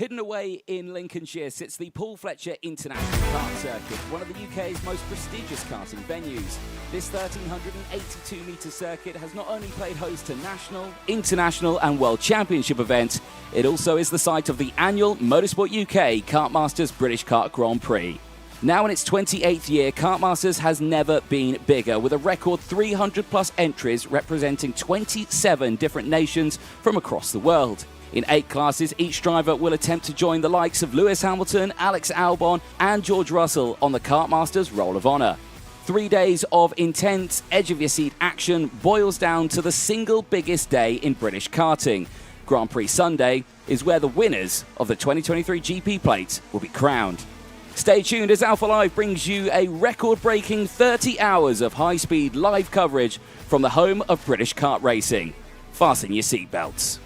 Hidden away in Lincolnshire sits the Paul Fletcher International Kart Circuit, one of the UK's most prestigious karting venues. This 1,382-metre circuit has not only played host to national, international and world championship events, it also is the site of the annual Motorsport UK Kartmasters British Kart Grand Prix. Now in its 28th year, Kartmasters has never been bigger, with a record 300-plus entries representing 27 different nations from across the world. In 8 classes, each driver will attempt to join the likes of Lewis Hamilton, Alex Albon and George Russell on the Kartmasters Roll of Honour. 3 days of intense, edge-of-your-seat action boils down to the single biggest day in British karting. Grand Prix Sunday is where the winners of the 2023 GP plate will be crowned. Stay tuned as Alpha Live brings you a record-breaking 30 hours of high-speed live coverage from the home of British kart racing. Fasten your seatbelts.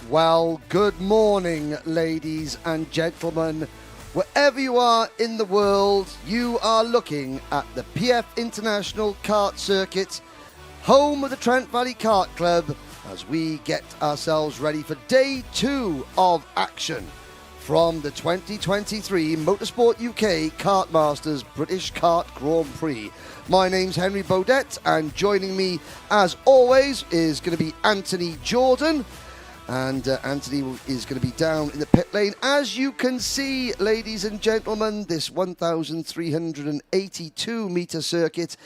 Well, good morning, ladies and gentlemen. Wherever you are in the world, you are looking at the PF International Kart Circuit, home of the Trent Valley Kart Club, as we get ourselves ready for day 2 of action from the 2023 Motorsport UK Kartmasters British Kart Grand Prix. My name's Henry Beaudette, and joining me, as always, is going to be Anthony Jordan. And Anthony is going to be down in the pit lane. As you can see, ladies and gentlemen, this 1,382-metre circuit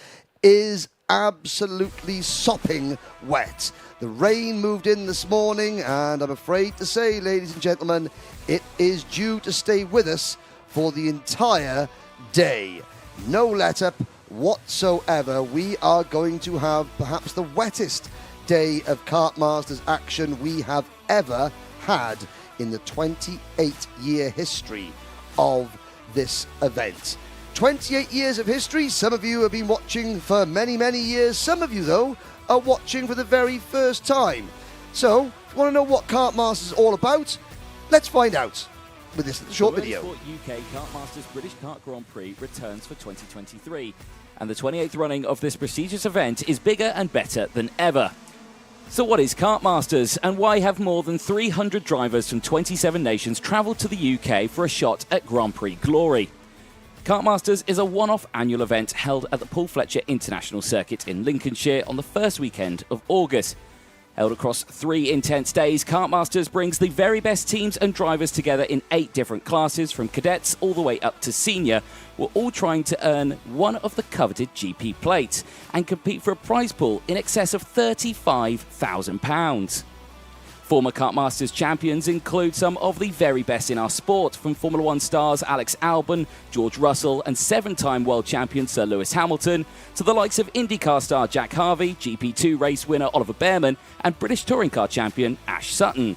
is absolutely sopping wet. The rain moved in this morning, and I'm afraid to say, ladies and gentlemen, it is due to stay with us for the entire day. No let-up whatsoever. We are going to have perhaps the wettest day of Kartmasters action we have ever had in the 28-year history of this event. 28 years of history. Some of you have been watching for many, many years. Some of you, though, are watching for the very first time. So, if you want to know what Kartmasters is all about, let's find out with this short video. Motorsport UK Kartmasters British Kart Grand Prix returns for 2023, and the 28th running of this prestigious event is bigger and better than ever. So what is Kartmasters, and why have more than 300 drivers from 27 nations travelled to the UK for a shot at Grand Prix glory? Kartmasters is a one-off annual event held at the Paul Fletcher International Circuit in Lincolnshire on the first weekend of August. Held across 3 intense days, Kartmasters brings the very best teams and drivers together in 8 different classes, from cadets all the way up to senior. We're all trying to earn one of the coveted GP plates and compete for a prize pool in excess of £35,000. Former Kartmasters champions include some of the very best in our sport, from Formula 1 stars Alex Albon, George Russell and 7-time world champion Sir Lewis Hamilton, to the likes of IndyCar star Jack Harvey, GP2 race winner Oliver Bearman and British touring car champion Ash Sutton.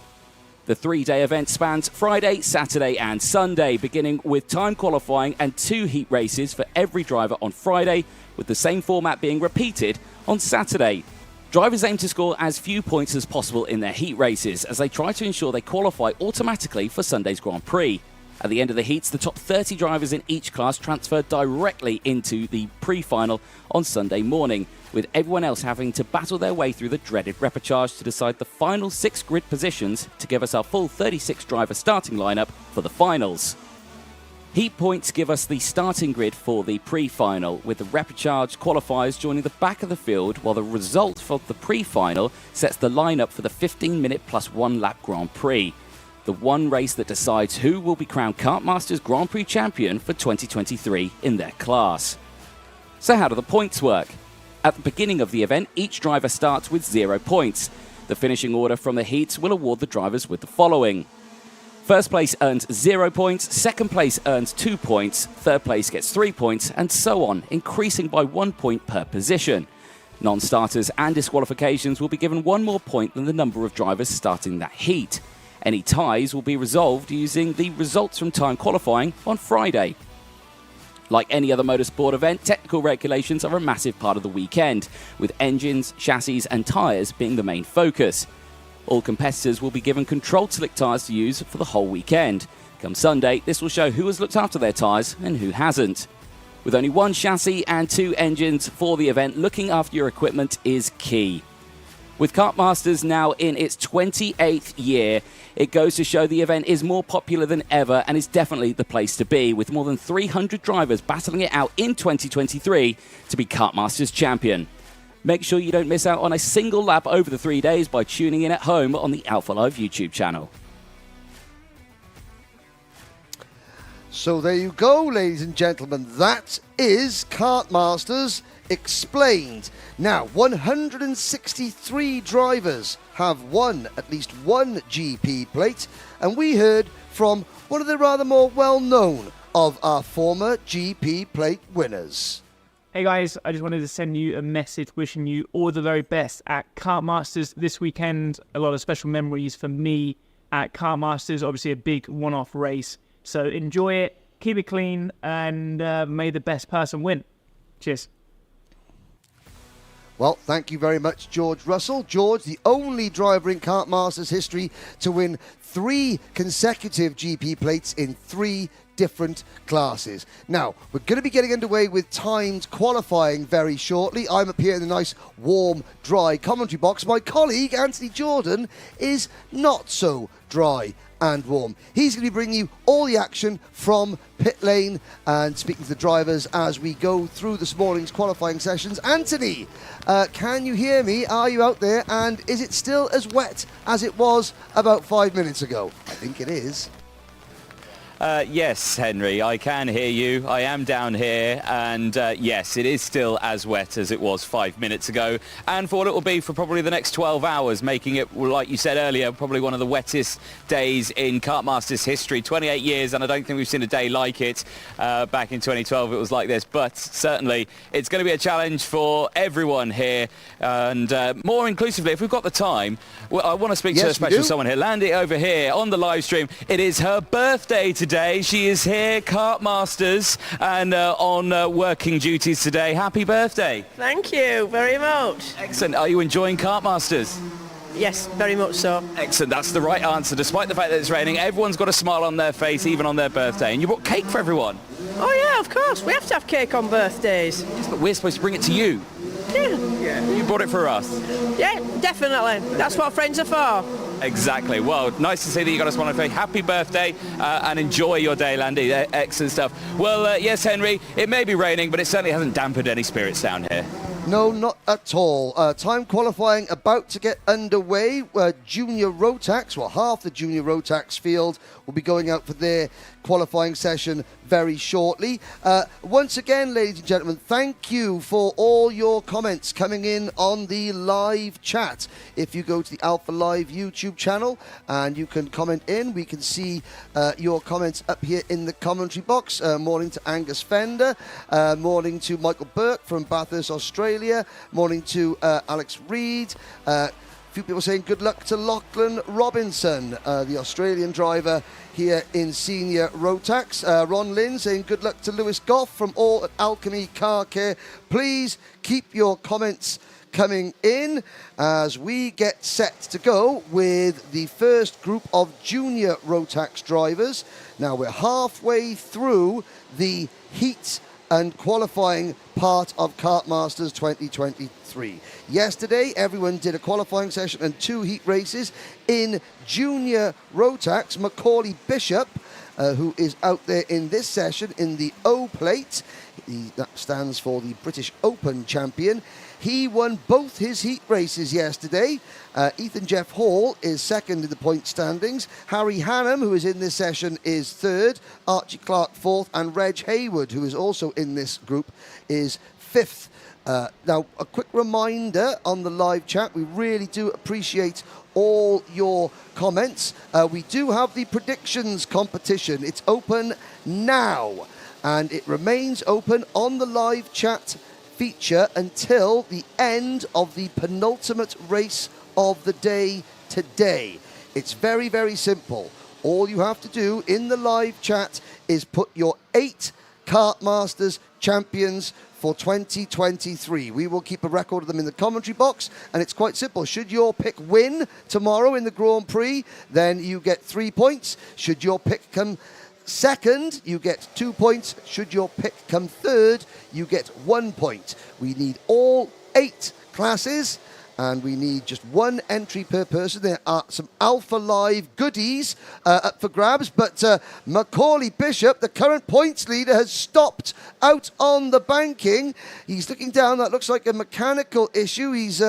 The 3-day event spans Friday, Saturday and Sunday, beginning with time qualifying and 2 heat races for every driver on Friday, with the same format being repeated on Saturday. Drivers aim to score as few points as possible in their heat races, as they try to ensure they qualify automatically for Sunday's Grand Prix. At the end of the heats, the top 30 drivers in each class transfer directly into the pre-final on Sunday morning, with everyone else having to battle their way through the dreaded repechage to decide the final 6 grid positions to give us our full 36 driver starting lineup for the finals. Heat points give us the starting grid for the pre-final, with the repechage qualifiers joining the back of the field, while the result for the pre-final sets the lineup for the 15-minute plus 1 lap Grand Prix, the one race that decides who will be crowned Kartmasters Grand Prix champion for 2023 in their class. So how do the points work? At the beginning of the event, each driver starts with 0 points. The finishing order from the heats will award the drivers with the following: first place earns 0 points, second place earns 2 points, third place gets 3 points, and so on, increasing by 1 point per position. Non-starters and disqualifications will be given 1 more point than the number of drivers starting that heat. Any ties will be resolved using the results from time qualifying on Friday. Like any other motorsport event, technical regulations are a massive part of the weekend, with engines, chassis and tyres being the main focus. All competitors will be given controlled slick tyres to use for the whole weekend. Come Sunday, this will show who has looked after their tyres and who hasn't. With only 1 chassis and 2 engines for the event, looking after your equipment is key. With Kartmasters now in its 28th year, it goes to show the event is more popular than ever and is definitely the place to be, with more than 300 drivers battling it out in 2023 to be Kartmasters champion. Make sure you don't miss out on a single lap over the 3 days by tuning in at home on the Alpha Live YouTube channel. So there you go, ladies and gentlemen. That is Kartmasters explained. Now, 163 drivers have won at least one GP plate, and we heard from one of the rather more well-known of our former GP plate winners. Hey guys, I just wanted to send you a message wishing you all the very best at Kartmasters this weekend. A lot of special memories for me at Kartmasters, obviously a big one-off race. So enjoy it, keep it clean, and may the best person win. Cheers. Well, thank you very much, George Russell. George, the only driver in Kartmasters history to win 3 consecutive GP plates in 3 different classes. Now, we're going to be getting underway with timed qualifying very shortly. I'm up here in the nice, warm, dry commentary box. My colleague, Anthony Jordan, is not so dry and warm. He's going to be bringing you all the action from pit lane and speaking to the drivers as we go through this morning's qualifying sessions. Anthony, can you hear me? Are you out there? And is it still as wet as it was about 5 minutes ago? I think it is. Yes, Henry, I can hear you. I am down here, and yes, it is still as wet as it was 5 minutes ago, and for what it will be for probably the next 12 hours, making it, like you said earlier, probably one of the wettest days in Kartmasters history. 28 years, and I don't think we've seen a day like it. Back in 2012, it was like this, but certainly it's going to be a challenge for everyone here, and more inclusively, if we've got the time, well, I want to speak to a special someone here. Landy over here on the live stream. It is her birthday today. She is here, Kartmasters, and on working duties today. Happy birthday. Thank you very much. Excellent. Are you enjoying Kartmasters? Yes, very much so. Excellent. That's the right answer. Despite the fact that it's raining, everyone's got a smile on their face, even on their birthday. And you brought cake for everyone. Oh yeah, of course. We have to have cake on birthdays. Yes, but we're supposed to bring it to you. Yeah. You brought it for us. Yeah, definitely. That's what friends are for. Exactly. Well, nice to see that you got a smile on your face. Happy birthday and enjoy your day, Landy. Excellent stuff. Well, yes, Henry, it may be raining, but it certainly hasn't dampened any spirits down here. No, not at all. Time qualifying about to get underway. Junior Rotax, well, half the Junior Rotax field will be going out for their qualifying session very shortly. Once again, ladies and gentlemen, thank you for all your comments coming in on the live chat. If you go to the Alpha Live YouTube channel and you can comment in, we can see your comments up here in the commentary box. Morning to Angus Fender, morning to Michael Burke from Bathurst, Australia, morning to Alex Reed. A few people saying good luck to Lachlan Robinson, the Australian driver here in Senior Rotax. Ron Lynn saying good luck to Lewis Goff from all at Alchemy Car Care. Please keep your comments coming in as we get set to go with the first group of Junior Rotax drivers. Now we're halfway through the heat and qualifying part of Kartmasters 2023. Yesterday, everyone did a qualifying session and 2 heat races in Junior Rotax. Macaulay Bishop, who is out there in this session in the O plate, that stands for the British Open champion. He won both his heat races yesterday. Ethan Jeff Hall is second in the point standings. Harry Hannam, who is in this session, is third. Archie Clark fourth. And Reg Hayward, who is also in this group, is fifth. Now, a quick reminder on the live chat, we really do appreciate all your comments. We do have the predictions competition. It's open now, and it remains open on the live chat feature until the end of the penultimate race of the day today. It's very, very simple. All you have to do in the live chat is put your 8 Kartmasters champions for 2023. We will keep a record of them in the commentary box, and it's quite simple. Should your pick win tomorrow in the Grand Prix, then you get 3 points. Should your pick come second, you get 2 points. Should your pick come third, you get 1 point. We need all 8 classes, And we need just one entry per person. There are some Alpha Live goodies up for grabs, but Macaulay Bishop, the current points leader, has stopped out on the banking. He's looking down. That looks like a mechanical issue. He's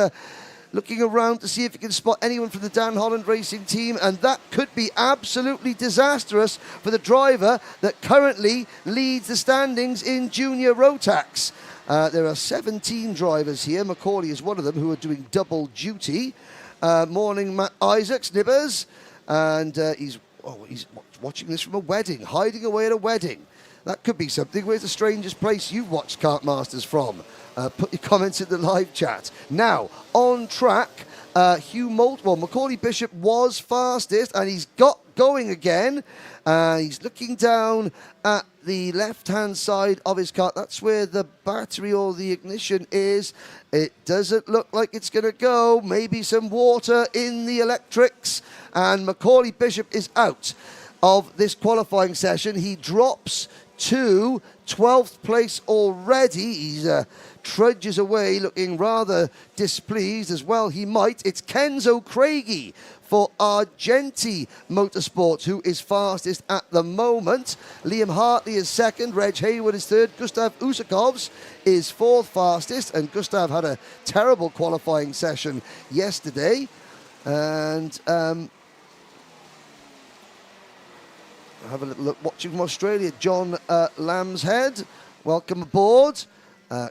looking around to see if he can spot anyone from the Dan Holland Racing team, and that could be absolutely disastrous for the driver that currently leads the standings in Junior Rotax. There are 17 drivers here. Macaulay is one of them who are doing double duty. Morning, Matt Isaacs, Nibbers. And he's watching this from a wedding, hiding away at a wedding. That could be something. Where's the strangest place you've watched Kartmasters from? Put your comments in the live chat. Now, on track, Macaulay Bishop was fastest, and he's got going again. He's looking down at the left-hand side of his car. That's where the battery or the ignition is. It doesn't look like it's going to go. Maybe some water in the electrics. And Macaulay Bishop is out of this qualifying session. He drops to 12th place already. He's trudges away looking rather displeased as well. He might. It's Kenzo Craigie for Argenti Motorsports, who is fastest at the moment. Liam Hartley is second, Reg Hayward is third, Gustav Usakovs is fourth fastest, and Gustav had a terrible qualifying session yesterday. And have a little look watching from Australia. John Lambshead, welcome aboard.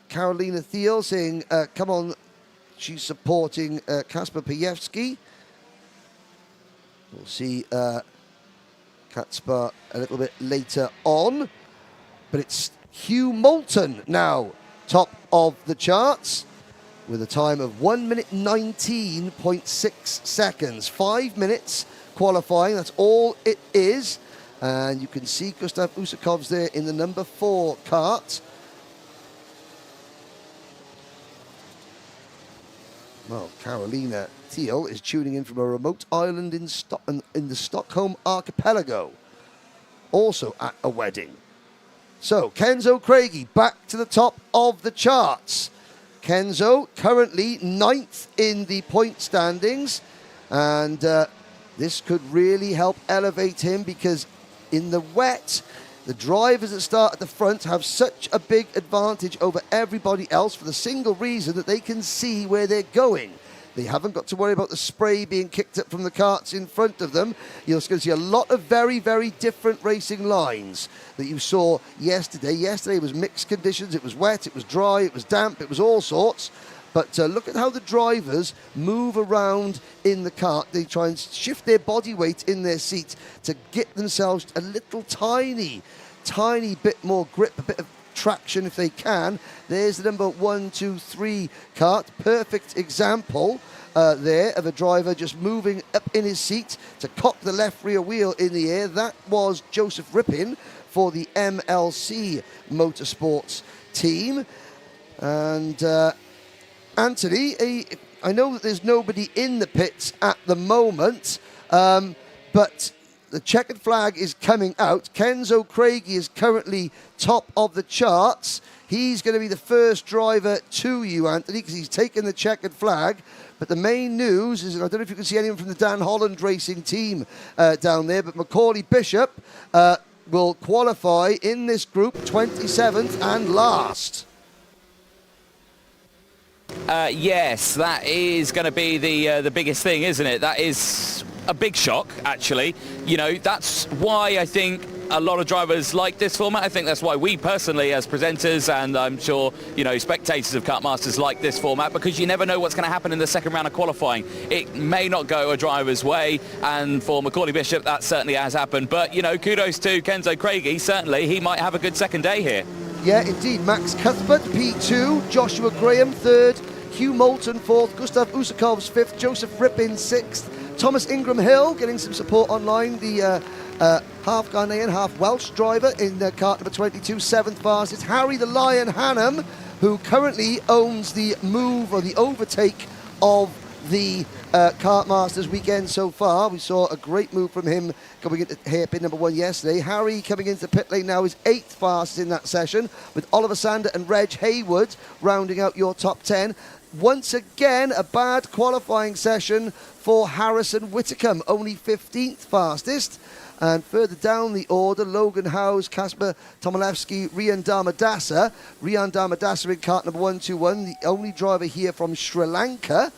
Carolina Thiel saying, come on, she's supporting Kasper Pajewski. We'll see Kasper a little bit later on. But it's Hugh Moulton now, top of the charts, with a time of 1 minute 19.6 seconds. 5 minutes qualifying, that's all it is. And you can see Gustav Usakovs there in the number 4 kart. Well, Carolina Thiel is tuning in from a remote island in the Stockholm archipelago, also at a wedding. So, Kenzo Craigie back to the top of the charts. Kenzo currently 9th in the point standings, and this could really help elevate him, because in the wet, the drivers that start at the front have such a big advantage over everybody else for the single reason that they can see where they're going. They haven't got to worry about the spray being kicked up from the karts in front of them. You're going to see a lot of very, very different racing lines that you saw yesterday. Yesterday was mixed conditions. It was wet, it was dry, it was damp, it was all sorts. But look at how the drivers move around in the kart. They try and shift their body weight in their seat to get themselves a little tiny bit more grip, a bit of traction if they can. There's the number 1, 2, 3 kart. Perfect example there of a driver just moving up in his seat to cock the left rear wheel in the air. That was Joseph Rippin for the MLC Motorsports team. And Anthony, I know that there's nobody in the pits at the moment, but the checkered flag is coming out. Kenzo Craigie is currently top of the charts. He's going to be the first driver to you, Anthony, because he's taken the checkered flag. But the main news is, I don't know if you can see anyone from the Dan Holland Racing team down there, but Macaulay Bishop will qualify in this group 27th and last. Yes, that is going to be the biggest thing, isn't it? That is a big shock, actually. You know, that's why I think a lot of drivers like this format. I think that's why we personally, as presenters, and I'm sure, you know, spectators of Kartmasters like this format, because you never know what's going to happen in the second round of qualifying. It may not go a driver's way, and for Macaulay Bishop, that certainly has happened. But, you know, kudos to Kenzo Craigie. Certainly, he might have a good second day here. Yeah, indeed. Max Cuthbert, P2. Joshua Graham, 3rd. Hugh Moulton, 4th. Gustav Usakovs, 5th. Joseph Rippin, 6th. Thomas Ingram Hill getting some support online. The half Ghanaian, half Welsh driver in kart number 22, 7th fastest. Harry the Lion Hannum, who currently owns the move or the overtake of the Kartmasters weekend so far. We saw a great move from him coming into hairpin number 1 yesterday. Harry coming into the pit lane now is 8th fastest in that session, with Oliver Sander and Reg Hayward rounding out your top 10. once again, a bad qualifying session for Harrison Whitcomb, only 15th fastest. And further down the order, Logan Howes, Kasper Tomilewski, Rian Dharmadasa. Rian Dharmadasa in kart number 121, the only driver here from Sri Lanka,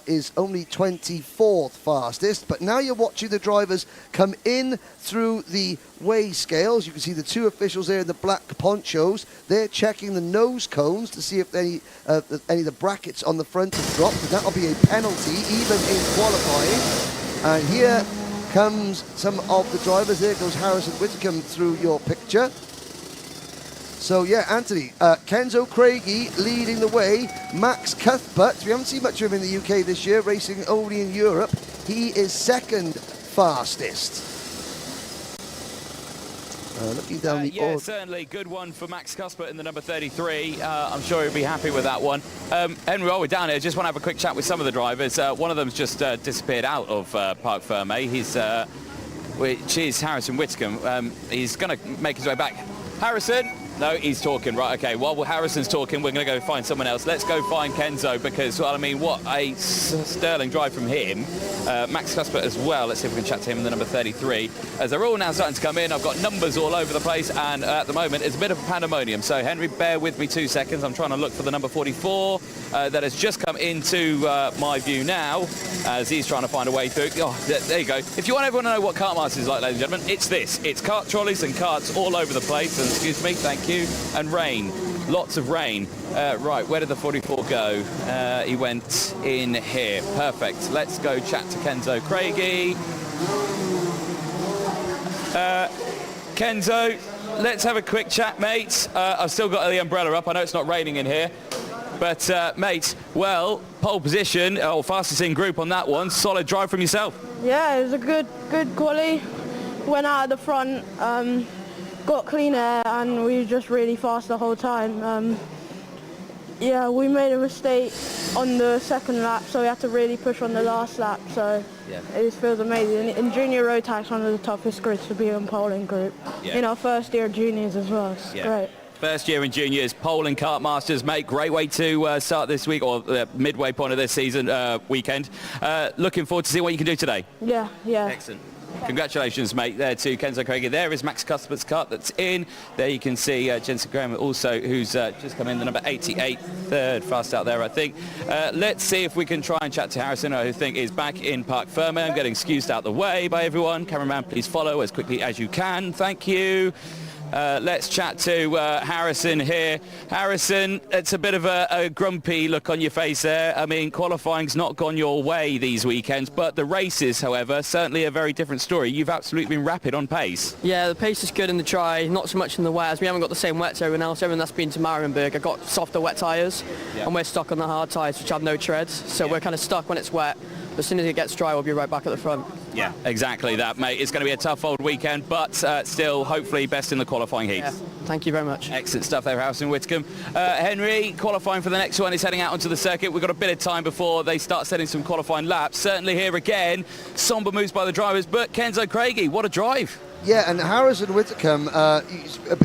is only 24th fastest. But now you're watching the drivers come in through the weigh scales. You can see the two officials there in the black ponchos. They're checking the nose cones to see if any of the brackets on the front have dropped. And that'll be a penalty, even in qualifying. And here comes some of the drivers. There goes Harrison Whitcomb through your picture. So yeah, Anthony, Kenzo Craigie leading the way. Max Cuthbert, we haven't seen much of him in the UK this year, racing only in Europe. He is second fastest. Looking down the order. Certainly good one for Max Cuthbert in the number 33. I'm sure he'll be happy with that one. Henry, while we're down here, just want to have a quick chat with some of the drivers. One of them's just disappeared out of Parc Fermé. Which is Harrison Whitcomb. He's going to make his way back. Harrison? No, he's talking. Right, okay. While Harrison's talking, we're going to go find someone else. Let's go find Kenzo because, well, I mean, what a sterling drive from him. Max Cuthbert as well. Let's see if we can chat to him in the number 33. As they're all now starting to come in, I've got numbers all over the place, and at the moment, it's a bit of a pandemonium. So, Henry, bear with me 2 seconds. I'm trying to look for the number 44 that has just come into my view now as he's trying to find a way through. Oh, there you go. If you want everyone to know what Kartmasters is like, ladies and gentlemen, it's this. It's kart trolleys and karts all over the place. And excuse me, thank you. And rain. Lots of rain. Right, where did the 44 go? He went in here. Perfect. Let's go chat to Kenzo Craigie. Kenzo, let's have a quick chat, mate. I've still got the umbrella up. I know it's not raining in here. But, mate, well, pole position, or fastest in group on that one. Solid drive from yourself. Yeah, it was a good quali. Went out at the front, got clean air, and we were just really fast the whole time. Yeah, we made a mistake on the second lap, so we had to really push on the last lap. So yeah, it just feels amazing. In junior Rotax, one of the toughest grids to be on pole in group. Yeah. In our first year of juniors as well. It's great. First year in juniors, pole and Kartmasters, mate. Great way to start this week, or the midway point of this season weekend. Looking forward to seeing what you can do today. Yeah. Excellent. Congratulations, mate, there to Kenzo Craigie. There is Max Cuthbert's kart that's in. There you can see Jensen Graham also, who's just come in, the number 88, third fast out there, I think. Let's see if we can try and chat to Harrison, who I think is back in Parc Fermé. I'm getting excused out the way by everyone. Cameraman, please follow as quickly as you can. Thank you. Let's chat to Harrison here. Harrison, it's a bit of a grumpy look on your face there. I mean, qualifying's not gone your way these weekends, but the races, however, certainly a very different story. You've absolutely been rapid on pace. Yeah, the pace is good in the tri, not so much in the wet, as we haven't got the same wets as everyone else. Everyone that's been to Marienburg, I got softer wet tyres, and we're stuck on the hard tyres, which have no treads, so we're kind of stuck when it's wet. But as soon as it gets dry, we'll be right back at the front. Yeah, exactly that, mate. It's going to be a tough old weekend, but still, hopefully, best in the qualifying heats. Yeah, thank you very much. Excellent stuff there, Harrison Whitcomb. Henry, qualifying for the next one is heading out onto the circuit. We've got a bit of time before they start setting some qualifying laps. Certainly here again, somber moves by the drivers, but Kenzo Craigie, what a drive. Yeah, and Harrison Whitcomb,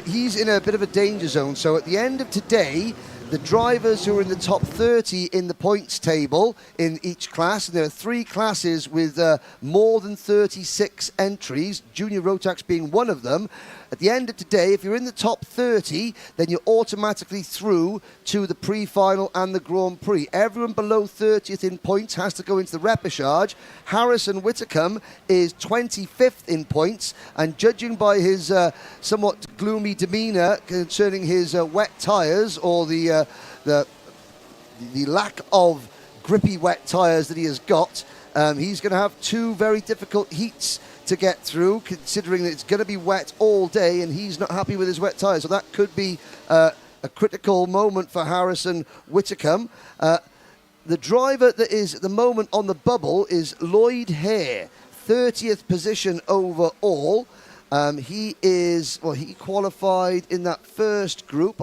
he's in a bit of a danger zone. So at the end of today, the drivers who are in the top 30 in the points table in each class, and there are 3 classes with more than 36 entries, Junior Rotax being one of them. At the end of today, if you're in the top 30, then you're automatically through to the pre-final and the Grand Prix. Everyone below 30th in points has to go into the repechage. Harrison Whitcomb is 25th in points, and judging by his somewhat gloomy demeanour concerning his wet tyres, or the lack of grippy wet tyres that he has got, he's going to have 2 very difficult heats to get through, considering that it's going to be wet all day and he's not happy with his wet tyres. So that could be a critical moment for Harrison Whitcomb. The driver that is at the moment on the bubble is Lloyd Hare, 30th position overall. He qualified in that first group.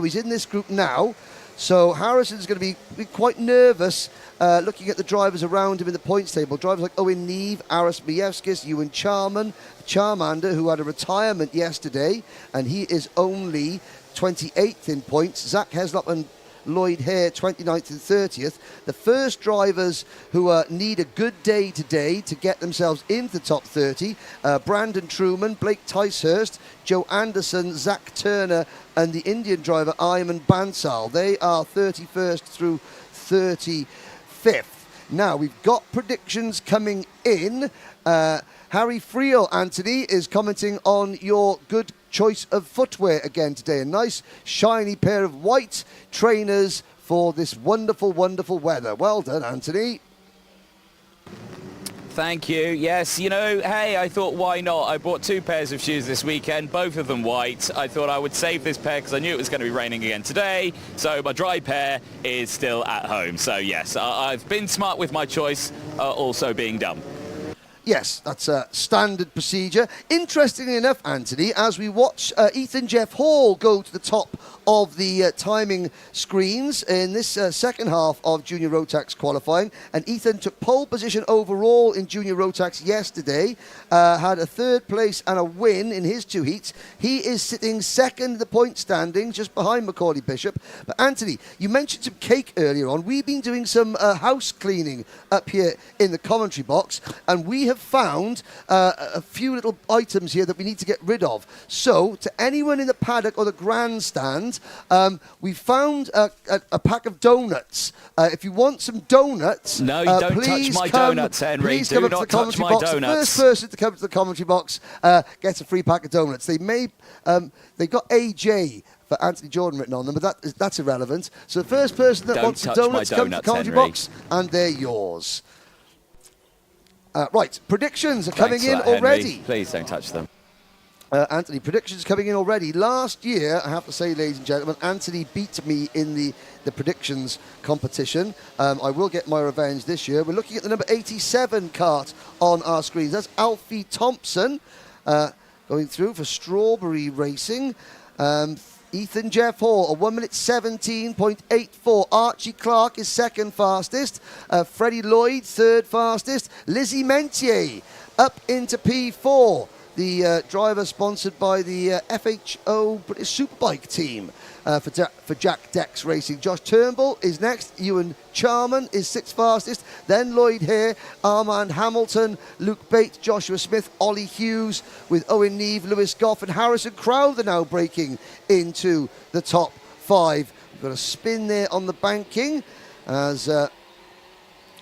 He's in this group now. So Harrison's going to be quite nervous looking at the drivers around him in the points table. Drivers like Owen Neve, Aris Mievskis, Ewan Charmander, who had a retirement yesterday, and he is only 28th in points. Zach Heslop and Lloyd Hare 29th and 30th. The first drivers who need a good day today to get themselves into the top 30, Brandon Truman, Blake Ticehurst, Joe Anderson, Zach Turner and the Indian driver Ayman Bansal. They are 31st through 35th. Now, we've got predictions coming in. Harry Friel, Anthony, is commenting on your good choice of footwear again today. A nice, shiny pair of white trainers for this wonderful, wonderful weather. Well done, Anthony. Thank you. Yes, you know, hey, I thought, why not? I bought 2 pairs of shoes this weekend, both of them white. I thought I would save this pair because I knew it was going to be raining again today. So my dry pair is still at home. So yes, I've been smart with my choice, also being dumb. Yes, that's a standard procedure. Interestingly enough, Anthony, as we watch Ethan Jeff Hall go to the top of the timing screens in this second half of Junior Rotax qualifying, and Ethan took pole position overall in Junior Rotax yesterday, had a 3rd place and a win in his 2 heats. He is sitting second in the point standings, just behind Macaulay Bishop. But Anthony, you mentioned some cake earlier on. We've been doing some house cleaning up here in the commentary box, and we have found a few little items here that we need to get rid of. So, to anyone in the paddock or the grandstand, we found a pack of donuts. If you want some donuts, no, you don't please touch my come, donuts, Henry. Please Do come up not to the touch commentary my box. donuts. The first person to come to the commentary box gets a free pack of donuts. They got AJ for Anthony Jordan written on them, but that's irrelevant. So the first person that wants some donuts, come to the commentary box, and they're yours. Right, predictions are coming in already. Henry. Please don't touch them. Anthony, predictions coming in already. Last year, I have to say, ladies and gentlemen, Anthony beat me in the predictions competition. I will get my revenge this year. We're looking at the number 87 kart on our screens. That's Alfie Thompson going through for Strawberry Racing. Ethan Jeff Hall, a 1 minute 17.84. Archie Clark is second fastest. Freddie Lloyd, third fastest. Lizzie Mentier up into P4. The driver sponsored by the FHO British Superbike team for Jack Dex Racing. Josh Turnbull is next. Ewan Charman is sixth fastest. Then Lloyd Hare, Armand Hamilton, Luke Bates, Joshua Smith, Ollie Hughes with Owen Neve, Lewis Goff and Harrison Crowther now breaking into the top 5. We've got a spin there on the banking as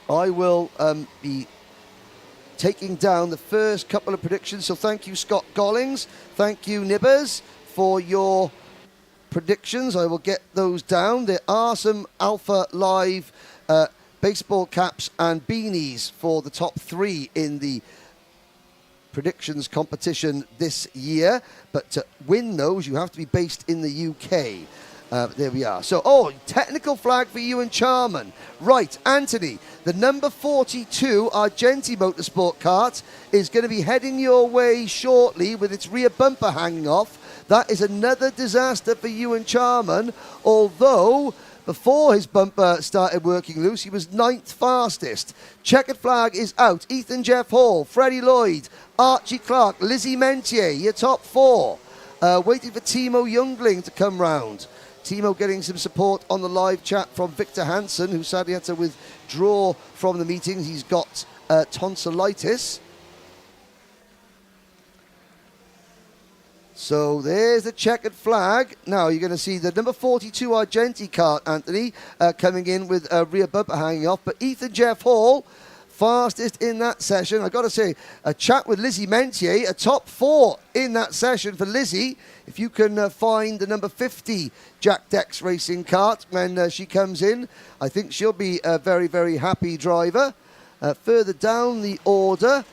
I will be taking down the first couple of predictions. So thank you, Scott Gollings. Thank you, Nibbers, for your predictions. I will get those down. There are some Alpha Live baseball caps and beanies for the top 3 in the predictions competition this year. But to win those, you have to be based in the UK. There we are. So, technical flag for Ewan Charman. Right, Anthony, the number 42 Argenti Motorsport kart is going to be heading your way shortly with its rear bumper hanging off. That is another disaster for Ewan Charman, although before his bumper started working loose, he was 9th fastest. Checkered flag is out. Ethan Jeff Hall, Freddie Lloyd, Archie Clark, Lizzie Mentier, your top 4. Waiting for Timo Youngling to come round. Timo getting some support on the live chat from Victor Hansen, who sadly had to withdraw from the meeting. He's got tonsillitis. So there's the checkered flag. Now you're going to see the number 42 Argenti kart, Anthony, coming in with a rear bumper hanging off. But Ethan Jeff Hall, fastest in that session. I've got to say, a chat with Lizzie Mentier, a top 4 in that session for Lizzie. If you can find the number 50 Jack Dex Racing kart when she comes in, I think she'll be a very, very happy driver. Further down the order,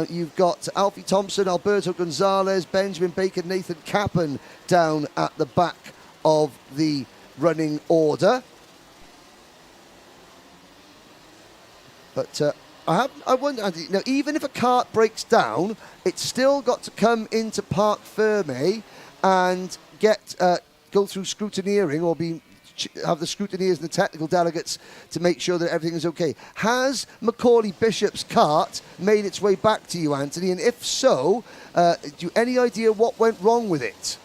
you've got Alfie Thompson, Alberto Gonzalez, Benjamin Baker, Nathan Kappen down at the back of the running order. But I wonder, Andy, now even if a kart breaks down, it's still got to come into Parc Ferme and get go through scrutineering or have the scrutineers and the technical delegates to make sure that everything is okay. Has Macaulay Bishop's kart made its way back to you, Anthony? And if so, do you any idea what went wrong with it?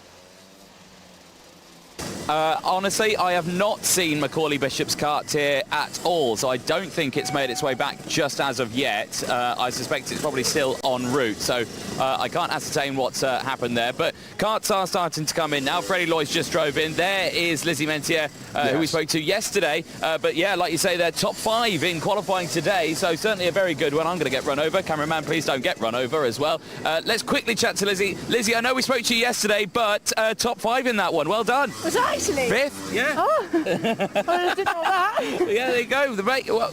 Honestly, I have not seen Macaulay Bishop's kart here at all, so I don't think it's made its way back just as of yet. I suspect it's probably still en route, so I can't ascertain what's happened there. But karts are starting to come in now. Freddie Lloyd's just drove in. There is Lizzie Mentier, who we spoke to yesterday. But yeah, like you say, they're top 5 in qualifying today, so certainly a very good one. I'm going to get run over. Cameraman, please don't get run over as well. Let's quickly chat to Lizzie. Lizzie, I know we spoke to you yesterday, but top 5 in that one. Well done. Was it actually? 5th, yeah. Oh, I just didn't know that. Yeah, there you go.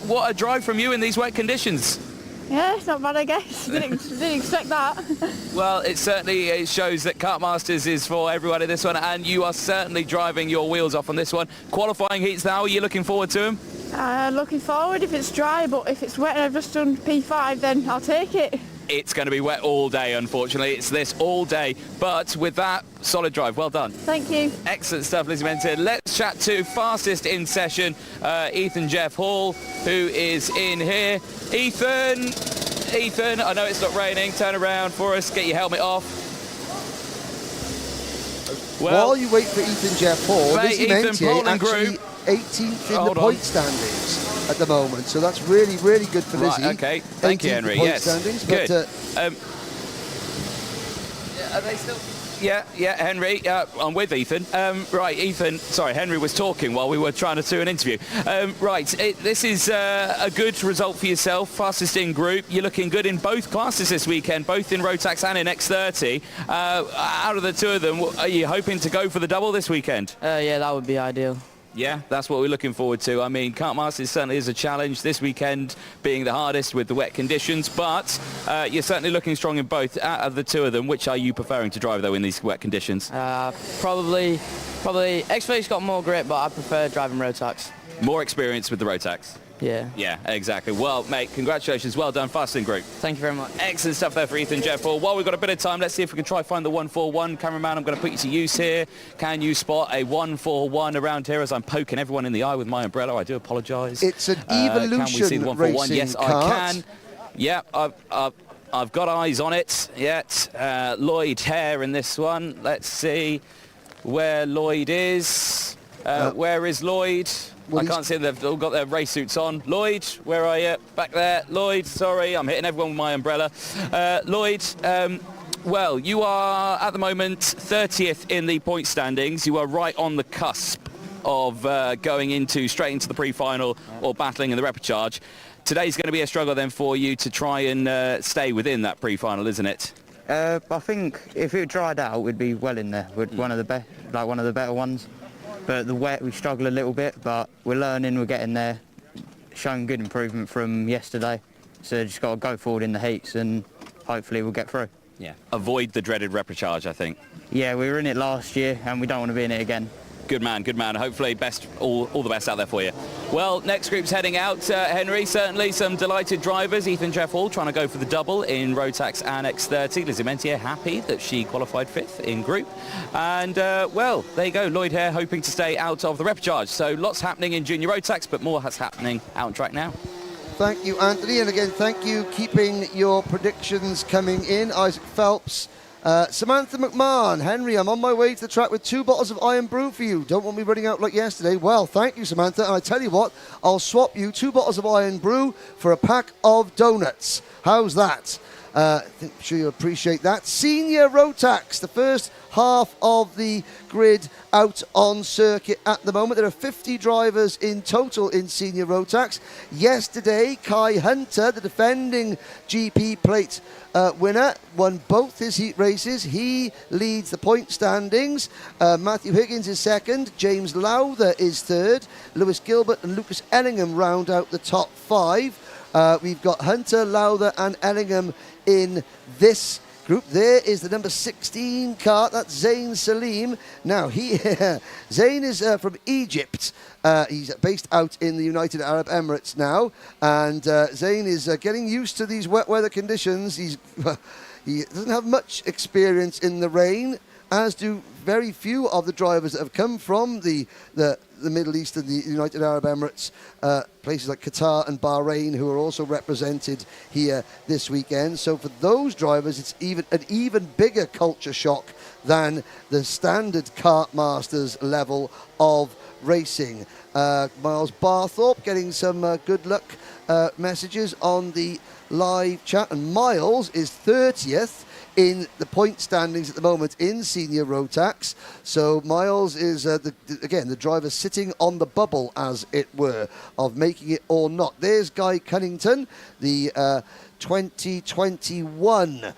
What a drive from you in these wet conditions. Yeah, it's not bad, I guess. Didn't expect that. Well, it certainly shows that Kartmasters is for everyone in this one, and you are certainly driving your wheels off on this one. Qualifying heats now, are you looking forward to them? Looking forward if it's dry, but if it's wet and I've just done P5, then I'll take it. It's going to be wet all day, unfortunately. It's this all day. But with that, solid drive. Well done. Thank you. Excellent stuff, Lizzie Mentier. Let's chat to fastest in session, Ethan Jeff Hall, who is in here. Ethan, I know it's not raining. Turn around for us. Get your helmet off. Well, while you wait for Ethan Jeff Hall, Lizzie Mentier actually group. 18th in the point standings at the moment, so that's really, really good for Lizzie. Right, okay, thank you, Henry. Point yes, standings, good. But, are they still? Yeah, Henry, I'm with Ethan. Right, Ethan, sorry, Henry was talking while we were trying to do an interview. This is a good result for yourself, fastest in group. You're looking good in both classes this weekend, both in Rotax and in X30. Out of the two of them, are you hoping to go for the double this weekend? Yeah, that would be ideal. Yeah, that's what we're looking forward to. I mean, Kartmasters certainly is a challenge this weekend, being the hardest with the wet conditions, but you're certainly looking strong in both. Out of the two of them, which are you preferring to drive, though, in these wet conditions? Probably X30's got more grip, but I prefer driving Rotax. More experience with the Rotax? Yeah. Yeah, exactly. Well, mate, congratulations. Well done, fast in group. Thank you very much. Excellent stuff there for Ethan Jeff Hall. While we've got a bit of time, let's see if we can try find the 141. Cameraman, I'm going to put you to use here. Can you spot a 141 around here as I'm poking everyone in the eye with my umbrella? I do apologise. It's an Evolution can we see the 141? Yes, kart. I can. Yeah, I've got eyes on it. Yet Lloyd Hare in this one. Let's see where Lloyd is. Where is Lloyd? I can't see them. They've all got their race suits on. Lloyd, where are you? Back there. Lloyd, sorry, I'm hitting everyone with my umbrella. Lloyd, well, you are at the moment 30th in the point standings. You are right on the cusp of going straight into the pre-final or battling in the repechage. Today's going to be a struggle then for you to try and stay within that pre-final, isn't it? I think if it dried out, we'd be well in there. We'd one of the better ones. But the wet, we struggle a little bit, but we're learning, we're getting there. Showing good improvement from yesterday. So just got to go forward in the heats and hopefully we'll get through. Yeah. Avoid the dreaded repechage, I think. Yeah, we were in it last year and we don't want to be in it again. Good man, good man. Hopefully all the best out there for you. Well, next group's heading out. Henry, certainly some delighted drivers. Ethan Jeff Hall trying to go for the double in Rotax and X30. Lizzie Mentier happy that she qualified 5th in group. And, well, there you go. Lloyd Hare hoping to stay out of the repechage. So lots happening in Junior Rotax, but more has happening out on track now. Thank you, Anthony. And again, thank you keeping your predictions coming in. Isaac Phelps. Samantha McMahon, Henry, I'm on my way to the track with 2 bottles of Iron Brew for you. Don't want me running out like yesterday. Well, thank you, Samantha. And I tell you what, I'll swap you 2 bottles of Iron Brew for a pack of donuts. How's that? I'm sure you'll appreciate that. Senior Rotax, the first half of the grid out on circuit at the moment. There are 50 drivers in total in Senior Rotax. Yesterday, Kai Hunter, the defending GP plate winner, won both his heat races. He leads the point standings. Matthew Higgins is second. James Lowther is third. Lewis Gilbert and Lucas Ellingham round out the top 5. We've got Hunter, Lowther and Ellingham in this group. There is the number 16 kart. That's Zain Salim. Now, Zain is from Egypt. He's based out in the United Arab Emirates now. And Zain is getting used to these wet weather conditions. He doesn't have much experience in the rain. as do very few of the drivers that have come from the Middle East and the United Arab Emirates, places like Qatar and Bahrain, who are also represented here this weekend. So for those drivers, it's an even bigger culture shock than the standard Kartmasters level of racing. Miles Barthorpe getting some good luck messages on the live chat, and Miles is 30th in the point standings at the moment in senior Rotax. So Miles is, again, the driver sitting on the bubble, as it were, of making it or not. There's Guy Cunnington, the 2021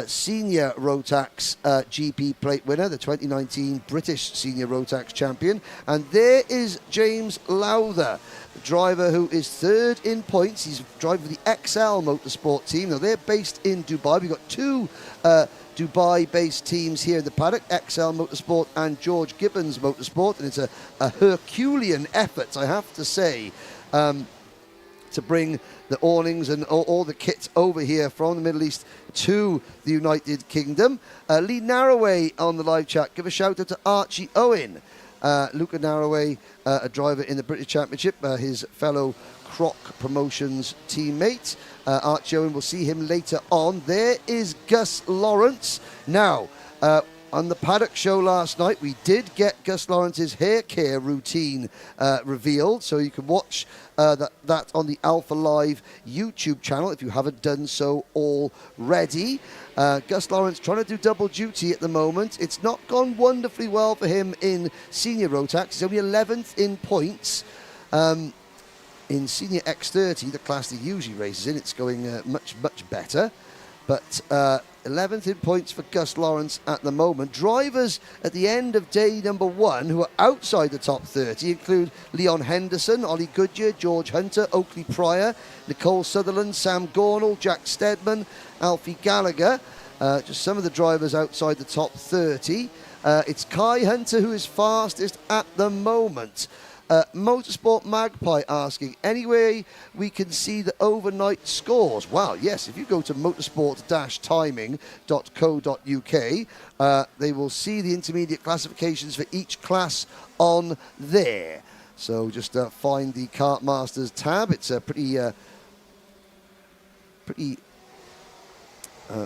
senior Rotax GP plate winner, the 2019 British senior Rotax champion. And there is James Lowther, the driver who is third in points. He's driving the XL Motorsport team. Now, they're based in Dubai. We've got two Dubai-based teams here in the paddock, XL Motorsport and George Gibbons Motorsport. And it's a Herculean effort, I have to say, to bring the awnings and all the kits over here from the Middle East to the United Kingdom. Lee Narroway on the live chat. Give a shout out to Archie Owen. Luca Narroway, a driver in the British Championship, his fellow Croc Promotions teammate. Archie Owen, we'll see him later on. There is Gus Lawrence. Now, on the Paddock show last night, we did get Gus Lawrence's hair care routine revealed, so you can watch that on the Alpha Live YouTube channel if you haven't done so already. Gus Lawrence trying to do double duty at the moment. It's not gone wonderfully well for him in senior Rotax. He's only 11th in points. In senior X30, the class he usually races in, it's going much better. But 11th in points for Gus Lawrence at the moment. Drivers at the end of day number 1 who are outside the top 30 include Leon Henderson, Ollie Goodyear, George Hunter, Oakley Pryor, Nicole Sutherland, Sam Gornall, Jack Steadman, Alfie Gallagher. Just some of the drivers outside the top 30. It's Kai Hunter who is fastest at the moment. Motorsport Magpie asking, any way we can see the overnight scores? Wow, yes, if you go to motorsport-timing.co.uk, they will see the intermediate classifications for each class on there. So just find the Kartmasters tab. It's pretty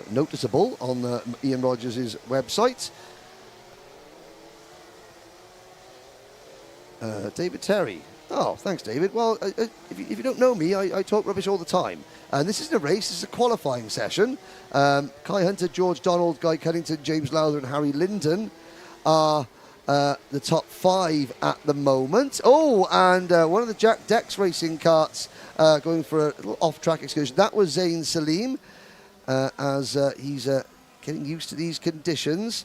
noticeable on Ian Rogers' website. David Terry. Oh, thanks, David. Well, if you don't know me, I talk rubbish all the time. And this isn't a race, this is a qualifying session. Kai Hunter, George Donald, Guy Cunnington, James Lowther and Harry Linden are the top 5 at the moment. Oh, and one of the Jack Dex racing karts going for a little off-track excursion. That was Zayn Salim, as he's getting used to these conditions.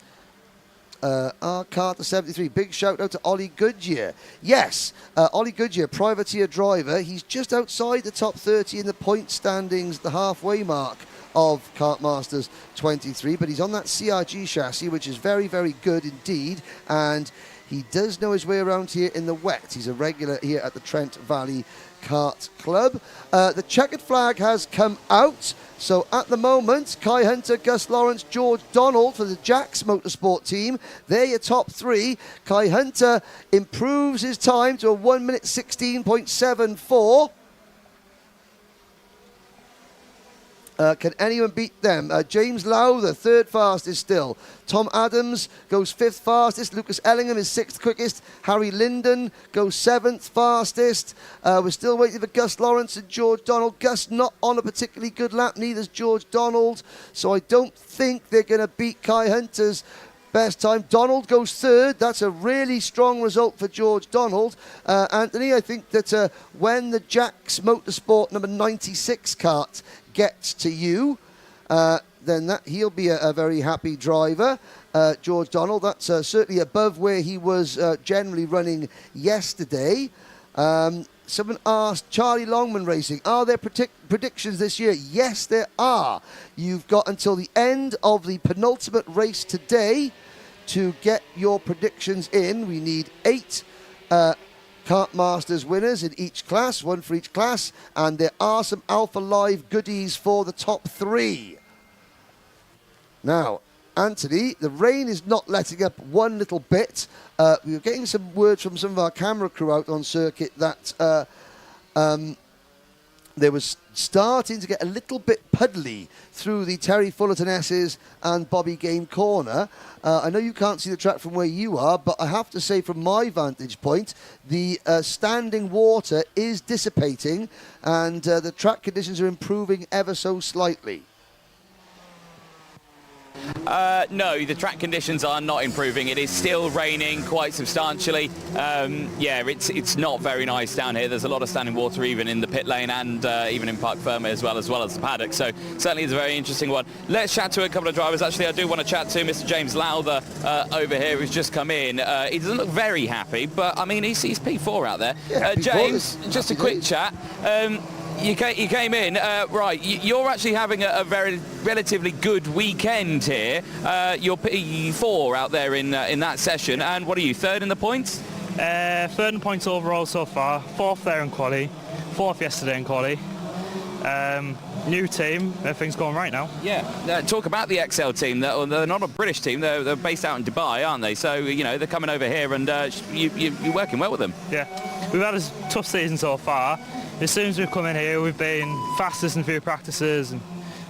Our Carter 73. Big shout out to Ollie Goodyear. Yes, Ollie Goodyear, privateer driver. He's just outside the top 30 in the point standings, the halfway mark of Kartmasters 23. But he's on that CRG chassis, which is very, very good indeed. And he does know his way around here in the wet. He's a regular here at the Trent Valley Kart Club. The checkered flag has come out. So at the moment, Kai Hunter, Gus Lawrence, George Donald for the Jacks Motorsport team. They're your top 3. Kai Hunter improves his time to a 1 minute 16.74. Can anyone beat them? James Lowther, 3rd fastest still. Tom Adams goes 5th fastest. Lucas Ellingham is 6th quickest. Harry Linden goes 7th fastest. We're still waiting for Gus Lawrence and George Donald. Gus not on a particularly good lap, neither's George Donald. So I don't think they're going to beat Kai Hunter's best time. Donald goes 3rd. That's a really strong result for George Donald. Anthony, I think that when the Jacks Motorsport number 96 kart gets to you, then he'll be a very happy driver. George Donald, that's certainly above where he was generally running yesterday. Someone asked, Charlie Longman Racing, are there predictions this year? Yes, there are. You've got until the end of the penultimate race today to get your predictions in. We need 8 Kartmasters winners in each class, 1 for each class, and there are some Alpha Live goodies for the top 3. Now, Anthony, the rain is not letting up one little bit. We were getting some word from some of our camera crew out on circuit that there was starting to get a little bit puddly through the Terry Fullerton S's and Bobby Game corner. I know you can't see the track from where you are, but I have to say from my vantage point, the standing water is dissipating and the track conditions are improving ever so slightly. No, the track conditions are not improving. It is still raining quite substantially. Yeah, it's not very nice down here. There's a lot of standing water even in the pit lane and even in Parc Fermé as well as the paddock. So certainly it's a very interesting one. Let's chat to a couple of drivers. Actually, I do want to chat to Mr. James Lowther over here who's just come in. He doesn't look very happy, but I mean, he's P4 out there. Yeah, P4 James, just a quick chat. You came in, right, you're actually having a very relatively good weekend here. You're P4 out there in that session, and what are you, third in the points? Third in points overall so far, fourth there in quali, fourth yesterday in quali. New team, everything's going right now. Yeah, talk about the XL team. They're not a British team, they're based out in Dubai, aren't they? So, you know, they're coming over here and you're working well with them. Yeah, we've had a tough season so far. As soon as we've come in here, we've been fastest in a few practices, and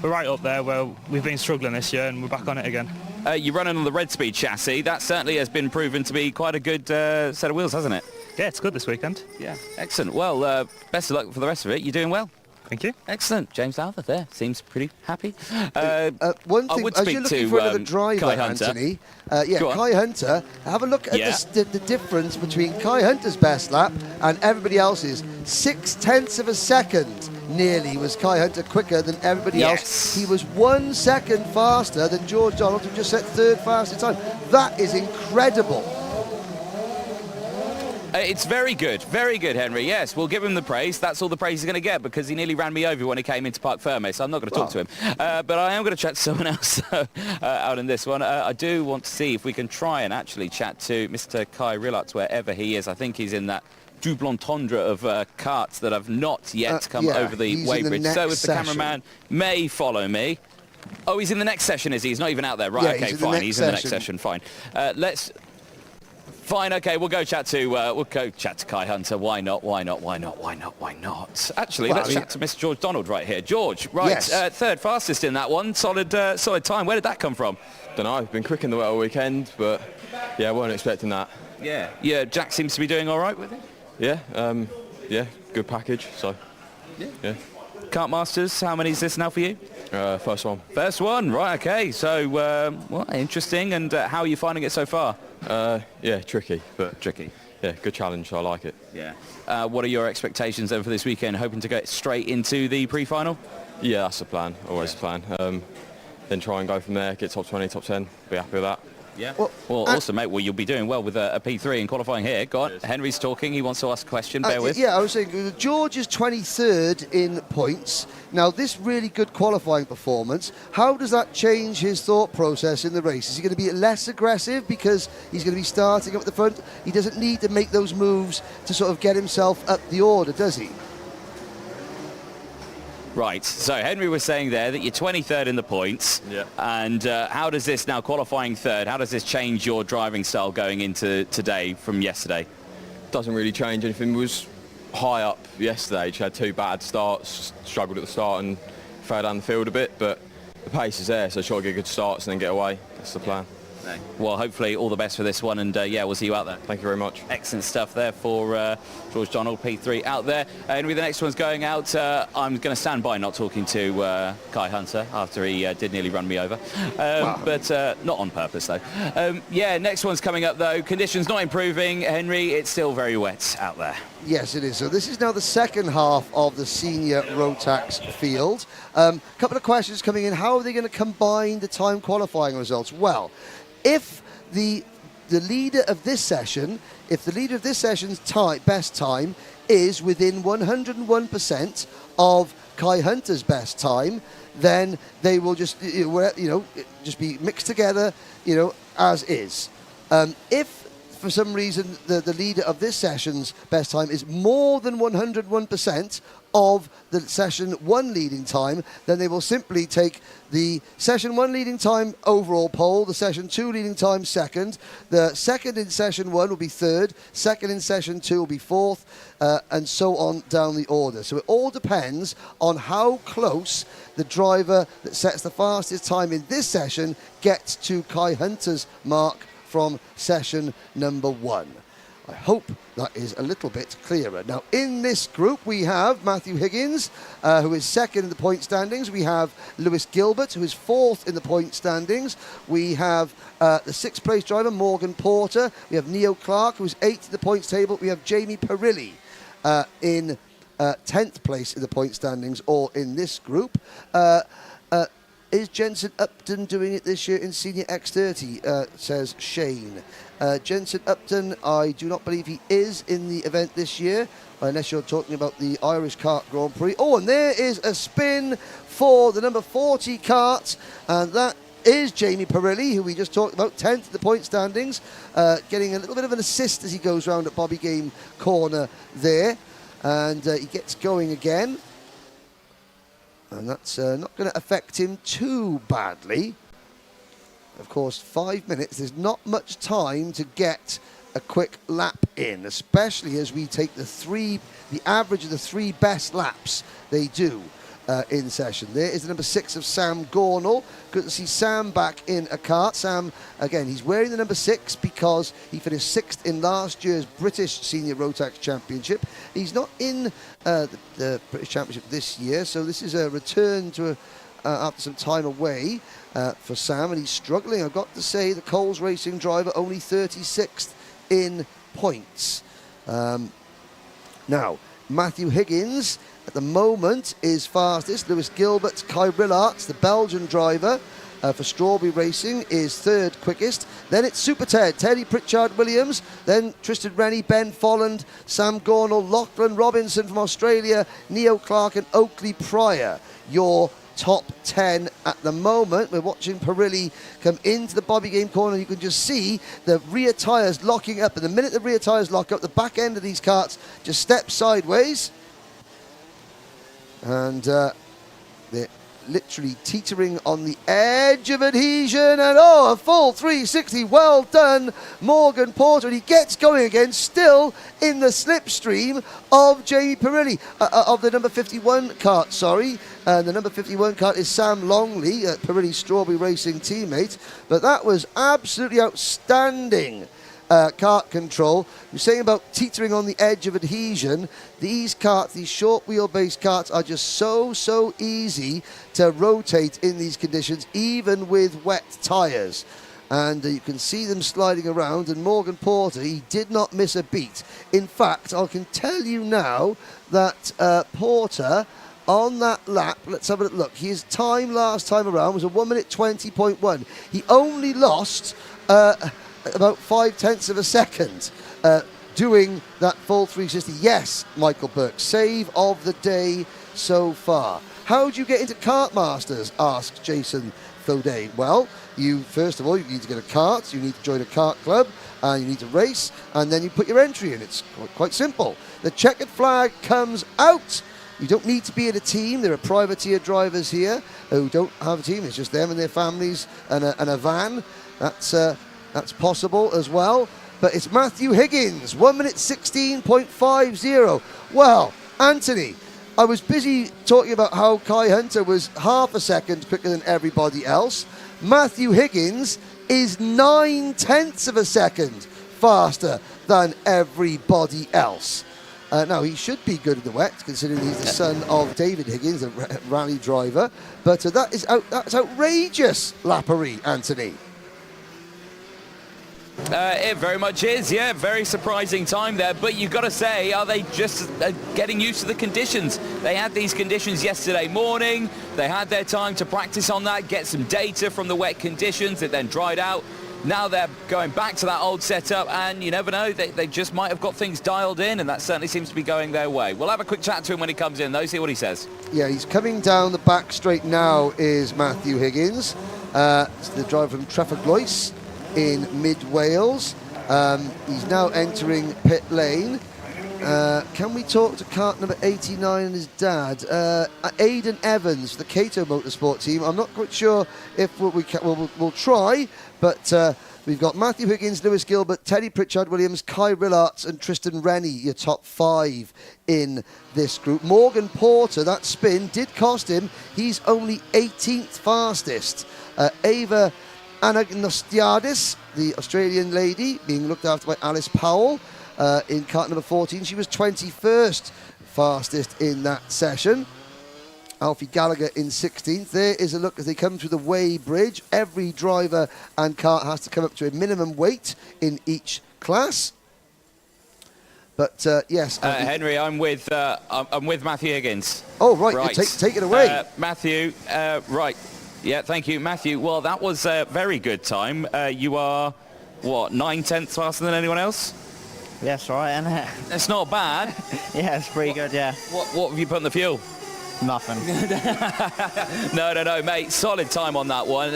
we're right up there where we've been struggling this year, and we're back on it again. You're running on the Red Speed chassis. That certainly has been proven to be quite a good set of wheels, hasn't it? Yeah, it's good this weekend. Yeah, excellent. Well, best of luck for the rest of it. You're doing well. Thank you. Excellent. James Lowther there seems pretty happy. One thing, as you're looking for another driver, Kai Hunter. Anthony, Kai Hunter, have a look at the difference between Kai Hunter's best lap and everybody else's. 0.6 of a second nearly was Kai Hunter quicker than everybody else. He was 1 second faster than George Donald, who just set third fastest time. That is incredible. It's very good, Henry. Yes, we'll give him the praise. That's all the praise he's going to get because he nearly ran me over when he came into Parc Fermé, so I'm not going to talk to him. But I am going to chat to someone else out in this one. I do want to see if we can try and actually chat to Mr. Kai Rillartz wherever he is. I think he's in that double entendre of karts that have not yet come over the weighbridge. So if the cameraman may follow me. Oh, he's in the next session, is he? He's not even out there. Right, okay, fine. He's in the next session, fine. Fine, okay, we'll go chat to Kai Hunter. Why not? Actually, let's chat to Mr. George Donald right here. George, right, third fastest in that one. Solid time. Where did that come from? Don't know. I've been quick in the wet all weekend, but yeah, I wasn't expecting that. Yeah, Jack seems to be doing all right with it. Yeah, good package. So, yeah. Kartmasters, how many is this now for you? First one. First one, right, okay. So, well, interesting. And how are you finding it so far? Yeah, tricky, but tricky. Yeah, good challenge. I like it. Yeah. What are your expectations then for this weekend? Hoping to get straight into the pre-final? Yeah, that's the plan. Always the plan. Then try and go from there, get top 20, top 10. Be happy with that. Yeah. Well, awesome, mate. Well, you'll be doing well with a P3 in qualifying here. Go on. Henry's talking. He wants to ask a question. Bear with. Yeah, I was saying, George is 23rd in points. Now, this really good qualifying performance, how does that change his thought process in the race? Is he going to be less aggressive because he's going to be starting up at the front? He doesn't need to make those moves to sort of get himself up the order, does he? Right, so Henry was saying there that you're 23rd in the points. Yeah. And how does this now, qualifying third, how does this change your driving style going into today from yesterday? Doesn't really change anything. We was high up yesterday. She had two bad starts, struggled at the start and fell down the field a bit, but the pace is there, so try to get good starts and then get away. That's the plan. Well, hopefully all the best for this one, and yeah, we'll see you out there. Thank you very much. Excellent stuff there for George Donald, P3 out there. Henry, the next one's going out. I'm going to stand by not talking to Kai Hunter after he did nearly run me over, but not on purpose though. Yeah, next one's coming up though. Conditions not improving. Henry, it's still very wet out there. Yes, it is. So this is now the second half of the senior Rotax field. Couple of questions coming in. How are they going to combine the time qualifying results? Well, if the leader of this session, best time is within 101% of Kai Hunter's best time, then they will just just be mixed together, as is. If for some reason the leader of this session's best time is more than 101% of the session 1 leading time, then they will simply take the session 1 leading time overall pole, the session 2 leading time second, the second in session 1 will be third, second in session 2 will be fourth, and so on down the order. So it all depends on how close the driver that sets the fastest time in this session gets to Kai Hunter's mark from session number 1. I hope that is a little bit clearer. Now, in this group, we have Matthew Higgins, who is second in the point standings. We have Lewis Gilbert, who is fourth in the point standings. We have the sixth place driver, Morgan Porter. We have Neo Clark, who is eighth in the points table. We have Jamie Perilli in 10th place in the point standings, all in this group. Is Jensen Upton doing it this year in Senior X30, says Shane. Jensen Upton, I do not believe he is in the event this year, unless you're talking about the Irish Kart Grand Prix. Oh, and there is a spin for the number 40 kart, and that is Jamie Perilli, who we just talked about, 10th in the point standings, getting a little bit of an assist as he goes round at Bobby Game Corner there, and he gets going again. And that's not going to affect him too badly. Of course, 5 minutes, there's not much time to get a quick lap in, especially as we take the average of the 3 best laps they do in session. There is the number 6 of Sam Gornall. Good to see Sam back in a kart. Sam, again, he's wearing the number 6 because he finished 6th in last year's British Senior Rotax Championship. He's not in the British Championship this year, so this is a return to after some time away for Sam, and he's struggling. I've got to say, the Coles Racing driver only 36th in points. Now, Matthew Higgins at the moment is fastest. Lewis Gilbert, Kai Rillarts, the Belgian driver for Strawberry Racing, is third quickest. Then it's Super Ted, Teddy Pritchard-Williams, then Tristan Rennie, Ben Folland, Sam Gornall, Lachlan Robinson from Australia, Neo Clark and Oakley Pryor. Your top 10 at the moment. We're watching Perilli come into the Bobby Game Corner. You can just see the rear tyres locking up, and the minute the rear tyres lock up, the back end of these karts just steps sideways, and they're literally teetering on the edge of adhesion, and oh, a full 360. Well done, Morgan Porter, and he gets going again, still in the slipstream of Jamie Perilli, of the number 51 kart, sorry. The number 51 kart is Sam Longley, Perilli's Strawberry Racing teammate, but that was absolutely outstanding kart control. You're saying about teetering on the edge of adhesion. These karts, these short wheelbase karts, are just so easy to rotate in these conditions, even with wet tyres. And you can see them sliding around, and Morgan Porter, he did not miss a beat. In fact, I can tell you now that Porter, on that lap, let's have a look, his time last time around was a 1 minute 20.1. He only lost about 0.5 of a second doing that full 360. Yes, Michael Burke, save of the day so far. How do you get into Kartmasters, asks Jason Thoday. Well, first of all, you need to get a kart, you need to join a kart club, and you need to race, and then you put your entry in. It's quite simple. The checkered flag comes out. You don't need to be in a team. There are privateer drivers here who don't have a team. It's just them and their families and a van. That's possible as well. But it's Matthew Higgins, 1 minute 16.50. Well, Anthony, I was busy talking about how Kai Hunter was half a second quicker than everybody else. Matthew Higgins is 0.9 of a second faster than everybody else. Now, he should be good in the wet, considering he's the son of David Higgins, a rally driver. But that's outrageous lappery, Anthony. It very much is, yeah. Very surprising time there. But you've got to say, are they just getting used to the conditions? They had these conditions yesterday morning. They had their time to practice on that, get some data from the wet conditions that then dried out. Now they're going back to that old setup, and you never know, they just might have got things dialed in, and that certainly seems to be going their way. We'll have a quick chat to him when he comes in, though, see what he says. Yeah, he's coming down the back straight now is Matthew Higgins. It's the driver from Trefferglois in mid-Wales. He's now entering pit lane, Can we talk to kart number 89 and his dad? Aidan Evans, the Cato Motorsport team. I'm not quite sure if we'll try, but we've got Matthew Higgins, Lewis Gilbert, Teddy Pritchard-Williams, Kai Rillarts and Tristan Rennie, your top 5 in this group. Morgan Porter, that spin did cost him. He's only 18th fastest. Ava Anagnostiadis, the Australian lady, being looked after by Alice Powell in kart number 14. She was 21st fastest in that session. Alfie Gallagher in 16th. There is a look as they come through the Way Bridge. Every driver and kart has to come up to a minimum weight in each class. But yes, Henry, I'm with Matthew Higgins. Oh right. Take it away, Matthew. Right, yeah, thank you, Matthew. Well, that was a very good time. You are what, 9/10 faster than anyone else? Yes, right, isn't it? It's not bad. Yeah, it's pretty good. Yeah. What have you put in the fuel? Nothing. No, mate. Solid time on that one.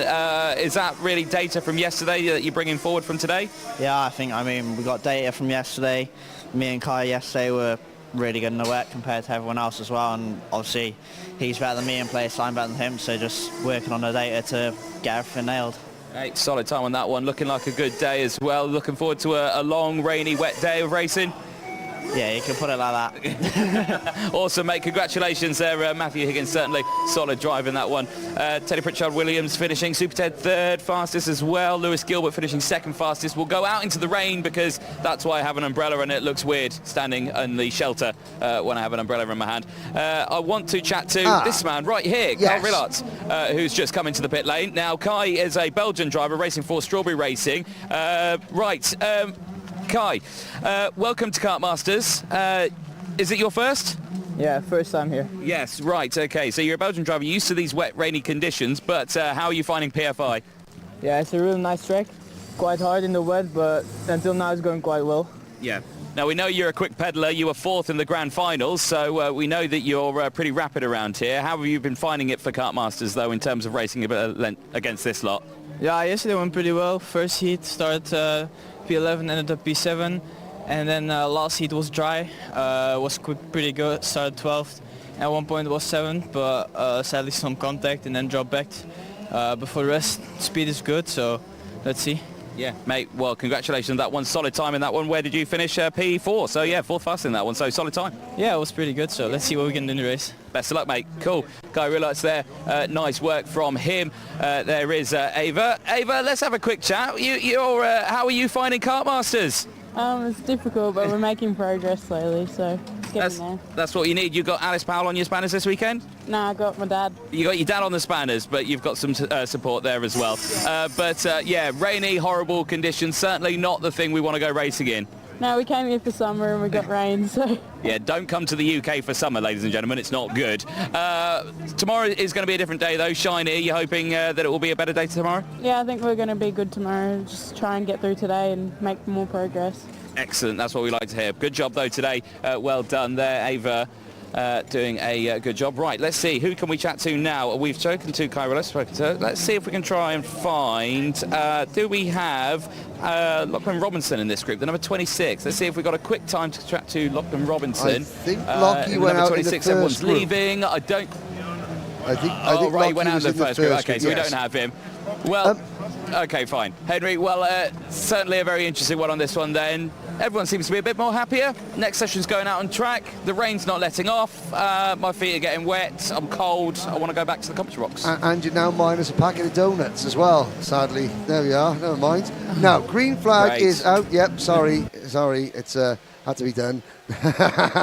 Is that really data from yesterday that you're bringing forward from today? Yeah, I mean, we got data from yesterday. Me and Kai yesterday were really good in the wet compared to everyone else as well. And obviously, he's better than me in place, I'm better than him. So just working on the data to get everything nailed. Hey, solid time on that one. Looking like a good day as well. Looking forward to a long, rainy, wet day of racing. Yeah, you can put it like that. Awesome, mate. Congratulations there, Matthew Higgins. Certainly solid drive in that one. Teddy Pritchard-Williams finishing. Super Ted 3rd fastest as well. Lewis Gilbert finishing 2nd fastest. We'll go out into the rain because that's why I have an umbrella and it looks weird standing in the shelter when I have an umbrella in my hand. I want to chat to this man right here, yes. Kai Rillarts, who's just come into the pit lane. Now, Kai is a Belgian driver racing for Strawberry Racing. Kai, welcome to Kartmasters. Is it your first? Yeah, first time here. Yes, right, okay. So you're a Belgian driver, used to these wet, rainy conditions, but how are you finding PFI? Yeah, it's a really nice track. Quite hard in the wet, but until now it's going quite well. Yeah. Now, we know you're a quick peddler. You were 4th in the grand finals, so we know that you're pretty rapid around here. How have you been finding it for Kartmasters, though, in terms of racing against this lot? Yeah, yesterday went pretty well. First heat started P11, ended up P7, and then last heat was dry, was pretty good, started 12th, at one point it was 7th, but sadly some contact and then dropped back. But for the rest, speed is good, so let's see. Yeah, mate, well, congratulations on that one. Solid time in that one. Where did you finish? P4, so yeah, 4th fast in that one, so solid time. Yeah, it was pretty good, so let's see what we can do in the race. Best of luck, mate. Cool. Kai Rillarts there. Nice work from him. There is Ava. Ava, let's have a quick chat. How are you finding Kartmasters? It's difficult, but we're making progress slowly, so it's getting there. That's what you need. You got Alice Powell on your spanners this weekend? No, I got my dad. You got your dad on the spanners, but you've got some support there as well. Yeah, rainy, horrible conditions. Certainly not the thing we want to go racing in. No, we came here for summer and we got rain, so... Yeah, don't come to the UK for summer, ladies and gentlemen. It's not good. Tomorrow is going to be a different day, though. Shiny, you're hoping that it will be a better day tomorrow? Yeah, I think we're going to be good tomorrow. Just try and get through today and make more progress. Excellent. That's what we like to hear. Good job, though, today. Well done there, Ava. Doing a good job. Right, let's see. Who can we chat to now? We've spoken to Kai Rillarts. Let's see if we can try and find... do we have Lachlan Robinson in this group, the number 26? Let's see if we've got a quick time to chat to Lachlan Robinson. I think Lockie went out in the first Everyone's group. leaving. I think right, he went out in the first group. Okay, so we don't have him. Well, okay, fine. Henry, well, certainly a very interesting one on this one then. Everyone seems to be a bit more happier. Next session's going out on track. The rain's not letting off. My feet are getting wet. I'm cold. I want to go back to the commentary box. And you're now minus a packet of donuts as well, sadly. There we are. Never mind. Now, green flag is out. Yep, sorry. It's had to be done.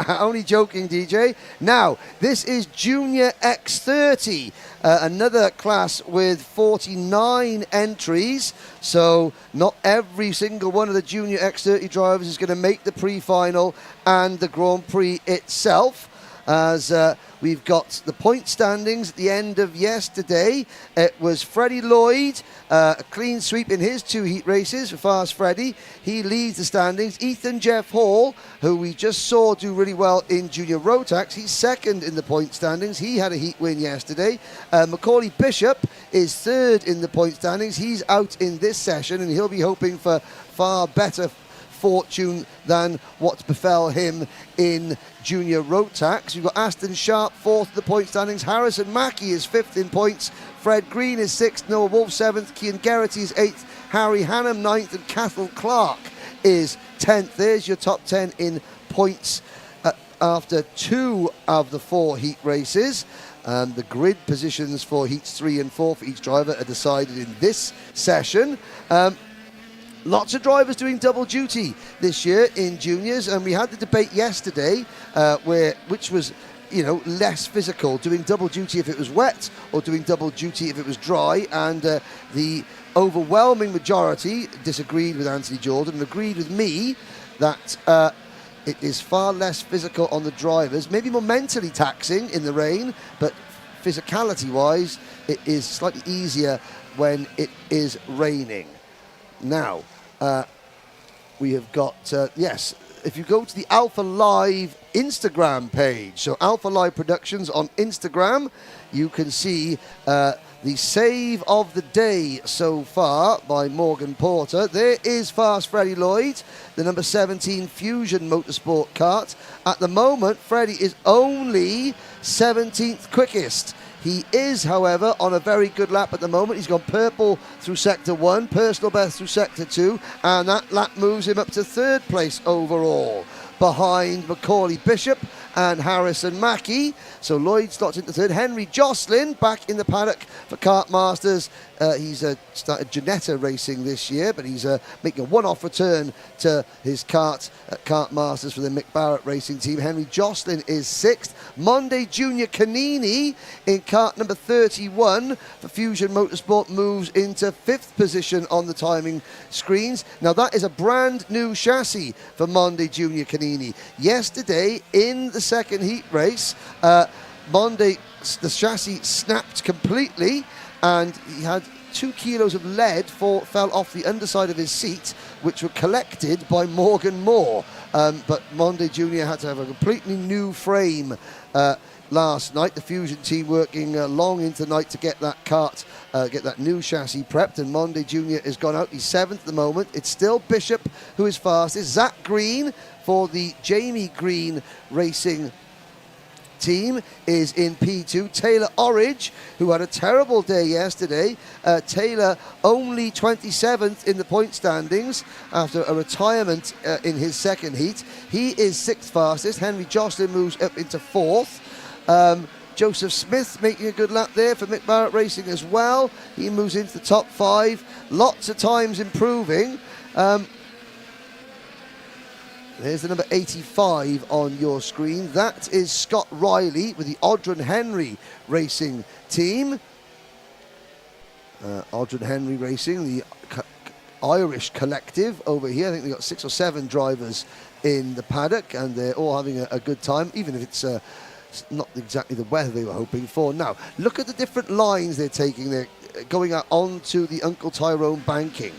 Only joking, DJ. Now, this is Junior X30, another class with 49 entries. So not every single one of the Junior X30 drivers is going to make the pre-final and the Grand Prix itself. As we've got the point standings at the end of yesterday. It was Freddie Lloyd, a clean sweep in his 2 heat races for Fast Freddie. He leads the standings. Ethan Jeff Hall, who we just saw do really well in Junior Rotax, he's 2nd in the point standings. He had a heat win yesterday. Macaulay Bishop is 3rd in the point standings. He's out in this session and he'll be hoping for far better fortune than what befell him in Junior Rotax. You've got Aston Sharp 4th in the point standings. Harrison Mackie is 5th in points. Fred Green is 6th. Noah Wolf 7th. Cian Geraghty is 8th. Harry Hannam 9th. And Cathal Clark is 10th. There's your top 10 in points after 2 of the 4 heat races. The grid positions for heats 3 and 4 for each driver are decided in this session. Lots of drivers doing double duty this year in juniors, and we had the debate yesterday which was, you know, less physical, doing double duty if it was wet or doing double duty if it was dry, and the overwhelming majority disagreed with Anthony Jordan and agreed with me that it is far less physical on the drivers, maybe more mentally taxing in the rain, but physicality-wise, it is slightly easier when it is raining. Now, we have got, yes, if you go to the Alpha Live Instagram page, so Alpha Live Productions on Instagram, you can see the save of the day so far by Morgan Porter. There is Fast Freddie Lloyd, the number 17 Fusion Motorsport kart. At the moment, Freddie is only 17th quickest. He is, however, on a very good lap at the moment. He's gone purple through Sector 1, personal best through Sector 2, and that lap moves him up to 3rd place overall, behind Macaulay Bishop and Harrison Mackie. So Lloyd slots into 3rd. Henry Jocelyn back in the paddock for Kartmasters. He's started Janetta racing this year, but he's making a one-off return to his kart at Kartmasters for the Mick Barrett racing team. Henry Jocelyn is 6th. Monday Junior Canini in kart number 31 for Fusion Motorsport moves into 5th position on the timing screens. Now that is a brand new chassis for Monday Junior Canini. Yesterday in the second heat race, Monday, the chassis snapped completely, and he had 2 kilos of lead fell off the underside of his seat, which were collected by Morgan Moore. But Monday Junior had to have a completely new frame last night. The Fusion team working long into the night to get that kart, get that new chassis prepped, and Monday Junior has gone out. He's 7th at the moment. It's still Bishop who is fastest. Zach Green for the Jamie Green Racing team is in P2. Taylor Orridge, who had a terrible day yesterday. Taylor only 27th in the point standings after a retirement in his second heat. He is 6th fastest. Henry Jocelyn moves up into 4th. Joseph Smith making a good lap there for Mick Barrett Racing as well. He moves into the top 5. Lots of times improving. There's the number 85 on your screen. That is Scott Riley with the Audron Henry Racing team. Audron Henry Racing, the Irish collective over here. I think they've got 6 or 7 drivers in the paddock, and they're all having a good time, even if it's not exactly the weather they were hoping for. Now, look at the different lines they're taking. They're going out onto the Uncle Tyrone banking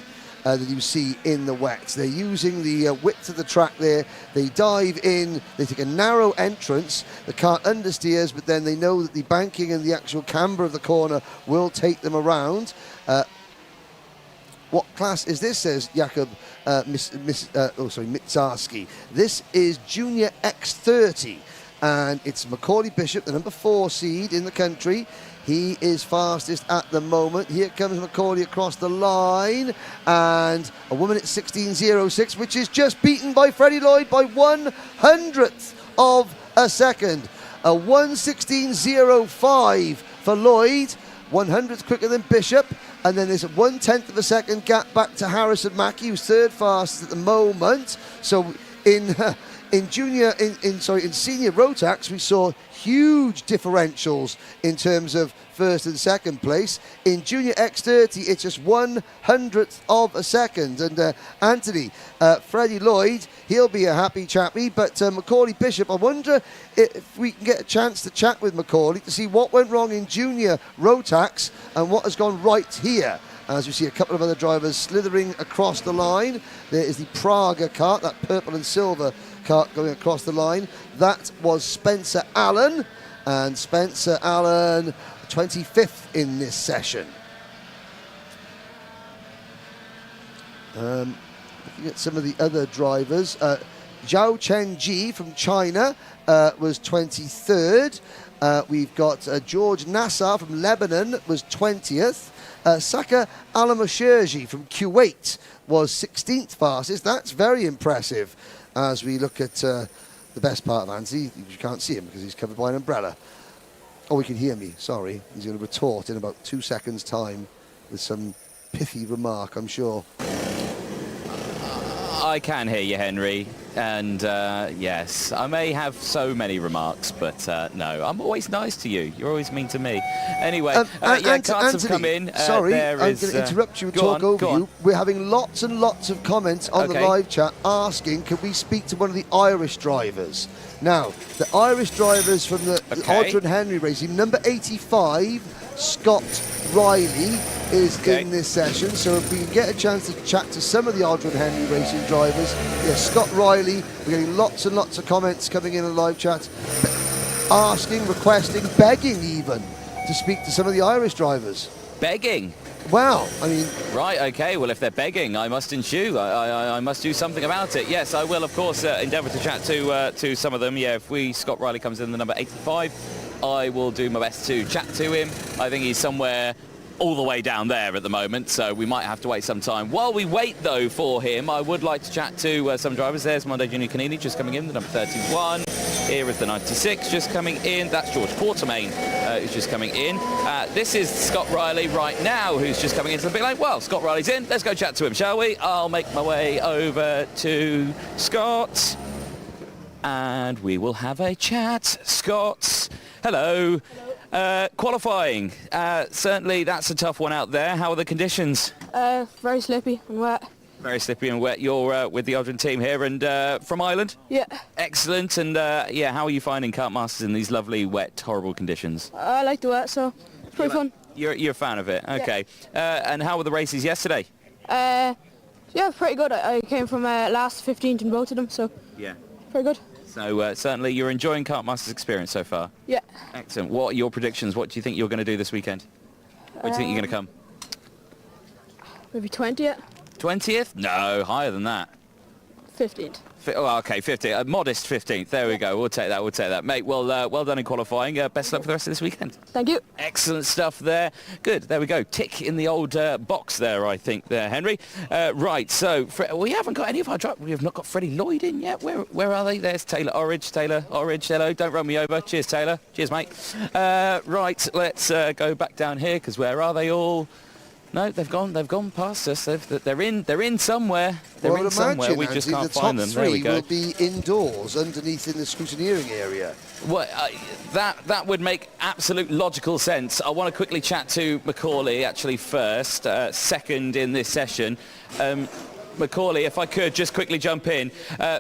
that you see in the wets. They're using the width of the track there. They dive in, they take a narrow entrance, the kart understeers, but then they know that the banking and the actual camber of the corner will take them around. What class is this, says Jakub Mitsarski. This is Junior X30, and it's Macaulay Bishop, the number 4 seed in the country. He is fastest at the moment. Here comes Macaulay across the line, and a 1 minute 16.06, which is just beaten by Freddie Lloyd by 1/100th of a second. A 1:16.05 for Lloyd, 100th quicker than Bishop, and then there's a 1/10th of a second gap back to Harrison Mackie, who's 3rd fastest at the moment. So in senior Rotax, we saw huge differentials in terms of 1st and 2nd place. In Junior X30, it's just 1/100th of a second. And Anthony, Freddie Lloyd, he'll be a happy chappy, but Macaulay Bishop, I wonder if we can get a chance to chat with Macaulay to see what went wrong in Junior Rotax and what has gone right here. As we see a couple of other drivers slithering across the line. There is the Praga kart, that purple and silver kart going across the line. That was Spencer Allen, and Spencer Allen 25th in this session. Looking at some of the other drivers, Zhao Chenji from China was 23rd. We've got George Nassar from Lebanon was 20th. Saka Alamasherji from Kuwait was 16th fastest. That's very impressive as we look at the best part of Anthony. You can't see him because he's covered by an umbrella. Oh, he can hear me, sorry. He's going to retort in about 2 seconds' time with some pithy remark, I'm sure. I can hear you, Henry, and yes, I may have so many remarks, but no, I'm always nice to you. You're always mean to me. Anyway, yeah, cards have come in. Sorry, I'm going to interrupt you and talk over you. We're having lots and lots of comments on the live chat asking, can we speak to one of the Irish drivers? Now, the Irish drivers from the Aldrin Henry Racing, number 85, Scott Riley, is in this session, so if we can get a chance to chat to some of the Aldrin Henry Racing drivers. Yes, Scott Riley, we're getting lots and lots of comments coming in the live chat, asking, requesting, begging even, to speak to some of the Irish drivers. Begging? Well, I mean... Right, okay, well, if they're begging, I must ensue. I must do something about it. Yes, I will, of course, endeavour to chat to some of them. Yeah, if Scott Riley comes in the number 85, I will do my best to chat to him. I think he's somewhere all the way down there at the moment, so we might have to wait some time. While we wait, though, for him, I would like to chat to some drivers. There's Monday Junior Canini just coming in, the number 31. Here is the 96 just coming in. That's George Quartermain who's just coming in. This is Scott Riley right now who's just coming into the pit lane. Well, Scott Riley's in. Let's go chat to him, shall we? I'll make my way over to Scott and we will have a chat. Scott, hello. Qualifying, certainly that's a tough one out there. How are the conditions? Very slippy and wet. Very slippy and wet. You're with the Aldrin team here and from Ireland? Yeah. Excellent. And yeah, how are you finding Kartmasters in these lovely, wet, horrible conditions? I like the wet, so it's pretty fun. You're a fan of it? Okay. Yeah. And how were the races yesterday? Yeah, pretty good. I came from last 15th in both of them, so yeah, pretty good. So certainly you're enjoying Kartmasters experience so far? Yeah. Excellent. What are your predictions? What do you think you're going to do this weekend? Where do you think you're going to come? Maybe 20th. 20th? No, higher than that. 15th. Oh, okay, 15th. A modest 15th. There we go. We'll take that. Mate, well done in qualifying. Best luck for the rest of this weekend. Thank you. Excellent stuff there. Good. There we go. Tick in the old box there, I think, there, Henry. Right, so we haven't got any of our drivers. We have not got Freddie Lloyd in yet. Where are they? There's Taylor Orridge. Hello. Don't run me over. Cheers, Taylor. Cheers, mate. Right, let's go back down here, because where are they all? No, they've gone past us. They're in somewhere. They're in somewhere. We just can't find them. There we go. The top three will be indoors, underneath in the scrutineering area. Well, that would make absolute logical sense. I want to quickly chat to Macaulay actually first, second in this session. Macaulay, if I could just quickly jump in.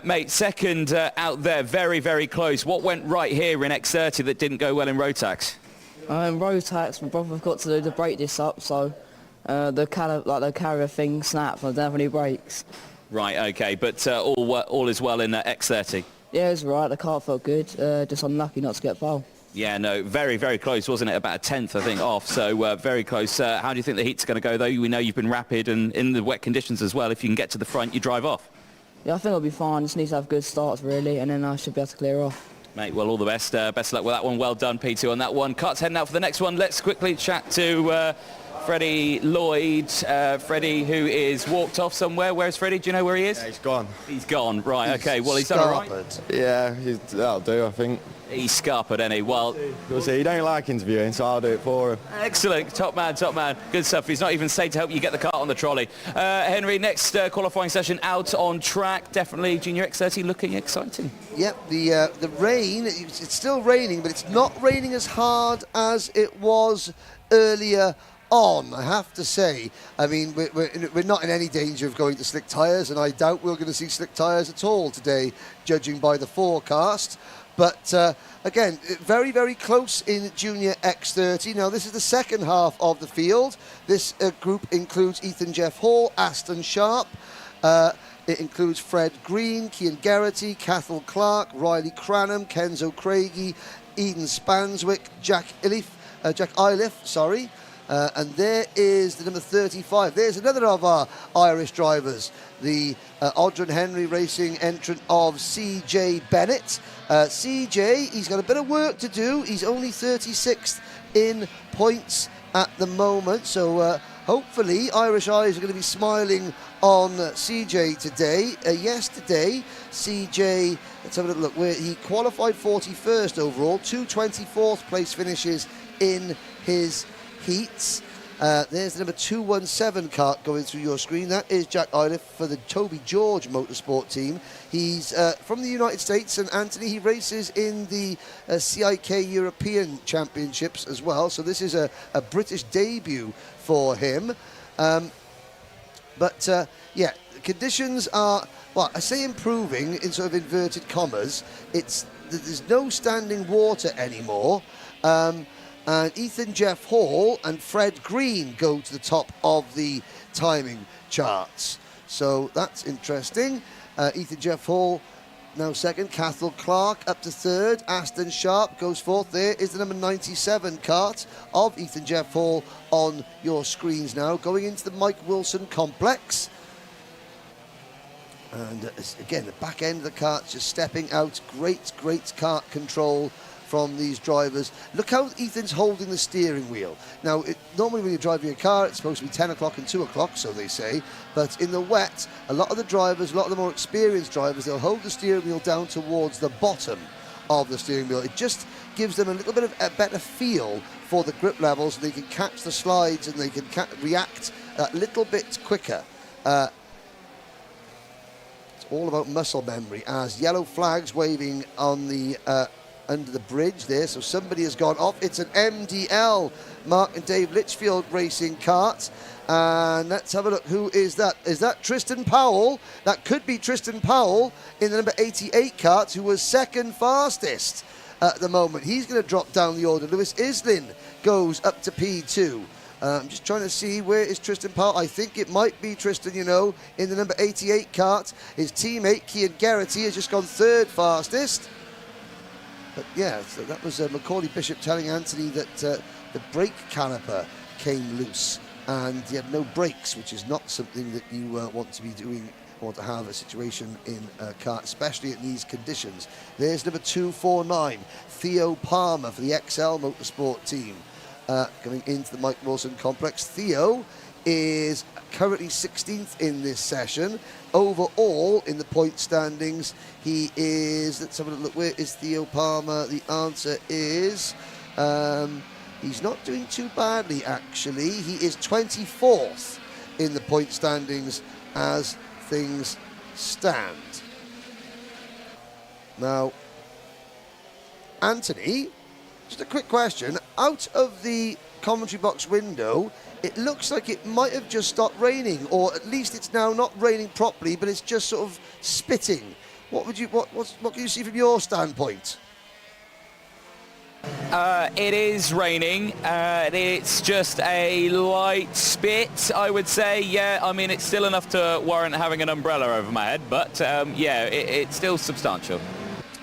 Mate, second out there, very, very close. What went right here in X30 that didn't go well in Rotax? Rotax, my brother got to do the brake this up, so the carrier thing snapped. I don't have any brakes. Right, okay, but all is well in X30. Yeah, it was right. The car felt good. Just unlucky not to get pole. Yeah, no, very, very close, wasn't it? About a tenth, I think, off. So very close. How do you think the heat's going to go, though? We know you've been rapid and in the wet conditions as well. If you can get to the front, you drive off. Yeah, I think it'll be fine. Just need to have good starts, really, and then I should be able to clear off. Mate, well, all the best. Best of luck with that one. Well done, P2, on that one. Kart's heading out for the next one. Let's quickly chat to Freddie Lloyd. Freddie, who is walked off somewhere. Where's Freddie? Do you know where he is? Yeah, he's gone. He's gone. Right, okay. Well, he's done all right. Yeah, that'll do, I think. He's scarpered, ain't he? Well, you'll see. He don't like interviewing, so I'll do it for him. Excellent. Top man. Good stuff. He's not even stayed to help you get the cart on the trolley. Henry, next qualifying session out on track. Definitely Junior X30 looking exciting. Yep, the rain, it's still raining, but it's not raining as hard as it was earlier on, I have to say. I mean, we're not in any danger of going to slick tyres, and I doubt we're going to see slick tyres at all today, judging by the forecast. But again, very, very close in Junior X30. Now, this is the second half of the field. This group includes Ethan Jeff Hall, Aston Sharp. It includes Fred Green, Cian Geraghty, Cathal Clark, Riley Cranham, Kenzo Craigie, Eden Spanswick, Jack Iliff, And there is the number 35. There's another of our Irish drivers, the Odrin Henry Racing entrant of CJ Bennett. CJ, he's got a bit of work to do. He's only 36th in points at the moment, so hopefully Irish eyes are going to be smiling on CJ today. Yesterday, CJ, let's have a little look, where he qualified 41st overall, 2 24th place finishes in his heats. There's the number 217 kart going through your screen. That is Jack Iliff for the Toby George Motorsport team. He's from the United States, and Anthony, he races in the CIK European Championships as well. So this is a British debut for him. But yeah, the conditions are, well, I say improving in sort of inverted commas. There's no standing water anymore. And Ethan Jeff Hall and Fred Green go to the top of the timing charts. So that's interesting. Ethan Jeff Hall now second. Cathal Clark up to third. Aston Sharp goes fourth. There is the number 97 kart of Ethan Jeff Hall on your screens now. Going into the Mike Wilson complex. And again, the back end of the kart just stepping out. Great kart control from these drivers. Look how Ethan's holding the steering wheel. Now, normally when you're driving a car, it's supposed to be 10 o'clock and 2 o'clock, so they say. But in the wet, a lot of the drivers, a lot of the more experienced drivers, they'll hold the steering wheel down towards the bottom of the steering wheel. It just gives them a little bit of a better feel for the grip levels, so they can catch the slides and they can react a little bit quicker. It's all about muscle memory, as yellow flags waving on the under the bridge there, so somebody has gone off. It's an MDL, Mark and Dave Litchfield racing kart. And let's have a look. Who is that? Is that Tristan Powell? That could be Tristan Powell in the number 88 kart, who was second fastest at the moment. He's going to drop down the order. Lewis Islin goes up to P2. I'm just trying to see, where is Tristan Powell? I think it might be Tristan, you know, in the number 88 kart. His teammate, Cian Geraghty, has just gone third fastest. But yeah, so that was Macaulay Bishop telling Anthony that the brake caliper came loose and he had no brakes, which is not something that you want to be doing, or to have a situation in a kart, especially in these conditions. There's number 249, Theo Palmer for the XL Motorsport team, going into the Mike Wilson complex. Theo is currently 16th in this session. Overall, in the point standings, he is, let's have a look, where is Theo Palmer? The answer is, he's not doing too badly, actually. He is 24th in the point standings as things stand. Now, Anthony, just a quick question. Out of the commentary box window, it looks like it might have just stopped raining, or at least it's now not raining properly, but it's just sort of spitting. What can you see from your standpoint? It is raining. It's just a light spit, I would say. Yeah, I mean, it's still enough to warrant having an umbrella over my head, but yeah, it's still substantial.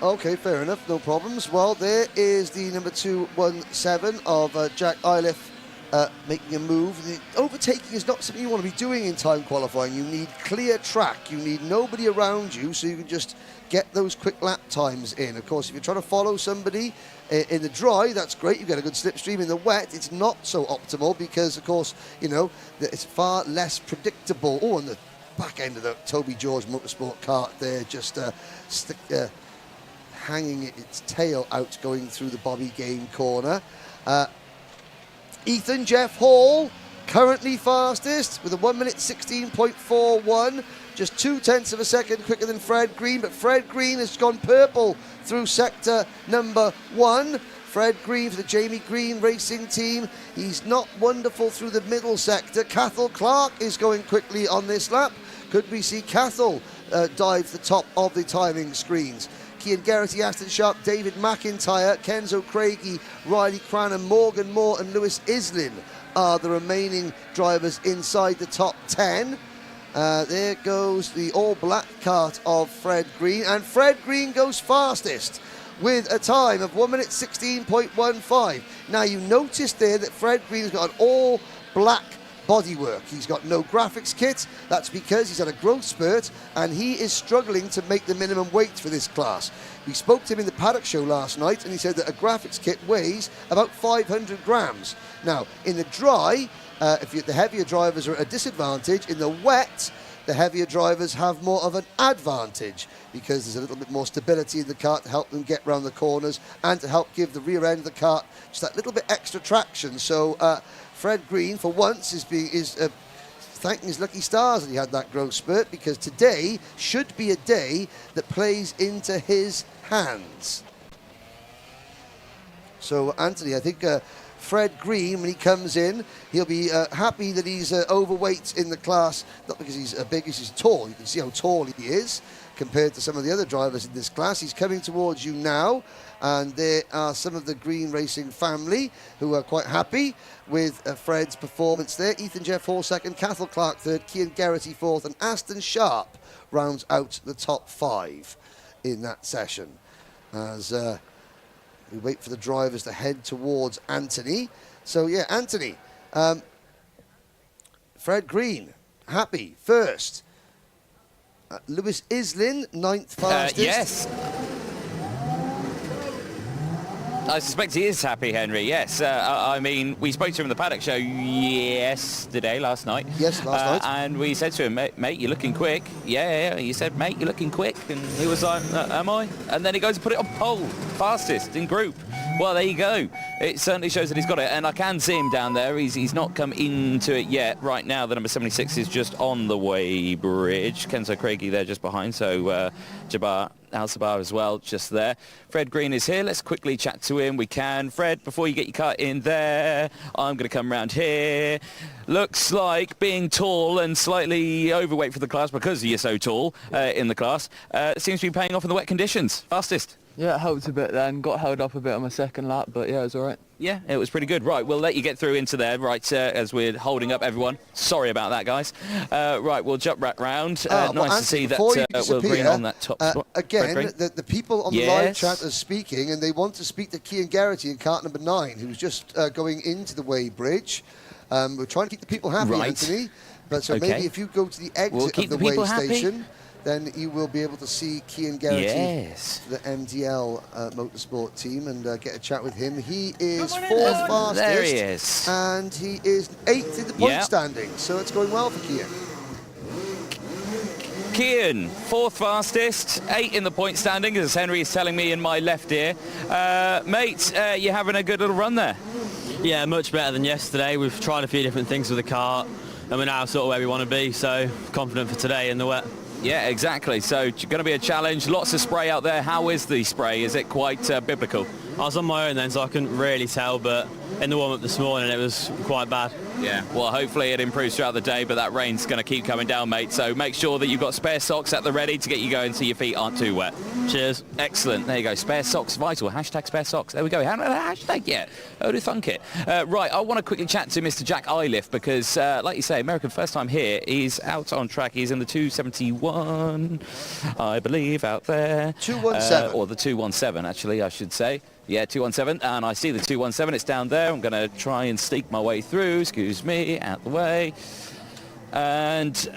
Okay, fair enough, no problems. Well, there is the number 217 of Jack Iliff making a move. The overtaking is not something you want to be doing in time qualifying. You need clear track. You need nobody around you, so you can just get those quick lap times in. Of course, if you're trying to follow somebody in the dry, that's great. You get a good slipstream. In the wet, it's not so optimal because, of course, you know, it's far less predictable. Oh, and the back end of the Toby George Motorsport kart there, just hanging its tail out, going through the Bobby Game corner. Ethan Jeff Hall, currently fastest with a 1 minute 16.41, just 0.2 of a second quicker than Fred Green, but Fred Green has gone purple through sector number 1. Fred Green for the Jamie Green racing team. He's not wonderful through the middle sector. Cathal Clark is going quickly on this lap. Could we see Cathal dive to the top of the timing screens? Cian Geraghty, Aston Sharp, David McIntyre, Kenzo Craigie, Riley Cranham, Morgan Moore and Lewis Islin are the remaining drivers inside the top 10. There goes the all-black kart of Fred Green, and Fred Green goes fastest with a time of 1 minute 16.15. Now, you notice there that Fred Green's got an all black bodywork. He's got no graphics kit. That's because he's had a growth spurt and he is struggling to make the minimum weight for this class. We spoke to him in the Paddock show last night and he said that a graphics kit weighs about 500 grams. Now, in the dry, the heavier drivers are at a disadvantage. In the wet, the heavier drivers have more of an advantage because there's a little bit more stability in the kart to help them get around the corners and to help give the rear end of the kart just that little bit extra traction. So Fred Green, for once, is thanking his lucky stars that he had that growth spurt, because today should be a day that plays into his hands. So, Anthony, I think Fred Green, when he comes in, he'll be happy that he's overweight in the class, not because he's big, he's tall. You can see how tall he is compared to some of the other drivers in this class. He's coming towards you now, and there are some of the Green Racing family who are quite happy with Fred's performance there. Ethan Jeff Hall second, Cathal Clark third, Cian Geraghty fourth, and Aston Sharp rounds out the top 5 in that session. As we wait for the drivers to head towards Anthony. So, yeah, Anthony, Fred Green, happy, first. Lewis Islin, 9th fastest. Yes. I suspect he is happy, Henry, yes. I mean, we spoke to him in the Paddock show last night. Yes, last night. And we said to him, mate, you're looking quick. Yeah, he said, mate, you're looking quick. And he was like, am I? And then he goes and put it on pole, fastest in group. Well, there you go. It certainly shows that he's got it. And I can see him down there. He's not come into it yet. Right now, the number 76 is just on the way bridge. Kenzo Craigie there just behind. So Jabbar Al-Sabah as well, just there. Fred Green is here. Let's quickly chat to him. We can. Fred, before you get your car in there, I'm going to come around here. Looks like being tall and slightly overweight for the class, because you're so tall in the class, seems to be paying off in the wet conditions. Fastest. Yeah, it helped a bit then. Got held up a bit on my second lap, but yeah, it was all right. Yeah, it was pretty good. Right, we'll let you get through into there, right, as we're holding up everyone. Sorry about that, guys. Right, we'll jump back round. Nice to see that we'll bring on that top spot. Again, the people on the live chat are speaking, and they want to speak to Cian Geraghty in kart number 9, who's just going into the Way Bridge. We're trying to keep the people happy, Anthony. But so maybe if you go to the exit of the Way station, then you will be able to see Cian Geraghty, the MDL Motorsport team, and get a chat with him. He is 4th fastest. There he is. And he is 8th in the point standing, so it's going well for Cian. Cian, 4th fastest, 8 in the point standing, as Henry is telling me in my left ear. Mate, you're having a good little run there. Yeah, much better than yesterday. We've tried a few different things with the kart, and we're now sort of where we want to be, so confident for today in the wet. Yeah, exactly. So it's going to be a challenge. Lots of spray out there. How is the spray? Is it quite biblical? I was on my own then, so I couldn't really tell, but in the warm-up this morning, it was quite bad. Yeah, well, hopefully it improves throughout the day, but that rain's going to keep coming down, mate. So make sure that you've got spare socks at the ready to get you going so your feet aren't too wet. Cheers. Excellent. There you go. Spare socks, vital. Hashtag spare socks. There we go. Hashtag, yeah. Oh, do thunk it. Right, I want to quickly chat to Mr. Jack Iliff because, like you say, American first time here. He's out on track. He's in the 271, I believe, out there. 217. Or the 217, actually, I should say. Yeah, 217, and I see the 217. It's down there. I'm going to try and sneak my way through. Excuse me, out the way. And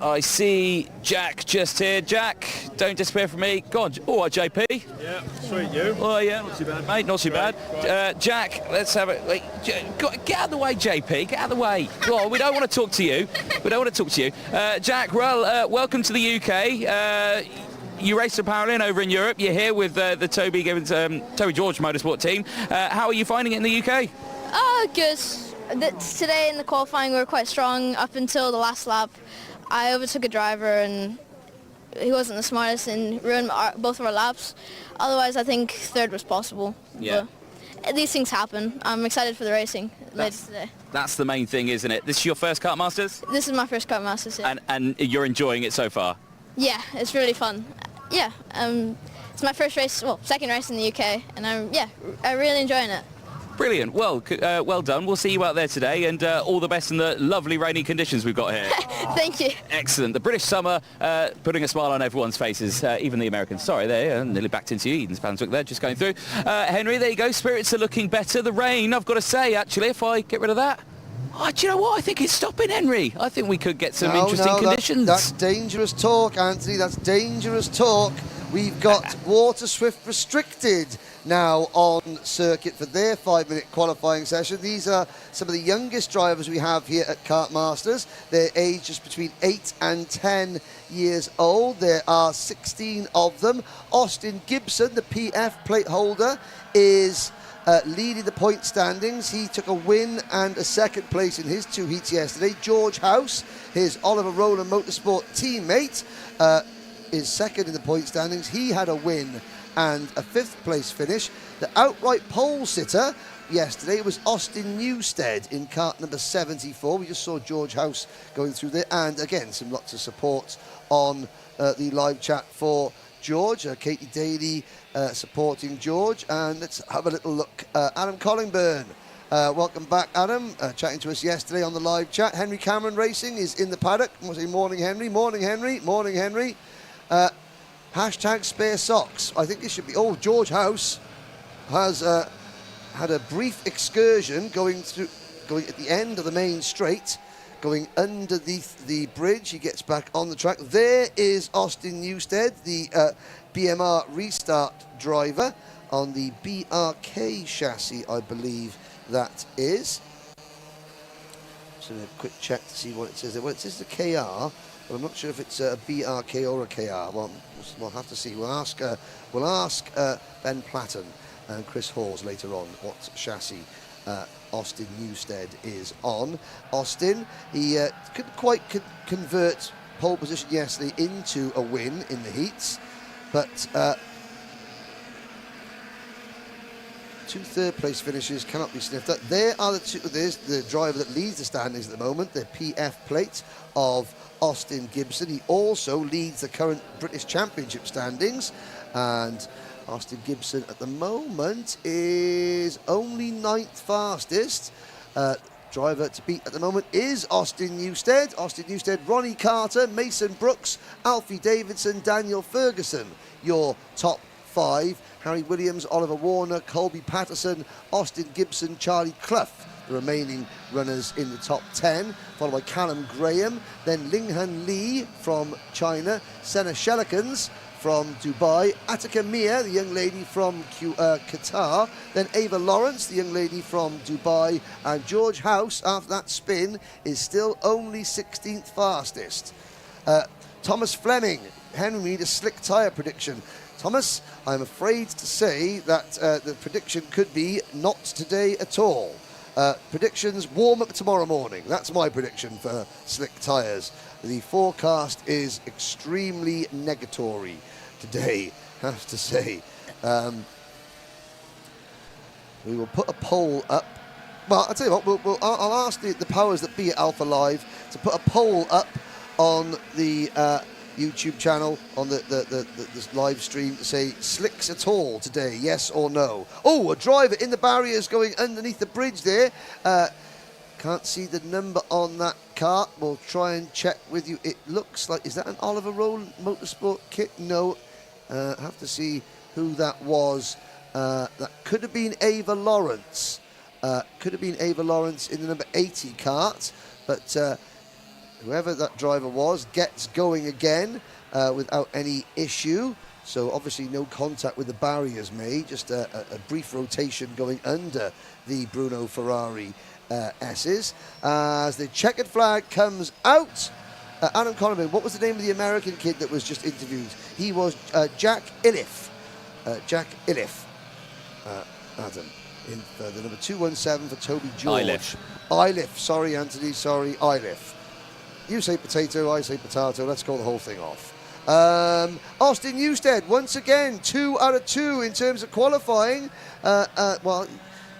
I see Jack just here. Jack, don't disappear from me. Go on. All right, JP. Yeah, sweet, you. Oh, yeah, not too bad, mate. Not too bad. Jack, let's have it. Wait, get out of the way, JP. Get out of the way. Go on, we don't want to talk to you. Jack, well, welcome to the UK. You raced apparently over in Europe. You're here with the Toby George Motorsport team. How are you finding it in the UK? Good. Today in the qualifying we were quite strong up until the last lap. I overtook a driver and he wasn't the smartest and ruined both of our laps. Otherwise I think third was possible. Yeah. But these things happen. I'm excited for the racing later today. That's the main thing, isn't it? This is your first Kartmasters? This is my first Kartmasters, yeah. And you're enjoying it so far? Yeah, it's really fun. Yeah, it's my first race, well, second race in the UK, and I'm really enjoying it. Brilliant. Well, well done. We'll see you out there today, and all the best in the lovely rainy conditions we've got here. Thank you. Excellent. The British summer putting a smile on everyone's faces, even the Americans. Sorry, they nearly backed into you. Eden's Panswick there, just going through. Henry, there you go. Spirits are looking better. The rain, I've got to say, actually, if I get rid of that, do you know what? I think it's stopping, Henry. I think we could get some interesting conditions. That's dangerous talk, Anthony. That's dangerous talk. We've got Water Swift Restricted now on circuit for their 5-minute qualifying session. These are some of the youngest drivers we have here at Kartmasters. They're ages between 8 and 10 years old. There are 16 of them. Austin Gibson, the PF plate holder, is leading the point standings. He took a win and a second place in his 2 heats yesterday. George House, his Oliver Rowland Motorsport teammate, is second in the point standings. He had a win and a 5th place finish. The outright pole sitter yesterday was Austin Newstead in kart number 74. We just saw George House going through there, and again lots of support on the live chat for George. Katie Daly supporting George, and let's have a little look. Adam Collingburn, welcome back, Adam, chatting to us yesterday on the live chat. Henry Cameron Racing is in the paddock. We'll say morning Henry, morning Henry, morning Henry. Hashtag spare socks. I think it should be. Oh, George House has had a brief excursion going at the end of the main straight, going underneath the bridge. He gets back on the track. There is Austin Newstead, the BMR restart driver on the BRK chassis, I believe that is. So a quick check to see what it says there. Well, it says the KR. But I'm not sure if it's a BRK or a KR. Well, we'll have to see. We'll ask Ben Platten and Chris Hawes later on what chassis Austin Newstead is on. Austin, he couldn't quite convert pole position yesterday into a win in the heats, but 2 third-place finishes cannot be sniffed at. There are the two. There's the driver that leads the standings at the moment, the PF plate of Austin Gibson. He also leads the current British Championship standings, and Austin Gibson at the moment is only 9th fastest. Driver to beat at the moment is Austin Newstead. Austin Newstead, Ronnie Carter, Mason Brooks, Alfie Davidson, Daniel Ferguson. Your top 5. Harry Williams, Oliver Warner, Colby Patterson, Austin Gibson, Charlie Clough, the remaining runners in the top 10, followed by Callum Graham, then Linghan Li from China, Senna Shelikans from Dubai, Attica Mia, the young lady from Qatar, then Ava Lawrence, the young lady from Dubai, and George House, after that spin, is still only 16th fastest. Thomas Fleming, Henry, we need a slick tyre prediction. Thomas, I'm afraid to say that the prediction could be not today at all. Predictions, warm up tomorrow morning. That's my prediction for slick tyres. The forecast is extremely negatory today, I have to say. We will put a poll up. Well, I'll tell you what, I'll ask the powers that be at Alpha Live to put a poll up on the YouTube channel, on this live stream, to say slicks at all today, yes or no. Oh, a driver in the barriers going underneath the bridge there. Can't see the number on that kart. We'll try and check with you. It looks like, is that an Oliver Rowland Motorsport kit? No. Have to see who that was. That could have been Ava Lawrence. Could have been Ava Lawrence in the number 80 kart, but whoever that driver was gets going again without any issue. So obviously no contact with the barriers made, just a brief rotation going under the Bruno Ferrari S's. As the checkered flag comes out, Adam Collingburn, what was the name of the American kid that was just interviewed? He was Jack Iliff. Jack Iliff, Adam, in the number 217 for Toby George. Iliff, sorry Anthony, sorry, Iliff. You say potato, I say potato. Let's call the whole thing off. Austin Newstead, once again, 2 out of 2 in terms of qualifying. Well,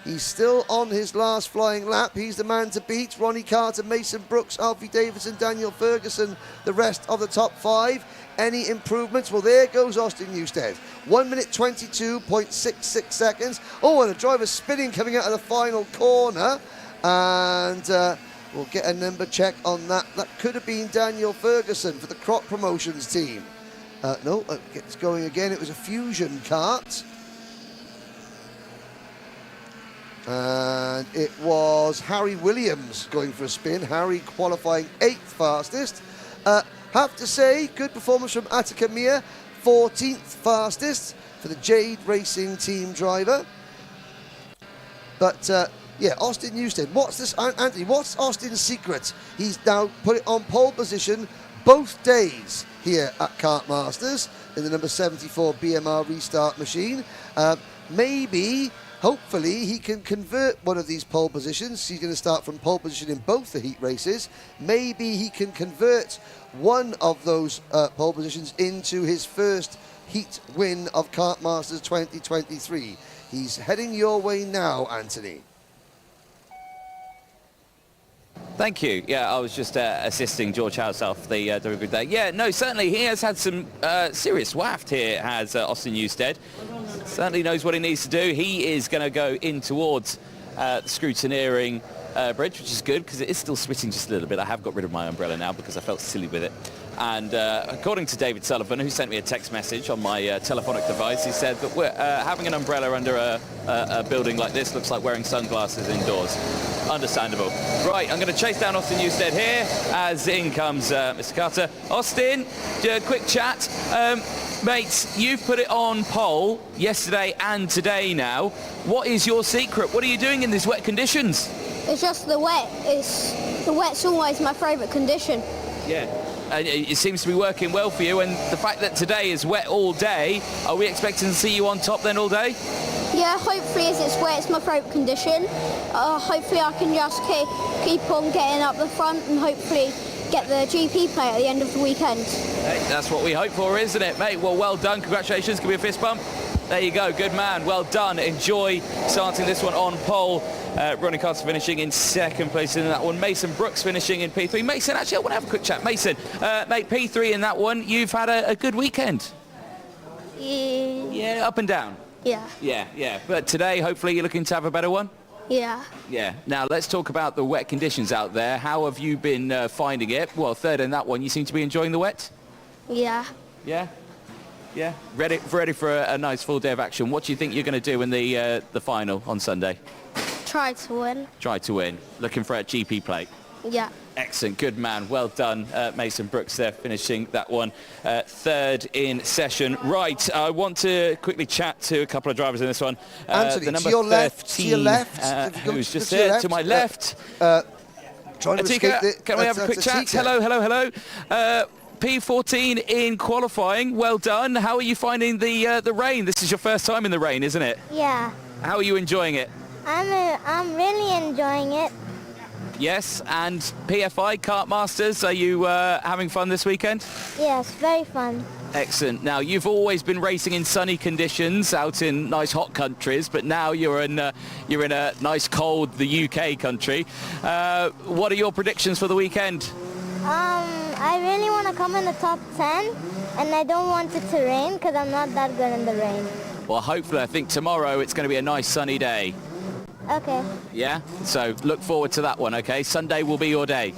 He's still on his last flying lap. He's the man to beat. Ronnie Carter, Mason Brooks, Alfie Davidson, Daniel Ferguson, the rest of the top 5. Any improvements? Well, there goes Austin Newstead. 1 minute 22.66 seconds. Oh, and a driver spinning coming out of the final corner. And we'll get a number check on that. That could have been Daniel Ferguson for the Croc Promotions team. No, it's going again. It was a Fusion kart. And it was Harry Williams going for a spin. Harry qualifying 8th fastest. Have to say, good performance from Attica Mir, 14th fastest for the Jade Racing team driver. But yeah, Austin Newstead. What's this, Anthony? What's Austin's secret? He's now put it on pole position both days here at Kartmasters in the number 74 BMR restart machine. Hopefully, he can convert one of these pole positions. He's going to start from pole position in both the heat races. Maybe he can convert one of those pole positions into his first heat win of Kartmasters 2023. He's heading your way now, Anthony. Thank you. Yeah, I was just assisting George House off the delivery there. Yeah, no, certainly he has had some serious waft here, has Austin Newstead. Certainly knows what he needs to do. He is going to go in towards the scrutineering bridge, which is good because it is still switching just a little bit. I have got rid of my umbrella now because I felt silly with it. And according to David Sullivan, who sent me a text message on my telephonic device, he said that having an umbrella under a building like this looks like wearing sunglasses indoors. Understandable. Right, I'm going to chase down Austin Newstead here as in comes Mr. Carter. Austin, quick chat. Mates, you've put it on pole yesterday and today now. What is your secret? What are you doing in these wet conditions? It's just the wet. The wet's always my favourite condition. Yeah. And it seems to be working well for you, and the fact that today is wet all day, are we expecting to see you on top then all day? Yeah, hopefully as it's wet, it's my favourite condition. Hopefully I can just keep on getting up the front and hopefully get the GP play at the end of the weekend. Hey, that's what we hope for, isn't it, mate? Well done. Congratulations. Give me a fist bump. There you go. Good man. Well done. Enjoy starting this one on pole. Ronnie Carter finishing in 2nd place in that one. Mason Brooks finishing in P3. Mason, actually, I want to have a quick chat. Mason, mate, P3 in that one. You've had a good weekend. Yeah, up and down. Yeah. Yeah. But today, hopefully, you're looking to have a better one? Yeah. Yeah. Now, let's talk about the wet conditions out there. How have you been finding it? Well, 3rd in that one. You seem to be enjoying the wet? Yeah. Yeah? Yeah. Ready for a nice full day of action. What do you think you're going to do in the final on Sunday? Try to win. Try to win. Looking for a GP plate. Yeah. Excellent. Good man. Well done, Mason Brooks there, finishing that one 3rd in session. Right. I want to quickly chat to a couple of drivers in this one. Anthony, the number to your 13, left. To your left. Who's just there to my left. Trying to escape can we have a quick chat? Hello. P14 in qualifying. Well done. How are you finding the rain? This is your first time in the rain, isn't it? Yeah. How are you enjoying it? I'm really enjoying it. Yes, and PFI, Kartmasters, are you having fun this weekend? Yes, very fun. Excellent. Now, you've always been racing in sunny conditions out in nice hot countries, but now you're in a nice cold, the UK country. What are your predictions for the weekend? I really want to come in the top 10, and I don't want it to rain because I'm not that good in the rain. Well, hopefully, I think tomorrow it's going to be a nice sunny day. Okay. Yeah? So look forward to that one, okay? Sunday will be your day.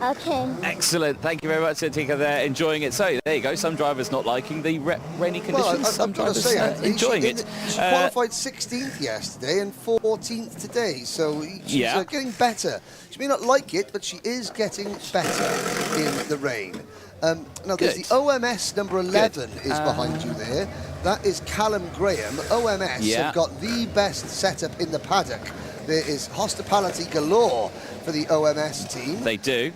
Okay. Excellent. Thank you very much, Tika, there, enjoying it. So there you go. Some drivers not liking the rainy conditions. Well, Some drivers enjoying it. She qualified 16th yesterday and 14th today, so she's getting better. She may not like it, but she is getting better in the rain. Now, there's the OMS number 11 is behind you there. That is Callum Graham. OMS have got the best setup in the paddock. There is hospitality galore for the OMS team. They do.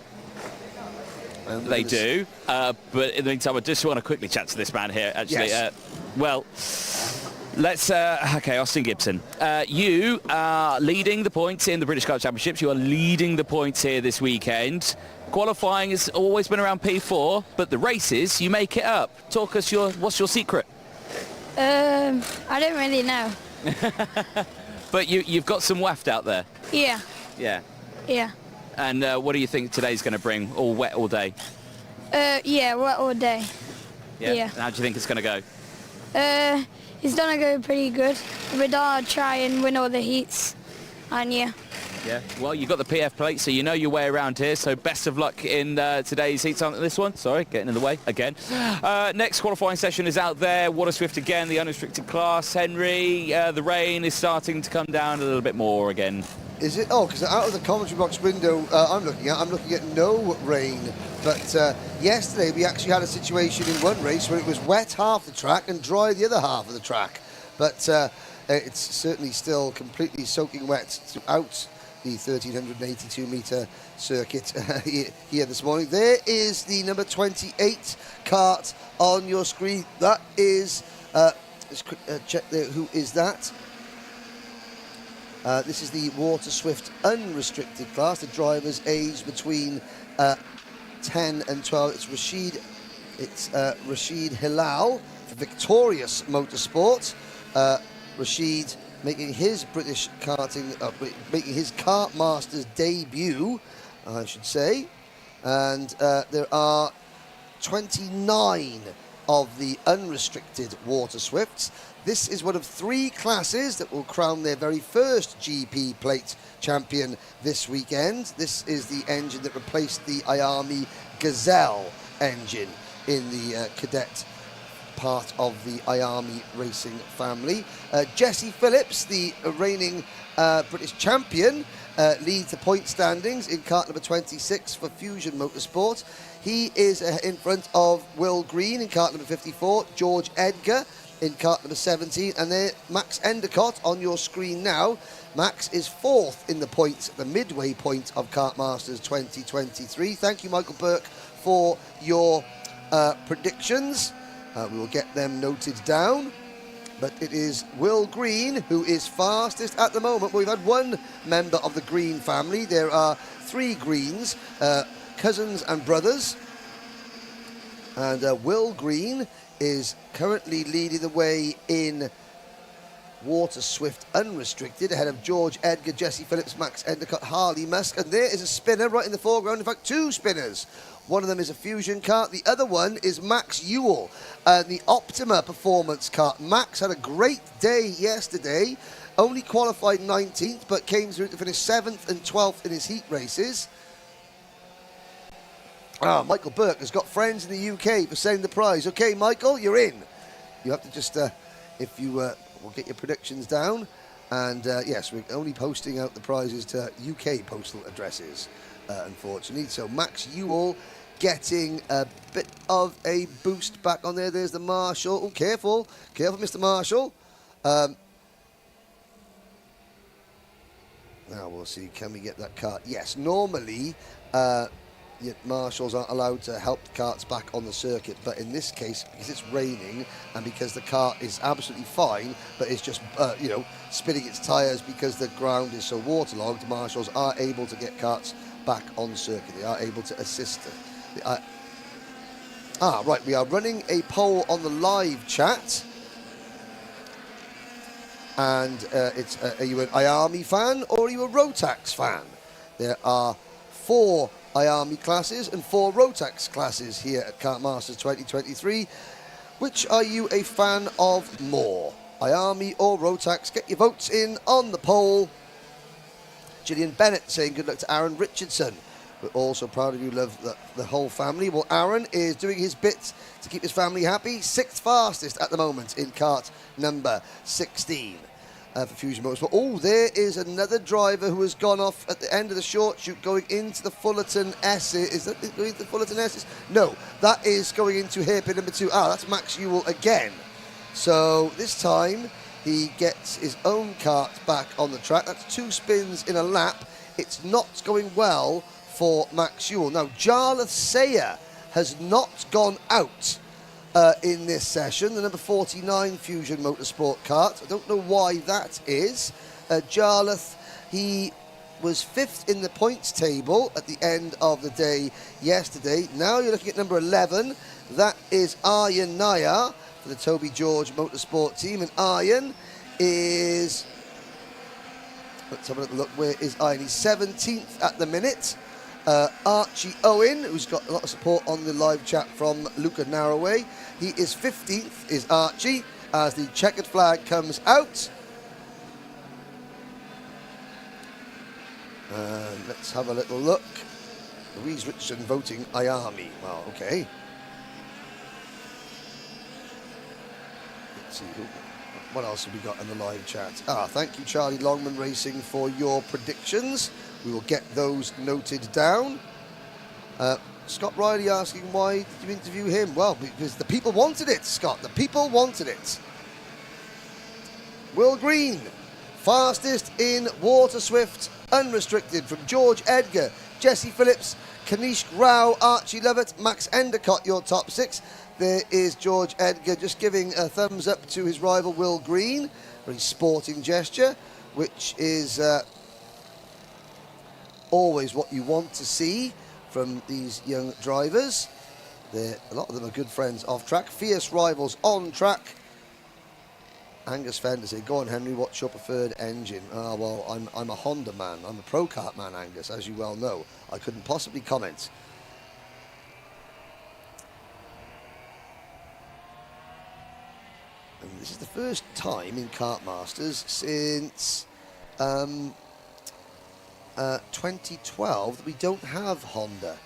They do. But in the meantime, I just want to quickly chat to this man here, actually. Yes. Let's... okay, Austin Gibson. You are leading the points in the British Kart Championships. You are leading the points here this weekend. Qualifying has always been around P4, but the races, you make it up. Talk us what's your secret? I don't really know. But you've got some waft out there. Yeah. Yeah. Yeah. And what do you think today's going to bring? All wet all day? Yeah, wet all day. Yeah. And how do you think it's going to go? It's gonna go pretty good. We're gonna try and win all the heats, and yeah. Yeah. Well, you've got the PF plate, so you know your way around here. So best of luck in today's heats. On this one, sorry, getting in the way again. Next qualifying session is out there. Water Swift again, the unrestricted class. Henry, the rain is starting to come down a little bit more again. Is it? Oh, because out of the commentary box window I'm looking at no rain. But yesterday we actually had a situation in one race where it was wet half the track and dry the other half of the track. But it's certainly still completely soaking wet throughout the 1,382 metre circuit here this morning. There is the number 28 kart on your screen. That is, let's check there, who is that? This is the Water Swift Unrestricted class. The drivers aged between 10 and 12. It's Rashid Hilal for Victorious Motorsport. Rashid making his British karting, making his Kartmasters debut, I should say. And there are 29 of the unrestricted Water Swifts. This is one of 3 classes that will crown their very first GP plate champion this weekend. This is the engine that replaced the IAMI Gazelle engine in the cadet part of the IAMI racing family. Jesse Phillips, the reigning British champion, leads the point standings in kart number 26 for Fusion Motorsport. He is in front of Will Green in kart number 54, George Edgar in kart number 17, and there Max Endicott on your screen now. Max is 4th in the points, the midway point of Kartmasters 2023. Thank you, Michael Burke, for your predictions. We will get them noted down. But it is Will Green who is fastest at the moment. Well, we've had one member of the Green family. There are 3 Greens, cousins and brothers. And Will Green is currently leading the way in Water Swift Unrestricted, ahead of George Edgar, Jesse Phillips, Max Endicott, Harley Musk. And there is a spinner right in the foreground. In fact, 2 spinners. One of them is a Fusion kart. The other one is Max Ewell, the Optima Performance kart. Max had a great day yesterday. Only qualified 19th, but came through to finish 7th and 12th in his heat races. Michael Burke has got friends in the UK for saying the prize. Okay, Michael, you're in. You have to just, if you will get your predictions down. And yes, we're only posting out the prizes to UK postal addresses, unfortunately. So Max Ewell getting a bit of a boost back on there. There's the Marshall. Oh, careful. Careful, Mr. Marshall. Now we'll see, can we get that kart? Yes, normally marshals aren't allowed to help the karts back on the circuit, but in this case, because it's raining and because the kart is absolutely fine, but it's just spinning its tyres because the ground is so waterlogged, marshals are able to get karts back on circuit. They are able to assist. Right, we are running a poll on the live chat, and it's are you an IAMI fan or are you a Rotax fan? There are 4 IAMI classes and 4 Rotax classes here at Kartmasters 2023. Which are you a fan of more? IAMI or Rotax? Get your votes in on the poll. Gillian Bennett saying good luck to Aaron Richardson. We're also proud of you, love the whole family. Well, Aaron is doing his bit to keep his family happy. 6th fastest at the moment in kart number 16. For Fusion Motorsport. Oh, there is another driver who has gone off at the end of the short chute going into the Fullerton S's. Is that going into the Fullerton S's? No, that is going into hairpin number 2. That's Max Ewell again. So this time he gets his own kart back on the track. That's 2 spins in a lap. It's not going well for Max Ewell. Now, Jarlath Sayer has not gone out in this session, the number 49 Fusion Motorsport kart. I don't know why that is. Jarlath, he was 5th in the points table at the end of the day yesterday. Now you're looking at number 11. That is Aryan Nayar for the Toby George Motorsport team. And Aryan is Let's have a little look. Where is Ian? He's 17th at the minute. Archie Owen, who's got a lot of support on the live chat from Luca Narroway. He is 15th, is Archie, as the checkered flag comes out. Let's have a little look. Louise Richardson voting Ayami. Well, okay. Let's see what else have we got in the live chat. Thank you, Charlie Longman Racing, for your predictions. We will get those noted down. Scott Riley asking, why did you interview him? Well, because the people wanted it, Scott. The people wanted it. Will Green, fastest in Water Swift Unrestricted, from George Edgar, Jesse Phillips, Kanish Rao, Archie Lovett, Max Endicott, your top 6. There is George Edgar just giving a thumbs up to his rival Will Green. Very sporting gesture, which is always what you want to see from these young drivers. A lot of them are good friends off track, fierce rivals on track. Angus Fender say, go on Henry, what's your preferred engine? Well, I'm a Honda man, I'm a Pro Kart man, Angus, as you well know. I couldn't possibly comment. And this is the first time in Kartmasters since 2012 that we don't have Honda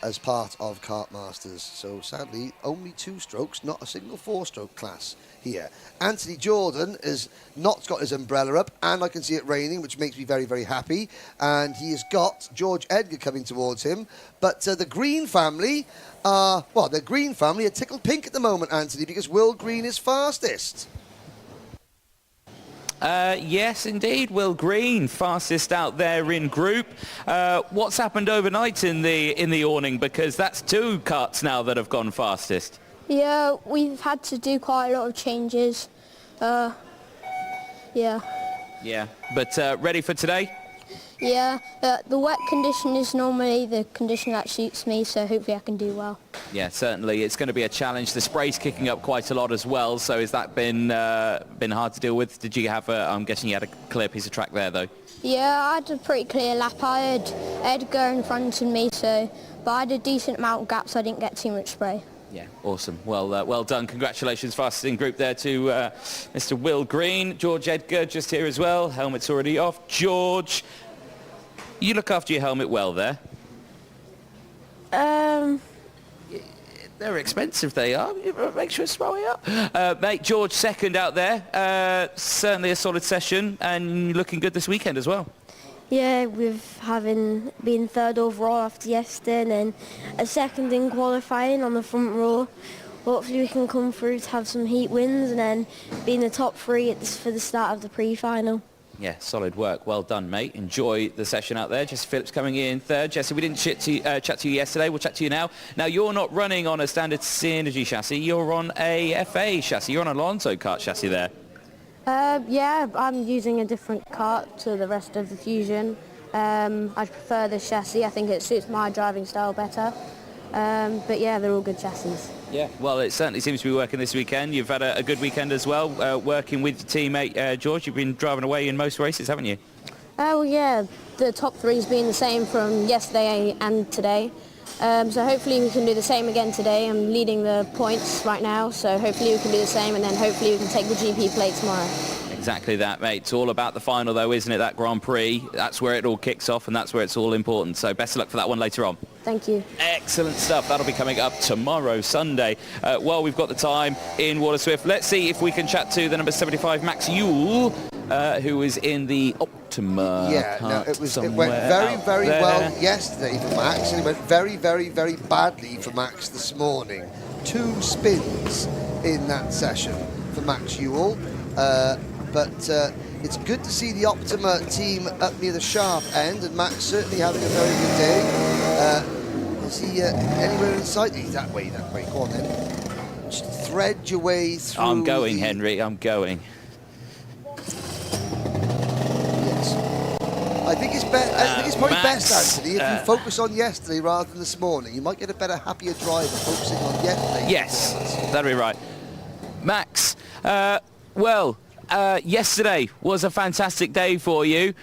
as part of Kartmasters. So sadly, only 2 strokes, not a single 4-stroke class here. Anthony Jordan has not got his umbrella up, and I can see it raining, which makes me very, very happy. And he has got George Edgar coming towards him. But the Green family are, well, the Green family are tickled pink at the moment, Anthony, because Will Green is fastest. Yes, indeed, Will Green, fastest out there in group. What's happened overnight in the awning? Because that's 2 karts now that have gone fastest. Yeah, we've had to do quite a lot of changes. Yeah. Yeah, but ready for today? Yeah, the wet condition is normally the condition that suits me, so hopefully I can do well. Yeah, certainly. It's going to be a challenge. The spray's kicking up quite a lot as well, so has that been hard to deal with? Did you have I'm guessing you had a clear piece of track there, though? Yeah, I had a pretty clear lap. I had Edgar in front of me, but I had a decent amount of gaps, so I didn't get too much spray. Yeah, awesome. Well done. Congratulations, fastest in group there to Mr. Will Green. George Edgar just here as well. Helmet's already off. George, you look after your helmet well there. They're expensive, they are. Make sure it's swelling up. Mate, George, second out there. Certainly a solid session, and looking good this weekend as well. Yeah, with having been 3rd overall after yesterday and a 2nd in qualifying on the front row. Hopefully we can come through to have some heat wins and then be in the top 3 for the start of the pre-final. Yeah, solid work. Well done, mate. Enjoy the session out there. Jesse Phillips coming in 3rd. Jesse, we didn't chat to you yesterday. We'll chat to you now. Now, you're not running on a standard Synergy chassis. You're on a FA chassis. You're on an Alonso kart chassis there. Yeah, I'm using a different kart to the rest of the Fusion. I prefer this chassis. I think it suits my driving style better. But yeah, they're all good chassis. Yeah, well, it certainly seems to be working this weekend. You've had a good weekend as well, working with your teammate George. You've been driving away in most races, haven't you? Well, yeah, the top 3's been the same from yesterday and today. So hopefully we can do the same again today. I'm leading the points right now, so hopefully we can do the same, and then hopefully we can take the GP plate tomorrow. Exactly that, mate. It's all about the final, though, isn't it, that Grand Prix? That's where it all kicks off, and that's where it's all important. So best of luck for that one later on. Thank you. Excellent stuff. That'll be coming up tomorrow, Sunday. While we've got the time in Water Swift, let's see if we can chat to the number 75, Max Ewell, who is in the Optima. Yeah, no, it went very, very well yesterday for Max, and it went very, very, very badly for Max this morning. 2 spins in that session for Max Ewell. But it's good to see the Optima team up near the sharp end, and Max certainly having a very good day. Is he anywhere in sight? He's that way. Go on then. Just thread your way through. I'm going, Henry. I'm going. Yes. I think it's probably best, Anthony, if you focus on yesterday rather than this morning. You might get a better, happier driver focusing on yesterday. Yes, that'll be right. Max, yesterday was a fantastic day for you.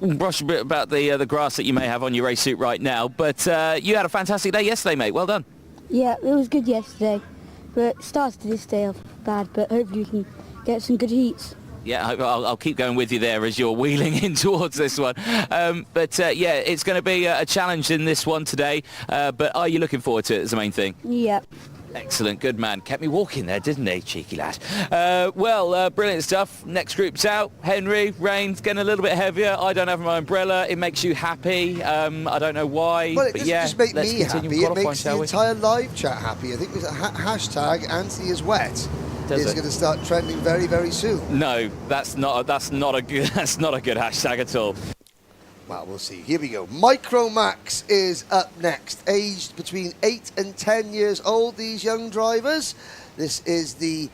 We'll brush a bit about the grass that you may have on your race suit right now, but you had a fantastic day yesterday, mate. Well done. Yeah, it was good yesterday, but starts to this day off bad, but hopefully we can get some good heats. Yeah, I'll keep going with you there as you're wheeling in towards this one. But yeah, it's going to be a challenge in this one today, but are you looking forward to it is the main thing? Yeah. Excellent, good man. Kept me walking there, didn't he, cheeky lad? Brilliant stuff. Next group's out. Henry, rain's getting a little bit heavier. I don't have my umbrella. It makes you happy. I don't know why. Well, it but doesn't yeah, just make let's me continue happy, it qualifying, makes the shall we? entire live chat happy. I think there's a hashtag Anthony is wet. Does It's it? going to start trending very, very soon. No, that's not a good hashtag at all. Well, we'll see. Here we go. Micro Max is up next. Aged between 8 and 10 years old, these young drivers. This is the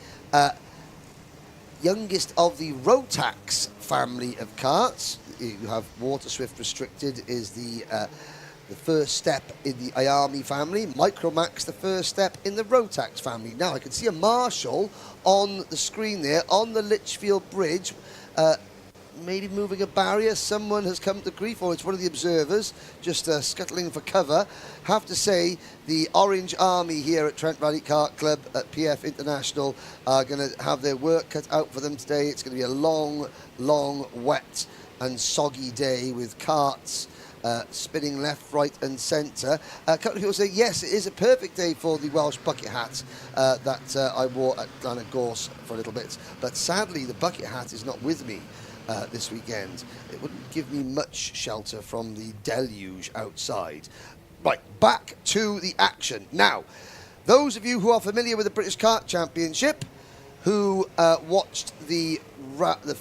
youngest of the Rotax family of karts. You have Water Swift Restricted is the first step in the Iami family. Micro Max, the first step in the Rotax family. Now, I can see a marshal on the screen there on the Litchfield Bridge. Maybe moving a barrier. Someone has come to grief, or it's one of the observers just scuttling for cover. Have to say, the Orange Army here at Trent Valley Kart Club at PF International are going to have their work cut out for them today. It's going to be a long, long, wet and soggy day with karts spinning left, right and centre. A couple of people say, yes, it is a perfect day for the Welsh bucket hat that I wore at Glenagorse for a little bit. But sadly, the bucket hat is not with me this weekend. It wouldn't give me much shelter from the deluge outside. Right, back to the action. Now, those of you who are familiar with the British Kart Championship, who watched the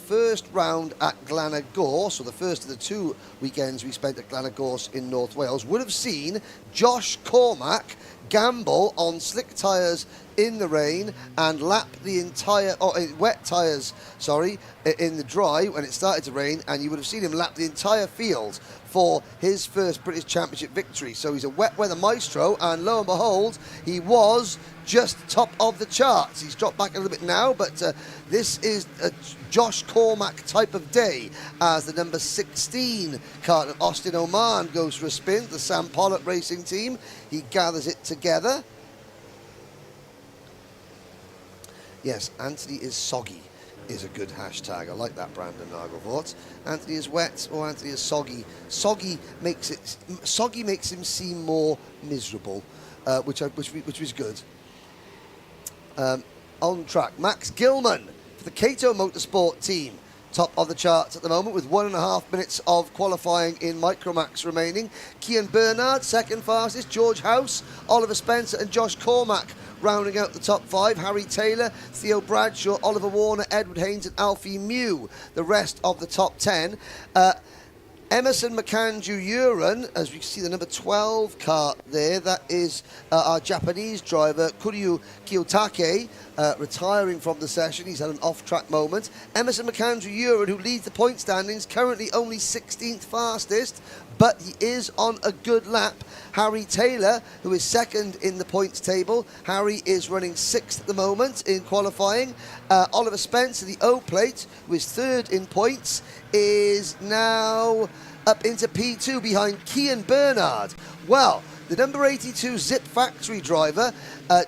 first round at Glenagorse, or the first of the 2 weekends we spent at Glenagorse in North Wales, would have seen Josh Cormack gamble on slick tyres in the rain and lap the entire, wet tyres, sorry, in the dry when it started to rain, and you would have seen him lap the entire field for his first British Championship victory. So he's a wet weather maestro, and lo and behold, he was just top of the charts. He's dropped back a little bit now, but this is a Josh Cormack type of day as the number 16 kart of Austin Oman goes for a spin. The Sam Pollock Racing team, he gathers it together. Yes, Anthony is soggy is a good hashtag. I like that, Brandon Nagelvort. Anthony is wet or Anthony is soggy. Soggy makes him seem more miserable, which was good. On track, Max Gilman for the Cato Motorsport team. Top of the charts at the moment with 1.5 minutes of qualifying in Micromax remaining. Cian Bernard, second fastest. George House, Oliver Spencer and Josh Cormack rounding out the top 5. Harry Taylor, Theo Bradshaw, Oliver Warner, Edward Haynes and Alfie Mew, the rest of the top 10. Emerson Makanju-Uran, as we can see the number 12 kart there, that is our Japanese driver, Kuryu Kiyotake, retiring from the session. He's had an off-track moment. Emerson Makanju-Uran, who leads the point standings, currently only 16th fastest, but he is on a good lap. Harry Taylor, who is second in the points table. Harry is running 6th at the moment in qualifying. Oliver Spencer, the O-plate, who is third in points, is now up into P2 behind Cian Bernard. Well, the number 82 Zip Factory driver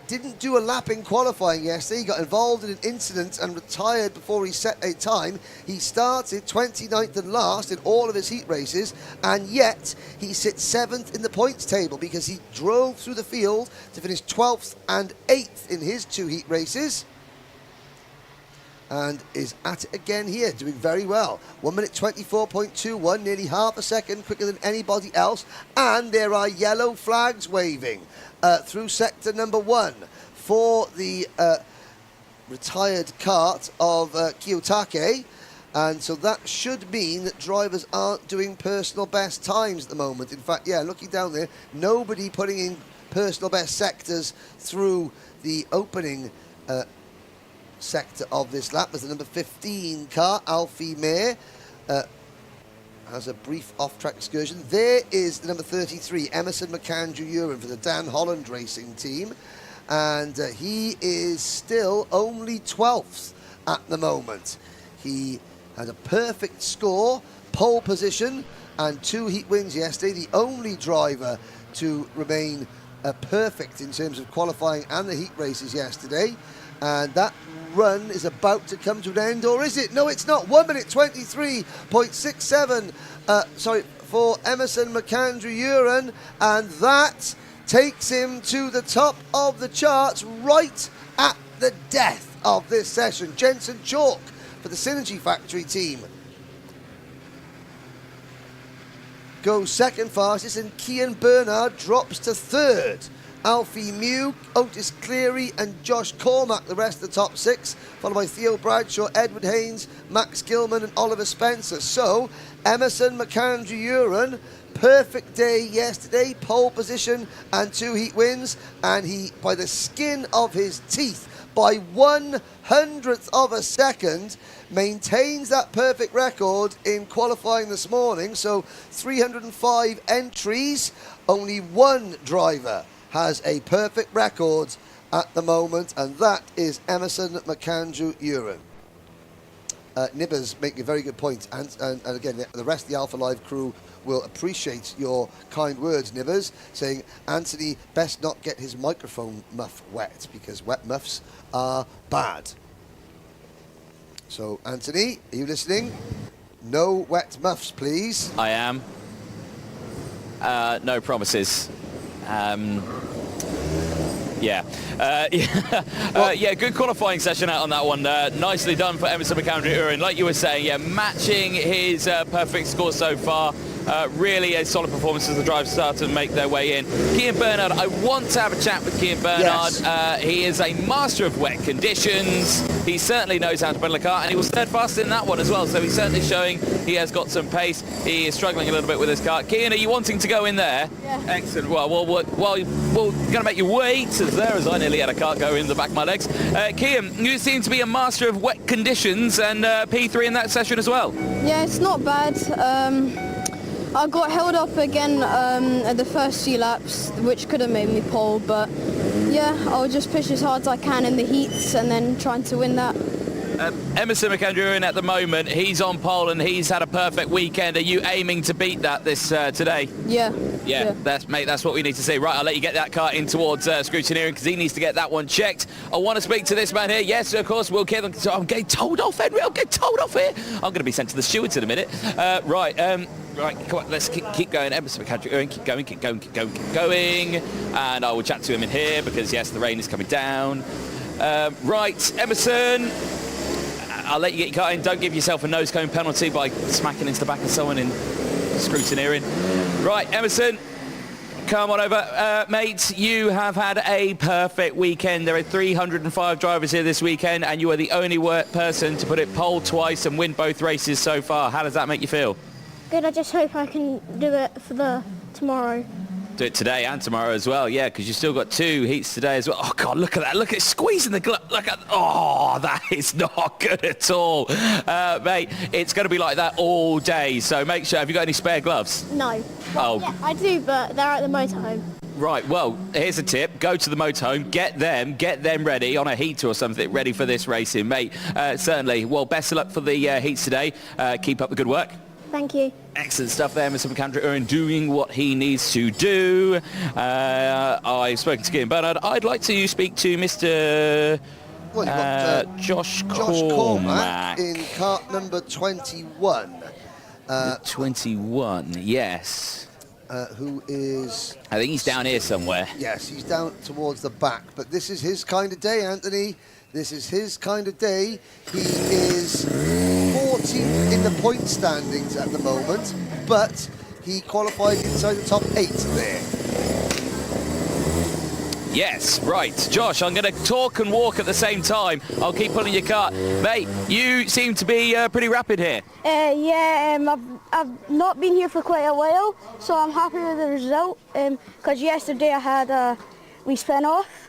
didn't do a lap in qualifying yesterday. He got involved in an incident and retired before he set a time. He started 29th and last in all of his heat races, and yet he sits 7th in the points table because he drove through the field to finish 12th and 8th in his 2 heat races, and is at it again here, doing very well. 1 minute 24.21, nearly half a second quicker than anybody else, and there are yellow flags waving through sector number 1 for the retired kart of Kiyotake, and so that should mean that drivers aren't doing personal best times at the moment. In fact, yeah, looking down there, nobody putting in personal best sectors through the opening sector of this lap. As the number 15 car, Alfie Mayer, has a brief off-track excursion. There is the number 33, Emerson Makanju-Uran for the Dan Holland Racing team, and he is still only 12th at the moment. He had a perfect score pole position and 2 heat wins yesterday. The only driver to remain perfect in terms of qualifying and the heat races yesterday. And that run is about to come to an end, or is it? No, it's not. 1 minute 23.67 for Emerson McAndrew-Uren, and that takes him to the top of the charts right at the death of this session. Jensen Chalk for the Synergy Factory team goes second fastest, and Cian Bernard drops to third. Alfie Mew, Otis Cleary and Josh Cormack, the rest of the top 6, followed by Theo Bradshaw, Edward Haynes, Max Gilman and Oliver Spencer. So Emerson McAndrew-Uren, perfect day yesterday, pole position and 2 heat wins, and he, by the skin of his teeth, by 1/100th of a second, maintains that perfect record in qualifying this morning. So 305 entries, only one driver has a perfect record at the moment, and that is Emerson McAndrew-Uren. Nibbers make a very good point, and again, the rest of the Alpha Live crew will appreciate your kind words, Nibbers, saying Anthony best not get his microphone muff wet, because wet muffs are bad. So, Anthony, are you listening? No wet muffs, please. I am. No promises. Yeah, good qualifying session out on that one. Nicely done for Emerson McAndrew-Uren. Like you were saying, yeah, matching his perfect score so far. Really a solid performance as the drivers start to make their way in. Cian Bernard, I want to have a chat with Cian Bernard. Yes. He is a master of wet conditions. He certainly knows how to pedal a car, and he was third fast in that one as well, so he's certainly showing he has got some pace. He is struggling a little bit with his car. Cian, are you wanting to go in there? Yeah. Excellent. Well, we're going to make you wait as I nearly had a car go in the back of my legs. Cian, you seem to be a master of wet conditions, and P3 in that session as well. Yeah, it's not bad. I got held up again at the first few laps, which could have made me pole, but yeah, I'll just push as hard as I can in the heats and then trying to win that. Emerson McAndrew at the moment, he's on pole and he's had a perfect weekend. Are you aiming to beat that this today? Yeah. Yeah, that's what we need to see. Right, I'll let you get that car in towards scrutineering, because he needs to get that one checked. I want to speak to this man here. Yes, of course, we'll get them. I'm getting told off, Henry. I'm getting told off here. I'm going to be sent to the stewards in a minute. Right, come on, let's keep going. Emerson McAndrew, keep going. And I will chat to him in here, because, yes, the rain is coming down. Right, Emerson, I'll let you get your car in. Don't give yourself a nose cone penalty by smacking into the back of someone in scrutineering. Right, Emerson, come on over. Mate, you have had a perfect weekend. There are 305 drivers here this weekend, and you are the only person to put it pole twice and win both races so far. How does that make you feel? Good, I just hope I can do it for the tomorrow. Do it today and tomorrow as well, yeah, because you've still got 2 heats today as well. Oh, God, look at that. Look at squeezing the glove. Look at, oh, that is not good at all. Mate, it's going to be like that all day, so make sure. Have you got any spare gloves? No. Oh. Yeah, I do, but they're at the motorhome. Right, well, here's a tip. Go to the motorhome, get them ready on a heater or something, ready for this racing, mate. Certainly. Well, best of luck for the heats today. Keep up the good work. Thank you. Excellent stuff there, Mr. McAndrew, doing what he needs to do. I've spoken to Cian Bernard. I'd like to speak to Mr. Josh Cormack in kart number 21. 21, yes. Who is... I think he's down here somewhere. Yes, he's down towards the back. But this is his kind of day, Anthony. This is his kind of day. He is 14th in the point standings at the moment, but he qualified inside the top 8 there. Yes, right. Josh, I'm going to talk and walk at the same time. I'll keep pulling your cart. Mate, you seem to be pretty rapid here. I've not been here for quite a while, so I'm happy with the result, because yesterday I had a wee spin off.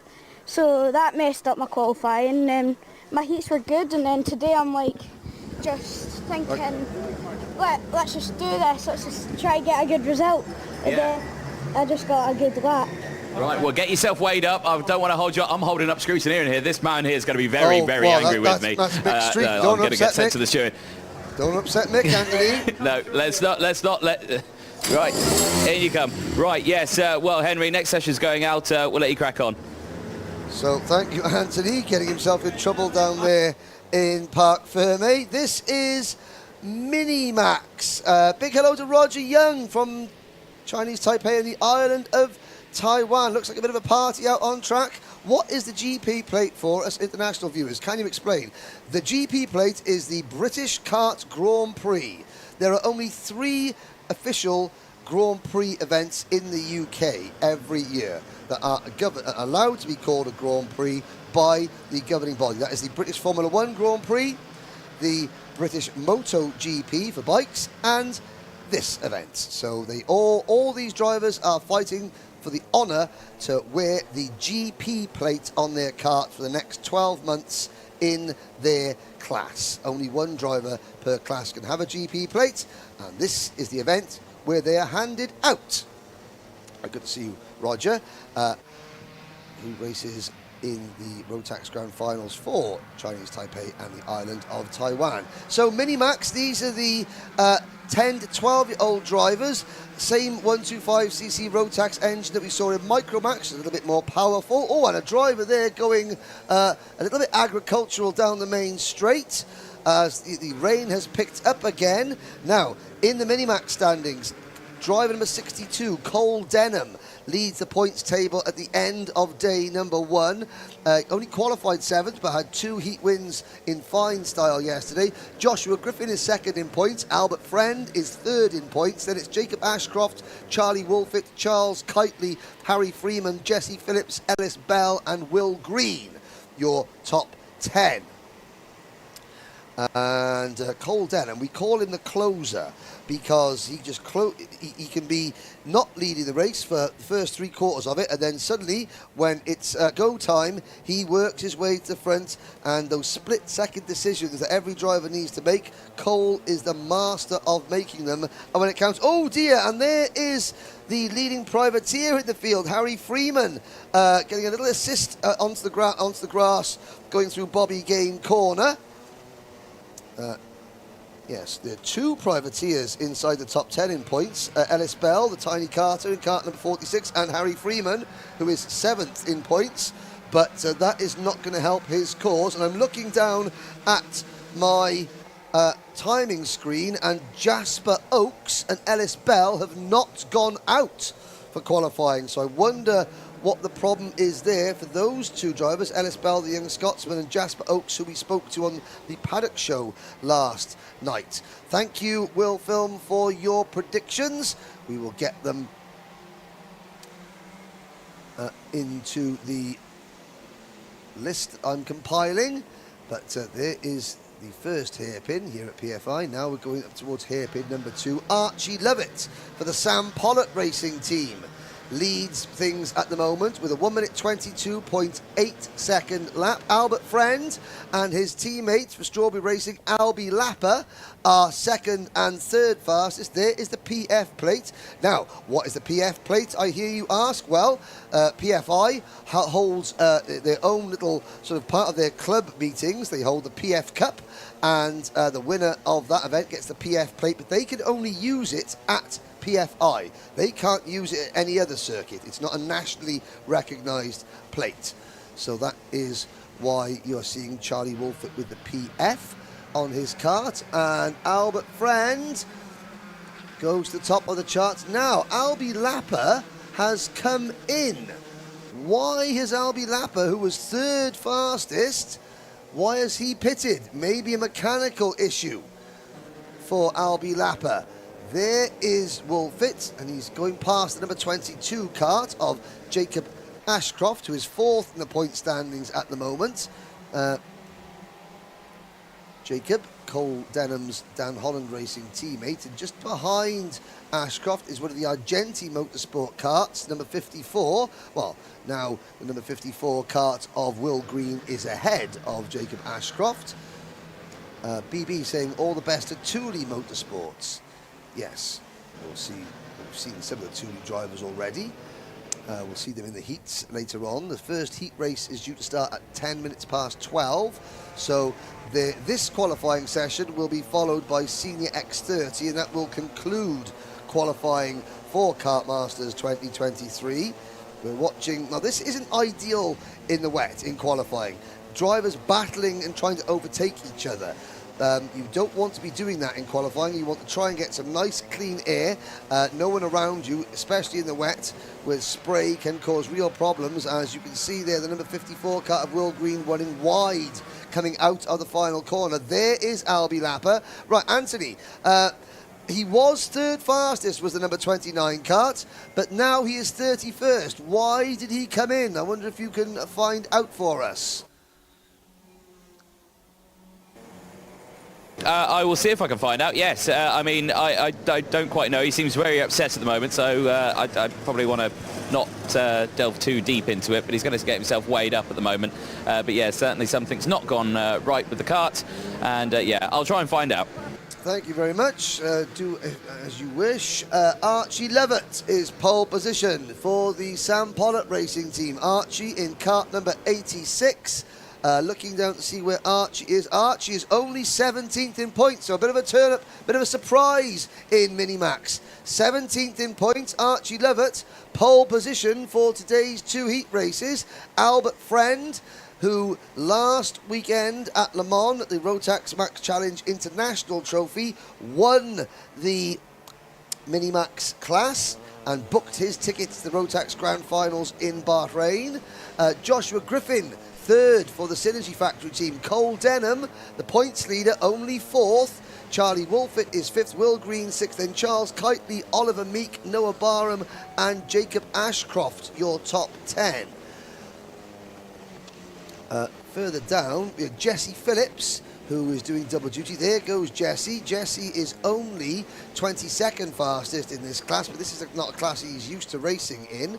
So that messed up my qualifying. My heats were good, and then today I'm like just thinking, let's just do this. Let's just try and get a good result. And then I just got a good lap. Right, well, get yourself weighed up. I don't want to hold you up. I'm holding up scrutineering here. This man here is going to be very angry with me. That's a bit street. I'm going to get sent to the steward. Don't upset Mick, Anthony. No, let's not let... Right, in you come. Right, yes, well, Henry, next session's going out. We'll let you crack on. So thank you, Anthony, getting himself in trouble down there in Parc Fermé. This is Mini-Max. Big hello to Roger Young from Chinese Taipei in the island of Taiwan. Looks like a bit of a party out on track. What is the GP plate for us international viewers? Can you explain? The GP plate is the British Kart Grand Prix. There are only 3 official Grand Prix events in the UK every year that are allowed to be called a Grand Prix by the governing body. That is the British Formula 1 Grand Prix, the British MotoGP for bikes, and this event. So they all these drivers are fighting for the honour to wear the GP plate on their kart for the next 12 months in their class. Only 1 driver per class can have a GP plate, and this is the event where they are handed out. Good to see you, Roger, who races in the Rotax Grand Finals for Chinese Taipei and the island of Taiwan. So Mini-Max, these are the 10 to 12-year-old drivers. Same 125cc Rotax engine that we saw in Micromax, a little bit more powerful. Oh, and a driver there going a little bit agricultural down the main straight. The rain has picked up again. Now, in the Mini-Max standings, driver number 62, Cole Denham, leads the points table at the end of day number 1. Only qualified 7th, but had 2 heat wins in fine style yesterday. Joshua Griffin is 2nd in points. Albert Friend is 3rd in points. Then it's Jacob Ashcroft, Charlie Wolfett, Charles Kitely, Harry Freeman, Jesse Phillips, Ellis Bell, and Will Green, your top 10. And Cole Denham, we call him the closer because he just he can be not leading the race for the first 3 quarters of it, and then suddenly when it's go time, he works his way to the front, and those split-second decisions that every driver needs to make, Cole is the master of making them. And when it counts, oh dear, and there is the leading privateer in the field, Harry Freeman, getting a little assist onto the grass, going through Bobby Gain corner. Yes, there are 2 privateers inside the top 10 in points. Ellis Bell, the tiny carter in kart number 46, and Harry Freeman, who is 7th in points. But that is not going to help his cause. And I'm looking down at my timing screen, and Jasper Oakes and Ellis Bell have not gone out for qualifying. So I wonder what the problem is there for those 2 drivers, Ellis Bell, the young Scotsman, and Jasper Oakes, who we spoke to on the Paddock show last night. Thank you, Will Film, for your predictions. We will get them into the list I'm compiling, but there is the first hairpin here at PFI. Now we're going up towards hairpin number 2. Archie Lovett for the Sam Pollitt Racing Team leads things at the moment with a 1 minute 22.8 second lap. Albert Friend and his teammates for Strawberry Racing, Albie Lapper, are 2nd and 3rd fastest. There is the PF plate. Now, what is the PF plate, I hear you ask? Well, PFI holds their own little sort of part of their club meetings. They hold the PF Cup, and the winner of that event gets the PF plate, but they can only use it at PFI. They can't use it at any other circuit. It's not a nationally recognised plate. So that is why you're seeing Charlie Wolfett with the PF on his kart. And Albert Friend goes to the top of the charts. Now, Albie Lapper has come in. Why has Albie Lapper, who was 3rd fastest, why has he pitted? Maybe a mechanical issue for Albie Lapper. There is Wolfett, and he's going past the number 22 kart of Jacob Ashcroft, who is 4th in the point standings at the moment. Jacob, Cole Denham's Dan Holland Racing teammate, and just behind Ashcroft is one of the Argenti Motorsport karts, number 54. Well, now the number 54 kart of Will Green is ahead of Jacob Ashcroft. BB saying all the best to Thule Motorsports. Yes, we've seen some of the Thule drivers already. We'll see them in the heats later on. The first heat race is due to start at 10 minutes past 12. So this qualifying session will be followed by Senior X30, and that will conclude qualifying for Kartmasters 2023. We're watching, now this isn't ideal in the wet in qualifying. Drivers battling and trying to overtake each other. You don't want to be doing that in qualifying. You want to try and get some nice clean air. No one around you, especially in the wet, where spray can cause real problems. As you can see there, the number 54 car of Will Green running wide, coming out of the final corner. There is Albie Lapper. Right, Anthony, he was third fastest, was the number 29 kart, but now he is 31st. Why did he come in? I wonder if you can find out for us. I will see if I can find out, yes. I mean, I don't quite know. He seems very upset at the moment, so I'd probably want to not delve too deep into it, but he's going to get himself weighed up at the moment. But yeah, certainly something's not gone right with the kart, and yeah, I'll try and find out. Thank you very much. Do as you wish. Archie Levitt is pole position for the Sam Pollitt Racing Team. Archie in kart number 86. Looking down to see where Archie is. Archie is only 17th in points, so a bit of a turn-up, bit of a surprise in Minimax. 17th in points, Archie Levitt, pole position for today's two heat races. Albert Friend, who last weekend at Le Mans at the Rotax Max Challenge International Trophy won the Minimax class and booked his ticket to the Rotax Grand Finals in Bahrain. Joshua Griffin, third for the Synergy Factory team. Cole Denham, the points leader, only fourth. Charlie Wolfett is fifth. Will Green sixth. Then Charles Kitely, Oliver Meek, Noah Barham and Jacob Ashcroft, your top 10. Further down, we have Jesse Phillips, who is doing double duty. There goes Jesse. Jesse is only 22nd fastest in this class, but this is not a class he's used to racing in.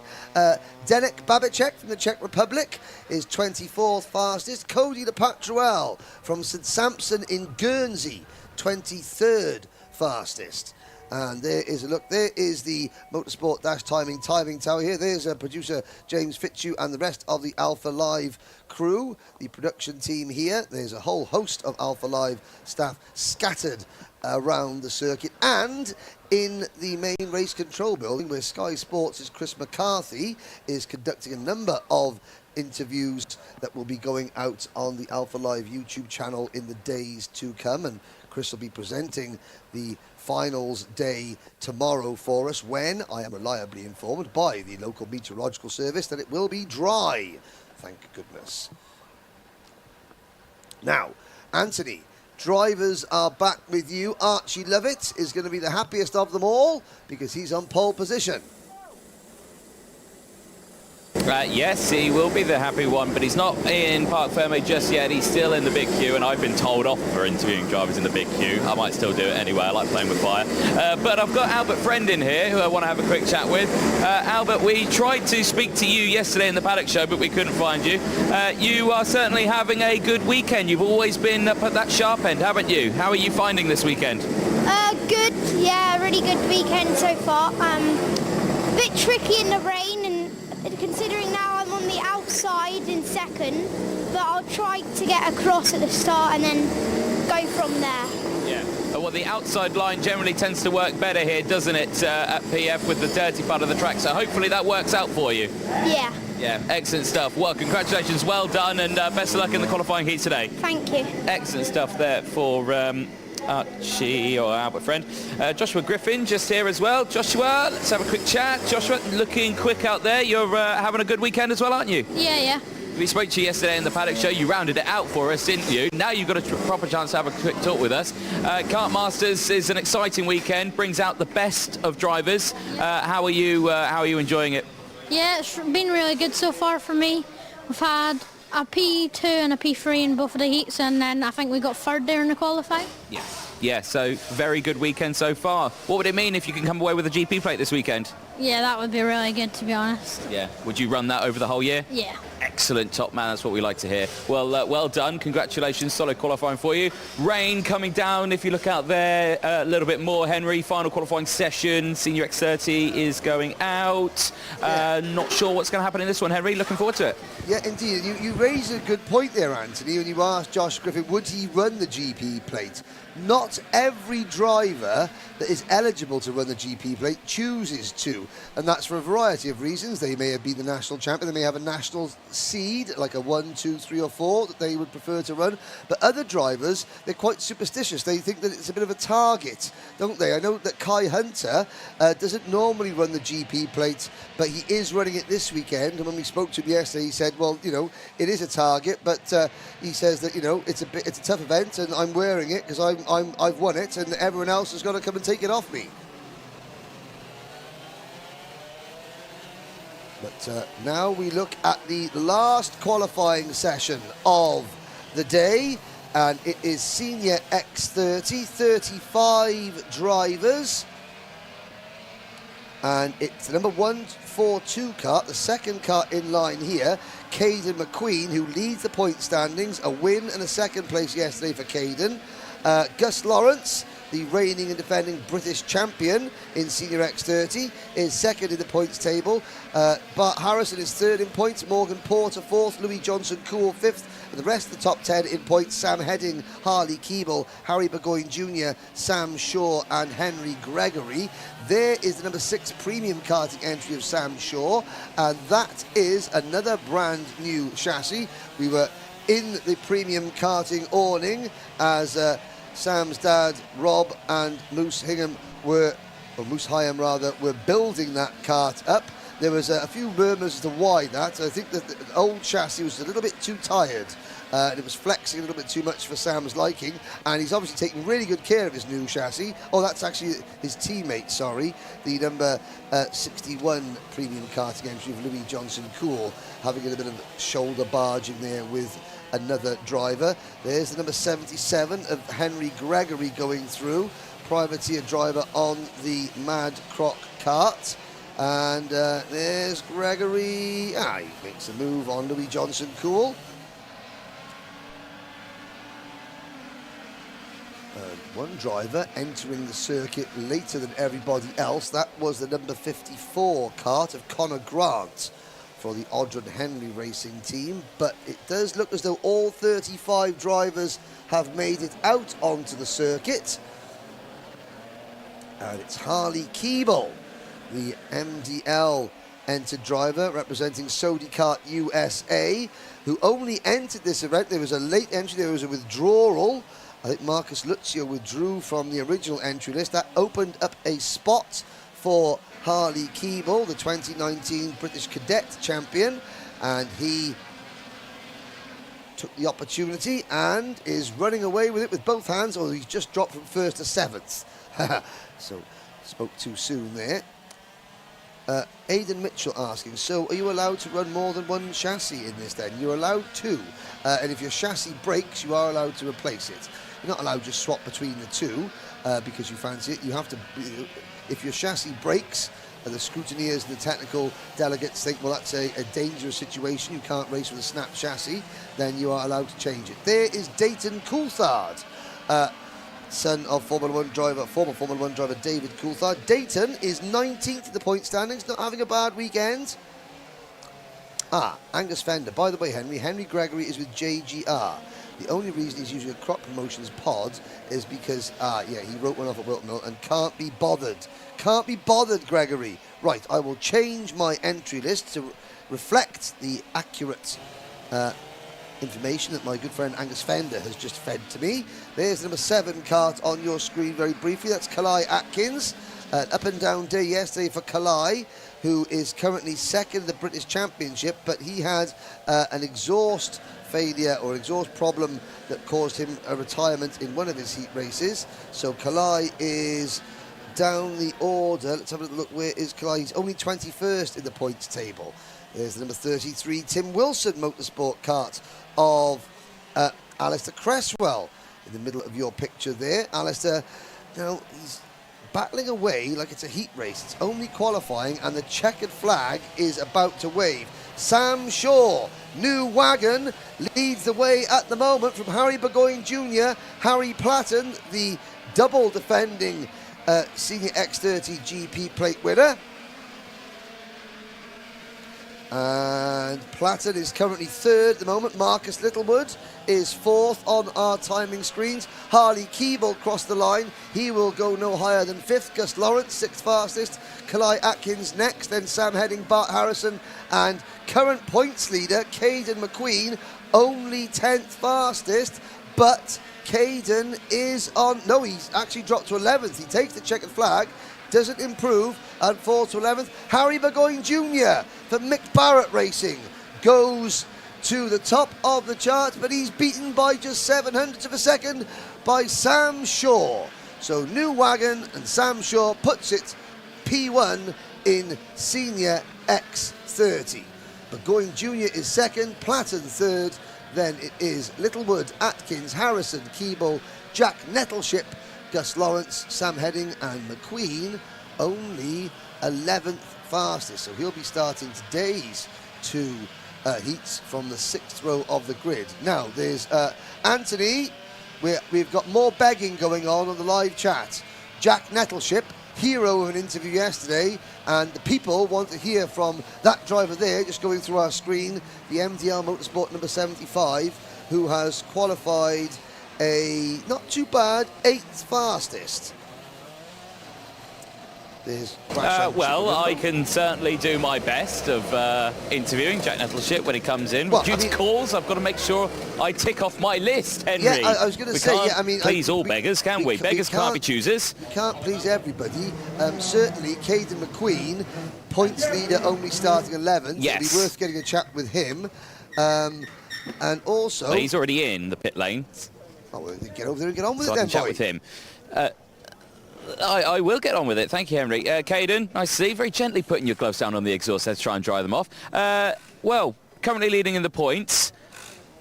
Denek Babicek from the Czech Republic is 24th fastest. Cody LePatruel from St Sampson in Guernsey, 23rd fastest. And there is a look. There is the Motorsport timing tower here. There's producer James Fitzhugh and the rest of the Alpha Live crew, the production team here. There's a whole host of Alpha Live staff scattered around the circuit, and in the main race control building where Sky Sports' Chris McCarthy is conducting a number of interviews that will be going out on the Alpha Live YouTube channel in the days to come, and Chris will be presenting the finals day tomorrow for us, when I am reliably informed by the local meteorological service that it will be dry. Thank goodness. Now, Anthony, drivers are back with you. Archie Levitt is going to be the happiest of them all because he's on pole position. Yes, he will be the happy one, but he's not in Parc Fermé just yet. He's still in the big queue, and I've been told off for interviewing drivers in the big queue. I might still do it anyway. I like playing with fire. But I've got Albert Friend in here, who I want to have a quick chat with. Albert, we tried to speak to you yesterday in the Paddock show, but we couldn't find you. You are certainly having a good weekend. You've always been up at that sharp end, haven't you? How are you finding this weekend? Good. Yeah, really good weekend so far. Bit tricky in the rain, and considering now I'm on the outside in second, but I'll try to get across at the start and then go from there. Yeah. Well, the outside line generally tends to work better here, doesn't it, at PF with the dirty part of the track, so hopefully that works out for you. Yeah. Yeah, excellent stuff. Well, congratulations, well done, and best of luck in the qualifying heat today. Thank you. Excellent stuff there for Archie, or Albert Friend. Joshua Griffin just here as well. Joshua, let's have a quick chat. Joshua, looking quick out there. You're having a good weekend as well, aren't you? Yeah. We spoke to you yesterday in the Paddock show. You rounded it out for us, didn't you? Now you've got a proper chance to have a quick talk with us. Kartmasters is an exciting weekend, brings out the best of drivers. How are you enjoying it? Yeah, it's been really good so far for me. We've had a P2 and a P3 in both of the heats, and then I think we got third there in the qualifying. Yeah, so very good weekend so far. What would it mean if you can come away with a GP plate this weekend? Yeah, that would be really good, to be honest. Yeah. Would you run that over the whole year? Yeah. Excellent, top man. That's what we like to hear. Well, well done. Congratulations. Solid qualifying for you. Rain coming down. If you look out there, a little bit more. Henry, final qualifying session. Senior X30 is going out. Not sure what's going to happen in this one, Henry. Looking forward to it. Yeah, indeed. You raised a good point there, Anthony, when you asked Josh Griffin, would he run the GP plate? Not every driver that is eligible to run the GP plate chooses to, and that's for a variety of reasons. They may have been the national champion, they may have a national seed, like a 1, 2, 3 or 4 that they would prefer to run, but other drivers, they're quite superstitious. They think that it's a bit of a target, don't they? I know that Kai Hunter doesn't normally run the GP plate, but he is running it this weekend, and when we spoke to him yesterday, he said, well, you know, it is a target, but he says that, you know, it's a tough event, and I'm wearing it because I've won it, and everyone else has got to come and take it off me. But now we look at the last qualifying session of the day, and it is Senior X30, 35 drivers, and it's the number 142 car, the second car in line here, Caden McQueen, who leads the point standings, a win and a second place yesterday for Caden. Gus Lawrence, the reigning and defending British champion in Senior X30, is second in the points table. Bart Harrison is third in points, Morgan Porter fourth, Louis Johnson-Cool fifth, and the rest of the top 10 in points: Sam Heading, Harley Keeble, Harry Burgoyne Jr., Sam Shaw and Henry Gregory. There is the number 6 premium karting entry of Sam Shaw, and that is another brand new chassis. We were in the premium karting awning as Sam's dad, Rob, and Moose Hingham were building that kart up. There was a few murmurs as to why that. I think that the old chassis was a little bit too tired. And it was flexing a little bit too much for Sam's liking, and he's obviously taking really good care of his new chassis. Oh, that's actually his teammate, sorry, the number 61 premium karting entry of Louis Johnson-Cool, having a bit of shoulder barging there with another driver. There's the number 77 of Henry Gregory going through, privateer driver on the Mad Croc kart. And there's Gregory. He makes a move on Louis Johnson-Cool. One driver entering the circuit later than everybody else. That was the number 54 kart of Connor Grant for the Odron Henry Racing team. But it does look as though all 35 drivers have made it out onto the circuit. And it's Harley Keeble, the MDL entered driver representing Sodicart USA, who only entered this event. There was a late entry, there was a withdrawal. I think Marcus Lucio withdrew from the original entry list. That opened up a spot for Harley Keeble, the 2019 British Cadet champion, and he took the opportunity and is running away with it with both hands, although he's just dropped from 1st to 7th. So, spoke too soon there. Aidan Mitchell asking, so are you allowed to run more than one chassis in this then? You're allowed 2, and if your chassis breaks, you are allowed to replace it. You're not allowed to just swap between the 2 because you fancy it. You have to, if your chassis breaks, and the scrutineers and the technical delegates think, well, that's a dangerous situation, you can't race with a snap chassis, then you are allowed to change it. There is Dayton Coulthard, son of former Formula 1 driver David Coulthard. Dayton is 19th in the point standings, not having a bad weekend. Angus Fender. By the way, Henry Gregory is with JGR. The only reason he's using a Crop Promotions pod is because, he wrote one off at Wilton Mill and can't be bothered. Can't be bothered, Gregory. Right, I will change my entry list to reflect the accurate information that my good friend Angus Fender has just fed to me. There's the number 7 kart on your screen very briefly. That's Kalai Atkins. Up and down day yesterday for Kalai, who is currently 2nd in the British Championship, but he had an exhaust failure or exhaust problem that caused him a retirement in one of his heat races. So Kalai is down the order. Let's have a look. Where is Kalai? He's only 21st in the points table. There's the number 33 Tim Wilson motorsport kart of Alistair Cresswell in the middle of your picture there. Alistair, now he's battling away like it's a heat race. It's only qualifying and the checkered flag is about to wave. Sam Shaw New Wagon leads the way at the moment from Harry Burgoyne Jr. Harry Platten, the double defending Senior X30 GP plate winner. And Platten is currently third at the moment. Marcus Littlewood is fourth on our timing screens. Harley Keeble crossed the line. He will go no higher than fifth. Gus Lawrence, sixth fastest. Kalai Atkins next, then Sam Heading, Bart Harrison, and current points leader, Caden McQueen, only 10th fastest, but Caden is on, no, he's actually dropped to 11th. He takes the checkered flag, doesn't improve, and falls to 11th. Harry Burgoyne Jr. for Mick Barrett Racing goes to the top of the chart, but he's beaten by just 700ths of a second by Sam Shaw. So New Wagon and Sam Shaw puts it P1 in Senior X30. Burgoyne Jr. is second, Platten third, then it is Littlewood, Atkins, Harrison, Keeble, Jack Nettleship, Gus Lawrence, Sam Heading and McQueen only 11th fastest. So he'll be starting today's two heats from the 6th row of the grid. Now there's Anthony, we've got more begging going on the live chat. Jack Nettleship, hero of an interview yesterday, and the people want to hear from that driver there, just going through our screen, the MDL Motorsport number 75, who has qualified a not too bad 8th fastest. Well, I can certainly do my best of interviewing Jack Nettleship when he comes in. Due to calls, I've got to make sure I tick off my list, Henry. Yeah, I was going to say, yeah, I mean... Please all beggars, can we? Beggars can't be choosers. We can't please everybody. Certainly, Caden McQueen, points leader, only starting 11th. Yes. It'd be worth getting a chat with him. And also... Well, he's already in the pit lane. Oh, well, get over there and get on with so it then, I can chat boy. with him. I will get on with it. Thank you, Henry. Caden, nice to see you. Very gently putting your gloves down on the exhaust there to try and dry them off. Well, currently leading in the points.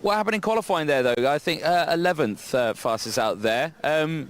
What happened in qualifying there, though? I think 11th fastest out there.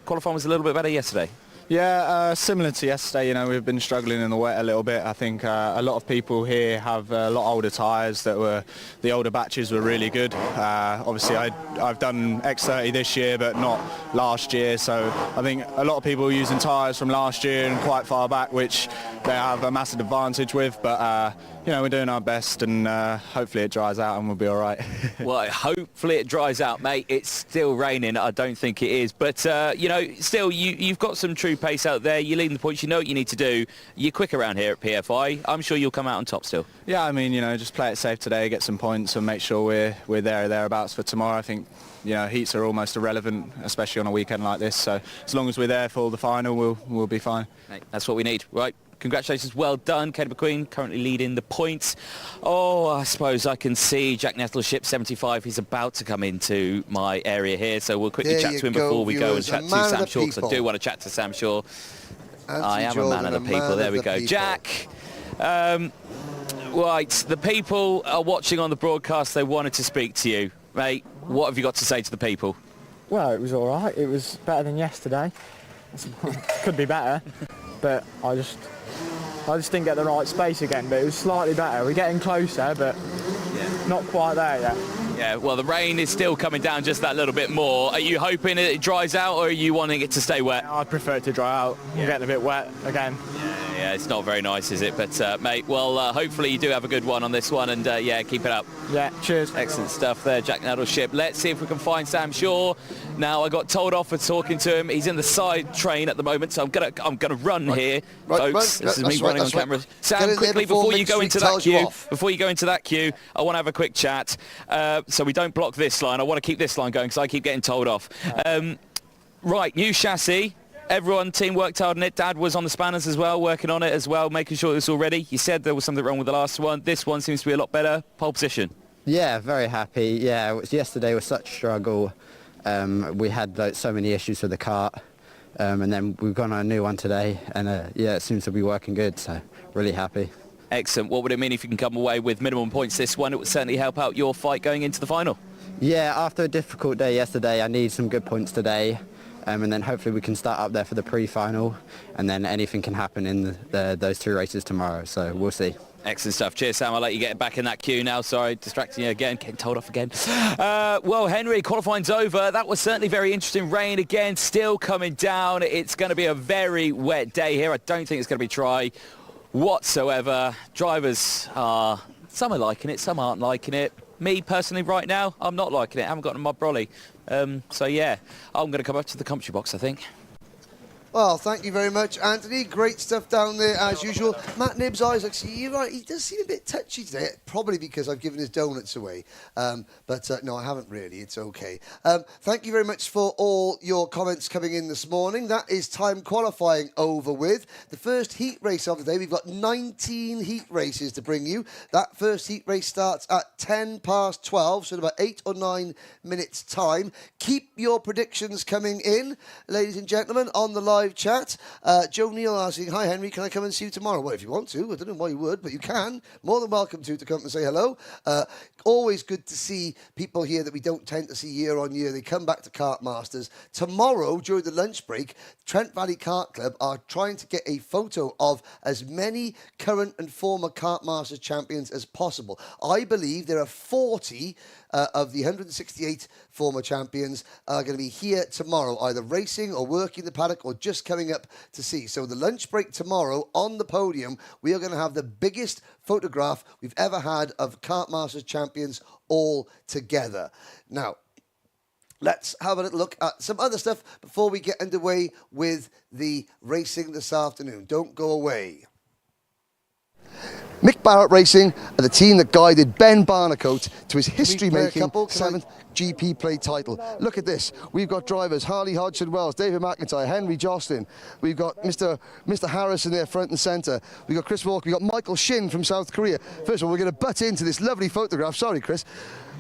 Qualifying was a little bit better yesterday. Yeah, similar to yesterday, you know, we've been struggling in the wet a little bit. I think a lot of people here have a lot older tyres the older batches were really good. Obviously, I've done X30 this year, but not last year. So I think a lot of people are using tyres from last year and quite far back, which they have a massive advantage with. But, you know, we're doing our best and hopefully it dries out and we'll be all right. Well, hopefully it dries out, mate. It's still raining. I don't think it is. But, you know, still, you've got some true pace out there. You're leading the points. You know what you need to do. You're quick around here at PFI. I'm sure you'll come out on top still. Yeah, I mean, you know, just play it safe today, get some points and make sure we're there or thereabouts for tomorrow. I think, you know, heats are almost irrelevant, especially on a weekend like this. So as long as we're there for the final, we'll be fine. Mate, that's what we need. Right. Congratulations, well done. Caden McQueen currently leading the points. Oh, I suppose I can see Jack Nettleship, 75. He's about to come into my area here, so we'll quickly chat to him before we go and chat to Sam Shaw, because I do want to chat to Sam Shaw. I am a man of the people. There we go. Jack, right, the people are watching on the broadcast. They wanted to speak to you. Mate, what have you got to say to the people? Well, it was all right. It was better than yesterday. Could be better, but I just didn't get the right space again, but it was slightly better. We're getting closer, but not quite there yet. Yeah, well, the rain is still coming down just that little bit more. Are you hoping it dries out, or are you wanting it to stay wet? I'd prefer it to dry out. We're getting a bit wet again. Yeah, it's not very nice, is it? But, mate, well, hopefully you do have a good one on this one, and, yeah, keep it up. Yeah, cheers. Excellent stuff there, Jack Nettleship. Let's see if we can find Sam Shaw. Now, I got told off for talking to him. He's in the side train at the moment, so I'm gonna run here, folks. This is me running on camera. Sam, quickly, before you go into that queue, I want to have a quick chat, so we don't block this line. I want to keep this line going because I keep getting told off. Right, new chassis. Everyone, team worked hard on it. Dad was on the spanners as well, working on it as well, making sure it was all ready. You said there was something wrong with the last one. This one seems to be a lot better. Pole position. Yeah, very happy. Yeah, yesterday was such a struggle. We had so many issues with the kart, and then we've gone on a new one today, and yeah, it seems to be working good, so really happy. Excellent. What would it mean if you can come away with minimum points this one? It would certainly help out your fight going into the final. Yeah, after a difficult day yesterday, I need some good points today. And then hopefully we can start up there for the pre-final, and then anything can happen in those two races tomorrow, so we'll see. Excellent stuff. Cheers, Sam. I'll let you get back in that queue now. Sorry, distracting you again. Getting told off again. Well, Henry, qualifying's over. That was certainly very interesting. Rain again, still coming down. It's going to be a very wet day here. I don't think it's going to be dry whatsoever. Drivers are... Some are liking it, some aren't liking it. Me, personally, right now, I'm not liking it. I haven't got my brolly. So, yeah, I'm going to come up to the commentary box, I think. Well, thank you very much, Anthony. Great stuff down there, as usual. Matt Nibb's eyes, actually, you're right, he does seem a bit touchy today, probably because I've given his donuts away. But no, I haven't really. It's okay. Thank you very much for all your comments coming in this morning. That is time qualifying over with. The first heat race of the day, we've got 19 heat races to bring you. That first heat race starts at 12:10, so in about 8 or 9 minutes' time. Keep your predictions coming in, ladies and gentlemen, on the live chat. Joe Neal asking, hi Henry, can I come and see you tomorrow? Well, if you want to, I don't know why you would, but you can. More than welcome to come and say hello. Always good to see people here that we don't tend to see year on year. They come back to Kartmasters. Tomorrow, during the lunch break, Trent Valley Kart Club are trying to get a photo of as many current and former Kartmasters champions as possible. I believe there are 40 of the 168 former champions are going to be here tomorrow, either racing or working the paddock or just coming up to see. So the lunch break tomorrow, on the podium, we are going to have the biggest photograph we've ever had of Kartmasters champions all together. Now, let's have a little look at some other stuff before we get underway with the racing this afternoon. Don't go away. Mick Barrett Racing are the team that guided Ben Barnacote to his history-making 7th GP plate title. Look at this. We've got drivers Harley Hodgson-Wells, David McIntyre, Henry Jocelyn. We've got Mr. Harrison there front and centre. We've got Chris Walker. We've got Michael Shin from South Korea. First of all, we're going to butt into this lovely photograph. Sorry, Chris.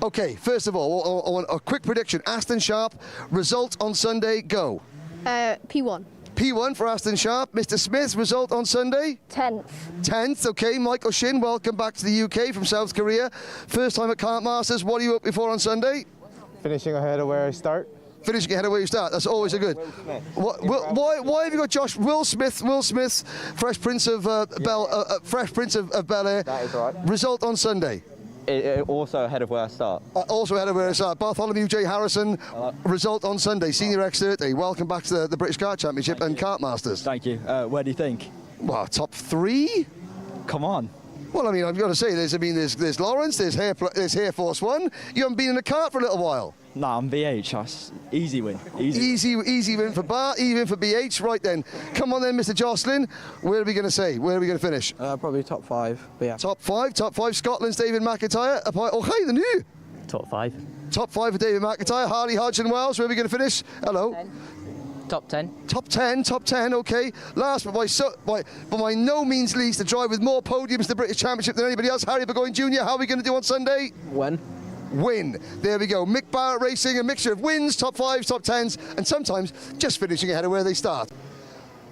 Okay, first of all, I want a quick prediction. Aston Sharp, result on Sunday, go. P1. P1 for Aston Sharp. Mr. Smith, result on Sunday? 10th. 10th, okay. Michael Shin, welcome back to the UK from South Korea. First time at Kartmasters. What are you hoping for on Sunday? Finishing ahead of where I start. Finishing ahead of where you start. That's always a good. Why have you got Josh Will Smith, Fresh Prince of Bel Air? That is right. Result on Sunday. Also ahead of where I start. Also ahead of where I start. Bartholomew J. Harrison, result on Sunday. Senior X30. Welcome back to the British Kart Championship and Kartmasters. Thank you. Where do you think? Well, top 3? Come on. Well, I mean, I've got to say, there's Lawrence, there's Air Force One. You haven't been in a kart for a little while. No, I'm VH. Easy win. Easy win for Bar, even for BH. Right then, come on then, Mr. Jocelyn. Where are we going to say? Where are we going to finish? Probably top 5. But yeah. Top 5. Scotland's David McIntyre. Oh, hi, the new. Top 5. Top 5 for David McIntyre. Harley Hodgson-Wells. Where are we going to finish? Hello. 10. Top 10. Top 10, okay. Last, but by no means least, the drive with more podiums in the British Championship than anybody else, Harry Burgoyne Jr. How are we going to do on Sunday? Win. There we go. Mick Barrett Racing, a mixture of wins, top 5s, top 10s, and sometimes just finishing ahead of where they start.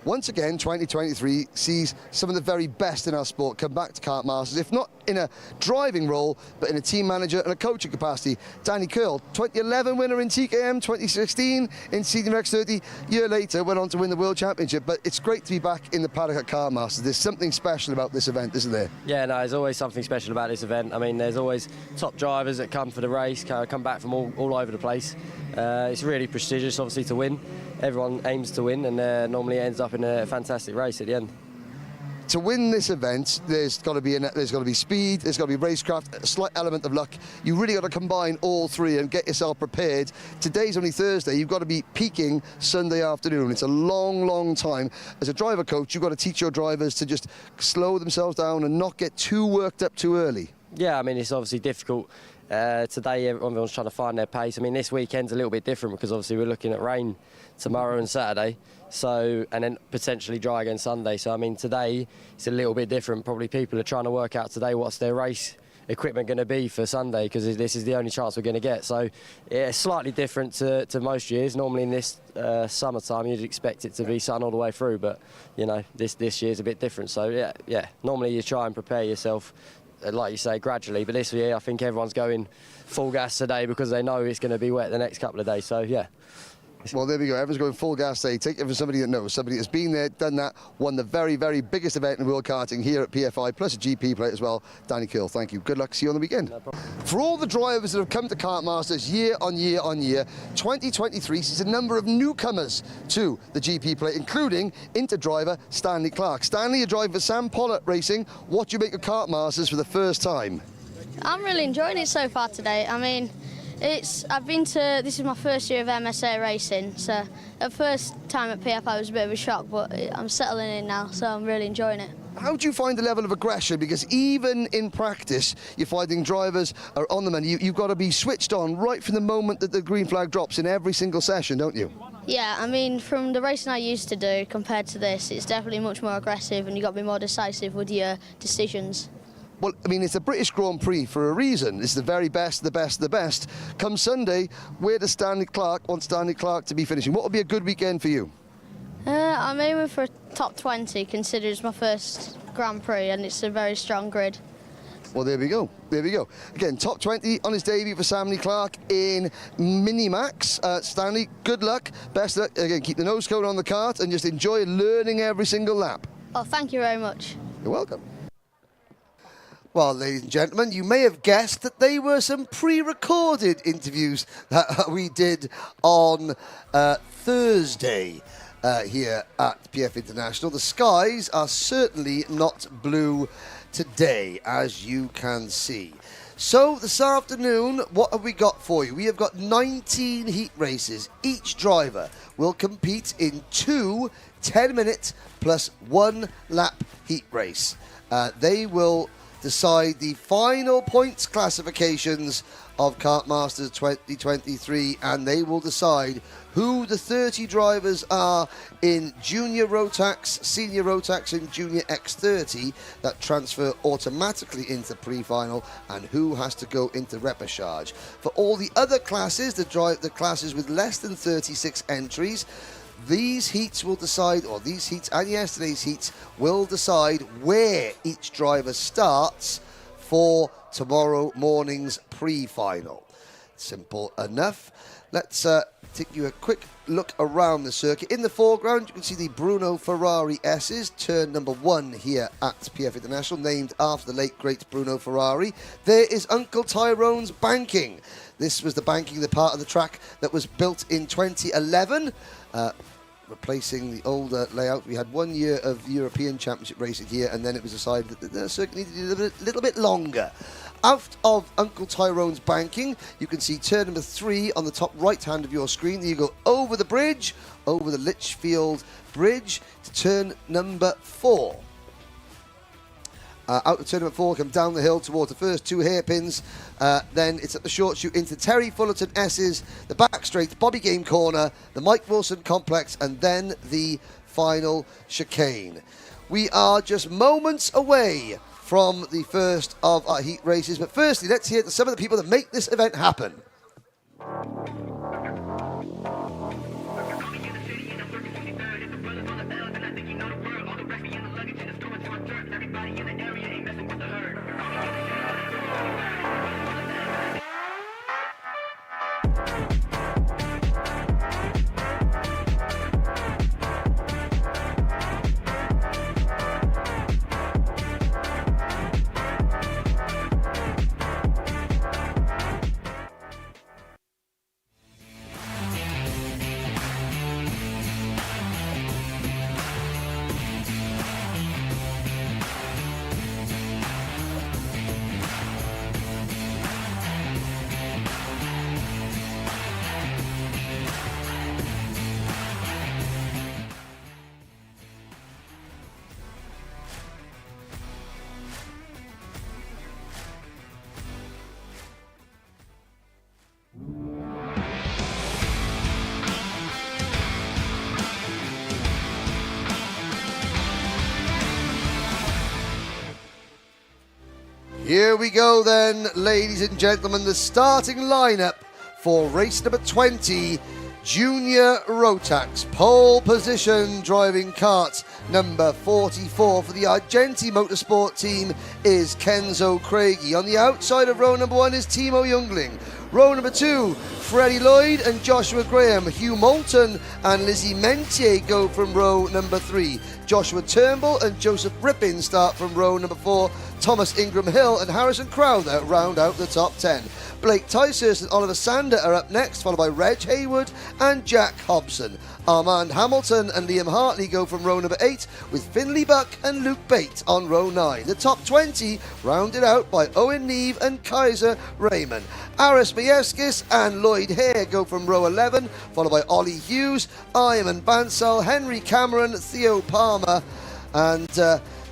Once again, 2023 sees some of the very best in our sport come back to Kartmasters, if not in a driving role, but in a team manager and a coaching capacity. Danny Curl, 2011 winner in TKM, 2016 in Senior X30, year later went on to win the World Championship, but it's great to be back in the paddock at Kartmasters. There's something special about this event, isn't there? Yeah, no, there's always something special about this event. I mean, there's always top drivers that come for the race, come back from all over the place. It's really prestigious, obviously, to win. Everyone aims to win, and normally ends up in a fantastic race at the end. To win this event, there's got to be speed, there's got to be racecraft, a slight element of luck. You really got to combine all three and get yourself prepared. Today's only Thursday. You've got to be peaking Sunday afternoon. It's a long time. As a driver coach, you've got to teach your drivers to just slow themselves down and not get too worked up too early. Yeah, I mean, it's obviously difficult. Today, everyone's trying to find their pace. I mean, this weekend's a little bit different because obviously we're looking at rain tomorrow and Saturday, and then potentially dry again Sunday. So, I mean, today it's a little bit different. Probably people are trying to work out today what's their race equipment going to be for Sunday, because this is the only chance we're going to get. So, yeah, it's slightly different to most years. Normally in this summertime, you'd expect it to be sun all the way through, but, you know, this year's a bit different. So, yeah, normally you try and prepare yourself, like you say, gradually, but this year I think everyone's going full gas today because they know it's going to be wet the next couple of days. So yeah, Well, there we go. Everyone's going full gas today. Take it for somebody that knows, somebody that's been there, done that, won the very, very biggest event in world karting here at PFI, plus a GP player as well. Danny Curl, thank you. Good luck. See you on the weekend. No problem. For all the drivers that have come to Kartmasters year on year on year, 2023 sees a number of newcomers to the GP play, including Inter driver Stanley Clark. Stanley, you're driving for Sam Pollitt Racing. What do you make of Kartmasters for the first time? I'm really enjoying it so far today. I mean, this is my first year of MSA racing, so the first time at PFI was a bit of a shock, but I'm settling in now, so I'm really enjoying it. How do you find the level of aggression? Because even in practice, you're finding drivers are on the money. You've got to be switched on right from the moment that the green flag drops in every single session, don't you? Yeah, I mean, from the racing I used to do compared to this, it's definitely much more aggressive and you've got to be more decisive with your decisions. Well, I mean, it's a British Grand Prix for a reason. It's the very best, the best, the best. Come Sunday, where does Stanley Clark want Stanley Clark to be finishing? What would be a good weekend for you? I'm aiming for top 20, considering it's my first Grand Prix and it's a very strong grid. Well, there we go. There we go. Again, top 20 on his debut for Stanley Clark in Minimax. Stanley, good luck. Best luck. Again, keep the nose cone on the kart and just enjoy learning every single lap. Oh, thank you very much. You're welcome. Well, ladies and gentlemen, you may have guessed that they were some pre-recorded interviews that we did on Thursday here at PF International. The skies are certainly not blue today, as you can see. So this afternoon, what have we got for you? We have got 19 heat races. Each driver will compete in 2 10-minute plus 1 lap heat race. They will decide the final points classifications of Kartmasters 2023, and they will decide who the 30 drivers are in Junior Rotax, Senior Rotax and Junior X30 that transfer automatically into pre-final, and who has to go into repechage. For all the other classes, the classes with less than 36 entries, these heats will decide, or these heats and yesterday's heats will decide where each driver starts for tomorrow morning's pre-final. Simple enough. Let's take you a quick look around the circuit. In the foreground, you can see the Bruno Ferrari S's, turn number 1 here at PF International, named after the late great Bruno Ferrari. There is Uncle Tyrone's banking. This was the banking, the part of the track that was built in 2011. Replacing the older layout. We had 1 year of European Championship racing here, and then it was decided that the circuit needed to be a little bit longer. Out of Uncle Tyrone's banking, you can see turn number 3 on the top right hand of your screen. Then you go over the bridge, over the Litchfield Bridge, to turn number 4. Out of turn number 4, come down the hill towards the first 2 hairpins. Then it's at the short shoot into Terry Fullerton S's, the back straight, Bobby Game corner, the Mike Wilson complex, and then the final chicane. We are just moments away from the first of our heat races, but firstly, let's hear some of the people that make this event happen. Here we go then, ladies and gentlemen, the starting lineup for race number 20, Junior Rotax. Pole position driving kart number 44 for the Argenti Motorsport team is Kenzo Craigie. On the outside of row number 1 is Timo Jungling. Row number 2, Freddie Lloyd and Joshua Graham. Hugh Moulton and Lizzie Mentier go from row number 3. Joshua Turnbull and Joseph Rippin start from row number 4. Thomas Ingram Hill and Harrison Crowther round out the top 10. Blake Ticehurst and Oliver Sander are up next, followed by Reg Hayward and Jack Hobson. Armand Hamilton and Liam Hartley go from row number 8, with Finley Buck and Luke Bate on row 9. The top 20 rounded out by Owen Neve and Kaiser Raymond. Aris Majewskis and Lloyd Hare go from row 11, followed by Ollie Hughes, Ayman Bansal, Henry Cameron, Theo Palmer, and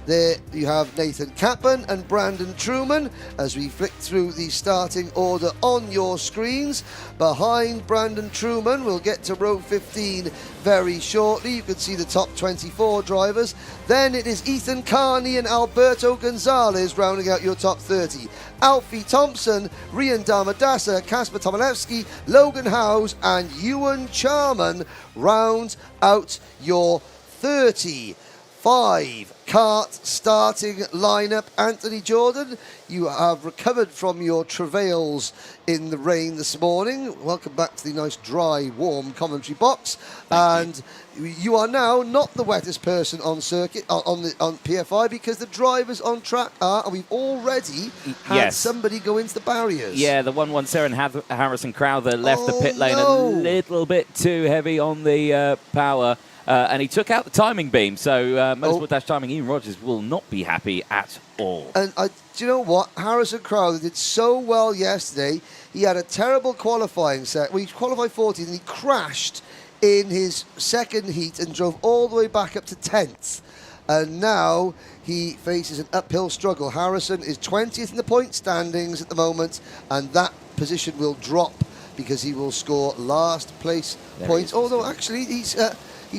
there you have Nathan Kappan and Brandon Truman as we flick through the starting order on your screens. Behind Brandon Truman, we'll get to row 15 very shortly. You can see the top 24 drivers. Then it is Ethan Carney and Alberto Gonzalez rounding out your top 30. Alfie Thompson, Rian Damadasa, Kasper Tomalewski, Logan Howes and Ewan Charman round out your 30. 5 kart starting lineup. Anthony Jordan, you have recovered from your travails in the rain this morning. Welcome back to the nice, dry, warm commentary box. And you are now not the wettest person on circuit on PFI, because the drivers on track are, and we've already had somebody go into the barriers. Yeah, the 117 Harrison Crowther left the pit lane a little bit too heavy on the power. And he took out the timing beam, so Motorsport Timing Ian Rogers will not be happy at all. And do you know what? Harrison Crowther did so well yesterday. He had a terrible qualifying set. Well, he qualified 14th and he crashed in his second heat and drove all the way back up to 10th. And now he faces an uphill struggle. Harrison is 20th in the point standings at the moment, and that position will drop because he will score last place points. Although actually he's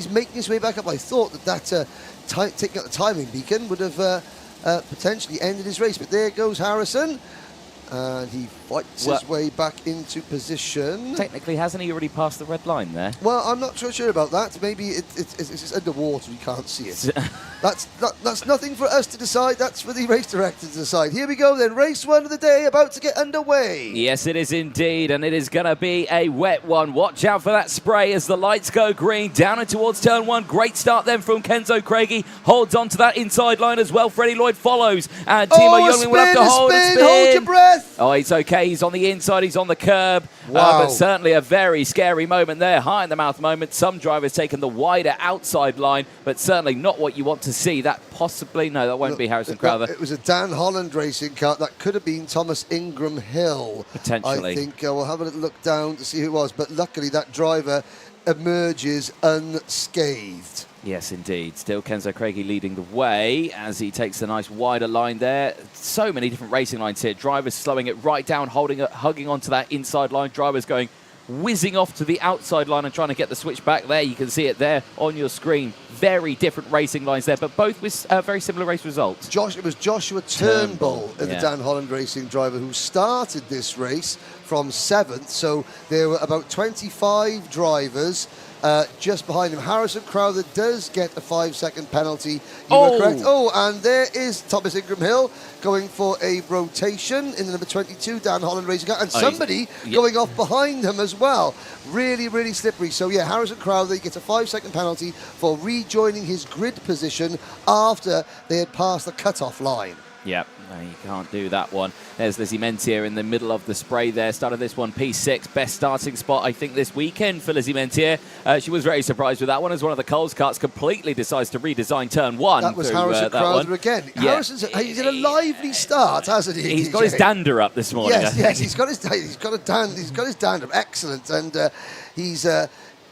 making his way back up. I thought that taking out the timing beacon would have potentially ended his race. But there goes Harrison. And he fights his way back into position. Technically, hasn't he already passed the red line there? Well, I'm not so sure about that. Maybe it's underwater, we can't see it. That's nothing for us to decide. That's for the race director to decide. Here we go then. Race 1 of the day about to get underway. Yes, it is indeed. And it is going to be a wet one. Watch out for that spray as the lights go green. Down and towards turn 1. Great start then from Kenzo Craigie. Holds on to that inside line as well. Freddie Lloyd follows. And Timo Youngling will have to hold a spin. Hold your breath. Oh, it's okay. He's on the inside. He's on the curb. Wow. But certainly a very scary moment there. High in the mouth moment. Some drivers taking the wider outside line, but certainly not what you want to see. That possibly, no, that won't be Harrison Crowther. It was a Dan Holland racing car. That could have been Thomas Ingram Hill. Potentially. I think we'll have a little look down to see who it was. But luckily that driver emerges unscathed. Yes, indeed. Still Kenzo Craigie leading the way as he takes the nice wider line there. So many different racing lines here. Drivers slowing it right down, hugging onto that inside line. Drivers going whizzing off to the outside line and trying to get the switch back there. You can see it there on your screen. Very different racing lines there, but both with very similar race results. It was Joshua Turnbull, the Dan Holland racing driver, who started this race from 7th. So there were about 25 drivers just behind him. Harrison Crowther does get a 5-second penalty. You were correct. Oh, and there is Thomas Ingram Hill going for a rotation in the number 22 Dan Holland racing car, and somebody going off behind him as well. Really, really slippery. So yeah, Harrison Crowther gets a 5-second penalty for rejoining his grid position after they had passed the cut-off line. Yep, no, you can't do that one. There's Lizzie Mentier in the middle of the spray there. Started this one P6. Best starting spot, I think, this weekend for Lizzie Mentier. She was very surprised with that one as one of the Coles karts completely decides to redesign turn 1. That was Harrison Crowther again. Yeah. He's had a lively start, hasn't he? He's got his dander up this morning. Yes, he's got his dander up. Excellent. And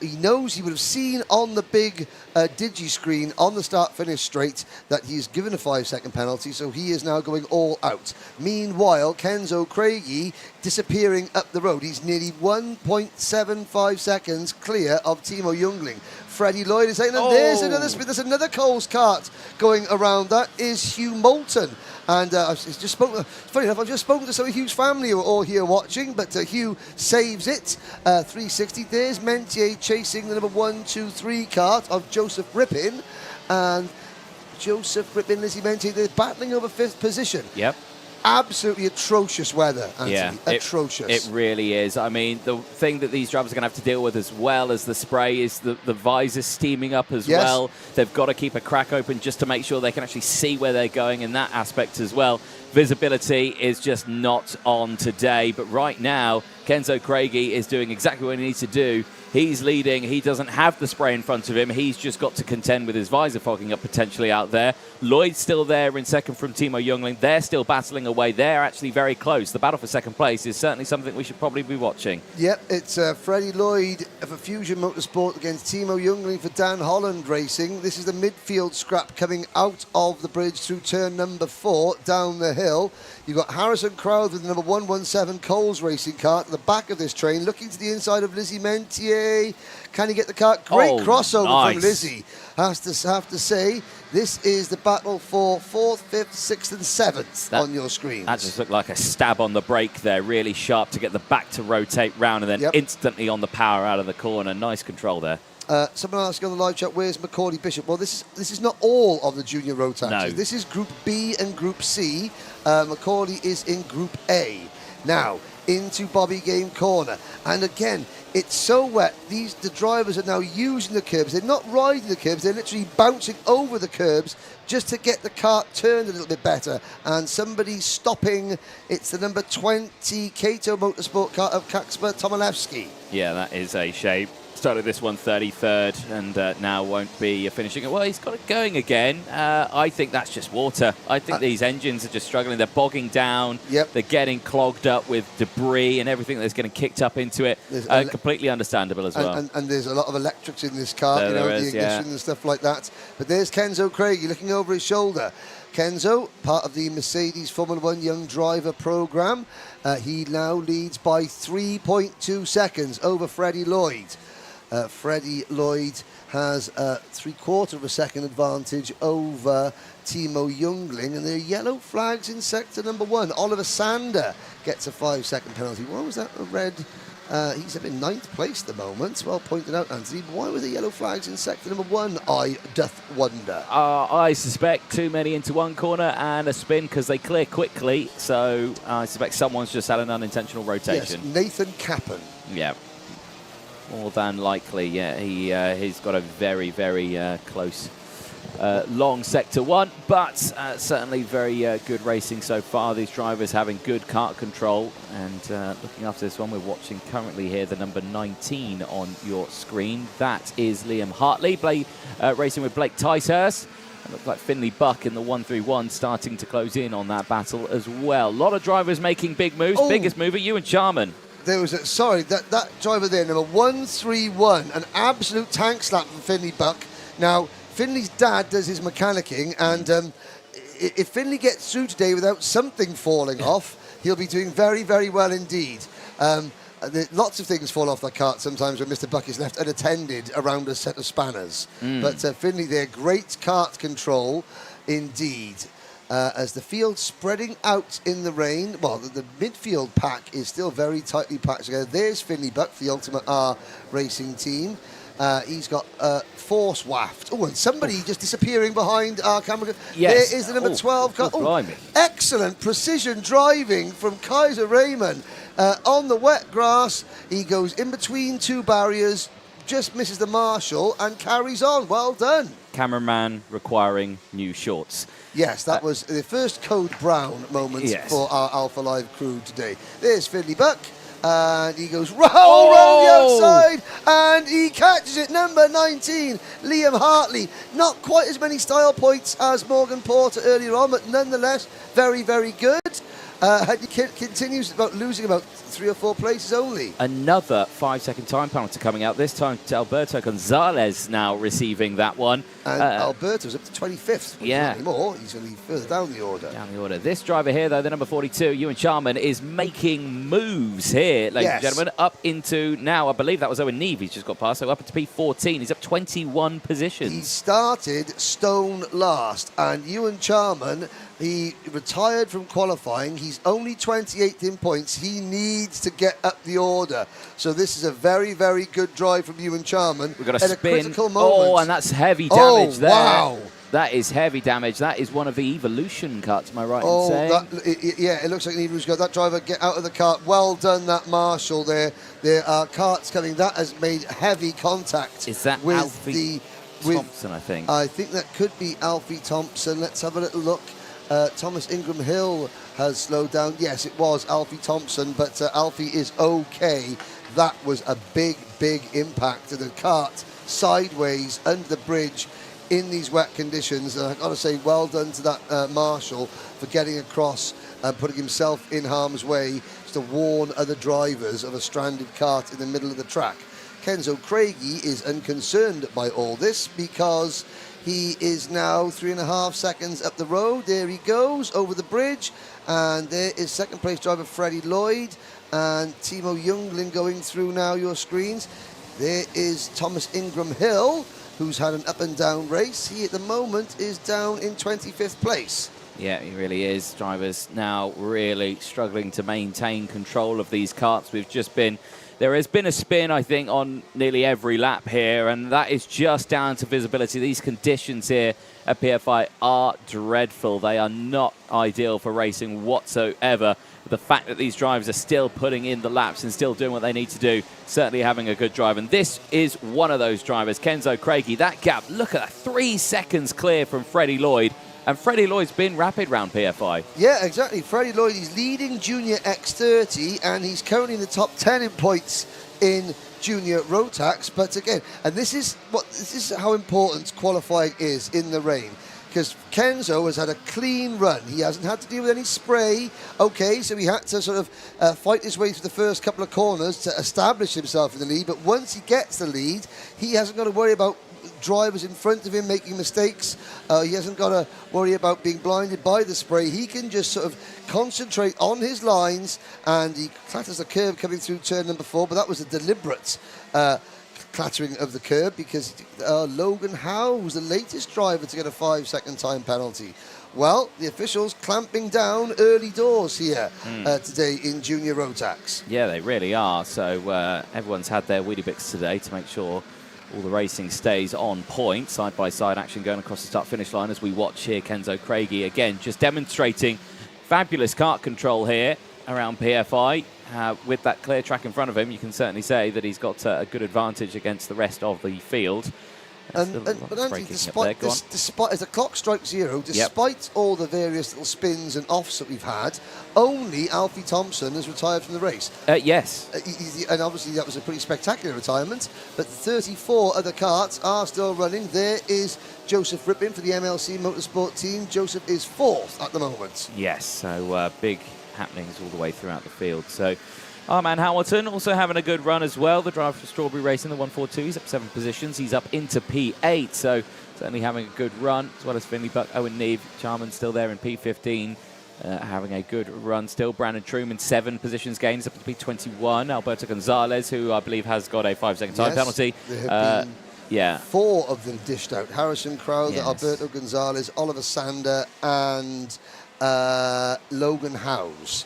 he knows, he would have seen on the big digi screen on the start-finish straight that he's given a 5-second penalty, so he is now going all out. Meanwhile, Kenzo Craigie disappearing up the road. He's nearly 1.75 seconds clear of Timo Youngling. Freddie Lloyd is saying, and there's another Coles kart going around. That is Hugh Moulton. And funny enough, I've just spoken to some of Hugh's family who are all here watching, but Hugh saves it. 360. There's Mentier chasing the number 1, 2, 3 kart of Joseph Rippin. And Joseph Rippin, Lizzie Mentier, they're battling over 5th position. Yep. absolutely atrocious weather, Anthony. Yeah, atrocious. It really is. I mean, the thing that these drivers are going to have to deal with as well as the spray is the visor steaming up as well. They've got to keep a crack open just to make sure they can actually see where they're going in that aspect as well. Visibility is just not on today, but right now, Kenzo Craigie is doing exactly what he needs to do. He's leading. He doesn't have the spray in front of him. He's just got to contend with his visor fogging up potentially out there. Lloyd's still there in second from Timo Jungling. They're still battling away. They're actually very close. The battle for second place is certainly something we should probably be watching. Yep, it's Freddie Lloyd for Fusion Motorsport against Timo Jungling for Dan Holland Racing. This is the midfield scrap coming out of the bridge through turn number 4 down the hill. You've got Harrison Crowth with the number 117 Coles Racing car at the back of this train, looking to the inside of Lizzie Mentier. Can he get the car? Great crossover from Lizzie. Have to say, this is the battle for 4th, 5th, 6th and 7th on your screen. That just looked like a stab on the brake there, really sharp to get the back to rotate round and then instantly on the power out of the corner. Nice control there. Someone asking on the live chat, where's Macaulay Bishop? Well, this is not all of the junior Rotaxes. No. This is Group B and Group C. Macaulay is in Group A. Now, into Bobby Game Corner. And again, it's so wet. The drivers are now using the curbs. They're not riding the curbs. They're literally bouncing over the curbs just to get the kart turned a little bit better. And somebody's stopping. It's the number 20 Kato Motorsport car of Kacper Tomilewski. Yeah, that is a shame. Started this one 33rd and now won't be finishing it. Well, he's got it going again. I think that's just water. I think these engines are just struggling. They're bogging down. They're getting clogged up with debris and everything that's getting kicked up into it. Completely understandable as well. And there's a lot of electrics in this car, the ignition and stuff like that. But there's Kenzo Craigie looking over his shoulder. Kenzo, part of the Mercedes Formula 1 Young Driver program. He now leads by 3.2 seconds over Freddie Lloyd. Freddie Lloyd has 3/4 of a second advantage over Timo Jungling, and there are yellow flags in sector number 1. Oliver Sander gets a 5-second penalty. Why was that a red? He's up in 9th place at the moment. Well pointed out, Anthony. Why were the yellow flags in sector number 1? I doth wonder. I suspect too many into one corner and a spin because they clear quickly. So I suspect someone's just had an unintentional rotation. Yes, Nathan Kappen. Yeah. More than likely, yeah. He's got a very, very close, long sector 1, but certainly very good racing so far. These drivers having good kart control, and looking after this one, we're watching currently here the number 19 on your screen. That is Liam Hartley, racing with Blake Ticehurst. It looks like Finley Buck in the 131 starting to close in on that battle as well. A lot of drivers making big moves. Biggest mover, Ewan Charman. There was that driver there, number 131, an absolute tank slap from Finley Buck. Now, Finley's dad does his mechanicking, and if Finley gets through today without something falling off, he'll be doing very, very well indeed. Lots of things fall off the cart sometimes when Mr. Buck is left unattended around a set of spanners. But Finley there, great kart control indeed. As the field spreading out in the rain, well, the midfield pack is still very tightly packed together. There's Finley Buck for the Ultimate R Racing team. He's got force waft. Oh, and somebody just disappearing behind our camera. Yes. There is the number 12 car. Blimey. Excellent precision driving from Kaiser Raymond on the wet grass. He goes in between two barriers, just misses the marshal and carries on. Well done. Cameraman requiring new shorts. Yes, that was the first Code Brown moment for our Alpha Live crew today. There's Finley Buck, and he goes around the outside, and he catches it. Number 19, Liam Hartley. Not quite as many style points as Morgan Porter earlier on, but nonetheless, very, very good. He continues about losing about 3 or 4 places only. Another 5-second time penalty coming out, this time to Alberto Gonzalez now receiving that one. And Alberto's up to 25th. Yeah. Not anymore. He's going to be further down the order. This driver here, though, the number 42, Ewan Charman, is making moves here, ladies and gentlemen, up into now, I believe that was Owen Neve he's just got past, so up into P14. He's up 21 positions. He started stone last, and Ewan Charman, he retired from qualifying. He's only 28th in points. He needs to get up the order. So this is a very, very good drive from Ewan Charman. We've got a at spin. A critical moment. Oh, and that's heavy damage there. Wow. That is heavy damage. That is one of the Evolution cuts, am I right Oh, in saying? yeah, it looks like an Evolution cut. That driver, get out of the cart. Well done, that Marshall there. There are carts coming. That has made heavy contact. Is that with Alfie Thompson, I think? I think that could be Alfie Thompson. Let's have a little look. Thomas Ingram Hill has slowed down. Yes, it was Alfie Thompson, but Alfie is okay. That was a big, big impact to the cart sideways under the bridge in these wet conditions. And I've got to say, well done to that Marshall for getting across and putting himself in harm's way to warn other drivers of a stranded cart in the middle of the track. Kenzo Craigie is unconcerned by all this because he is now 3.5 seconds up the road. There he goes over the bridge, and there is second place driver Freddie Lloyd and Timo Jungling going through now your screens. There is Thomas Ingram Hill, who's had an up and down race. He at the moment is down in 25th place. Yeah, he really is. Drivers now really struggling to maintain control of these carts. There has been a spin, I think, on nearly every lap here, and that is just down to visibility. These conditions here at PFI are dreadful. They are not ideal for racing whatsoever. The fact that these drivers are still putting in the laps and still doing what they need to do, certainly having a good drive. And this is one of those drivers, Kenzo Craigie. That gap, look at that, 3 seconds clear from Freddie Lloyd. And Freddie Lloyd's been rapid round PFI. Yeah, exactly. Freddie Lloyd is leading Junior X30, and he's currently in the top 10 in points in Junior Rotax. But again, and this is how important qualifying is in the rain. Because Kenzo has had a clean run. He hasn't had to deal with any spray. Okay, so he had to sort of fight his way through the first couple of corners to establish himself in the lead. But once he gets the lead, he hasn't got to worry about drivers in front of him making mistakes. He hasn't got to worry about being blinded by the spray. He can just sort of concentrate on his lines, and he clatters the curb coming through turn number 4, but that was a deliberate clattering of the curb because Logan Howe was the latest driver to get a 5-second time penalty. Well, the officials clamping down early doors here today in Junior Rotax. Yeah, they really are. So everyone's had their Wheelie Bix today to make sure all the racing stays on point. Side-by-side action going across the start-finish line as we watch here. Kenzo Craigie again just demonstrating fabulous kart control here around PFI. With that clear track in front of him, you can certainly say that he's got a good advantage against the rest of the field. But Andy, despite as the clock strikes 0, despite all the various little spins and offs that we've had, only Alfie Thompson has retired from the race. Yes. And obviously that was a pretty spectacular retirement, but 34 other karts are still running. There is Joseph Rippin for the MLC Motorsport team. Joseph is 4th at the moment. Yes, so big happenings all the way throughout the field. So our man Hamilton also having a good run as well. The driver for Strawberry Racing, the 142, he's up 7 positions. He's up into P8, so certainly having a good run, as well as Finley Buck, Owen Neve, Charman still there in P15, having a good run still. Brandon Truman, 7 positions gained, up to P21. Alberto Gonzalez, who I believe has got a 5-second time penalty. Yeah. 4 of them dished out. Harrison Crowther, Alberto Gonzalez, Oliver Sander, and Logan Howes.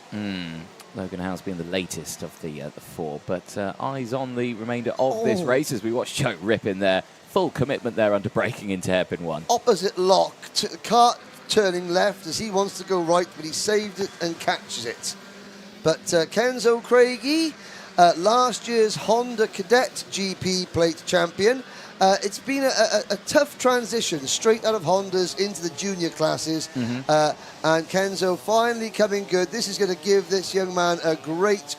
Logan Howe's being the latest of the 4, but eyes on the remainder of this race as we watch Joe Rippin there. Full commitment there under braking into hairpin 1. Opposite lock, kart turning left as he wants to go right, but he saved it and catches it. But Kenzo Craigie, last year's Honda Cadet GP plate champion. It's been a tough transition straight out of Hondas into the junior classes, and Kenzo finally coming good. This is going to give this young man a great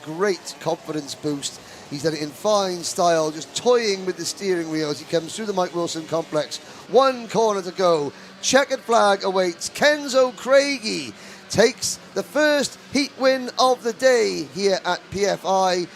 confidence boost. He's done it in fine style, just toying with the steering wheels. He comes through the Mike Wilson complex. 1 corner to go. Checkered flag awaits. Kenzo Craigie takes the first heat win of the day here at PFI.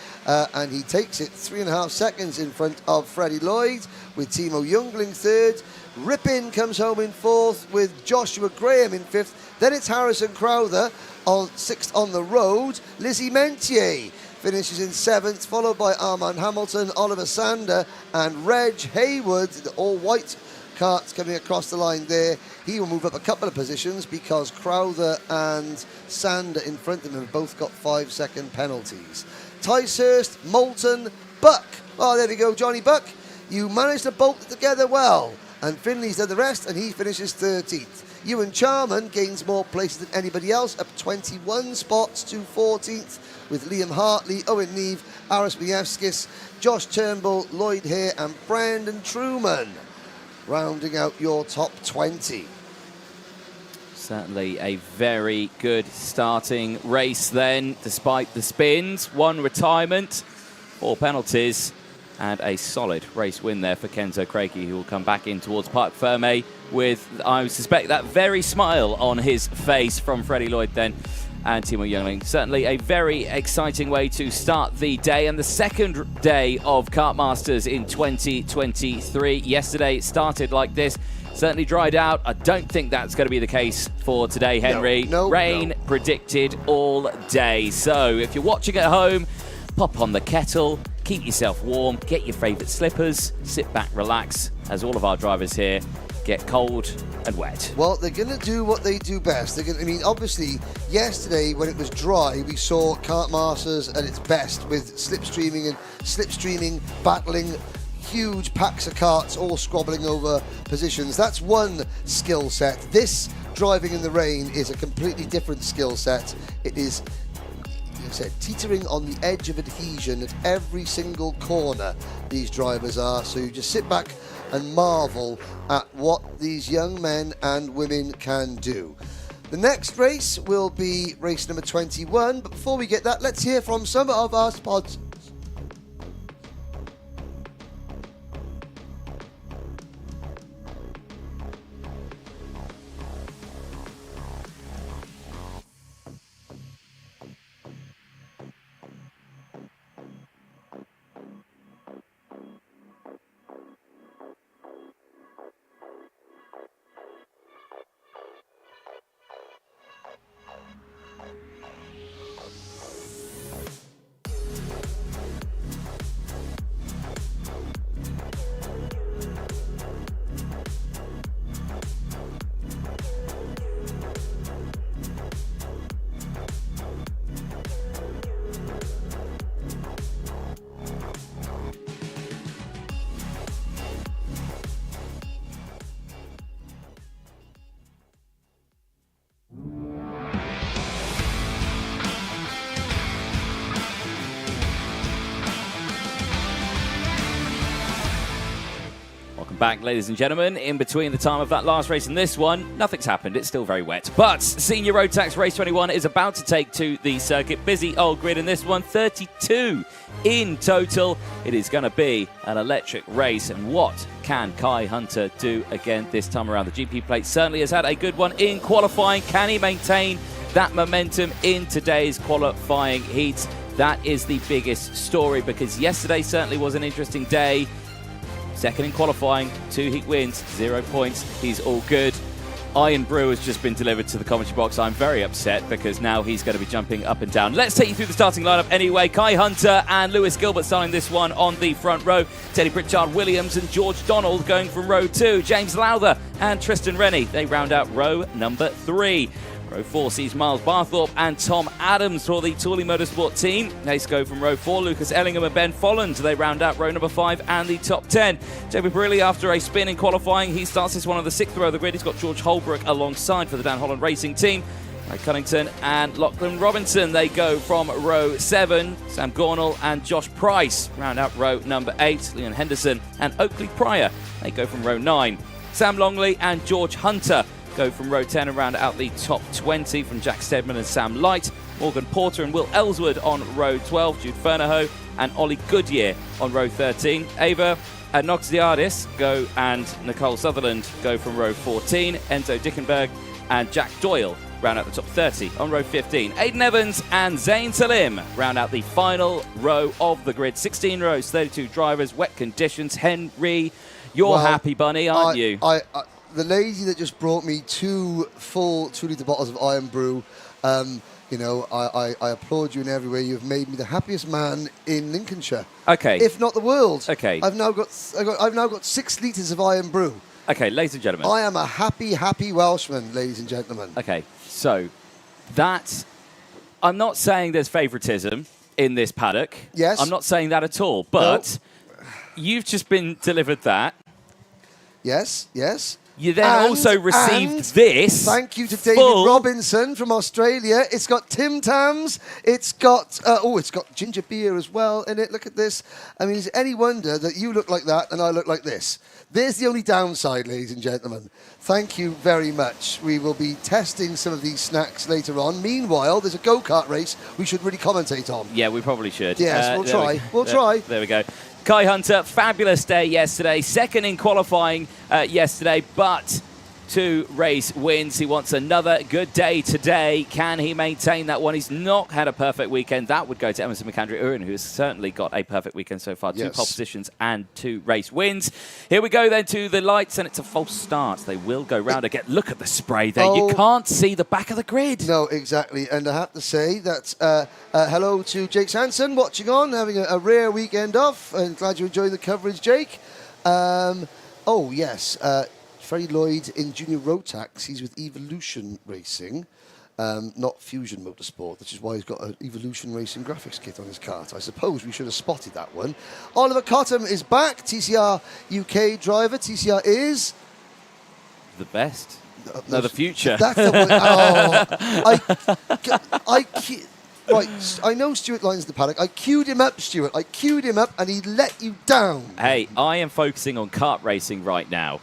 And he takes it 3.5 seconds in front of Freddie Lloyd, with Timo Jungling 3rd. Rippin comes home in 4th with Joshua Graham in 5th. Then it's Harrison Crowther on 6th on the road. Lizzie Mentier finishes in 7th, followed by Armand Hamilton, Oliver Sander, and Reg Haywood, the all-white karts coming across the line there. He will move up a couple of positions because Crowther and Sander in front of him have both got 5-second penalties. Ticehurst, Moulton, Buck. Oh, there we go, Johnny Buck. You managed to bolt it together well. and Finley's done the rest, and he finishes 13th. Ewan Charman gains more places than anybody else, up 21 spots to 14th, with Liam Hartley, Owen Neve, Aris Bievskis, Josh Turnbull, Lloyd Hare, and Brendan Truman, rounding out your top 20. Certainly a very good starting race then, despite the spins. 1 retirement, 4 penalties, and a solid race win there for Kenzo Craigie, who will come back in towards Parc Ferme with, I suspect, that very smile on his face from Freddie Lloyd then and Timo Youngling. Certainly a very exciting way to start the day and the second day of Kartmasters in 2023. Yesterday it started like this. Certainly dried out. I don't think that's going to be the case for today, Henry. Rain predicted all day. So if you're watching at home, pop on the kettle, keep yourself warm, get your favourite slippers, sit back, relax, as all of our drivers here get cold and wet. Well, they're going to do what they do best. I mean, obviously, yesterday when it was dry, we saw Kartmasters at its best with slipstreaming, battling huge packs of karts all squabbling over positions. That's one skill set. This driving in the rain is a completely different skill set. It is, as I said, teetering on the edge of adhesion at every single corner, these drivers are. So you just sit back and marvel at what these young men and women can do. The next race will be race number 21, but before we get that, let's hear from some of our sponsors. Back, ladies and gentlemen, in between the time of that last race and this one, nothing's happened. It's still very wet. But Senior Rotax Race 21 is about to take to the circuit. Busy old grid in this one, 32 in total. It is going to be an electric race. And what can Kai Hunter do again this time around? The GP plate certainly has had a good one in qualifying. Can he maintain that momentum in today's qualifying heats? That is the biggest story, because yesterday certainly was an interesting day. Second in qualifying, 2 heat wins, 0 points. He's all good. Iron Brew has just been delivered to the commentary box. I'm very upset because now he's going to be jumping up and down. Let's take you through the starting lineup anyway. Kai Hunter and Lewis Gilbert starting this one on the front row. Teddy Pritchard Williams and George Donald going from row 2. James Lowther and Tristan Rennie, they round out row number 3. Row 4 sees Miles Barthorpe and Tom Adams for the Tooley Motorsport team. They go from row 4. Lucas Ellingham and Ben Folland, they round out row number 5 and the top 10. Jamie Barilli, after a spin in qualifying, he starts this one on the 6th row of the grid. He's got George Holbrook alongside for the Dan Holland Racing team. Ray Cunnington and Lachlan Robinson, they go from row 7. Sam Gornall and Josh Price round out row number 8. Leon Henderson and Oakley Pryor, they go from row 9. Sam Longley and George Hunter go from row 10 and round out the top 20 from Jack Stedman and Sam Light. Morgan Porter and Will Ellswood on row 12. Jude Fernahoe and Ollie Goodyear on row 13. Ava Noxiadis go and Nicole Sutherland go from row 14. Enzo Dickenberg and Jack Doyle round out the top 30 on row 15. Aidan Evans and Zayn Salim round out the final row of the grid. 16 rows, 32 drivers, wet conditions. Henry, you're happy, bunny, aren't you? The lady that just brought me 2 full 2-litre bottles of Iron Brew, you know, I applaud you in every way. You've made me the happiest man in Lincolnshire. Okay. If not the world. Okay. I've now got 6 litres of Iron Brew. Okay, ladies and gentlemen. I am a happy, happy Welshman, ladies and gentlemen. Okay, so that's... I'm not saying there's favouritism in this paddock. Yes. I'm not saying that at all, but you've just been delivered that. Yes, yes. You then also received this. Thank you to David Robinson from Australia. It's got Tim Tams. It's got, it's got ginger beer as well in it. Look at this. I mean, is it any wonder that you look like that and I look like this? There's the only downside, ladies and gentlemen. Thank you very much. We will be testing some of these snacks later on. Meanwhile, there's a go-kart race we should really commentate on. Yeah, we probably should. Yes, we'll try. We'll try. There we go. Kai Hunter, fabulous day yesterday. Second in qualifying yesterday, but 2 race wins. He wants another good day today. Can he maintain that one? He's not had a perfect weekend. That would go to Emerson McAndrew-Uren, who has certainly got a perfect weekend so far. 2 pole positions and 2 race wins. Here we go then to the lights, and it's a false start. They will go round again. Look at the spray there. You can't see the back of the grid. No, exactly. And I have to say that hello to Jake Sanson watching on, having a rare weekend off. And glad you're enjoying the coverage, Jake. Yes. Freddie Lloyd in Junior Rotax. He's with Evolution Racing, not Fusion Motorsport, which is why he's got an Evolution Racing graphics kit on his kart. I suppose we should have spotted that one. Oliver Cottam is back, TCR UK driver. TCR is... the best. No, the future. That's the one. Right, I know Stuart Lyons the paddock. I queued him up, Stuart. I queued him up, and he let you down. Hey, I am focusing on kart racing right now.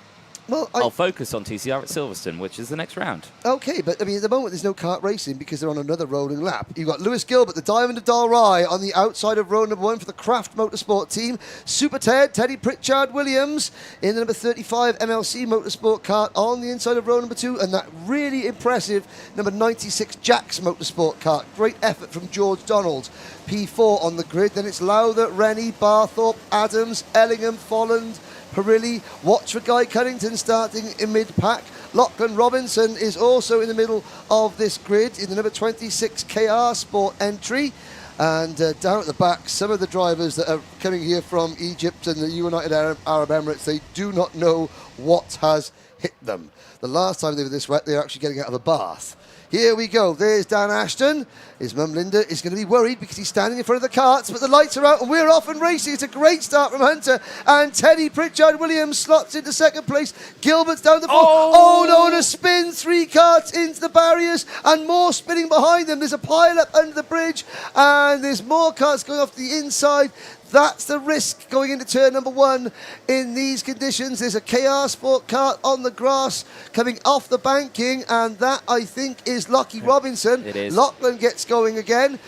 Well, I'll focus on TCR at Silverstone, which is the next round. Okay, but I mean, at the moment, there's no kart racing because they're on another rolling lap. You've got Lewis Gilbert, the Diamond of Dalry, on the outside of row number 1 for the Kraft Motorsport team. Super Ted, Teddy Pritchard Williams in the number 35 MLC Motorsport kart on the inside of row number 2, and that really impressive number 96 Jax Motorsport kart. Great effort from George Donald. P4 on the grid. Then it's Lowther, Rennie, Barthorpe, Adams, Ellingham, Folland, Perilli. Watch for Guy Cunnington starting in mid-pack. Lachlan Robinson is also in the middle of this grid in the number 26 KR Sport entry. And down at the back, some of the drivers that are coming here from Egypt and the United Arab Emirates, they do not know what has hit them. The last time they were this wet, they were actually getting out of a bath. Here we go. There's Dan Ashton. His mum Linda is going to be worried because he's standing in front of the karts, but the lights are out and we're off and racing. It's a great start from Hunter. And Teddy Pritchard Williams slots into second place. Gilbert's down the floor. Oh no, and a spin. 3 karts into the barriers and more spinning behind them. There's a pile up under the bridge and there's more karts going off the inside. That's the risk going into turn number 1 in these conditions. There's a KR Sport kart on the grass coming off the banking, and that, I think, is Lockie Robinson. It is. Lachlan gets going again.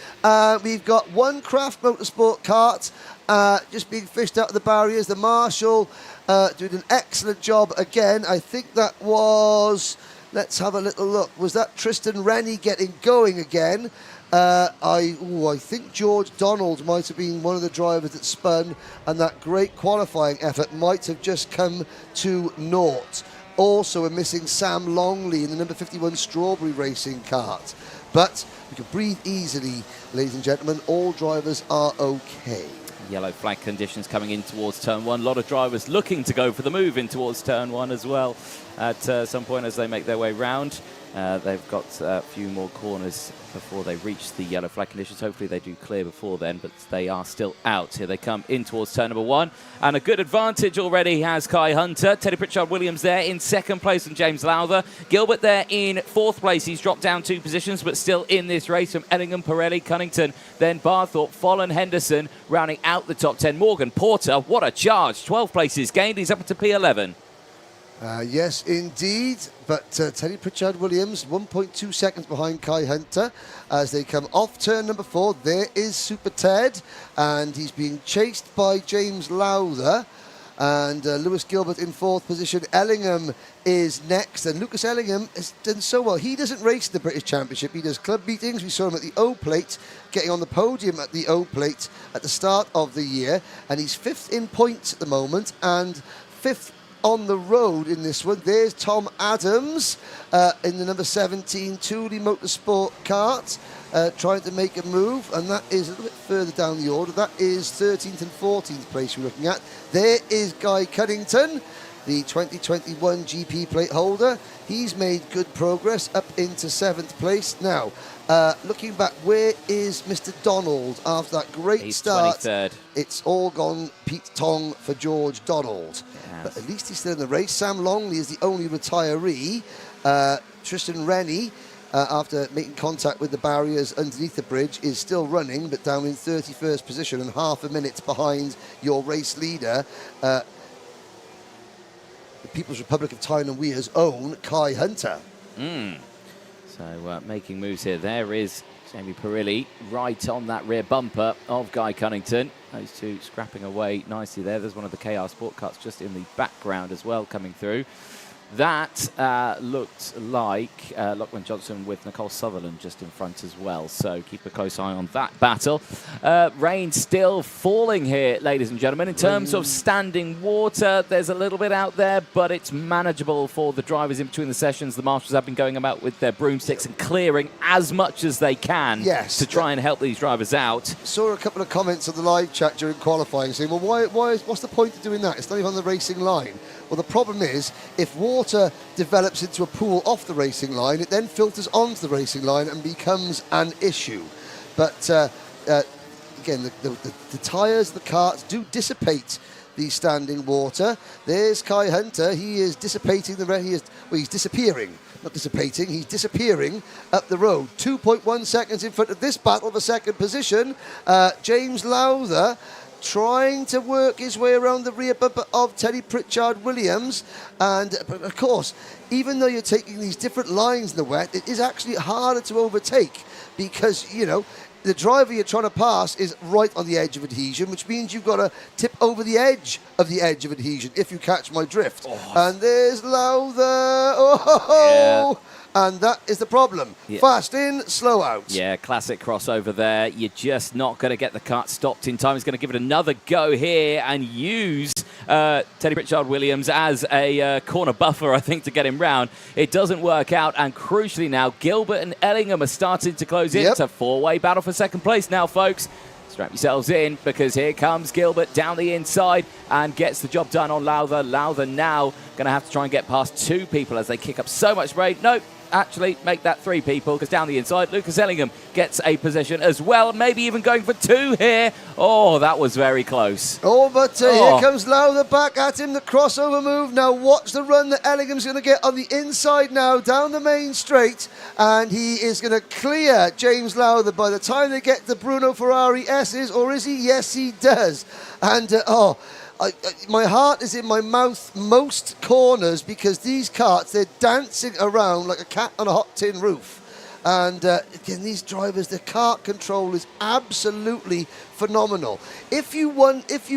We've got 1 Kraft Motorsport kart just being fished out of the barriers. The Marshall doing an excellent job again. I think that was... Let's have a little look. Was that Tristan Rennie getting going again? I think George Donald might have been one of the drivers that spun, and that great qualifying effort might have just come to naught. Also, we're missing Sam Longley in the number 51 Strawberry Racing kart. But we can breathe easily, ladies and gentlemen. All drivers are okay. Yellow flag conditions coming in towards turn 1. A lot of drivers looking to go for the move in towards turn 1 as well at some point as they make their way round. They've got a few more corners before they reach the yellow flag conditions. Hopefully they do clear before then, but they are still out. Here they come in towards turn number 1. And a good advantage already has Kai Hunter. Teddy Pritchard Williams there in second place from James Lowther. Gilbert there in 4th place. He's dropped down 2 positions, but still in this race from Ellingham, Pirelli, Cunnington, then Barthorpe, Follen, Henderson, rounding out the top 10. Morgan Porter, what a charge. 12 places gained. He's up to P11. Yes, indeed. But Teddy Pritchard Williams, 1.2 seconds behind Kai Hunter as they come off turn number 4. There is Super Ted, and he's being chased by James Lowther. And Lewis Gilbert in 4th position. Ellingham is next, and Lucas Ellingham has done so well. He doesn't race the British Championship. He does club meetings. We saw him at the O Plate, getting on the podium at the O Plate at the start of the year. And he's 5th in points at the moment, and 5th on the road in this one. There's Tom Adams in the number 17 Thule Motorsport kart trying to make a move, and that is a little bit further down the order. That is 13th and 14th place we're looking at. There is Guy Cunnington, the 2021 GP plate holder. He's made good progress up into 7th place. Now, Looking back, where is Mr. Donald after that great start? 23rd. It's all gone Pete Tong for George Donald. But at least he's still in the race. Sam Longley is the only retiree. Tristan Rennie, after making contact with the barriers underneath the bridge, is still running, but down in 31st position and half a minute behind your race leader. The People's Republic of Thailand Weir's own Kai Hunter. So making moves here. There is Jamie Perilli right on that rear bumper of Guy Cunnington. Those two scrapping away nicely there. There's one of the KR Sport Cars just in the background as well coming through. That looked like Lachlan Johnson with Nicole Sutherland just in front as well. So keep a close eye on that battle. Rain still falling here, ladies and gentlemen. In terms of standing water, there's a little bit out there, but it's manageable for the drivers in between the sessions. The marshals have been going about with their broomsticks and clearing as much as they can to try and help these drivers out. Saw a couple of comments on the live chat during qualifying saying, well, what's the point of doing that? It's not even on the racing line. Well, the problem is, if water develops into a pool off the racing line, it then filters onto the racing line and becomes an issue. But again, the tyres, the karts do dissipate the standing water. There's Kai Hunter. He is dissipating he's disappearing. Not dissipating, he's disappearing up the road. 2.1 seconds in front of this battle for second position. James Lowther trying to work his way around the rear bumper of Teddy Pritchard-Williams. And of course, even though you're taking these different lines in the wet, it is actually harder to overtake because, you know, the driver you're trying to pass is right on the edge of adhesion, which means you've got to tip over the edge of adhesion, if you catch my drift. And there's Lowther. And that is the problem. Fast in, slow out. Yeah, classic crossover there. You're just not going to get the kart stopped in time. He's going to give it another go here and use Teddy Pritchard-Williams as a corner buffer, I think, to get him round. It doesn't work out, and crucially now, Gilbert and Ellingham are starting to close in. It's a four-way battle for second place now, folks. Strap yourselves in, because here comes Gilbert down the inside and gets the job done on Lowther. Lowther now going to have to try and get past two people as they kick up so much brake. Nope. Actually make that three people, because down the inside Lucas Ellingham gets a position as well, maybe even going for two here. Oh, that was very close. But here comes Lowther back at him, the crossover move. Now watch the run that Ellingham's going to get on the inside now, down the main straight, and he is going to clear James Lowther by the time they get the Bruno Ferrari S's, or is he? Yes, he does. And my heart is in my mouth most corners, because these karts, they're dancing around like a cat on a hot tin roof. And again, these drivers, the kart control is absolutely phenomenal. If you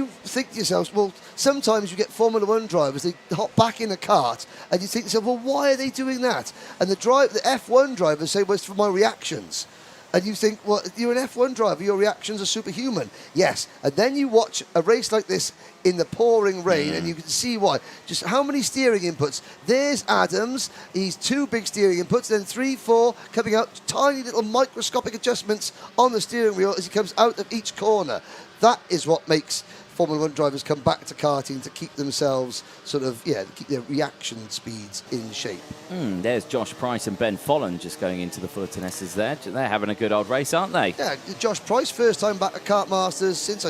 think to yourselves, well, sometimes you get Formula One drivers, they hop back in a kart, and you think to yourself, well, why are they doing that? And the F1 drivers say, well, it's for my reactions. And you think, well, you're an F1 driver, your reactions are superhuman. Yes, and then you watch a race like this in the pouring rain, and you can see why. Just how many steering inputs. There's Adams, he's two big steering inputs, then 3, 4 coming out, tiny little microscopic adjustments on the steering wheel as he comes out of each corner. That is what makes Formula One drivers come back to karting, to keep themselves keep their reaction speeds in shape. There's Josh Price and Ben Follen just going into the Fullerton S's there. They're having a good old race, aren't they? Yeah, Josh Price, first time back at Kartmasters since,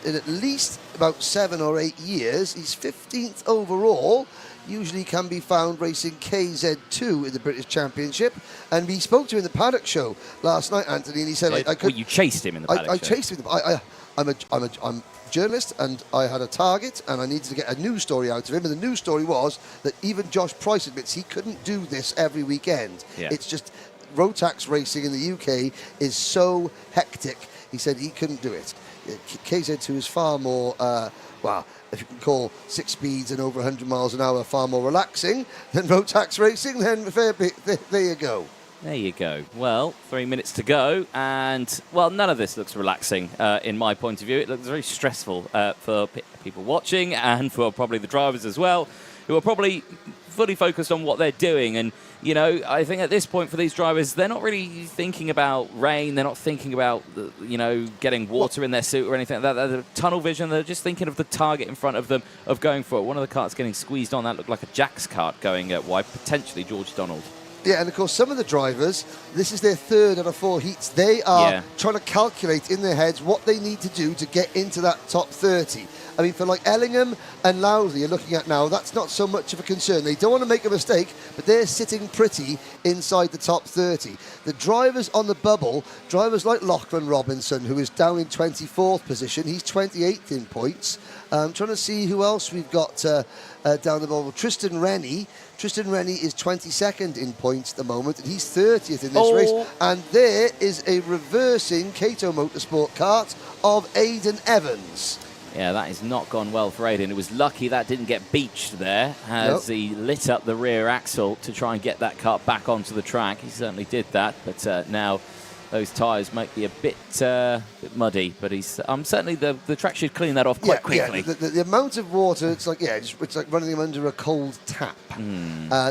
in at least about 7 or 8 years. He's 15th overall. Usually can be found racing KZ2 in the British Championship. And we spoke to him in the Paddock show last night, Anthony, and he said, you chased him in the Paddock show? I chased him. I'm a journalist, and I had a target, and I needed to get a news story out of him. And the news story was that even Josh Price admits he couldn't do this every weekend. It's just Rotax racing in the UK is so hectic. He said he couldn't do it. KZ2 is far more, if you can call 6 speeds and over 100 miles an hour far more relaxing than Rotax racing, then there you go. There you go. Well, 3 minutes to go, and, well, none of this looks relaxing in my point of view. It looks very stressful for people watching, and for probably the drivers as well, who are probably fully focused on what they're doing. And, you know, I think at this point for these drivers, they're not really thinking about rain. They're not thinking about, getting water in their suit or anything like that. They're tunnel vision. They're just thinking of the target in front of them, of going for it. One of the karts getting squeezed on. That looked like a Jack's kart going wide, potentially George Donald. Yeah, and of course, some of the drivers, this is their 3rd out of 4 heats. They are trying to calculate in their heads what they need to do to get into that top 30. I mean, for like Ellingham and Lowther, you're looking at now, that's not so much of a concern. They don't want to make a mistake, but they're sitting pretty inside the top 30. The drivers on the bubble, drivers like Lachlan Robinson, who is down in 24th position, he's 28th in points. I'm trying to see who else we've got down the bubble. Tristan Rennie is 22nd in points at the moment, and he's 30th in this race. And there is a reversing Cato Motorsport kart of Aidan Evans. Yeah, that has not gone well for Aidan. It was lucky that didn't get beached there as he lit up the rear axle to try and get that kart back onto the track. He certainly did that, but now those tyres might be a bit muddy, but he's certainly the track should clean that off quite quickly. Yeah, the amount of water, it's like running them under a cold tap.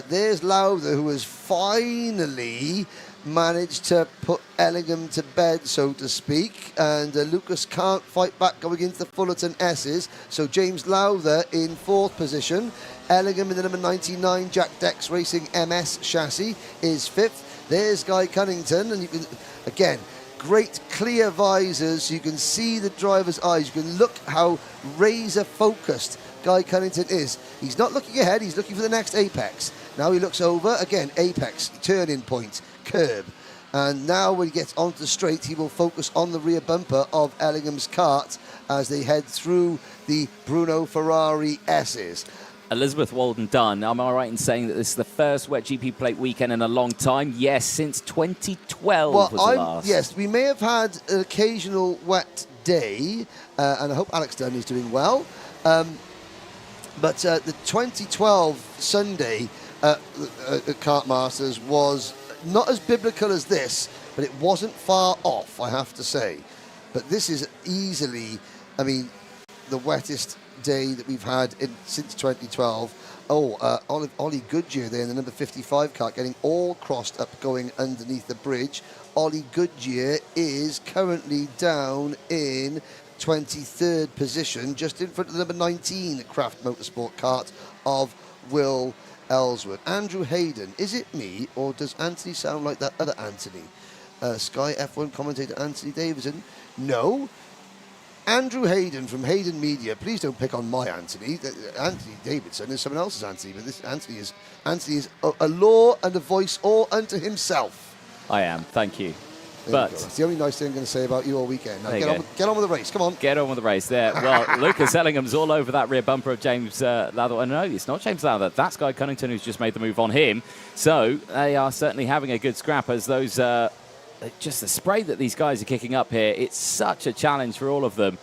There's Lowther, who has finally managed to put Ellingham to bed, so to speak, and Lucas can't fight back going into the Fullerton S's, so James Lowther in 4th position. Ellingham in the number 99 Jack Dex Racing MS chassis is 5th. There's Guy Cunnington, and you can, again, great clear visors, you can see the driver's eyes, you can look how razor focused Guy Cunnington is. He's not looking ahead, he's looking for the next apex. Now he looks over, again, apex, turning point, curb. And now when he gets onto the straight, he will focus on the rear bumper of Ellingham's kart as they head through the Bruno Ferrari S's. Elizabeth Walden Dunn, am I right in saying that this is the first wet GP plate weekend in a long time? Yes, since 2012 was the last. Yes, we may have had an occasional wet day, and I hope Alex Dunn is doing well. But the 2012 Sunday at Kartmasters was not as biblical as this, but it wasn't far off, I have to say. But this is easily, I mean, the wettest day that we've had since 2012. Ollie Goodyear there in the number 55 kart, getting all crossed up going underneath the bridge. Ollie Goodyear is currently down in 23rd position, just in front of the number 19 Craft Motorsport kart of Will Ellsworth. Andrew Hayden, is it me, or does Anthony sound like that other Anthony? Sky F1 commentator Anthony Davidson? No. Andrew Hayden from Hayden Media. Please don't pick on my Anthony. Anthony Davidson is someone else's Anthony, but this Anthony is a law and a voice all unto himself. I am, thank you. But it's the only nice thing I'm going to say about you all weekend. Now get on with the race. Come on. Get on with the race there. Well, Lucas Ellingham's all over that rear bumper of James Lowther. Oh, no, it's not James Lowther. That's Guy Cunnington who's just made the move on him. So they are certainly having a good scrap as those... just the spray that these guys are kicking up here, it's such a challenge for all of them.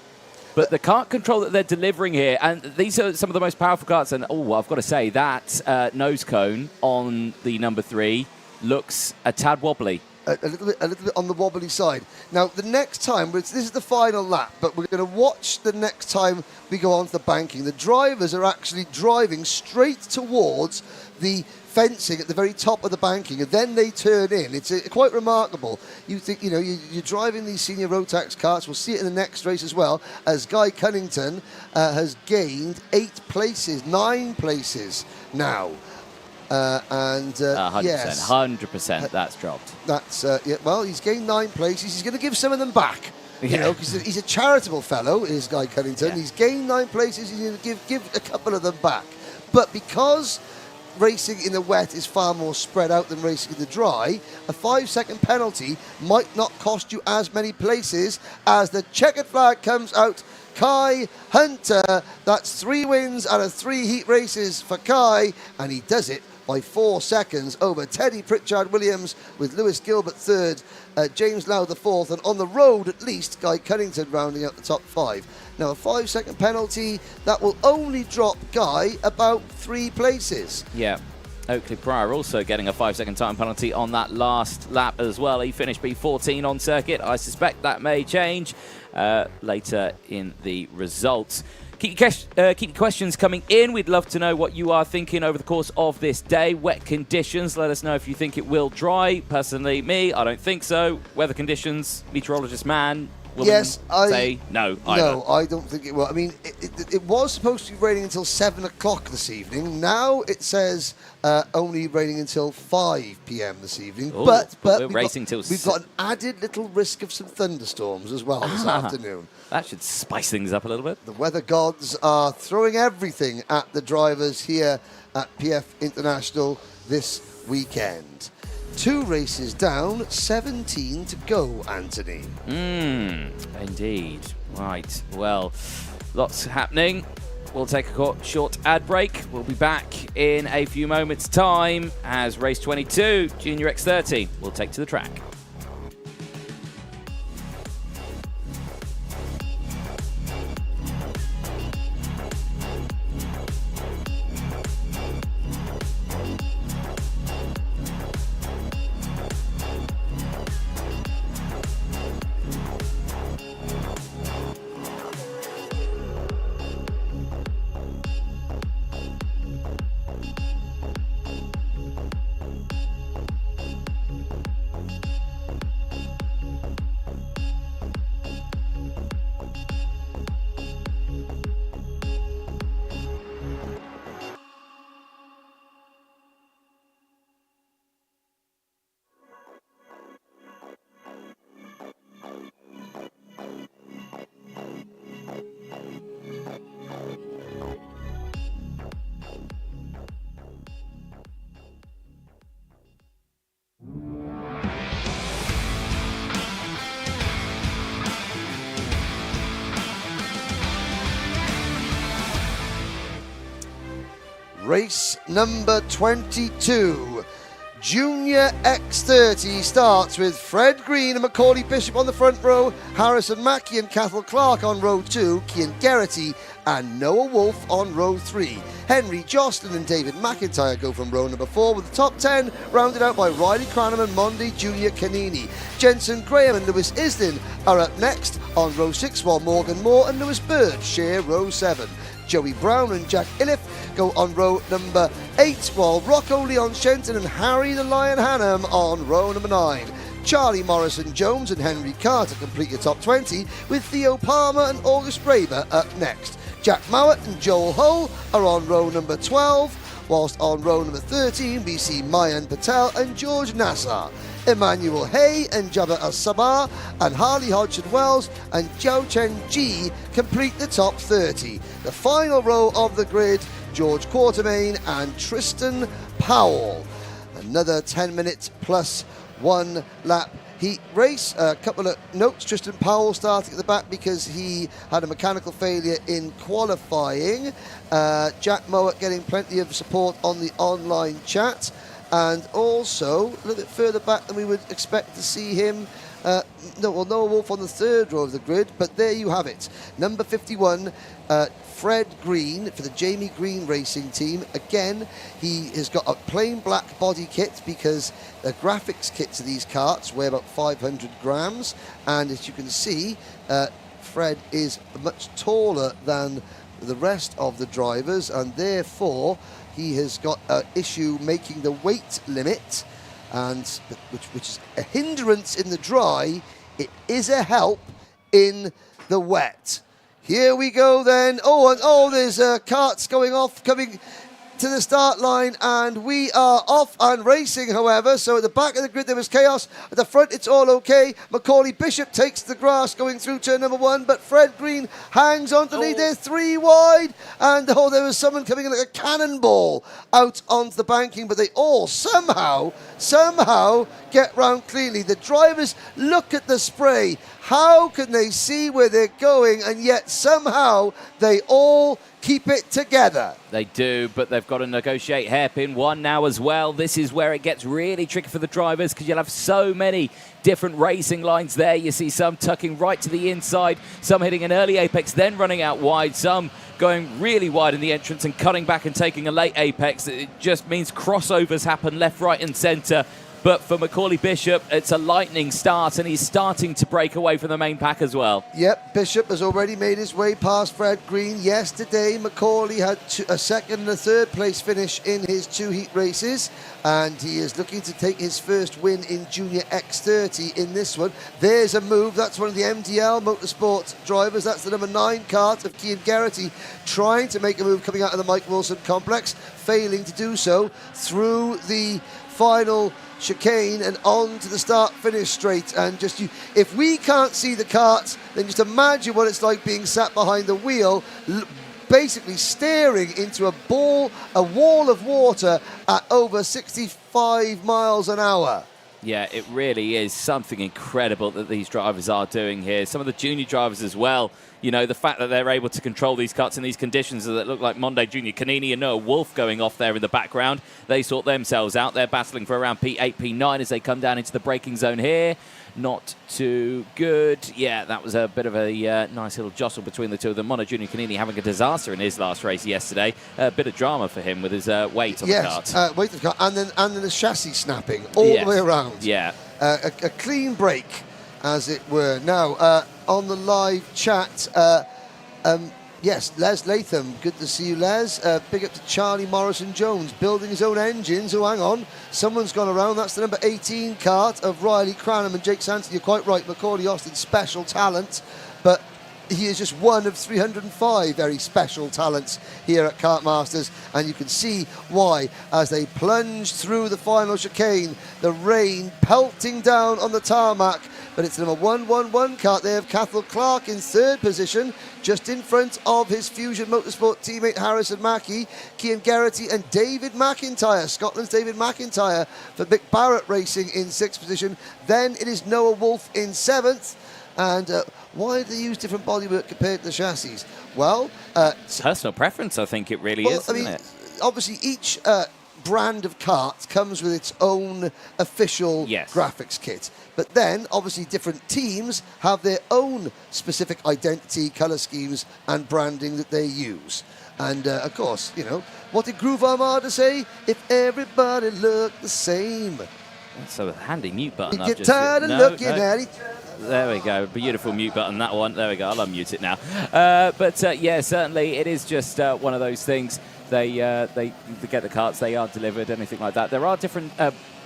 But the kart control that they're delivering here, and these are some of the most powerful karts, and I've got to say, that nose cone on the number 3 looks a tad wobbly. A little bit on the wobbly side. Now, the next time, this is the final lap, but we're going to watch the next time we go on to the banking. The drivers are actually driving straight towards the fencing at the very top of the banking, and then they turn in. It's quite remarkable. You think, you're driving these senior Rotax karts. We'll see it in the next race as well, as Guy Cunnington has gained 9 places now. 100%, yes, 100% that's dropped. That's well, he's gained 9 places. He's going to give some of them back. Because he's a charitable fellow, is Guy Cunnington. Yeah. He's gained 9 places. He's going to give a couple of them back. But because racing in the wet is far more spread out than racing in the dry, a 5-second penalty might not cost you as many places as the checkered flag comes out. Kai Hunter, that's 3 wins out of 3 heat races for Kai, and he does it by 4 seconds over Teddy Pritchard-Williams, with Lewis Gilbert 3rd, James Lowther 4th, and on the road at least, Guy Cunnington rounding out the top 5. Now, a 5-second penalty, that will only drop Guy about 3 places. Yeah. Oakley Pryor also getting a 5-second time penalty on that last lap as well. He finished P14 on circuit. I suspect that may change later in the results. Keep your questions coming in. We'd love to know what you are thinking over the course of this day. Wet conditions. Let us know if you think it will dry. Personally, me, I don't think so. Weather conditions, meteorologist man, Will Yes, them say no either? No, I don't think it will. I mean, it was supposed to be raining until 7 o'clock this evening. Now it says only raining until 5 p.m. this evening. Ooh, but we're racing till we've got an added little risk of some thunderstorms as well this afternoon. That should spice things up a little bit. The weather gods are throwing everything at the drivers here at PF International this weekend. 2 races down, 17 to go, Anthony. Indeed. Right. Well, lots happening. We'll take a short ad break. We'll be back in a few moments' time as race 22, Junior X30, will take to the track. Race number 22. Junior X30 starts with Fred Green and Macaulay Bishop on the front row, Harrison Mackie and Cathal Clark on row 2, Cian Geraghty and Noah Wolf on row 3. Henry Jocelyn and David McIntyre go from row number 4, with the top 10 rounded out by Riley Cranham and Mondi Junior Canini. Jensen Graham and Lewis Islin are up next on row 6, while Morgan Moore and Lewis Bird share row 7. Joey Brown and Jack Illiff go on row number 8, while Rocco Leon Shenton and Harry the Lion Hannam on row number 9. Charlie Morrison-Jones and Henry Carter complete your top 20, with Theo Palmer and August Braber up next. Jack Mowat and Joel Hull are on row number 12, whilst on row number 13 we see Mayan Patel and George Nassar. Emmanuel Hay and Jabba As-Sabah and Harley Hodgson-Wells and Zhao Chen Ji complete the top 30. The final row of the grid, George Quartermain and Tristan Powell. Another 10 minutes plus 1 lap heat race. A couple of notes: Tristan Powell starting at the back because he had a mechanical failure in qualifying. Jack Mowat getting plenty of support on the online chat. And also, a little bit further back than we would expect to see him, Noah Wolf on the third row of the grid, but there you have it. Number 51, Fred Green for the Jamie Green Racing Team. Again, he has got a plain black body kit because the graphics kits of these karts weigh about 500 grams. And as you can see, Fred is much taller than the rest of the drivers, and therefore he has got an issue making the weight limit, and which is a hindrance in the dry. It is a help in the wet. Here we go then. Oh, there's karts going off, coming to the start line, and we are off and racing, however. So at the back of the grid there was chaos. At the front it's all okay. Macaulay Bishop takes the grass going through turn number 1, but Fred Green hangs on to lead. They're 3 wide, and there was someone coming in like a cannonball out onto the banking, but they all somehow get round cleanly. The drivers look at the spray. How can they see where they're going, and yet somehow they all keep it together? They do, but they've got to negotiate hairpin 1 now as well. This is where it gets really tricky for the drivers because you'll have so many different racing lines there. You see some tucking right to the inside, some hitting an early apex, then running out wide, some going really wide in the entrance and cutting back and taking a late apex. It just means crossovers happen left, right and centre. But for Macaulay Bishop, it's a lightning start, and he's starting to break away from the main pack as well. Yep, Bishop has already made his way past Fred Green. Yesterday, Macaulay had a second and a third place finish in his 2 heat races, and he is looking to take his first win in Junior X30 in this one. There's a move. That's one of the MDL Motorsport drivers. That's the number 9 kart of Cian Geraghty, trying to make a move coming out of the Mike Wilson complex, failing to do so through the final chicane and on to the start-finish straight. And just if we can't see the kart, then just imagine what it's like being sat behind the wheel, basically staring into a wall of water at over 65 miles an hour. Yeah, it really is something incredible that these drivers are doing here. Some of the junior drivers as well. You know, the fact that they're able to control these cuts in these conditions that look like Monday Junior Canini and Noah Wolf going off there in the background. They sort themselves out. They're battling for around P8, P9 as they come down into the braking zone here. Not too good. Yeah, that was a bit of a nice little jostle between the two of them. Mono Junior Canini having a disaster in his last race yesterday. A bit of drama for him with his weight on the kart. Weight of the kart, and then the chassis snapping all the way around. Yeah. A clean break, as it were. Now, on the live chat, yes, Les Latham, good to see you, Les. Big up to Charlie Morrison-Jones, building his own engines. Oh, hang on, someone's gone around. That's the number 18 kart of Riley Cranham and Jake Sanson. You're quite right, Macaulay Austin, special talent, but he is just one of 305 very special talents here at Kartmasters, and you can see why as they plunge through the final chicane, the rain pelting down on the tarmac. But it's number 111 kart there of Cathal Clark in 3rd position, just in front of his Fusion Motorsport teammate Harrison Mackie, Cian Geraghty and David McIntyre, Scotland's David McIntyre for Mick Barrett Racing in 6th position. Then it is Noah Wolf in 7th. And why do they use different bodywork compared to the chassis? Well, personal preference, I think it really is, isn't it? Obviously, each brand of kart comes with its own official graphics kit. But then, obviously, different teams have their own specific identity, colour schemes and branding that they use. And, of course, you know, what did Groove Armada say? If everybody looked the same. That's a handy mute button. You get tired of looking at each other. There we go. Beautiful mute button, that one. There we go. I'll unmute it now. Yeah, certainly it is just one of those things. They get the karts, they are delivered, anything like that. There are different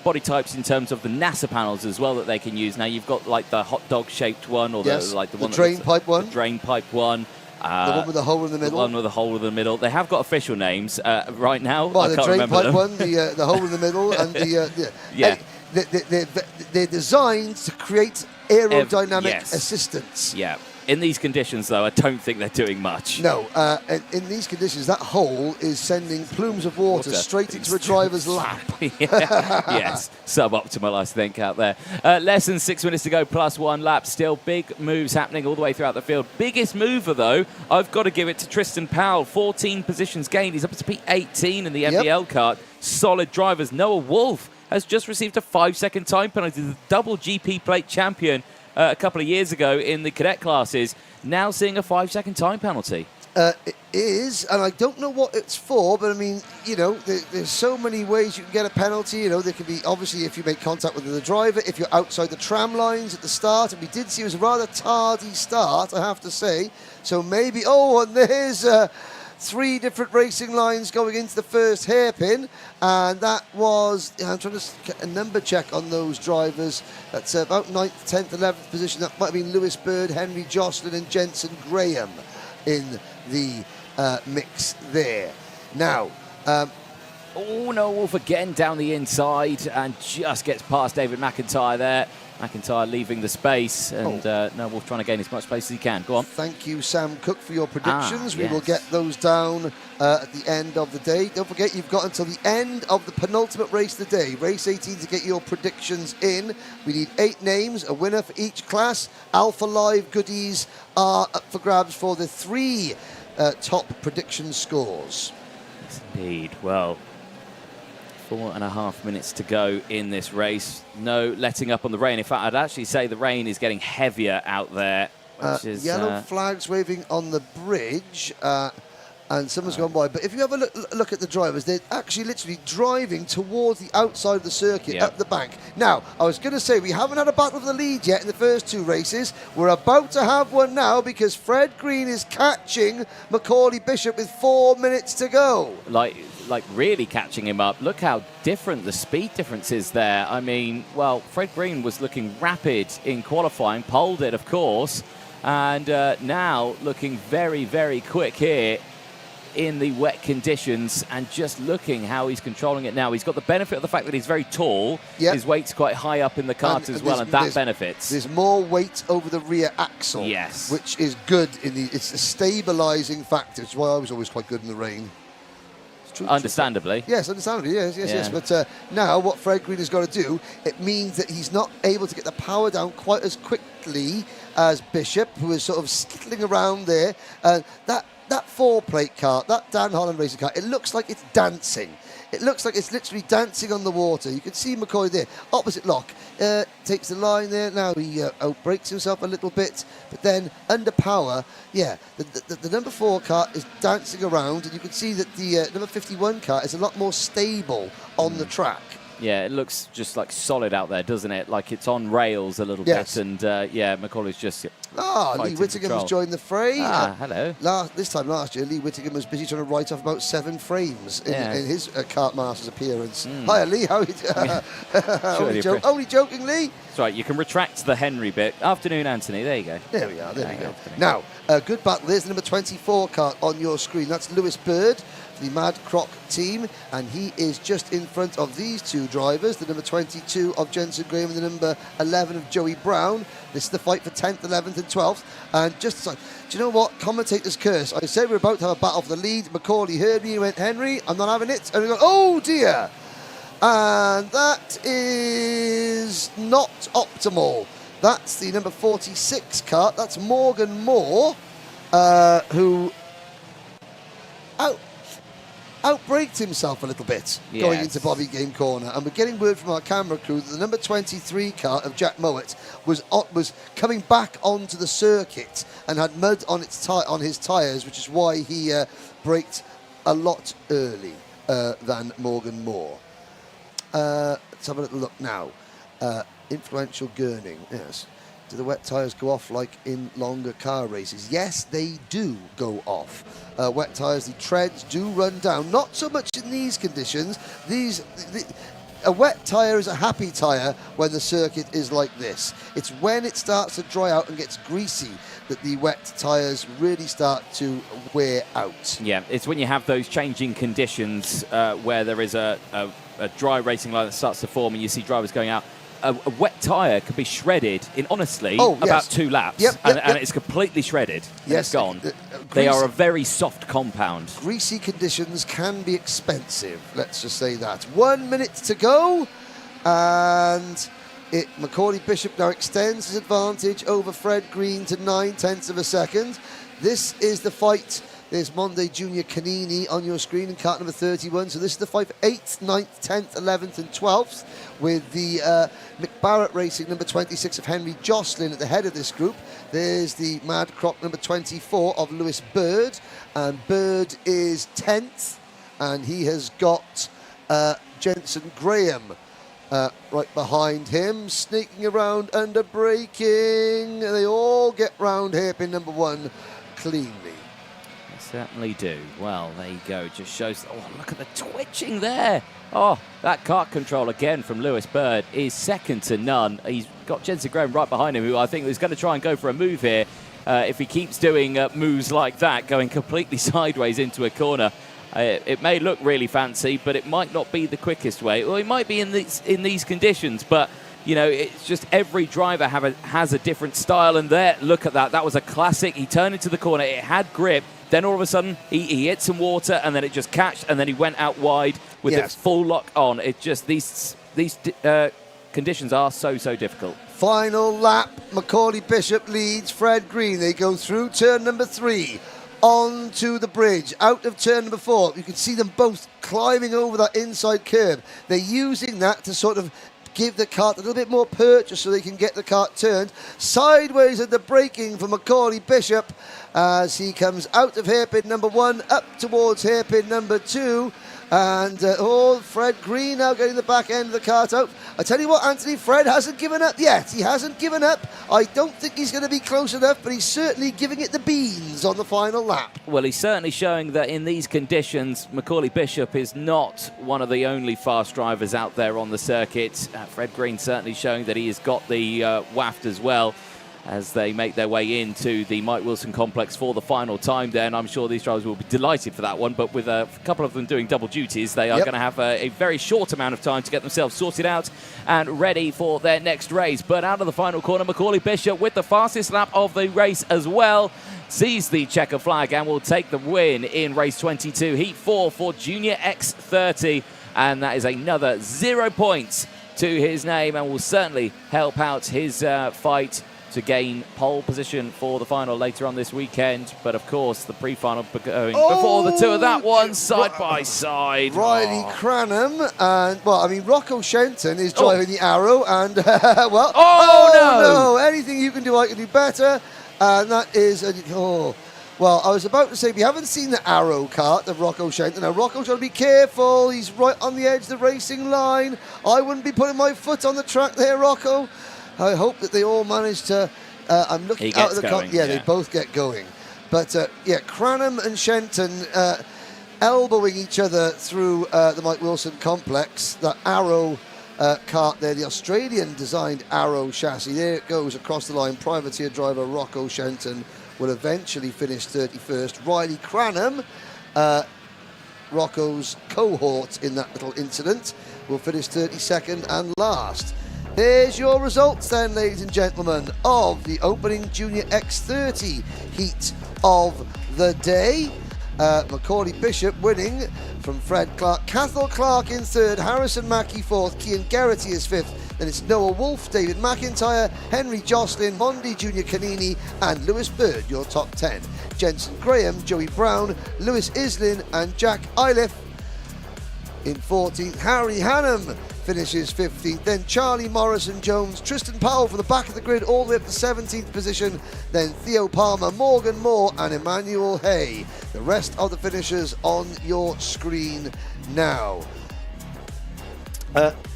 body types in terms of the NASA panels as well that they can use. Now you've got like the hot dog shaped one, or the one drain pipe one. The drain pipe one. The one with the hole in the middle. The one with the hole in the middle. They have got official names right now. Well, I can't drain remember pipe them. one, the hole in the middle, and yeah. They're designed to create aerodynamic assistance. Yeah. In these conditions, though, I don't think they're doing much. No. In these conditions, that hole is sending plumes of water straight into a driver's lap. Yes. Suboptimal, I think, out there. Less than 6 minutes to go, plus 1 lap. Still big moves happening all the way throughout the field. Biggest mover, though, I've got to give it to Tristan Powell. 14 positions gained. He's up to P18 in the MDL kart. Solid drivers. Noah Wolf has just received a 5-second time penalty. The double GP plate champion a couple of years ago in the cadet classes, now seeing a 5-second time penalty. It is, and I don't know what it's for, but I mean, you know, there's so many ways you can get a penalty. You know, there can be, obviously, if you make contact with the driver, if you're outside the tram lines at the start, and we did see it was a rather tardy start, I have to say. So maybe, and there's 3 different racing lines going into the first hairpin, and that was, I'm trying to get a number check on those drivers. That's about 9th, 10th, 11th position. That might have been Lewis Bird, Henry Jocelyn and Jensen Graham in the mix there. Now, no, Wolf again down the inside and just gets past David McIntyre there. McIntyre leaving the space, and no, Wolf trying to gain as much space as he can. Go on. Thank you, Sam Cook, for your predictions. We will get those down at the end of the day. Don't forget, you've got until the end of the penultimate race of the day, race 18, to get your predictions in. We need 8 names, a winner for each class. Alpha Live goodies are up for grabs for the 3 top prediction scores. Yes, indeed. Well, 4.5 minutes to go in this race. No letting up on the rain. In fact, I'd actually say the rain is getting heavier out there. Which is, yellow flags waving on the bridge. and someone's gone by. But if you have a look at the drivers, they're actually literally driving towards the outside of the circuit, up the bank. Now, I was going to say, we haven't had a battle for the lead yet in the first 2 races. We're about to have one now because Fred Green is catching Macaulay Bishop with 4 minutes to go. Like really catching him up. Look how different the speed difference is there. I mean, well, Fred Green was looking rapid in qualifying, poled it, of course, and now looking very, very quick here in the wet conditions, and just looking how he's controlling it now. He's got the benefit of the fact that he's very tall. Yep. His weight's quite high up in the kart as well, and that benefits. There's more weight over the rear axle, yes, which is good. It's a stabilising factor. It's why I was always quite good in the rain. Understandably. Yes, understandably, yes. But now what Fred Green has got to do, it means that he's not able to get the power down quite as quickly as Bishop, who is sort of skittling around there. That 4-plate kart, that Dan Holland racing car, it looks like it's dancing. It looks like it's literally dancing on the water. You can see McCoy there, opposite lock, takes the line there. Now he outbrakes himself a little bit, but then under power, the number 4 kart is dancing around, and you can see that the number 51 kart is a lot more stable on the track. Yeah, it looks just like solid out there, doesn't it? Like it's on rails a little bit, and Macaulay's just Lee Whittingham has joined the fray. Hello. This time last year, Lee Whittingham was busy trying to write off about 7 frames in his Kartmasters appearance. Hiya, Lee. How are you? Only joking, Lee. That's right. You can retract the Henry bit. Afternoon, Anthony. There you go. There we are. There we go. Now, good battle. There's the number 24 kart on your screen. That's Lewis Bird, the Mad Croc team, and he is just in front of these 2 drivers, the number 22 of Jensen Graham and the number 11 of Joey Brown. This is the fight for 10th, 11th and 12th. And just do you know what? Commentator's curse. I said we're about to have a battle for the lead. Macaulay heard me and went, Henry, I'm not having it. And we go, oh dear. And that is not optimal. That's the number 46 kart. That's Morgan Moore, who outbraked himself a little bit going into Bobby Game Corner. And we're getting word from our camera crew that the number 23 kart of Jack Mowat was coming back onto the circuit and had mud on his tyres, which is why he braked a lot early than Morgan Moore. Let's have a little look now. Influential Gurning, yes. Do the wet tyres go off like in longer car races? Yes, they do go off. Wet tyres, the treads do run down. Not so much in these conditions. A wet tyre is a happy tyre when the circuit is like this. It's when it starts to dry out and gets greasy that the wet tyres really start to wear out. Yeah, it's when you have those changing conditions where there is a dry racing line that starts to form and you see drivers going out. A wet tyre can be shredded in, honestly, about 2 laps. And it's completely shredded. Yes, it's gone. They are a very soft compound. Greasy conditions can be expensive, let's just say that. 1 minute to go, and Macaulay Bishop now extends his advantage over Fred Green to 9/10 of a second. This is the fight. There's Monday Junior Canini on your screen in kart number 31. So this is the fight for 8th, 9th, 10th, 11th and 12th, with the McBarrett Racing number 26 of Henry Jocelyn at the head of this group. There's the Mad Croc number 24 of Lewis Bird, and Bird is 10th, and he has got Jensen Graham right behind him, sneaking around under braking. They all get round hairpin number 1 cleanly. Certainly do. Well, there you go. Just shows. Oh, look at the twitching there. Oh, that kart control again from Lewis Bird is second to none. He's got Jensen Graham right behind him, who I think is going to try and go for a move here. If he keeps doing moves like that, going completely sideways into a corner, it may look really fancy, but it might not be the quickest way. Well, it might be in these conditions, but you know, it's just every driver has a different style. And there, look at that. That was a classic. He turned into the corner. It had grip. Then all of a sudden, he hit some water, and then it just catched, and then he went out wide with the full lock on. It just, these conditions are so difficult. Final lap, Macaulay Bishop leads Fred Green. They go through turn number 3, onto the bridge, out of turn number 4. You can see them both climbing over that inside curb. They're using that to sort of give the kart a little bit more purchase so they can get the kart turned. Sideways at the braking for Macaulay Bishop as he comes out of hairpin number 1 up towards hairpin number 2. And Fred Green now getting the back end of the kart out. I tell you what, Anthony, Fred hasn't given up yet. He hasn't given up. I don't think he's going to be close enough, but he's certainly giving it the beans on the final lap. Well, he's certainly showing that in these conditions, Macaulay Bishop is not one of the only fast drivers out there on the circuit. Fred Green certainly showing that he has got the waft as well, as they make their way into the Mike Wilson complex for the final time there, and I'm sure these drivers will be delighted for that one, but with a couple of them doing double duties, they are going to have a very short amount of time to get themselves sorted out and ready for their next race. But out of the final corner, Macaulay Bishop with the fastest lap of the race as well, sees the checker flag and will take the win in race 22, heat 4 for Junior X30, and that is another 0 points to his name and will certainly help out his fight to gain pole position for the final later on this weekend. But of course, the pre-final going before the two of that one, side by side. Riley Cranham and, well, I mean, Rocco Shenton is driving the Arrow and, well, no, anything you can do, I can do better. And that is, well, I was about to say, we haven't seen the Arrow kart of Rocco Shenton. Now, Rocco's got to be careful. He's right on the edge of the racing line. I wouldn't be putting my foot on the track there, Rocco. I hope that they all manage to, I'm looking out of the car. Yeah, they both get going. But, yeah, Cranham and Shenton elbowing each other through the Mike Wilson complex. That Arrow kart there, the Australian-designed Arrow chassis. There it goes across the line. Privateer driver Rocco Shenton will eventually finish 31st. Riley Cranham, Rocco's cohort in that little incident, will finish 32nd and last. Here's your results then, ladies and gentlemen, of the opening Junior X30 heat of the day. Macaulay Bishop winning from Fred Clark. Cathal Clark in 3rd, Harrison Mackie 4th, Cian Geraghty is 5th. Then it's Noah Wolfe, David McIntyre, Henry Jocelyn, Mondi Junior Canini, and Lewis Bird, your top 10. Jensen Graham, Joey Brown, Lewis Islin, and Jack Iliff in 14th. Harry Hannam finishes 15th. Then Charlie Morrison-Jones, Tristan Powell from the back of the grid all the way up to 17th position. Then Theo Palmer, Morgan Moore, and Emmanuel Hay. The rest of the finishers on your screen now.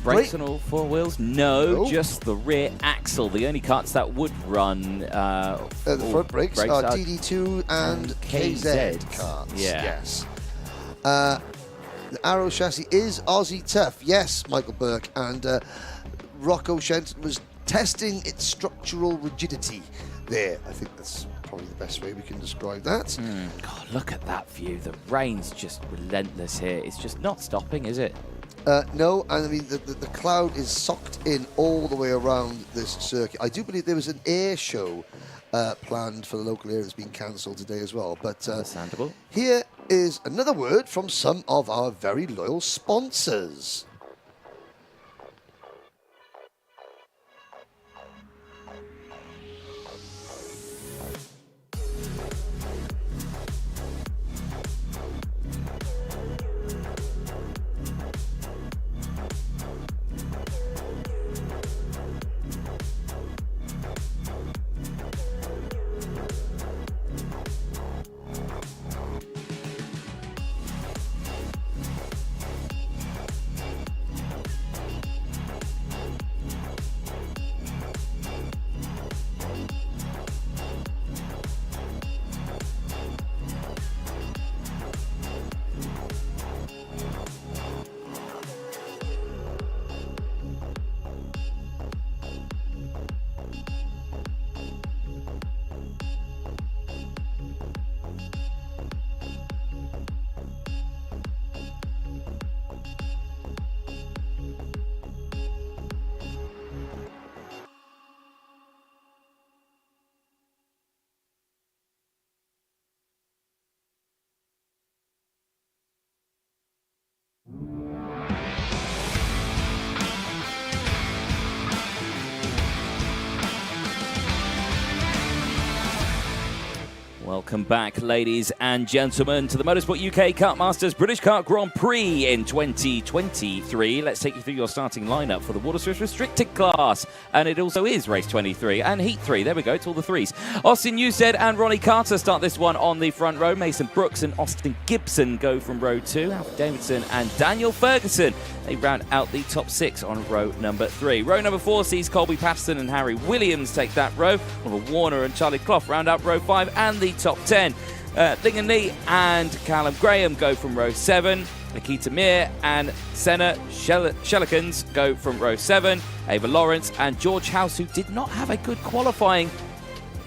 Brakes on all four wheels? No, just the rear axle. The only karts that would run the front brakes are DD2 and KZ karts. Yeah. Yes. The Arrow chassis is Aussie Tough. Yes, Michael Burke. And Rocco Shenton was testing its structural rigidity there. I think that's probably the best way we can describe that. God, look at that view. The rain's just relentless here. It's just not stopping, is it? No, and I mean, the cloud is socked in all the way around this circuit. I do believe there was an air show planned for the local area that's been cancelled today as well. But understandable. Here is another word from some of our very loyal sponsors. Welcome back, ladies and gentlemen, to the Motorsport UK Kartmasters British Kart Grand Prix in 2023. Let's take you through your starting lineup for the Water Restricted class. And it also is race 23 and heat 3. There we go, it's all the threes. Austin Newstead and Ronnie Carter start this one on the front row. Mason Brooks and Austin Gibson go from row 2. Alfie Davidson and Daniel Ferguson, they round out the top 6 on row number 3. Row number 4 sees Colby Patterson and Harry Williams take that row. Oliver Warner and Charlie Clough round out row 5 and the top 10. Lingan Lee and Callum Graham go from row 7. Nikita Mir and Senna Shellikens go from row 7. Ava Lawrence and George House, who did not have a good qualifying,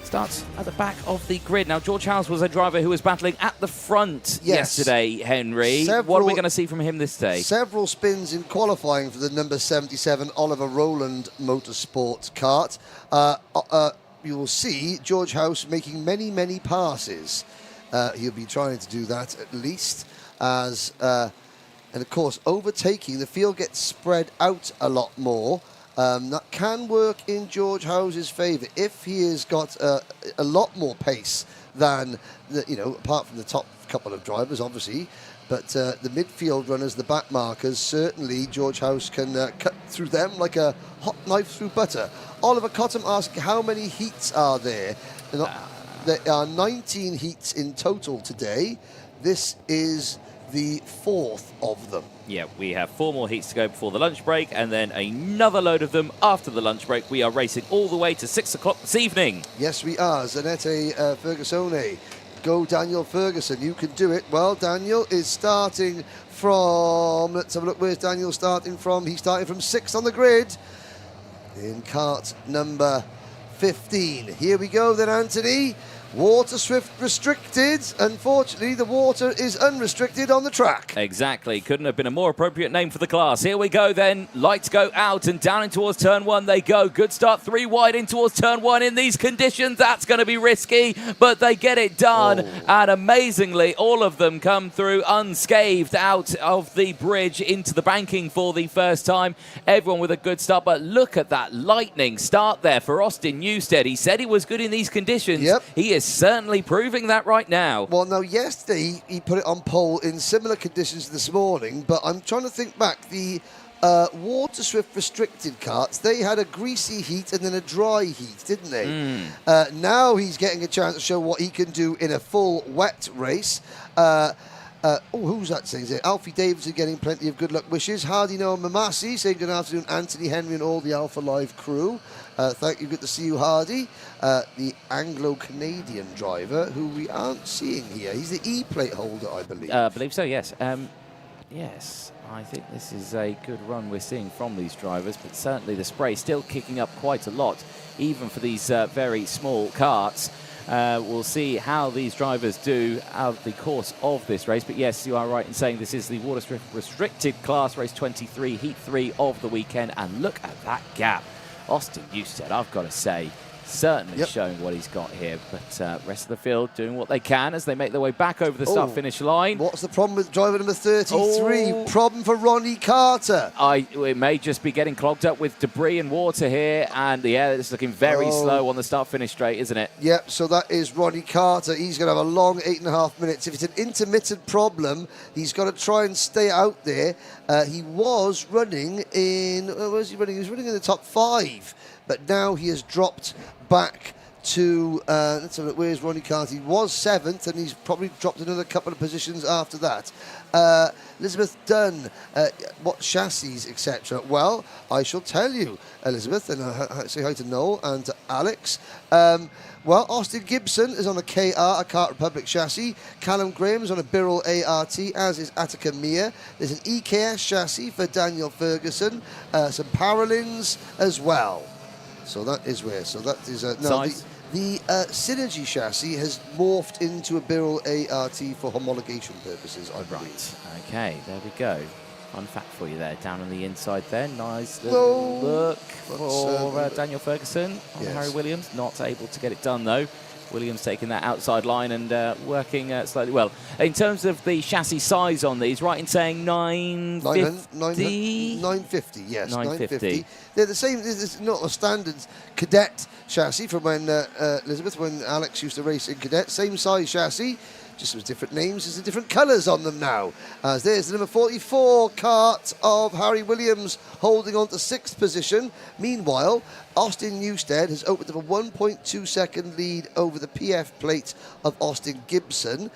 starts at the back of the grid. Now, George House was a driver who was battling at the front yesterday, Henry. What are we going to see from him this day? Several spins in qualifying for the number 77 Oliver Rowland Motorsport kart. You will see George House making many, many passes. He'll be trying to do that at least, and of course overtaking. The field gets spread out a lot more. That can work in George House's favour if he has got a lot more pace than apart from the top couple of drivers, obviously. But the midfield runners, the back markers, certainly George House can cut through them like a hot knife through butter. Oliver Cottam asked how many heats are there. There are 19 heats in total today. This is the 4th of them. Yeah, we have 4 more heats to go before the lunch break, and then another load of them after the lunch break. We are racing all the way to 6 o'clock this evening. Yes, we are. Zanette Fergusone. Go, Daniel Ferguson. You can do it. Well, Daniel is starting from... Let's have a look. Where's Daniel starting from? He's starting from 6th on the grid in kart number 15. Here we go then, Anthony. Water Swift restricted. Unfortunately, the water is unrestricted on the track. Exactly. Couldn't have been a more appropriate name for the class. Here we go then. Lights go out and down in towards turn 1 they go. Good start, 3 wide in towards turn 1 in these conditions. That's going to be risky, but they get it done. And amazingly, all of them come through unscathed out of the bridge into the banking for the first time. Everyone with a good start, but look at that lightning start there for Austin Newstead. He said he was good in these conditions. Yep. He is certainly proving that right now. Well, now, yesterday he put it on pole in similar conditions this morning, but I'm trying to think back. The Water Swift restricted karts, they had a greasy heat and then a dry heat, didn't they? Now he's getting a chance to show what he can do in a full wet race. Who's that saying? Alfie Davidson getting plenty of good luck wishes. Hardy Noah Mamasi saying good afternoon, Anthony, Henry and all the Alpha Live crew. Thank you, good to see you, Hardy. The Anglo-Canadian driver, who we aren't seeing here. He's the E-plate holder, I believe. I believe so, yes. Yes, I think this is a good run we're seeing from these drivers, but certainly the spray still kicking up quite a lot, even for these very small karts. We'll see how these drivers do out of the course of this race. But yes, you are right in saying this is the Water Swift restricted class, race 23, heat 3 of the weekend. And look at that gap. Austin Newstead, I've got to say, certainly showing what he's got here. But rest of the field doing what they can as they make their way back over the start-finish line. What's the problem with driver number 33? Problem for Ronnie Carter. It may just be getting clogged up with debris and water here. And the air is looking very slow on the start-finish straight, isn't it? Yep, so that is Ronnie Carter. He's going to have a long 8.5 minutes. If it's an intermittent problem, he's got to try and stay out there. He was running in... Where was he running? He was running in the top 5. But now he has dropped back to, let's have a look, where's Ronnie Carter? He was 7th, and he's probably dropped another couple of positions after that. Elizabeth Dunn, what chassis, etc.? Well, I shall tell you, Elizabeth, and say hi to Noel and to Alex. Well, Austin Gibson is on a KR, a Kart Republic chassis. Callum Graham is on a Birrell ART, as is Attica Mia. There's an EKS chassis for Daniel Ferguson. Some Paralins as well. So that is where. So that is no, the Synergy chassis has morphed into a Birrell ART for homologation purposes, I believe. Right. Okay, there we go. Fun fact for you there, down on the inside there. Nice little look for Daniel Ferguson on Harry Williams. Not able to get it done though. Williams taking that outside line and working slightly well. In terms of the chassis size on these, right in saying 950? 950, yes. 950. They're the same. This is not a standard cadet chassis from when Elizabeth, when Alex used to race in cadet. Same size chassis, just with different names. There's different colours on them now. As there's the number 44 kart of Harry Williams holding on to 6th position. Meanwhile, Austin Newstead has opened up a 1.2 second lead over the PF plate of Austin Gibson.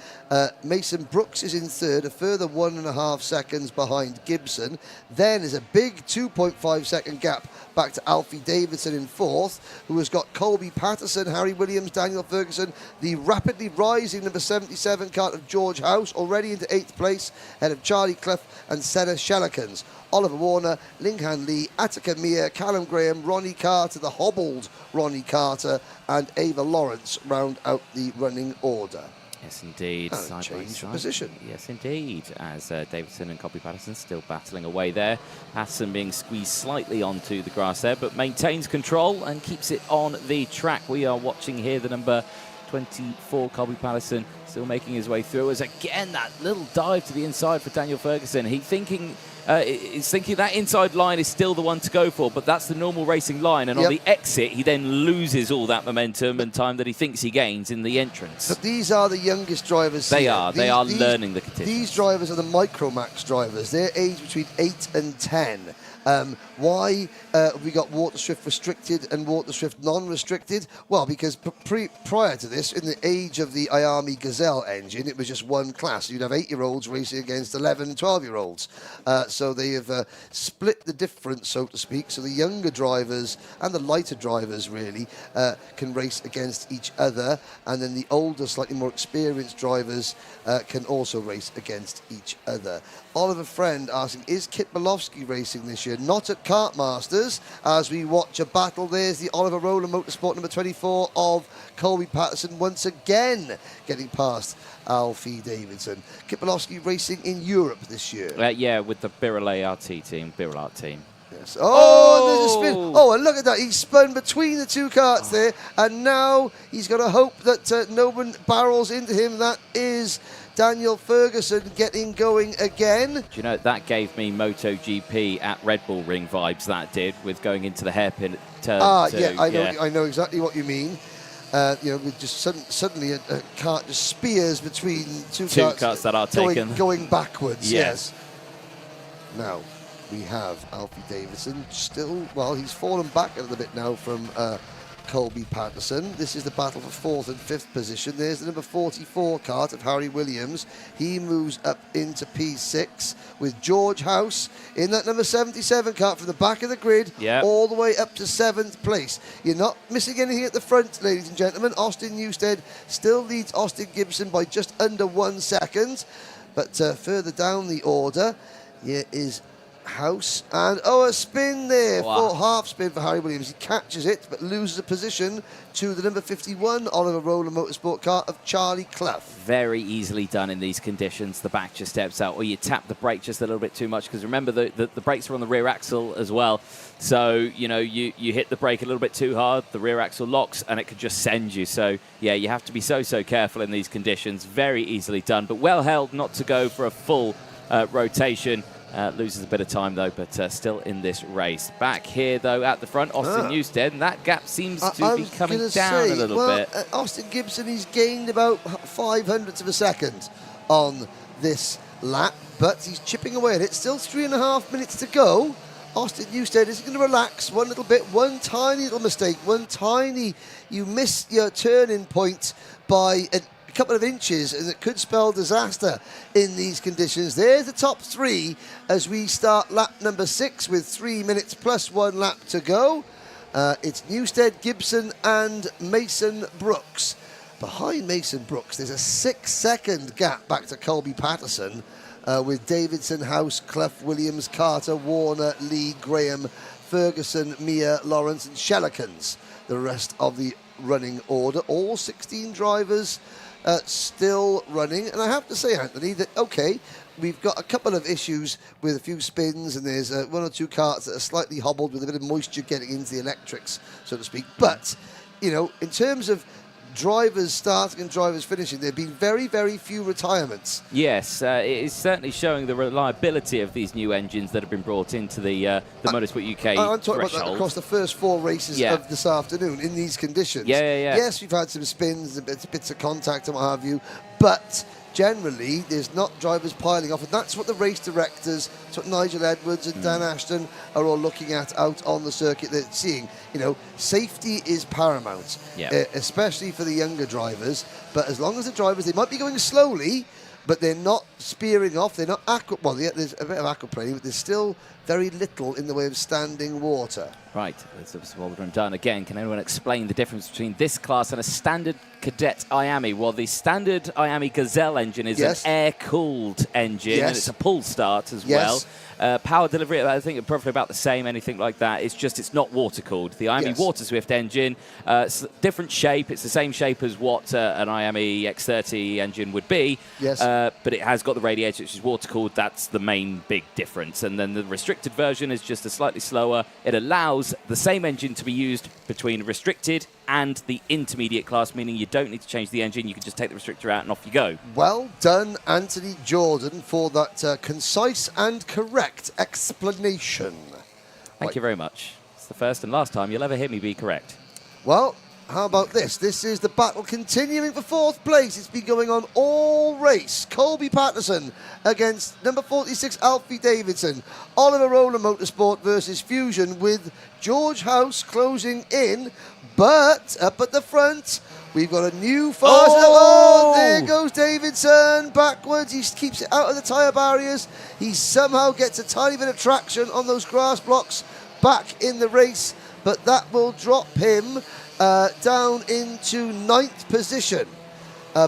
Mason Brooks is in 3rd, a further 1.5 seconds behind Gibson. Then is a big 2.5 second gap back to Alfie Davidson in 4th, who has got Colby Patterson, Harry Williams, Daniel Ferguson, the rapidly rising number 77 kart of George House, already into 8th place, ahead of Charlie Clough and Senna Shellakins. Oliver Warner, Linghan Lee, Attica Mia, Callum Graham, Ronnie Carter, the hobbled Ronnie Carter, and Ava Lawrence round out the running order. Yes, indeed. And change of position. Yes, indeed. As Davidson and Colby Patterson still battling away there. Patterson being squeezed slightly onto the grass there, but maintains control and keeps it on the track. We are watching here the number 24, Colby Patterson, still making his way through. As again, that little dive to the inside for Daniel Ferguson. He's thinking that inside line is still the one to go for, but that's the normal racing line. And on the exit, he then loses all that momentum and time that he thinks he gains in the entrance. But these are the youngest drivers They here. are. They are learning the conditions. These drivers are the Micromax drivers. They're aged between 8 and 10. Why we got Waterswift restricted and Waterswift non-restricted? Well, because prior to this, in the age of the Iami Gazelle engine, it was just one class. You'd have 8-year-olds racing against 11 and 12-year-olds. So they have split the difference, so to speak. So the younger drivers and the lighter drivers really can race against each other, and then the older, slightly more experienced drivers can also race against each other. Oliver Friend asking, is Kit Bolofsky racing this year? Not at Kartmasters. As we watch a battle, there's the Oliver Roller Motorsport number 24 of Colby Patterson once again getting past Alfie Davidson. Kit Bolofsky racing in Europe this year. Yeah, with the Birrell ART team, Birrell team. Yes. Oh, there's a spin. Oh, and look at that. He's spun between the two karts there, and now he's got to hope that no one barrels into him. That is Daniel Ferguson getting going again. Do you know, that gave me MotoGP at Red Bull Ring vibes, that did, with going into the hairpin turn. I know exactly what you mean. With just suddenly a kart just spears between two karts that are taken. Going backwards, yes. Now, we have Alfie Davidson still, well, he's fallen back a little bit now from Colby Patterson. This is the battle for 4th and 5th position. There's the number 44 kart of Harry Williams. He moves up into P6 with George House in that number 77 kart from the back of the grid all the way up to 7th place. You're not missing anything at the front, ladies and gentlemen. Austin Newstead still leads Austin Gibson by just under 1 second. But further down the order, here is House, and a spin there. Full half spin for Harry Williams. He catches it but loses a position to the number 51 Oliver Roller Motorsport car of Charlie Clough. Very easily done in these conditions. The back just steps out, or you tap the brake just a little bit too much, because remember the brakes are on the rear axle as well, so you hit the brake a little bit too hard, the rear axle locks and it could just send you. So yeah, you have to be so careful in these conditions. Very easily done, but well held not to go for a full rotation. Loses a bit of time, though, but still in this race. Back here, though, at the front, Austin Newstead, and that gap seems to be coming down a little bit. Austin Gibson, he's gained about 0.05 of a second on this lap, but he's chipping away at it. Still 3.5 minutes to go. Austin Newstead is going to relax one little bit. One tiny little mistake, you miss your turning point by a couple of inches, and it could spell disaster in these conditions. There's the top 3 as we start lap number 6 with 3 minutes plus 1 lap to go. It's Newstead, Gibson and Mason Brooks. Behind Mason Brooks, there's a 6-second gap back to Colby Patterson with Davidson, House, Clough, Williams, Carter, Warner, Lee, Graham, Ferguson, Mia, Lawrence and Shellakins. The rest of the running order, all 16 drivers still running. And I have to say, Anthony, that we've got a couple of issues with a few spins, and there's 1 or 2 karts that are slightly hobbled with a bit of moisture getting into the electrics, so to speak. But in terms of drivers starting and drivers finishing, there have been very, very few retirements. Yes, it is certainly showing the reliability of these new engines that have been brought into the Motorsport UK I'm talking threshold. about that across the first 4 races of this afternoon in these conditions. Yeah. Yes, we've had some spins, bits of contact and what have you, but generally there's not drivers piling off, and that's what the race directors, that's what Nigel Edwards and Dan Ashton are all looking at out on the circuit. They're seeing, safety is paramount, especially for the younger drivers. But as long as the drivers, they might be going slowly, but they're not spearing off. They're not there's a bit of aquaplaning, but there's still very little in the way of standing water. Right, that's well done. Again, can anyone explain the difference between this class and a standard cadet IAME? Well, the standard IAME Gazelle engine is an air-cooled engine, and it's a pull start as well. Power delivery, I think, are probably about the same, anything like that. It's just it's not water-cooled. The IAME Water Swift engine, different shape. It's the same shape as what an IAME X30 engine would be, but it has got the radiator, which is water-cooled. That's the main big difference. And then the restricted version is just a slightly slower. It allows the same engine to be used between restricted and the intermediate class, meaning you don't need to change the engine. You can just take the restrictor out and off you go. Well done, Anthony Jordan, for that concise and correct explanation. Thank you very much. It's the first and last time you'll ever hear me be correct. Well, how about this? This is the battle continuing for 4th place. It's been going on all race. Colby Patterson against number 46, Alfie Davidson. Oliver Rowland Motorsport versus Fusion, with George House closing in. But up at the front, we've got a new fast. Oh, there goes Davidson backwards. He keeps it out of the tyre barriers. He somehow gets a tiny bit of traction on those grass blocks back in the race, but that will drop him down into 9th position,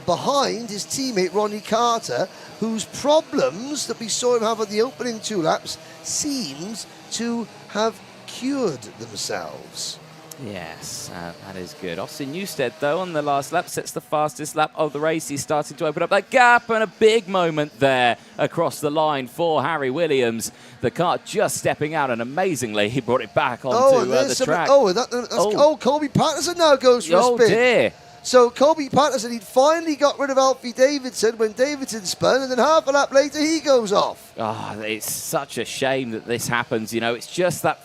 behind his teammate Ronnie Carter, whose problems that we saw him have on the opening 2 laps seems to have cured themselves. Yes, that is good. Austin Newstead, though, on the last lap, sets the fastest lap of the race. He's starting to open up that gap, and a big moment there across the line for Harry Williams. The car just stepping out, and amazingly, he brought it back onto the track. Colby Patterson now goes for a spin. Oh, dear. So Colby Patterson, he'd finally got rid of Alfie Davidson when Davidson spun, and then half a lap later he goes off. Oh, it's such a shame that this happens. It's just that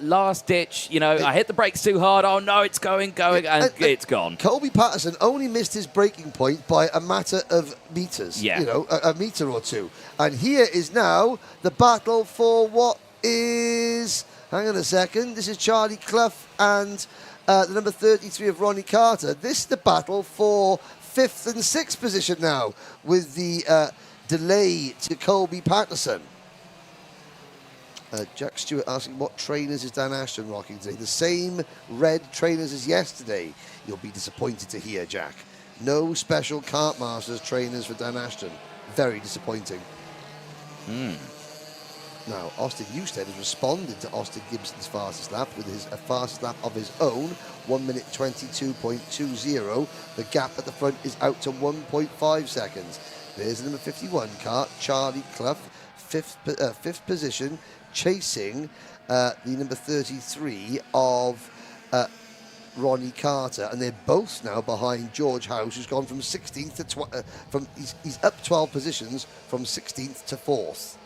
last ditch. I hit the brakes too hard. Oh no, it's going, and it's gone. Colby Patterson only missed his braking point by a matter of meters. A meter or two. And here is now the battle for what is... Hang on a second. This is Charlie Clough and the number 33 of Ronnie Carter. This is the battle for 5th and 6th position now, with the delay to Colby Patterson. Jack Stewart asking, what trainers is Dan Ashton rocking today? The same red trainers as yesterday. You'll be disappointed to hear, Jack. No special Kartmasters trainers for Dan Ashton. Very disappointing. Now, Austin Newstead has responded to Austin Gibson's fastest lap with a fastest lap of his own, 1 minute 22.20. The gap at the front is out to 1.5 seconds. There's the number 51 car, Charlie Clough, fifth position, chasing the number 33 of Ronnie Carter, and they're both now behind George House, who's gone from 16th to he's up 12 positions from 16th to 4th.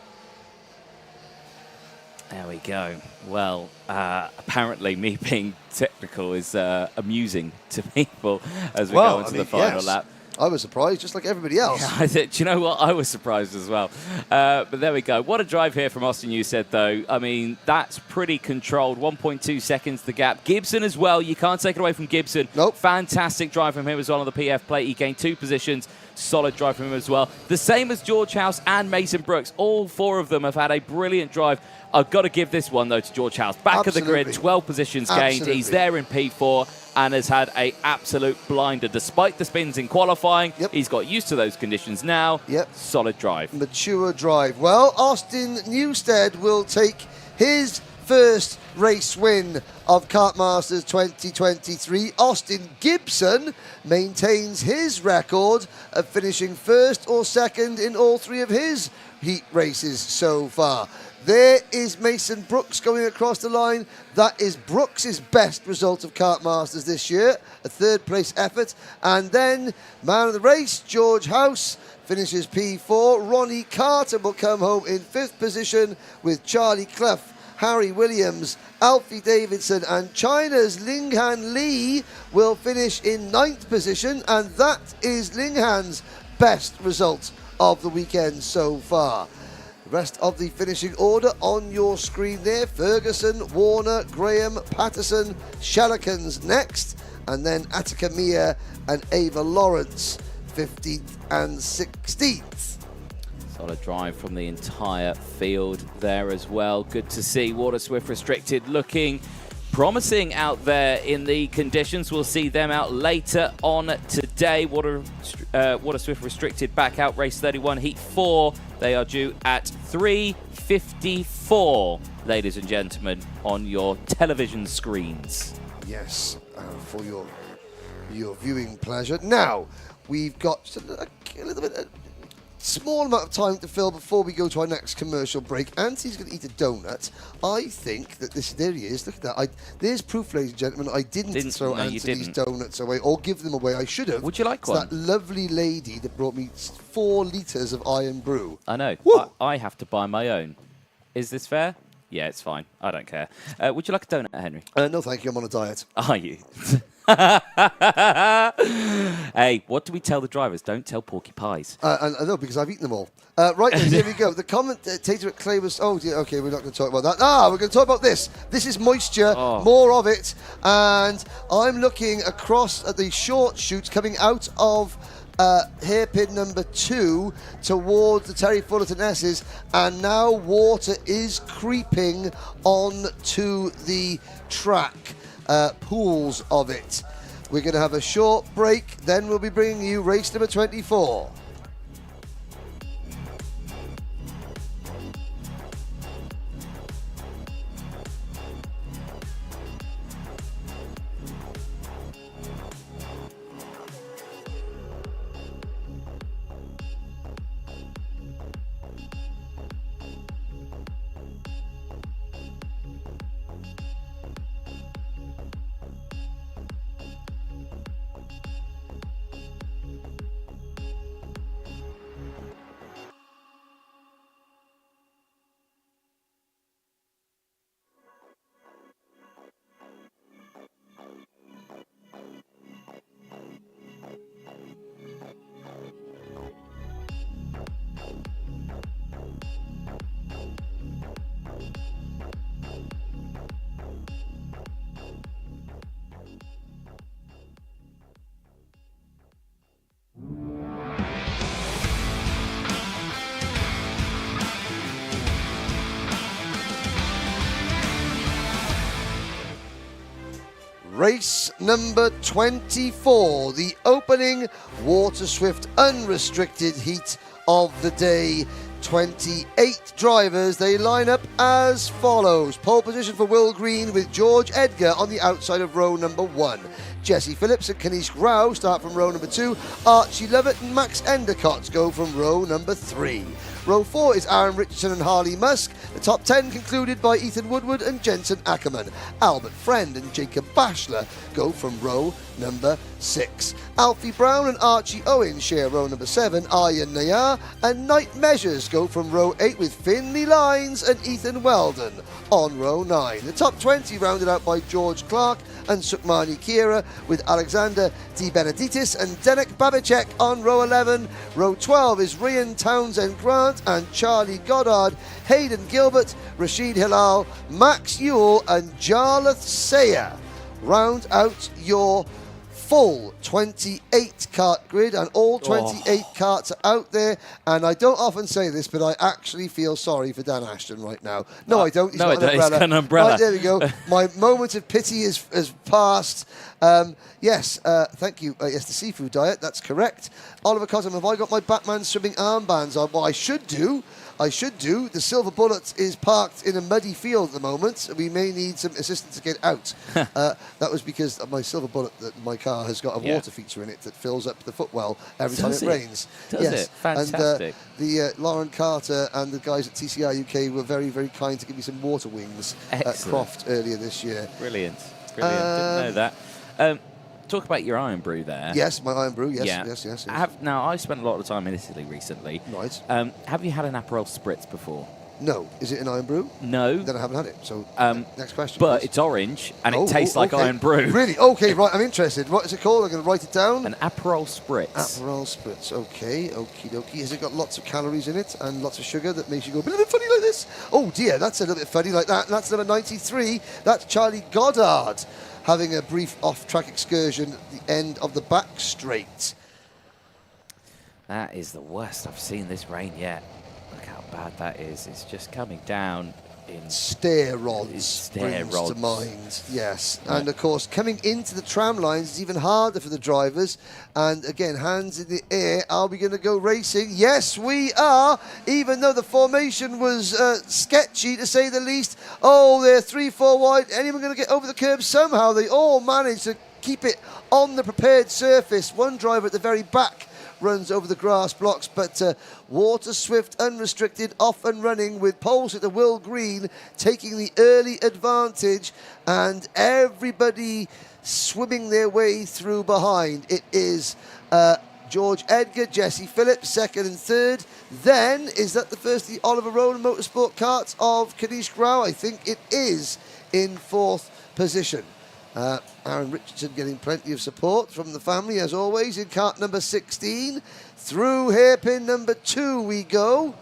There we go. Well, apparently me being technical is amusing to people as we go into the final lap. I was surprised, just like everybody else. Yeah, do you know what? I was surprised as well. But there we go. What a drive here from Austin Newstead, though. I mean, that's pretty controlled. 1.2 seconds the gap. Gibson as well. You can't take it away from Gibson. Nope. Fantastic drive from him as well on the PF plate. He gained 2 positions. Solid drive from him as well. The same as George House and Mason Brooks. All 4 of them have had a brilliant drive. I've got to give this one, though, to George House. Back of the grid, 12 positions gained. He's there in P4 and has had an absolute blinder. Despite the spins in qualifying, he's got used to those conditions now. Solid drive. Mature drive. Well, Austin Newstead will take his first race win of Kartmasters 2023. Austin Gibson maintains his record of finishing first or second in all 3 of his heat races so far. There is Mason Brooks going across the line. That is Brooks' best result of Kartmasters this year, a third-place effort. And then, man of the race, George House, finishes P4. Ronnie Carter will come home in 5th position with Charlie Clough, Harry Williams, Alfie Davidson, and China's Linghan Li will finish in 9th position. And that is Linghan's best result of the weekend so far. The rest of the finishing order on your screen there. Ferguson, Warner, Graham, Patterson, Shallikans next, and then Attica Mia and Ava Lawrence, 15th and 16th. Solid drive from the entire field there as well. Good to see Water Swift Restricted looking promising out there in the conditions. We'll see them out later on today. Water Swift Restricted back out, race 31, heat 4. They are due at 3:54, ladies and gentlemen, on your television screens. Yes, for your viewing pleasure. Now, we've got just a little bit... small amount of time to fill before we go to our next commercial break. Anthony's going to eat a donut. I think that there he is. Look at that. There's proof, ladies and gentlemen. I didn't throw Anthony's donuts away or give them away. I should have. Would you like it's one? That lovely lady that brought me 4 litres of Iron Brew. I know. I have to buy my own. Is this fair? Yeah, it's fine. I don't care. Would you like a donut, Henry? No, thank you. I'm on a diet. Are you? Hey, what do we tell the drivers? Don't tell Porky Pies. I know, because I've eaten them all. Right, then, here we go. The commentator at Clay was... Oh, dear, okay, we're not going to talk about that. We're going to talk about this. This is moisture, more of it. And I'm looking across at the short chutes coming out of hairpin number 2 towards the Terry Fullerton S's. And now water is creeping on to the track. Pools of it. We're going to have a short break, then we'll be bringing you race number 24. Race number 24, the opening Water Swift Unrestricted heat of the day. 28 drivers, they line up as follows. Pole position for Will Green with George Edgar on the outside of row number 1. Jesse Phillips and Kanish Rao start from row number 2. Archie Lovett and Max Endicott go from row number 3. Row 4 is Aaron Richardson and Harley Musk. The top 10 concluded by Ethan Woodward and Jensen Ackerman. Albert Friend and Jacob Bashler go from row number 6. Alfie Brown and Archie Owen share row number 7. Aryan Nayar and Knight Measures go from row 8 with Finley Lines and Ethan Weldon on row 9. The top 20 rounded out by George Clark and Sukmani Kira with Alexander Di Benedictis and Denek Babicek on row 11. Row 12 is Ryan Townsend Grant and Charlie Goddard, Hayden Gilbert, Rashid Hilal, Max Ewell and Jarlath Sayer. Round out your full 28 kart grid, and all 28 karts are out there. And I don't often say this, but I actually feel sorry for Dan Ashton right now. No, I don't. He's got an umbrella. He's got an umbrella. Right, there we go. My moment of pity has passed. Yes, thank you. Yes, the seafood diet, that's correct. Oliver Cotton, have I got my Batman swimming armbands on? Well, I should do. The Silver Bullet is parked in a muddy field at the moment. We may need some assistance to get out. That was because my Silver Bullet, my car, has got a water feature in it that fills up the footwell every time it rains. Does it? Fantastic. And the Lauren Carter and the guys at TCI UK were very, very kind to give me some water wings at Croft earlier this year. Brilliant. Didn't know that. Talk about your Iron Brew there. Yes, my Iron Brew. Yes. Now, I've spent a lot of time in Italy recently. Right. Have you had an Aperol Spritz before? No. Is it an Iron Brew? No. Then I haven't had it. So next question. But please. It's orange and it tastes like Iron Brew. Really? Okay, right. I'm interested. What is it called? I'm going to write it down. An Aperol Spritz. Aperol Spritz. Okay. Okie dokie. Has it got lots of calories in it and lots of sugar that makes you go a little bit funny like this? Oh dear, that's a little bit funny like that. And that's number 93. That's Charlie Goddard, having a brief off-track excursion at the end of the back straight. That is the worst I've seen this rain yet. Look how bad that is. It's just coming down in stair rods. Brings to mind, yes. Right. And of course, coming into the tram lines is even harder for the drivers. And again, hands in the air. Are we going to go racing? Yes, we are. Even though the formation was sketchy, to say the least. Oh, they're 3-4 wide. Anyone going to get over the curb? Somehow they all managed to keep it on the prepared surface. One driver at the very back runs over the grass blocks, but Water Swift Unrestricted off and running with pole sitter Will Green taking the early advantage, and everybody swimming their way through behind. It is George Edgar, Jesse Phillips, second and third. Then, is that the first of the Oliver Rowland Motorsport karts of Kanish Grau? I think it is, in fourth position. Aaron Richardson getting plenty of support from the family, as always, in kart number 16. Through hairpin number 2 we go.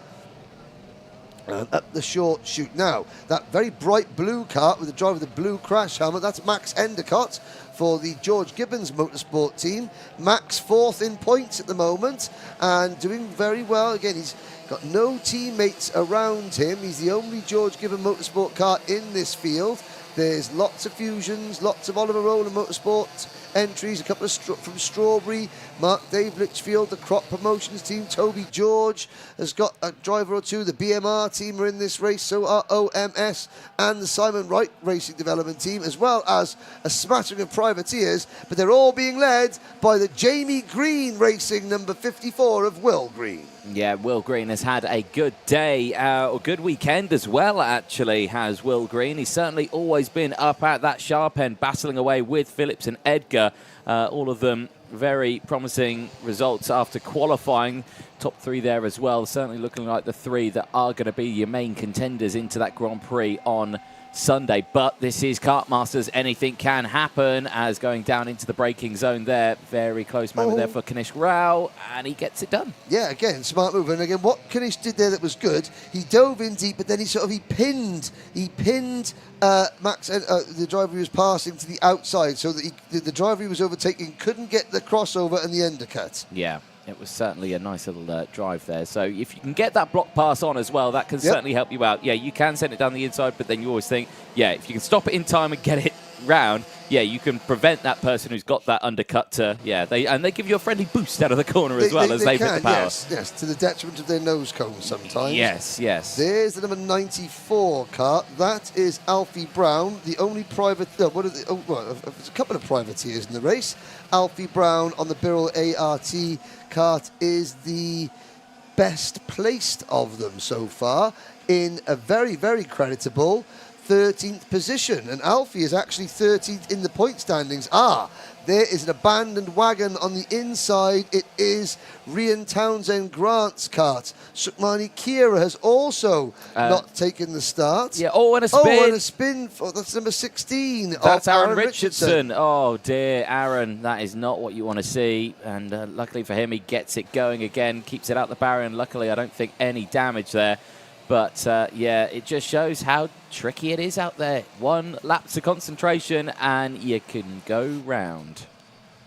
And up the short chute. Now, that very bright blue kart with the driver with the blue crash helmet, that's Max Endicott for the George Gibbons Motorsport team. Max fourth in points at the moment and doing very well. Again, he's got no teammates around him. He's the only George Gibbons Motorsport kart in this field. There's lots of Fusions, lots of Oliver Rowland Motorsport entries, a couple of from Strawberry, Mark Dave Litchfield, the Crop Promotions team, Toby George has got a driver or two. The BMR team are in this race, so are OMS and the Simon Wright Racing Development team, as well as a smattering of privateers, but they're all being led by the Jamie Green Racing number 54 of Will Green. Yeah, Will Green has had a good day, or good weekend as well, actually, has Will Green. He's certainly always been up at that sharp end, battling away with Phillips and Edgar. All of them very promising results after qualifying. Top three there as well, certainly looking like the three that are going to be your main contenders into that Grand Prix on Sunday. But this is Kartmasters, anything can happen, as going down into the braking zone there. Very close moment there for Kanish Rao, and he gets it done. Yeah, again, smart move. And again, what Kanish did there that was good, he dove in deep, but then he pinned Max, the driver he was passing, to the outside, so that the driver he was overtaking couldn't get the crossover and the undercut. Yeah. It was certainly a nice little drive there. So if you can get that block pass on as well, that can certainly help you out. Yeah, you can send it down the inside, but then you always think, yeah, if you can stop it in time and get it round, yeah, you can prevent that person who's got that undercut to, they give you a friendly boost out of the corner as well as they hit the power. Yes, to the detriment of their nose cones sometimes. Yes. There's the number 94 kart. That is Alfie Brown, the only private, there's a couple of privateers in the race. Alfie Brown on the Birrell ART kart is the best placed of them so far, in a very, very creditable 13th position, and Alfie is actually 13th in the point standings. There is an abandoned wagon on the inside. It is Rian Townsend Grant's kart. Sukmani Kira has also not taken the start. Yeah, and a spin. And a spin. That's number 16. That's Aaron Richardson. Oh, dear, Aaron. That is not what you want to see. And luckily for him, he gets it going again, keeps it out the barrier, and luckily I don't think any damage there. But, it just shows how tricky it is out there. One lapse of concentration and you can go round.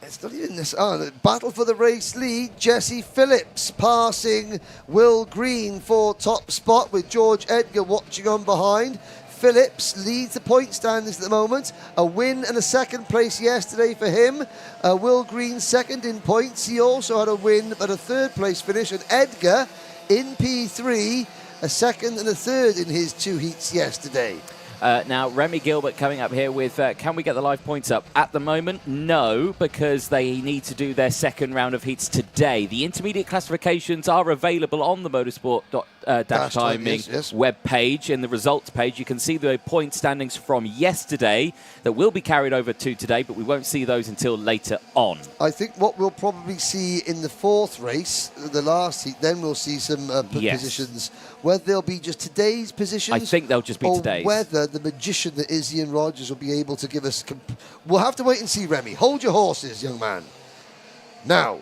It's not even this. Battle for the race lead. Jesse Phillips passing Will Green for top spot, with George Edgar watching on behind. Phillips leads the point standings at the moment. A win and a second place yesterday for him. Will Green second in points. He also had a win but a third place finish. And Edgar in P3, a second and a third in his 2 heats yesterday. Now, Remy Gilbert coming up here with, can we get the live points up? At the moment, no, because they need to do their second round of heats today. The intermediate classifications are available on the motorsport-timing web page. In the results page, you can see the point standings from yesterday that will be carried over to today, but we won't see those until later on. I think what we'll probably see in the 4th race, the last heat, then we'll see some positions. Whether they'll be just today's positions. I think they'll just be today's. Or whether the magician that is Ian Rogers will be able to give us... We'll have to wait and see, Remy. Hold your horses, young man. Now,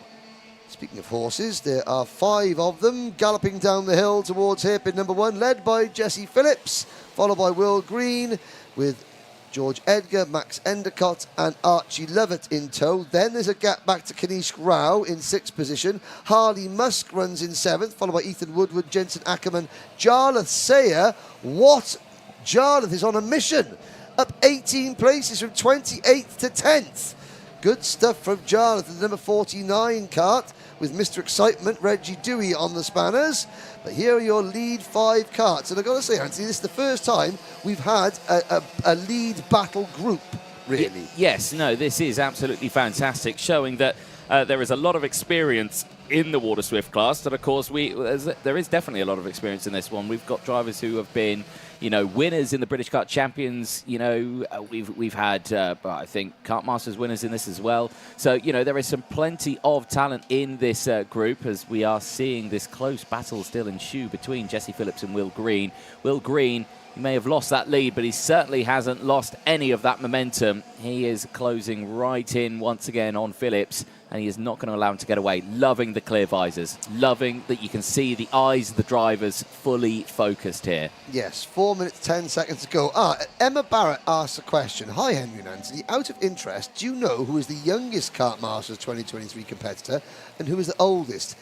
speaking of horses, there are 5 of them galloping down the hill towards hairpin number 1, led by Jesse Phillips, followed by Will Green, with George Edgar, Max Endicott and Archie Lovett in tow. Then there's a gap back to Kanishk Rao in 6th position. Harley Musk runs in 7th, followed by Ethan Woodward, Jensen Ackerman, Jarlath Sayer. What? Jarlath is on a mission. Up 18 places from 28th to 10th. Good stuff from Jarlath, the number 49 cart, with Mr. Excitement, Reggie Dewey on the spanners. But here are your lead 5 carts. And I've got to say, Anthony, this is the first time we've had a lead battle group, really. Yes, no, this is absolutely fantastic, showing that there is a lot of experience in the Water Swift class. And, of course, there is definitely a lot of experience in this one. We've got drivers who have been, you know, winners in the British Kart Champions. You know, we've had, I think, Kartmasters winners in this as well. So, you know, there is some plenty of talent in this group, as we are seeing this close battle still ensue between Jesse Phillips and Will Green. Will Green, he may have lost that lead, but he certainly hasn't lost any of that momentum. He is closing right in once again on Phillips, and he is not going to allow him to get away. Loving the clear visors. Loving that you can see the eyes of the drivers fully focused here. Yes, 4 minutes, 10 seconds to go. Emma Barrett asks a question. Hi, Henry and Anthony. Out of interest, do you know who is the youngest Kartmasters 2023 competitor and who is the oldest?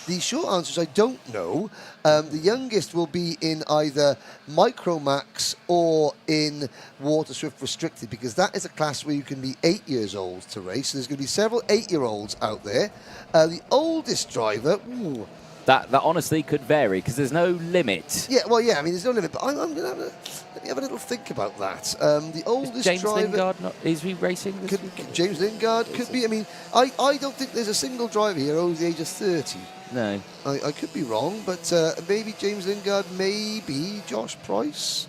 The short answer is I don't know. The youngest will be in either Micromax or in Water Swift Restricted, because that is a class where you can be 8 years old to race. So there's going to be several 8-year-olds out there. The oldest driver... Ooh, that honestly could vary, because there's no limit. Yeah, well, yeah, I mean, there's no limit, but I'm going to let me have a little think about that. The oldest James driver... Lingard, is he racing this weekend? James Lingard could be. I mean, I don't think there's a single driver here over the age of 30. No. I could be wrong, but maybe James Lingard, maybe Josh Price.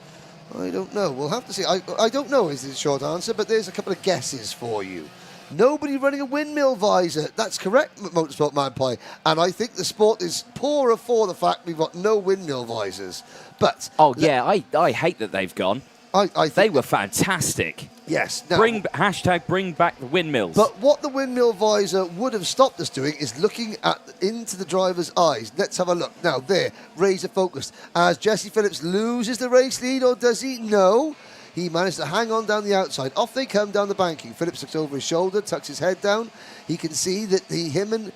I don't know. We'll have to see. I don't know is the short answer, but there's a couple of guesses for you. Nobody running a windmill visor. That's correct, Motorsport Magpie. And I think the sport is poorer for the fact we've got no windmill visors. But yeah, I hate that they've gone. I think they were fantastic. Yes. Now, bring back the windmills. But what the windmill visor would have stopped us doing is looking into the driver's eyes. Let's have a look. Now, there, razor focused. As Jesse Phillips loses the race lead, or does he? No. He managed to hang on down the outside. Off they come down the banking. Phillips looks over his shoulder, tucks his head down. He can see that him and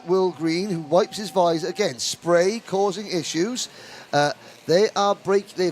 Will Green, who wipes his visor, again, spray causing issues. They've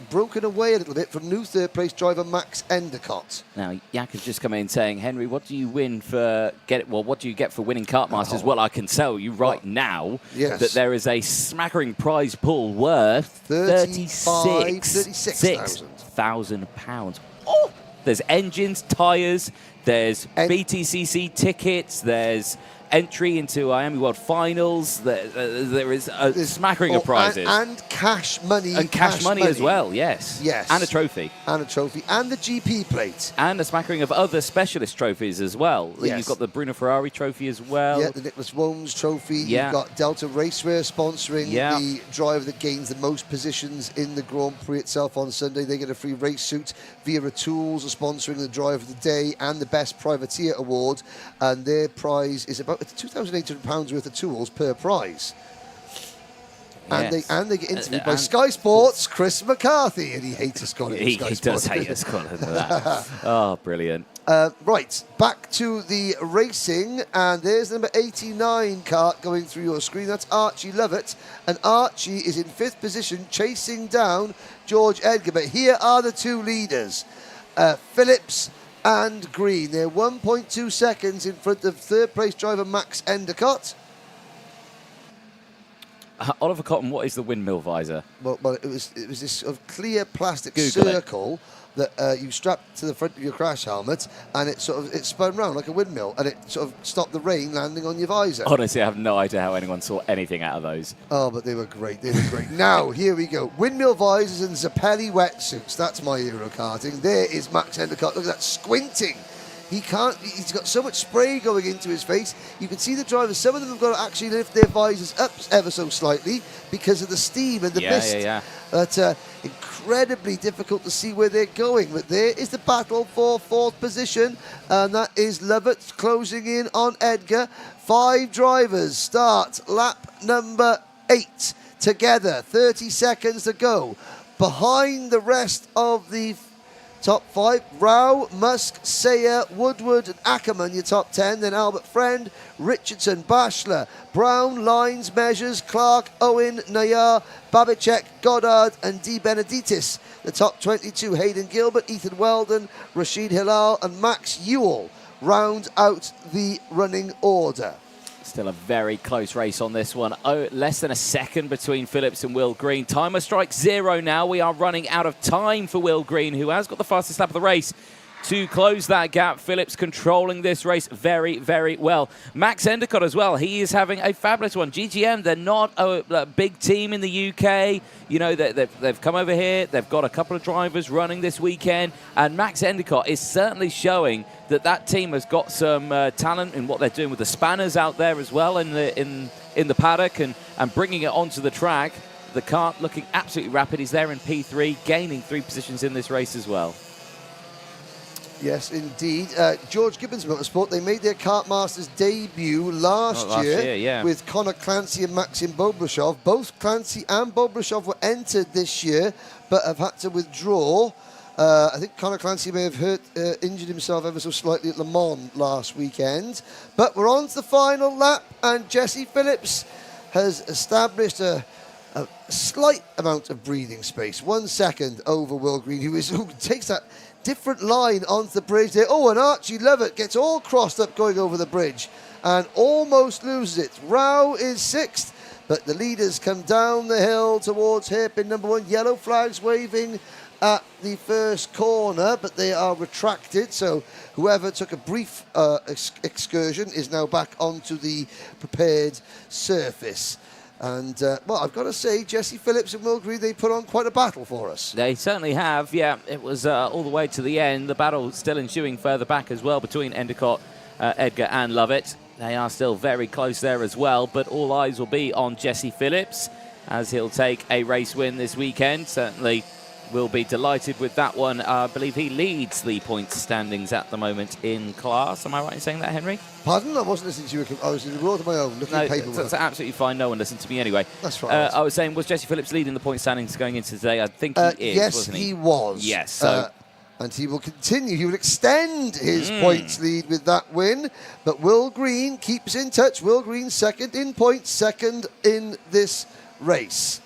broken away a little bit from new third-place driver Max Endicott. Now, Yak has just come in saying, Henry, what do you win for what do you get for winning Kartmasters? Well, I can tell you right now that there is a smattering prize pool worth £36,000. Oh! There's engines, tyres, there's BTCC tickets, there's entry into Miami World Finals. There is a smattering of prizes. And cash money. And cash money as well, yes. Yes. And a trophy. And a trophy. And the GP plate. And a smattering of other specialist trophies as well. Yes. You've got the Bruno Ferrari trophy as well. Yeah, the Nicholas Womes trophy. Yeah. You've got Delta Raceware sponsoring the driver that gains the most positions in the Grand Prix itself on Sunday. They get a free race suit. Vera Tools are sponsoring the driver of the day and the Best Privateer Award. And their prize is about £2,800 worth of tools per prize. Yes. And they get interviewed by Sky Sports' Chris McCarthy, and he hates us calling him Sky Sports. He does hate us calling him that. Oh, brilliant. Right, back to the racing, and there's the number 89 kart going through your screen. That's Archie Lovett, and Archie is in 5th position, chasing down George Edgar. But here are the two leaders, Phillips and Green. They're 1.2 seconds in front of 3rd place driver Max Endicott. Oliver Cotton, what is the windmill visor? Well, it was this sort of clear plastic circle that you strapped to the front of your crash helmet, and it spun round like a windmill, and it sort of stopped the rain landing on your visor. Honestly, I have no idea how anyone saw anything out of those. Oh, but they were great. They were great. Now, here we go. Windmill visors and Zappelli wetsuits. That's my Euro karting. There is Max Endicott. Look at that, squinting. He can't, he's got so much spray going into his face. You can see the drivers, some of them have got to actually lift their visors up ever so slightly because of the steam and the mist. But incredibly difficult to see where they're going. But there is the battle for 4th position, and that is Lovett closing in on Edgar. 5 drivers start lap number 8 together. 30 seconds to go. Behind the rest of the top 5, Rao, Musk, Sayer, Woodward and Ackerman, your top 10. Then Albert Friend, Richardson, Bashler, Brown, Lines, Measures, Clark, Owen, Nayar, Babicek, Goddard and Di Benedictis. The top 22, Hayden Gilbert, Ethan Weldon, Rashid Hilal and Max Ewell round out the running order. Still a very close race on this one. Less than a second between Phillips and Will Green. Timer strikes 0 now. We are running out of time for Will Green, who has got the fastest lap of the race. To close that gap, Phillips controlling this race very, very well. Max Endicott as well. He is having a fabulous one. GGM, they're not a big team in the UK. You know, they've come over here. They've got a couple of drivers running this weekend. And Max Endicott is certainly showing that team has got some talent in what they're doing with the spanners out there as well in the paddock and bringing it onto the track. The kart looking absolutely rapid. He's there in P3, gaining 3 positions in this race as well. Yes, indeed. George Gibbons Motorsport, they made their Kartmasters debut last year with Connor Clancy and Maxim Bobrashov. Both Clancy and Bobrashov were entered this year, but have had to withdraw. I think Connor Clancy may have injured himself ever so slightly at Le Mans last weekend. But we're on to the final lap, and Jesse Phillips has established a slight amount of breathing space. 1 second over Will Green, who takes that different line onto the bridge there. Oh, and Archie Lovett gets all crossed up going over the bridge and almost loses it. Rao is 6th, but the leaders come down the hill towards hairpin number 1. Yellow flags waving at the first corner, but they are retracted, so whoever took a brief excursion is now back onto the prepared surface. And, well, I've got to say, Jesse Phillips and Will Green, they put on quite a battle for us. They certainly have, yeah. It was all the way to the end. The battle still ensuing further back as well between Endicott, Edgar and Lovett. They are still very close there as well, but all eyes will be on Jesse Phillips as he'll take a race win this weekend. Certainly will be delighted with that one. I believe he leads the points standings at the moment in class. Am I right in saying that, Henry? Pardon? I wasn't listening to you. I was in the world of my own, looking at paperwork. That's absolutely fine. No one listened to me anyway. That's right. I was saying, was Jesse Phillips leading the point standings going into today? I think he is, yes, wasn't he? Yes, he was. Yes. So. And he will continue. He will extend his points lead with that win. But Will Green keeps in touch. Will Green 2nd in points, 2nd in this race.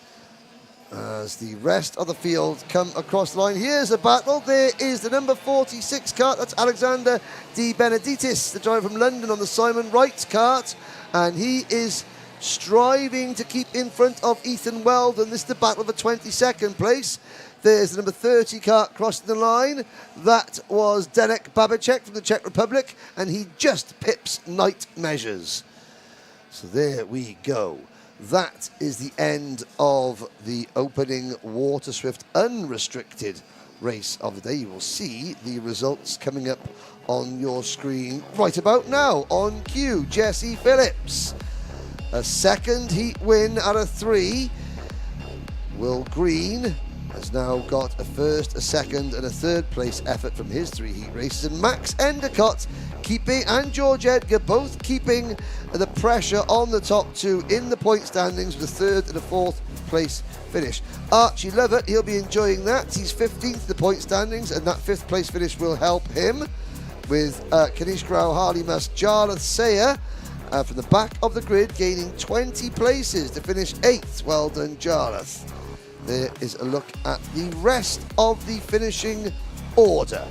As the rest of the field come across the line. Here's a battle. There is the number 46 kart. That's Alexander Di Benedictis, the driver from London on the Simon Wright kart. And he is striving to keep in front of Ethan Weldon. This is the battle for 22nd place. There's the number 30 kart crossing the line. That was Denek Babicek from the Czech Republic. And he just pips Night Measures. So there we go. That is the end of the opening Waterswift Unrestricted race of the day. You will see the results coming up on your screen right about now. On cue, Jesse Phillips. A 2nd heat win out of 3. Will Green has now got a 1st, a 2nd and a 3rd place effort from his 3 heat races. And Max Endicott keeping, and George Edgar both keeping the pressure on the top 2 in the point standings with a 3rd and a 4th place finish. Archie Lovett, he'll be enjoying that. He's 15th in the point standings, and that 5th place finish will help him. with Kanish Grau, Harley Musk, Jarlath Sayer from the back of the grid, gaining 20 places to finish 8th. Well done, Jarlath. There is a look at the rest of the finishing order.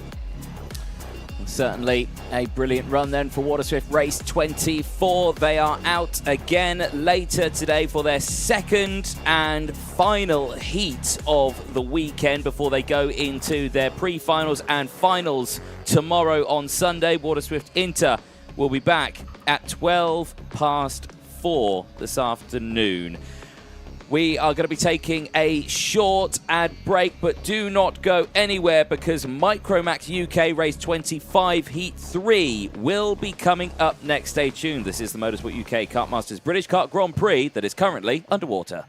Certainly a brilliant run then for Waterswift Race 24. They are out again later today for their second and final heat of the weekend before they go into their pre-finals and finals tomorrow on Sunday. Waterswift Inter will be back at 4:12 this afternoon. We are going to be taking a short ad break, but do not go anywhere because Micromax UK Race 25 Heat 3 will be coming up next. Stay tuned. This is the Motorsport UK Kartmasters British Kart Grand Prix that is currently underwater.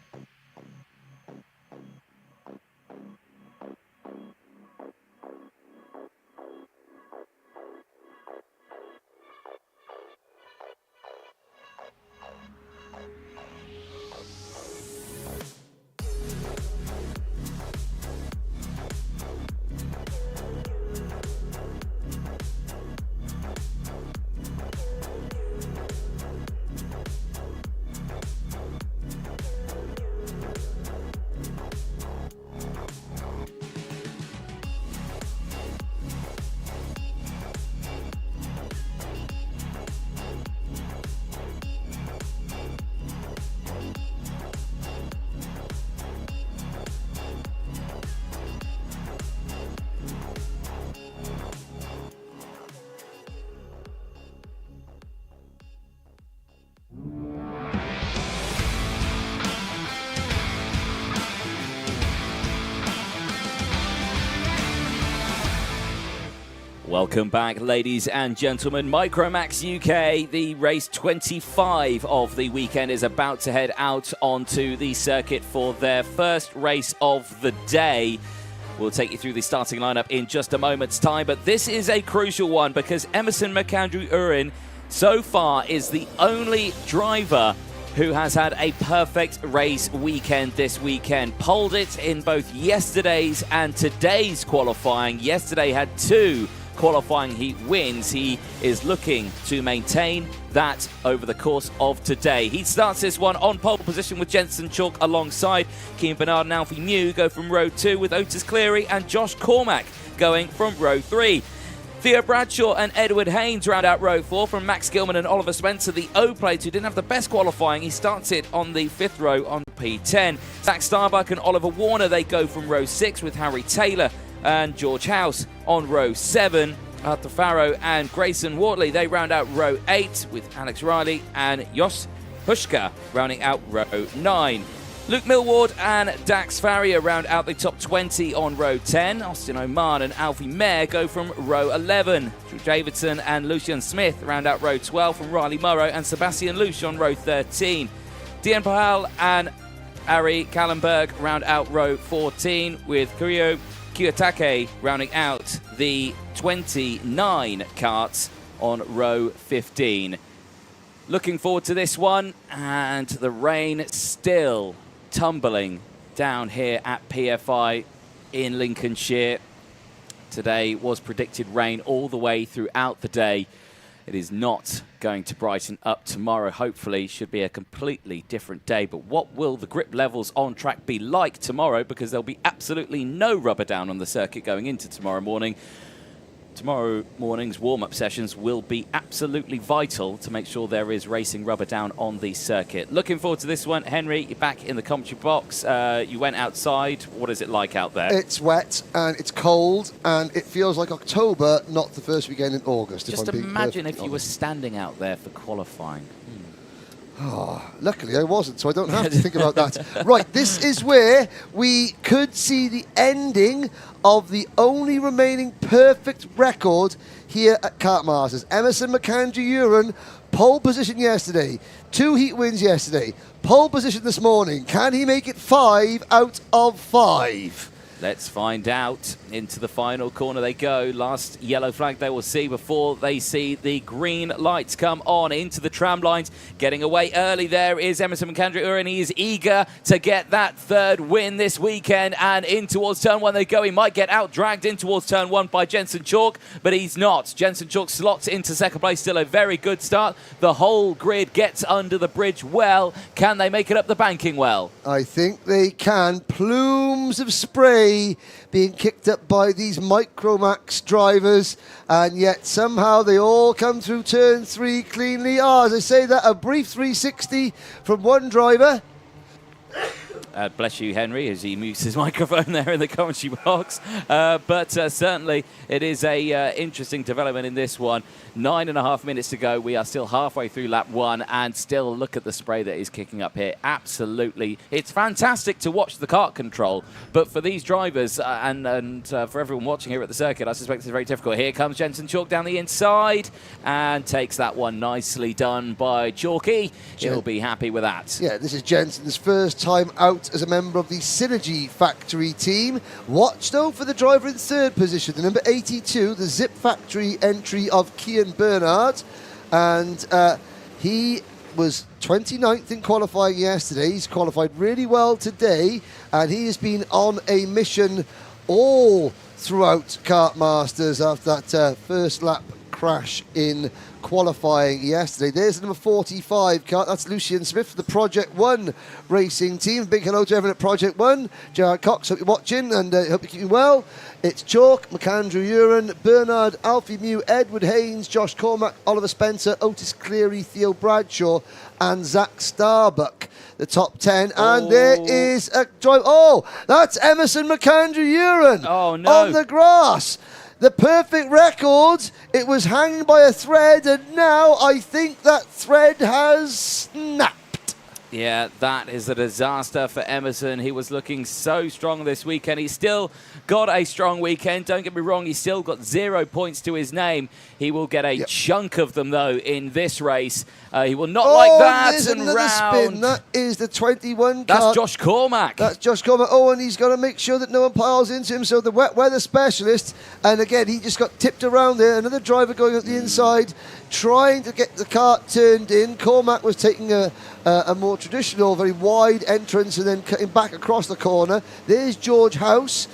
Welcome back, ladies and gentlemen. Micromax UK, the race 25 of the weekend, is about to head out onto the circuit for their first race of the day. We'll take you through the starting lineup in just a moment's time, but this is a crucial one because Emerson McAndrew-Urin so far is the only driver who has had a perfect race weekend this weekend. Polled it in both yesterday's and today's qualifying. Yesterday had 2 qualifying heat wins. He is looking to maintain that over the course of today. He starts this one on pole position with Jensen Chalk alongside. Keane Bernard and Alfie New go from row 2 with Otis Cleary and Josh Cormack going from row 3. Theo Bradshaw and Edward Haynes round out row 4 from Max Gilman and Oliver Spencer, the O-Plates, who didn't have the best qualifying. He starts it on the 5th row on P10. Zach Starbuck and Oliver Warner, they go from row 6 with Harry Taylor and George House on row 7. Arthur Farrow and Grayson Wortley, they round out row 8 with Alex Riley and Jos Hushka rounding out row 9. Luke Millward and Dax Farrier round out the top 20 on row 10. Austin Oman and Alfie Mayer go from row 11. Drew Davidson and Lucian Smith round out row 12 from Riley Murrow and Sebastian Lusch on row 13. Dian Pahal and Ari Kallenberg round out row 14 with Kuryo Kiyotake rounding out the 29 karts on row 15. Looking forward to this one, and the rain still tumbling down here at PFI in Lincolnshire. Today was predicted rain all the way throughout the day. It is not going to brighten up tomorrow. Hopefully, should be a completely different day. But what will the grip levels on track be like tomorrow? Because there'll be absolutely no rubber down on the circuit going into tomorrow morning. Tomorrow morning's warm-up sessions will be absolutely vital to make sure there is racing rubber down on the circuit. Looking forward to this one. Henry, you're back in the commentary box. You went outside. What is it like out there? It's wet and it's cold and it feels like October, not the first weekend in August. Just imagine if you were standing out there for qualifying. Oh, luckily I wasn't, so I don't have to think about that. Right, this is where we could see the ending of the only remaining perfect record here at Kartmasters. Emerson McAndrew-Urin, pole position yesterday, 2 heat wins yesterday, pole position this morning. Can he make it 5 out of 5? Let's find out. Into the final corner they go. Last yellow flag they will see before they see the green lights come on into the tram lines. Getting away early there is Emerson McAndrew, he is eager to get that third win this weekend, and in towards turn 1 they go. He might get out dragged in towards turn 1 by Jensen Chalk, but he's not. Jensen Chalk slots into second place. Still a very good start. The whole grid gets under the bridge well. Can they make it up the banking well? I think they can. Plumes of spray being kicked up by these Micromax drivers, and yet somehow they all come through turn 3 cleanly. As I say that, a brief 360 from one driver. Bless you, Henry, as he mutes his microphone there in the commentary box. But certainly it is a interesting development in this one. 9.5 minutes to go. We are still halfway through lap 1, and still look at the spray that is kicking up here. Absolutely. It's fantastic to watch the kart control, but for these drivers and for everyone watching here at the circuit, I suspect it's very difficult. Here comes Jensen Chalk down the inside and takes that one. Nicely done by Chalky. He'll be happy with that. Yeah, this is Jensen's first time out as a member of the Synergy Factory team. Watch though for the driver in third position, the number 82, the Zip Factory entry of Kian Bernard, and he was 29th in qualifying yesterday. He's qualified really well today, and he has been on a mission all throughout Kartmasters after that first lap crash in qualifying yesterday. There's the number 45 kart. That's Lucian Smith for the Project 1 racing team. Big hello to everyone at Project 1. Gerard Cox, hope you're watching, and hope you're keeping well. It's Chalk, McAndrew Uren, Bernard, Alfie Mew, Edward Haynes, Josh Cormack, Oliver Spencer, Otis Cleary, Theo Bradshaw, and Zach Starbuck. The top 10. And there is a drive. Oh, that's Emerson McAndrew Uren. Oh, no. On the grass. The perfect record. It was hanging by a thread, and now I think that thread has snapped. Yeah, that is a disaster for Emerson. He was looking so strong this weekend. He's still got a strong weekend. Don't get me wrong, he's still got 0 points to his name. He will get a chunk of them, though, in this race. He will not like that. There's and another spin. That is the 21 That's car. Josh Cormack. That's Josh Cormack. Oh, and he's got to make sure that no one piles into him. So the wet weather specialist, and again, he just got tipped around there. Another driver going up the inside, trying to get the cart turned in. Cormack was taking a more traditional, very wide entrance and then cutting back across the corner. There's George House.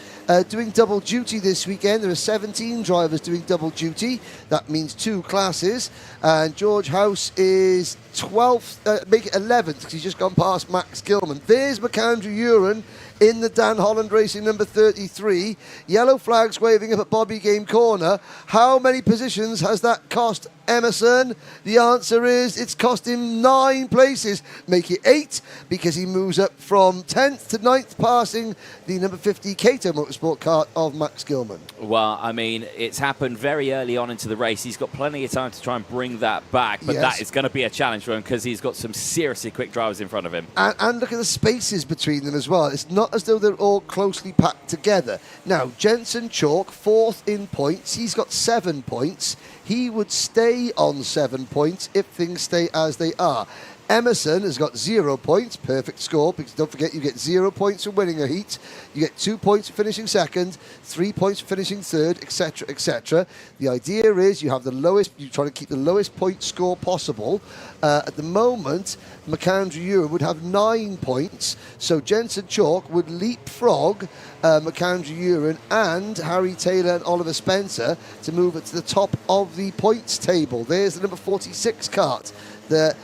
Doing double duty this weekend. There are 17 drivers doing double duty. That means 2 classes. And George House is 12th, make it 11th, because he's just gone past Max Gilman. There's McAndrew Uren in the Dan Holland Racing number 33. Yellow flags waving up at Bobby Game Corner. How many positions has that cost Emerson? The answer is it's cost him 9 places. Make it 8, because he moves up from 10th to 9th, passing the number 50 Cato Motorsport kart of Max Gilman. Well, I mean, it's happened very early on into the race. He's got plenty of time to try and bring that back, but that is going to be a challenge for him because he's got some seriously quick drivers in front of him. And look at the spaces between them as well. It's not as though they're all closely packed together. Now, Jensen Chalk, 4th in points. He's got 7 points. He would stay on 7 points if things stay as they are. Emerson has got 0 points, perfect score, because don't forget you get 0 points for winning a heat, you get 2 points for finishing second, 3 points for finishing third, etc., etc. The idea is you have the lowest, you try to keep the lowest point score possible. At the moment, McAndrew Uren would have 9 points, so Jensen Chalk would leapfrog McAndrew Uren and Harry Taylor and Oliver Spencer to move it to the top of the points table. There's the number 46 kart, the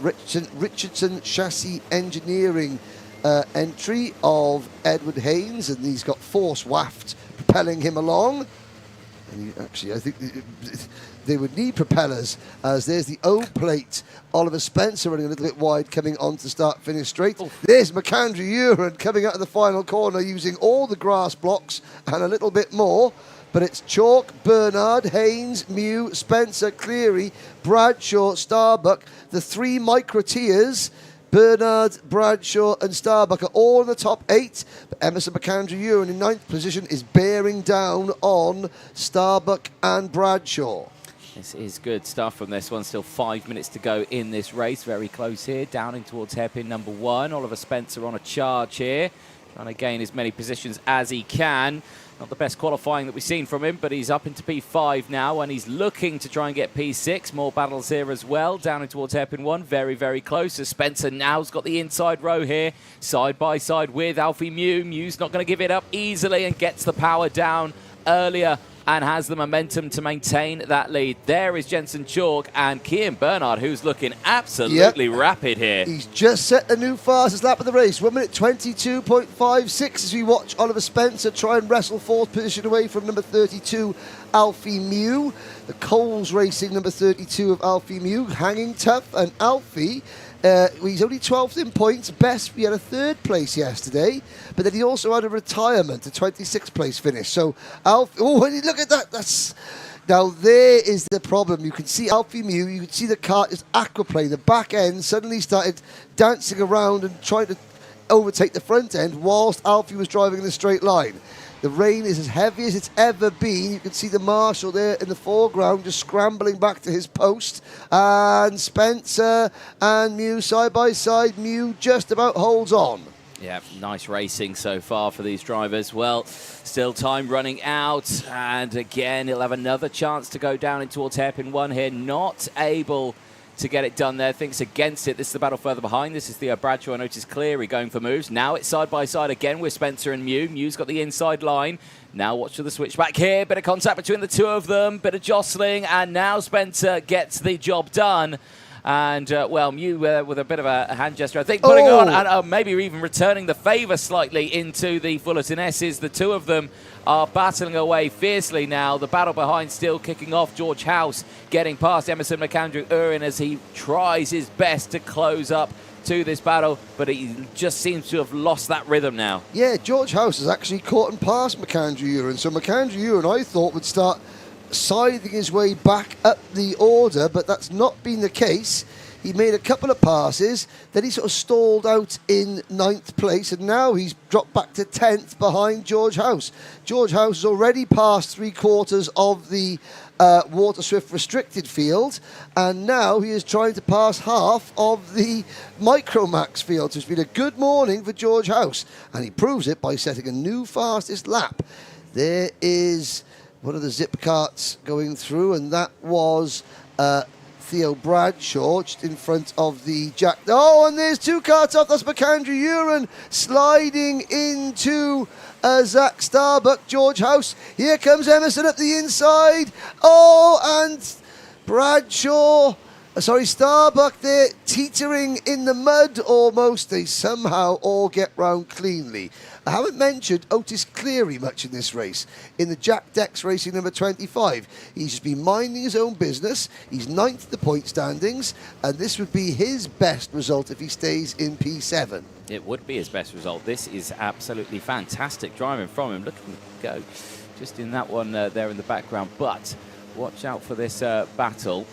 Richardson Chassis Engineering entry of Edward Haynes, and he's got force waft propelling him along. And actually, I think they would need propellers, as there's the O plate. Oliver Spencer running a little bit wide, coming on to start finish straight. There's McAndrew Uren coming out of the final corner using all the grass blocks and a little bit more. But it's Chalk, Bernard, Haynes, Mew, Spencer, Cleary, Bradshaw, Starbuck. The 3 micro tiers, Bernard, Bradshaw and Starbuck, are all in the top 8. But Emerson McAndrew Uren in 9th position is bearing down on Starbuck and Bradshaw. This is good stuff from this one. Still 5 minutes to go in this race. Very close here. Downing towards hairpin number 1. Oliver Spencer on a charge here. trying to gain as many positions as he can. Not the best qualifying that we've seen from him, but he's up into P5 now, and he's looking to try and get P6. More battles here as well, down in towards hairpin 1. Very, very close, as Spencer now's got the inside row here, side by side with Alfie Mew. Mew's not going to give it up easily and gets the power down earlier and has the momentum to maintain that lead. There is Jensen Chalk and Kian Bernard, who's looking absolutely rapid here. He's just set the new fastest lap of the race, 1 minute 22.56, as we watch Oliver Spencer try and wrestle fourth position away from number 32, Alfie Mew. The Coles Racing number 32 of Alfie Mew, hanging tough, and Alfie, he's only 12th in points. Best, we had a 3rd place yesterday, but then he also had a retirement, a 26th place finish. So, Alfie, oh, look at that. Now, there is the problem. You can see Alfie Mew, you can see the car is aquaplane. The back end suddenly started dancing around and trying to overtake the front end whilst Alfie was driving in a straight line. The rain is as heavy as it's ever been. You can see the marshal there in the foreground just scrambling back to his post. And Spencer and Mew side by side. Mew just about holds on. Yeah, nice racing so far for these drivers. Well, still time running out. And again, he'll have another chance to go down in towards hairpin 1 here. Not able to get it done there. Thinks against it. This is the battle further behind. This is Theo Bradshaw and Otis Cleary going for moves. Now it's side by side again with Spencer and Mew. Mew's got the inside line. Now watch for the switchback here. Bit of contact between the two of them. Bit of jostling. And now Spencer gets the job done. And, well, Mew with a bit of a hand gesture, I think, putting on and maybe even returning the favour slightly into the Fullerton S's. The two of them are battling away fiercely now. The battle behind still kicking off. George House getting past Emerson McAndrew-Urin as he tries his best to close up to this battle, but he just seems to have lost that rhythm now. Yeah, George House has actually caught and passed McAndrew-Urin. So McAndrew-Urin, I thought, would start scything his way back up the order, but that's not been the case. He made a couple of passes, then he sort of stalled out in 9th place, and now he's dropped back to 10th behind George House. George House has already passed 3/4 of the Water Swift restricted field, and now he is trying to pass half of the Micromax field. So it's been a good morning for George House, and he proves it by setting a new fastest lap. There is one of the zip carts going through, and that was Theo Bradshaw just in front of the Jack. Oh, and there's 2 carts off. That's McAndrew-Urin sliding into Zach Starbuck. George House. Here comes Emerson up the inside. Oh, and Starbuck there teetering in the mud almost. They somehow all get round cleanly. I haven't mentioned Otis Cleary much in this race. In the Jack Dex Racing number 25, he's just been minding his own business. He's 9th in the point standings, and this would be his best result if he stays in P7. It would be his best result. This is absolutely fantastic driving from him. Look at him go just in that one there in the background. But watch out for this battle.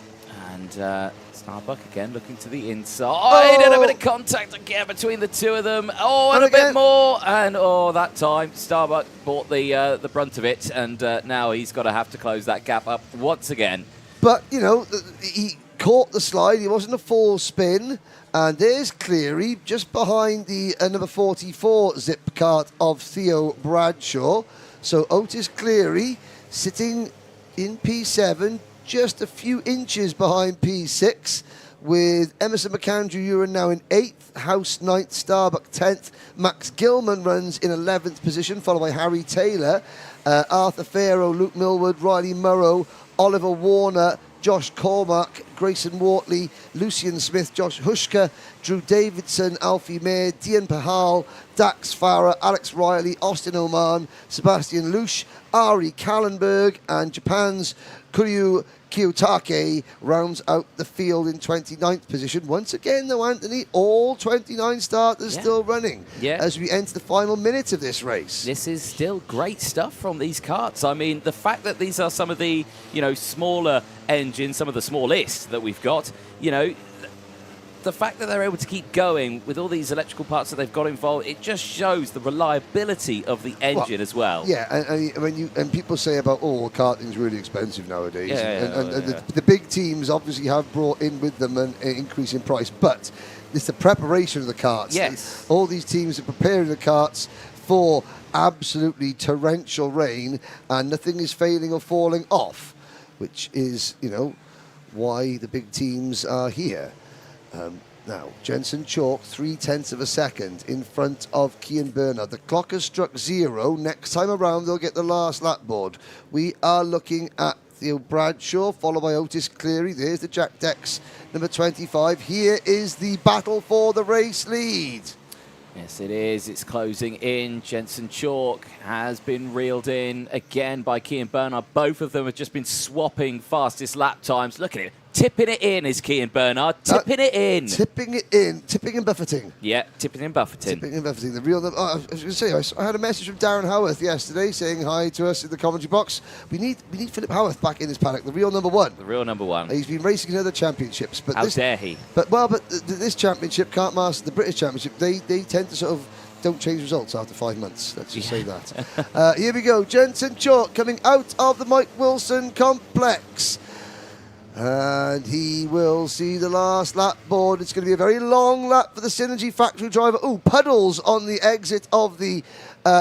And Starbuck again looking to the inside. And a bit of contact again between the two of them. Oh, and a bit more. And that time Starbuck bought the brunt of it. And now he's got to have to close that gap up once again. But, you know, he caught the slide. He wasn't a full spin. And there's Cleary just behind the number 44 zip cart of Theo Bradshaw. So Otis Cleary sitting in P7, just a few inches behind P6, with Emerson McAndrew-Urin now in 8th, House 9th, Starbuck 10th. Max Gilman runs in 11th position, followed by Harry Taylor, Arthur Farrow, Luke Millward, Riley Murrow, Oliver Warner, Josh Cormack, Grayson Wortley, Lucian Smith, Josh Hushka, Drew Davidson, Alfie Mayer, Dian Pahal, Dax Farah, Alex Riley, Austin Oman, Sebastian Lusch, Ari Kallenberg, and Japan's Kuryu Kiyotake rounds out the field in 29th position. Once again, though, Anthony, all 29 starters still running as we enter the final minute of this race. This is still great stuff from these karts. I mean, the fact that these are some of the, smaller engines, some of the smallest that we've got, the fact that they're able to keep going with all these electrical parts that they've got involved, it just shows the reliability of the engine as well. Yeah, and people say about, karting's really expensive nowadays. The big teams obviously have brought in with them an increase in price, but it's the preparation of the karts. Yes. All these teams are preparing the karts before absolutely torrential rain, and nothing is failing or falling off, which is, you know, why the big teams are here. Now, Jensen Chalk, 0.3 of a second in front of Cian Bernard. The clock has struck 0. Next time around, they'll get the last lap board. We are looking at Theo Bradshaw, followed by Otis Cleary. There's the Jack Dex, number 25. Here is the battle for the race lead. Yes, it is. It's closing in. Jensen Chalk has been reeled in again by Cian Bernard. Both of them have just been swapping fastest lap times. Look at it. Tipping it in is Cian Bernard. Tipping it in. Tipping it in. Tipping and buffeting. Yeah, tipping and buffeting. Tipping and buffeting. The real. I was going to say, I had a message from Darren Howarth yesterday saying hi to us in the commentary box. We need Philip Howarth back in his paddock. The real number one. The real number one. He's been racing in other championships, but how dare he? But this championship, Kartmasters, the British Championship, they tend to sort of don't change results after 5 months. Let's just say that. Here we go. Jensen Chalk coming out of the Mike Wilson complex. And he will see the last lap board. It's going to be a very long lap for the Synergy factory driver. Oh, puddles on the exit of the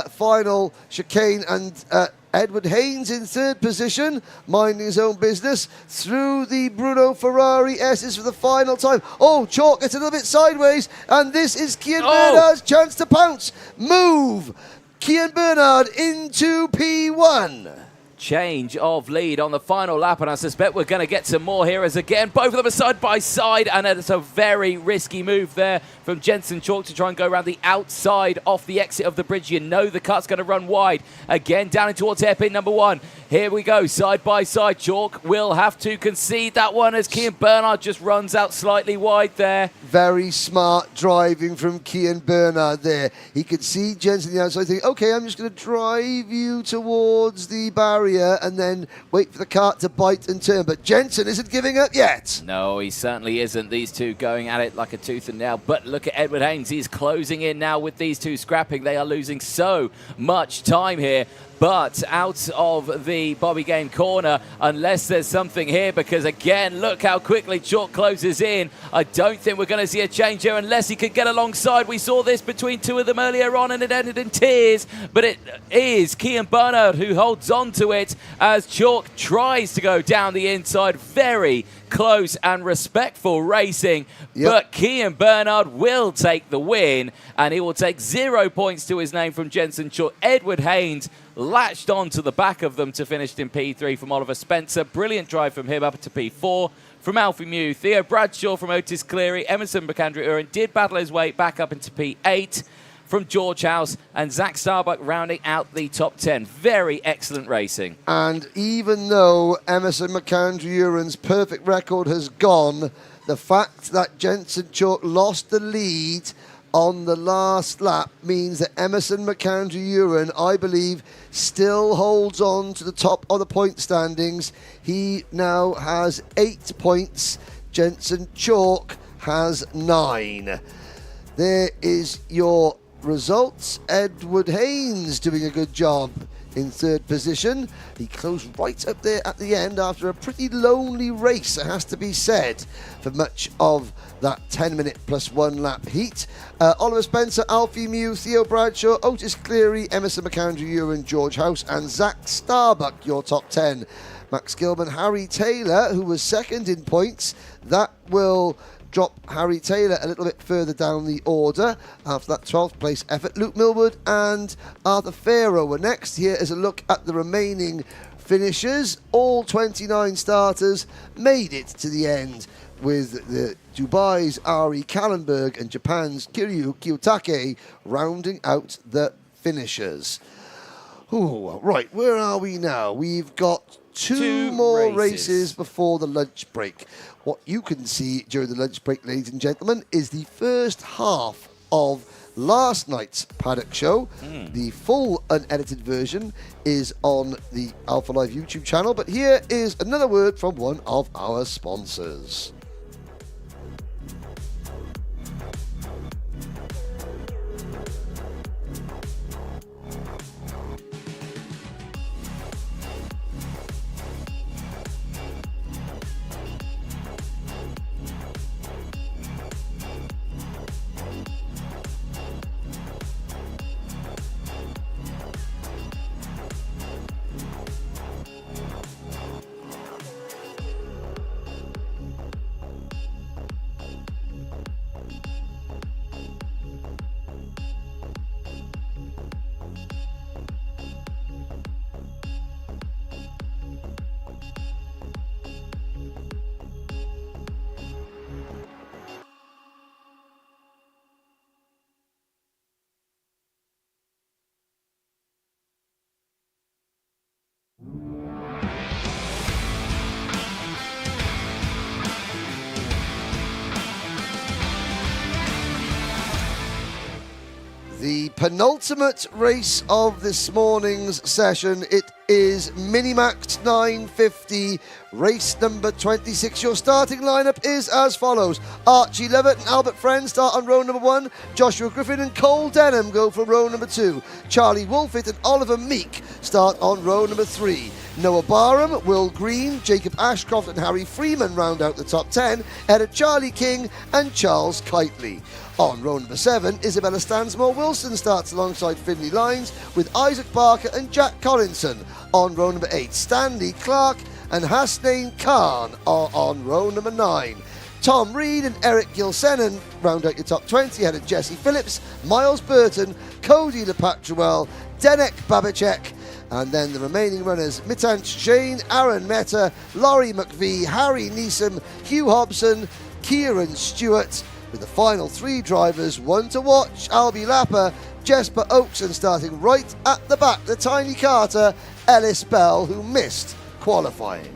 final chicane. And Edward Haynes in third position, minding his own business, through the Bruno Ferrari S's for the final time. Oh, Chalk gets a little bit sideways. And this is Cian Bernard's chance to pounce. Move Cian Bernard into P1. Change of lead on the final lap, and I suspect we're going to get some more here as again both of them are side by side, and it's a very risky move there from Jensen Chalk to try and go around the outside off the exit of the bridge. You know the cut's going to run wide again down in towards hairpin number 1. Here we go, side by side. Chalk will have to concede that one as Cian Bernard just runs out slightly wide there. Very smart driving from Cian Bernard there. He could see Jensen on the outside thinking, okay, I'm just going to drive you towards the barrier and then wait for the kart to bite and turn. But Jensen isn't giving up yet. No, he certainly isn't. These two going at it like a tooth and nail. But look at Edward Haynes. He's closing in now with these two scrapping. They are losing so much time here. But out of the Bobby Game corner, unless there's something here, because again, look how quickly Chalk closes in. I don't think we're going to see a change here unless he could get alongside. We saw this between two of them earlier on and it ended in tears. But it is Cian Bernard who holds on to it as Chalk tries to go down the inside. Very close and respectful racing. Yep. But Cian Bernard will take the win, and he will take 0 points to his name from Jensen Chalk. Edward Haynes latched on to the back of them to finish in P3 from Oliver Spencer. Brilliant drive from him up to P4. From Alfie Mew, Theo Bradshaw from Otis Cleary, Emerson McAndrew-Uren did battle his way back up into P8 from George House, and Zach Starbuck rounding out the top 10. Very excellent racing. And even though Emerson McAndrew-Uren's perfect record has gone, the fact that Jensen Chalk lost the lead on the last lap means that Emerson McAndrew-Uren, I believe, still holds on to the top of the point standings. He now has 8 points. Jensen Chalk has 9. There is your results. Edward Haynes doing a good job in third position. He closed right up there at the end after a pretty lonely race, it has to be said, for much of that 10-minute plus 1 lap heat. Oliver Spencer, Alfie Mew, Theo Bradshaw, Otis Cleary, Emerson McAndrew-Uren, George House and Zach Starbuck, your top 10. Max Gilman, Harry Taylor, who was second in points. That will drop Harry Taylor a little bit further down the order after that 12th place effort. Luke Millwood and Arthur Farrow were next. Here is a look at the remaining finishers. All 29 starters made it to the end, with the Dubai's Ari Kallenberg and Japan's Kiryu Kiyotake rounding out the finishers. Ooh, right, where are we now? We've got two more races before the lunch break. What you can see during the lunch break, ladies and gentlemen, is the first half of last night's Paddock Show. The full unedited version is on the Alpha Live YouTube channel, but here is another word from one of our sponsors. The penultimate race of this morning's session. It is Minimax 950, race number 26. Your starting lineup is as follows. Archie Levitt and Albert Friend start on row number 1. Joshua Griffin and Cole Denham go from row number 2. Charlie Wolfett and Oliver Meek start on row number 3. Noah Barham, Will Green, Jacob Ashcroft and Harry Freeman round out the top 10, ahead of Charlie King and Charles Kitely. On row number 7, Isabella Stansmore-Wilson starts alongside Finley Lines with Isaac Barker and Jack Collinson. On row number 8, Stanley Clark and Hasnain Khan are on row number 9. Tom Reed and Eric Gilsenan round out your top 20 ahead of Jesse Phillips, Miles Burton, Cody LePatruel, Denek Babicek, and then the remaining runners, Mitanch Shane, Aaron Mehta, Laurie McVie, Harry Neeson, Hugh Hobson, Kieran Stewart, with the final 3 drivers, one to watch, Albie Lapper, Jesper Oakson starting right at the back, the tiny Carter, Ellis Bell, who missed qualifying.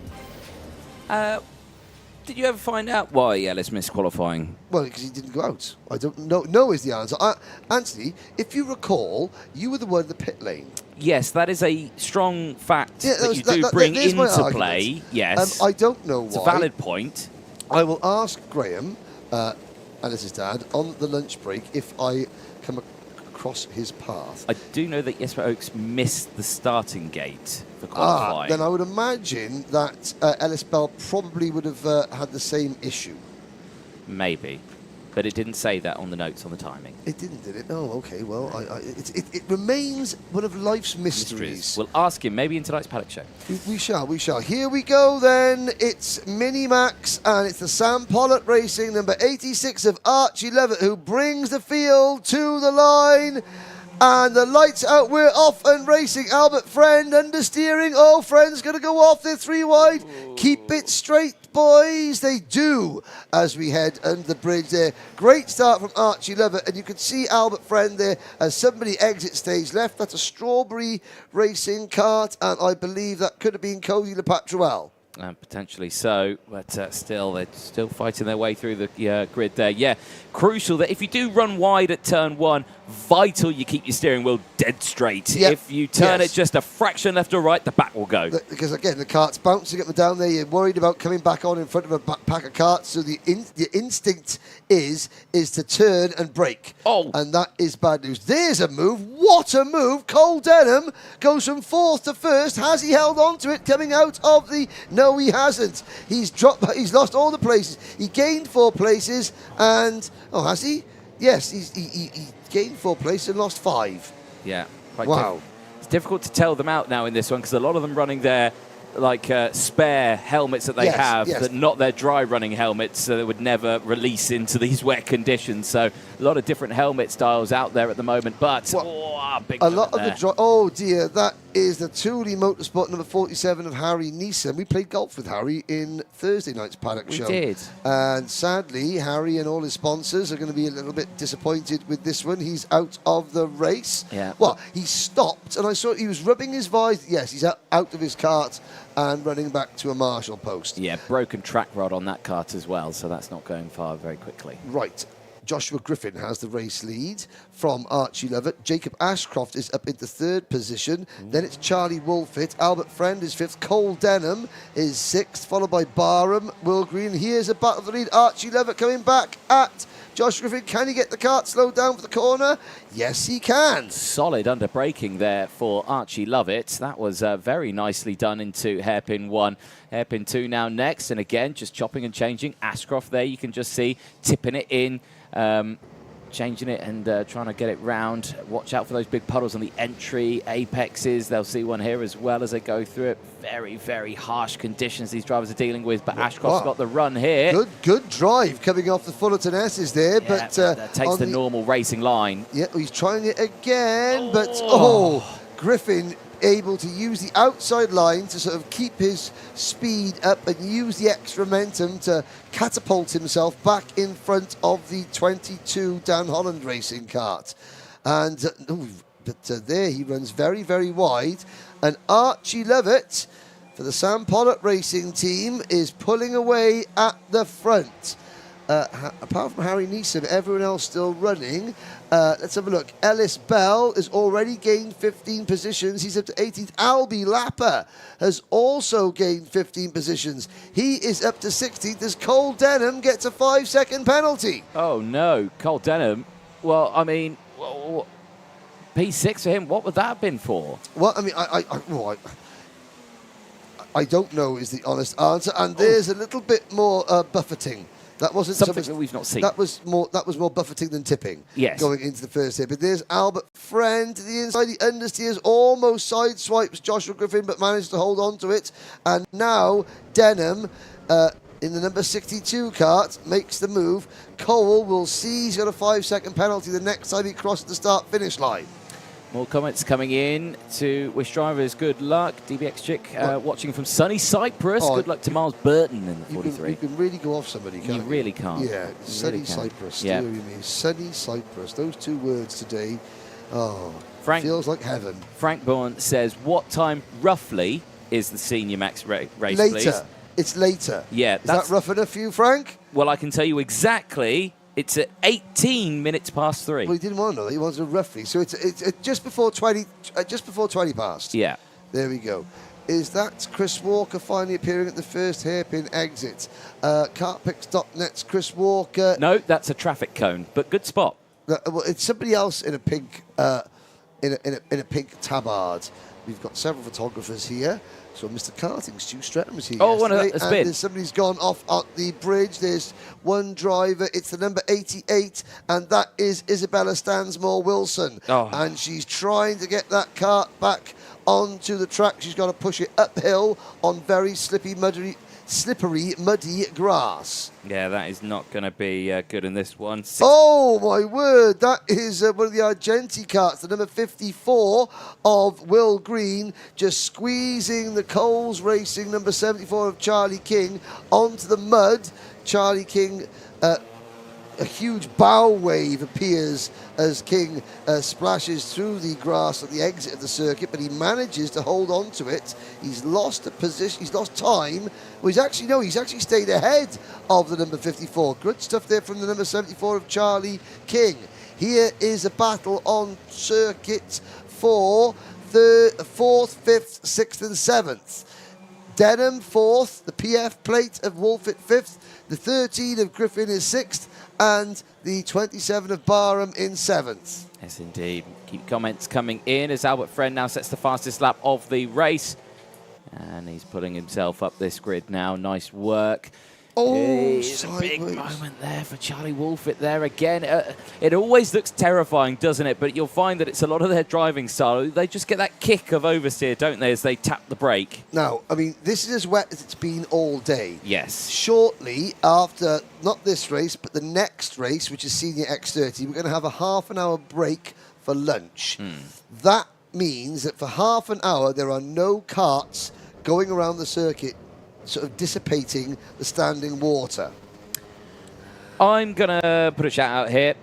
Did you ever find out why Ellis missed qualifying? Well, because he didn't go out. I don't know. No is the answer. Anthony, if you recall, you were the one in the pit lane. Yes, that is a strong fact that you do bring into play. Yes. I don't know why. It's a valid point. I will ask Graham, Alice's dad, on the lunch break if I come across his path. I do know that Jesper Oakes missed the starting gate for qualifying. Then I would imagine that Ellis Bell probably would have had the same issue. Maybe. But it didn't say that on the notes on the timing. It didn't, did it? Oh, okay. Well, it remains one of life's mysteries. We'll ask him maybe in tonight's Paddock Show. We shall. Here we go then. It's Minimax and it's the Sam Pollitt Racing, number 86 of Archie Levitt, who brings the field to the line. And the lights out, we're off and racing. Albert Friend understeering. Oh, Friend's going to go off. They're 3 wide. Keep it straight, boys. They do as we head under the bridge there. Great start from Archie Levitt. And you can see Albert Friend there as somebody exits stage left. That's a Strawberry Racing kart. And I believe that could have been Cody LePatruel. Potentially so, but still, they're still fighting their way through the grid there. Yeah, crucial that if you do run wide at turn 1, vital you keep your steering wheel dead straight. Yep. If you turn it just a fraction left or right, the back will go. Because again, the kart's bouncing up and down there. You're worried about coming back on in front of a pack of karts. So the instinct is to turn and brake. Oh. And that is bad news. There's a move. What a move. Cole Denham goes from 4th to 1st. Has he held on to it coming out of the... No, he hasn't. He's lost all the places. He gained 4 places and... Oh, has he? Yes, he gained 4 places and lost 5. Yeah. Wow. It's difficult to tell them out now in this one because a lot of them running their spare helmets that they have, that not their dry running helmets, so they would never release into these wet conditions. So a lot of different helmet styles out there at the moment. But big a lot of the oh dear, that is the Thule Motorsport number 47 of Harry Neeson. We played golf with Harry in Thursday night's Paddock Show. We did. And sadly, Harry and all his sponsors are going to be a little bit disappointed with this one. He's out of the race. Yeah. Well, he stopped, and I saw he was rubbing his visor. Yes, he's out of his cart and running back to a marshal post. Yeah, broken track rod on that kart as well, so that's not going far very quickly. Right. Joshua Griffin has the race lead from Archie Levitt. Jacob Ashcroft is up into 3rd position. Then it's Charlie Wolfett. Albert Friend is 5th. Cole Denham is 6th, followed by Barham, Will Green. Here's a battle for the lead. Archie Levitt coming back at Joshua Griffin. Can he get the kart slowed down for the corner? Yes, he can. Solid under braking there for Archie Levitt. That was very nicely done into hairpin 1. Hairpin 2 now next. And again, just chopping and changing. Ashcroft there, you can just see tipping it in. Changing it and trying to get it round. Watch out for those big puddles on the entry apexes. They'll see one here as well as they go through it. Very, very harsh conditions these drivers are dealing with, but Ashcroft's got the run here. Good drive coming off the Fullerton S's there, but that takes the normal racing line. Yeah, he's trying it again, but Griffin able to use the outside line to sort of keep his speed up and use the extra momentum to catapult himself back in front of the 22 Dan Holland racing kart. And there he runs very, very wide. And Archie Levitt for the Sam Pollitt Racing team is pulling away at the front. apart from Harry Neeson, everyone else still running. Let's have a look. Ellis Bell has already gained 15 positions. He's up to 18th. Albie Lapper has also gained 15 positions. He is up to 16th as Cole Denham gets a 5-second penalty. Oh, no. Cole Denham. Well, I mean, P6 for him. What would that have been for? Well, I mean, I don't know is the honest answer. And there's a little bit more buffeting. That wasn't something that we've not seen. That was more buffeting than tipping. Yes. Going into the first hit. But there's Albert Friend to the inside. He understeers, almost sideswipes Joshua Griffin, but managed to hold on to it. And now Denham, in the number 62 kart, makes the move. Cole will see he's got a 5-second penalty the next time he crosses the start-finish line. More comments coming in to wish drivers good luck. DBX Chick watching from sunny Cyprus. Good luck to Miles Burton in the 43. You can really go off somebody, can't you? You really can't. Yeah, sunny Cyprus. Yeah. You mean sunny Cyprus. Those two words today, feels like heaven. Frank Bourne says, what time roughly is the Senior Max race, later. Please? It's later. Yeah. Is that rough enough for you, Frank? Well, I can tell you exactly. It's at 18 minutes past 3. Well, he didn't want to know that. He wanted to roughly. So it's just before 20 past. Yeah. There we go. Is that Chris Walker finally appearing at the first hairpin exit? Kartpix.net's Chris Walker. No, that's a traffic cone, but good spot. Well, it's somebody else in a pink in a pink tabard. We've got several photographers here. So Mr. Karting, Stu Stretton was here yesterday, and somebody's gone off at the bridge. There's one driver. It's the number 88, and that is Isabella Stansmore Wilson. And she's trying to get that kart back onto the track. She's got to push it uphill on very slippery, muddy grass. Yeah, that is not going to be good in this one. Oh, my word. That is one of the Argenti karts, the number 54 of Will Green, just squeezing the Coles Racing number 74 of Charlie King onto the mud. Charlie King, a huge bow wave appears as King splashes through the grass at the exit of the circuit, but he manages to hold on to it. He's lost a position. He's lost time. Well, he's actually stayed ahead of the number 54. Good stuff there from the number 74 of Charlie King. Here is a battle on circuit for the 4th, 5th, 6th and 7th. Denham 4th, the PF plate of Wolfett 5th, the 13 of Griffin is 6th, and the 27 of Barham in 7th. Yes, indeed. Keep comments coming in as Albert Friend now sets the fastest lap of the race. And he's putting himself up this grid now. Nice work. Oh, it's a big moment there for Charlie Wolfett there again. It always looks terrifying, doesn't it? But you'll find that it's a lot of their driving style. They just get that kick of oversteer, don't they, as they tap the brake? Now, I mean, this is as wet as it's been all day. Yes. Shortly after, not this race, but the next race, which is Senior X30, we're going to have a half-an-hour break for lunch. That means that for half an hour, there are no carts going around the circuit sort of dissipating the standing water. I'm going to put a shout out here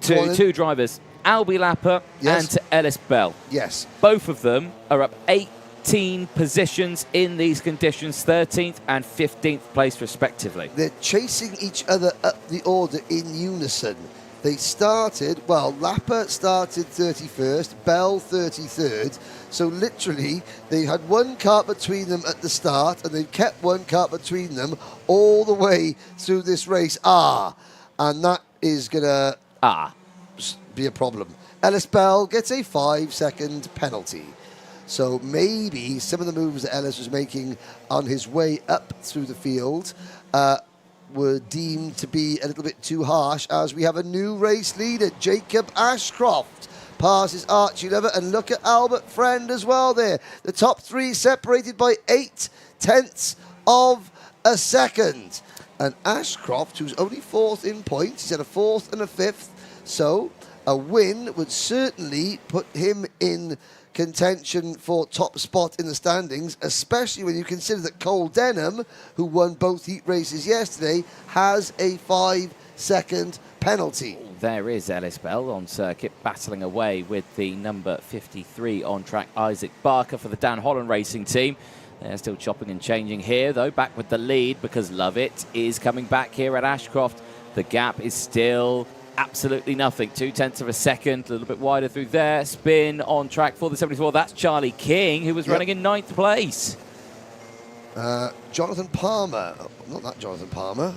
to two drivers, Albie Lapper and to Ellis Bell. Yes. Both of them are up 18 positions in these conditions, 13th and 15th place respectively. They're chasing each other up the order in unison. They started, well, Lapper started 31st, Bell 33rd. So literally, they had one kart between them at the start, and they've kept one kart between them all the way through this race. And that is going to be a problem. Ellis Bell gets a 5-second penalty. So maybe some of the moves that Ellis was making on his way up through the field were deemed to be a little bit too harsh, as we have a new race leader, Jacob Ashcroft. Passes Archie Lover, and look at Albert Friend as well there. The top three separated by 0.8 of a second. And Ashcroft, who's only 4th in points, he's had a 4th and a 5th, so a win would certainly put him in contention for top spot in the standings, especially when you consider that Cole Denham, who won both heat races yesterday, has a 5-second penalty. There is Ellis Bell on circuit, battling away with the number 53 on track, Isaac Barker, for the Dan Holland Racing team. They're still chopping and changing here, though, back with the lead, because Lovett is coming back here at Ashcroft. The gap is still absolutely nothing. 0.2 of a second, a little bit wider through there. Spin on track for the 74. That's Charlie King, who was running in 9th place. Jonathan Palmer. Not that Jonathan Palmer.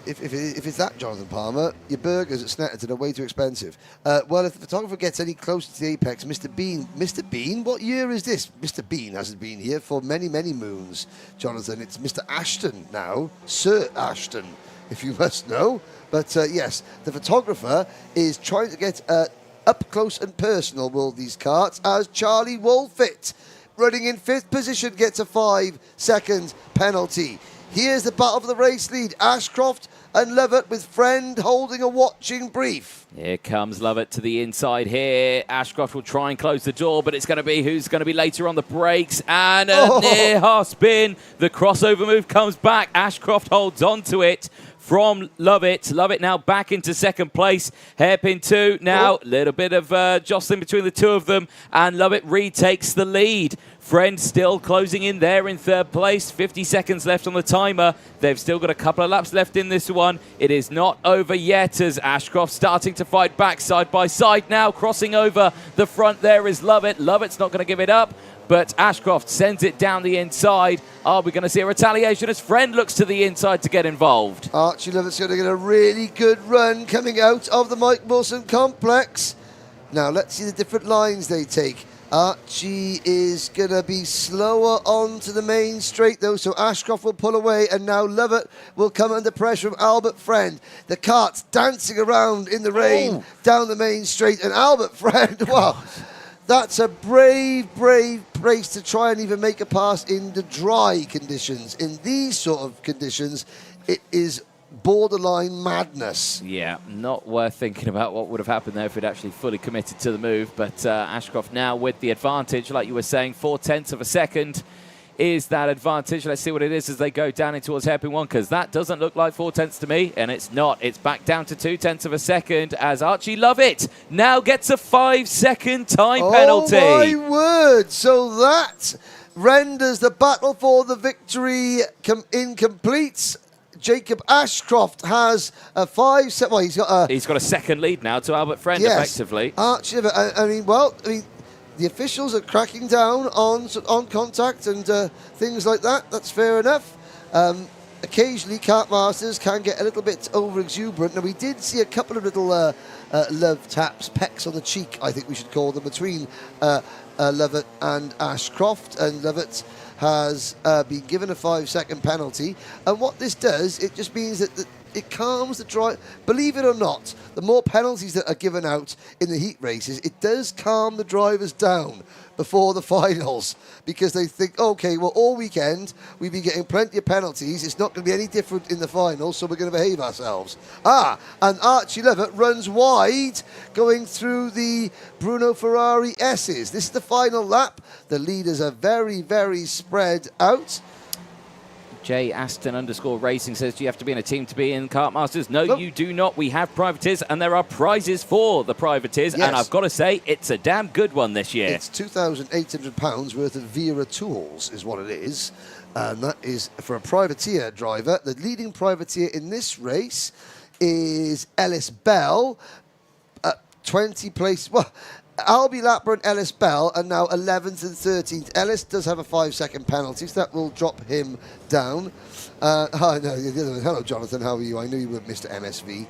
If it's that Jonathan Palmer, your burgers at Snetterton are way too expensive. Well, if the photographer gets any closer to the apex, Mr. Bean, what year is this? Mr. Bean hasn't been here for many, many moons, Jonathan. It's Mr. Ashton now, Sir Ashton, if you must know. But yes, the photographer is trying to get up close and personal with these karts as Charlie Wolfit, running in 5th position, gets a 5-second penalty. Here's the battle for the race lead. Ashcroft and Lovett with Friend holding a watching brief. Here comes Lovett to the inside here. Ashcroft will try and close the door, but it's going to be who's going to be later on the brakes. And a near half spin. The crossover move comes back. Ashcroft holds on to it from Lovett. Lovett now back into 2nd place. Hairpin 2 now. A little bit of jostling between the two of them. And Lovett retakes the lead. Friend still closing in there in 3rd place. 50 seconds left on the timer. They've still got a couple of laps left in this one. It is not over yet as Ashcroft starting to fight back side by side now. Crossing over the front there is Lovett. Lovett's not going to give it up, but Ashcroft sends it down the inside. Are we going to see a retaliation as Friend looks to the inside to get involved? Archie Lovett's going to get a really good run coming out of the Mike Wilson complex. Now let's see the different lines they take. Archie is going to be slower onto the main straight, though, so Ashcroft will pull away, and now Lovett will come under pressure from Albert Friend. The kart's dancing around in the rain down the main straight, and Albert Friend, wow, that's a brave race to try and even make a pass in the dry conditions. In these sort of conditions, it is borderline madness. Yeah, not worth thinking about what would have happened there if we'd actually fully committed to the move. But Ashcroft now with the advantage, like you were saying, 0.4 of a second is that advantage. Let's see what it is as they go down in towards hairpin 1, because that doesn't look like 0.4 to me, and it's not. It's back down to 0.2 of a second as Archie Lovett now gets a 5-second time penalty. Oh my word! So that renders the battle for the victory incomplete. Jacob Ashcroft has a 5-second. Well, he's got a second lead now to Albert Friend, effectively. Archie, I mean, the officials are cracking down on contact and things like that. That's fair enough. Occasionally, Kartmasters can get a little bit over-exuberant. Now, we did see a couple of little love taps, pecks on the cheek, I think we should call them, between Lovett and Ashcroft. And Lovett has been given a 5-second penalty. And what this does, it just means that it calms the drive. Believe it or not, the more penalties that are given out in the heat races, it does calm the drivers down before the finals, because they think, okay, well, all weekend we've been getting plenty of penalties. It's not going to be any different in the finals, so we're going to behave ourselves. And Archie Lovett runs wide going through the Bruno Ferrari S's. This is the final lap. The leaders are very, very spread out. J Aston _racing says, do you have to be in a team to be in Kartmasters? No, you do not. We have privateers, and there are prizes for the privateers. Yes. And I've got to say, it's a damn good one this year. It's £2,800 worth of Vera tools is what it is. And that is for a privateer driver. The leading privateer in this race is Ellis Bell. 20 places. Well, Albie Lapper and Ellis Bell are now 11th and 13th. Ellis does have a 5-second penalty, so that will drop him down. Hello, Jonathan. How are you? I knew you were Mr. MSV.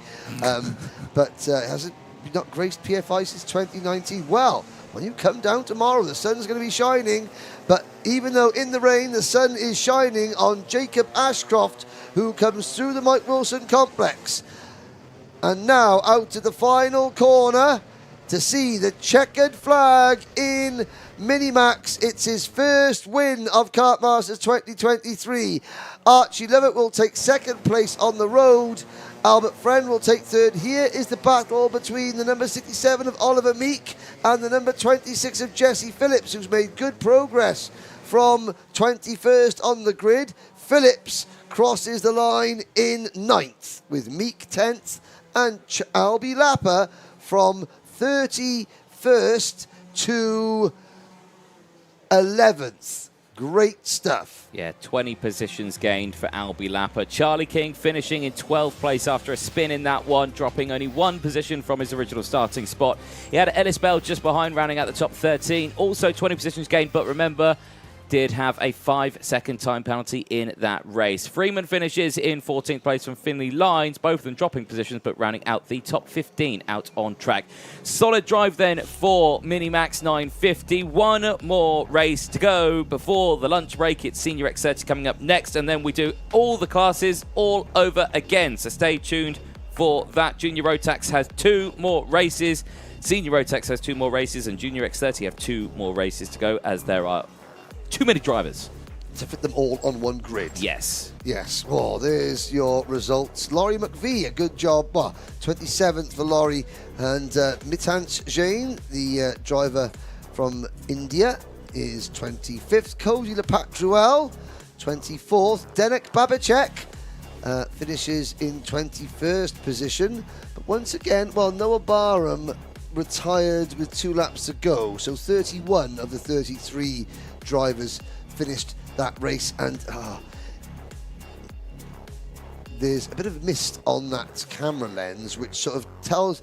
But hasn't not graced PFI since 2019. Well, when you come down tomorrow, the sun's going to be shining. But even though in the rain, the sun is shining on Jacob Ashcroft, who comes through the Mike Wilson complex. And now out to the final corner to see the checkered flag in Minimax. It's his first win of Kartmasters 2023. Archie Lovett will take 2nd place on the road. Albert Friend will take 3rd. Here is the battle between the number 67 of Oliver Meek and the number 26 of Jesse Phillips, who's made good progress from 21st on the grid. Phillips crosses the line in 9th, with Meek 10th and Albie Lapper from 31st to 11th. Great stuff. Yeah, 20 positions gained for Albie Lapper. Charlie King finishing in 12th place after a spin in that one, dropping only 1 position from his original starting spot. He had Ellis Bell just behind, rounding out the top 13. Also 20 positions gained, but remember, did have a 5-second time penalty in that race. Freeman finishes in 14th place from Finley Lines, both of them dropping positions, but rounding out the top 15 out on track. Solid drive then for Minimax 950. One more race to go before the lunch break. It's Senior X30 coming up next, and then we do all the classes all over again. So stay tuned for that. Junior Rotax has 2 more races. Senior Rotax has 2 more races, and Junior X30 have 2 more races to go, as there are too many drivers to fit them all on one grid. Yes. Yes. Well, there's your results. Laurie McVie, a good job. Well, 27th for Laurie. And Mitansh Jain, the driver from India, is 25th. Cody Lepatruel, 24th. Denek Babacek finishes in 21st position. But once again, well, Noah Barham retired with 2 laps to go. So 31 of the 33 drivers finished that race, and there's a bit of mist on that camera lens, which sort of tells,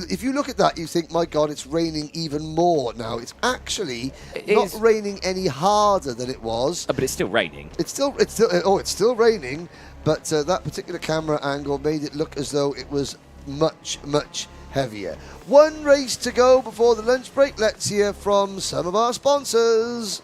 if you look at that, you think, my God, it's raining even more now. It's actually not raining any harder than it was. But it's still raining. It's still raining, but that particular camera angle made it look as though it was much, much heavier. 1 race to go before the lunch break. Let's hear from some of our sponsors.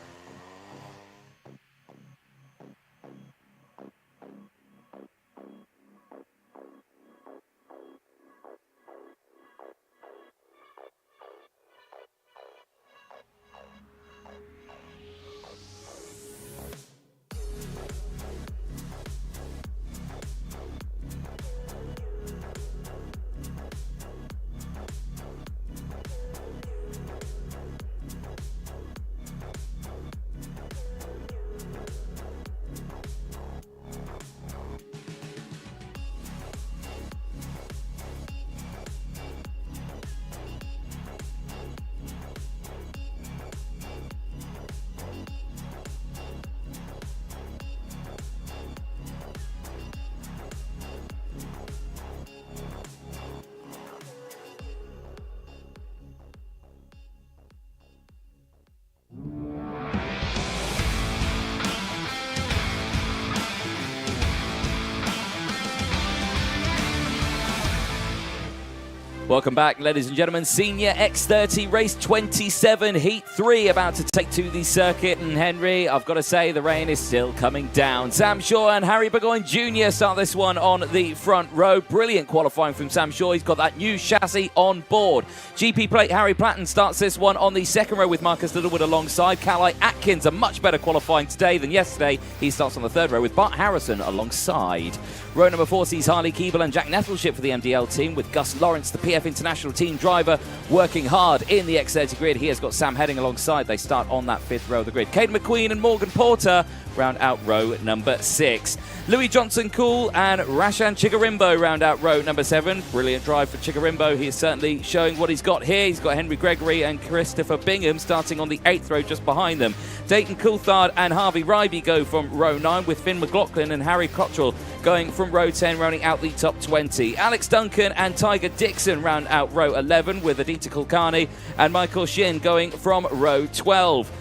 Welcome back, ladies and gentlemen. Senior X30 Race 27, Heat 3, about to take to the circuit. And Henry, I've got to say, the rain is still coming down. Sam Shaw and Harry Burgoyne Jr. start this one on the front row. Brilliant qualifying from Sam Shaw. He's got that new chassis on board. GP plate Harry Platten starts this one on the second row with Marcus Littlewood alongside. Calai Atkins, a much better qualifying today than yesterday. He starts on the third row with Bart Harrison alongside. Row number 4 sees Harley Keeble and Jack Nettleship for the MDL team, with Gus Lawrence, the PF International team driver, working hard in the X30 grid. He has got Sam Heading alongside. They start on that 5th row of the grid. Caden McQueen and Morgan Porter round out row number 6. Louis Johnson-Cool and Rashan Chigarimbo round out row number 7. Brilliant drive for Chigarimbo. He is certainly showing what he's got here. He's got Henry Gregory and Christopher Bingham starting on the 8th row just behind them. Dayton Coulthard and Harvey Ryby go from row 9, with Finn McLaughlin and Harry Cottrell going from row 10, rounding out the top 20. Alex Duncan and Tiger Dixon round out row 11, with Aditya Kulkarni and Michael Shin going from row 12.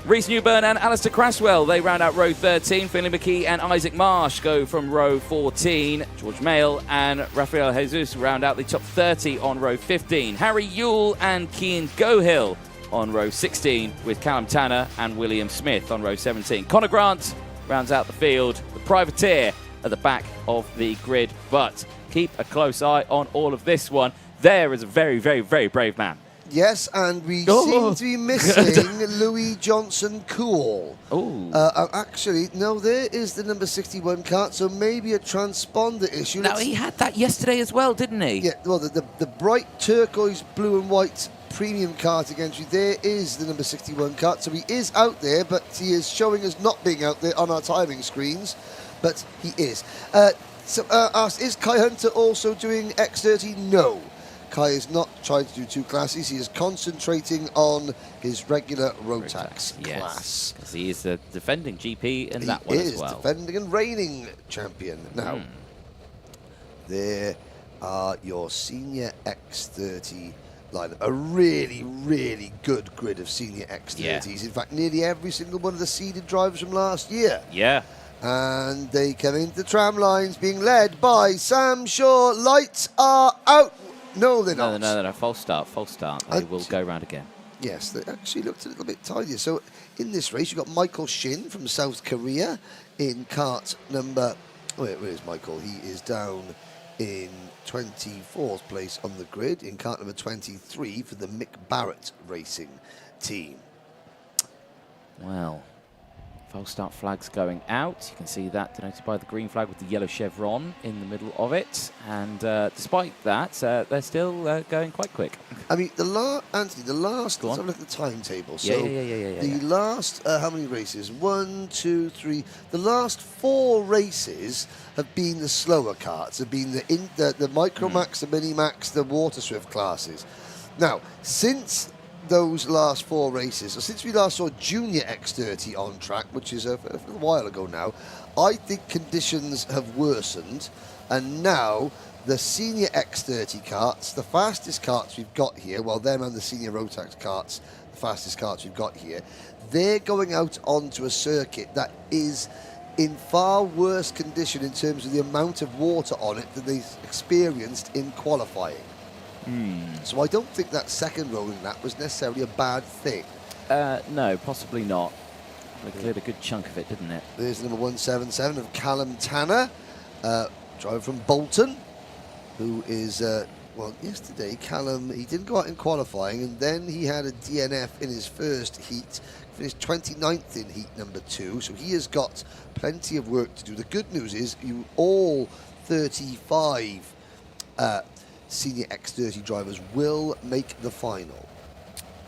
Reece Newburn and Alistair Craswell, they round out row 13. Finley McKee and Isaac Marsh go from row 14. George Mayle and Rafael Jesus round out the top 30 on row 15. Harry Yule and Cian Gohill on row 16, with Callum Tanner and William Smith on row 17. Connor Grant rounds out the field, the privateer at the back of the grid. But keep a close eye on all of this one. There is a very, very, very brave man. Yes, and we seem to be missing Louis Johnson-Cool. Actually, no, there is the number 61 cart, so maybe a transponder issue. Now, he had that yesterday as well, didn't he? Yeah, well, the bright turquoise, blue and white premium karting entry, there is the number 61 cart, so he is out there, but he is showing us not being out there on our timing screens, but he is. Is Kai Hunter also doing X30? No. Kai is not trying to do two classes. He is concentrating on his regular Rotax class. Because he is the defending GP in that one as well. He is defending and reigning champion. Now, there are your senior X30 lineup. A really, really good grid of senior X30s. In fact, nearly every single one of the seeded drivers from last year. Yeah. And they come into the tram lines being led by Sam Shaw. Lights are out. No, they're not. No. False start. They will go round again. Yes, they actually looked a little bit tidier. So in this race, you've got Michael Shin from South Korea in kart number... Where is Michael? He is down in 24th place on the grid in kart number 23 for the Mick Barrett Racing team. Well, false start flag's going out. You can see that denoted by the green flag with the yellow chevron in the middle of it. And despite that, they're still going quite quick. I mean, Anthony, the last... Let's have a look at the timetable. So the last... how many races? 1, 2, 3... The last 4 races have been the slower karts, have been the Micromax, the Minimax, the Water Swift classes. Now, since those last 4 races, or since we last saw Junior X30 on track, which is a little while ago now, I think conditions have worsened, and now the Senior X30 karts, the fastest karts we've got here, well, them and the Senior Rotax karts, the fastest karts we've got here, they're going out onto a circuit that is in far worse condition in terms of the amount of water on it than they experienced in qualifying. So I don't think that second rolling lap was necessarily a bad thing. No, possibly not. They cleared a good chunk of it, didn't it? There's number 177 of Callum Tanner, driver from Bolton, who is, well, yesterday Callum, he didn't go out in qualifying, and then he had a DNF in his first heat, finished 29th in heat number 2, so he has got plenty of work to do. The good news is you all 35 senior X30 drivers will make the final.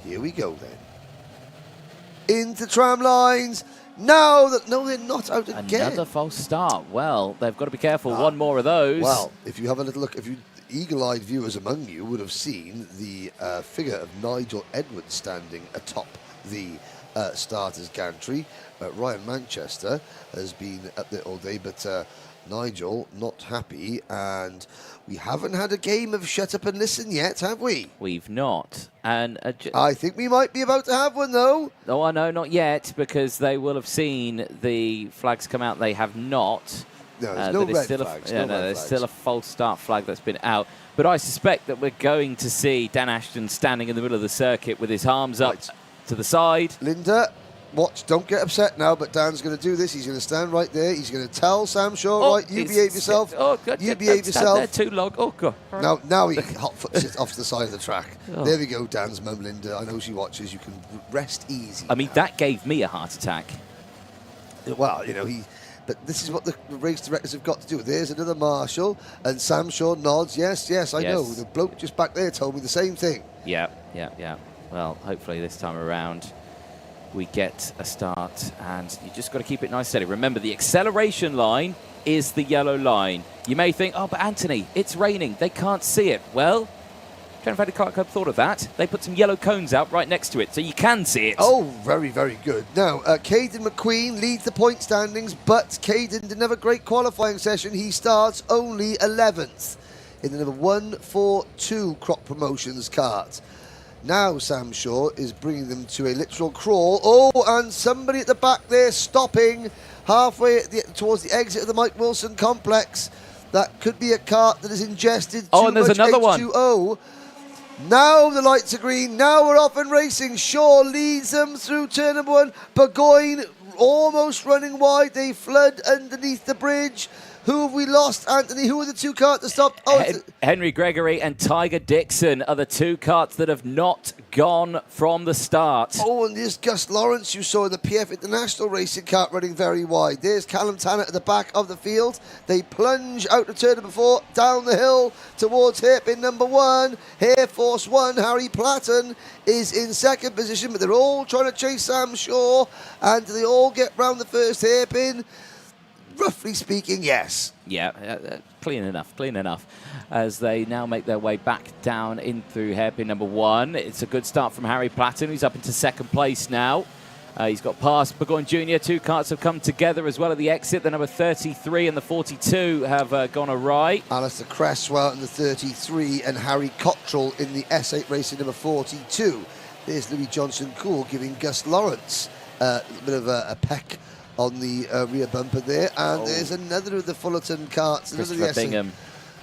Here we go then. Into tram lines. Now that they're not out again. Another false start. Well, they've got to be careful. One more of those. Well, if you have a little look, if you eagle-eyed viewers among you would have seen the figure of Nigel Edwards standing atop the starters gantry. Ryan Manchester has been up there all day, but Nigel not happy, and we haven't had a game of shut up and listen yet, have we? We've not. And I think we might be about to have one, though. No, I know, not yet, because they will have seen the flags come out. They have not. No, there's no red flags. There's still a false start flag that's been out. But I suspect that we're going to see Dan Ashton standing in the middle of the circuit with his arms up to the side. Linda, watch, don't get upset now, but Dan's going to do this. He's going to stand right there. He's going to tell Sam Shaw, right, you behave yourself. Oh, God, you behave yourself. There too long. Oh, God. Now he hot-foots it off to the side of the track. Oh. There we go, Dan's mum, Linda. I know she watches. You can rest easy. I mean, that gave me a heart attack. Well, you know, but this is what the race directors have got to do. There's another marshal, and Sam Shaw nods. Yes, I know. The bloke just back there told me the same thing. Yeah. Well, hopefully this time around we get a start, and you just got to keep it nice and steady. Remember, the acceleration line is the yellow line. You may think, oh, but Anthony, it's raining. They can't see it. Well, Trent Valley Kart Club thought of that. They put some yellow cones out right next to it, so you can see it. Oh, very, very good. Now, Caden McQueen leads the point standings, but Caden didn't have a great qualifying session. He starts only 11th in the number 142 Crop Promotions kart. Now Sam Shaw is bringing them to a literal crawl. Oh, and somebody at the back there stopping halfway towards the exit of the Mike Wilson complex. That could be a kart that has ingested too and there's much another H2O. one. Now the lights are green. Now we're off and racing. Shaw leads them through turn number 1. Burgoyne almost running wide. They flood underneath the bridge. Who have we lost, Anthony? Who are the two karts that stopped? Oh, Henry Gregory and Tiger Dixon are the two karts that have not gone from the start. Oh, and there's Gus Lawrence you saw in the PF International Racing kart running very wide. There's Callum Tanner at the back of the field. They plunge out of turn number 4, down the hill towards hairpin number 1. Air Force 1, Harry Platten, is in second position, but they're all trying to chase Sam Shaw, and they all get round the first hairpin. roughly speaking, yes. Yeah, clean enough. As they now make their way back down in through hairpin number 1. It's a good start from Harry Platten, who's up into second place now. He's got past Burgoyne Jr. 2 karts have come together as well at the exit. The number 33 and the 42 have gone awry. Alistair Cresswell in the 33 and Harry Cottrell in the S8 Racing number 42. There's Louis Johnson-Cool giving Gus Lawrence a bit of a peck on the rear bumper there. And there's another of the Fullerton karts. Christopher Bingham.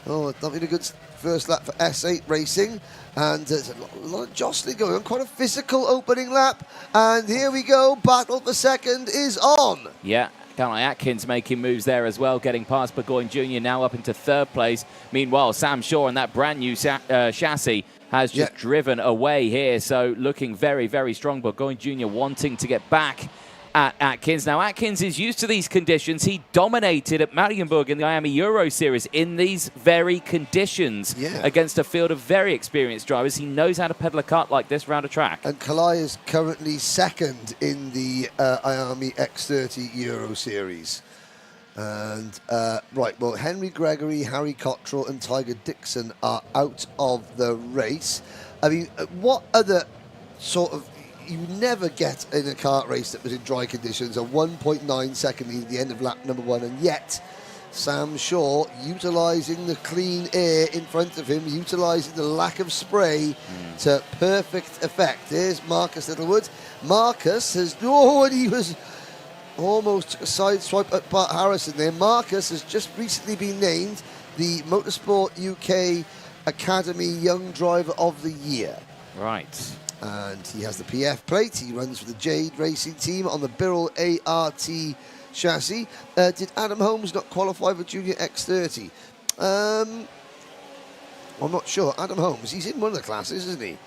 Oh, it's not been a good first lap for S8 Racing. And there's a lot of jostling going on. Quite a physical opening lap. And here we go. Battle for second is on. Yeah. Guy Atkins making moves there as well, getting past Burgoyne Jr. now up into third place. Meanwhile, Sam Shaw and that brand new chassis has just driven away here. So looking very, very strong. Burgoyne Jr. wanting to get back at Atkins. Now, Atkins is used to these conditions. He dominated at Marienburg in the Miami Euro Series in these very conditions against a field of very experienced drivers. He knows how to pedal a kart like this around a track. And Kalai is currently second in the Miami X30 Euro Series. And, right, well, Henry Gregory, Harry Cottrell and Tiger Dixon are out of the race. I mean, what other sort of... You never get in a kart race that was in dry conditions a 1.9 second lead at the end of lap number 1, and yet Sam Shaw utilising the clean air in front of him, utilising the lack of spray to perfect effect. There's Marcus Littlewood. Marcus has... Oh, and he was almost took a side swipe at Bart Harrison there. Marcus has just recently been named the Motorsport UK Academy Young Driver of the Year. Right. And he has the PF plate. He runs for the Jade Racing Team on the Birrell ART chassis. Did Adam Holmes not qualify for Junior X30? I'm not sure. Adam Holmes, he's in one of the classes, isn't he?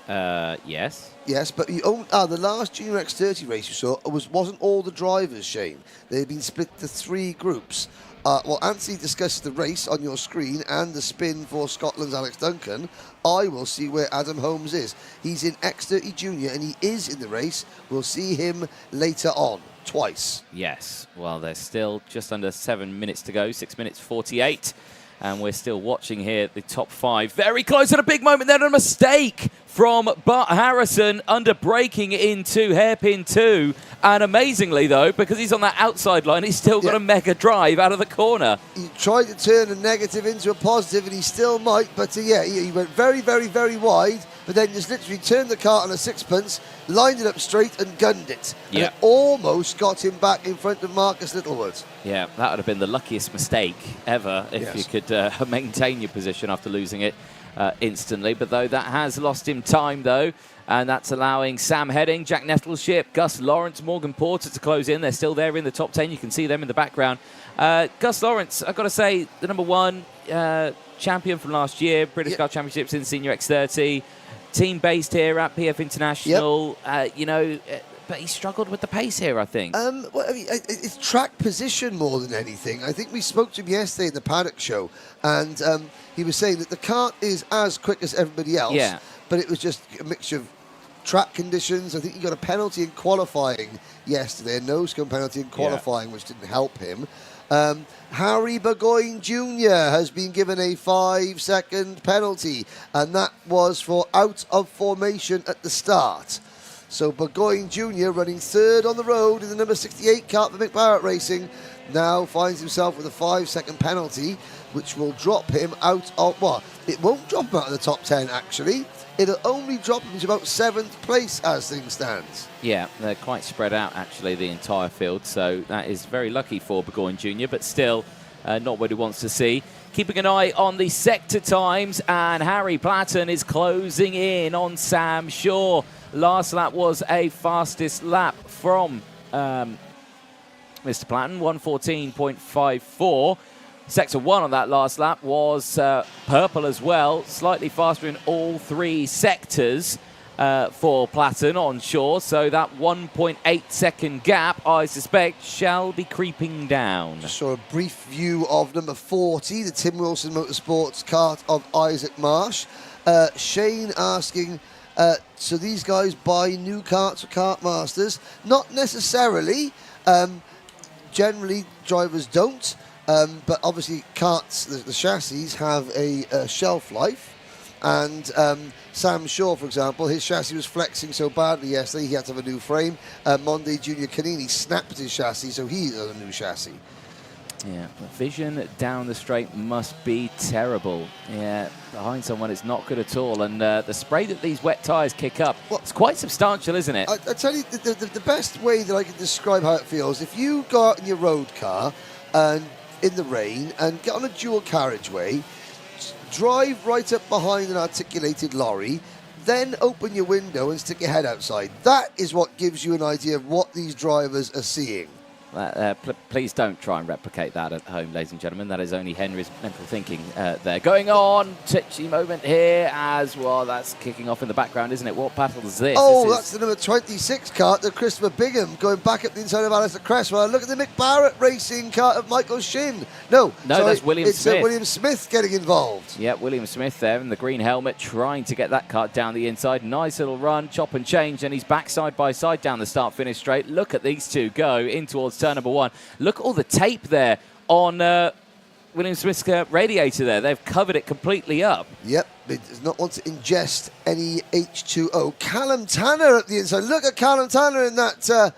Yes. Yes, but the last Junior X30 race you saw wasn't all the drivers, Shane. They had been split to 3 groups. Well, Anthony discussed the race on your screen and the spin for Scotland's Alex Duncan. I will see where Adam Holmes is. He's in X30 Junior and he is in the race. We'll see him later on, twice. Yes. Well, there's still just under 7 minutes to go, 6 minutes 48. And we're still watching here the top 5. Very close at a big moment there. A mistake from Bart Harrison under braking into hairpin 2. And amazingly, though, because he's on that outside line, he's still got a mega drive out of the corner. He tried to turn a negative into a positive, and he still might. But, he went very, very, very wide. But then just literally turned the kart on a sixpence, lined it up straight and gunned it. And it almost got him back in front of Marcus Littlewood. Yeah, that would have been the luckiest mistake ever if you could maintain your position after losing it instantly. But though that has lost him time, though, and that's allowing Sam Heading, Jack Nettleship, Gus Lawrence, Morgan Porter to close in. They're still there in the top 10. You can see them in the background. Gus Lawrence, I've got to say, the number 1 champion from last year, British Car Championships in Senior X30. Team based here at PF International, but he struggled with the pace here, I think. Well, I mean, it's track position more than anything. I think we spoke to him yesterday in the Paddock show, and he was saying that the kart is as quick as everybody else, but it was just a mixture of track conditions. I think he got a penalty in qualifying yesterday, a no-scone penalty in qualifying, which didn't help him. Harry Burgoyne Jr. has been given a 5-second penalty, and that was for out of formation at the start. So Burgoyne Jr. running 3rd on the road in the number 68 kart for Mick Barrett Racing now finds himself with a 5-second penalty, which will drop him out of, it won't drop him out of the top 10 actually. It'll only drop him to about 7th place as things stand. Yeah, they're quite spread out, actually, the entire field. So that is very lucky for Burgoyne Jr., but still not what he wants to see. Keeping an eye on the sector times, and Harry Platten is closing in on Sam Shaw. Last lap was a fastest lap from Mr. Platten, 1:14.54. Sector 1 on that last lap was purple as well, slightly faster in all 3 sectors for Platten on Shaw. So that 1.8 second gap, I suspect, shall be creeping down. Just saw a brief view of number 40, the Tim Wilson Motorsports kart of Isaac Marsh. Shane asking, so these guys buy new karts for Kartmasters? Not necessarily. generally, drivers don't. But obviously, karts, the chassis have a shelf life. And Sam Shaw, for example, his chassis was flexing so badly yesterday, he had to have a new frame. Monday Junior Canini snapped his chassis, so he's on a new chassis. Yeah, the vision down the straight must be terrible. Yeah, behind someone it's not good at all. And the spray that these wet tyres kick up, it's quite substantial, isn't it? I tell you, the best way that I can describe how it feels, if you go out in your road car and in the rain and get on a dual carriageway, drive right up behind an articulated lorry, then open your window and stick your head outside. That is what gives you an idea of what these drivers are seeing. Please don't try and replicate that at home, ladies and gentlemen. That is only Henry's mental thinking there. Going on, touchy moment here as well. That's kicking off in the background, isn't it? What battle is this? Oh, that's the number 26 kart, the Christopher Bigham, going back up the inside of Alistair Cresswell. Look at the Mick Barrett racing kart of Michael Shin. No, sorry, that's William Smith. It's William Smith getting involved. Yeah, William Smith there in the green helmet, trying to get that kart down the inside. Nice little run, chop and change, and he's back side by side down the start-finish straight. Look at these two go in towards turn number 1. Look at all the tape there on William Smith's radiator there. They've covered it completely up. Yep, it does not want to ingest any H2O. Callum Tanner at the inside. Look at Callum Tanner in that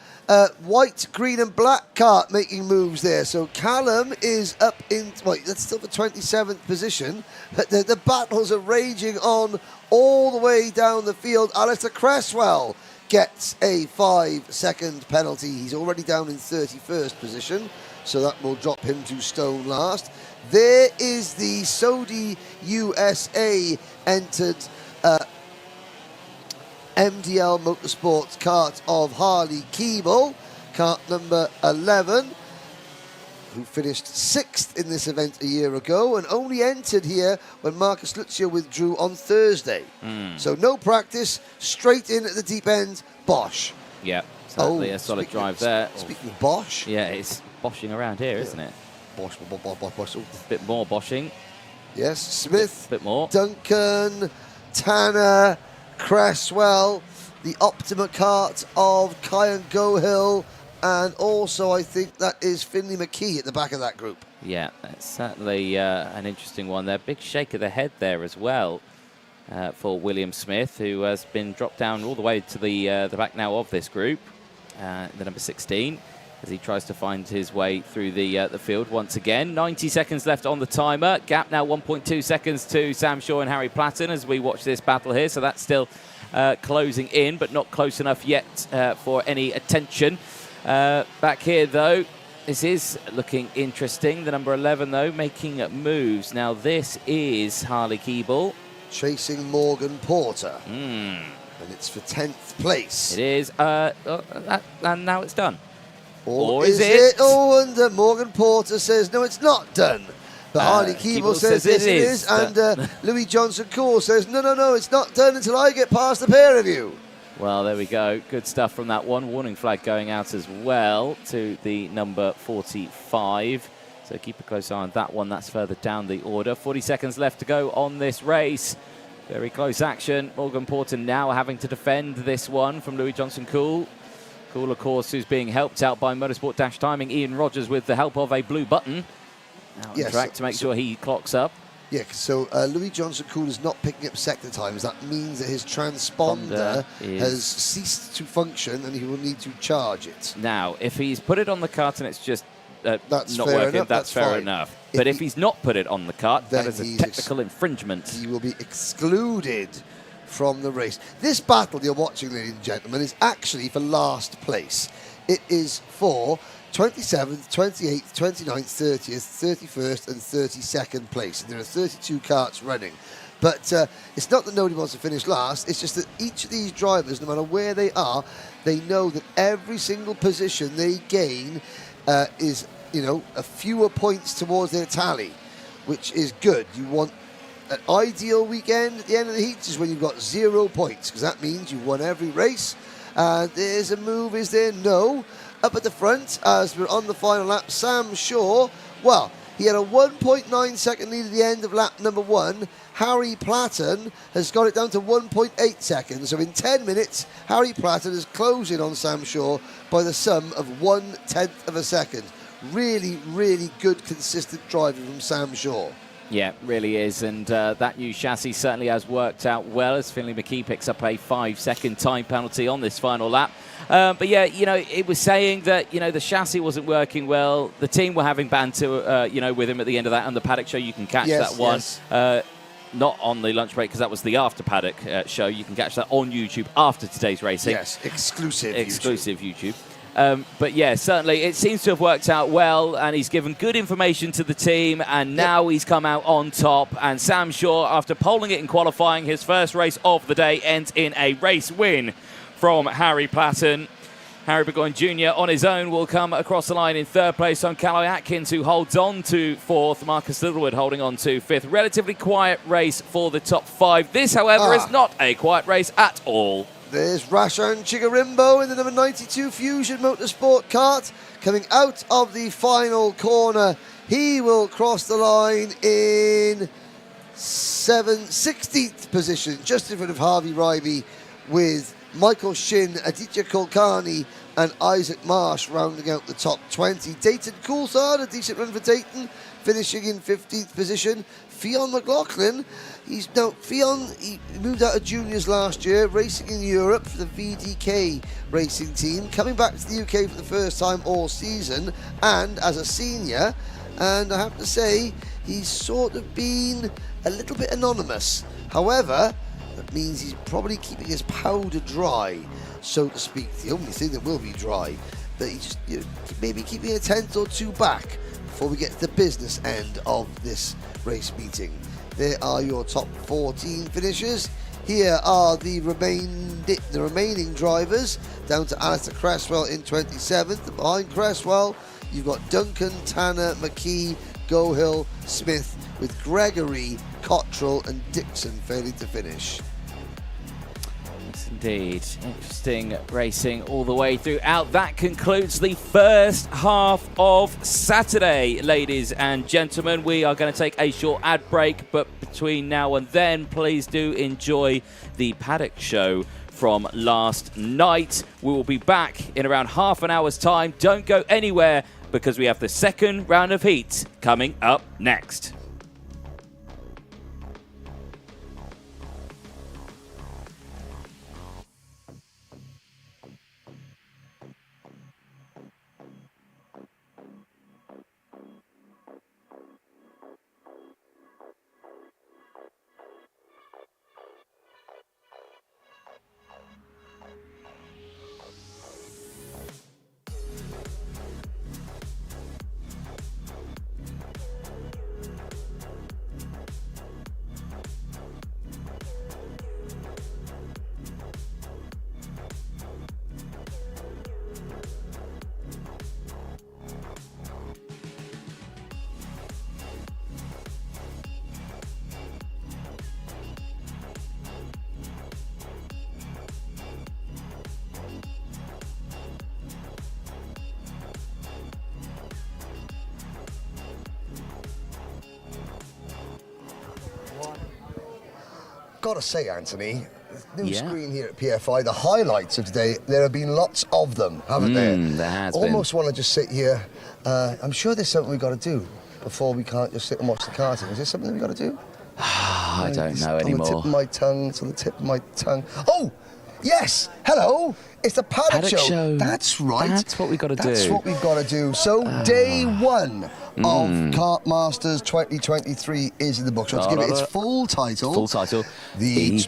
white, green and black kart making moves there. So Callum is up in, well, that's still the 27th position. But the battles are raging on all the way down the field. Alistair Cresswell gets a 5-second penalty. He's already down in 31st position, so that will drop him to stone last. There is the Sodi USA entered MDL Motorsports kart of Harley Keeble, kart number 11, who finished 6th in this event a year ago and only entered here when Marcus Lucio withdrew on Thursday. So no practice, straight in at the deep end, Bosch. Yeah, certainly a solid drive there. Speaking of Bosch. Yeah, it's boshing around here, isn't it? Bosch. A bit more boshing. Yes, Smith, bit more. Duncan, Tanner, Cresswell, the Optima kart of Kyan Gohill, and also I think that is Finley McKee at the back of that group. Yeah, that's certainly an interesting one there. Big shake of the head there as well for William Smith, who has been dropped down all the way to the back now of this group, the number 16, as he tries to find his way through the field once again. 90 seconds left on the timer. Gap now 1.2 seconds to Sam Shaw and Harry Platten as we watch this battle here. So that's still closing in, but not close enough yet for any attention. Back here, though, this is looking interesting. The number 11, though, making moves. Now, this is Harley Keeble. Chasing Morgan Porter. And it's for 10th place. It is. And now it's done. Or is it? Oh, and Morgan Porter says, no, it's not done. But Harley Keeble says yes, it is. And Louis Johnson-Cool says, no, it's not done until I get past the pair of you. Well, there we go. Good stuff from that one. Warning flag going out as well to the number 45. So keep a close eye on that one. That's further down the order. 40 seconds left to go on this race. Very close action. Morgan Porter now having to defend this one from Louis Johnson-Cool. Cool, of course, who's being helped out by Motorsport Dash Timing. Ian Rogers with the help of a blue button out on track to make sure he clocks up. Yeah, so Louis Johnson-Cool is not picking up sector times. That means that his transponder has ceased to function and he will need to charge it. Now, if he's put it on the cart and it's just that's not fair working, enough, that's fair enough. But if he's not put it on the cart, that is a technical infringement. He will be excluded from the race. This battle you're watching, ladies and gentlemen, is actually for last place. It is for 27th, 28th, 29th, 30th, 31st and 32nd place. And there are 32 karts running. But it's not that nobody wants to finish last, it's just that each of these drivers, no matter where they are, they know that every single position they gain is, a fewer points towards their tally, which is good. You want an ideal weekend at the end of the heats is when you've got 0 points, because that means you've won every race. There's a move, is there? No. Up at the front, as we're on the final lap, Sam Shaw, well, he had a 1.9 second lead at the end of lap number 1. Harry Platten has got it down to 1.8 seconds. So in 10 minutes, Harry Platten is closing on Sam Shaw by the sum of 1/10 of a second. Really, really good, consistent driving from Sam Shaw. Yeah, really is, and that new chassis certainly has worked out well as Finlay McKee picks up a 5-second time penalty on this final lap. But yeah, you know, it was saying that, you know, the chassis wasn't working well. The team were having banter, you know, with him at the end of that, and the Paddock show, you can catch that one. Yes. Not on the lunch break, because that was the after Paddock show. You can catch that on YouTube after today's racing. Yes, exclusive YouTube. But yeah, certainly it seems to have worked out well, and he's given good information to the team, and now he's come out on top. And Sam Shaw, after polling it in qualifying, his first race of the day ends in a race win from Harry Platten. Harry Burgoyne Jr. on his own will come across the line in third place on Calloway Atkins, who holds on to fourth. Marcus Littlewood holding on to fifth. Relatively quiet race for the top five. This, however, is not a quiet race at all. There's Rashan Chigarimbo in the number 92 Fusion Motorsport kart coming out of the final corner. He will cross the line in 16th position, just in front of Harvey Ryby, with Michael Shin, Aditya Kulkarni and Isaac Marsh rounding out the top 20. Dayton Coulthard, a decent run for Dayton, finishing in 15th position. Fionn McLaughlin, he moved out of juniors last year, racing in Europe for the VDK racing team, coming back to the UK for the first time all season, and as a senior, and I have to say, he's sort of been a little bit anonymous. However, that means he's probably keeping his powder dry, so to speak. The only thing that will be dry, that he's just, you know, maybe keeping a tenth or two back before we get to the business end of this race meeting. There are your top 14 finishers. Here are the remaining drivers, down to Alistair Cresswell in 27th. And behind Cresswell, you've got Duncan, Tanner, McKee, Gohill, Smith, with Gregory, Cottrell and Dixon failing to finish. Yes, indeed. Interesting racing all the way throughout. That concludes the first half of Saturday, ladies and gentlemen. We are going to take a short ad break, but between now and then, please do enjoy the Paddock show from last night. We will be back in around half an hour's time. Don't go anywhere, because we have the second round of heat coming up next. Gotta say, Anthony, new screen here at PFI, the highlights of today, there have been lots of them, haven't there? There has Almost want to just sit here. I'm sure there's something we've got to do before we can't just sit and watch the karting. Is there something we've got to do? I don't know anymore. On the tip of my tongue, it's on the tip of my tongue. Oh, yes, hello. It's the Paddock show. That's right. That's what we've got to do. That's what we've got to do. So day one of Kartmasters 2023 is in the books. Let's give it its full title. Full title. The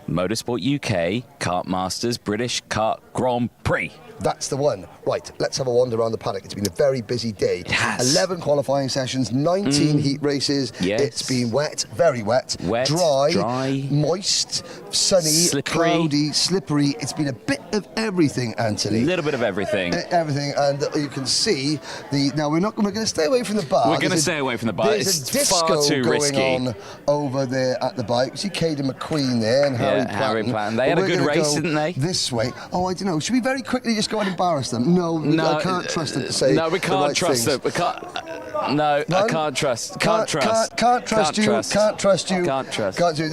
Motorsport UK Kartmasters British Kart Grand Prix. That's the one. Right, let's have a wander around the paddock. It's been a very busy day. It has. 11 qualifying sessions, 19 heat races. Yes. It's been wet, very wet, dry, moist, sunny, slippery. cloudy, slippery. It's been a bit of everything, Anthony. A little bit of everything. Everything, and you can see the. Now we're going to stay away from the bar. We're going to stay away from the bar. There's it's a disco far too going risky. on over there at the bike. You see Caden McQueen there and Harry Platten. They had a good race, didn't they? This way. Oh, I don't know. Should we very quickly just go and embarrass them? No, I can't trust them to say. No, we can't trust them. We can't. No, I can't trust. Can't trust. Can't trust you. Can't trust you. Can't trust. Can't do.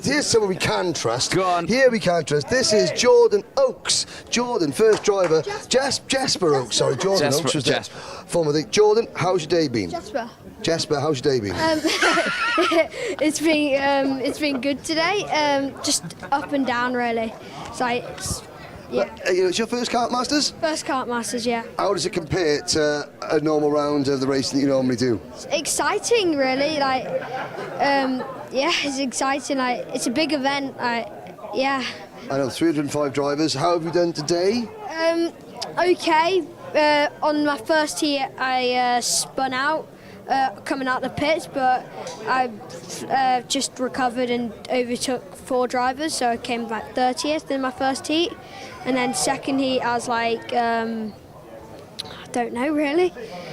Here's someone we can trust. Go on. Here we can trust. This is Jordan Oakes. Jordan, first driver. Jasper Oakes. Sorry, Jordan Jasper, Oakes was Jasper. former thing. Jordan, how's your day been? Jasper, how's your day been? It's been good today. Just up and down really. So It's your first Kartmasters? First Kartmasters, yeah. How does it compare to a normal round of the racing that you normally do? It's exciting, really. It's exciting. It's a big event. Yeah. I know 305 drivers. How have you done today? Okay. On my first heat, I spun out. Coming out the pits, but I just recovered and overtook 4 drivers, so I came like 30th in my first heat, and then second heat I was like, I don't know really.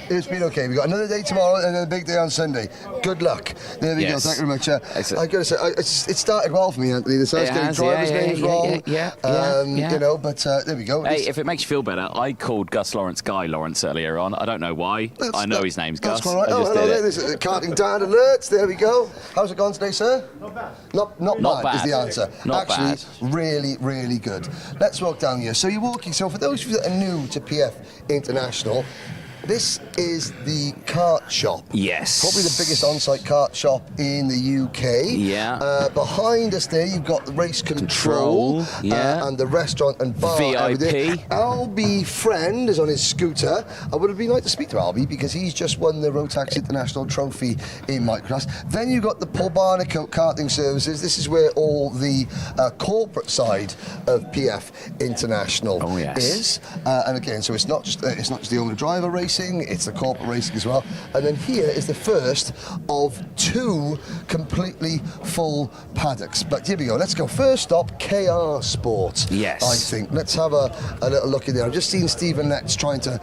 It's been okay. We've got another day tomorrow and then a big day on Sunday. Good luck. There we go. Thank you very much. I got to say, it started well for me, Anthony. The first getting drivers' names wrong. You know, but there we go. Hey, if it makes you feel better, I called Gus Lawrence Guy Lawrence earlier on. I don't know why. I know his name's Gus. That's quite right. Hello there. This is Karting Dan Alerts. There we go. How's it gone today, sir? Not bad. Not bad is the answer. Actually, really, really good. Let's walk down here. So you're walking. So for those of you that are new to PF International, this is the kart shop. Yes. Probably the biggest on-site kart shop in the UK. Yeah. Behind us there, you've got the race control. And the restaurant and bar. VIP. Albie Friend is on his scooter. I would have been like to speak to Albie because he's just won the Rotax International Trophy in microcross. Then you've got the Paul Barnacle Karting Services. This is where all the corporate side of PF International is. And again, so it's not just the owner driver race. It's the corporate racing as well. And then here is the first of 2 completely full paddocks. But here we go. Let's go. First stop, KR Sport. Yes. I think. Let's have a little look in there. I've just seen Stephen Letts trying to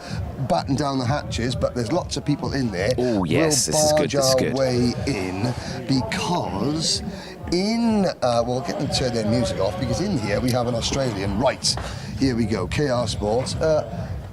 batten down the hatches, but there's lots of people in there. Oh, yes. We'll this is good. barge our way in because we'll get them to turn their music off because in here we have an Australian. Right. Here we go. KR Sport.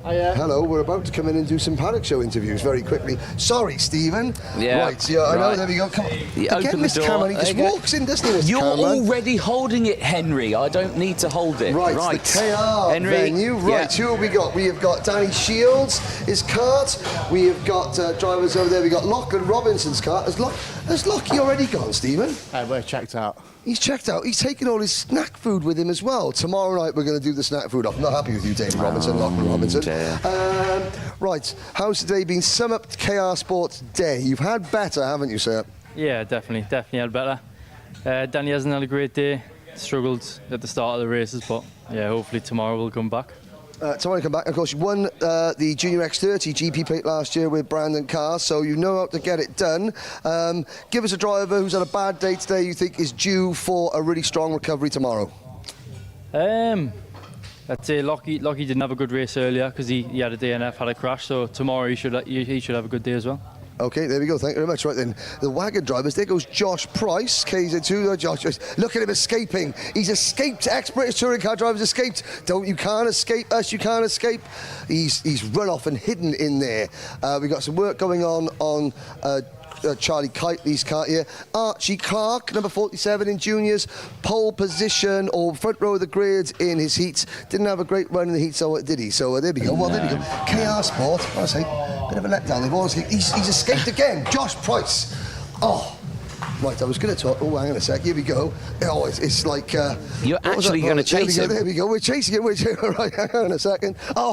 Hello, we're about to come in and do some paddock show interviews very quickly. Sorry, Stephen. Yeah. Right, I know, there we go. Come on. Open the door. Camera, he just walks in, doesn't he, Mr. You're Cameraman? already holding it, Henry. I don't need to hold it. Right, the KR Henry. venue. Right, who have we got? We have got Danny Shields, his cart. We have got drivers over there. We've got Lachlan Robinson's cart. Has Lockie already gone, Stephen? We're checked out. He's checked out. He's taken all his snack food with him as well. Tomorrow night we're going to do the snack food off. I'm not happy with you, David Robinson, Lachlan Robinson. Right, how's today been? Sum up KR Sports Day. You've had better, haven't you, sir? Yeah, definitely had better. Danny hasn't had a great day. Struggled at the start of the races, but yeah, hopefully tomorrow we'll come back. Tomorrow come back. Of course, you won the Junior X30 GP plate last year with Brandon Carr, so you know how to get it done. Give us a driver who's had a bad day today you think is due for a really strong recovery tomorrow. I'd say Lockie didn't have a good race earlier because he had a DNF, had a crash, so tomorrow he should have a good day as well. Okay, there we go. Thank you very much. Right then, the wagon drivers. There goes Josh Price, KZ2. Josh, look at him escaping. He's escaped. Ex-British touring car drivers escaped. You can't escape us. You can't escape. He's run off and hidden in there. We've got some work going on Charlie Kitely's car here. Archie Clark, number 47 in juniors, pole position or front row of the grid in his heats. Didn't have a great run in the heat, so did he? So there we go. Well, there we go. KR Sport, I say, bit of a letdown. They've always he's escaped again. Josh Price. Oh. Right, I was going to talk. Oh, hang on a sec. Here we go. Oh, it's like. You're actually going to chase him. There we go. We're chasing him. Right, hang on a second. Oh,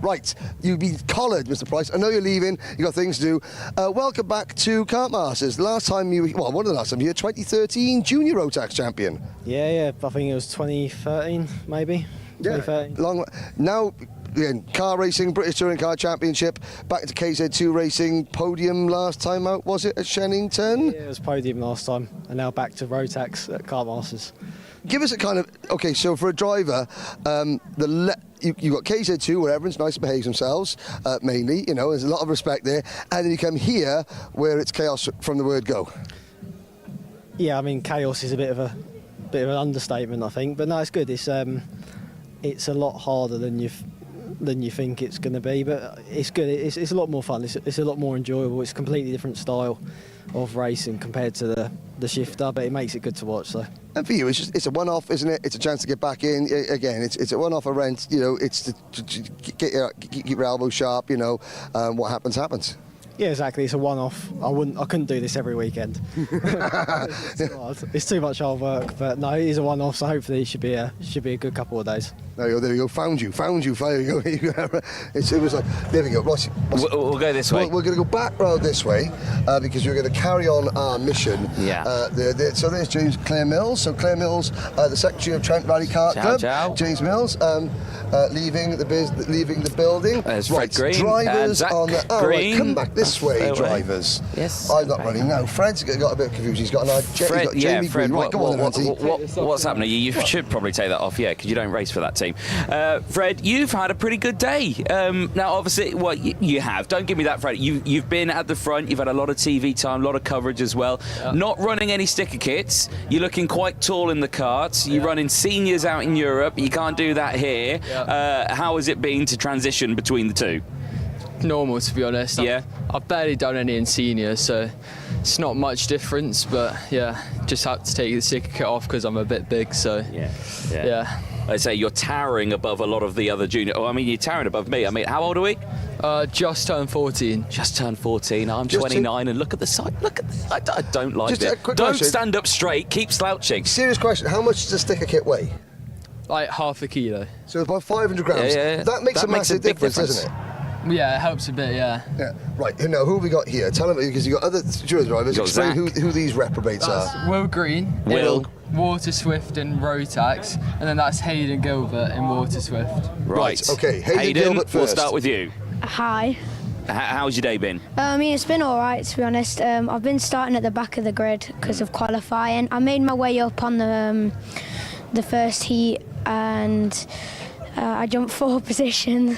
right. You've been collared, Mr. Price. I know you're leaving. You've got things to do. Welcome back to Kartmasters. Last time one of the last time you were 2013 Junior Rotax champion. Yeah. I think it was 2013, maybe. Yeah. 2013. Long. Now. Again, car racing, British Touring Car Championship, back to KZ2 racing, podium last time out, was it, at Shennington? Yeah, it was podium last time, and now back to Rotax at Kartmasters. Give us a kind of, okay, so for a driver, you've got KZ2 where everyone's nice and behaves themselves, mainly, there's a lot of respect there, and then you come here where it's chaos from the word go. Yeah, I mean, chaos is a bit of an understatement, I think, but no, it's good. It's a lot harder than than you think it's going to be, but it's good. It's a lot more fun. It's a lot more enjoyable. It's a completely different style of racing compared to the shifter, but it makes it good to watch. So. And for you, it's a one-off, isn't it? It's a chance to get back in. Again, it's a one-off event. You know, it's to keep your elbow sharp. You know, what happens, happens. Yeah, exactly. It's a one-off. I couldn't do this every weekend. It's too much hard work. But no, it is a one-off. So hopefully, it should be a good couple of days. There you go. Found you. There you go. It was like, there we go. We'll go this way. We're going to go back round this way because we're going to carry on our mission. Yeah. So there's James Claire Mills. So Claire Mills, the secretary of Trent Valley Kart Club. Ciao. James Mills, leaving the building. There's Fred Green. Drivers and on the. Oh, Green. Right, come back this way, drivers. Yes. I'm not running now. Fred's got a bit confused. He's got Jamie Green. Right, go on, what's happening? You should probably take that off, because you don't race for that team. Fred, you've had a pretty good day. Now, obviously, you have. Don't give me that, Fred. You've been at the front. You've had a lot of TV time, a lot of coverage as well. Yeah. Not running any sticker kits. You're looking quite tall in the karts. You're running seniors out in Europe. You can't do that here. Yeah. How has it been to transition between the two? Normal, to be honest. Yeah. I've barely done any in senior, so it's not much difference. But yeah, just have to take the sticker kit off because I'm a bit big. So yeah. I say you're towering above a lot of the other junior. Oh, I mean, you're towering above me. I mean, how old are we? Just turned 14. Just turned 14. I'm 29, and look at the side. Look at the side. I don't like Just it. A quick Don't question. stand up straight. Keep slouching. Serious question. How much does a sticker kit weigh? Like half a kilo. So about 500 grams. Yeah. That makes a massive difference, doesn't it? Yeah, it helps a bit, yeah. Right, now who have we got here? Tell them, because you've got other Enduro drivers. Explain who these reprobates are. Will Green, Water Swift and Rotax, and then that's Hayden Gilbert in Water Swift. Right, okay, Hayden Gilbert first. We'll start with you. Hi. How's your day been? I mean, it's been all right, to be honest. I've been starting at the back of the grid because of qualifying. I made my way up on the first heat, and I jumped 4 positions.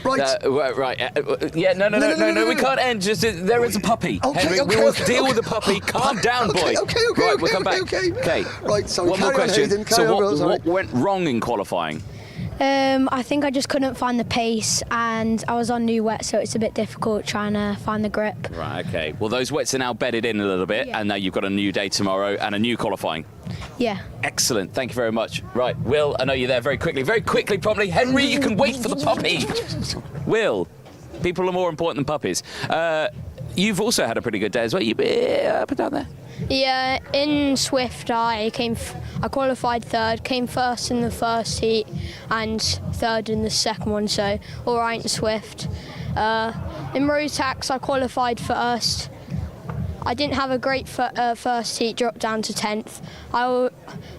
Right. No, we can't end. Just there is a puppy. Henry, we will deal with the puppy. Calm down, boy. Okay. We'll come back. Okay. Right, so one more question. Hayden, what went wrong in qualifying? I think I just couldn't find the pace, and I was on new wet, so it's a bit difficult trying to find the grip. Right, okay. Well, those wets are now bedded in a little bit, and now you've got a new day tomorrow and a new qualifying. Yeah. Excellent. Thank you very much. Right, Will, I know you're there very quickly, probably. Henry, you can wait for the puppy. Will, people are more important than puppies. You've also had a pretty good day as well. You up and down there? Yeah, in Swift I qualified 3rd, came 1st in the first heat and 3rd in the second one, so all right in Swift. In Rotax I qualified 1st. I didn't have a great first heat, dropped down to 10th. I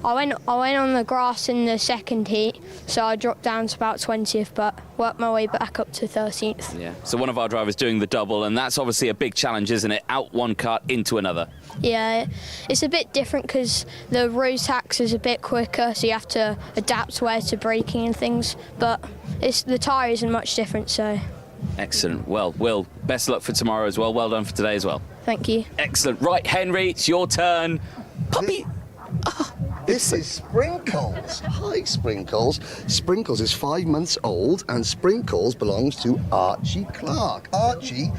went on the grass in the second heat, so I dropped down to about 20th, but worked my way back up to 13th. Yeah. So one of our drivers doing the double, and that's obviously a big challenge, isn't it? Out one kart into another. Yeah, it's a bit different because the Rotax is a bit quicker, so you have to adapt where to braking and things, but the tyre isn't much different, so... Excellent. Well, Will, best luck for tomorrow as well. Well done for today as well. Thank you. Excellent. Right, Henry, it's your turn. Puppy. This is Sprinkles. Hi, Sprinkles. Sprinkles is 5 months old, and Sprinkles belongs to Archie Clark. Archie,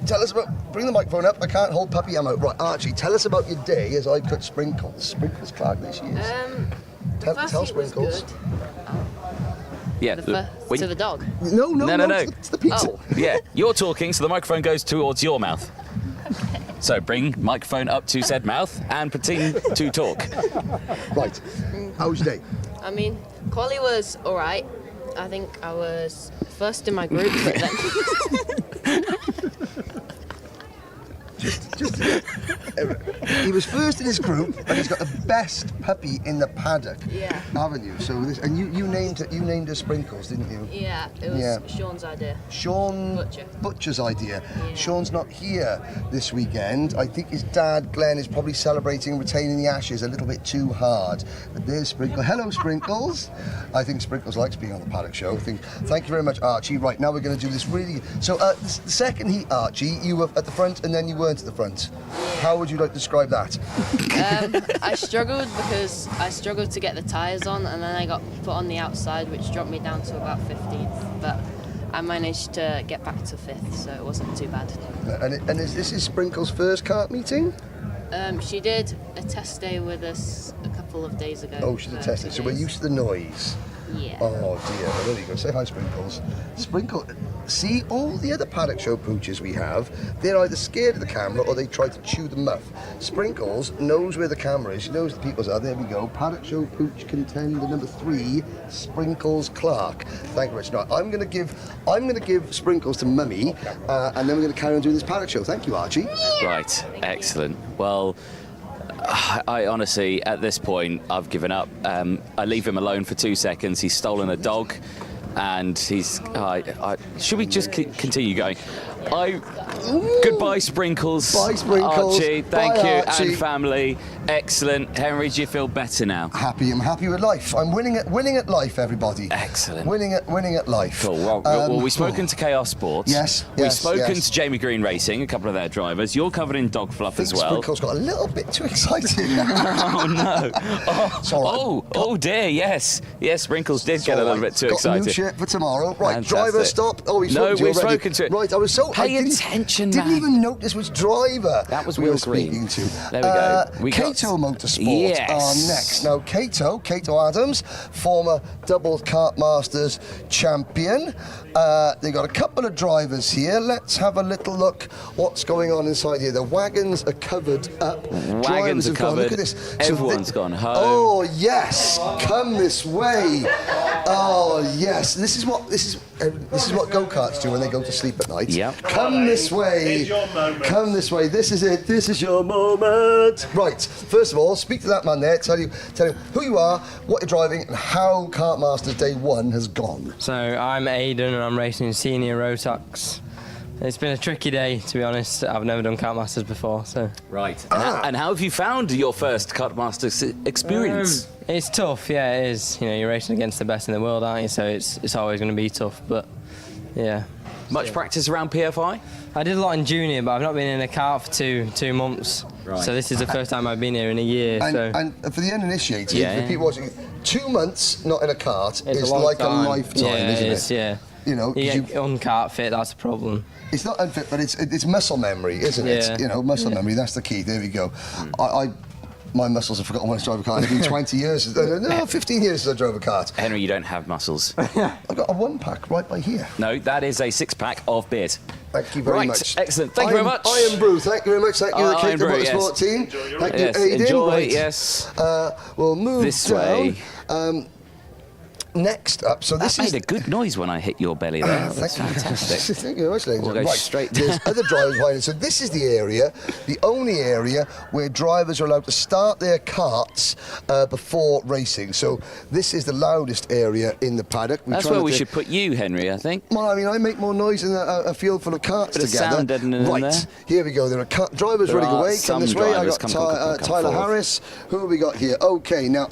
tell us about... Bring the microphone up. I can't hold puppy ammo. Right, Archie, tell us about your day as I put Sprinkles. Sprinkles Clark, there she is. Tell Sprinkles. Yeah. To the dog? No. It's the pizza. Oh. Yeah, you're talking, so the microphone goes towards your mouth. So bring microphone up to said mouth and pretend to talk. Right. How was your day? I mean, quali was all right. I think I was first in my group, but then... He was first in his group, and he's got the best puppy in the paddock. Yeah. Haven't you? So you named her Sprinkles, didn't you? Yeah, it was Sean's idea. Butcher's idea. Yeah. Sean's not here this weekend. I think his dad, Glenn, is probably celebrating retaining the Ashes a little bit too hard. But there's Sprinkles. Hello, Sprinkles. I think Sprinkles likes being on the paddock show. Thank you very much, Archie. Right, now we're going to do this really... So, the second heat, Archie, you were at the front, and then you were weren't at the front. How would you like to describe that? I struggled because I struggled to get the tyres on, and then I got put on the outside, which dropped me down to about 15th. But I managed to get back to 5th, so it wasn't too bad. And is this Sprinkle's first kart meeting? She did a test day with us a couple of days ago. Oh, she did a test day, so we're used to the noise. Yeah. Oh dear, well, there you go. Say hi, Sprinkles. Sprinkle, see all the other Paddock Show pooches we have, they're either scared of the camera or they try to chew the muff. Sprinkles knows where the camera is, she knows the people's are. There we go. Paddock Show pooch contender number 3, Sprinkles Clark. Thank you very much. Now, I'm going to give Sprinkles to Mummy, and then we're going to carry on doing this Paddock Show. Thank you, Archie. Right, excellent. Well, I honestly, at this point, I've given up. I leave him alone for 2 seconds. He's stolen a dog, and he's. Should we just continue going? Goodbye, Sprinkles. Bye, Sprinkles. Archie, thank Bye, you, Archie. and family. Excellent. Henry, do you feel better now? Happy. I'm happy with life. I'm winning at life, everybody. Excellent. Winning at life. Cool. Well, we've spoken to Chaos Sports. Yes. We've spoken to Jamie Green Racing, a couple of their drivers. You're covered in dog fluff as well. Sprinkles got a little bit too excited. Oh no! Oh dear! Yes. Sprinkles did get a little bit too excited. Got a new shirt for tomorrow. Right, Fantastic. driver, stop. Oh, we've spoken to it. Right, I was so. Pay attention, Didn't man. even notice which driver that was we were Will Green. speaking to. There we go. We Cato Motorsport Yes. are next. Now, Cato Adams, former double Kartmasters champion. They've got a couple of drivers here. Let's have a little look what's going on inside here. The wagons are covered up. Wagons are covered. Look at this. Everyone's gone home. Oh yes, come this way. Oh yes, this is what go-karts do when they go to sleep at night. Yeah. Come this way. Come this way. This is it. This is your moment. Right. First of all, speak to that man there. Tell him who you are, what you're driving, and how Kartmasters Day 1 has gone. So I'm Aidan, and I'm racing in senior Rotax. It's been a tricky day, to be honest. I've never done Kartmasters before, so. Right. And how have you found your first Kartmasters experience? It's tough, yeah, it is. You know, you're racing against the best in the world, aren't you? So it's always going to be tough, but yeah. Much practice around PFI? I did a lot in junior, but I've not been in a kart for two months. Right. So this is the first time I've been here in a year. And for the uninitiated, for people watching, 2 months not in a kart is like a lifetime, isn't it? Yeah. You know, you get unkart fit, that's a problem. It's not unfit, but it's muscle memory, isn't it? You know, muscle memory, that's the key. There we go. My muscles have forgotten when I drove a car. It's been 20 years. No, 15 years since I drove a kart. Henry, you don't have muscles. I've got a 1-pack right by here. No, that is a 6-pack of beers. Thank you very much. Excellent. Thank you very much. Iron Brew, thank you very much. Thank you, the Cato Motorsport team. Thank you, Aidan. Enjoy, yes. We'll move this down. way. Next up, so this made a good noise when I hit your belly there. That's fantastic. Thank you very much, ladies. We'll go straight down. There's other drivers behind it. So this is the area, the only area where drivers are allowed to start their karts before racing. So this is the loudest area in the paddock. That's where we should put you, Henry, I think. Well, I mean, I make more noise than a field full of karts Bit together. Of sound deadening in there. Here we go. There are drivers ready to wake. Come this way. I got Tyler Harris. Who have we got here? Okay, now,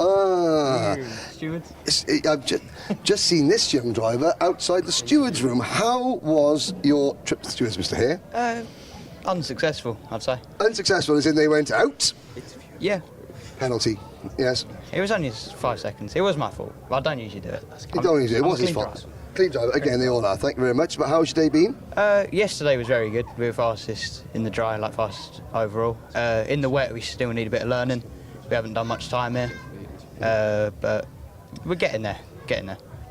I've just seen this young driver outside the steward's room. How was your trip to the stewards, Mr. Hare? Unsuccessful, I'd say. Unsuccessful as in they went out? Yeah. Penalty, yes. It was only 5 seconds. It was my fault. I don't usually do it. It was his fault. Clean driver. Again, they all are. Thank you very much. But how's your day been? Yesterday was very good. We were fastest in the dry, like fast overall. In the wet, we still need a bit of learning. We haven't done much time here. But we're getting there.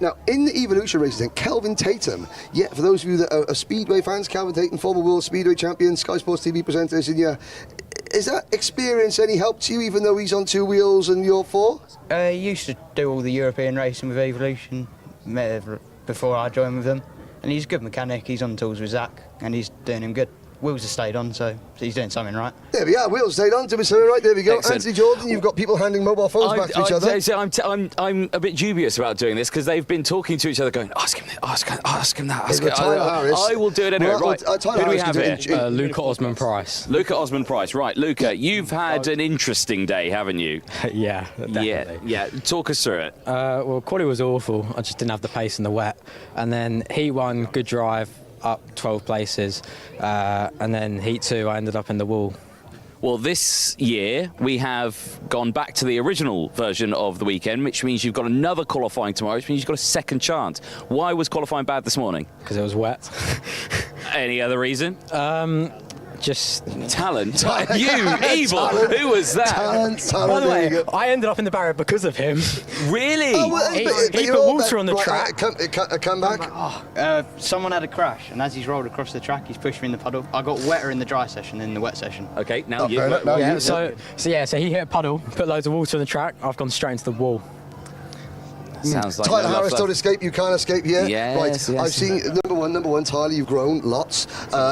Now, in the Evolution races, Kelvin Tatum, for those of you that are Speedway fans, Kelvin Tatum, former World Speedway champion, Sky Sports TV presenter, is that experience any help to you, even though he's on 2 wheels and you're 4? He used to do all the European racing with Evolution before I joined with them, and he's a good mechanic. He's on tools with Zach, and he's doing him good. Wheels have stayed on, so he's doing something right. There we are, wheels stayed on, doing something right, there we go. Excellent. Anthony Jordan, you've got people handing mobile phones back to each other. I'm a bit dubious about doing this because they've been talking to each other going, ask him that. Tyler Harris. I will do it anyway. Right, Tyler who do we Harris have here? Luca Osman-Price. Luca Osman-Price, right. Luca, you've had an interesting day, haven't you? Yeah, definitely. Yeah, talk us through it. Well, quali was awful. I just didn't have the pace in the wet. And then Heat 1, good drive. up 12 places, and then Heat 2 I ended up in the wall. Well, this year we have gone back to the original version of the weekend, which means you've got another qualifying tomorrow, which means you've got a second chance. Why was qualifying bad this morning? Because it was wet. Any other reason? Just talent. You, evil. Who was that? Talent. By the way, I ended up in the barrier because of him. Really? He put water on the track. Come back. Someone had a crash, and as he's rolled across the track, he's pushed me in the puddle. I got wetter in the dry session than in the wet session. Okay, now you. So he hit a puddle, put loads of water on the track. I've gone straight into the wall. Sounds like Tyler Harris don't escape, you can't escape here. Yes, right, yes. I've seen number one, Tyler, you've grown lots.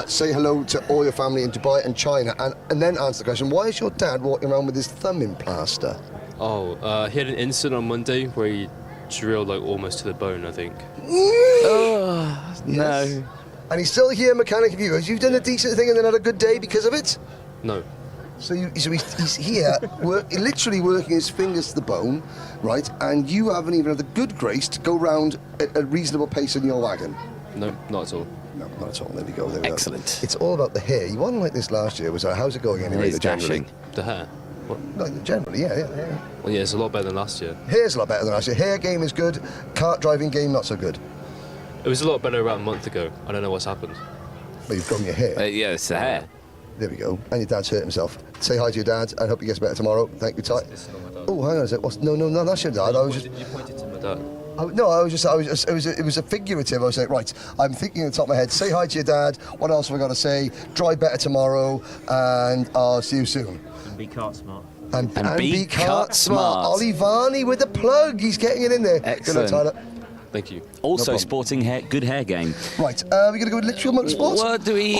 Say hello to all your family in Dubai and China, and then answer the question, why is your dad walking around with his thumb in plaster? Oh, he had an incident on Monday where he drilled like almost to the bone, I think. Oh, no. Yes. And he's still here, mechanic of you. Have you done a decent thing and then had a good day because of it? No. So he's here, literally working his fingers to the bone, right? And you haven't even had the good grace to go round at a reasonable pace in your wagon. No, not at all. No, not at all. There we go. Excellent. It's all about the hair. You wasn't like this last year, was it? How's it going anyway? He's Generally? The hair? What? No, generally, yeah. Well, yeah, it's a lot better than last year. Hair's a lot better than last year. Hair game is good. Kart driving game not so good. It was a lot better about a month ago. I don't know what's happened. Well, you've grown your hair. Yeah, it's the hair. There we go. And your dad's hurt himself. Say hi to your dad. I hope he gets better tomorrow. Thank you, Ty. Oh, hang on a sec. No, that's your dad. You pointed to my dad. It was a figurative. I was like, right, I'm thinking at the top of my head, say hi to your dad. What else have I got to say? Drive better tomorrow, and I'll see you soon. And be kart smart. And be kart smart. Ollie Varney with the plug. He's getting it in there. Excellent. Good night, Tyler. Thank you. Also sporting good hair game. Right, we're going to go with Litchfield Motorsports? What do we...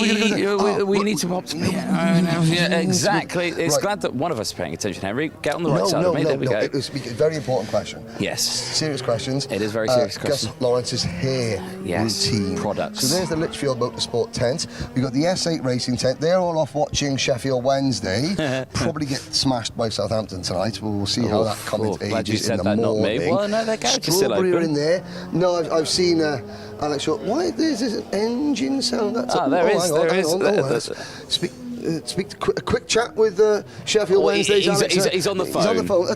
we need to... Yeah, exactly. It's glad that one of us is paying attention, Henry. Get on the right side of me. There we go. It was a very important question. Yes. Serious questions. It is very serious question. Gus Lawrence's hair routine. Products. So there's the Litchfield Motorsport tent. We've got the S8 racing tent. They're all off watching Sheffield Wednesday. Probably get smashed by Southampton tonight. We'll see how that comment ages in the morning. Not me. Well, no, their garage is still open. Are in there. No, I've seen Alex Shaw. Why there's this engine sound? That's there is. Speak to a quick chat with Sheffield Wednesday's Alex. He's on the phone. He's on the phone.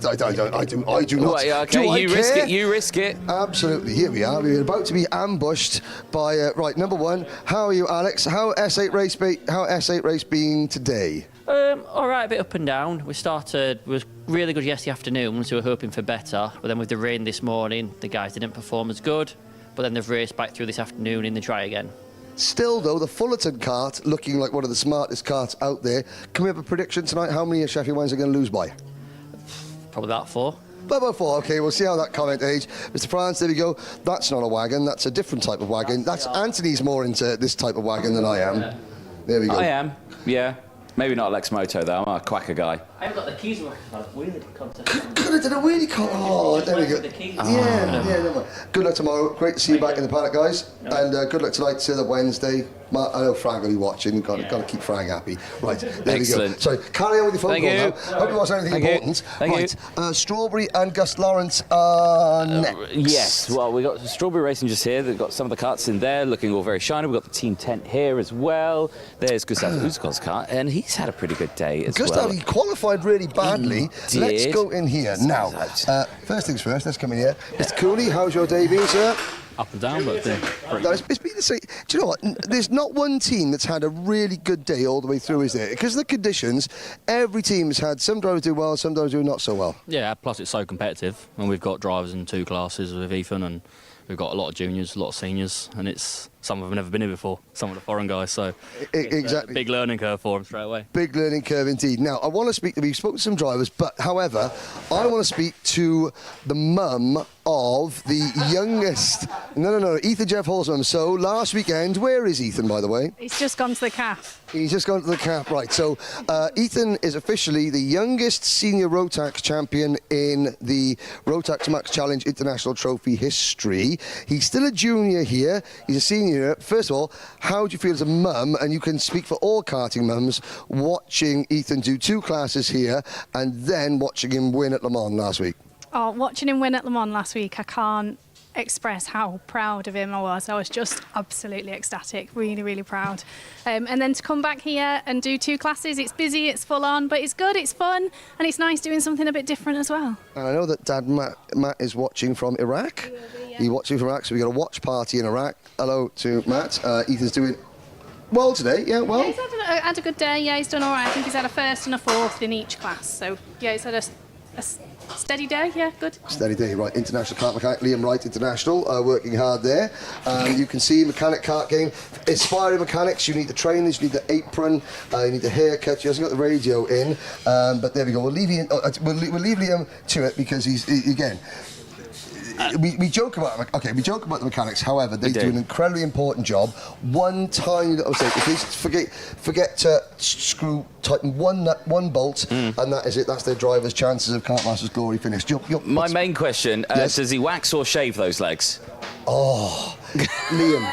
I do not. Right, okay, you risk it. Absolutely. Here we are. We're about to be ambushed by right. Number one. How are you, Alex? How S8 race being today? All right, a bit up and down. We was really good yesterday afternoon, so we were hoping for better. But then with the rain this morning, the guys didn't perform as good. But then they've raced back through this afternoon in the try again. Still, though, the Fullerton kart looking like one of the smartest karts out there. Can we have a prediction tonight? How many are Sheffield Wednesday going to lose by? Probably about 4. About 4. Okay, we'll see how that comment age. Mr. France, there we go. That's not a wagon. That's a different type of wagon. That's Anthony's more into this type of wagon than I am. There we go. I am. Yeah. Maybe not Lex Moto though. I'm a quacker guy. I haven't got the keys working for the wheelie contest. Could have done a wheelie contest. Oh, there we go. Never mind. Good luck tomorrow. Great to see you back in the paddock, guys. And good luck tonight to the Wednesday. I know Frank will be watching. Got to keep Frank happy. Right, there we go. So carry on with your phone call now. Hope it wasn't anything important. Right, Strawberry and Gus Lawrence are next. Yes, well, we got Strawberry Racing just here. They've got some of the karts in there, looking all very shiny. We've got the team tent here as well. There's Gustav Uzkov's kart, and he's had a pretty good day as well. Gustav, he qualified really badly. Let's go in here now. First things first. Let's come in here. Mr. Cooley, how's your day been, sir? Up and down, but it's been the same. Do you know what? There's not one team that's had a really good day all the way through, is there? Because of the conditions, every team has had some drivers do well, some drivers do not so well. Yeah, plus it's so competitive, and we've got drivers in 2 classes with Ethan, and we've got a lot of juniors, a lot of seniors, and some of them have never been here before, some of the foreign guys, so exactly. Big learning curve for them straight away. Big learning curve indeed. Now, I want to speak to, we've spoken to some drivers, but however, I want to speak to the mum of the youngest, no, Ethan Jeff Hall's mum. So last weekend, where is Ethan, by the way? He's just gone to the calf. He's just gone to the calf, right. So Ethan is officially the youngest senior Rotax champion in the Rotax Max Challenge International Trophy history. He's still a junior here. He's a senior. First of all, how do you feel as a mum, and you can speak for all karting mums, watching Ethan do 2 classes here and then watching him win at Le Mans last week? Oh, watching him win at Le Mans last week, I can't express how proud of him I was. I was just absolutely ecstatic, really, really proud. And then to come back here and do 2 classes, it's busy, it's full on, but it's good, it's fun, and it's nice doing something a bit different as well. And I know that Dad Matt is watching from Iraq. He's watching from Iraq, so we got a watch party in Iraq. Hello to Matt. Ethan's doing well today, yeah, well. Yeah, he's had a good day, yeah, he's done all right. I think he's had a 1st and a 4th in each class, so yeah, he's had a steady day, yeah, good. Steady day, right. International kart mechanic, Liam Wright International, working hard there. You can see mechanic kart game. Aspiring mechanics, you need the trainers, you need the apron, you need the haircut. He hasn't got the radio in, but there we go. We'll leave Liam to it because he's, again, we joke about the mechanics. However, they do an incredibly important job. One tiny little mistake. If they forget to tighten one nut, one bolt, and that is it. That's their driver's chances of Kartmasters Glory finished. My main question: does he wax or shave those legs? Oh, Liam,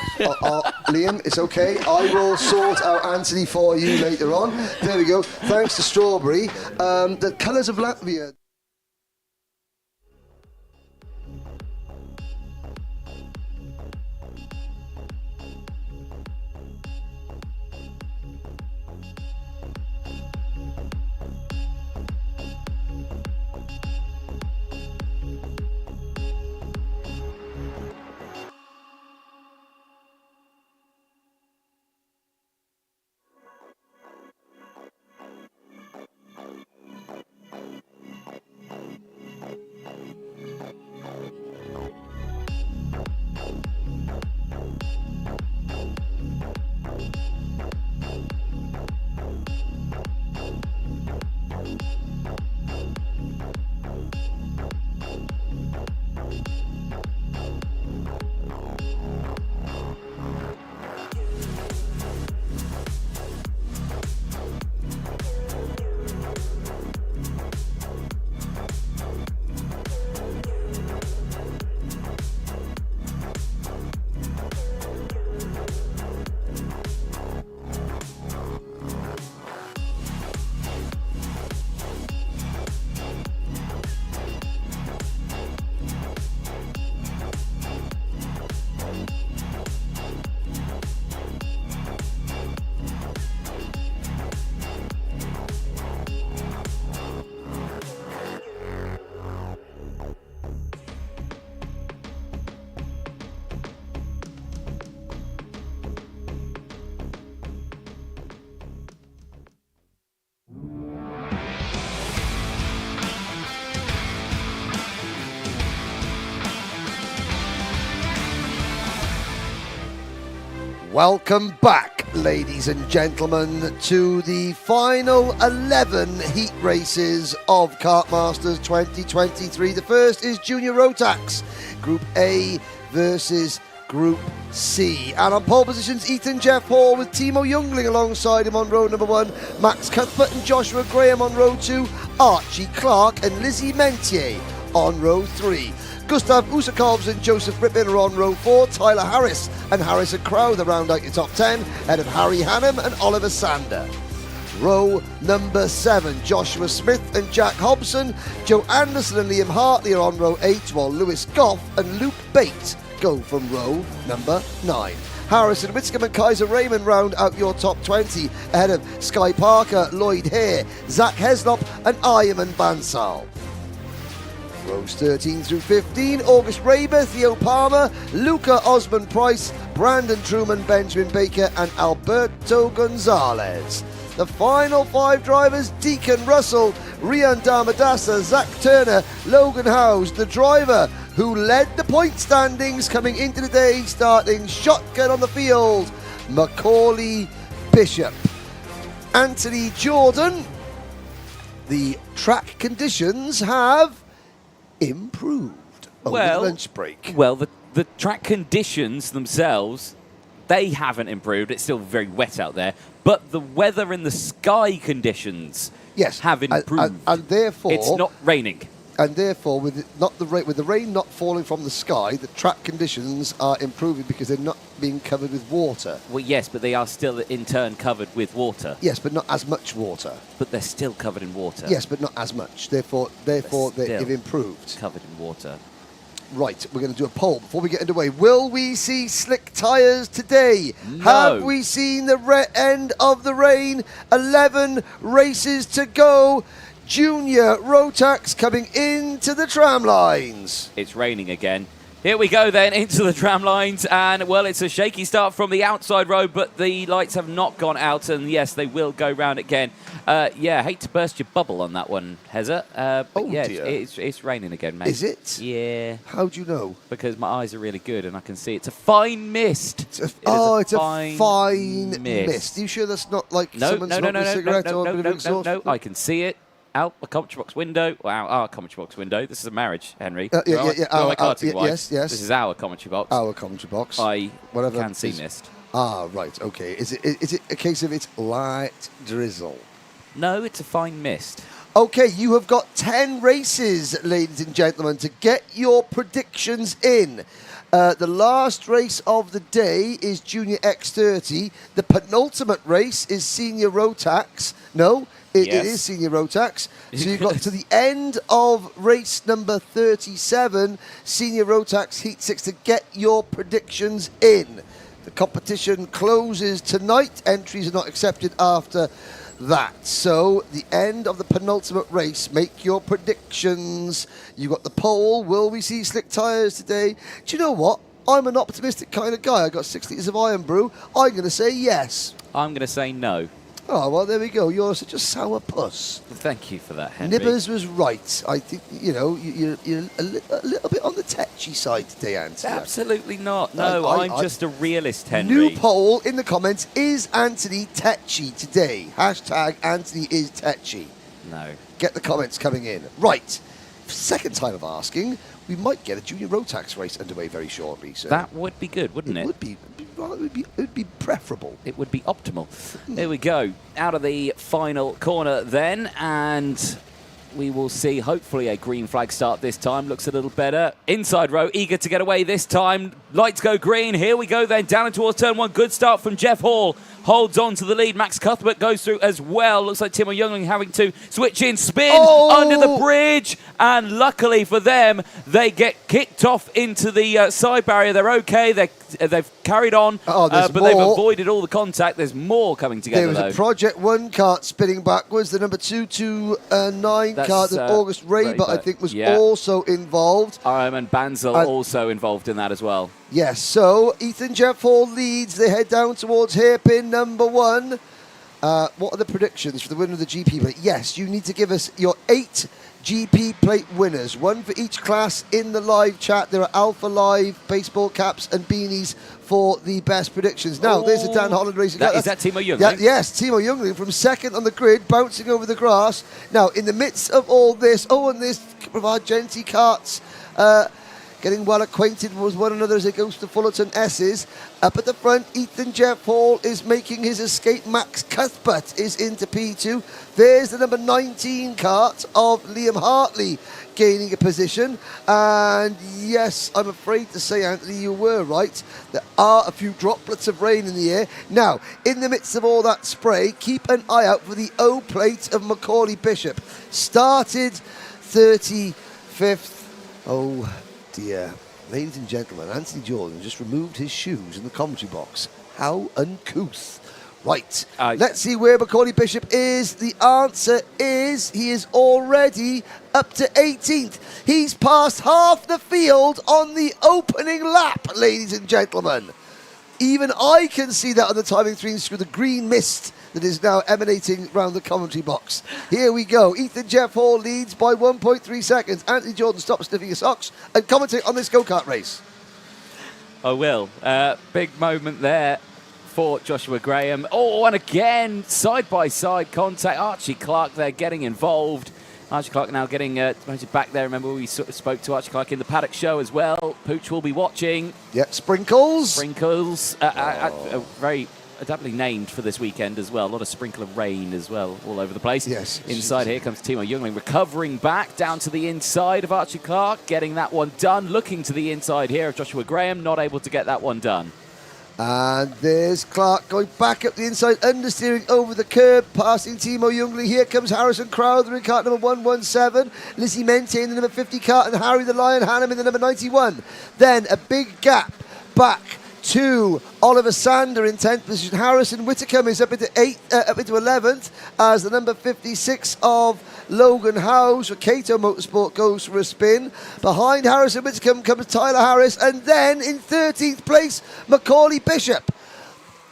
Liam, it's okay. I will sort out Anthony for you later on. There we go. Thanks to Strawberry. The colours of Latvia. Welcome back, ladies and gentlemen, to the final 11 heat races of Kartmasters 2023. The first is Junior Rotax, Group A versus Group C. And on pole positions, Ethan Jeff Hall with Timo Youngling alongside him on row number 1, Max Cuthbert and Joshua Graham on row 2, Archie Clark and Lizzie Mentier on row 3. Gustav Usakovs and Joseph Rippin are on row 4, Tyler Harris and Harrison Crowther round out your top 10, ahead of Harry Hannum and Oliver Sander. Row number 7, Joshua Smith and Jack Hobson, Joe Anderson and Liam Hartley are on row 8, while Lewis Goff and Luke Bates go from row number 9. Harrison Whitcomb and Kaiser Raymond round out your top 20, ahead of Sky Parker, Lloyd Hare, Zach Heslop and Ayman Bansal. Rows 13 through 15, August Raber, Theo Palmer, Luca Osman Price, Brandon Truman, Benjamin Baker and Alberto Gonzalez. The final 5 drivers, Deacon Russell, Rian Damadasa, Zach Turner, Logan Howes, the driver who led the point standings coming into the day, starting shotgun on the field, Macaulay Bishop. Anthony Jordan, the track conditions have improved over the lunch break. Well, the track conditions themselves, they haven't improved. It's still very wet out there. But the weather and the sky conditions have improved. And therefore... It's not raining. And therefore, with the rain not falling from the sky, the track conditions are improving because they're not being covered with water. Well, yes, but they are still in turn covered with water. Yes, but not as much water. But they're still covered in water. Yes, but not as much. Therefore they've improved. Covered in water. Right, we're going to do a poll before we get underway. Will we see slick tyres today? No. Have we seen the end of the rain? 11 races to go. Junior Rotax coming into the tram lines. It's raining again. Here we go then into the tram lines, and well, it's a shaky start from the outside road, but the lights have not gone out, and yes, they will go round again. Yeah, hate to burst your bubble on that one, Heza. But yeah, dear. it's raining again, mate. Is it? Yeah. How do you know? Because my eyes are really good, and I can see it's a fine mist. It's a fine mist. Are you sure that's not like someone's smoking a cigarette or a bit of exhaust? No, I can see it. Out a commentary box window. Wow, our commentary box window. This is a marriage, Henry. Yeah. My karting wife. Yes. This is our commentary box. Our commentary box. I Whatever can see mist. Ah, right. Okay. Is it a case of it's light drizzle? No, it's a fine mist. Okay, you have got 10 races, ladies and gentlemen, to get your predictions in. The last race of the day is Junior X30. The penultimate race is Senior Rotax. No, it is Senior Rotax. So you've got to the end of race number 37, Senior Rotax Heat 6, to get your predictions in. The competition closes tonight. Entries are not accepted after that. So the end of the penultimate race, make your predictions. You got the poll. Will we see slick tyres today? Do you know what? I'm an optimistic kind of guy. I got 6 litres of Iron Brew. I'm going to say yes. I'm going to say no. Oh, well, there we go. You're such a sour puss. Thank you for that, Henry. Nibbers was right. I think, you're a little bit on the tetchy side today, Anthony. Absolutely not. No, I'm just a realist, Henry. New poll in the comments. Is Anthony tetchy today? Hashtag Anthony is tetchy. No. Get the comments coming in. Right. Second time of asking. We might get a Junior Rotax race underway very shortly. So that would be good, wouldn't it? It would be preferable. It would be optimal. There we go. Out of the final corner then, and we will see hopefully a green flag start this time. Looks a little better. Inside row, eager to get away this time. Lights go green. Here we go then, down and towards turn one. Good start from Jeff Hall. Holds on to the lead. Max Cuthbert goes through as well. Looks like Timo Youngling having to switch in. Spin under the bridge. And luckily for them, they get kicked off into the side barrier. They're okay. They've carried on, but they've avoided all the contact. There's more coming together, There was a Project 1 kart spinning backwards. The number 229 kart that August Raybert, I think, was also involved. And Banzel also involved in that as well. Yes, so Ethan Jeff Hall leads. They head down towards hairpin number 1. What are the predictions for the winner of the GP plate? Yes, you need to give us your 8 GP plate winners, 1 for each class in the live chat. There are Alpha Live baseball caps and beanies for the best predictions. Now, there's a Dan Holland racing car. Is that Timo Youngling? Yes, Timo Youngling from second on the grid, bouncing over the grass. Now, in the midst of all this, and this couple of Argenti karts getting well acquainted with one another as it goes to Fullerton S's. Up at the front, Ethan Jeff Hall is making his escape. Max Cuthbert is into P2. There's the number 19 kart of Liam Hartley gaining a position. And yes, I'm afraid to say, Anthony, you were right. There are a few droplets of rain in the air. Now, in the midst of all that spray, keep an eye out for the O plate of Macaulay Bishop. Started 35th. Oh, dear. Ladies and gentlemen, Anthony Jordan just removed his shoes in the commentary box. How uncouth. Right, let's see where Macaulay Bishop is. The answer is he is already up to 18th. He's passed half the field on the opening lap, ladies and gentlemen. Even I can see that on the timing screens through the green mist that is now emanating around the commentary box. Here we go. Ethan Jeff Hall leads by 1.3 seconds. Anthony Jordan stops sniffing his socks and commentate on this go-kart race. I will. Big moment there for Joshua Graham. And again, side-by-side contact. Archie Clark there getting involved. Archie Clark now getting promoted back there. Remember, we spoke to Archie Clark in the Paddock show as well. Pooch will be watching. Yeah, Sprinkles. Sprinkles. Very adaptly named for this weekend as well. A lot of sprinkle of rain as well all over the place. Yes. Inside here comes Timo Youngling recovering back down to the inside of Archie Clark, getting that one done. Looking to the inside here of Joshua Graham, not able to get that one done. And there's Clark going back up the inside, understeering over the curb, passing Timo Jungling. Here comes Harrison Crowther in cart number 117. Lizzie Mentier in the number 50 cart, and Harry the Lion Hannum in the number 91. Then a big gap back to Oliver Sander in 10th position. Harrison Whitcomb is up into 11th as the number 56 of Logan Howes for Cato Motorsport goes for a spin. Behind Harrison Whitcomb comes Tyler Harris, and then in 13th place, Macaulay Bishop.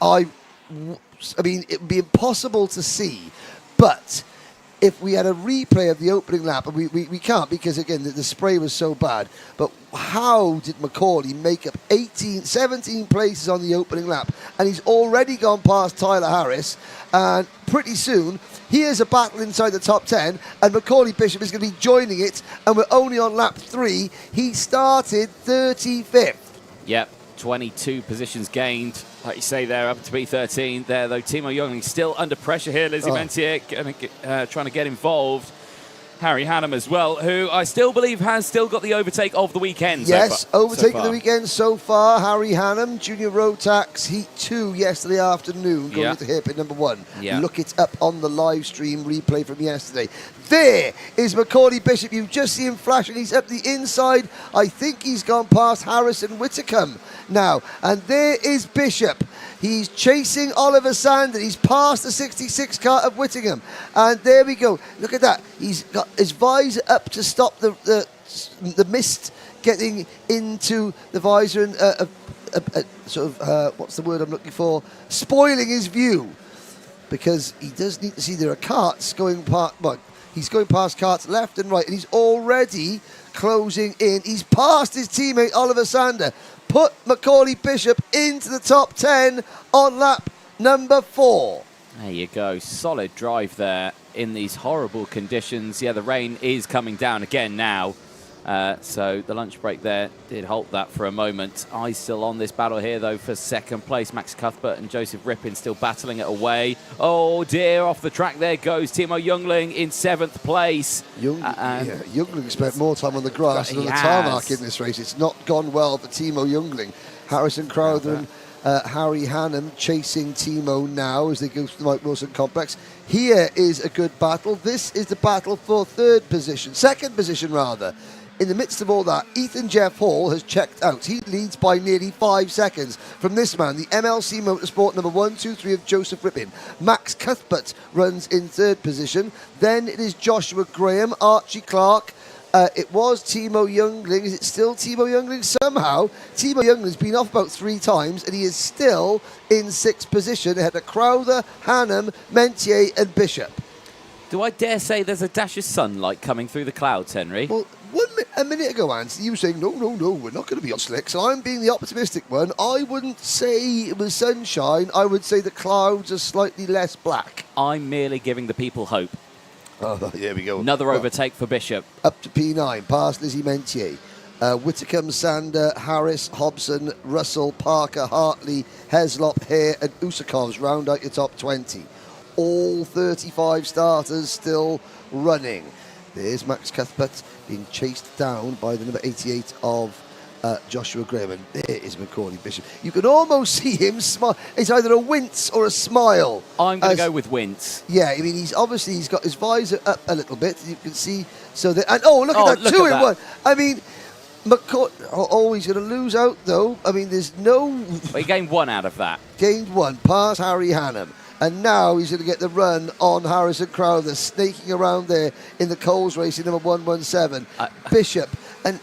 I mean, it would be impossible to see, but if we had a replay of the opening lap, and we can't because, again, the spray was so bad, but how did Macaulay make up 17 places on the opening lap? And he's already gone past Tyler Harris, and pretty soon, here's a battle inside the top 10, and Macaulay Bishop is going to be joining it, and we're only on lap 3. He started 35th. Yep, 22 positions gained. Like you say there, up to B13 there, though. Timo Jungling still under pressure here. Lizzie Mentier trying to get involved. Harry Hannum as well, who I still believe has still got the overtake of the weekend. Yes, overtaking the weekend so far. Harry Hannum, Junior Rotax, Heat 2 yesterday afternoon, going to hairpin number 1. Look it up on the live stream replay from yesterday. There is Macaulay Bishop. You just see him flashing. He's up the inside. I think he's gone past Harrison Whitcomb now. And there is Bishop. He's chasing Oliver Sander. He's past the 66 car of Whittingham. And there we go. Look at that. He's got his visor up to stop the mist getting into the visor and what's the word I'm looking for? Spoiling his view. Because he does need to see there are carts going past. Well, he's going past carts left and right, and he's already closing in. He's passed his teammate Oliver Sander. Put Macaulay Bishop into the top 10 on lap number 4. There you go. Solid drive there in these horrible conditions. Yeah, the rain is coming down again now. So the lunch break there did halt that for a moment. Eyes still on this battle here, though, for second place. Max Cuthbert and Joseph Rippin still battling it away. Oh, dear. Off the track there goes Timo Jungling in 7th place. Jungling spent more time on the grass than on the tarmac in this race. It's not gone well for Timo Jungling. Harrison Crowther and Harry Hannum chasing Timo now as they go through the Mike Wilson complex. Here is a good battle. This is the battle for second position rather. In the midst of all that, Ethan Jeff Hall has checked out. He leads by nearly 5 seconds from this man, the MLC Motorsport number 123 of Joseph Rippin. Max Cuthbert runs in 3rd position. Then it is Joshua Graham, Archie Clark. It was Timo Jungling. Is it still Timo Jungling? Somehow, Timo Jungling's been off about 3 times, and he is still in 6th position ahead of Crowther, Hannum, Mentier, and Bishop. Do I dare say there's a dash of sunlight coming through the clouds, Henry? Well, a minute ago, Anthony, you were saying, no, we're not going to be on slick. So I'm being the optimistic one. I wouldn't say it was sunshine. I would say the clouds are slightly less black. I'm merely giving the people hope. Oh, here we go. Another overtake for Bishop. Up to P9, past Lizzie Mentier. Whitcomb, Sander, Harris, Hobson, Russell, Parker, Hartley, Heslop, Hare and Usakovs round out your top 20. All 35 starters still running. There's Max Cuthbert being chased down by the number 88 of Joshua Graham. And there is Macaulay Bishop. You can almost see him smile. It's either a wince or a smile. I'm going to go with wince. Yeah, I mean, he's got his visor up a little bit. You can see. So that, and look at that, 2 in 1. I mean, he's going to lose out, though. I mean, there's no... Well, he gained 1 out of that. Gained 1, past Harry Hannum. And now he's going to get the run on Harrison Crowther, snaking around there in the Coles race in number 117. Bishop. And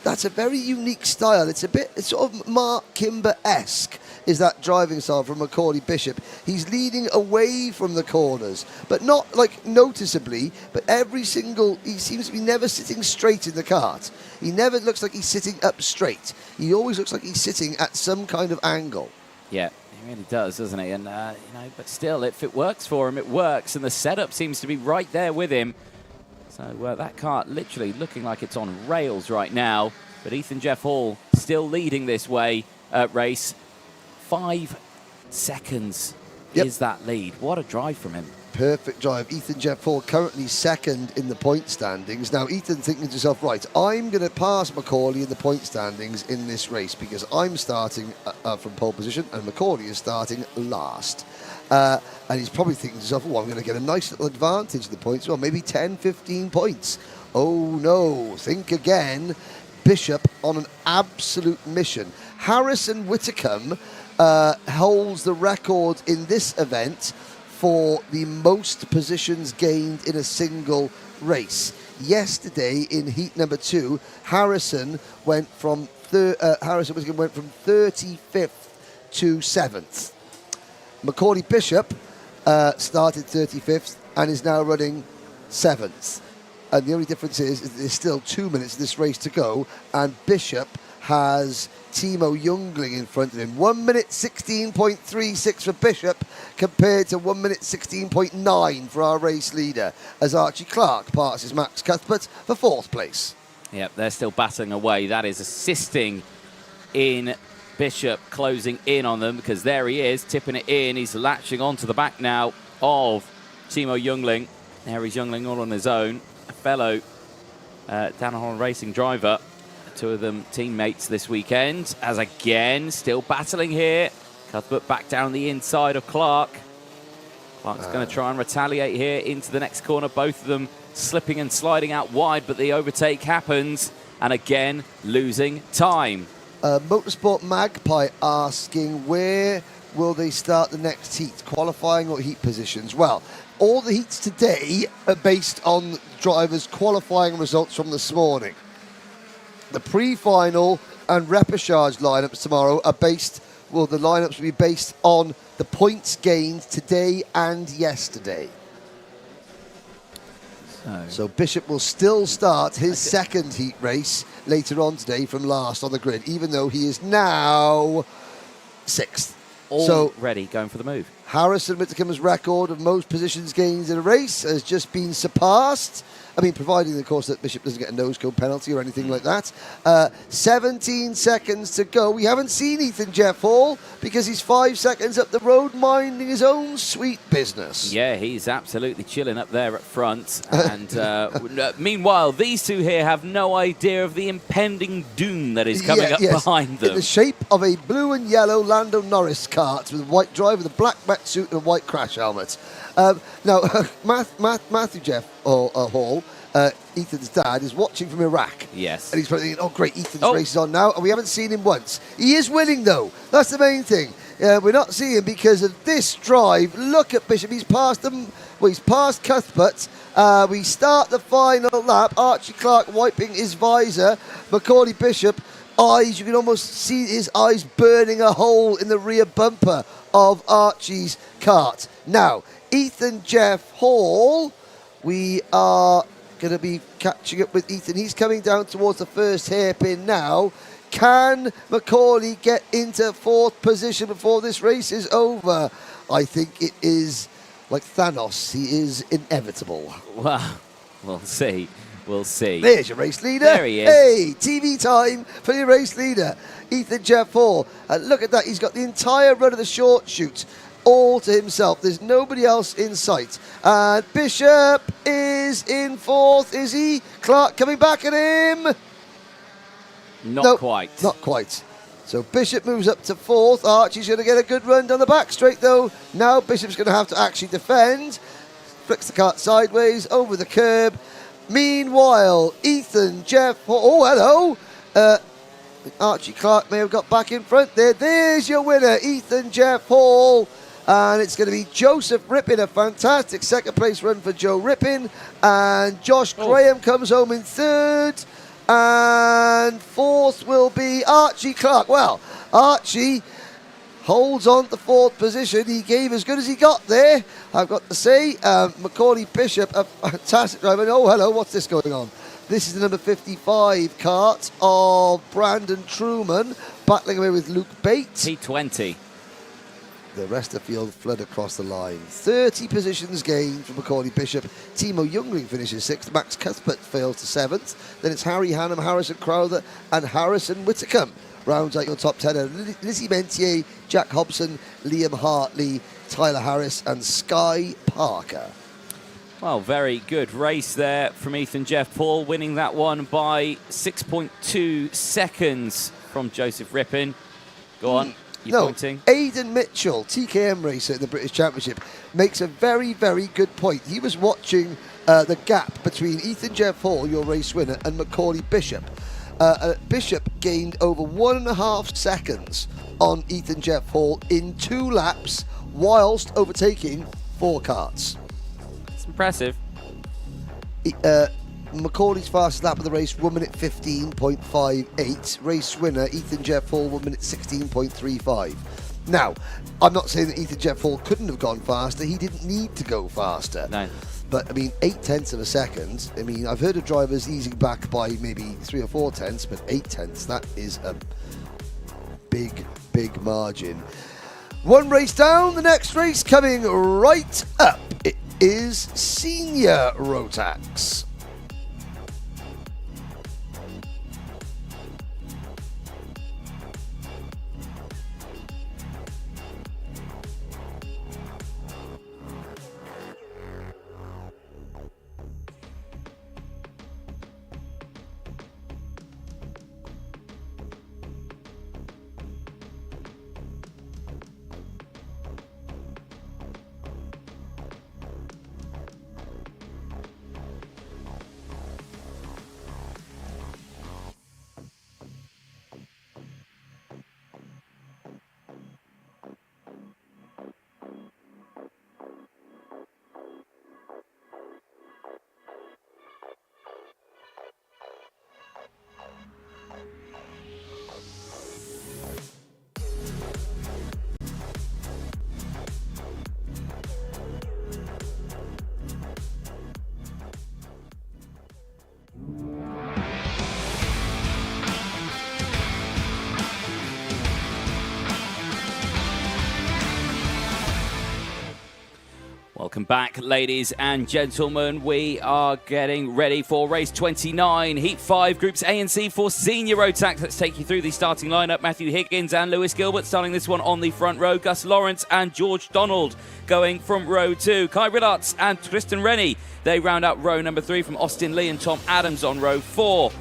that's a very unique style. It's sort of Mark Kimber-esque, is that driving style from Macaulay Bishop. He's leading away from the corners, but not like noticeably, but he seems to be never sitting straight in the kart. He never looks like he's sitting up straight. He always looks like he's sitting at some kind of angle. Yeah. He really does, doesn't he? And, but still, if it works for him, it works. And the setup seems to be right there with him. So that kart literally looking like it's on rails right now. But Ethan Jeff Hall still leading this race. 5 seconds is that lead. What a drive from him. perfect drive. Ethan Jeff Hall currently second in the point standings. Now, Ethan thinking to himself, right, I'm going to pass Macaulay in the point standings in this race because I'm starting from pole position and Macaulay is starting last. And he's probably thinking to himself, oh, I'm going to get a nice little advantage in the points. Well, maybe 10, 15 points. Oh, no. Think again. Bishop on an absolute mission. Harrison Whitcomb holds the record in this event for the most positions gained in a single race. Yesterday in heat number 2, Harrison went from 35th to 7th. Macaulay Bishop started 35th and is now running 7th. And the only difference is there's still 2 minutes of this race to go, and Bishop has Timo Jungling in front of him. 1 minute 16.36 for Bishop compared to 1 minute 16.9 for our race leader, as Archie Clark passes Max Cuthbert for 4th place. Yep, they're still battling away. That is assisting in Bishop closing in on them, because there he is, tipping it in. He's latching onto the back now of Timo Jungling. There is Jungling all on his own, a fellow Dan Holland Racing driver. 2 of them teammates this weekend, as again, still battling here. Cuthbert back down the inside of Clark. Clark's going to try and retaliate here into the next corner. Both of them slipping and sliding out wide, but the overtake happens, and again, losing time. Motorsport Magpie asking, where will they start the next heat, qualifying or heat positions? Well, all the heats today are based on drivers' qualifying results from this morning. The pre-final and repechage lineups tomorrow are based, well, the lineups will be based on the points gained today and yesterday. So Bishop will still start his second heat race later on today from last on the grid, even though he is now 6th. Already going for the move. Harrison Whitcomb's record of most positions gained in a race has just been surpassed. I mean, providing, of course, that Bishop doesn't get a nose cone penalty or anything like that. 17 seconds to go. We haven't seen Ethan Jeff Hall because he's 5 seconds up the road minding his own sweet business. Yeah, he's absolutely chilling up there at front. And meanwhile, these two here have no idea of the impending doom that is coming up behind them. In the shape of a blue and yellow Lando Norris kart with a white driver, with a black wetsuit and a white crash helmet. Now, Matthew Jeff Hall, Ethan's dad, is watching from Iraq. Yes. And he's probably thinking, oh, great, Ethan's race is on now. And we haven't seen him once. He is winning, though. That's the main thing. We're not seeing him because of this drive. Look at Bishop. He's passed them. Well, he's passed Cuthbert. We start the final lap. Archie Clark wiping his visor. Macaulay Bishop, eyes. You can almost see his eyes burning a hole in the rear bumper of Archie's kart. Now, Ethan Jeff Hall, we are going to be catching up with Ethan. He's coming down towards the first hairpin now. Can Macaulay get into 4th position before this race is over? I think it is like Thanos. He is inevitable. Well, we'll see. We'll see. There's your race leader. There he is. Hey, TV time for your race leader, Ethan Jeff Hall. Look at that. He's got the entire run of the short shoot all to himself. There's nobody else in sight. And Bishop is in 4th, is he? Clark coming back at him. Not quite. Not quite. So Bishop moves up to 4th. Archie's going to get a good run down the back straight, though. Now Bishop's going to have to actually defend. Flicks the kart sideways over the curb. Meanwhile, Ethan Jeff Hall. Oh, hello. Archie Clark may have got back in front there. There's your winner, Ethan Jeff Hall. And it's going to be Joseph Rippin, a fantastic second place run for Joe Rippin. And Josh Graham comes home in 3rd. And 4th will be Archie Clark. Well, Archie holds on to 4th position. He gave as good as he got there, I've got to say. Macaulay Bishop, a fantastic driver. Oh, hello, what's this going on? This is the number 55 kart of Brandon Truman, battling away with Luke Bates. T20. The rest of the field flood across the line. 30 positions gained for Macaulay Bishop. Timo Jungling finishes 6th. Max Cuthbert fails to 7th. Then it's Harry Hannum, Harrison Crowther and Harrison Whitcomb rounds out your top 10. Lizzie Mentier, Jack Hobson, Liam Hartley, Tyler Harris and Sky Parker. Well, very good race there from Ethan Jeff Paul, winning that one by 6.2 seconds from Joseph Rippin. Go on, you're pointing. Aidan Mitchell, TKM racer in the British Championship, makes a very, very good point. He was watching the gap between Ethan Jeff Hall, your race winner, and Macaulay Bishop. Bishop gained over 1.5 seconds on Ethan Jeff Hall in 2 laps, whilst overtaking 4 karts. It's impressive. Macaulay's fastest lap of the race, 1 minute 15.58. Race winner, Ethan Jeff Hall, 1 minute 16.35. Now, I'm not saying that Ethan Jeff Hall couldn't have gone faster. He didn't need to go faster. No. But, I mean, 0.8 of a second. I mean, I've heard of drivers easing back by maybe 3 or 4 tenths, but 0.8, that is a big, big margin. One race down, the next race coming right up. It is Senior Rotax. Welcome back, ladies and gentlemen. We are getting ready for race 29, Heat 5, Groups A and C for Senior Rotax. Let's take you through the starting lineup. Matthew Higgins and Lewis Gilbert starting this one on the front row. Gus Lawrence and George Donald going from row 2. Kai Rillarts and Tristan Rennie, they round out row number 3 from Austin Lee and Tom Adams on row 4.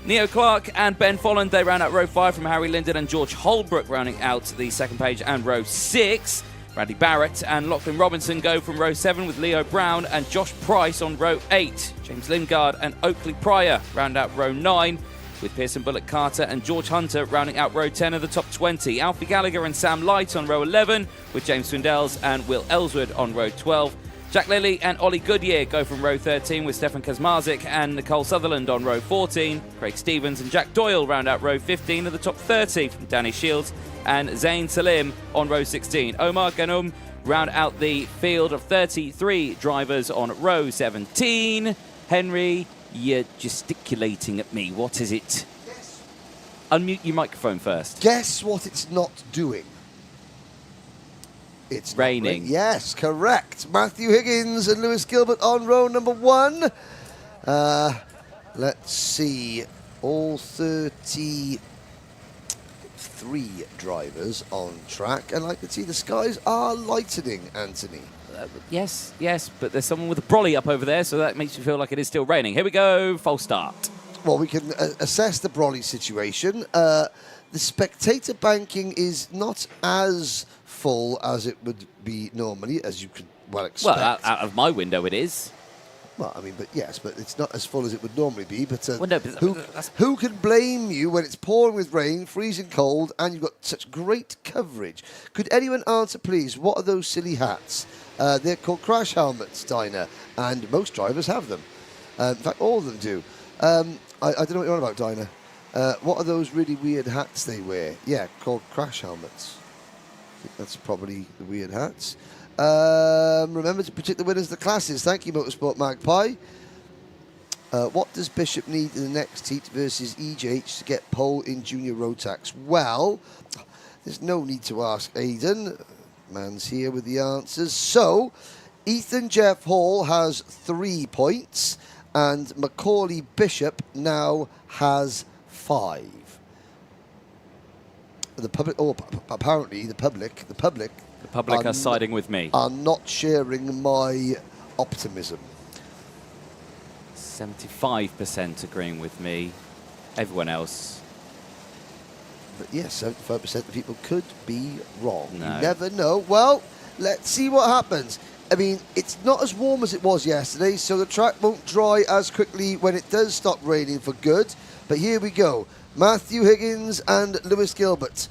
Neo Clark and Ben Folland, they round out row 5 from Harry Linden and George Holbrook rounding out the second page and row 6. Bradley Barrett and Lachlan Robinson go from row 7 with Leo Brown and Josh Price on row 8. James Lingard and Oakley Pryor round out row 9 with Pearson Bullock Carter and George Hunter rounding out row 10 of the top 20. Alfie Gallagher and Sam Light on row 11 with James Swindells and Will Ellswood on row 12. Jack Lilly and Ollie Goodyear go from row 13 with Stefan Kazmarzik and Nicole Sutherland on row 14. Craig Stevens and Jack Doyle round out row 15 of the top 30 from Danny Shields and Zain Salim on row 16. Omar Ghanum round out the field of 33 drivers on row 17. Henry, you're gesticulating at me. What is it? Yes. Unmute your microphone first. Guess what it's not doing? It's raining. Yes, correct. Matthew Higgins and Lewis Gilbert on row number 1. Let's see. All 33 drivers on track. And I can see the skies are lightening, Anthony. Yes, but there's someone with a brolly up over there, so that makes you feel like it is still raining. Here we go, false start. Well, we can assess the brolly situation. The spectator banking is not as full as it would be normally, as you could well expect. Well, out of my window it is. Well, I mean, but yes, but it's not as full as it would normally be. But, well, no, who can blame you when it's pouring with rain, freezing cold, and you've got such great coverage? Could anyone answer, please, what are those silly hats? They're called crash helmets, Dinah, and most drivers have them. In fact, all of them do. I don't know what you're on about, Dinah. What are those really weird hats they wear? Yeah, called crash helmets. I think that's probably the weird hats. Remember to predict the winners of the classes. Thank you, Motorsport Magpie. What does Bishop need in the next heat versus EJH to get pole in Junior Rotax? Well, there's no need to ask Aidan. Man's here with the answers. So, Ethan Jeff Hall has 3 points, and Macaulay Bishop now has 5. the public, apparently the public are siding with me. Are not sharing my optimism. 75% agreeing with me. Everyone else. But yes, 75% of people could be wrong. No. You never know. Well, let's see what happens. I mean, it's not as warm as it was yesterday, so the track won't dry as quickly when it does stop raining for good. But here we go. Matthew Higgins and Lewis Gilbert.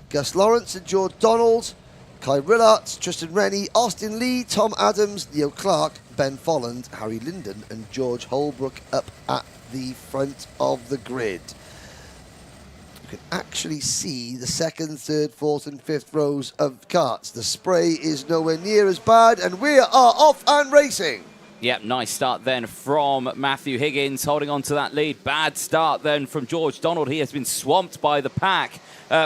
Gus Lawrence and George Donald. Kai Rillart, Tristan Rennie, Austin Lee, Tom Adams, Leo Clark, Ben Folland, Harry Linden and George Holbrook up at the front of the grid. You can actually see the second, third, fourth and fifth rows of karts. The spray is nowhere near as bad and we are off and racing. Yep, nice start then from Matthew Higgins, holding on to that lead. Bad start then from George Donald. He has been swamped by the pack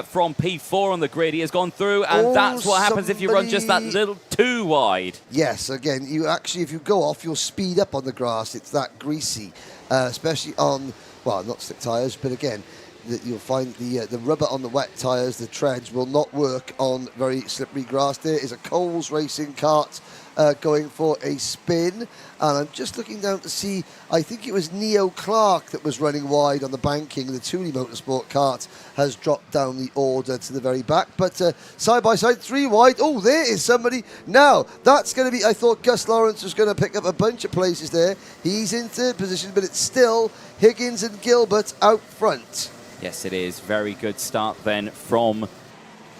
from P4 on the grid. He has gone through, and that's what happens if you run just that little too wide. Yes, again, you actually, if you go off, you'll speed up on the grass. It's that greasy, especially on, well, not slick tyres, but again, you'll find the rubber on the wet tyres, the treads, will not work on very slippery grass. There is a Coles Racing kart going for a spin, and I'm just looking down to see, I think it was Neo Clark that was running wide on the banking. The Tooley Motorsport kart has dropped down the order to the very back, but side by side, 3 wide. Oh, there is somebody. Now, that's going to be, I thought Gus Lawrence was going to pick up a bunch of places there. He's in third position, but it's still Higgins and Gilbert out front. Yes, it is. Very good start then from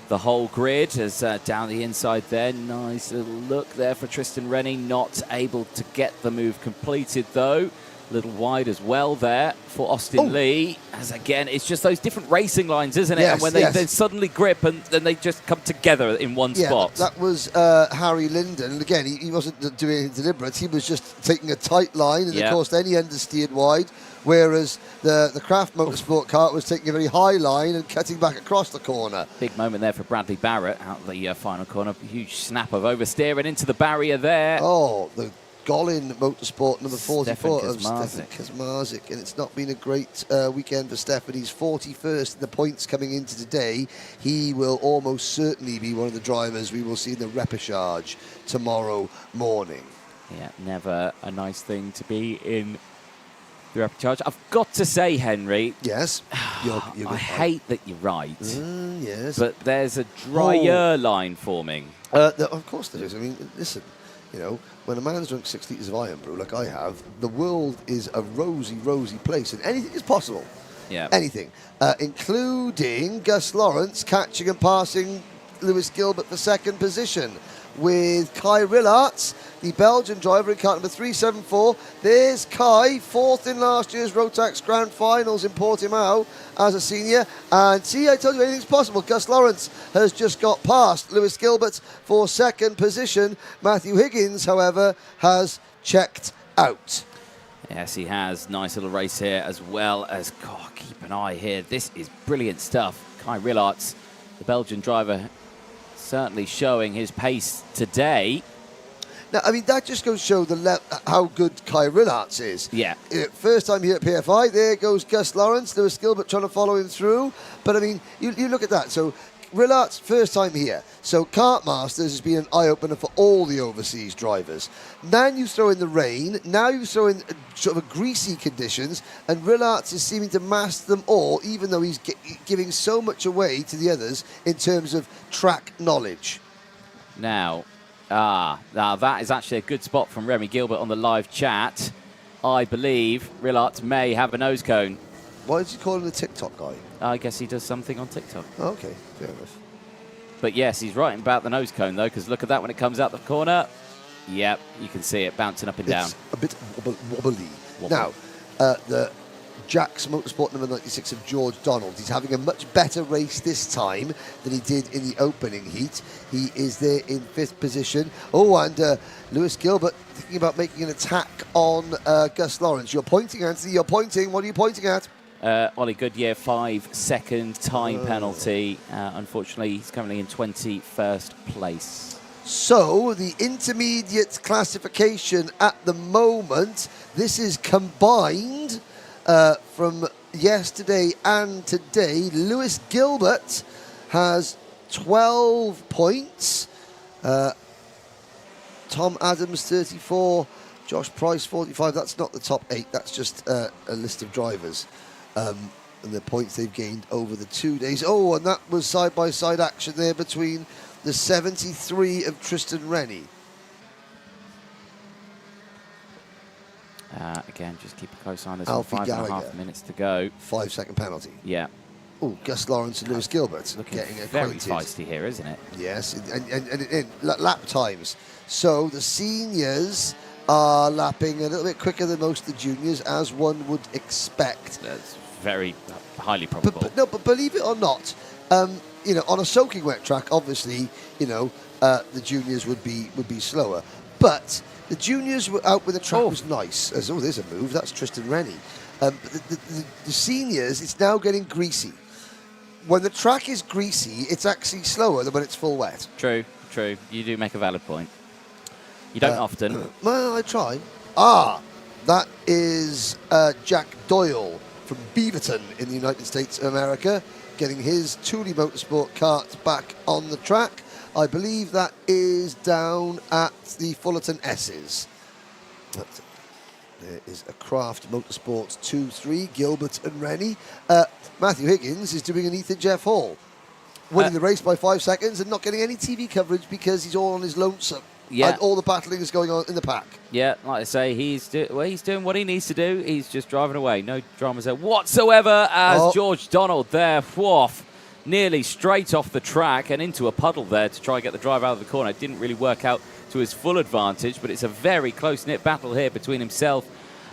the whole grid as down the inside there. Nice little look there for Tristan Rennie. Not able to get the move completed though. A little wide as well there for Austin Lee. As again, it's just those different racing lines, isn't it? Yes, and when they suddenly grip and then they just come together in one spot. That was Harry Linden. And again, he wasn't doing anything deliberate. He was just taking a tight line and of course then he understeered wide. Whereas the Craft Motorsport kart was taking a very high line and cutting back across the corner. Big moment there for Bradley Barrett out the final corner. Huge snap of oversteer and into the barrier there. Oh, the Golin Motorsport number 44 of Stefan Stefan Kazmarzik. And it's not been a great weekend for Stefan. He's 41st in the points coming into today. He will almost certainly be one of the drivers we will see in the repechage tomorrow morning. Yeah, never a nice thing to be in the repechage. I've got to say, Henry. Yes. I hate that you're right. Yes. But there's a drier line forming. Of course there is. I mean, listen, you know, when a man's drunk 6 litres of iron brew like I have, the world is a rosy, rosy place and anything is possible. Yeah. Anything. Including Gus Lawrence catching and passing Lewis Gilbert for second position. With Kai Rillart, the Belgian driver in kart number 374. There's Kai, fourth in last year's Rotax Grand Finals in Portimao as a senior. And see, I told you anything's possible. Gus Lawrence has just got past Lewis Gilbert for second position. Matthew Higgins, however, has checked out. Yes, he has. Nice little race here as well as, God, keep an eye here. This is brilliant stuff. Kai Rillart, the Belgian driver, certainly showing his pace today. Now, I mean, that just goes to show how good Kai Rillart is. Yeah. First time here at PFI, there goes Gus Lawrence. Lewis Gilbert trying to follow him through. But, I mean, you look at that. So, Rillart's first time here. So, Kartmasters has been an eye-opener for all the overseas drivers. Now you throw in the rain. Now you throw in sort of greasy conditions. And Rillart's is seeming to master them all, even though he's giving so much away to the others in terms of track knowledge. Now that is actually a good spot from Remy Gilbert on the live chat. I believe Rillart may have a nose cone. Why did you call him the TikTok guy? I guess he does something on TikTok. Oh, okay, fair enough. But yes, he's right about the nose cone, though, because look at that when it comes out the corner. Yep, you can see it bouncing up and down. It's a bit wobbly. Now, the Jack's Motorsport number 96 of George Donald. He's having a much better race this time than he did in the opening heat. He is there in 5th position. Oh, and Lewis Gilbert thinking about making an attack on Gus Lawrence. You're pointing, Anthony. You're pointing. What are you pointing at? Ollie Goodyear, 5-second time penalty. Unfortunately, he's currently in 21st place. So, the intermediate classification at the moment, this is combined from yesterday and today. Lewis Gilbert has 12 points. Tom Adams, 34. Josh Price, 45. That's not the top 8. That's just a list of drivers and the points they've gained over the 2 days. Oh, and that was side-by-side action there between the 73 of Tristan Rennie. Again, just keep a close eye on this. Alfie 5.5 minutes to go. 5-second penalty. Yeah. Oh, Gus Lawrence and Lewis Gilbert getting very acquainted. feisty here, isn't it? Yes, and lap times. So the seniors are lapping a little bit quicker than most of the juniors, as one would expect. That's very highly probable. But believe it or not, you know, on a soaking wet track, obviously, you know, the juniors would be slower. But the juniors were out when the track was nice. There's a move. That's Tristan Rennie. But the seniors, it's now getting greasy. When the track is greasy, it's actually slower than when it's full wet. True. You do make a valid point. You don't often. Well, I try. That is Jack Doyle from Beaverton in the United States of America, getting his Thule Motorsport kart back on the track. I believe that is down at the Fullerton S's. There is a Craft Motorsports 2-3, Gilbert and Rennie. Matthew Higgins is doing an Ethan Jeff Hall, winning the race by 5 seconds and not getting any TV coverage because he's all on his lonesome. Yeah. And all the battling is going on in the pack. Yeah, like I say, he's doing what he needs to do. He's just driving away. No dramas there whatsoever as George Donald there, woof, nearly straight off the track and into a puddle there to try and get the drive out of the corner. It didn't really work out to his full advantage, but it's a very close-knit battle here between himself,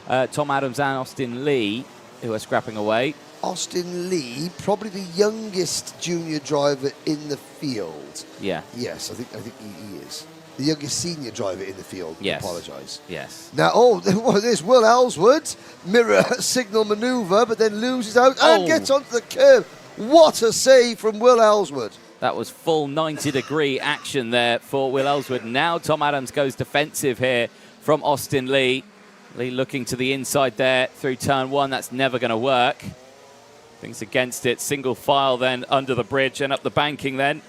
Tom Adams and Austin Lee, who are scrapping away. Austin Lee, probably the youngest junior driver in the field. Yeah. Yes, I think he is. The youngest senior driver in the field. Yes. I apologise. Yes. Now, there's Will Ellswood. Mirror signal manoeuvre, but then loses out and gets onto the curb. What a save from Will Ellswood. That was full 90-degree action there for Will Ellswood. Now Tom Adams goes defensive here from Austin Lee. Lee looking to the inside there through turn 1. That's never going to work. Things against it. Single file then under the bridge and up the banking then.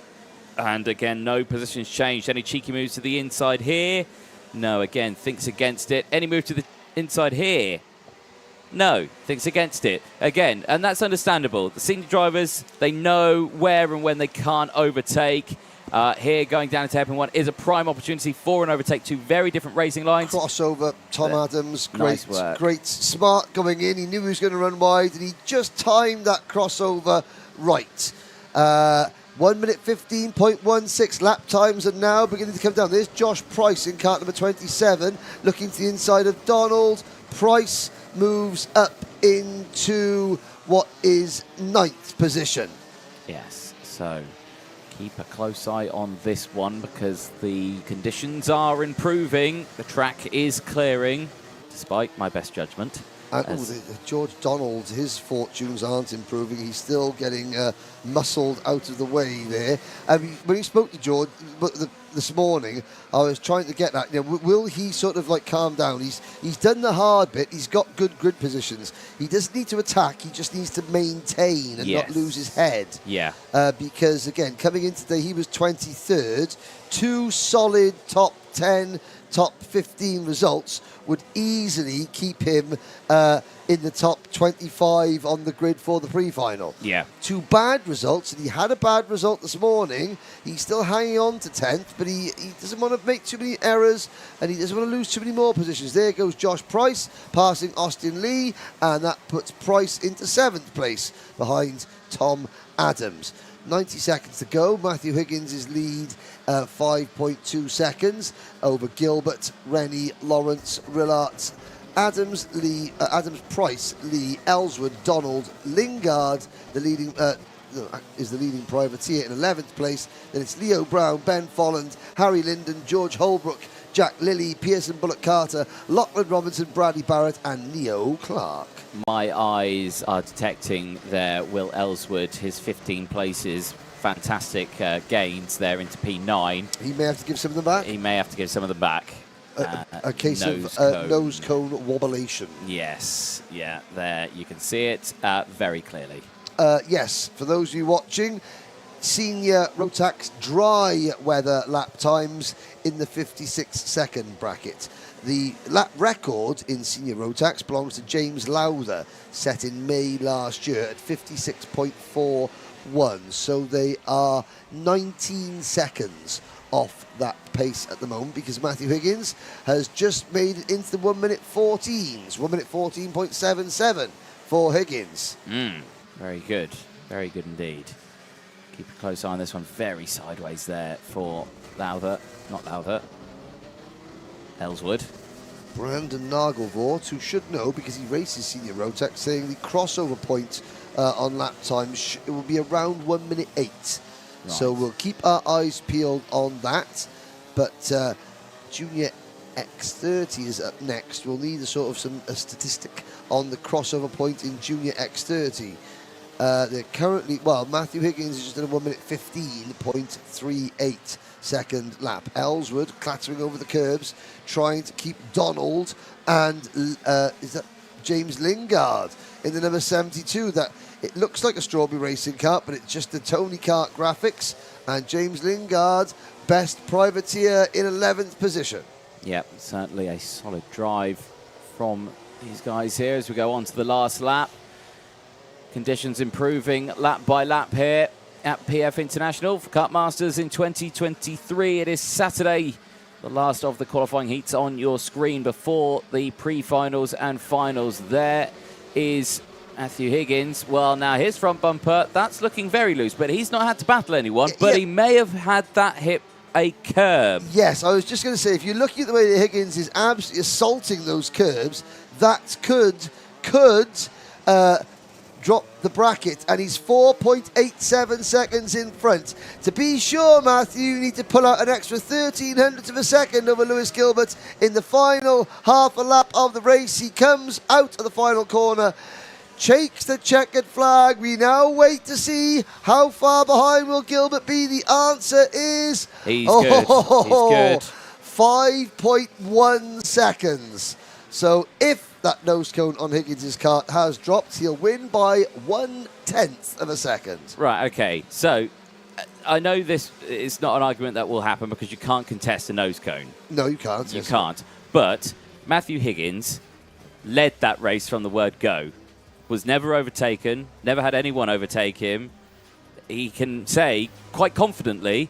And again, no positions changed. Any cheeky moves to the inside here? No, again, thinks against it. Any move to the inside here? No, thinks against it. Again, and that's understandable. The senior drivers, they know where and when they can't overtake. Here, going down into hairpin 1 is a prime opportunity for an overtake. Two very different racing lines. Crossover, Tom Adams. Nice work. Great, smart going in. He knew he was going to run wide, and he just timed that crossover right. 1 minute 15.16 lap times are now beginning to come down. There's Josh Price in kart number 27, looking to the inside of Donald. Price moves up into what is 9th position. Yes, so keep a close eye on this one because the conditions are improving. The track is clearing, despite my best judgment. George Donald, his fortunes aren't improving. He's still getting muscled out of the way there. When he spoke to George this morning, I was trying to get that. You know, will he sort of like calm down? He's done the hard bit. He's got good grid positions. He doesn't need to attack. He just needs to maintain and not lose his head. Yeah. Because again, coming in today, he was 23rd. 2 solid top 10, top 15 results would easily keep him in the top 25 on the grid for the pre-final. Yeah. 2 bad results, and he had a bad result this morning. He's still hanging on to 10th, but he doesn't want to make too many errors, and he doesn't want to lose too many more positions. There goes Josh Price, passing Austin Lee, and that puts Price into 7th place behind Tom Adams. 90 seconds to go. Matthew Higgins' lead 5.2 seconds over Gilbert, Rennie, Lawrence, Rillart, Adams, Lee, Adams, Price, Lee, Ellswood, Donald, Lingard, the leading is the leading privateer in 11th place. Then it's Leo Brown, Ben Folland, Harry Linden, George Holbrook, Jack Lilly, Pearson Bullock Carter, Lachlan Robinson, Bradley Barrett, and Neo Clark. My eyes are detecting there Will Ellswood, his 15 places. Fantastic gains there into P9. He may have to give some of them back. He may have to give some of them back. A case of nose cone wobblation. Yes, yeah, there you can see it very clearly. Yes, for those of you watching, senior Rotax dry weather lap times in the 56-second bracket. The lap record in senior Rotax belongs to James Lowther, set in May last year at 56.41. So they are 19 seconds off that pace at the moment, because Matthew Higgins has just made it into the 1 minute 14s, 1 minute 14.77 for Higgins. Very good indeed. Keep a close eye on this one. Very sideways there for Lowther, not Lowther, Ellswood. Brandon Nagelvort, who should know because he races senior Rotax, saying the crossover point on lap times it will be around 1 minute 8. Right. So we'll keep our eyes peeled on that. But Junior X30 is up next. We'll need a statistic on the crossover point in Junior X30. They're currently, Matthew Higgins is just in a 1 minute 15.38 second lap. Ellswood clattering over the curbs, trying to keep Donald and is that James Lingard in the number 72. That it looks like a Strawberry Racing Kart, but it's just the Tony Kart graphics. And James Lingard, best privateer, in 11th position. Yep, certainly a solid drive from these guys here as we go on to the last lap. Conditions improving lap by lap here at PF International for Kartmasters in 2023. It is Saturday, the last of the qualifying heats on your screen before the pre-finals and finals. There is Matthew Higgins. Well, now his front bumper, that's looking very loose, but he's not had to battle anyone, but he may have had that hit a curb. Yes, I was just going to say, if you're looking at the way that Higgins is absolutely assaulting those curbs, that could drop the bracket, and he's 4.87 seconds in front. To be sure, Matthew, you need to pull out an extra 0.13 of a second over Lewis Gilbert in the final half a lap of the race. He comes out of the final corner, shakes the checkered flag. We now wait to see how far behind will Gilbert be. The answer is... He's good. He's good. 5.1 seconds. So if that nose cone on Higgins' kart has dropped, he'll win by 1/10 of a second. Right, okay. So I know this is not an argument that will happen because you can't contest a nose cone. No, you can't. You can't. But Matthew Higgins led that race from the word go. Was never overtaken, never had anyone overtake him. He can say quite confidently,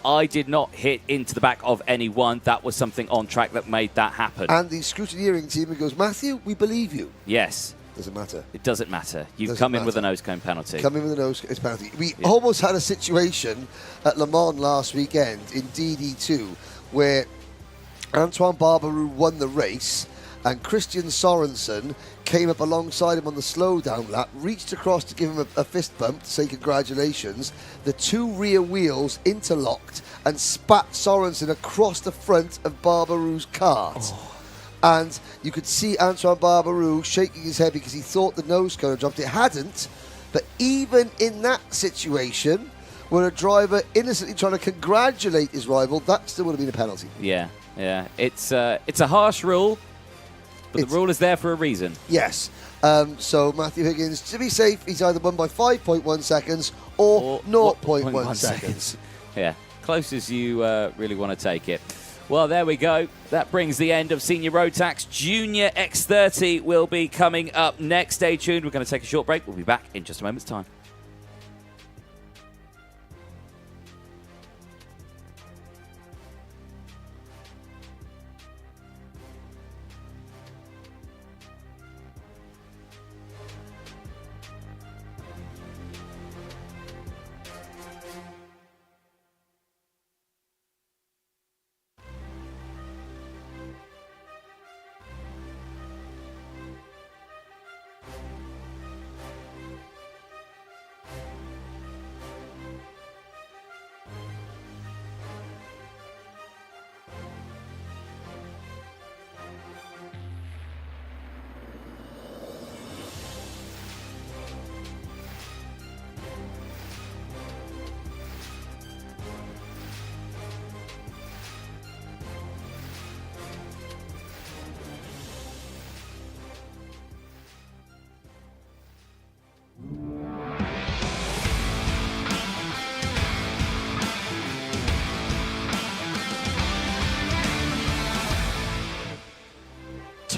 I did not hit into the back of anyone. That was something on track that made that happen. And the scrutineering team goes, Matthew, we believe you. Yes. Doesn't matter. It doesn't matter. You've come in with a nose cone penalty. Come in with a nose cone penalty. We almost had a situation at Le Mans last weekend in DD2 where Antoine Barbaroux won the race and Christian Sorensen came up alongside him on the slowdown lap, reached across to give him a fist bump to say congratulations. The two rear wheels interlocked and spat Sorensen across the front of Barbaroux's kart. And you could see Antoine Barbaroux shaking his head because he thought the nose cone had dropped. It hadn't, but even in that situation, where a driver innocently trying to congratulate his rival, that still would have been a penalty. Yeah, yeah. It's a harsh rule, but the rule is there for a reason. Yes. So Matthew Higgins, to be safe, he's either won by 5.1 seconds or 0.1 seconds. Yeah, close as you really want to take it. Well, there we go. That brings the end of Senior Rotax. Junior X30 will be coming up next. Stay tuned. We're going to take a short break. We'll be back in just a moment's time.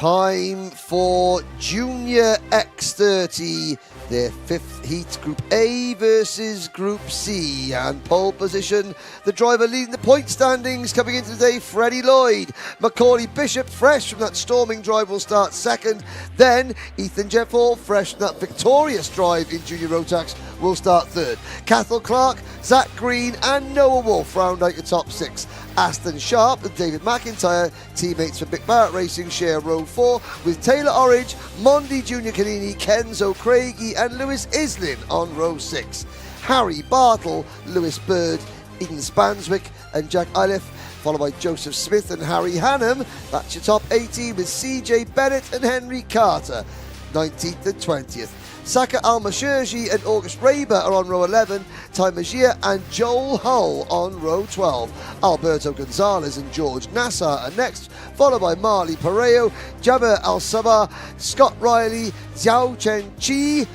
Time for Junior X30, their 5th heat, Group A versus Group C. And pole position, the driver leading the point standings coming into the day, Freddie Lloyd. Macaulay Bishop, fresh from that storming drive, will start second. Then Ethan Jeffhall, fresh from that victorious drive in Junior Rotax, will start third. Cathal Clark, Zach Green and Noah Wolf round out the top 6. Aston Sharp and David McIntyre, teammates for Mick Barrett Racing, share row 4, with Taylor Orridge, Mondi Junior Canini, Kenzo Craigie and Lewis Islin on row 6. Harry Bartle, Lewis Bird, Eden Spanswick and Jack Iliff, followed by Joseph Smith and Harry Hannam. That's your top 18 with CJ Bennett and Henry Carter, 19th and 20th. Saka Al-Mashirji and August Raber are on row 11, Ty Magia and Joel Hull on row 12. Alberto Gonzalez and George Nassar are next, followed by Marley Pareo, Jabber Al-Sabah, Scott Riley, Xiao Chen Chi,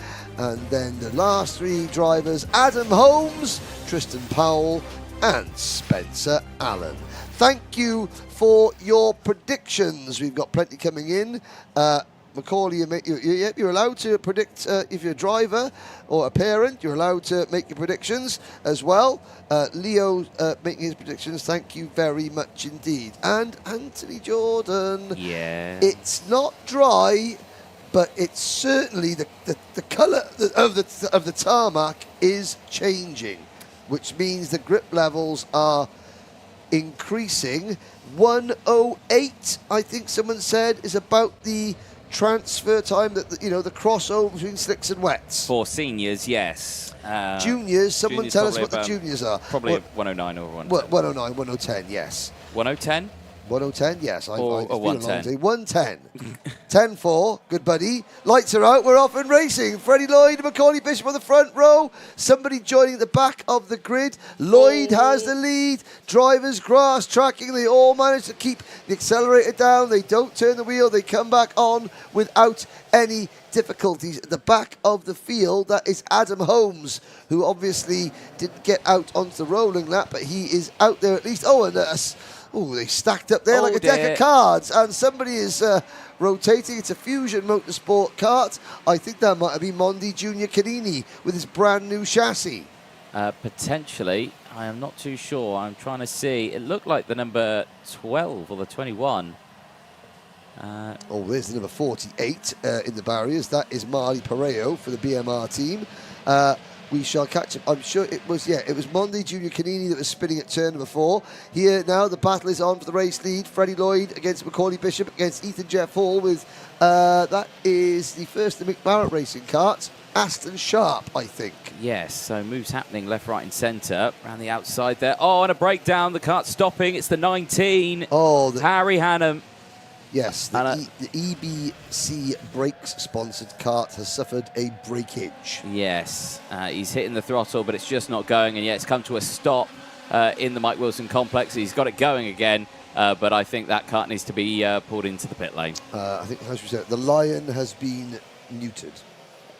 and then the last 3 drivers, Adam Holmes, Tristan Powell and Spencer Allen. Thank you for your predictions. We've got plenty coming in. Macaulay, you're allowed to predict if you're a driver or a parent. You're allowed to make your predictions as well. Leo making his predictions. Thank you very much indeed. And Anthony Jordan. Yeah. It's not dry, but it's certainly the colour of the tarmac is changing, which means the grip levels are increasing. 108, I think someone said, is about the transfer time, that the crossover between slicks and wets. For seniors, yes. Juniors, someone tell us what the juniors are. Probably 109 or 110. 109, 110, yes. 110? 110, yes. Or 110. 110. 10-4, good buddy. Lights are out, we're off and racing. Freddie Lloyd and Macaulay Bishop on the front row. Somebody joining the back of the grid. Lloyd has the lead. Drivers grass tracking. They all manage to keep the accelerator down. They don't turn the wheel. They come back on without any difficulties. At the back of the field, that is Adam Holmes, who obviously didn't get out onto the rolling lap, but he is out there at least. Oh, and they stacked up there like a deck of cards, and somebody is rotating. It's a Fusion Motorsport kart. I think that might have been Mondi Junior Canini with his brand new chassis. Potentially. I am not too sure. I'm trying to see. It looked like the number 12 or the 21. There's the number 48 in the barriers. That is Marley Pareo for the BMR team. We shall catch him. I'm sure it was Mondi Junior Canini that was spinning at turn number 4. Here now, the battle is on for the race lead. Freddie Lloyd against Macaulay Bishop against Ethan Jeffhall with, that is the first of the Mick Barrett Racing kart, Aston Sharp, I think. Yes, so moves happening left, right and centre. Around the outside there. Oh, and a breakdown. The kart's stopping. It's the 19. Oh, Harry Hannam. Hannam. Yes, the EBC Brakes-sponsored kart has suffered a breakage. Yes, he's hitting the throttle, but it's just not going, and yet it's come to a stop in the Mike Wilson complex. He's got it going again, but I think that kart needs to be pulled into the pit lane. I think, as we said, the Lion has been neutered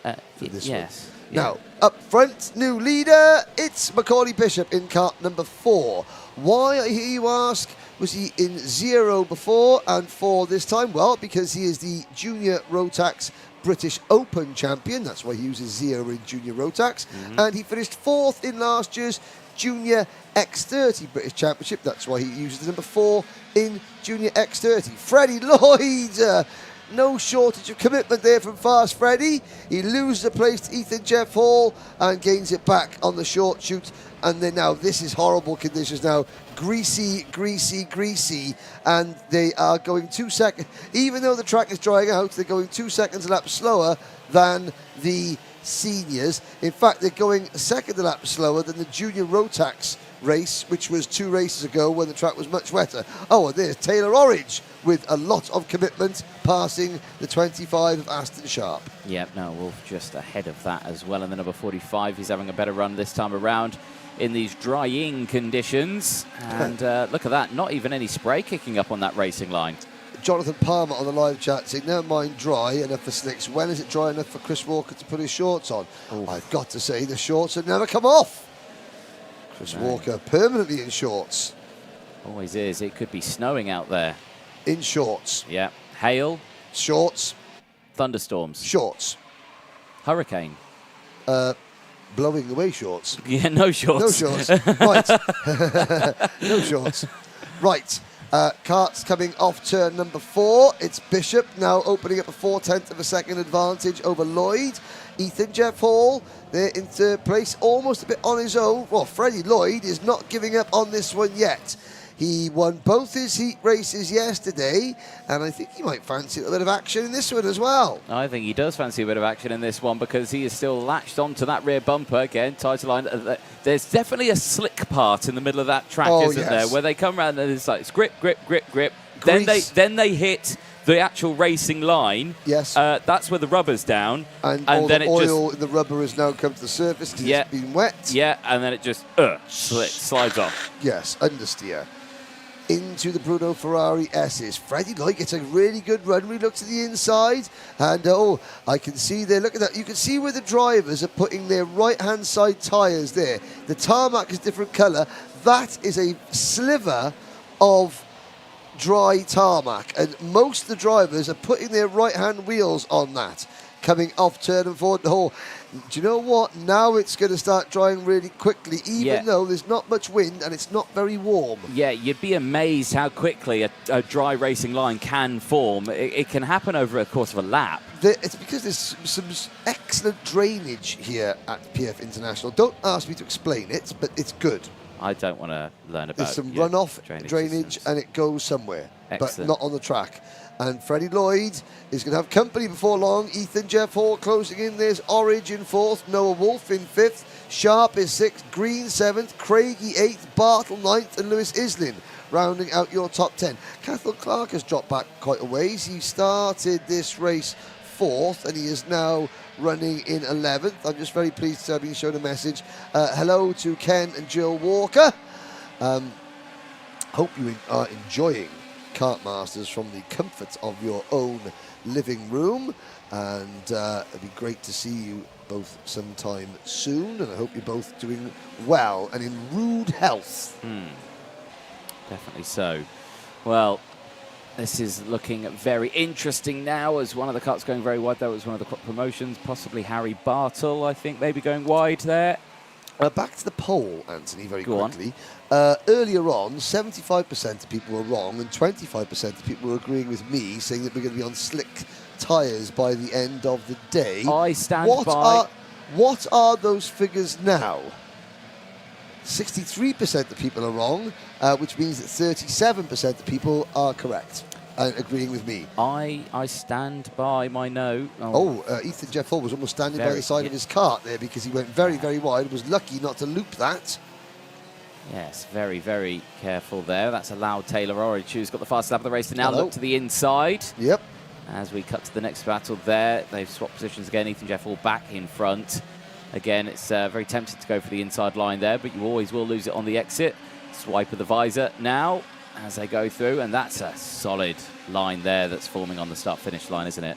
for this one. Yeah. Now, up front, new leader, it's Macaulay Bishop in kart number 4. Why, I hear you ask, was he in 0 before and 4 this time? Well, because he is the Junior Rotax British Open champion. That's why he uses 0 in Junior Rotax. And he finished 4th in last year's Junior X30 British Championship. That's why he uses the number 4 in Junior X30. Freddie Lloyd, no shortage of commitment there from Fast Freddie. He loses a place to Ethan Jeffhall and gains it back on the short shoot. And then now, this is horrible conditions now. Greasy, greasy, greasy. And they are going 2 seconds. Even though the track is drying out, they're going 2 seconds a lap slower than the seniors. In fact, they're going a second a lap slower than the Junior Rotax race, which was 2 races ago when the track was much wetter. Oh, and there's Taylor Orridge with a lot of commitment, passing the 25 of Aston Sharp. Yep, no, Wolf just ahead of that as well. And the number 45, he's having a better run this time around in these drying conditions. And look at that, not even any spray kicking up on that racing line. Jonathan Palmer on the live chat saying, never mind dry enough for slicks. When is it dry enough for Chris Walker to put his shorts on? I've got to say, the shorts have never come off. Chris Walker permanently in shorts. Always is. It could be snowing out there. In shorts. Yeah. Hail. Shorts. Thunderstorms. Shorts. Hurricane. Blowing away shorts. Yeah, no shorts. No shorts. Right. No shorts. Right. Kart's coming off turn number 4. It's Bishop now opening up a 0.4 of a second advantage over Lloyd. Ethan Jeff Hall, they're in third place, almost a bit on his own. Well, Freddie Lloyd is not giving up on this one yet. He won both his heat races yesterday, and I think he might fancy a little bit of action in this one as well. I think he does fancy a bit of action in this one because he is still latched onto that rear bumper again, tied to line. There's definitely a slick part in the middle of that track, isn't there, where they come around and it's like it's grip, grip, grip, grip. Then they hit the actual racing line. Yes. That's where the rubber's down. And all then the oil in the rubber has now come to the surface because it's been wet. Yeah, and then it just slides off. Yes, understeer. Into the Bruno Ferrari S's. Freddie Lloyd gets a really good run. We look to the inside, and I can see there. Look at that. You can see where the drivers are putting their right-hand side tyres there. The tarmac is different colour. That is a sliver of dry tarmac, and most of the drivers are putting their right-hand wheels on that, coming off turn and forward. Do you know what? Now it's going to start drying really quickly, even though there's not much wind and it's not very warm. Yeah, you'd be amazed how quickly a dry racing line can form. It can happen over a course of a lap. It's because there's some excellent drainage here at PF International. Don't ask me to explain it, but it's good. I don't want to learn about There's some runoff drainage and it goes somewhere, but not on the track. And Freddie Lloyd is going to have company before long. Ethan Jeff Hall closing in. There's Orridge in 4th, Noah Wolf in 5th, Sharp is 6th, Green 7th, Craigie 8th, Bartle 9th, and Lewis Islin rounding out your top 10. Cathal Clark has dropped back quite a ways. He started this race 4th and he is now running in 11th. I'm just very pleased to have been shown a message. Hello to Ken and Jill Walker. Hope you are enjoying Kartmasters from the comfort of your own living room, and it'd be great to see you both sometime soon, and I hope you're both doing well and in rude health. Definitely so. Well, this is looking very interesting now as one of the karts going very wide. That was one of the promotions, possibly Harry Bartle, I think, maybe going wide there. Back to the poll, Anthony, very quickly. Earlier on, 75% of people were wrong and 25% of people were agreeing with me, saying that we're going to be on slick tyres by the end of the day. I stand by. What are those figures now? 63% of people are wrong, which means that 37% of people are correct and agreeing with me. I stand by my no. Ethan Jeff Hall was almost standing by the side of his kart there because he went very, very wide, was lucky not to loop that. Yes, very, very careful there. That's allowed Taylor Orridge, who's got the fastest lap of the race, to now look to the inside. Yep. As we cut to the next battle there, they've swapped positions again. Ethan Jeff Hall back in front. Again, it's very tempted to go for the inside line there, but you always will lose it on the exit. Swipe of the visor now as they go through, and that's a solid line there that's forming on the start-finish line, isn't it?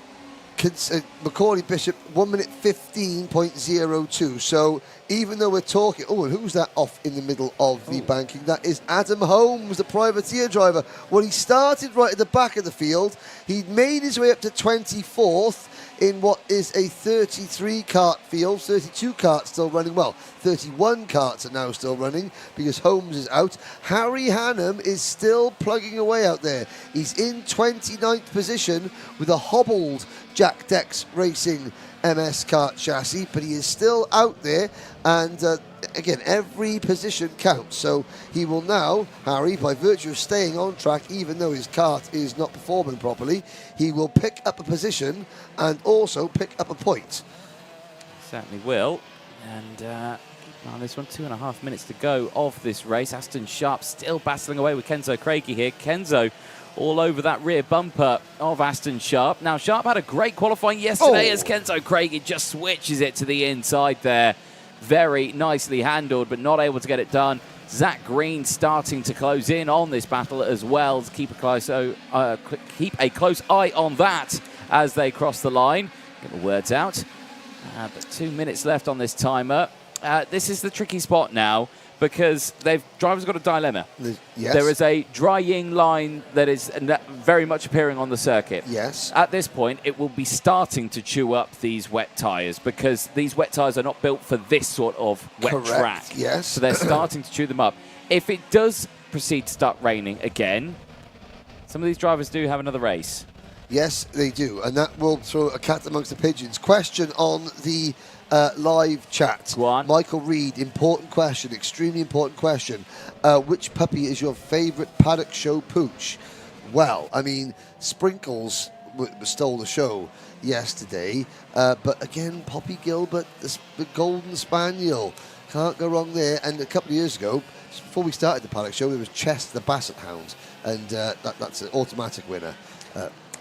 Macaulay Bishop, 1 minute 15.02. So even though we're talking, and who's that off in the middle of the banking? That is Adam Holmes, the privateer driver. Well, he started right at the back of the field. He made his way up to 24th in what is a 33 kart field. 32 karts still running. Well, 31 karts are now still running because Holmes is out. Harry Hannum is still plugging away out there. He's in 29th position with a hobbled Jack Dex Racing MS kart chassis, but he is still out there, and again, every position counts. So he will now, Harry, by virtue of staying on track, even though his kart is not performing properly, he will pick up a position and also pick up a point. Certainly will. And on this one, 2.5 minutes to go of this race. Aston Sharp still battling away with Kenzo Craigie here. Kenzo all over that rear bumper of Aston Sharp. Now, Sharp had a great qualifying yesterday as Kenzo Craigie just switches it to the inside there. Very nicely handled, but not able to get it done. Zach Green starting to close in on this battle as well. To keep a close eye on that as they cross the line. Get the words out. But 2 minutes left on this timer. This is the tricky spot now because drivers got a dilemma. Yes. There is a drying line that is very much appearing on the circuit. Yes. At this point, it will be starting to chew up these wet tyres because these wet tyres are not built for this sort of wet track. Yes. So they're starting to chew them up. If it does proceed to start raining again, some of these drivers do have another race. Yes, they do, and that will throw a cat amongst the pigeons. Question on the live chat. Go on. Michael Reed, important question, extremely important question. Which puppy is your favourite paddock show pooch? Well, I mean, Sprinkles stole the show yesterday, but again, Poppy Gilbert, the Golden Spaniel, can't go wrong there. And a couple of years ago, before we started the paddock show, there was Chester the Basset Hound, and that's an automatic winner.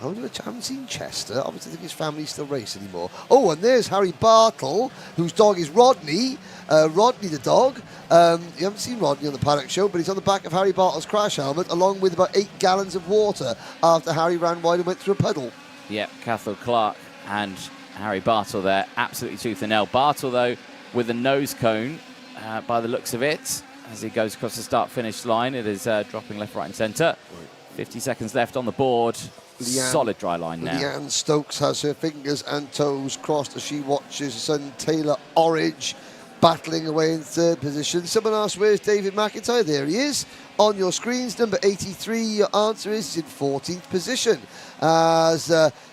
I haven't seen Chester. I obviously think his family still race anymore. Oh, and there's Harry Bartle, whose dog is Rodney. Rodney the dog. You haven't seen Rodney on the paddock show, but he's on the back of Harry Bartle's crash helmet, along with about 8 gallons of water after Harry ran wide and went through a puddle. Yep, Cathal Clark and Harry Bartle there, absolutely tooth and nail. Bartle, though, with a nose cone, by the looks of it, as he goes across the start-finish line. It is dropping left, right and centre. 50 seconds left on the board. Solid dry line now. Leanne Stokes has her fingers and toes crossed as she watches her son Taylor Orridge battling away in third position. Someone asked, where's David McIntyre? There he is on your screens, number 83. Your answer is in 14th position, as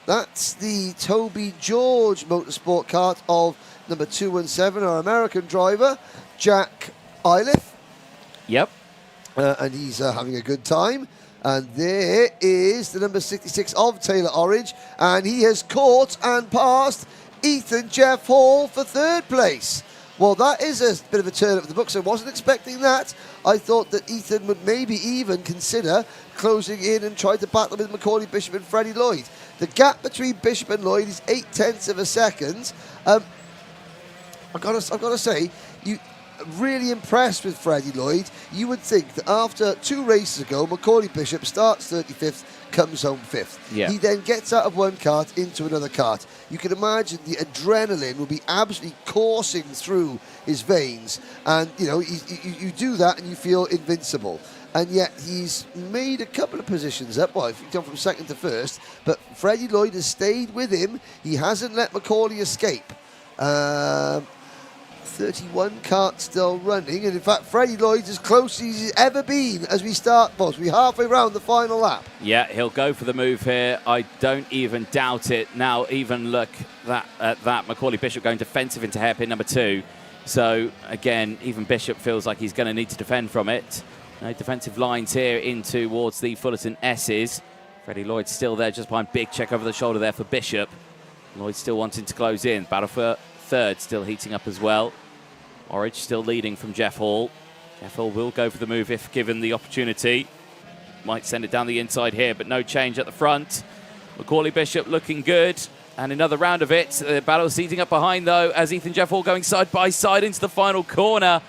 that's the Toby George Motorsport kart of number 217, our American driver, Jack Iliff. Yep. And he's having a good time. And there is the number 66 of Taylor Orridge, and he has caught and passed Ethan Jeff Hall for third place. Well, that is a bit of a turn up the books. I wasn't expecting that. I thought that Ethan would maybe even consider closing in and try to battle with Macaulay Bishop and Freddie Lloyd. The gap between Bishop and Lloyd is 0.8 of a second. I've got to say, really impressed with Freddie Lloyd. You would think that after 2 races ago, Macaulay Bishop starts 35th, comes home 5th. Yeah. He then gets out of one kart into another kart. You can imagine the adrenaline will be absolutely coursing through his veins. And, you know, you do that and you feel invincible. And yet he's made a couple of positions up. Well, he's gone from second to first. But Freddie Lloyd has stayed with him. He hasn't let Macaulay escape. 31 karts still running, and in fact Freddie Lloyd's as close as he's ever been as we start. Well, we're halfway around the final lap. Yeah, he'll go for the move here. I don't even doubt it. Now even look at that Macaulay Bishop going defensive into hairpin number 2. So again, even Bishop feels like he's going to need to defend from it. No defensive lines here in towards the Fullerton S's. Freddie Lloyd still there just behind. Big check over the shoulder there for Bishop. Lloyd still wanting to close in. Battle for third, still heating up as well. Orridge still leading from Jeff Hall. Jeff Hall will go for the move if given the opportunity. Might send it down the inside here, but no change at the front. Macaulay Bishop looking good. And another round of it. The battle seating up behind, though, as Ethan Jeff Hall going side by side into the final corner.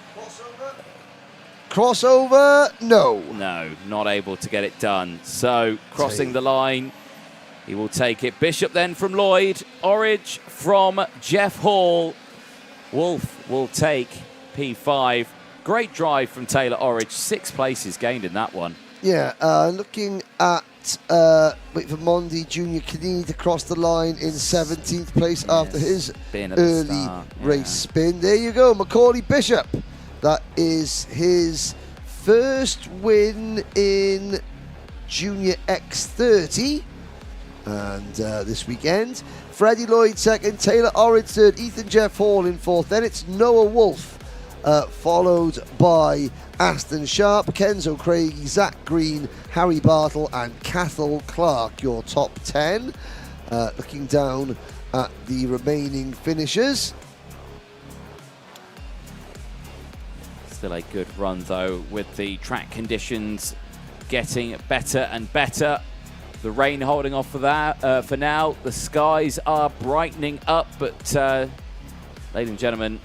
Crossover? No. No, not able to get it done. So, crossing the line, he will take it. Bishop then from Lloyd. Orridge from Jeff Hall. Wolf will take P5. Great drive from Taylor Orridge. 6 places gained in that one. Yeah, looking at wait for Mondi Junior Canini to cross the line in 17th place after his early race spin. There you go, Macaulay Bishop. That is his first win in Junior X30. And this weekend, Freddie Lloyd second, Taylor Orridge third, Ethan Jeff Hall in fourth. Then it's Noah Wolf, followed by Aston Sharp, Kenzo Craigie, Zach Green, Harry Bartle and Cathal Clark, your top 10. Looking down at the remaining finishers. Still a good run, though, with the track conditions getting better and better. The rain holding off for that for now. The skies are brightening up, but ladies and gentlemen,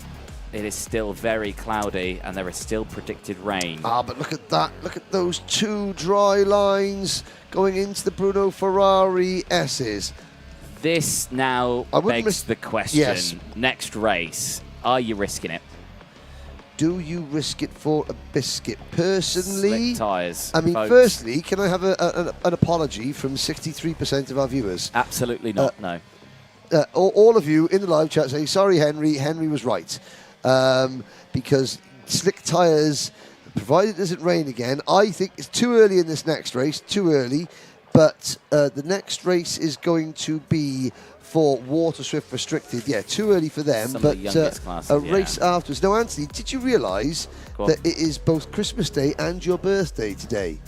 it is still very cloudy and there is still predicted rain. But look at that. Look at those 2 dry lines going into the Bruno Ferrari S's. This now begs the question. Yes. Next race, are you risking it? do you risk it for a biscuit? Personally, Slick tyres, I mean, folks. firstly, can I have an apology from 63% of our viewers? Absolutely not, no. All of you in the live chat say, sorry, Henry was right. Because slick tyres, provided it doesn't rain again, I think it's too early in this next race, too early. But the next race is going to be for Water Swift Restricted. Yeah, too early for them. Some of but the youngest classes, a race afterwards. Now, Anthony, did you realise Go on. that it is both Christmas Day and your birthday today?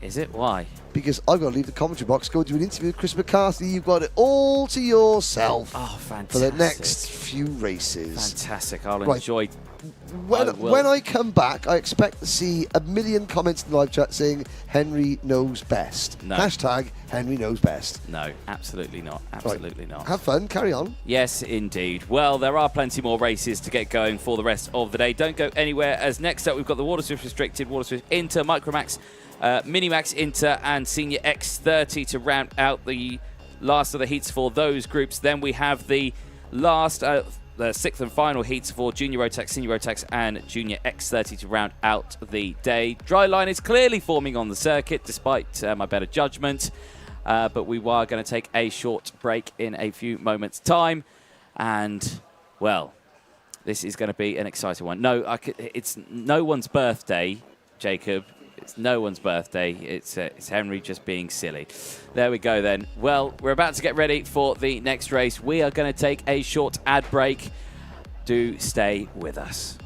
Is it? Why? Because I've got to leave the commentary box, go do an interview with Chris McCarthy. You've got it all to yourself for the next few races. Fantastic. I'll Right. enjoy. When I come back, I expect to see a million comments in the live chat saying Henry knows best. No. Hashtag Henry knows best. No, absolutely not. Absolutely not. Have fun. Carry on. Yes, indeed. Well, there are plenty more races to get going for the rest of the day. Don't go anywhere, as next up we've got the Water Swift Restricted, Water Swift Inter, Micromax, Minimax Inter and Senior X30 to round out the last of the heats for those groups. Then we have the last, the sixth and final heats for Junior Rotax, Senior Rotax and Junior X30 to round out the day. Dry line is clearly forming on the circuit, despite my better judgment. But we are going to take a short break in a few moments' time. And, well, this is going to be an exciting one. No, it's no one's birthday, Jacob. It's no one's birthday. It's Henry just being silly. There we go then. Well, we're about to get ready for the next race. We are going to take a short ad break. Do stay with us.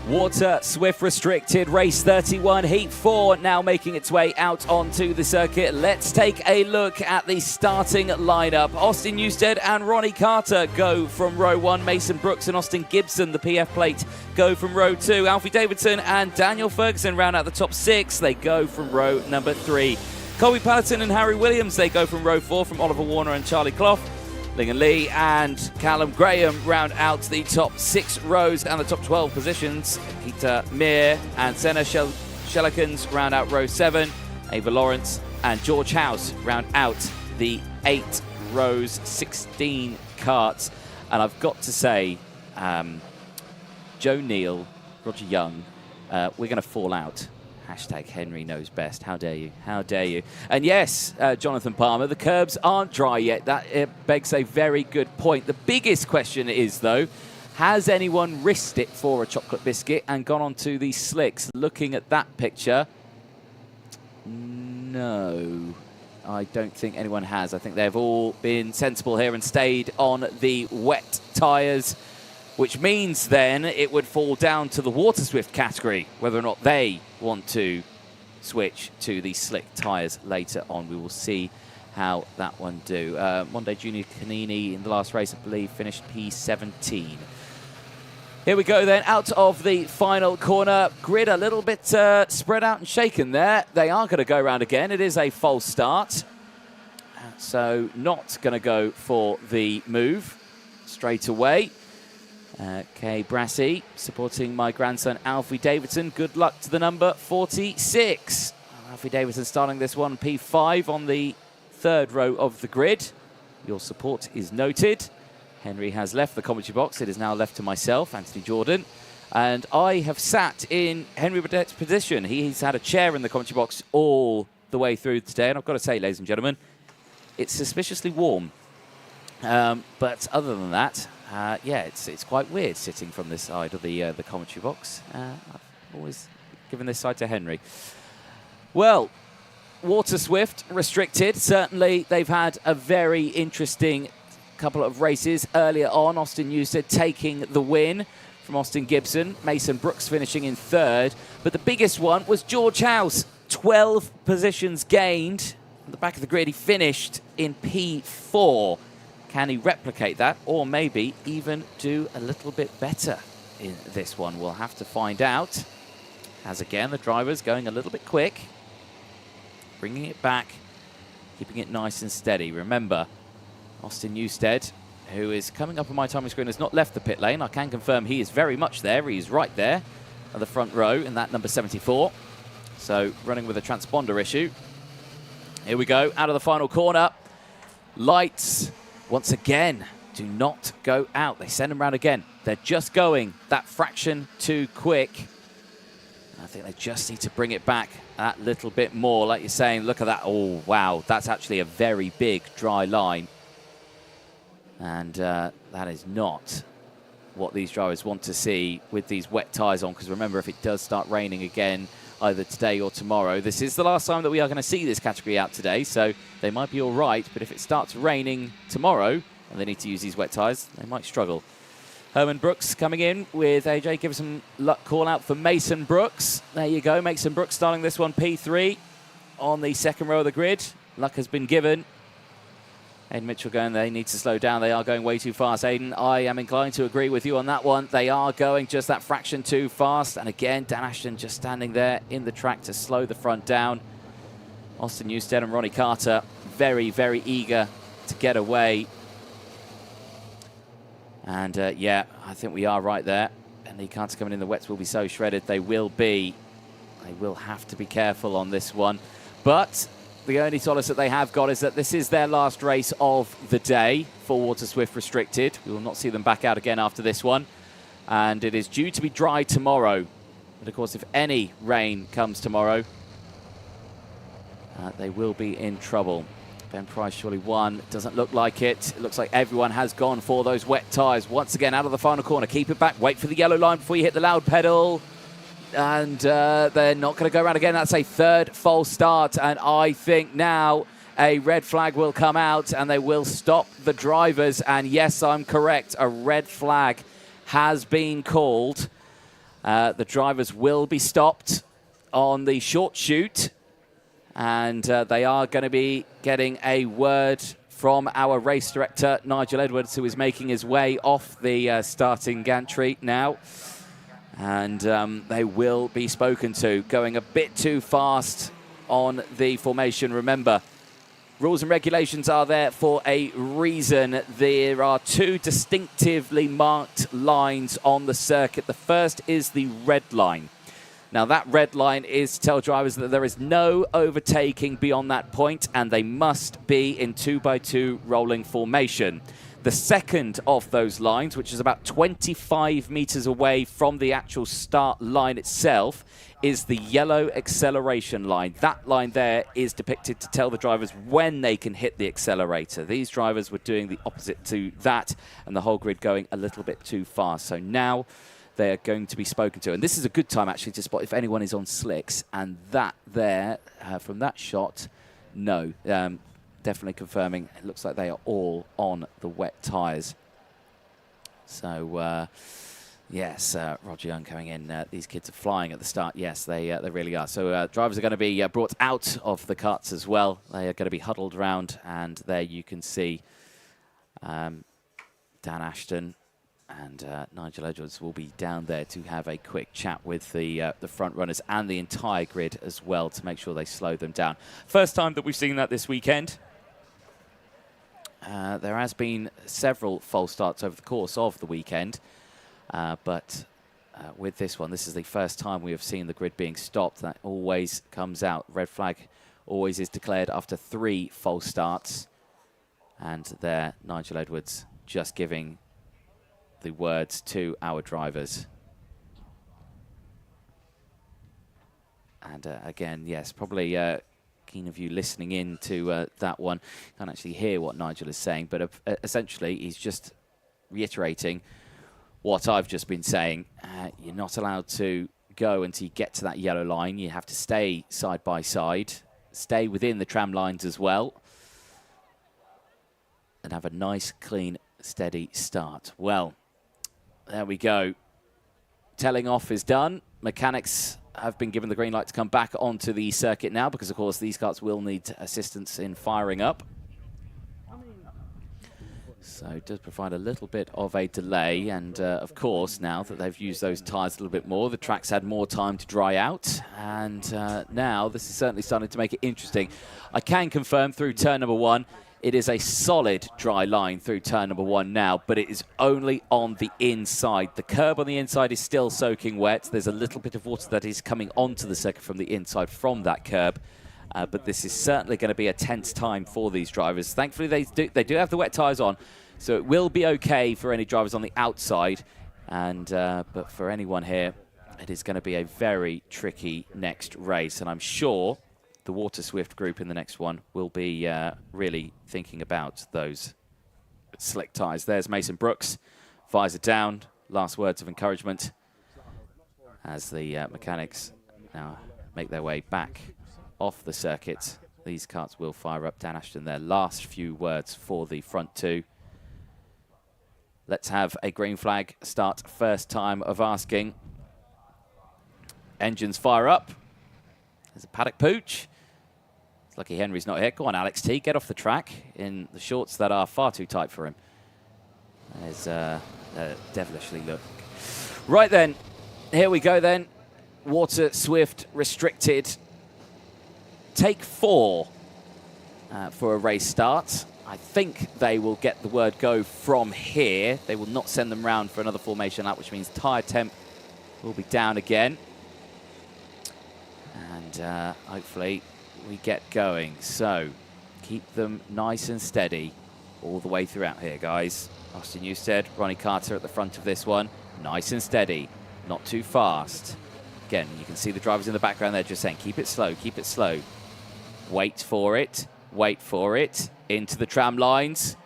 Water Swift Restricted, race 31, heat 4, now making its way out onto the circuit. Let's take a look at the starting lineup. Austin Newstead and Ronnie Carter go from row 1. Mason Brooks and Austin Gibson, the PF plate, go from row 2. Alfie Davidson and Daniel Ferguson round out the top 6. They go from row number 3. Colby Patterson and Harry Williams, they go from row 4 from Oliver Warner and Charlie Clough. Lingan Lee and Callum Graham round out the top 6 rows and the top 12 positions. Peter Mir and Senna Shellikens round out row 7. Ava Lawrence and George House round out the 8 rows, 16 karts. And I've got to say, Joe Neal, Roger Young, we're going to fall out. Hashtag Henry knows best. How dare you? How dare you? And yes, Jonathan Palmer, the curbs aren't dry yet. That begs a very good point. The biggest question is, though, has anyone risked it for a chocolate biscuit and gone onto the slicks? Looking at that picture, no, I don't think anyone has. I think they've all been sensible here and stayed on the wet tyres, which means then it would fall down to the Water Swift category, whether or not they want to switch to the slick tyres later on. We will see how that one do. Monday Junior Canini in the last race, I believe, finished P17. Here we go then, out of the final corner. Grid a little bit spread out and shaken there. They are going to go around again. It is a false start. So not going to go for the move straight away. Kay Brassey supporting my grandson Alfie Davidson. Good luck to the number 46. Alfie Davidson starting this one P5 on the 3rd row of the grid. Your support is noted. Henry has left the commentary box. It is now left to myself, Anthony Jordan. And I have sat in Henry Beaudette's position. He's had a chair in the commentary box all the way through today. And I've got to say, ladies and gentlemen, it's suspiciously warm. But other than that, yeah, it's quite weird sitting from this side of the commentary box. I've always Giving this side to Henry. Well, Water Swift Restricted, certainly they've had a very interesting couple of races earlier on. Austin Newsted taking the win from Austin Gibson. Mason Brooks finishing in third. But the biggest one was George House. 12 positions gained. At the back of the grid, he finished in P4. Can he replicate that or maybe even do a little bit better in this one? We'll have to find out. As again, the driver's going a little bit quick. Bringing it back, keeping it nice and steady. Remember, Austin Newsted, who is coming up on my timing screen, has not left the pit lane. I can confirm he is very much there. He is right there at the front row in that number 74. So running with a transponder issue. Here we go, out of the final corner. Lights, once again, do not go out. They send them around again. They're just going that fraction too quick. I think they just need to bring it back that little bit more. Like you're saying, look at that. Oh, wow. That's actually a very big dry line. And that is not what these drivers want to see with these wet tyres on. Because remember, if it does start raining again, either today or tomorrow, this is the last time that we are going to see this category out today. So they might be all right. But if it starts raining tomorrow and they need to use these wet tyres, they might struggle. Herman Brooks coming in with AJ. Give some luck call out for Mason Brooks. There you go. Mason Brooks starting this one P3 on the second row of the grid. Luck has been given. Aiden Mitchell going, they need to slow down. They are going way too fast. Aiden, I am inclined to agree with you on that one. They are going just that fraction too fast. And again, Dan Ashton just standing there in the track to slow the front down. Austin Newsted and Ronnie Carter very, very eager to get away. And yeah, I think we are right there. And the Carter coming in, the wets will be so shredded. They will have to be careful on this one. But the only solace that they have got is that this is their last race of the day for Water Swift Restricted. We will not see them back out again after this one. And it is due to be dry tomorrow. But of course, if any rain comes tomorrow, they will be in trouble. Ben Price surely won. Doesn't look like it. It looks like everyone has gone for those wet tyres. Once again, out of the final corner. Keep it back. Wait for the yellow line before you hit the loud pedal. And they're not going to go around again. That's a third false start. And I think now a red flag will come out and they will stop the drivers. And yes, I'm correct. A red flag has been called. The drivers will be stopped on the short chute. And they are going to be getting a word from our race director, Nigel Edwards, who is making his way off the starting gantry now. And they will be spoken to, going a bit too fast on the formation. Remember, rules and regulations are there for a reason. There are two distinctively marked lines on the circuit. The first is the red line. Now, that red line is to tell drivers that there is no overtaking beyond that point, and they must be in 2x2 rolling formation. The second of those lines, which is about 25 meters away from the actual start line itself, is the yellow acceleration line. That line there is depicted to tell the drivers when they can hit the accelerator. These drivers were doing the opposite to that, and the whole grid going a little bit too fast. So now they are going to be spoken to. And this is a good time, actually, to spot if anyone is on slicks. And that there, from that shot, no. Definitely confirming it looks like they are all on the wet tyres. So, yes, Roger Young coming in. These kids are flying at the start. Yes, they really are. So drivers are going to be brought out of the carts as well. They are going to be huddled around. And there you can see Dan Ashton and Nigel Edwards will be down there to have a quick chat with the front runners and the entire grid as well to make sure they slow them down. First time that we've seen that this weekend. There has been several false starts over the course of the weekend, but with this one, this is the first time we have seen the grid being stopped. That always comes out. Red flag always is declared after 3 false starts. And there, Nigel Edwards just giving the words to our drivers. And again, yes, probably keen of you listening in to that one. Can't actually hear what Nigel is saying, but essentially he's just reiterating what I've just been saying. You're not allowed to go until you get to that yellow line. You have to stay side by side, stay within the tram lines as well, and have a nice, clean, steady start. Well, there we go. Telling off is done. Mechanics have been given the green light to come back onto the circuit now because, of course, these carts will need assistance in firing up. So it does provide a little bit of a delay. And, of course, now that they've used those tyres a little bit more, the track's had more time to dry out. And now this is certainly starting to make it interesting. I can confirm through turn number 1, it is a solid dry line through turn number 1 now, but it is only on the inside. The curb on the inside is still soaking wet. There's a little bit of water that is coming onto the circuit from the inside from that curb. But this is certainly going to be a tense time for these drivers. Thankfully, they do have the wet tyres on, so it will be okay for any drivers on the outside. And but for anyone here, it is going to be a very tricky next race. And I'm sure the Water Swift group in the next one will be really thinking about those slick tyres. There's Mason Brooks, visor down, last words of encouragement as the mechanics now make their way back off the circuit. These carts will fire up. Dan Ashton, their last few words for the front two. Let's have a green flag start, first time of asking. Engines fire up. There's a paddock pooch. Lucky Henry's not here. Go on, Alex T, get off the track in the shorts that are far too tight for him. There's a devilishly look. Right then, here we go then. Water Swift Restricted. Take 4 for a race start. I think they will get the word go from here. They will not send them round for another formation lap, which means tyre temp will be down again. And hopefully we get going. So keep them nice and steady all the way throughout here, guys. Austin Newstead, Ronnie Carter at the front of this one. Nice and steady, not too fast. Again, you can see the drivers in the background there just saying, keep it slow, keep it slow. Wait for it, wait for it. Into the tram lines.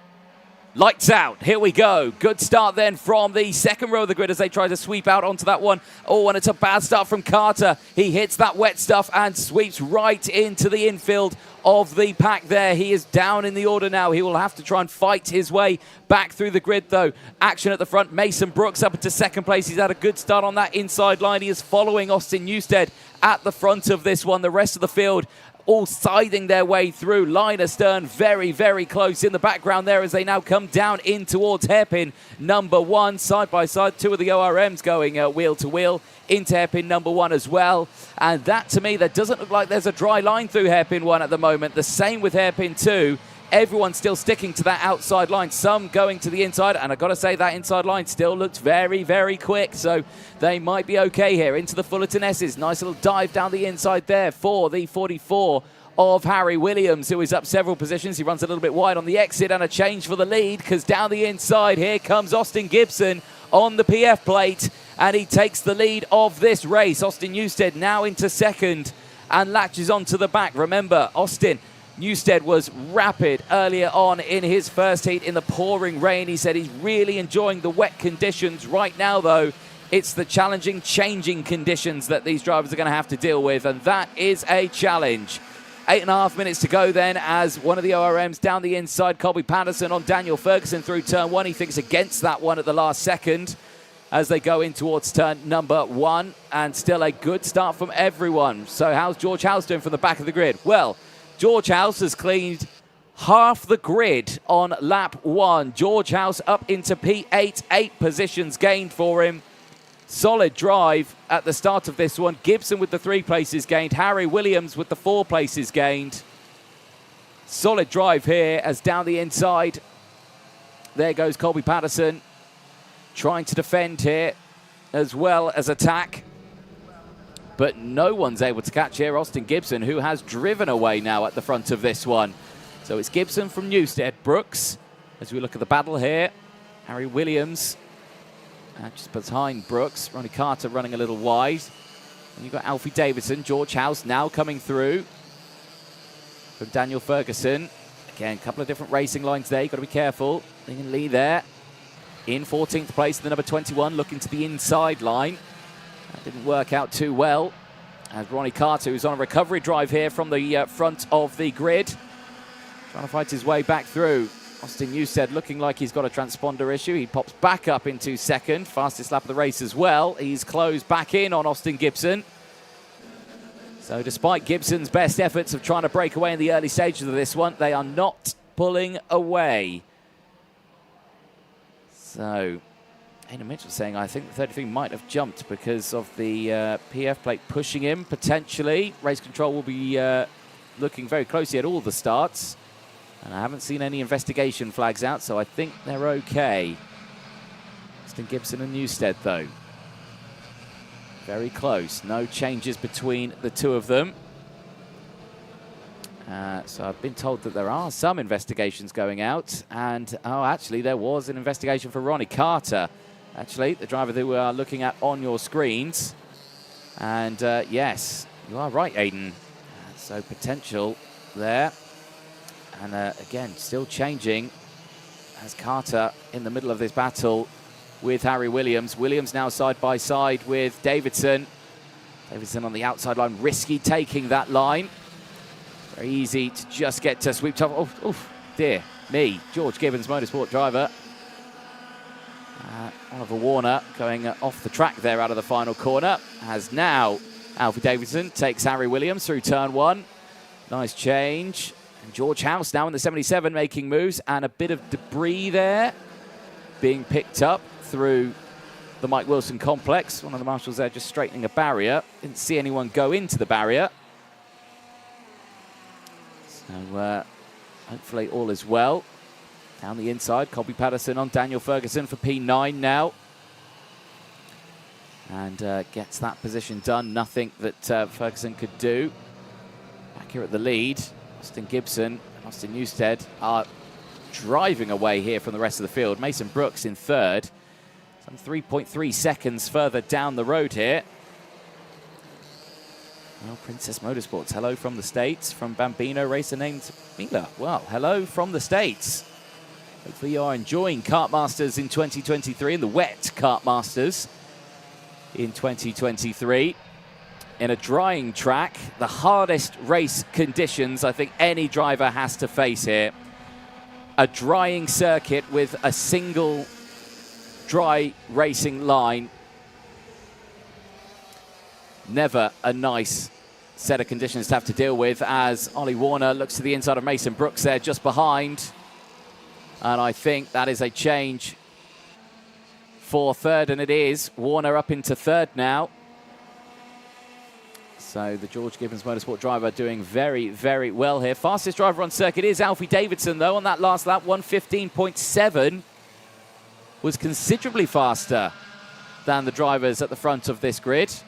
Lights out, here we go. Good start then from the second row of the grid as they try to sweep out onto that one. Oh, and it's a bad start from Carter. He hits that wet stuff and sweeps right into the infield of the pack there. He is down in the order now. He will have to try and fight his way back through the grid though. Action at the front. Mason Brooks up into second place. He's had a good start on that inside line. He is following Austin Newstead at the front of this one. The rest of the field all scything their way through. Line astern very, very close in the background there as they now come down in towards hairpin number 1. Side by side, 2 of the ORMs going wheel to wheel into hairpin number 1 as well. And that, to me, that doesn't look like there's a dry line through hairpin 1 at the moment. The same with hairpin 2. Everyone's still sticking to that outside line, some going to the inside, and I've got to say that inside line still looks very, very quick, so they might be okay here. Into the Fullerton S's, nice little dive down the inside there for the 44 of Harry Williams, who is up several positions. He runs a little bit wide on the exit, and a change for the lead, because down the inside here comes Austin Gibson on the PF plate, and he takes the lead of this race. Austin Newstead now into second and latches onto the back. Remember, Austin Newstead was rapid earlier on in his first heat in the pouring rain. He said he's really enjoying the wet conditions. Right now, though, it's the challenging, changing conditions that these drivers are going to have to deal with, and that is a challenge. 8.5 minutes to go then as one of the ORMs down the inside, Colby Patterson on Daniel Ferguson through turn 1. He thinks against that one at the last second as they go in towards turn number 1, and still a good start from everyone. So how's George House doing from the back of the grid? Well, George House has cleaned half the grid on lap 1. George House up into P8, 8 positions gained for him. Solid drive at the start of this one. Gibson with the 3 places gained. Harry Williams with the 4 places gained. Solid drive here as down the inside. There goes Colby Patterson trying to defend here as well as attack. But no one's able to catch here Austin Gibson, who has driven away now at the front of this one. So it's Gibson from Newstead. Brooks, as we look at the battle here. Harry Williams just behind Brooks. Ronnie Carter running a little wide. And you've got Alfie Davidson. George House now coming through from Daniel Ferguson. Again, a couple of different racing lines there. You've got to be careful. Lincoln Lee there in 14th place. The number 21 looking to the inside line. That didn't work out too well. As Ronnie Carter, who's on a recovery drive here from the front of the grid, trying to fight his way back through. Austin Newstead looking like he's got a transponder issue. He pops back up into second. Fastest lap of the race as well. He's closed back in on Austin Gibson. So despite Gibson's best efforts of trying to break away in the early stages of this one, they are not pulling away. So Aidan Mitchell saying, I think the 33 might have jumped because of the PF plate pushing him, potentially. Race control will be looking very closely at all the starts. And I haven't seen any investigation flags out, so I think they're okay. Austin Gibson and Newstead, though. Very close. No changes between the two of them. So I've been told that there are some investigations going out. And, oh, actually, there was an investigation for Ronnie Carter. Actually, the driver that we are looking at on your screens. And, yes, you are right, Aidan. So potential there. And again, still changing as Carter in the middle of this battle with Harry Williams. Williams now side by side with Davidson. Davidson on the outside line, risky taking that line. Very easy to just get to sweep top. Oh, dear me. George Gibbons, Motorsport driver. Oliver Warner going off the track there out of the final corner. As now Alfie Davidson takes Harry Williams through turn one. Nice change. And George House now in the 77 making moves, and a bit of debris there being picked up through the Mike Wilson complex. One of the marshals there just straightening a barrier. Didn't see anyone go into the barrier. So hopefully all is well. Down the inside, Colby Patterson on Daniel Ferguson for P9 now. And gets that position done. Nothing that Ferguson could do. Back here at the lead. Austin Gibson and Austin Newstead are driving away here from the rest of the field. Mason Brooks in third. Some 3.3 seconds further down the road here. Well, Princess Motorsports, hello from the States. From Bambino, racer named Mila. Well, hello from the States. Hopefully you are enjoying Kartmasters in 2023 and the wet Kartmasters in 2023. In a drying track, the hardest race conditions I think any driver has to face here. A drying circuit with a single dry racing line. Never a nice set of conditions to have to deal with, as Ollie Warner looks to the inside of Mason Brooks there just behind. And I think that is a change for third, and it is. Warner up into third now. So the George Gibbons Motorsport driver doing very, very well here. Fastest driver on circuit is Alfie Davidson, though, on that last lap. 1:15.7 was considerably faster than the drivers at the front of this grid. So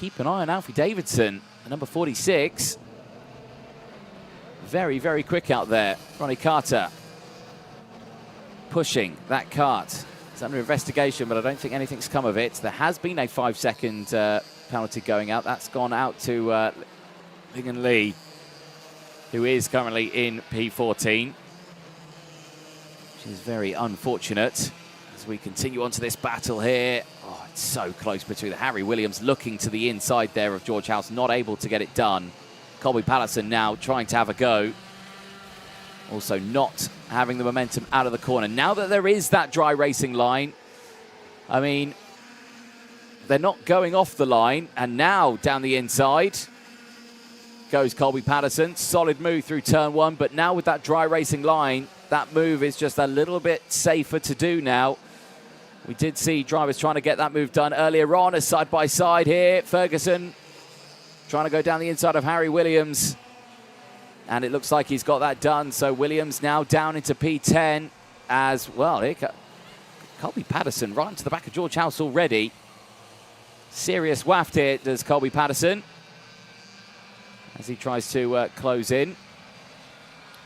keep an eye on Alfie Davidson, number 46. Very, very quick out there. Ronnie Carter pushing that kart. It's under investigation, but I don't think anything's come of it. There has been a 5-second penalty going out. That's gone out to Lingen Lee, who is currently in P14. Which is very unfortunate as we continue on to this battle here. Oh, it's so close between Harry Williams looking to the inside there of George House, not able to get it done. Colby Patterson now trying to have a go. Also not having the momentum out of the corner. Now that there is that dry racing line, I mean, they're not going off the line. And now down the inside goes Colby Patterson. Solid move through turn one. But now with that dry racing line, that move is just a little bit safer to do now. We did see drivers trying to get that move done earlier on, as side by side here. Ferguson trying to go down the inside of Harry Williams. And it looks like he's got that done. So Williams now down into P10 as well. Here Colby Patterson right into the back of George House already. Serious waft here does Colby Patterson as he tries to close in.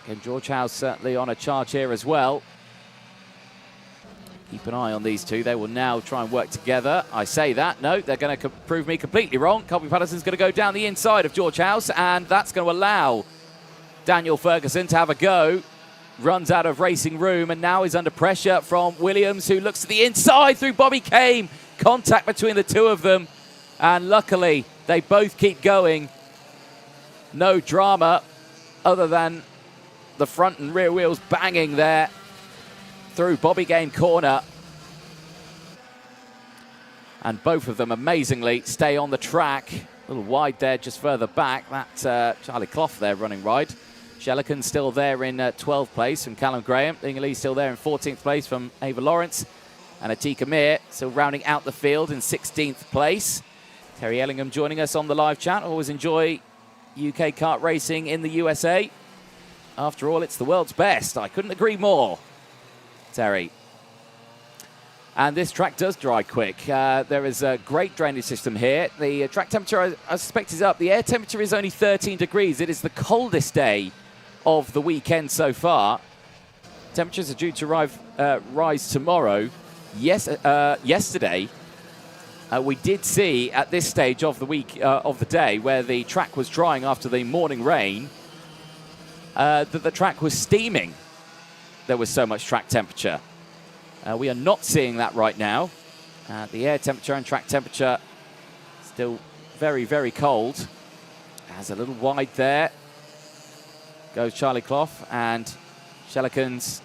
Again, George House certainly on a charge here as well. Keep an eye on these two. They will now try and work together. I say that. No, they're going to prove me completely wrong. Colby Patterson's going to go down the inside of George House, and that's going to allow Daniel Ferguson to have a go. runs out of racing room and now is under pressure from Williams, who looks to the inside through Bobby Kame. Contact between the two of them, and luckily they both keep going. No drama other than the front and rear wheels banging there through Bobby Kame corner. And both of them amazingly stay on the track. A little wide there, just further back. That Charlie Clough there running wide. Shelican still there in 12th place from Callum Graham. Dingley still there in 14th place from Ava Lawrence. And Atika Mir still rounding out the field in 16th place. Terry Ellingham joining us on the live chat. Always enjoy UK kart racing in the USA. After all, it's the world's best. I couldn't agree more, Terry. And this track does dry quick. There is a great drainage system here. The track temperature, I suspect, is up. The air temperature is only 13 degrees. It is the coldest day of the weekend so far. Temperatures are due to rise tomorrow. Yesterday, we did see at this stage of the week of the day, where the track was drying after the morning rain, that the track was steaming. There was so much track temperature. We are not seeing that right now. The air temperature and track temperature still very, very cold. Has a little wide there. Goes Charlie Clough, and Shelican's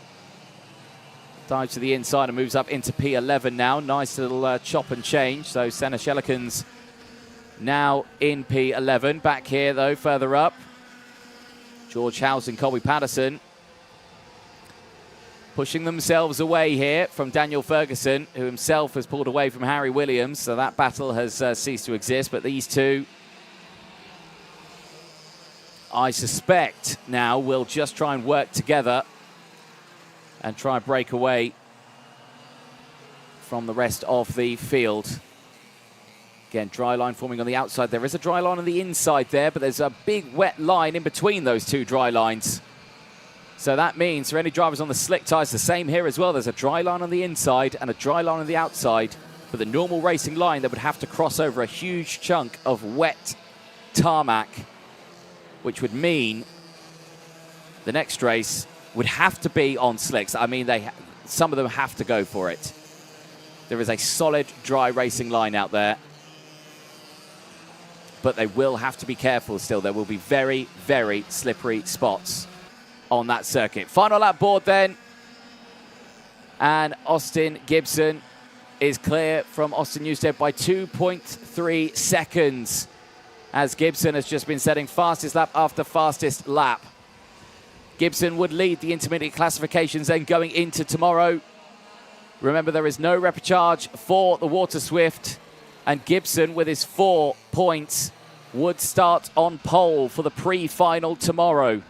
dives to the inside and moves up into P11 now. Nice little chop and change. So Senna Shelican's now in P11. Back here, though, further up, George House and Colby Patterson pushing themselves away here from Daniel Ferguson, who himself has pulled away from Harry Williams. So that battle has ceased to exist. But these two, I suspect, now will just try and work together and try and break away from the rest of the field. Again, dry line forming on the outside. There is a dry line on the inside there, but there's a big wet line in between those two dry lines. So that means for any drivers on the slick tyres, the same here as well. There's a dry line on the inside and a dry line on the outside. For the normal racing line, they would have to cross over a huge chunk of wet tarmac, which would mean the next race would have to be on slicks. I mean, some of them have to go for it. There is a solid dry racing line out there, but they will have to be careful still. There will be very, very slippery spots on that circuit. Final lap board then, and Austin Gibson is clear from Austin Newstead by 2.3 seconds, as Gibson has just been setting fastest lap after fastest lap. Gibson would lead the intermediate classifications then going into tomorrow. Remember, there is no repecharge for the Water Swift, and Gibson, with his 4 points, would start on pole for the pre-final tomorrow.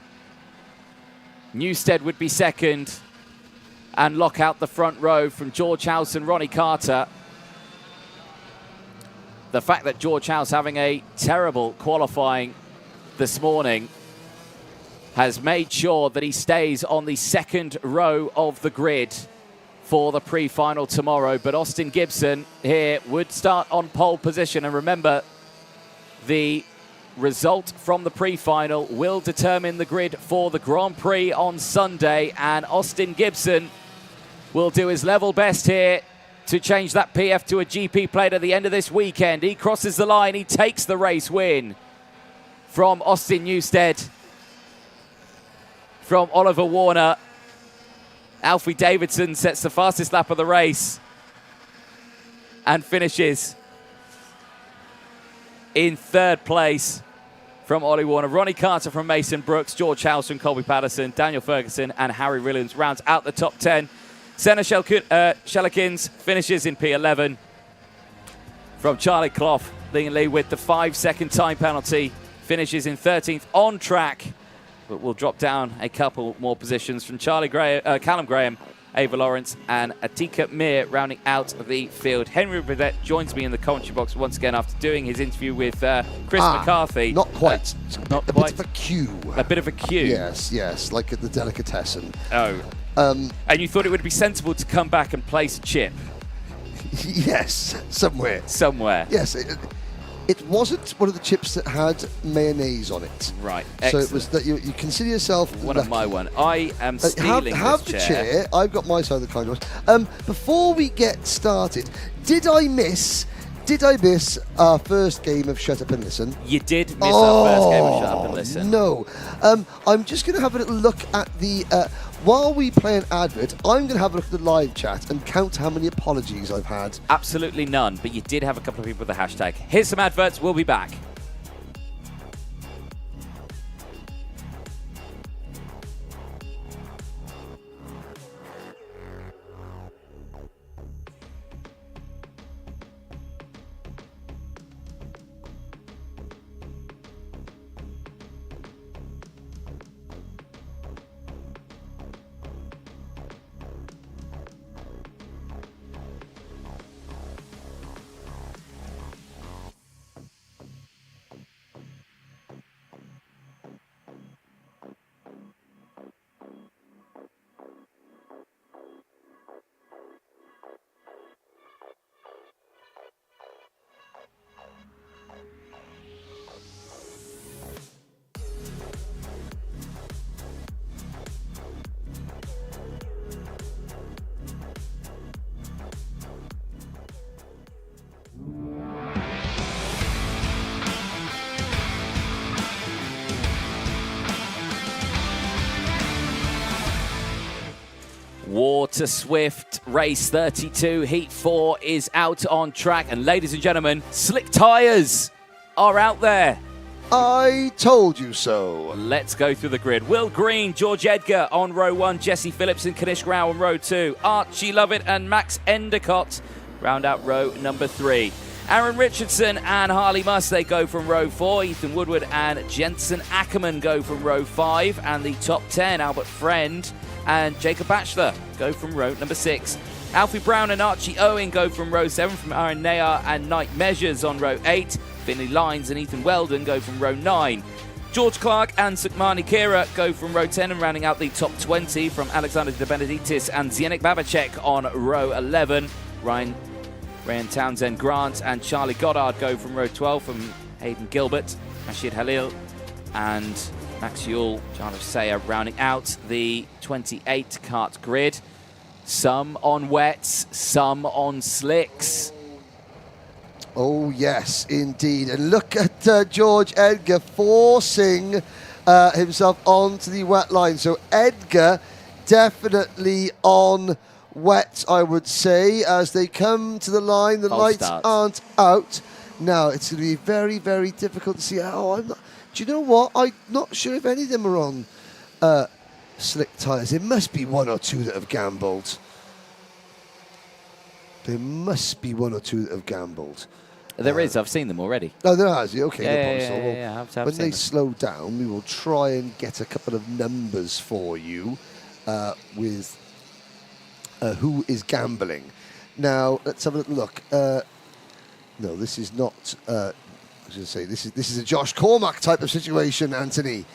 Newstead would be second and lock out the front row from George House and Ronnie Carter. The fact that George House having a terrible qualifying this morning has made sure that he stays on the second row of the grid for the pre-final tomorrow. But Austin Gibson here would start on pole position. And remember, the result from the pre-final will determine the grid for the Grand Prix on Sunday, and Austin Gibson will do his level best here to change that PF to a GP plate at the end of this weekend. He crosses the line, he takes the race win from Austin Newstead. From Oliver Warner, Alfie Davidson sets the fastest lap of the race and finishes in third place from Ollie Warner. Ronnie Carter from Mason Brooks, George House from Colby Patterson, Daniel Ferguson and Harry Williams rounds out the top 10. Senna Shelican's finishes in P11 from Charlie Clough, leading lead with the 5-second time penalty, finishes in 13th on track, but will drop down a couple more positions from Callum Graham, Ava Lawrence and Atika Mir rounding out the field. Henry Beaudette joins me in the commentary box once again after doing his interview with Chris McCarthy. Not quite. Not a quite. bit of a queue. A bit of a queue. Yes, like at the delicatessen. Oh. And you thought it would be sensible to come back and place a chip? Yes, somewhere. Somewhere. Yes. it wasn't one of the chips that had mayonnaise on it. Right. So it was that you consider yourself one lucky. of my one. I am stealing have this the chair. I've got my side of the coin. Before we get started, did I miss our first game of Shut Up and Listen? You did miss our first game of Shut Up and Listen. No. I'm just going to have a little look at the... while we play an advert, I'm going to have a look at the live chat and count how many apologies I've had. Absolutely none, but you did have a couple of people with the hashtag. Here's some adverts. We'll be back. Water Swift Race 32 Heat 4 is out on track. And ladies and gentlemen, slick tyres are out there. I told you so. Let's go through the grid. Will Green, George Edgar on row 1, Jesse Phillips and Kanish Rao on row 2, Archie Lovett and Max Endicott round out row number 3. Aaron Richardson and Harley Muss, they go from row 4. Ethan Woodward and Jensen Ackerman go from row 5. And the top 10, Albert Friend and Jacob Batchelor go from row number 6. Alfie Brown and Archie Owen go from row 7, from Aaron Nayar and Knight Measures on row 8. Finley Lyons and Ethan Weldon go from row 9. George Clark and Sukmani Kira go from row 10, and rounding out the top 20 from Alexander De Benedictis and Zienik Babacek on row 11. Ryan Townsend Grant and Charlie Goddard go from row 12, from Hayden Gilbert, Rashid Halil and Max Yule, Jarlath Sayer rounding out the 28 kart grid. Some on wets, some on slicks. Oh, yes, indeed. And look at George Edgar forcing himself onto the wet line. So Edgar definitely on wet, I would say, as they come to the line. The lights aren't out. Now, it's going to be very, very difficult to see. Do you know what? I'm not sure if any of them are on slick tyres. There must be one or two that have gambled. There must be one or two that have gambled. There is. I've seen them already. Oh, there has. Okay, yeah, no I've problem. When they them. slow down, we will try and get a couple of numbers for you with who is gambling. Now, let's have a little look. No, this is not... I was going to say, this is a Josh Cormack type of situation, Anthony.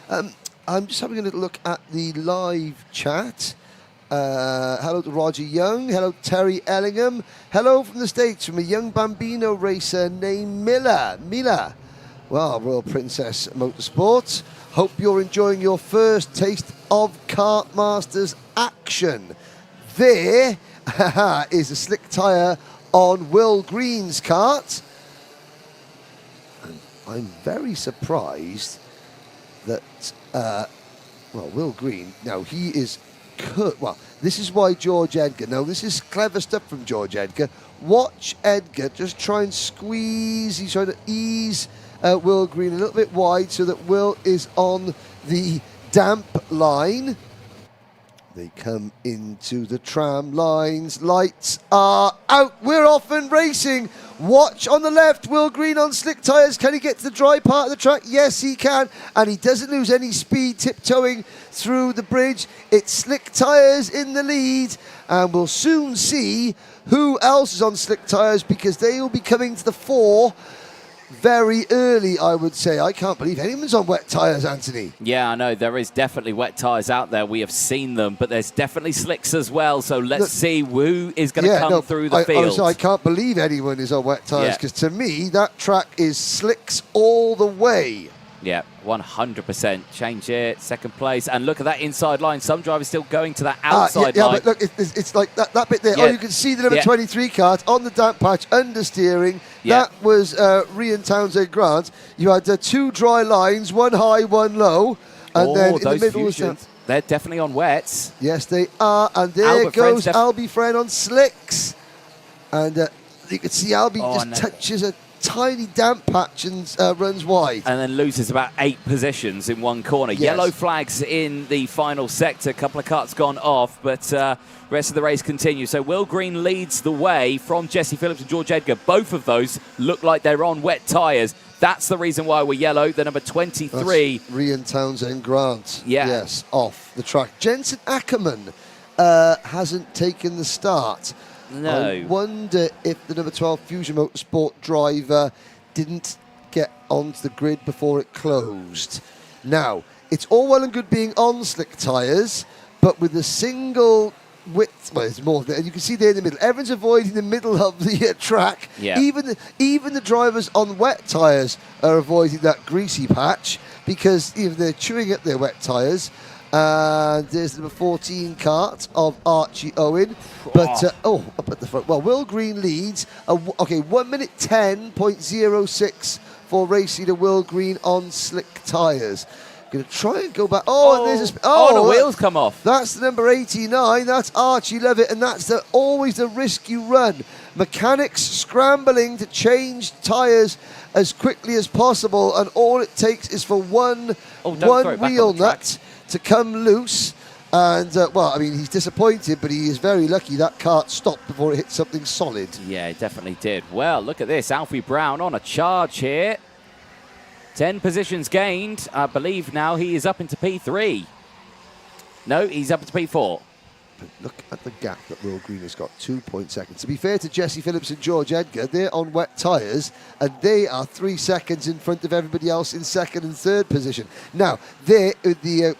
I'm just having a little look at the live chat. Hello to Roger Young. Hello to Terry Ellingham. Hello from the States from a young Bambino racer named Mila. Well, Royal Princess Motorsport. Hope you're enjoying your first taste of Kartmasters action. There is a slick tyre on Will Green's kart. And I'm very surprised that, Will Green, now he is... Well, this is why George Edgar. Now, this is clever stuff from George Edgar. Watch Edgar just try and squeeze. He's trying to ease Will Green a little bit wide so that Will is on the damp line. They come into the tram lines. Lights are out. We're off and racing. Watch on the left. Will Green on slick tyres. Can he get to the dry part of the track? Yes, he can. And he doesn't lose any speed tiptoeing through the bridge. It's slick tyres in the lead. And we'll soon see who else is on slick tyres, because they will be coming to the fore very early, I would say. I can't believe anyone's on wet tyres, Anthony. Yeah, I know. There is definitely wet tyres out there. We have seen them, but there's definitely slicks as well. So let's see who is going to come through the field. I can't believe anyone is on wet tyres, because to me, that track is slicks all the way. Yeah, 100%. Change it, second place. And look at that inside line. Some drivers still going to that outside line. But look, it's like that bit there. Yeah. Oh, you can see the number 23 kart on the damp patch, understeering. Yeah. That was Rian Townsend Grant. You had 2 dry lines, 1 high, 1 low. And then in the middle was that. They're definitely on wets. Yes, they are. And there goes Albie Friend on slicks. And you can see Albie just touches a tiny damp patch and runs wide. And then loses about 8 positions in one corner. Yes. Yellow flags in the final sector. A couple of karts gone off, but rest of the race continues. So Will Green leads the way from Jesse Phillips and George Edgar. Both of those look like they're on wet tyres. That's the reason why we're yellow. The number 23. That's Rian Townsend Grant. Yeah. Yes, off the track. Jensen Ackerman hasn't taken the start. No. I wonder if the number 12 Fusion Motorsport driver didn't get onto the grid before it closed. Now, it's all well and good being on slick tyres, but with a single width, well, it's more than, you can see there in the middle. Everyone's avoiding the middle of the track. Yeah. Even the drivers on wet tyres are avoiding that greasy patch because even they're chewing up their wet tyres. And there's the number 14 kart of Archie Owen. But, up at the front. Well, Will Green leads. 1 minute 10.06 for race leader Will Green on slick tyres. Going to try and go back. And there's a... the wheels come off. That's the number 89. That's Archie Levitt. And that's always the risk you run. Mechanics scrambling to change tyres as quickly as possible. And all it takes is for one wheel nut to come loose. And, he's disappointed, but he is very lucky that kart stopped before it hit something solid. Yeah, it definitely did. Well, look at this. Alfie Brown on a charge here. 10 positions gained. I believe now he is up into P3. No, he's up into P4. But look at the gap that Will Green has got, 2 seconds. To be fair to Jesse Phillips and George Edgar, they're on wet tyres, and they are 3 seconds in front of everybody else in second and third position. Now, there, you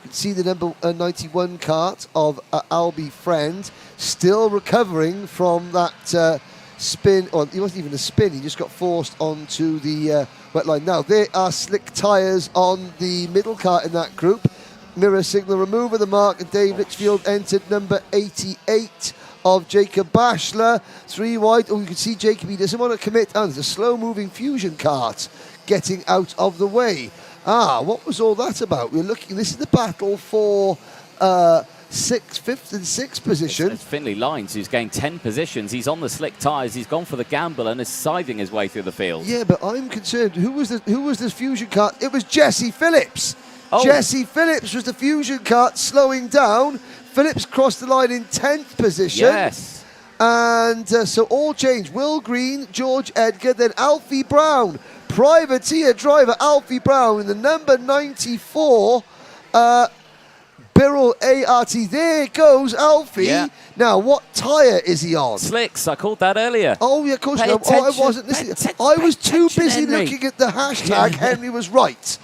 can see the number 91 kart of Albie Friend, still recovering from that spin. Or it wasn't even a spin, he just got forced onto the wet line. Now, there are slick tyres on the middle kart in that group. Mirror signal remover, the mark, and Dave Litchfield entered number 88 of Jacob Bashler. 3 wide. Oh, you can see Jacob, he doesn't want to commit. And there's a slow-moving Fusion kart getting out of the way. What was all that about? We're looking, this is the battle for 5th and 6th position. It's Finley Lines, who's gained 10 positions. He's on the slick tyres. He's gone for the gamble and is siding his way through the field. Yeah, but I'm concerned. Who was this Fusion kart? It was Jesse Phillips. Jesse Phillips was the Fusion kart slowing down. Phillips crossed the line in 10th position. Yes. And so all changed. Will Green, George Edgar, then Alfie Brown. Privateer driver Alfie Brown in the number 94 Birrell ART. There goes Alfie. Yeah. Now, what tyre is he on? Slicks, I called that earlier. Oh, yeah, of course. I wasn't listening. I was too busy looking at the hashtag Henry was right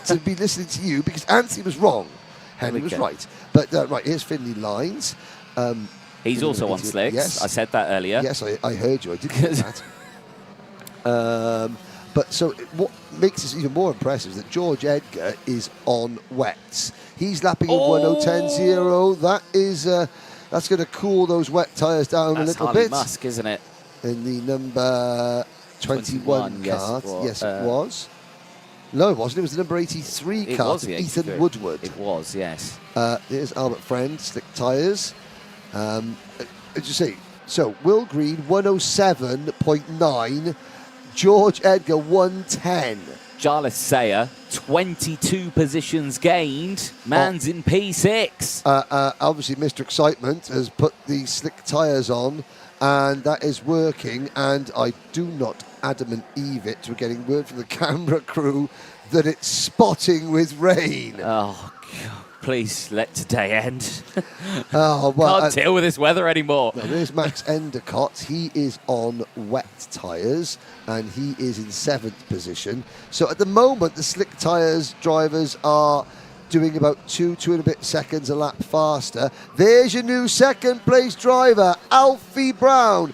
to be listening to you because Anthony was wrong. Henry was right. But, right, here's Finley Lines. He's also on slicks. Yes. I said that earlier. Yes, I heard you. I did hear that. But so what makes this even more impressive is that George Edgar is on wets. He's lapping at 1:10.0. That is that's going to cool those wet tyres down a little bit. That's Harley Musk, isn't it? In the number 21 kart. Yes, it was. No, it wasn't. It was the number 83 kart of Ethan Woodward. It was, yes. There's Albert Friend, slick tyres. As you say, so Will Green 107.9. George Edgar 110. Jarlath Sayer 22 positions gained. Man's in P6. Obviously, Mr. Excitement has put the slick tyres on, and that is working. And I do not adamant Eve it. We're getting word from the camera crew that it's spotting with rain. Oh, God. please let today end. Oh, well, Can't deal with this weather anymore. Now, there's Max Endicott. He is on wet tyres, and he is in 7th position. So at the moment, the slick tyres drivers are doing about two and a bit seconds a lap faster. There's your new second-place driver, Alfie Brown.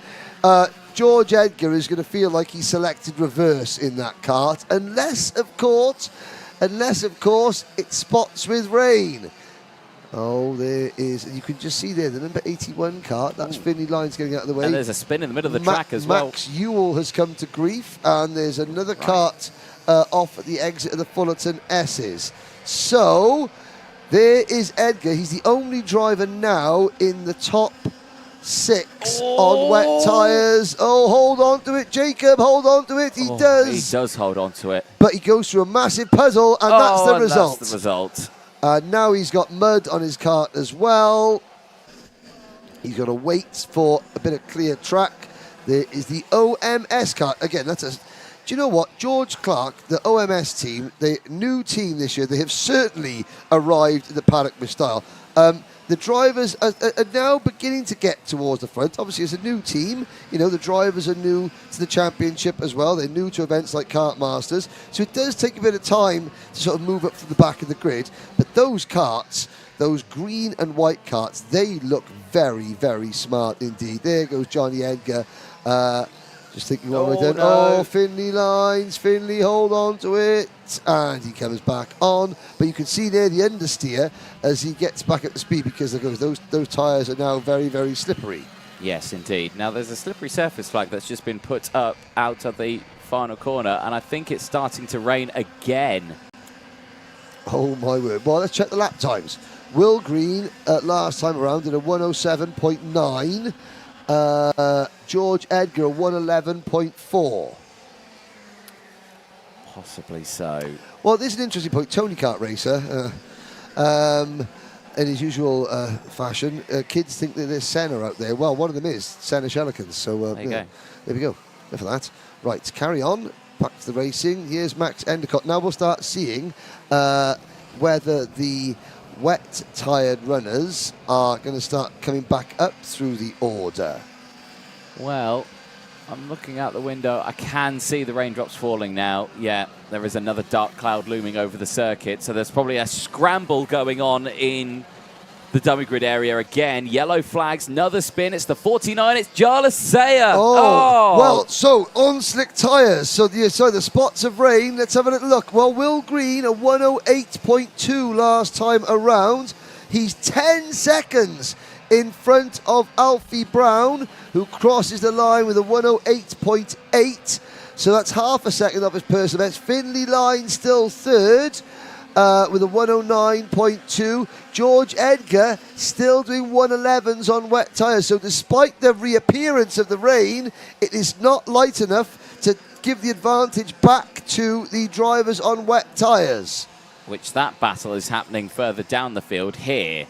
George Edgar is going to feel like he selected reverse in that kart, unless, of course, it spots with rain. Oh, there is. You can just see there the number 81 kart. That's Finley Lyons getting out of the way. And there's a spin in the middle of the track as well. Max Ewell has come to grief, and there's another kart off at the exit of the Fullerton S's. So there is Edgar. He's the only driver now in the top 6 on wet tyres. Oh, hold on to it, Jacob. Hold on to it. He does. He does hold on to it. But he goes through a massive puzzle, and that's the result. That's the result. Now he's got mud on his kart as well. He's got to wait for a bit of clear track. There is the OMS kart. Again, that's a... Do you know what? George Clark, the OMS team, the new team this year, they have certainly arrived at the Paddock style. The drivers are now beginning to get towards the front. Obviously, it's a new team. You know, the drivers are new to the championship as well. They're new to events like Kartmasters. So it does take a bit of time to sort of move up to the back of the grid. But those karts, those green and white karts, they look very, very smart indeed. There goes Johnny Edgar. Just thinking what we're doing. No. Oh, Finley Lines. Finley, hold on to it. And he comes back on. But you can see there the understeer as he gets back up to speed because those tyres are now very, very slippery. Yes, indeed. Now, there's a slippery surface flag that's just been put up out of the final corner, and I think it's starting to rain again. Oh, my word. Well, let's check the lap times. Will Green, last time around, did a 107.9. George Edgar, 111.4. Possibly so. Well, this is an interesting point. Tony Kart Racer, in his usual fashion, kids think that there's Senna out there. Well, one of them is Senna Shellikens. So there you go. There we go. Enough of that. Right, carry on. Back to the racing. Here's Max Endicott. Now we'll start seeing whether the wet-tired runners are going to start coming back up through the order. Well, I'm looking out the window. I can see the raindrops falling now. Yeah, there is another dark cloud looming over the circuit. So there's probably a scramble going on in the dummy grid area again. Yellow flags, another spin. It's the 49. It's Jarlath Sayer. Oh, well, so on slick tyres. So the spots of rain. Let's have a little look. Well, Will Green, a 108.2 last time around. He's 10 seconds in front of Alfie Brown, who crosses the line with a 108.8. So that's half a second off his personal best. Finley Line still third with a 109.2. George Edgar still doing 111s on wet tyres. So despite the reappearance of the rain, it is not light enough to give the advantage back to the drivers on wet tyres. Which that battle is happening further down the field here.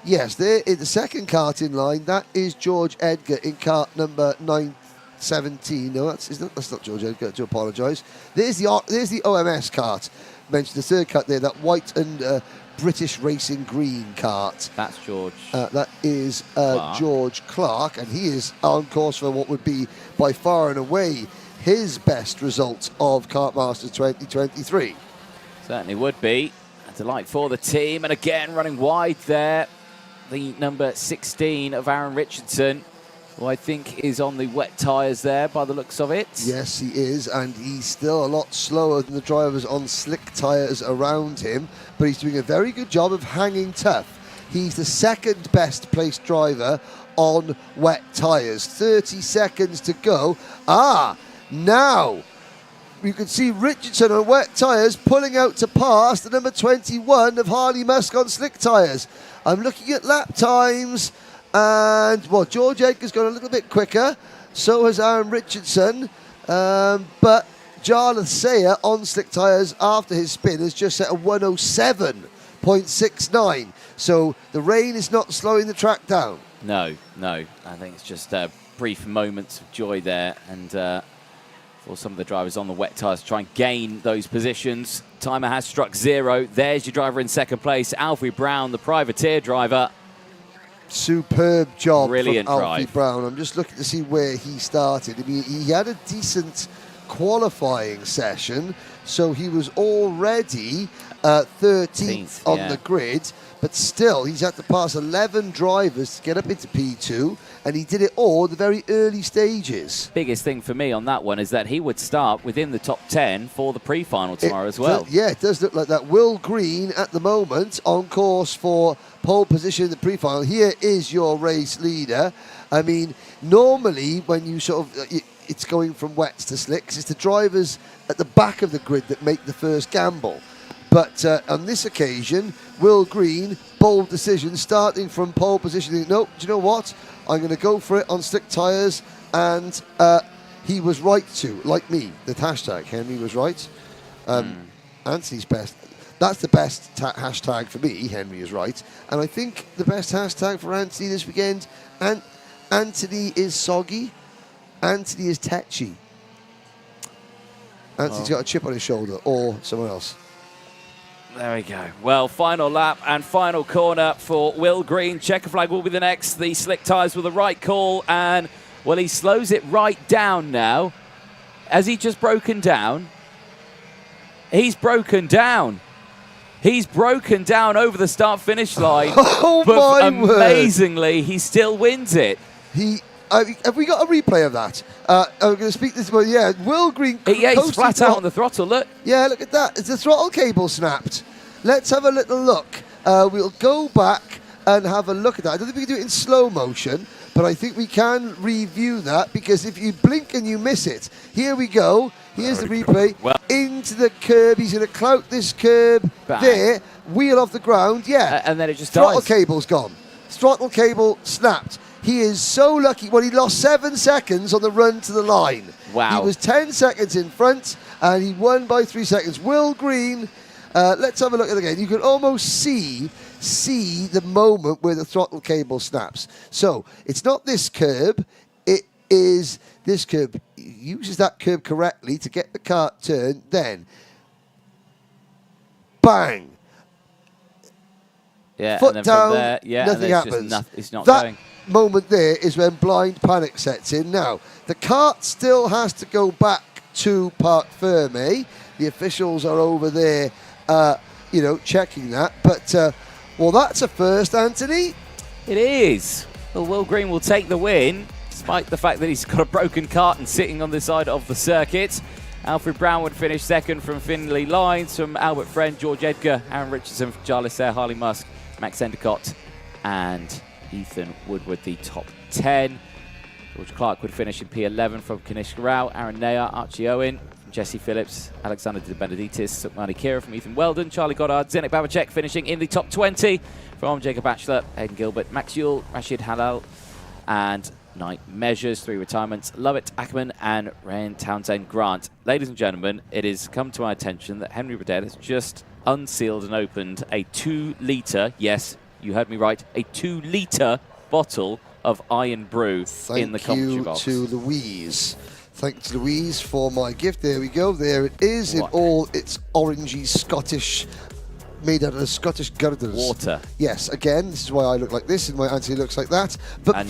Yes, there in the second kart in line, that is George Edgar in kart number 917. No, that's not George Edgar, to apologise. There's the OMS kart. Mentioned the third kart there, that white and British Racing green kart. That's George. That is Clark. George Clark, and he is on course for what would be by far and away his best result of Kartmasters 2023. Certainly would be. A delight for the team. And again, running wide there, the number 16 of Aaron Richardson, who I think is on the wet tyres there by the looks of it. Yes, he is, and he's still a lot slower than the drivers on slick tyres around him, but he's doing a very good job of hanging tough. He's the second best placed driver on wet tyres. 30 seconds to go. Now you can see Richardson on wet tyres pulling out to pass the number 21 of Harley Musk on slick tyres. I'm looking at lap times, and, well, George Edgar's gone a little bit quicker. So has Aaron Richardson. But Jarlath Sayer on slick tyres after his spin has just set a 107.69. So the rain is not slowing the track down. No. I think it's just brief moments of joy there. And for some of the drivers on the wet tyres to try and gain those positions. Timer has struck 0. There's your driver in second place, Alfie Brown, the privateer driver. Superb job Brilliant from Alfie drive. Brown. I'm just looking to see where he started. I mean, he had a decent qualifying session, so he was already 13th on the grid, but still he's had to pass 11 drivers to get up into P2, and he did it all at the very early stages. Biggest thing for me on that one is that he would start within the top 10 for the pre-final tomorrow as well. Yeah, it does look like that. Will Green at the moment on course for pole position in the pre-final. Here is your race leader. I mean, normally when you sort of, it's going from wets to slicks, it's the drivers at the back of the grid that make the first gamble. But on this occasion, Will Green, bold decision, starting from pole position. Nope, do you know what? I'm going to go for it on slick tyres. And he was right to, like me, the hashtag. Henry was right. Anthony's best. That's the best hashtag for me. Henry is right. And I think the best hashtag for Anthony this weekend, Anthony is soggy. Anthony is tetchy. Anthony's got a chip on his shoulder, or someone else. There we go. Well, final lap and final corner for Will Green. Checker flag will be the next. The slick tyres were the right call, and, well, he slows it right down now. Has he just broken down? He's broken down. He's broken down over the start-finish line. Oh, but my word. amazingly, he still wins it. Have we got a replay of that? I'm going to speak this way. Yeah, Will Green. Yeah, he's flat out on the throttle, look. Yeah, look at that. It's the throttle cable snapped. Let's have a little look. We'll go back and have a look at that. I don't think we can do it in slow motion, but I think we can review that, because if you blink and you miss it. Here we go. Here's the replay. Well, into the curb. He's going to clout this curb. Bang. There. Wheel off the ground. Yeah. And then it just throttle dies. cable's gone. Throttle cable snapped. He is so lucky. Well, he lost 7 seconds on the run to the line. Wow. He was 10 seconds in front, and he won by 3 seconds. Will Green, let's have a look at it again. You can almost see the moment where the throttle cable snaps. So it's not this curb. It is this curb. He uses that curb correctly to get the car turned. Then, bang. Yeah, Foot and then down, from there, yeah, nothing and happens. It's not that going. moment there is when blind panic sets in. Now, the kart still has to go back to Parc Ferme. The officials are over there, checking that. But, well, that's a first, Anthony. It is. Well, Will Green will take the win, despite the fact that he's got a broken kart and sitting on the side of the circuit. Alfred Brown would finish second from Finley Lines, from Albert Friend, George Edgar, Aaron Richardson, from Charles Lasser, Harley Musk, Max Endicott, and Ethan Woodward, the top 10. George Clark would finish in P11 from Kanishka Rao, Aaron Nair, Archie Owen, Jesse Phillips, Alexander De Benedictis, Sukmani Kira from Ethan Weldon, Charlie Goddard, Zdenek Babacek finishing in the top 20 from Jacob Batchelor, Aidan Gilbert, Max Yule, Rashid Halal, and Knight Measures, 3 retirements, Lovett Ackerman and Ryan Townsend Grant. Ladies and gentlemen, it has come to our attention that Henry Beaudette has just unsealed and opened a 2-litre, yes, you heard me right, a 2-litre bottle of Iron Brew in the commentary box. Thank you to Louise. Thanks, Louise, for my gift. There we go. There it is in all its orangey Scottish, made out of Scottish girders. Water. Yes, again, this is why I look like this and why Anthony looks like that. But and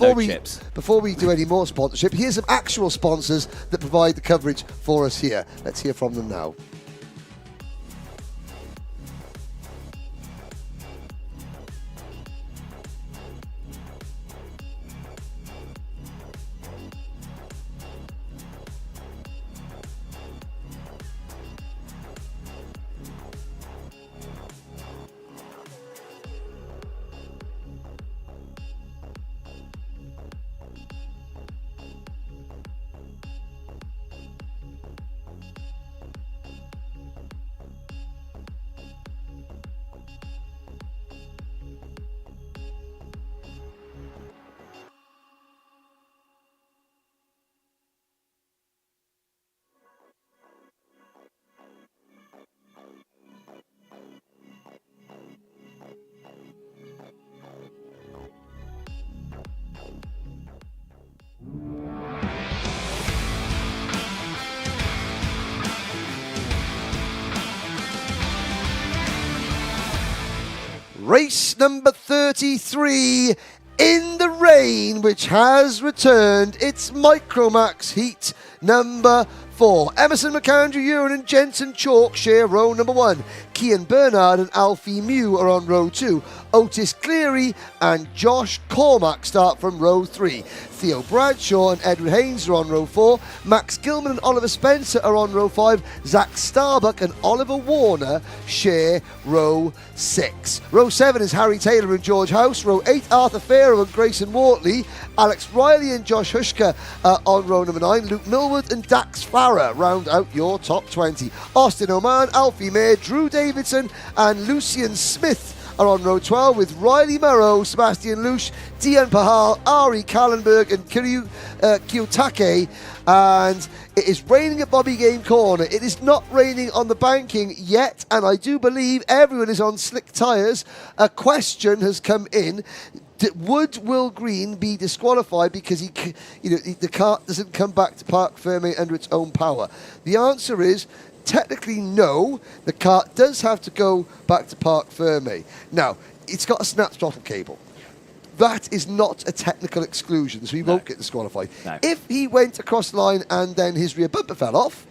before we do any more sponsorship, here's some actual sponsors that provide the coverage for us here. Let's hear from them now. Race number 33 in the rain, which has returned. It's Micromax Heat number 4. Emerson McAndrew Uren and Jensen Chalk share row number 1. Cian Bernard and Alfie Mew are on row 2. Otis Cleary and Josh Cormack start from row 3. Theo Bradshaw and Edward Haynes are on row 4. Max Gilman and Oliver Spencer are on row 5. Zach Starbuck and Oliver Warner share row 6. Row 7 is Harry Taylor and George House. Row 8, Arthur Farrow and Grayson Wortley. Alex Riley and Josh Hushka on row number 9. Luke Millwood and Dax Farah round out your top 20. Austin Oman, Alfie Mayer, Drew Davidson and Lucian Smith are on row 12 with Riley Murrow, Sebastian Lusch, Dian Pahal, Ari Kallenberg and Kiryu Kiyotake. And it is raining at Bobby Game Corner. It is not raining on the banking yet, and I do believe everyone is on slick tyres. A question has come in. Would Will Green be disqualified because the kart doesn't come back to Parc Ferme under its own power? The answer is technically no. The kart does have to go back to Parc Ferme. Now, it's got a snap throttle cable. That is not a technical exclusion, so he won't get disqualified. No. If he went across the line and then his rear bumper fell off,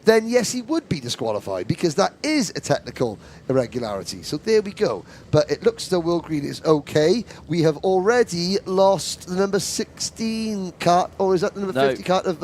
then yes, he would be disqualified because that is a technical irregularity. So there we go. But it looks as though Will Green is okay. We have already lost the number 16 kart, or is that the number 50 kart of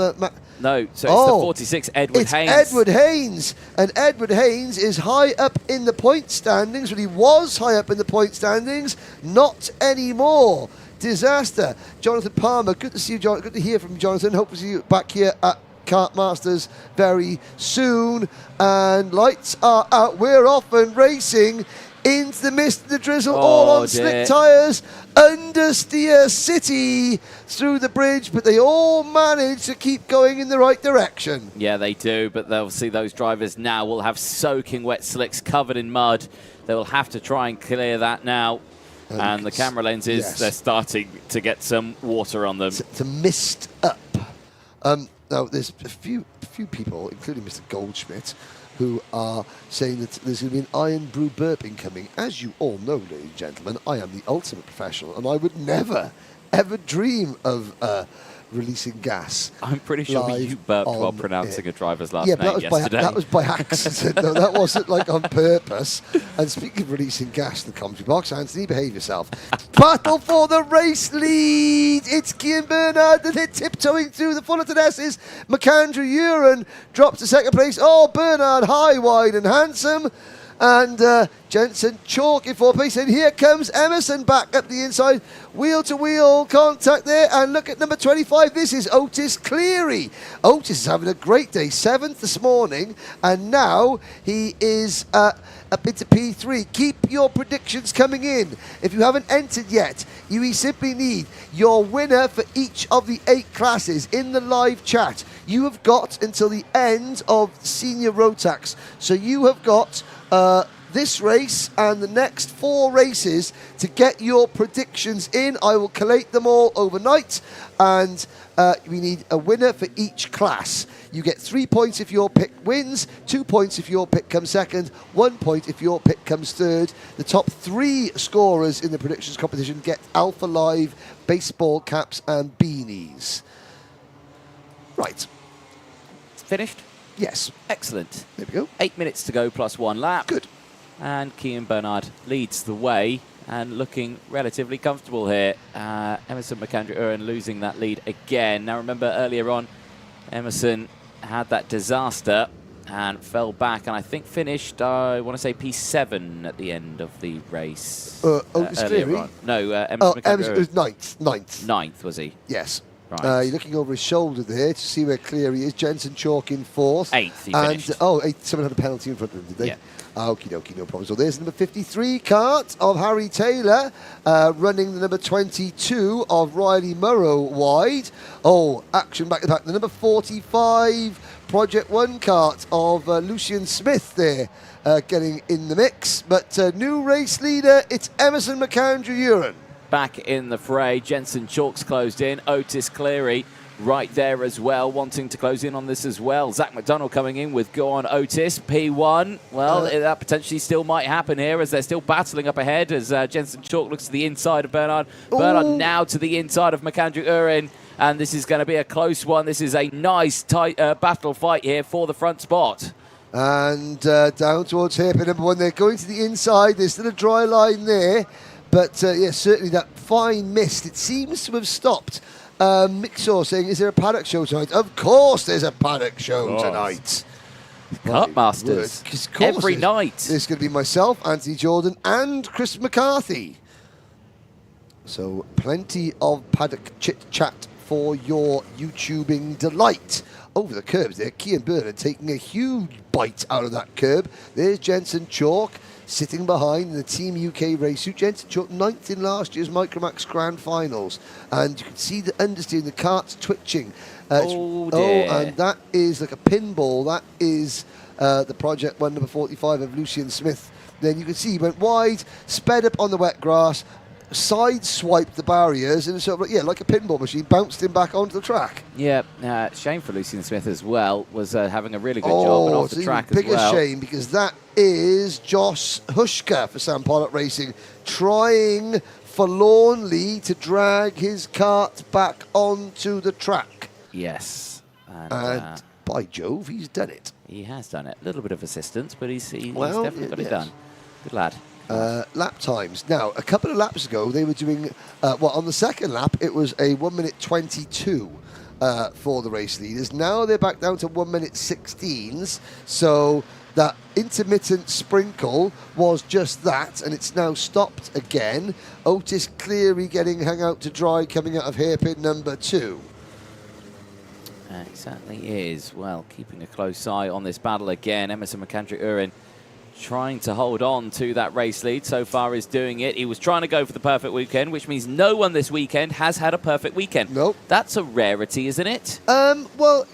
No, so it's the 46, Edward Haynes. Edward Haynes. And Edward Haynes is high up in the point standings. Well, he was high up in the point standings. Not anymore. Disaster. Jonathan Palmer, good to see you, John. Good to hear from Jonathan. Hope to see you back here at Kartmasters very soon. And lights are out. We're off and racing into the mist and the drizzle, all on slick tyres, understeer City through the bridge, but they all manage to keep going in the right direction. Yeah, they do, but they'll see those drivers now will have soaking wet slicks covered in mud. They will have to try and clear that now. And the camera lenses, they're starting to get some water on them. To mist up. Now, there's a few people, including Mr. Goldschmidt, who are saying that there's going to be an Iron Brew burping coming. As you all know, ladies and gentlemen, I am the ultimate professional, and I would never, ever dream of releasing gas. I'm pretty sure you burped while pronouncing a driver's last name yesterday. That was by accident, though. That wasn't like on purpose. And speaking of releasing gas in the commentary box, Anthony, behave yourself. Battle for the race lead. It's Cian Bernard, and they're tiptoeing through the Fullerton S's. McAndrew Uren drops to second place. Oh, Bernard, high, wide, and handsome. And Jensen Chalk in fourth place. And here comes Emerson back up the inside. Wheel-to-wheel contact there. And look at number 25. This is Otis Cleary. Otis is having a great day. 7th this morning. And now he is up into P3. Keep your predictions coming in. If you haven't entered yet, you simply need your winner for each of the 8 classes in the live chat. You have got until the end of Senior Rotax. So you have got this race and the next 4 races to get your predictions in. I will collate them all overnight, and we need a winner for each class. You get 3 points if your pick wins, 2 points if your pick comes second, 1 point if your pick comes third. The top 3 scorers in the predictions competition get Alpha Live baseball caps and beanies. Right. Finished? Yes. Excellent. There we go. 8 minutes to go plus 1 lap. Good. And Cian Bernard leads the way and looking relatively comfortable here. Emerson McAndrew Uren losing that lead again. Now remember earlier on, Emerson had that disaster and fell back, and I think finished, I want to say P7 at the end of the race. Otis Cleary? No, Emerson McAndrew Emerson was ninth. Ninth, was he? Yes. Right. You're looking over his shoulder there to see where Cleary is. Jensen Chalk in 4th. 8th, he finished. And, someone had a penalty in front of him, did they? Yeah. Okie dokie, no problem. So there's the number 53 kart of Harry Taylor, running the number 22 of Riley Murrow wide. Oh, action back to back. The number 45 Project 1 kart of Lucian Smith there, getting in the mix. But new race leader, it's Emerson McAndrew Uren. Back in the fray, Jensen Chalk's closed in. Otis Cleary right there as well, wanting to close in on this as well. Zach McDonald coming in with Go On Otis, P1. Well, that potentially still might happen here as they're still battling up ahead as Jensen Chalk looks to the inside of Bernard. Bernard now to the inside of McAndrew Urin. And this is going to be a close one. This is a nice, tight battle fight here for the front spot. And down towards hairpin number 1. They're going to the inside. There's still a dry line there. But, yeah, certainly that fine mist, it seems to have stopped. Mixor saying, is there a paddock show tonight? Of course there's a paddock show tonight. Kartmasters. Every night. There's going to be myself, Anthony Jordan, and Chris McCarthy. So plenty of paddock chit-chat for your YouTubing delight. Over the curbs there, Cian Bernard taking a huge bite out of that curb. There's Jensen Chalk sitting behind in the Team UK race suit. Jensen Chalk 9th in last year's Micromax Grand Finals. And you can see the understeer in the cart's twitching. And that is like a pinball. That is the Project 1 number 45 of Lucian Smith. Then you can see he went wide, sped up on the wet grass, side-swiped the barriers, and sort of like a pinball machine, bounced him back onto the track. Yeah, shame for Lucian Smith as well, was having a really good job and off the track as well. Bigger shame, because that is Josh Hushka for Sam Pollock Racing, trying forlornly to drag his kart back onto the track. Yes. And by Jove, he's done it. He has done it. A little bit of assistance, but he's definitely got it done. Good lad. Lap times. Now, a couple of laps ago, they were doing, on the second lap, it was a 1 minute 22 for the race leaders. Now they're back down to 1 minute 16s. So that intermittent sprinkle was just that, and it's now stopped again. Otis Cleary getting hung out to dry coming out of hairpin number 2. It certainly is. Well, keeping a close eye on this battle again. Emerson McAndrew Urin trying to hold on to that race lead. So far is doing it. He was trying to go for the perfect weekend, which means no one this weekend has had a perfect weekend. Nope. That's a rarity, isn't it? Well,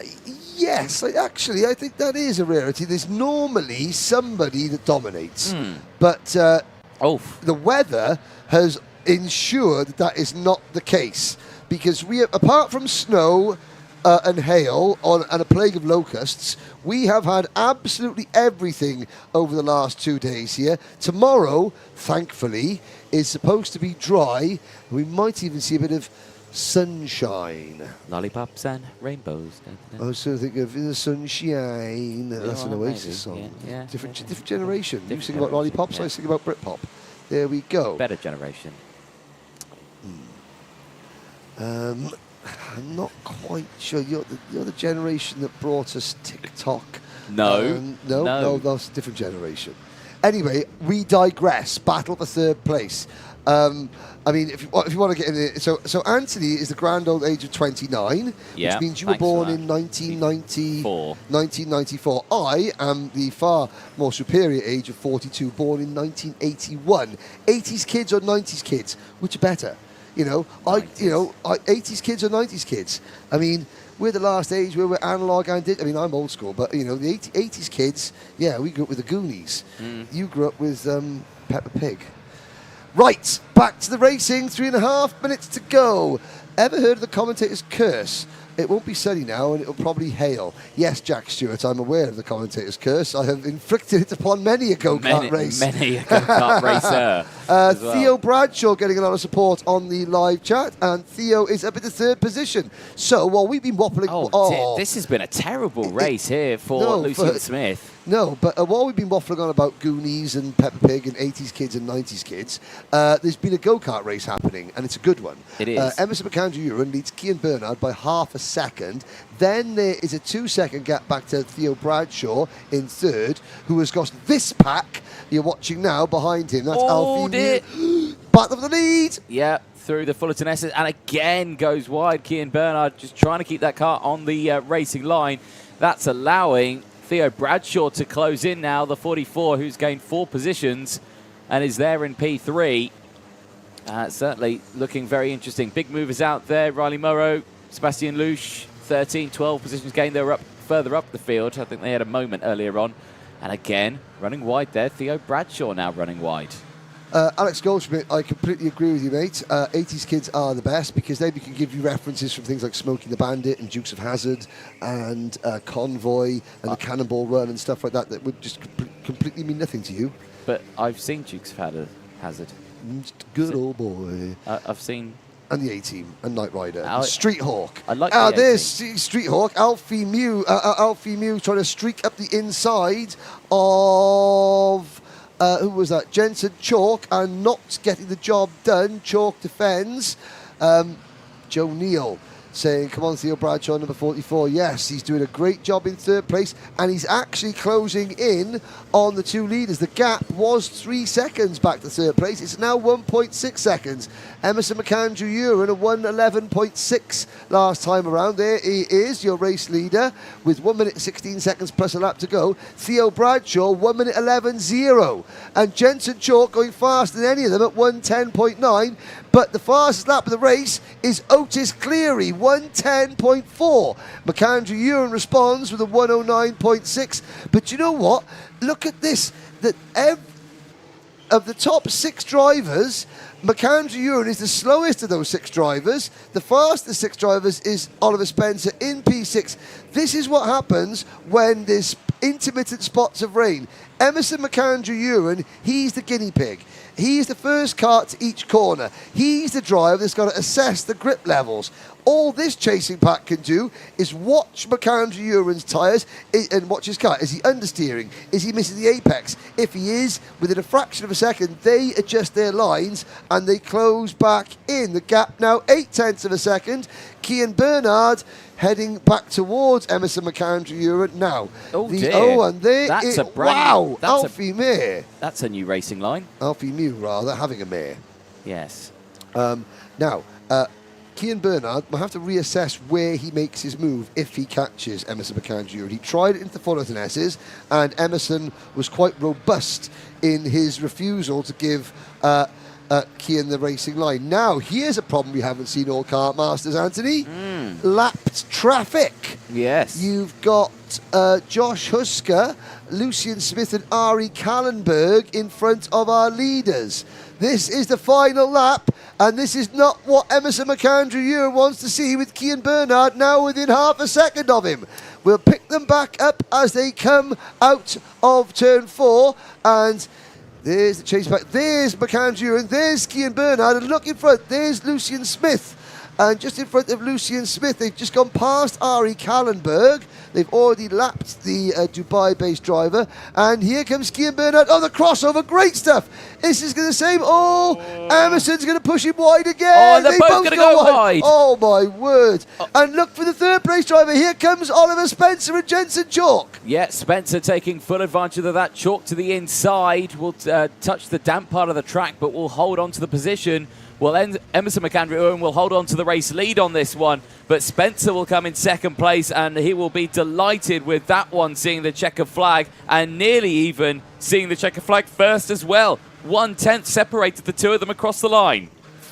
yes. Actually, I think that is a rarity. There's normally somebody that dominates. But the weather has ensured that is not the case. Because we, apart from snow and hail and a plague of locusts, we have had absolutely everything over the last 2 days here. Tomorrow, thankfully, is supposed to be dry. We might even see a bit of sunshine. Lollipops and rainbows. I was sort of thinking of the sunshine. That's an Oasis song. Yeah. Different generation. You sing about lollipops, I sing about Britpop. There we go. Better generation. I'm not quite sure. You're the generation that brought us TikTok. No, that's a different generation. Anyway, we digress. Battle for third place. I mean, if you want to get in it, so Anthony is the grand old age of 29, which means you were born in 1994. I am the far more superior age of 42, born in 1981. 80s kids or 90s kids, which are better? 80s kids or 90s kids. I mean, we're the last age where we're analog and digital. I mean, I'm old school, but the 80s kids, we grew up with the Goonies. You grew up with Peppa Pig. Right, back to the racing. 3.5 minutes to go. Ever heard of the commentator's curse? It won't be sunny now, and it'll probably hail. Yes, Jack Stewart, I'm aware of the commentator's curse. I have inflicted it upon many a go-kart race. Many a go-kart racer. Theo Bradshaw getting a lot of support on the live chat, and Theo is up in the 3rd position. So while we've been waffling... This has been a terrible race here for Lucian Smith. No, but while we've been waffling on about Goonies and Peppa Pig and 80s kids and 90s kids, there's been a go-kart race happening, and it's a good one. It is. Emerson McAndrew Urin leads Cian Bernard by half a second. Then there is a 2-second gap back to Theo Bradshaw in 3rd, who has got this pack you're watching now behind him. That's Alfie. Battle of the lead. Yeah, through the Fullerton Essex, and again goes wide. Cian Bernard just trying to keep that car on the racing line. That's allowing Theo Bradshaw to close in now, the 44, who's gained 4 positions and is there in P3. Certainly looking very interesting. Big movers out there. Riley Morrow, Sebastian Louche, 13, 12 positions gained. They were further up the field. I think they had a moment earlier on. And again, running wide there. Theo Bradshaw now running wide. Alex Goldschmidt, I completely agree with you, mate. 80s kids are the best because they can give you references from things like Smokey the Bandit and Dukes of Hazzard and Convoy and the Cannonball Run and stuff like that that would just completely mean nothing to you. But I've seen Dukes of Hazzard. Just good old boy. I've seen... And the A-Team and Knight Rider. Street Hawk. I like the there's Street Hawk. Alfie Mew trying to streak up the inside of... who was that? Jensen Chalk, and not getting the job done. Chalk defends. Joe Neal saying, come on, Theo Bradshaw, number 44. Yes, he's doing a great job in third place, and he's actually closing in on the two leaders. The gap was 3 seconds back to third place. It's now 1.6 seconds. Emerson McAndrew Uren, a 1:11.6 last time around. There he is, your race leader, with 1 minute 16 seconds plus a lap to go. Theo Bradshaw, 1 minute 11.0. And Jensen Chalk going faster than any of them at 1:10.9. But the fastest lap of the race is Otis Cleary, 1:10.4. McAndrew Uren responds with a 1:09.6. But you know what? Look at this. Of the top 6 drivers, McAndrew Uren is the slowest of those 6 drivers. The fastest 6 drivers is Oliver Spencer in P6. This is what happens when there's intermittent spots of rain. Emerson McAndrew Uren, he's the guinea pig. He's the first car to each corner. He's the driver that's got to assess the grip levels. All this chasing pack can do is watch McAndrew Uren's tyres and watch his car. Is he understeering? Is he missing the apex? If he is, within a fraction of a second, they adjust their lines and they close back in. The gap now 0.8 of a second. Cian Bernard heading back towards Emerson McAndrew Uren now. And there that's it, wow, Alfie Mir. That's a new racing line. Alfie Mew, rather, having a mare. Yes. Now, Cian Bernard will have to reassess where he makes his move if he catches Emerson McAndrew Uren. He tried it into the Fullerton S's, and Emerson was quite robust in his refusal to give Cian the racing line. Now, here's a problem we haven't seen all Kartmasters, Anthony. Lapped traffic. Yes. You've got Josh Husker, Lucian Smith and Ari Kallenberg in front of our leaders. This is the final lap, and this is not what Emerson McAndrew Uren wants to see with Cian Bernard now within half a second of him. We'll pick them back up as they come out of turn 4, and there's the chase back. There's McAndrew, and there's Cian Bernard, and look in front, there's Lucian Smith. And just in front of Lucian Smith, they've just gone past Ari Kallenberg. They've already lapped the Dubai-based driver. And here comes Cian Bernard. Oh, the crossover, great stuff. This is going to save. Emerson's going to push him wide again. Oh, they're both going to go wide. Oh, my word. And look for the third place driver. Here comes Oliver Spencer and Jensen Chalk. Yeah, Spencer taking full advantage of that. Chalk to the inside. Will touch the damp part of the track, but will hold on to the position. Well, Emerson McAndrew Uren will hold on to the race lead on this one, but Spencer will come in second place, and he will be delighted with that one, seeing the checker flag, and nearly even seeing the checker flag first as well. 1/10 separated the two of them across the line.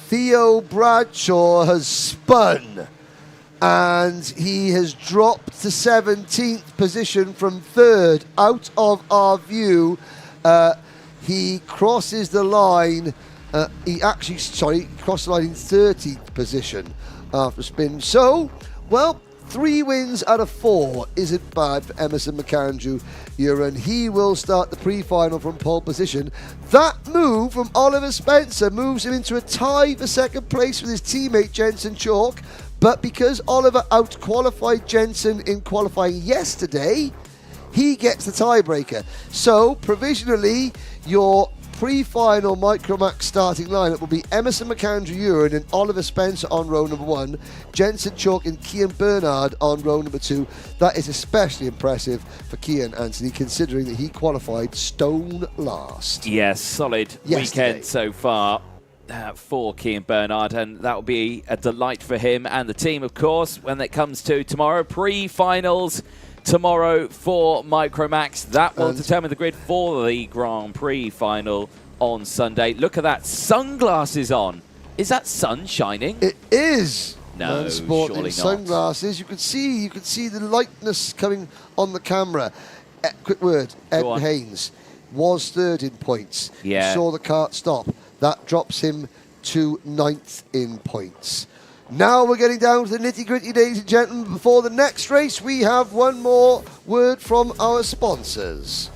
Theo Bradshaw has spun, and he has dropped to 17th position from 3rd out of our view. He crosses the line. He crossed the line in 30th position after a spin. So, well, 3 wins out of 4 isn't bad for Emerson McAndrew Uren. He will start the pre-final from pole position. That move from Oliver Spencer moves him into a tie for second place with his teammate Jensen Chalk. But because Oliver out-qualified Jensen in qualifying yesterday, he gets the tiebreaker. So, provisionally, your pre-final Micromax starting lineup will be Emerson McAndrew Uren and Oliver Spencer on row number 1, Jensen Chalk and Cian Bernard on row number 2. That is especially impressive for Cian, Anthony, considering that he qualified stone last. Yes, solid weekend so far for Cian Bernard, and that will be a delight for him and the team, of course, when it comes to tomorrow. Pre-finals tomorrow for Micromax. That will determine the grid for the Grand Prix final on Sunday. Look at that, sunglasses on. Is that sun shining? It is. No, sporting surely not. Sunglasses. You can see the lightness coming on the camera. Quick word, Ed Haynes. was third in points. Yeah. You saw the kart stop. That drops him to 9th in points. Now we're getting down to the nitty-gritty, ladies and gentlemen. Before the next race, we have one more word from our sponsors.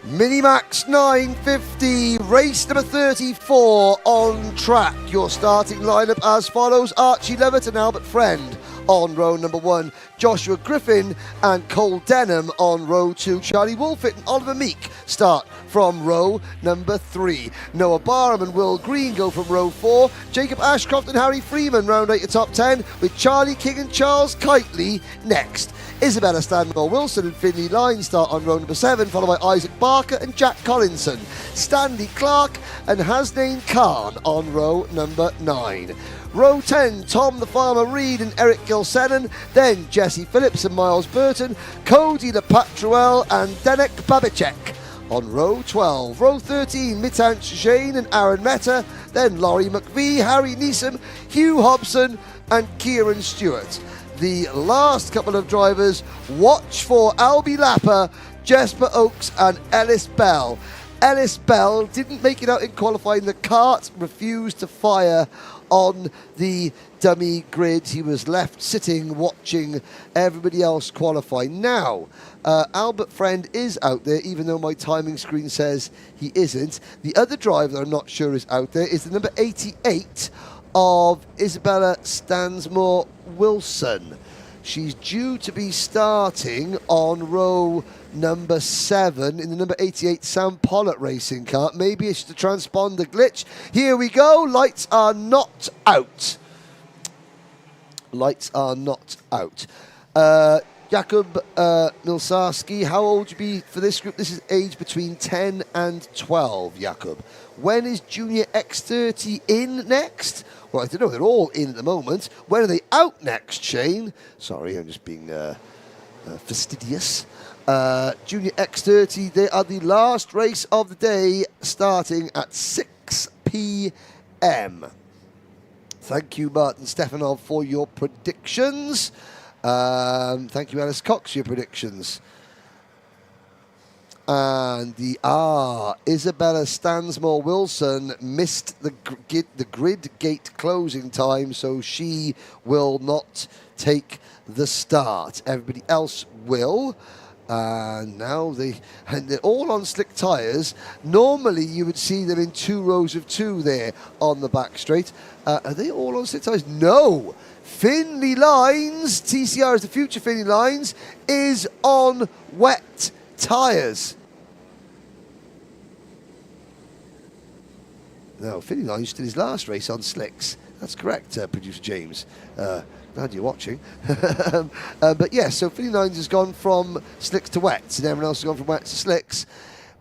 Minimax 950, race number 34 on track. Your starting lineup as follows: Archie Levitt and Albert Friend on row number 1, Joshua Griffin and Cole Denham on row 2, Charlie Wolfett and Oliver Meek start from row number 3, Noah Barham and Will Green go from row 4, Jacob Ashcroft and Harry Freeman round out your top 10, with Charlie King and Charles Kitely next. Isabella Stanmore Wilson and Finley Line start on row number 7, followed by Isaac Barker and Jack Collinson, Stanley Clark and Hasnain Khan on row number 9. Row 10, Tom the Farmer Reed and Eric Gilsenan, then Jesse Phillips and Miles Burton, Cody LePatruel and Denek Babicek on row 12. Row 13, Mitan Shane and Aaron Meta, then Laurie McVie, Harry Neeson, Hugh Hobson and Kieran Stewart. The last couple of drivers, watch for Albie Lapper, Jesper Oakes and Ellis Bell. Ellis Bell didn't make it out in qualifying. The kart refused to fire on the dummy grid. He was left sitting watching everybody else qualify. Now, Albert Friend is out there, even though my timing screen says he isn't. The other driver that I'm not sure is out there is the number 88 of Isabella Stansmore Wilson. She's due to be starting on row number 7 in the number 88 Sam Pollitt racing car. Maybe it's the transponder glitch. Here we go. Lights are not out. Lights are not out. Jakub Milsarski, how old you be for this group? This is age between 10 and 12, Jakub. When is Junior X30 in next? Well, I don't know. They're all in at the moment. When are they out next, Shane? Sorry, I'm just being fastidious. Junior X30, they are the last race of the day, starting at 6 p.m. Thank you, Martin Stefanov, for your predictions. Thank you, Alice Cox, for your predictions. And the Isabella Stansmore Wilson missed the grid gate closing time, so she will not take the start. Everybody else will. And now they're all on slick tyres. Normally you would see them in 2 rows of 2 there on the back straight. Are they all on slick tyres? No. Finley Lines, TCR is the future Finley Lines, is on wet tyres. No, Finley Lines did his last race on slicks. That's correct, Producer James. Glad you're watching. But yes, so Finley Lines has gone from slicks to wets, and everyone else has gone from wets to slicks.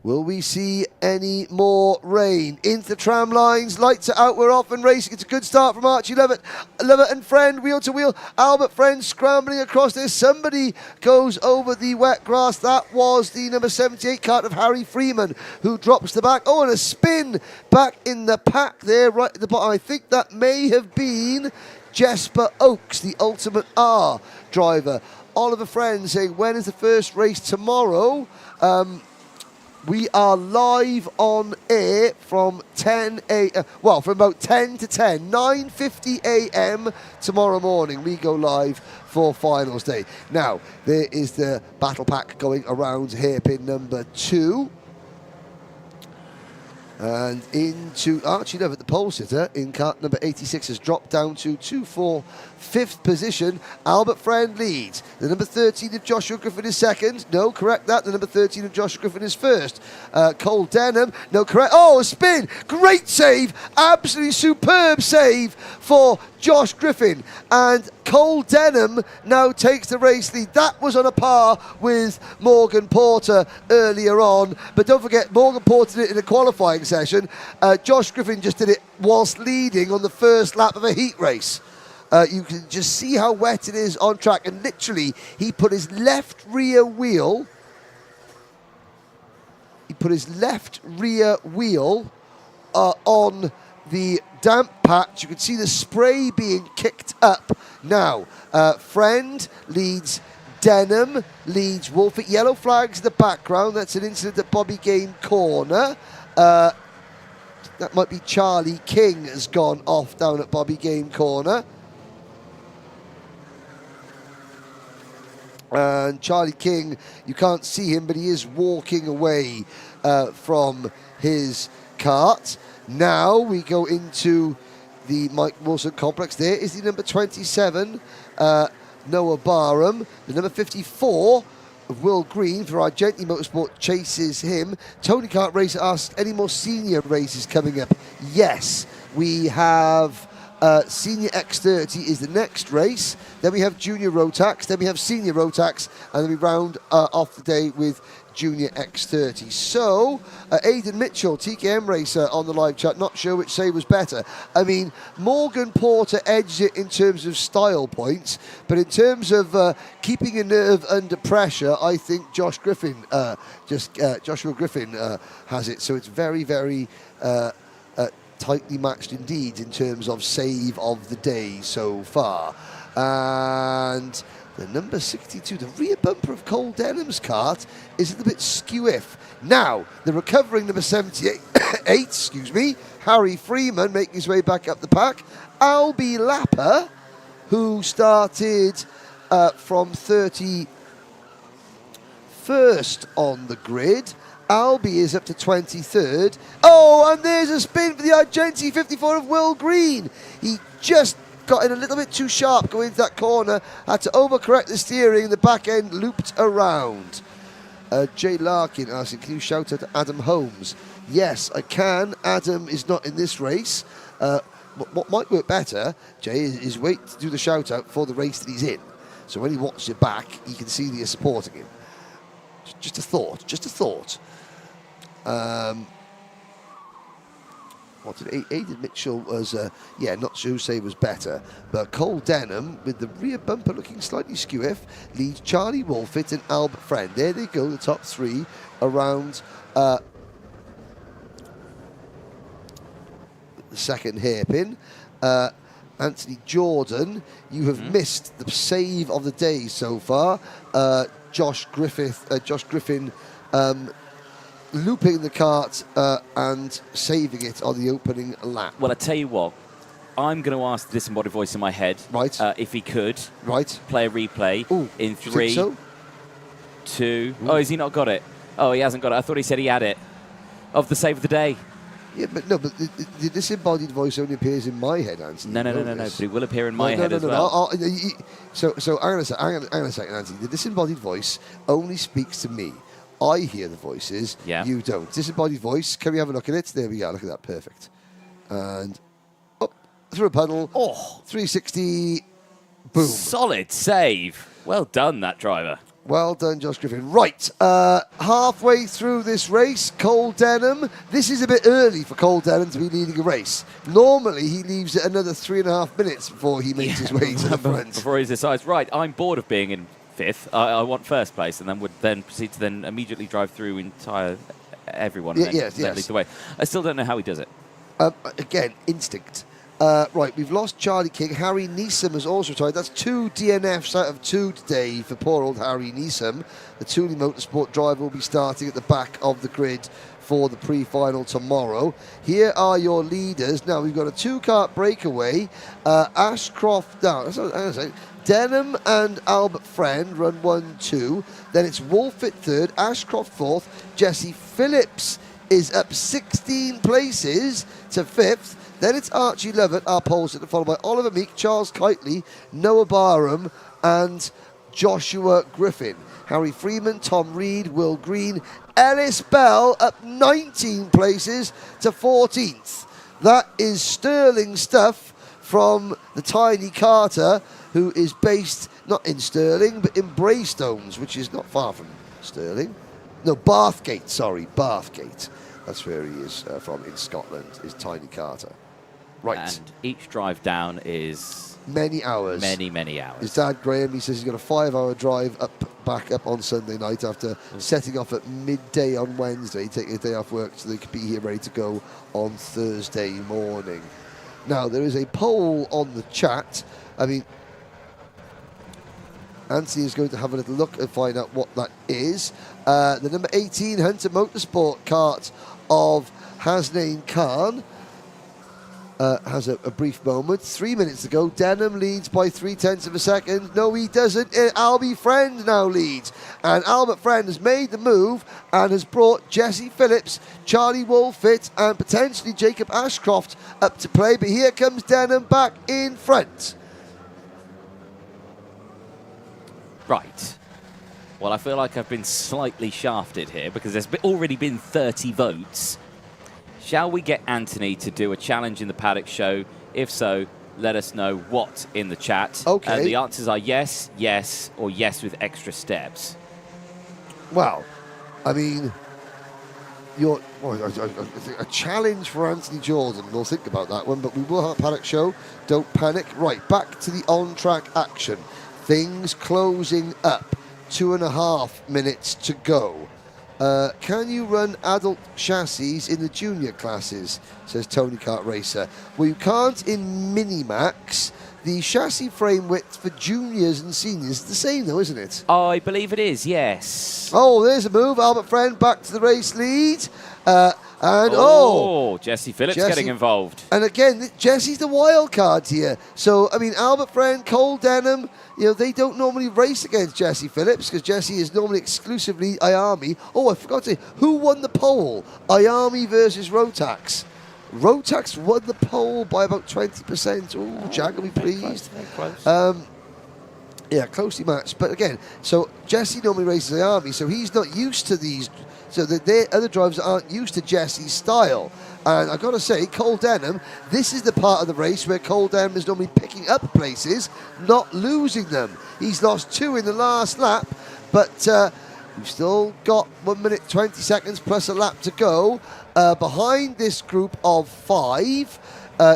Will we see any more rain? Into the tram lines, lights are out, we're off and racing. It's a good start from Archie Levitt. Levitt and Friend, wheel to wheel. Albert Friend scrambling across there. Somebody goes over the wet grass. That was the number 78 kart of Harry Freeman, who drops the back. Oh, and a spin back in the pack there, right at the bottom. I think that may have been Jesper Oakes, the Ultimate R driver. Oliver Friend saying, when is the first race tomorrow? We are live on air from 10 a.m. Well, from about 10 to 10, 9:50 a.m. tomorrow morning. We go live for finals day. Now, there is the battle pack going around hairpin number 2. And into Archie Love at the pole sitter in cart number 86 has dropped down to 2-4 fifth position. Albert Friend leads. The number 13 of Joshua Griffin is second. No, correct that. The number 13 of Joshua Griffin is first. Cole Denham. No, correct. Oh, a spin. Great save. Absolutely superb save for Josh Griffin. And Cole Denham now takes the race lead. That was on a par with Morgan Porter earlier on. But don't forget, Morgan Porter did it in a qualifying session. Josh Griffin just did it whilst leading on the first lap of a heat race. You can just see how wet it is on track. And literally, he put his left rear wheel on the damp patch. You can see the spray being kicked up. Now, Friend leads Denham, leads Wolfett. Yellow flags in the background. That's an incident at Bobby Game Corner. That might be Charlie King has gone off down at Bobby Game Corner. And Charlie King, you can't see him, but he is walking away from his kart. Now we go into the Mike Wilson complex. There is the number 27, Noah Barham. The number 54 of Will Green for Argenti Motorsport chases him. Tony Kart Racer asked, any more senior races coming up? Yes, we have Senior X30 is the next race. Then we have Junior Rotax. Then we have Senior Rotax. And then we round off the day with Junior X30. So, Aidan Mitchell, TKM racer on the live chat, not sure which save was better. I mean, Morgan Porter edged it in terms of style points, but in terms of keeping a nerve under pressure, I think Joshua Griffin has it. So it's very, very tightly matched indeed in terms of save of the day so far. And the number 62, the rear bumper of Cole Denham's kart, is a little bit skew-if. Now, the recovering number 78, Harry Freeman making his way back up the pack. Albie Lapper, who started from 31st on the grid. Albie is up to 23rd. Oh, and there's a spin for the Argenti 54 of Will Green. He just got in a little bit too sharp going into that corner. Had to overcorrect the steering. The back end looped around. Jay Larkin asking, can you shout out to Adam Holmes? Yes, I can. Adam is not in this race. What might work better, Jay, is wait to do the shout out for the race that he's in. So when he watches it back, he can see that you're supporting him. Just a thought. Just a thought. What did Aidan Mitchell was, not sure who say was better, but Cole Denham with the rear bumper looking slightly skew-if leads Charlie Wolfett and Albert Friend. There they go, the top three around the second hairpin. Anthony Jordan, you have missed the save of the day so far. Josh Griffin looping the kart and saving it on the opening lap. Well, I tell you what, I'm going to ask the disembodied voice in my head, right, if he could, right, play a replay. Ooh, in 3, so? 2. Oh, has he not got it? Oh, he hasn't got it. I thought he said he had it. Of the save of the day. Yeah, but no, but the disembodied voice only appears in my head, Anthony. No, but it will appear in my head as well. So hang on a second, Anthony. The disembodied voice only speaks to me. I hear the voices, you don't. Disembodied voice, can we have a look at it? There we go, look at that, perfect. And up, through a puddle, 360, boom. Solid save. Well done, that driver. Well done, Josh Griffin. Right, halfway through this race, Cole Denham. This is a bit early for Cole Denham to be leading a race. Normally, he leaves it another 3.5 minutes before he makes his way to the front. Before he decides, right, I'm bored of being in 5th. I want first place, and then would then proceed to then immediately drive through everyone and then lead the way. I still don't know how he does it. Again, instinct. Right, we've lost Charlie King. Harry Neeson has also retired. That's 2 DNFs out of 2 today for poor old Harry Neeson. The Tooley Motorsport driver will be starting at the back of the grid for the pre-final tomorrow. Here are your leaders. Now, we've got a 2-kart breakaway. Ashcroft down. Denham and Albert Friend run 1-2. Then it's Wolfett third, Ashcroft fourth. Jesse Phillips is up 16 places to fifth. Then it's Archie Lovett, our pole sitter, followed by Oliver Meek, Charles Kitely, Noah Barham, and Joshua Griffin. Harry Freeman, Tom Reed, Will Green, Ellis Bell up 19 places to 14th. That is sterling stuff from the Tiny Carter, who is based not in Stirling, but in Braystones, which is not far from Stirling. No, Bathgate, sorry, Bathgate. That's where he is from in Scotland, is Tiny Carter. Right. And each drive down is... many hours. Many hours. His dad, Graham, he says he's got a 5-hour drive back up on Sunday night after setting off at midday on Wednesday, taking a day off work so they could be here ready to go on Thursday morning. Now, there is a poll on the chat. I mean, Anthony is going to have a little look and find out what that is. The number 18 Hunter Motorsport kart of Hasnain Khan has a brief moment. 3 minutes ago, Denham leads by 0.3 of a second. No, he doesn't. Albie Friend now leads. And Albert Friend has made the move and has brought Jesse Phillips, Charlie Wolfett, and potentially Jacob Ashcroft up to play. But here comes Denham back in front. Right. Well, I feel like I've been slightly shafted here because there's already been 30 votes. Shall we get Anthony to do a challenge in the Paddock Show? If so, let us know what in the chat. Okay. And the answers are yes, yes, or yes with extra steps. Well, I mean, a challenge for Anthony Jordan. We'll think about that one, but we will have a Paddock Show. Don't panic. Right, back to the on-track action. Things closing up. 2.5 minutes to go. Can you run adult chassis in the junior classes, says Tony Kart Racer? Well, you can't in Minimax. The chassis frame width for juniors and seniors is the same, though, isn't it? I believe it is, yes. Oh, there's a move. Albert Friend back to the race lead. Jesse Phillips getting involved. And again, Jesse's the wild card here. So, I mean, Albert Friend, Cole Denham, they don't normally race against Jesse Phillips because Jesse is normally exclusively IAMI. Oh, I forgot to say, who won the poll? IAMI versus Rotax. Rotax won the poll by about 20%. Oh, Jack will be pleased. Very close. Yeah, closely matched. But again, so Jesse normally races IAMI, so he's not used to these. So the other drivers aren't used to Jesse's style. And I've got to say, Cole Denham, this is the part of the race where Cole Denham is normally picking up places, not losing them. He's lost 2 in the last lap, but we've still got 1 minute 20 seconds plus a lap to go. Behind this group of 5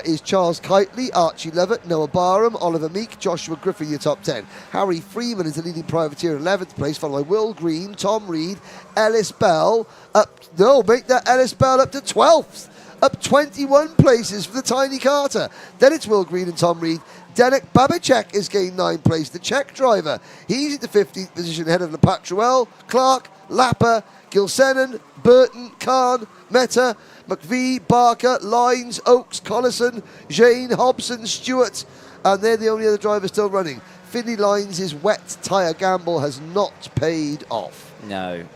is Charles Kitely, Archie Lovett, Noah Barham, Oliver Meek, Joshua Griffin, your top 10. Harry Freeman is the leading privateer in 11th place, followed by Will Green, Tom Reed, Ellis Bell, make that Ellis Bell up to 12th. Up 21 places for the Tiny Carter. Then it's Will Green and Tom Reed. Denik Babicek has gained 9 places, the Czech driver. He's in the 15th position ahead of Lepatruel, Clark, Lapper, Gilsenan, Burton, Khan, Meta, McVie, Barker, Lines, Oakes, Collison, Jane, Hobson, Stewart, and they're the only other drivers still running. Finley Lines' wet tyre gamble has not paid off. No.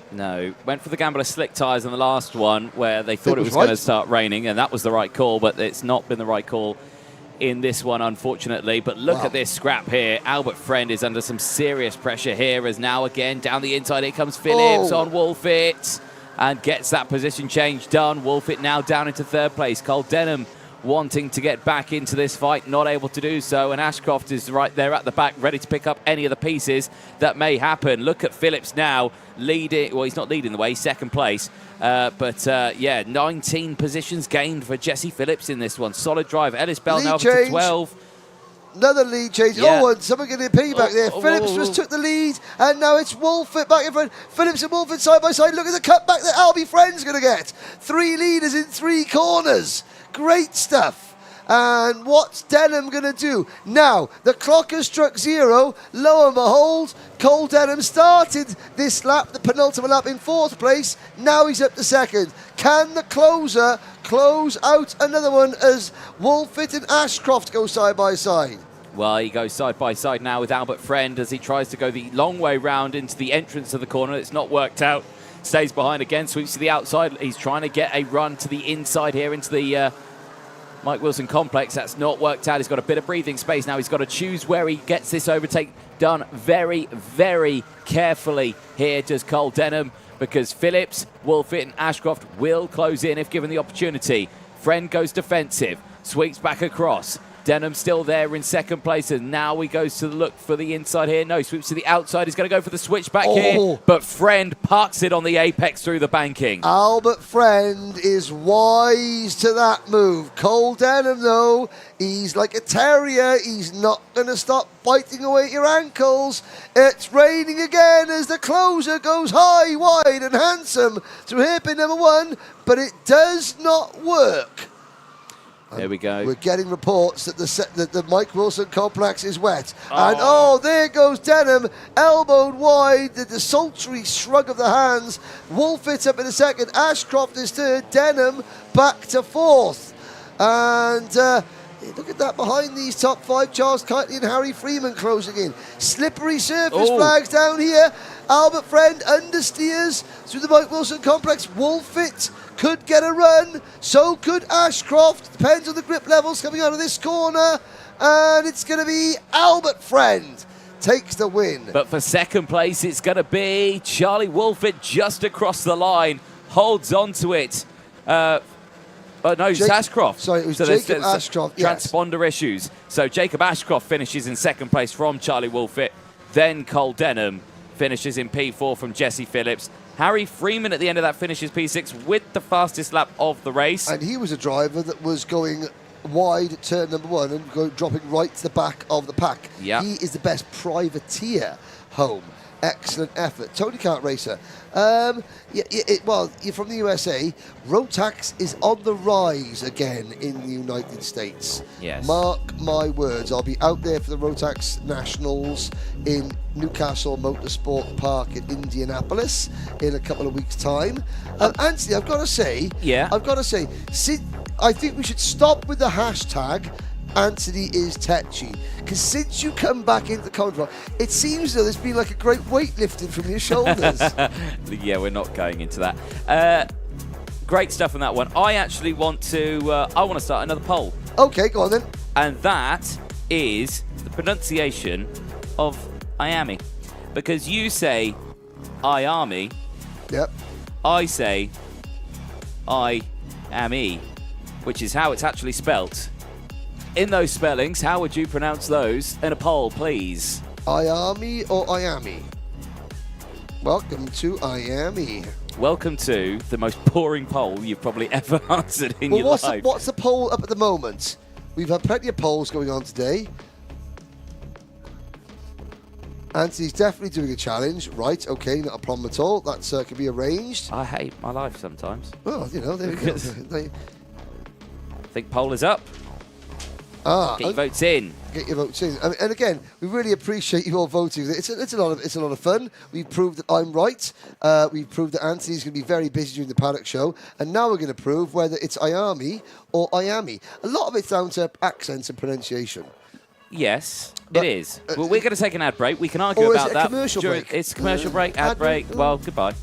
Went for the gamble of slick tyres in the last one where they thought it was going to start raining, and that was the right call, but it's not been the right call in this one, unfortunately. But look at this scrap here. Albert Friend is under some serious pressure here as now again down the inside here comes Phillips on Wolfett and gets that position change done. Wolfett now down into 3rd place. Cole Denham wanting to get back into this fight, not able to do so, and Ashcroft is right there at the back ready to pick up any of the pieces that may happen. Look at Phillips now leading, well, he's not leading the way, 2nd place, but 19 positions gained for Jesse Phillips in this one. Solid drive. Ellis Bell now up to 12. Another lead change. Yeah. And someone getting a piggyback there. Phillips just took the lead, and now it's Wolfett back in front. Phillips and Wolfett side by side. Look at the cutback that Albie Friend's going to get. 3 leaders in 3 corners. Great stuff. And what's Denham going to do? Now, the clock has struck 0. Lo and behold, Cole Denham started this lap, the penultimate lap, in 4th place. Now he's up to 2nd. Can the closer close out another one as Wolfit and Ashcroft go side by side? Well, he goes side by side now with Albert Friend as he tries to go the long way round into the entrance of the corner. It's not worked out. Stays behind again, sweeps to the outside. He's trying to get a run to the inside here into the Mike Wilson complex. That's not worked out. He's got a bit of breathing space now. He's got to choose where he gets this overtake done very, very carefully here, does Cole Denham, because Phillips, Wolfit and Ashcroft will close in if given the opportunity. Friend goes defensive, sweeps back across. Denham still there in 2nd place, and now he goes to look for the inside here. No, sweeps to the outside. He's going to go for the switchback here, but Friend parks it on the apex through the banking. Albert Friend is wise to that move. Cole Denham, though, he's like a terrier. He's not going to stop biting away at your ankles. It's raining again as the closer goes high, wide and handsome through hairpin number 1, but it does not work. There we go. We're getting reports that the Mike Wilson complex is wet. And there goes Denham, elbowed wide, the desultory shrug of the hands. Wolfit up in a 2nd, Ashcroft is 3rd, Denham back to 4th. And look at that behind these top 5, Charles Kitely and Harry Freeman closing in. Slippery surface flags down here. Albert Friend understeers through the Mike Wilson complex. Wolfit could get a run, so could Ashcroft. Depends on the grip levels coming out of this corner. And it's going to be Albert Friend takes the win. But for 2nd place, it's going to be Charlie Wolfit just across the line. Holds on to it. No, it's Ashcroft. Sorry, it was so Jacob Ashcroft, yes. Transponder issues. So Jacob Ashcroft finishes in 2nd place from Charlie Wolfit. Then Cole Denham finishes in P4 from Jesse Phillips. Harry Freeman at the end of that finishes P6 with the fastest lap of the race. And he was a driver that was going wide at turn number 1 and dropping right to the back of the pack. Yep. He is the best privateer home. Excellent effort. Tony Kart Racer. Well, you're from the USA. Rotax is on the rise again in the United States. Yes. Mark my words. I'll be out there for the Rotax Nationals in Newcastle Motorsport Park in Indianapolis in a couple of weeks' time. Anthony, I've got to say, I think we should stop with the hashtag Anthony is tetchy, because since you come back into the contract, it seems though there's been like a great weight lifted from your shoulders. Yeah, we're not going into that. Great stuff on that one. I actually want to start another poll. Okay, go on then. And that is the pronunciation of Miami, because you say Miami. Yep. I say I-am-e, which is how it's actually spelt. In those spellings, how would you pronounce those in a poll, please? Miami or Miami? Welcome to Miami. Welcome to the most boring poll you've probably ever answered in your life. What's the poll up at the moment? We've had plenty of polls going on today. Anthony's definitely doing a challenge. Right, okay, not a problem at all. That can be arranged. I hate my life sometimes. Well, there we go. I think poll is up. Get your votes in. Get your votes in. And again, we really appreciate you all voting. It's a lot of fun. We've proved that I'm right. We've proved that Anthony's going to be very busy during the Paddock show. And now we're going to prove whether it's Miami or Miami. A lot of it's down to accents and pronunciation. Yes, it is. Well, we're going to take an ad break. We can argue about that. Commercial break? It's a commercial break, ad break. Well, goodbye.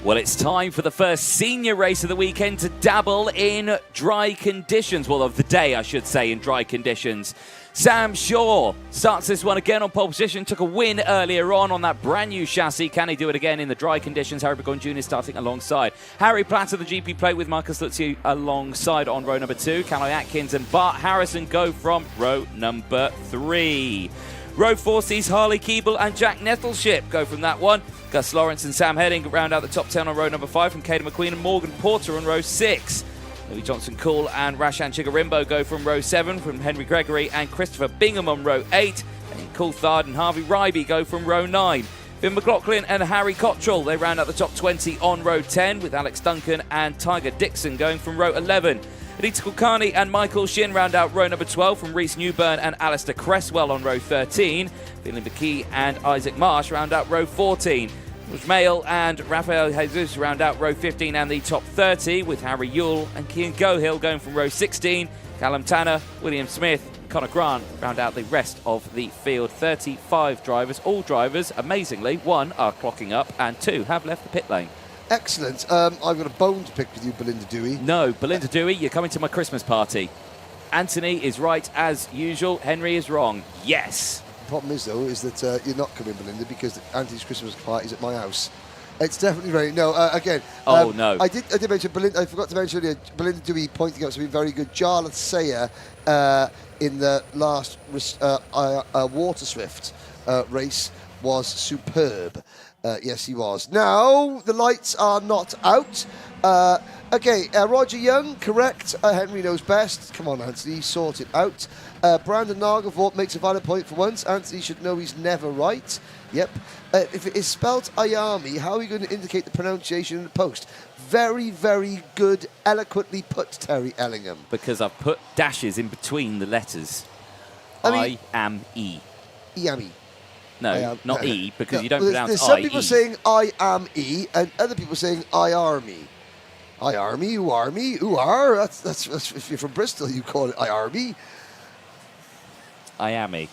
Well, it's time for the first senior race of the weekend to dabble in dry conditions. Well, of the day, I should say, in dry conditions. Sam Shaw starts this one again on pole position. Took a win earlier on that brand new chassis. Can he do it again in the dry conditions? Harry Burgoyne Jr. starting alongside. Harry Platt of the GP plate with Marcus Lutzi alongside on row number 2. Callum Atkins and Bart Harrison go from row number 3. Row 4 sees Harley Keeble and Jack Nettleship go from that one. Gus Lawrence and Sam Heading round out the top 10 on row number 5 from Caden McQueen and Morgan Porter on row 6. Louis Johnson Cool and Rashan Chigarimbo go from row 7 from Henry Gregory and Christopher Bingham on row 8. And Coulthard and Harvey Ryby go from row 9. Finn McLaughlin and Harry Cottrell, they round out the top 20 on row 10 with Alex Duncan and Tiger Dixon going from row 11. Aditya Kulkarni and Michael Shin round out row number 12 from Reece Newburn and Alistair Cresswell on row 13. Billy McKee and Isaac Marsh round out row 14. George Mayle and Rafael Jesus round out row 15 and the top 30 with Harry Yule and Cian Gohill going from row 16. Callum Tanner, William Smith, Connor Grant round out the rest of the field. 35 drivers, all drivers, amazingly, 1 are clocking up and 2 have left the pit lane. Excellent. I've got a bone to pick with you, Belinda Dewey. No, Belinda Dewey, you're coming to my Christmas party. Anthony is right as usual. Henry is wrong. Yes. The problem is, though, is that you're not coming, Belinda, because Anthony's Christmas party is at my house. It's definitely right. No, again. No. I did mention Belinda. I forgot to mention earlier. Belinda Dewey pointing out something very good. Jarlath Sayer in the last Water Swift race was superb. Yes, he was. Now, the lights are not out. Roger Young, correct. Henry knows best. Come on, Anthony, sort it out. Brandon Nagelvoort makes a valid point for once. Anthony should know he's never right. Yep. If it is spelt Ayami, how are you going to indicate the pronunciation in the post? Very, very good, eloquently put, Terry Ellingham. Because I've put dashes in between the letters. I am E. Iami. No, not E, because you don't pronounce there's I. some people saying I am E, and other people saying I are me. I are me, who are me, who are. That's if you're from Bristol, you call it I are me. I am E.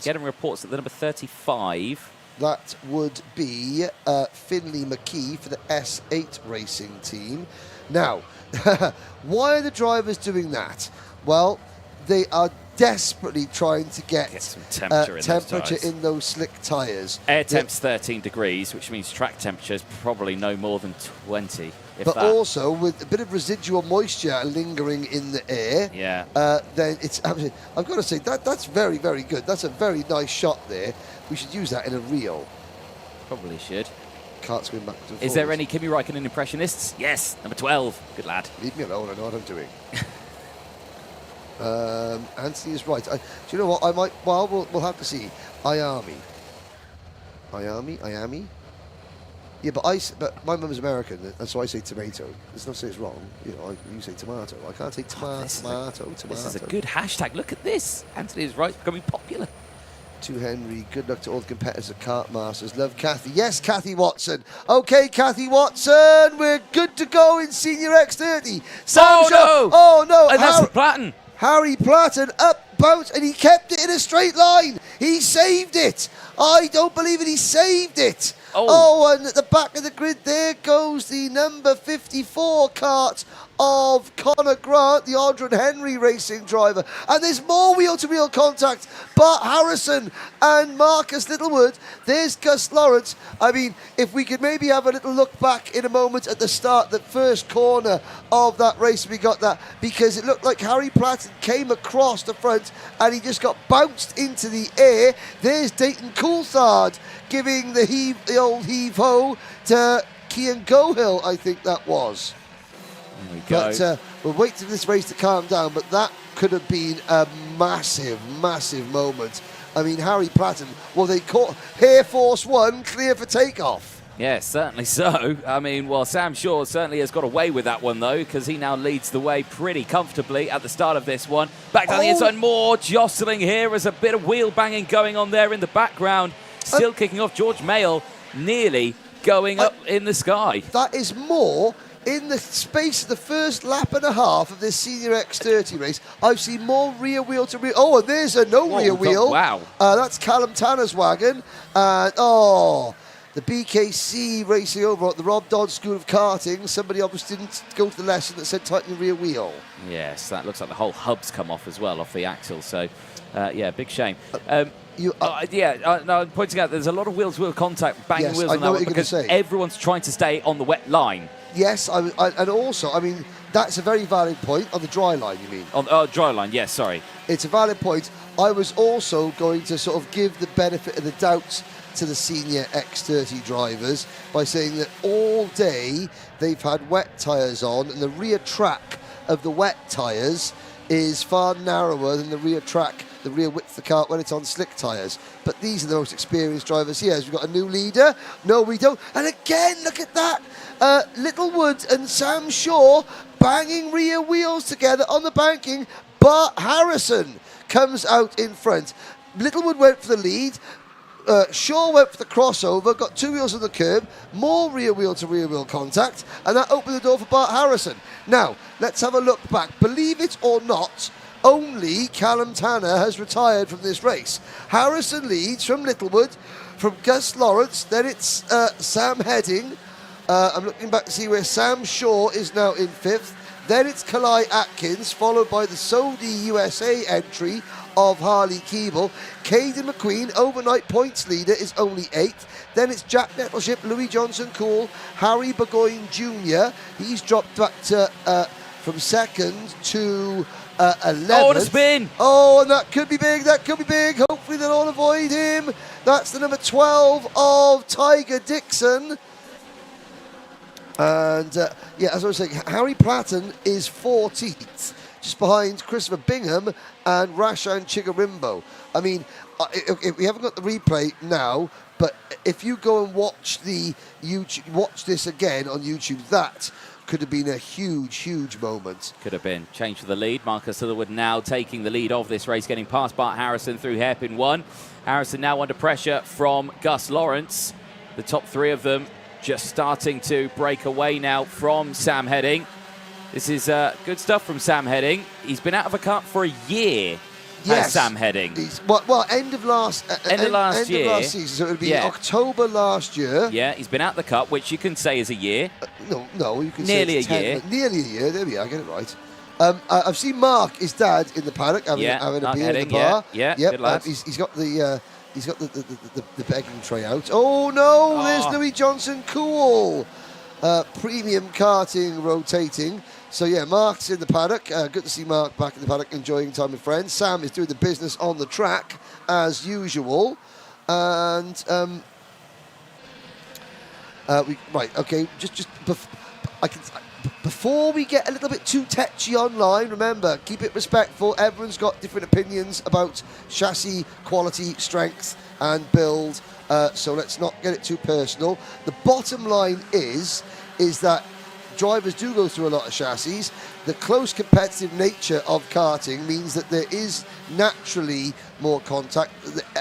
Getting reports that the number 35. That would be Finley McKee for the S8 racing team. Now, why are the drivers doing that? Well, they are desperately trying to get some temperature in those slick tyres. Air temp's 13 degrees, which means track temperature is probably no more than 20. But also with a bit of residual moisture lingering in the air, then it's absolutely. I've got to say that's very, very good. That's a very nice shot there. We should use that in a reel. Probably should. Cart's going back to Is there any Kimi Räikkönen impressionists? Yes, number 12. Good lad. Leave me alone. I know what I'm doing. Anthony is right. Do you know what? I might. Well, we'll have to see. Ayami. Yeah, but my mum's American, and so I say tomato. There's no say it's wrong. You know, you say tomato. I can't say tomato. This is a good hashtag. Look at this. Anthony is right. Becoming popular. To Henry. Good luck to all the competitors at Kartmasters. Love Kathy. Yes, Kathy Watson. Okay, Kathy Watson. We're good to go in Senior X30. Oh no! And that's Platten. Harry Platten up, bounce, and he kept it in a straight line. He saved it. I don't believe it. He saved it. And at the back of the grid, there goes the number 54 kart of Connor Grant, the Aldrin Henry racing driver. And there's more wheel-to-wheel contact. Bart Harrison and Marcus Littlewood. There's Gus Lawrence. I mean, if we could maybe have a little look back in a moment at the start, the first corner of that race, we got that, because it looked like Harry Platten came across the front and he just got bounced into the air. There's Dayton Coulthard giving the old heave-ho to Cian Gohill, I think that was. There we go. But we'll wait for this race to calm down, but that could have been a massive, massive moment. I mean, Harry Platten, well, they caught Air Force One clear for takeoff. Yes, certainly so. I mean, well, Sam Shaw certainly has got away with that one, though, because he now leads the way pretty comfortably at the start of this one. Back down the inside, more jostling here. There's a bit of wheel banging going on there in the background. Still kicking off. George Mayle nearly going up in the sky. That is more in the space of the first lap and a half of this senior X30 race, I've seen more rear wheel to rear. Oh, and there's a rear wheel. Wow. That's Callum Tanner's wagon. And, the BKC racing over at the Rob Dodd School of Karting. Somebody obviously didn't go to the lesson that said tighten the rear wheel. Yes, that looks like the whole hub's come off as well, off the axle. So, yeah, big shame. I'm pointing out there's a lot of wheel-to-wheel contact, banging Yes, wheels I on know that what one you're gonna because say. everyone's trying to stay on the wet line. Yes, and also, I mean, that's a very valid point on the dry line, you mean? On dry line, yes, sorry. It's a valid point. I was also going to sort of give the benefit of the doubt to the senior X30 drivers by saying that all day they've had wet tyres on, and the rear track of the wet tyres is far narrower than the rear track, the rear width of the car when it's on slick tyres. But these are the most experienced drivers here. We've got a new leader. No, we don't. And again, look at that. Littlewood and Sam Shaw banging rear wheels together on the banking. Bart Harrison comes out in front. Littlewood went for the lead. Shaw went for the crossover, got two wheels on the curb, more rear wheel to rear wheel contact, and that opened the door for Bart Harrison. Now, let's have a look back. Believe it or not, only Callum Tanner has retired from this race. Harrison leads from Littlewood, from Gus Lawrence, then it's Sam Heading. I'm looking back to see where Sam Shaw is now in 5th. Then it's Kalai Atkins, followed by the Saudi USA entry of Harley Keeble. Caden McQueen, overnight points leader, is only 8th. Then it's Jack Nettleship, Louis Johnson Cool, Harry Burgoyne Jr. He's dropped back to from 2nd to 11th. Oh, what a spin! Oh, and that could be big, that could be big. Hopefully they'll all avoid him. That's the number 12 of Tiger Dixon. And, yeah, as I was saying, Harry Platten is 14th, just behind Christopher Bingham and Rashan Chigarimbo. I mean, we haven't got the replay now, but if you go and watch this again on YouTube, that could have been a huge, huge moment. Could have been. Change for the lead. Marcus Littlewood now taking the lead of this race, getting past Bart Harrison through hairpin 1. Harrison now under pressure from Gus Lawrence. The top 3 of them just starting to break away now from Sam Heading. This is good stuff from Sam Heading. He's been out of a kart for a year. Yes, Sam Heading. Well, end of last year. Season, so it would be October last year. Yeah, he's been out the cup, which you can say is a year. No, you can nearly say a year. Nearly a year. There we are. I get it right. I've seen Mark, his dad, in the paddock having a beer in the bar. Yeah, yep, good lad. He's got the begging tray out. Oh no, there's Louis Johnson Cool. Premium karting rotating. So yeah, Mark's in the paddock. Good to see Mark back in the paddock enjoying time with friends. Sam is doing the business on the track as usual. And before we get a little bit too tetchy online, remember, keep it respectful. Everyone's got different opinions about chassis quality, strength and build. So let's not get it too personal. The bottom line is that drivers do go through a lot of chassis. The close competitive nature of karting means that there is naturally more contact,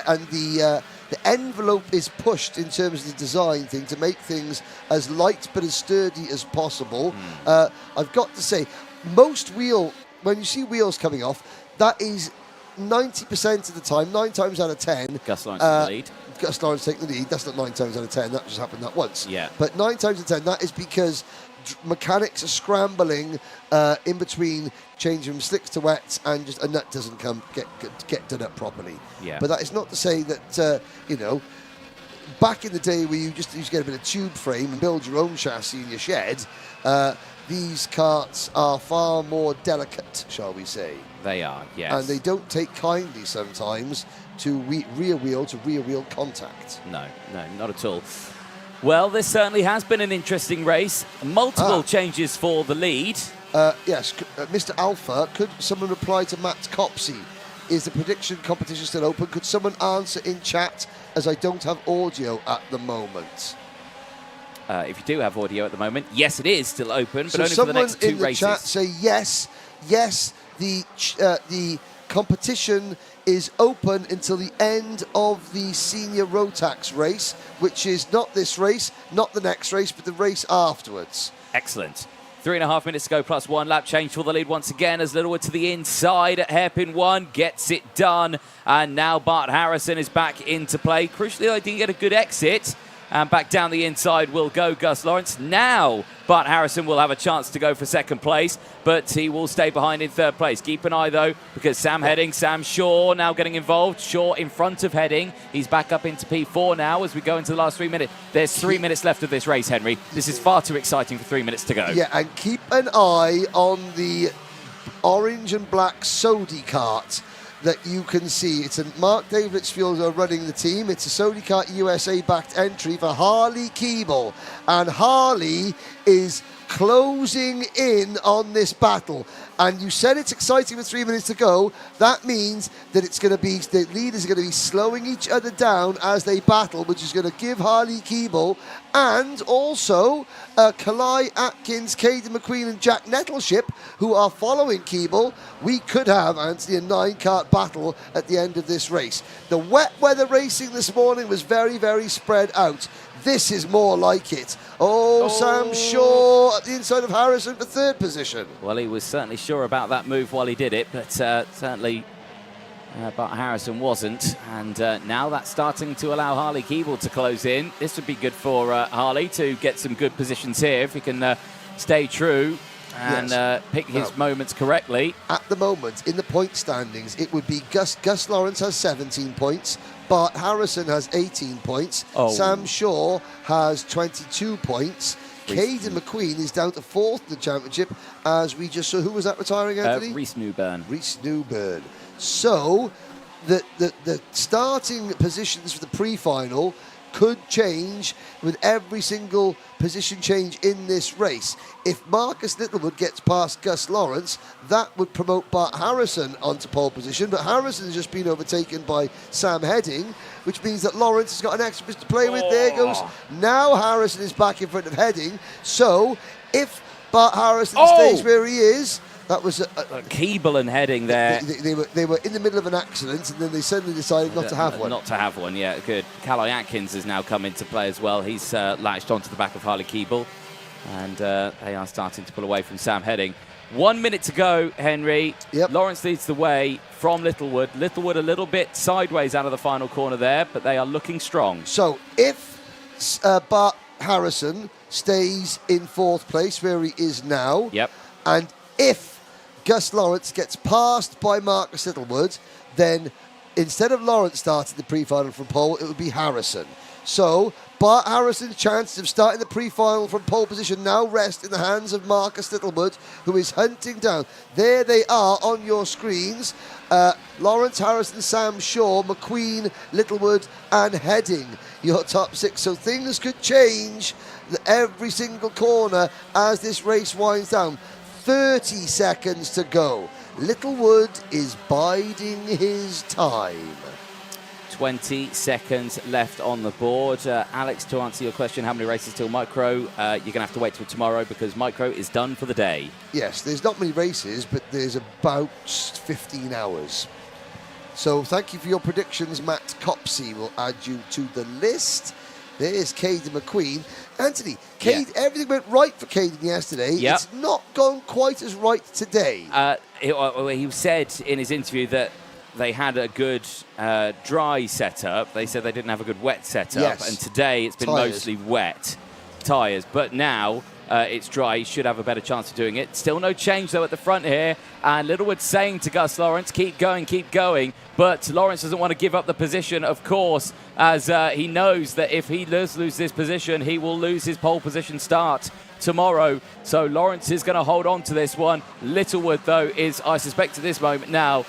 and the envelope is pushed in terms of the design thing to make things as light but as sturdy as possible. I've got to say, when you see wheels coming off, that is 90% of the time, 9 times out of 10. Gus Lawrence in the lead. Gus Lawrence taking the lead. That's not 9 times out of 10. That just happened that once. Yeah. But 9 times out of 10, that is because mechanics are scrambling in between changing from slicks to wets, and just a nut doesn't get done up properly. Yeah. But that is not to say that back in the day where you just used to get a bit of tube frame and build your own chassis in your shed, these karts are far more delicate, shall we say. They are, yes. And they don't take kindly sometimes to rear wheel contact. No, not at all. Well, this certainly has been an interesting race. Multiple changes for the lead. Yes, Mr. Alpha, could someone reply to Matt Copsey? Is the prediction competition still open? Could someone answer in chat, as I don't have audio at the moment? If you do have audio at the moment, yes, it is still open, but so only for the next 2 in the races. Chat say yes, the competition is open until the end of the senior Rotax race, which is not this race, not the next race, but the race afterwards. Excellent. 3.5 minutes to go, plus 1 lap change for the lead once again as Littlewood to the inside at hairpin 1, gets it done. And now Bart Harrison is back into play. Crucially, I didn't get a good exit. And back down the inside will go Gus Lawrence. Now Bart Harrison will have a chance to go for second place, but he will stay behind in third place. Keep an eye, though, because Sam Shaw now getting involved. Shaw in front of Heading. He's back up into P4 now as we go into the last 3 minutes. There's 3 minutes left of this race, Henry. This is far too exciting for 3 minutes to go. Yeah, and keep an eye on the orange and black Sodi kart that you can see. It's a Mark David Litchfield running the team. It's a Sodi Kart USA backed entry for Harley Keeble, and Harley is closing in on this battle. And you said it's exciting with 3 minutes to go. That means that it's going to be, the leaders are going to be slowing each other down as they battle, which is going to give Harley Keeble and also Kalai Atkins, Caden McQueen and Jack Nettleship, who are following Keeble. We could have, Anthony, a 9-kart battle at the end of this race. The wet weather racing this morning was very, very spread out. This is more like it. Oh, Sam Shaw at the inside of Harrison for third position. Well, he was certainly sure about that move while he did it, but certainly Bart Harrison wasn't. And now that's starting to allow Harley Keeble to close in. This would be good for Harley to get some good positions here if he can stay true and pick his moments correctly. At the moment, in the point standings, it would be Gus Lawrence has 17 points. Bart Harrison has 18 points. Sam Shaw has 22 points. Caden McQueen is down to 4th in the championship, as we just saw. Who was that retiring, Anthony? Reese Newburn. Reese Newburn. So, the starting positions for the pre-final could change with every single position change in this race. If Marcus Littlewood gets past Gus Lawrence, that would promote Bart Harrison onto pole position, but Harrison has just been overtaken by Sam Heading, which means that Lawrence has got an extra bit to play with. There goes. Now Harrison is back in front of Heading. So if Bart Harrison stays where he is, that was Keeble and Heading there. They were in the middle of an accident, and then they suddenly decided not to have one. Not to have one, yeah, good. Kalai Atkins has now come into play as well. He's latched onto the back of Harley Keeble, and they are starting to pull away from Sam Heading. 1 minute to go, Henry. Lawrence leads the way from Littlewood. Littlewood a little bit sideways out of the final corner there, but they are looking strong. So if Bart Harrison stays in 4th place where he is now, and if Gus Lawrence gets passed by Marcus Littlewood, then instead of Lawrence starting the pre-final from pole, it would be Harrison. So Bart Harrison's chances of starting the pre-final from pole position now rest in the hands of Marcus Littlewood, who is hunting down. There they are on your screens. Lawrence, Harrison, Sam Shaw, McQueen, Littlewood and Heading, your top 6. So things could change every single corner as this race winds down. 30 seconds to go. Littlewood is biding his time. 20 seconds left on the board. Alex, to answer your question, how many races till Micro? You're going to have to wait till tomorrow because Micro is done for the day. Yes, there's not many races, but there's about 15 hours. So thank you for your predictions. Matt Copsey will add you to the list. There's Caden McQueen. Anthony, everything went right for Caden yesterday. It's not gone quite as right today. He said in his interview that they had a good dry setup. They said they didn't have a good wet setup. And today it's been mostly wet tyres. But now it's dry. He should have a better chance of doing it. Still no change, though, at the front here. And Littlewood saying to Gus Lawrence, keep going, keep going. But Lawrence doesn't want to give up the position, of course, as he knows that if he does lose this position, he will lose his pole position start tomorrow. So Lawrence is going to hold on to this one. Littlewood, though, is, I suspect at this moment now,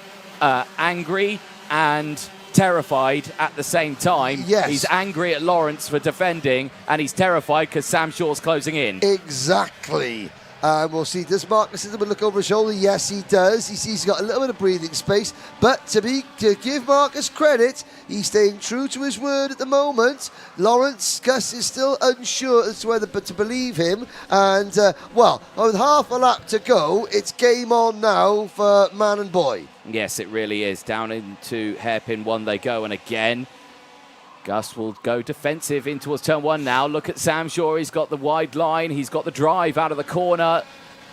angry and terrified at the same time. He's angry at Lawrence for defending, and he's terrified because Sam Shaw's closing in. Exactly. We'll see. Does Marcus Littlewood look over his shoulder? Yes, he does. He sees he's got a little bit of breathing space. But to give Marcus credit, he's staying true to his word at the moment. Gus is still unsure as to whether to believe him. And, with half a lap to go, it's game on now for man and boy. Yes, it really is. Down into hairpin 1 they go. And again, Gus will go defensive in towards turn 1 now. Look at Sam Shaw. He's got the wide line. He's got the drive out of the corner.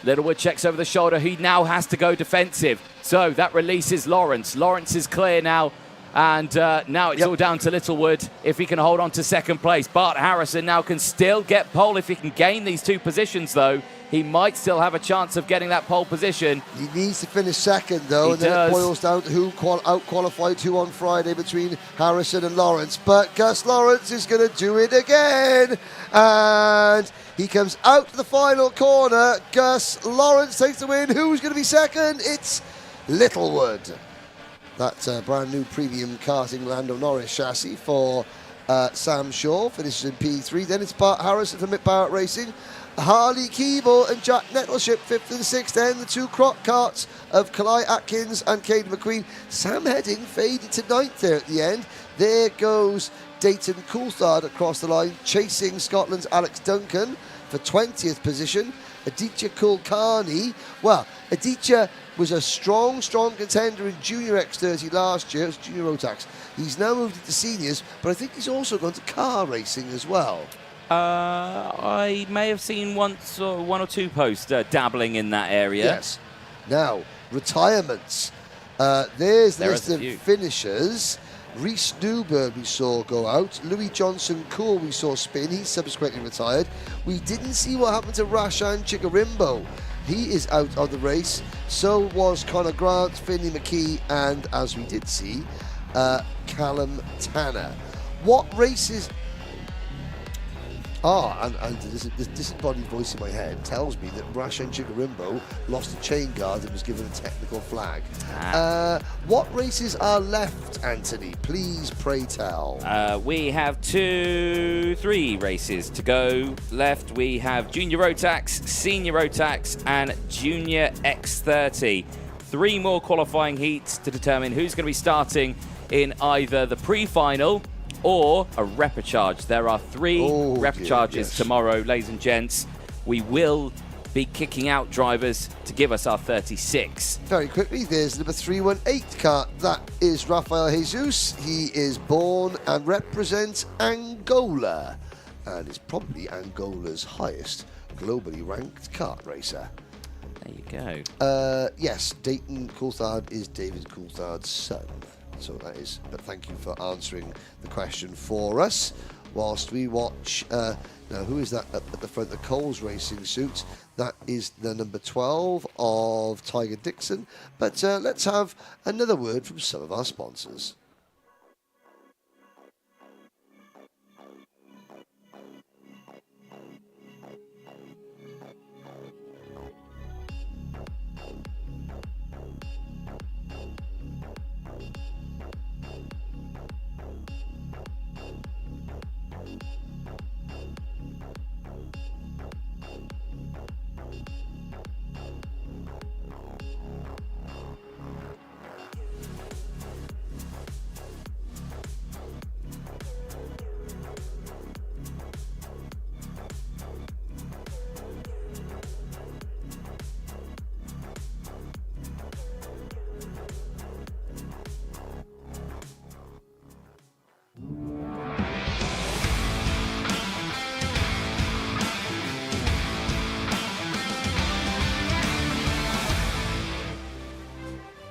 Littlewood checks over the shoulder. He now has to go defensive. So that releases Lawrence. Lawrence is clear now. And now it's all down to Littlewood if he can hold on to second place. Bart Harrison now can still get pole if he can gain these 2 positions, though. He might still have a chance of getting that pole position. He needs to finish second, though, and then it boils down to who out-qualified who on Friday between Harrison and Lawrence. But Gus Lawrence is going to do it again, and he comes out to the final corner. Gus Lawrence takes the win. Who's going to be second? It's Littlewood. That's a brand new premium karting Lando Norris chassis for Sam Shaw, finishes in P3. Then it's Bart Harrison from Mick Barrett Racing. Harley Keeble and Jack Nettleship 5th and 6th. Then the 2 croc carts of Kalai Atkins and Caden McQueen. Sam Heading faded to 9th there at the end. There goes Dayton Coulthard across the line, chasing Scotland's Alex Duncan for 20th position. Aditya Kulkarni. Well, Aditya was a strong contender in Junior X30 last year. It was Junior Rotax. He's now moved into seniors, but I think he's also gone to car racing as well. I may have seen one or two posts dabbling in that area. Yes. Now, retirements. There's the list of finishers. Rhys Newberg we saw go out. Louis Johnson Cool we saw spin. He subsequently retired. We didn't see what happened to Rashan Chikarimbo. He is out of the race. So was Connor Grant, Finley McKee, and as we did see, Callum Tanner. What races... and this disembodied voice in my head tells me that Rashan Chikarimbo lost a chain guard and was given a technical flag. What races are left, Anthony? Please, pray tell. We have 3 races to go left. We have Junior Rotax, Senior Rotax, and Junior X30. 3 more qualifying heats to determine who's going to be starting in either the pre-final or a repecharge. There are 3 repecharges tomorrow, ladies and gents. We will be kicking out drivers to give us our 36. Very quickly, there's number 318 kart. That is Rafael Jesus. He is born and represents Angola, and is probably Angola's highest globally ranked kart racer. There you go. Yes, Dayton Coulthard is David Coulthard's son. So that is, but thank you for answering the question for us. Whilst we watch, now who is that at the front, the Coles Racing suit? That is the number 12 of Tiger Dixon. But let's have another word from some of our sponsors.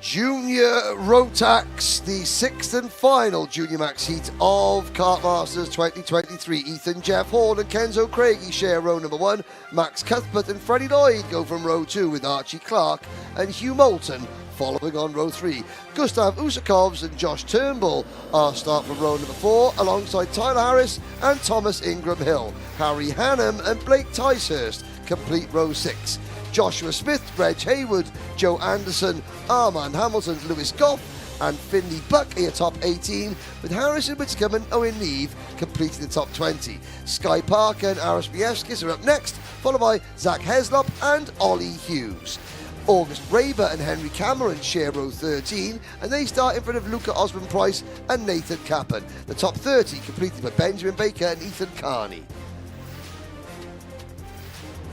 Junior Rotax, the 6th and final Junior Max Heat of Kartmasters 2023. Ethan, Jeff Hall and Kenzo Craigie share row number 1. Max Cuthbert and Freddie Lloyd go from row 2 with Archie Clark and Hugh Moulton following on row 3. Gustav Usakovs and Josh Turnbull are start from row number 4 alongside Tyler Harris and Thomas Ingram Hill. Harry Hannam and Blake Ticehurst complete row 6. Joshua Smith, Reg Haywood, Joe Anderson, Armand Hamilton, Lewis Goff and Finley Buck are top 18, with Harrison Whitcomb and Owen Neve completing the top 20. Sky Parker and Aris Bievskis are up next, followed by Zach Heslop and Ollie Hughes. August Raber and Henry Cameron share row 13, and they start in front of Luca Osborne Price and Nathan Kappen. The top 30 completed by Benjamin Baker and Ethan Carney.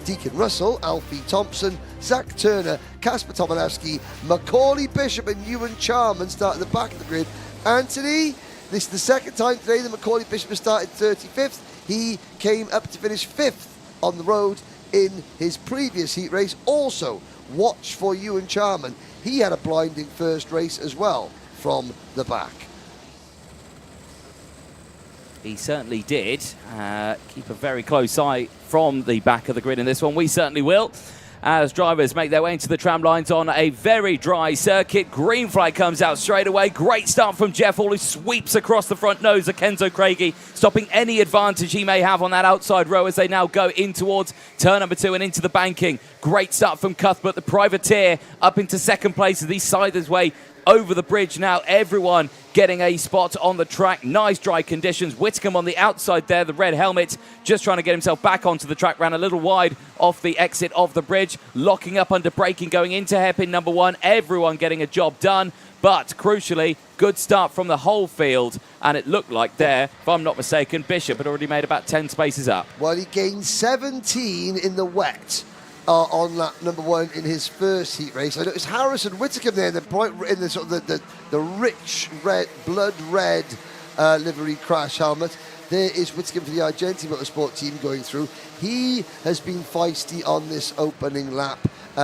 Deacon Russell, Alfie Thompson, Zach Turner, Kasper Tomanowski, Macaulay Bishop and Ewan Charman start at the back of the grid. Anthony, this is the second time today that Macaulay Bishop has started 35th. He came up to finish 5th on the road in his previous heat race. Also, watch for Ewan Charman. He had a blinding first race as well from the back. He certainly did. Keep a very close eye from the back of the grid in this one. We certainly will. As drivers make their way into the tram lines on a very dry circuit. Green flag comes out straight away. Great start from Jeff Hall, who sweeps across the front nose of Kenzo Craigie, stopping any advantage he may have on that outside row as they now go in towards turn number 2 and into the banking. Great start from Cuthbert, the privateer, up into second place as he sides his way over the bridge now. Everyone getting a spot on the track. Nice dry conditions. Whitcomb on the outside there, the red helmet, just trying to get himself back onto the track. Ran a little wide off the exit of the bridge. Locking up under braking going into hairpin number 1. Everyone getting a job done. But crucially, good start from the whole field. And it looked like there, if I'm not mistaken, Bishop had already made about 10 spaces up. Well, he gained 17 in the wet. On lap number 1 in his first heat race. I noticed Harrison Whittaker there in the sort of the rich red, blood red livery crash helmet. There is Whittaker for the Argenti Motorsport team going through. He has been feisty on this opening lap.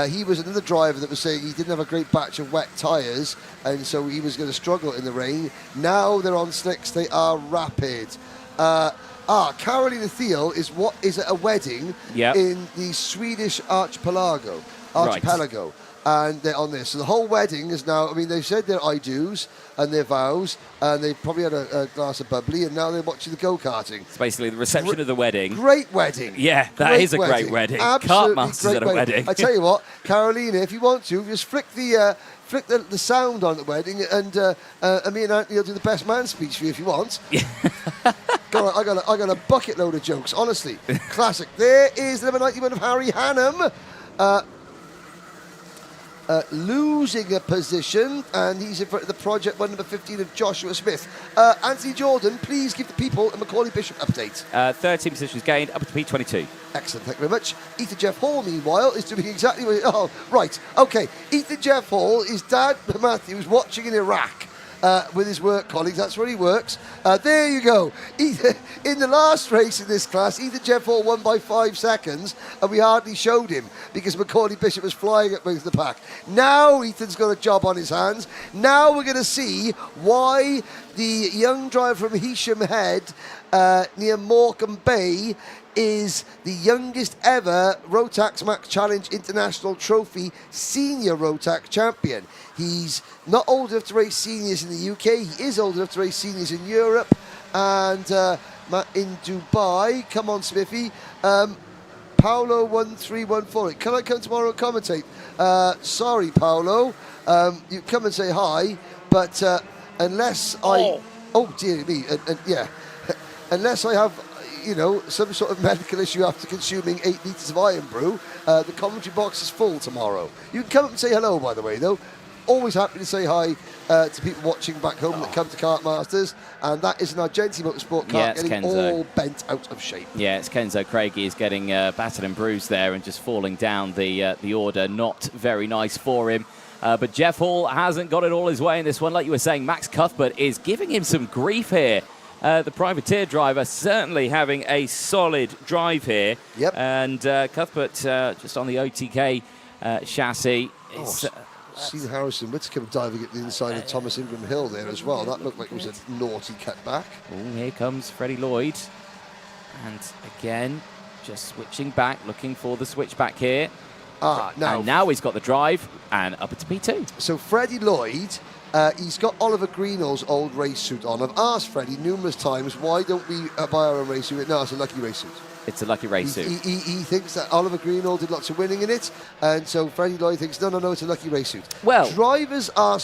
He was another driver that was saying he didn't have a great batch of wet tyres, and so he was going to struggle in the rain. Now they're on slicks. They are rapid. Carolina Thiel is at a wedding in the Swedish archipelago. Right. And they're on this. So the whole wedding is now, I mean, they've said their I do's and their vows, and they've probably had a glass of bubbly, and now they're watching the go-karting. It's basically the reception of the wedding. Great wedding. Yeah, that is a great wedding. Kartmasters at a wedding. I tell you what, Carolina, if you want to, just flick the sound on at the wedding, and me and Anthony will do the best man speech for you if you want. I got a bucket load of jokes, honestly. Classic. There is number 91 of Harry Hannum. Losing a position, and he's in front of the Project 1 number 15 of Joshua Smith. Anthony Jordan, please give the people a Macaulay Bishop update. 13 positions gained, up to P22. Excellent, thank you very much. Ethan Jeff Hall, meanwhile, is doing exactly what... Oh, right, okay. Ethan Jeff Hall, his dad, Matthew, was watching in Iraq. With his work colleagues, that's where he works. There you go. In the last race in this class, Ethan Jeff Hall won by 5 seconds, and we hardly showed him because Macaulay Bishop was flying at both the pack. Now Ethan's got a job on his hands. Now we're going to see why the young driver from Heysham Head near Morecambe Bay is the youngest ever Rotax Max Challenge International Trophy Senior Rotax champion. He's not old enough to race seniors in the UK. He is old enough to race seniors in Europe and in Dubai. Come on, Smithy. Paolo 1314. Can I come tomorrow and commentate? Sorry, Paolo. You come and say hi, but unless I... Oh, dear me. Yeah. Unless I have... some sort of medical issue after consuming 8 litres of iron brew, the commentary box is full tomorrow. You can come up and say hello, by the way, though. Always happy to say hi to people watching back home that come to Kartmasters, and that is an Argenti Motorsport car getting all bent out of shape. Yeah, it's Kenzo Craigie is getting battered and bruised there and just falling down the order. Not very nice for him. But Jeff Hall hasn't got it all his way in this one. Like you were saying, Max Cuthbert is giving him some grief here. The privateer driver certainly having a solid drive here. Yep. And Cuthbert just on the OTK chassis. See Harrison Whittaker diving at the inside of Thomas Ingram Hill there as well. That looked like it was a naughty cutback. Oh, here comes Freddie Lloyd. And again, just switching back, looking for the switch back here. Now he's got the drive and up to P2. So Freddie Lloyd... he's got Oliver Greenall's old race suit on. I've asked Freddie numerous times, why don't we buy our own race suit? No, it's a lucky race suit. It's a lucky race suit. He thinks that Oliver Greenall did lots of winning in it, and so Freddie Lloyd thinks, no, it's a lucky race suit. Well, drivers are,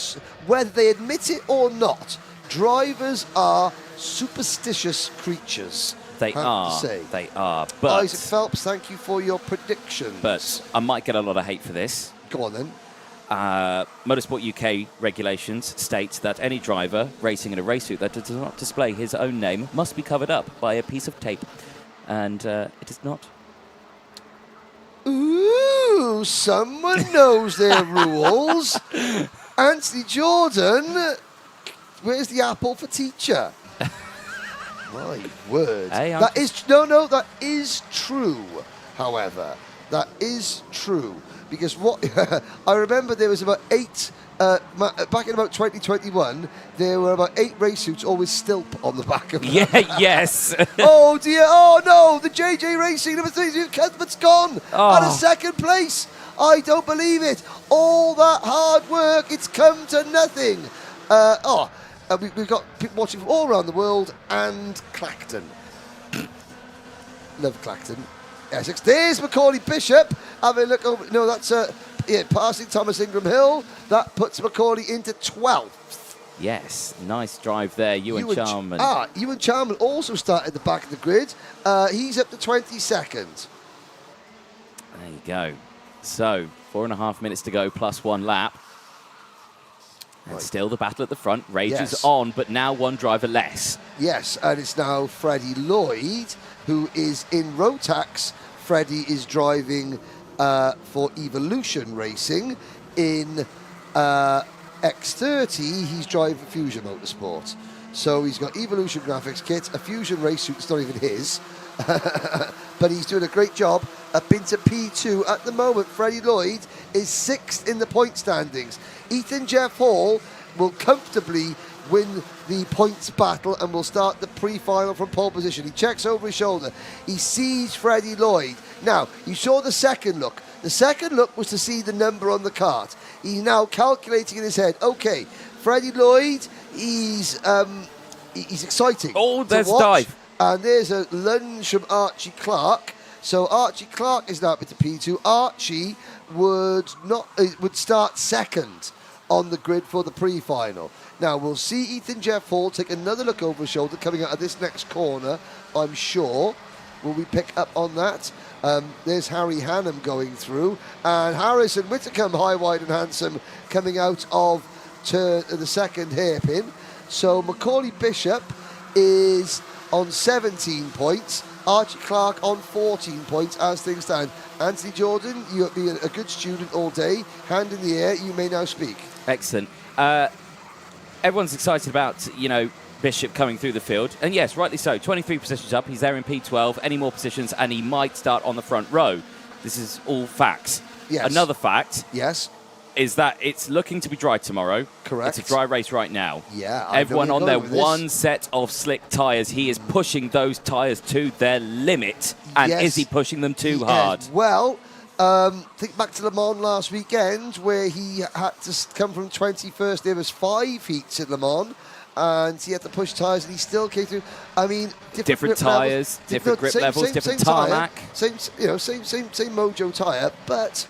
whether they admit it or not, drivers are superstitious creatures. They are. But Isaac Phelps, thank you for your prediction. But I might get a lot of hate for this. Go on then. Motorsport UK regulations states that any driver racing in a race suit that does not display his own name must be covered up by a piece of tape. And it is not. Ooh, someone knows their rules. Anthony Jordan, where's the apple for teacher? My word. Hey, that is true, however. That is true. Because what I remember, there was about 8 back in about 2021. There were about 8 race suits always stilp on the back of them. Yeah, yes. Oh dear! Oh no! The JJ Racing number 3 Cuthbert's gone out of second place. I don't believe it. All that hard work, it's come to nothing. We've got people watching from all around the world, and Clacton. Love Clacton. Essex. There's Macaulay Bishop. Have a look over. No, that's passing Thomas Ingram Hill. That puts Macaulay into 12th. Yes, nice drive there, Ewan Charman. Ewan Charman also started at the back of the grid. He's up to 22nd. There you go. So, 4.5 minutes to go, plus 1 lap. And still the battle at the front. Rages on, but now 1 driver less. Yes, and it's now Freddie Lloyd, who is in Rotax. Freddie is driving for Evolution Racing. In X30, he's driving for Fusion Motorsport. So he's got Evolution graphics kit, a Fusion race suit, it's not even his. But he's doing a great job up into P2. At the moment, Freddie Lloyd is 6th in the point standings. Ethan Jeff Hall will comfortably win the points battle and will start the pre-final from pole position. He checks over his shoulder. He sees Freddie Lloyd. Now, you saw the second look. The second look was to see the number on the kart. He's now calculating in his head, okay, Freddie Lloyd, he's exciting. Oh, there's to watch. dive. And there's a lunge from Archie Clark. So Archie Clark is now up into P2. Archie would start second on the grid for the pre-final. Now, we'll see Ethan Jeff Hall take another look over his shoulder coming out of this next corner, I'm sure. Will we pick up on that? There's Harry Hannum going through. And Harrison Whitcomb, high, wide and handsome, coming out of the second hairpin. So Macaulay Bishop is on 17 points. Archie Clark on 14 points as things stand. Anthony Jordan, you have been a good student all day. Hand in the air, you may now speak. Excellent. Everyone's excited about, Bishop coming through the field. And yes, rightly so. 23 positions up. He's there in P12. Any more positions, and he might start on the front row. This is all facts. Yes. Another fact. Yes. Is that it's looking to be dry tomorrow. Correct. It's a dry race right now. Yeah. Everyone on their one set of slick tyres. He is pushing those tyres to their limit. And is he pushing them too hard? Well, think back to Le Mans last weekend where he had to come from 21st. There was 5 heats at Le Mans. And he had to push tyres, and he still came through. I mean, different tyres, different grip levels, different tarmac. Same Mojo tyre, but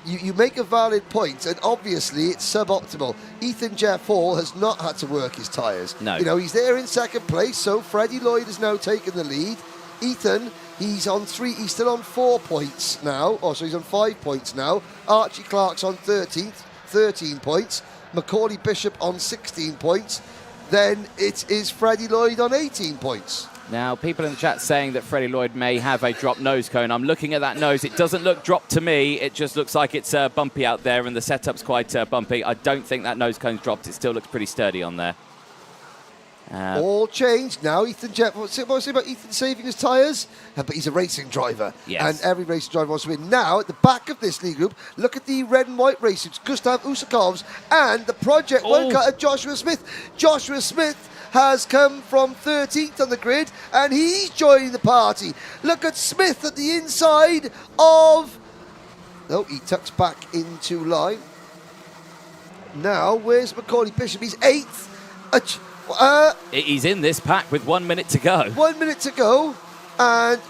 you make a valid point, and obviously it's suboptimal. Ethan Jeff Hall has not had to work his tyres. No. He's there in second place, so Freddie Lloyd has now taken the lead. Ethan, he's on 3, he's still on 4 points now. So he's on 5 points now. Archie Clark's on 13 points. Macaulay Bishop on 16 points. Then it is Freddie Lloyd on 18 points. Now, people in the chat saying that Freddie Lloyd may have a drop nose cone. I'm looking at that nose. It doesn't look dropped to me. It just looks like it's bumpy out there, and the setup's quite bumpy. I don't think that nose cone's dropped. It still looks pretty sturdy on there. All changed now. Ethan Jeff, what I say about Ethan saving his tyres? But he's a racing driver. Yes. And every racing driver wants to win. Now, at the back of this league group, look at the red and white race suits. Gustav Usakovs and the Project One cutter Joshua Smith. Joshua Smith has come from 13th on the grid, and he's joining the party. Look at Smith at the inside of... Oh, he tucks back into line. Now, where's Macaulay Bishop? He's 8th. He's in this pack with 1 minute to go. 1 minute to go, and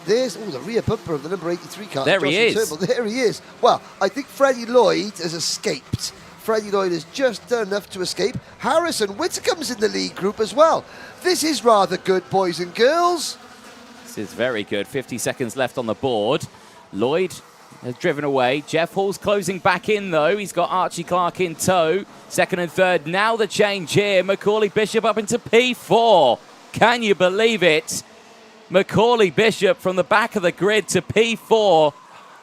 there's the rear bumper of the number 83 car. There he is. There he is. Well, I think Freddie Lloyd has escaped. Freddie Lloyd has just done enough to escape. Harrison Whitcomb's in the lead group as well. This is rather good, boys and girls. This is very good. 50 seconds left on the board. Lloyd has driven away. Jeff Hall's closing back in, though. He's got Archie Clark in tow. Second and third. Now the change here. Macaulay Bishop up into P4. Can you believe it? Macaulay Bishop from the back of the grid to P4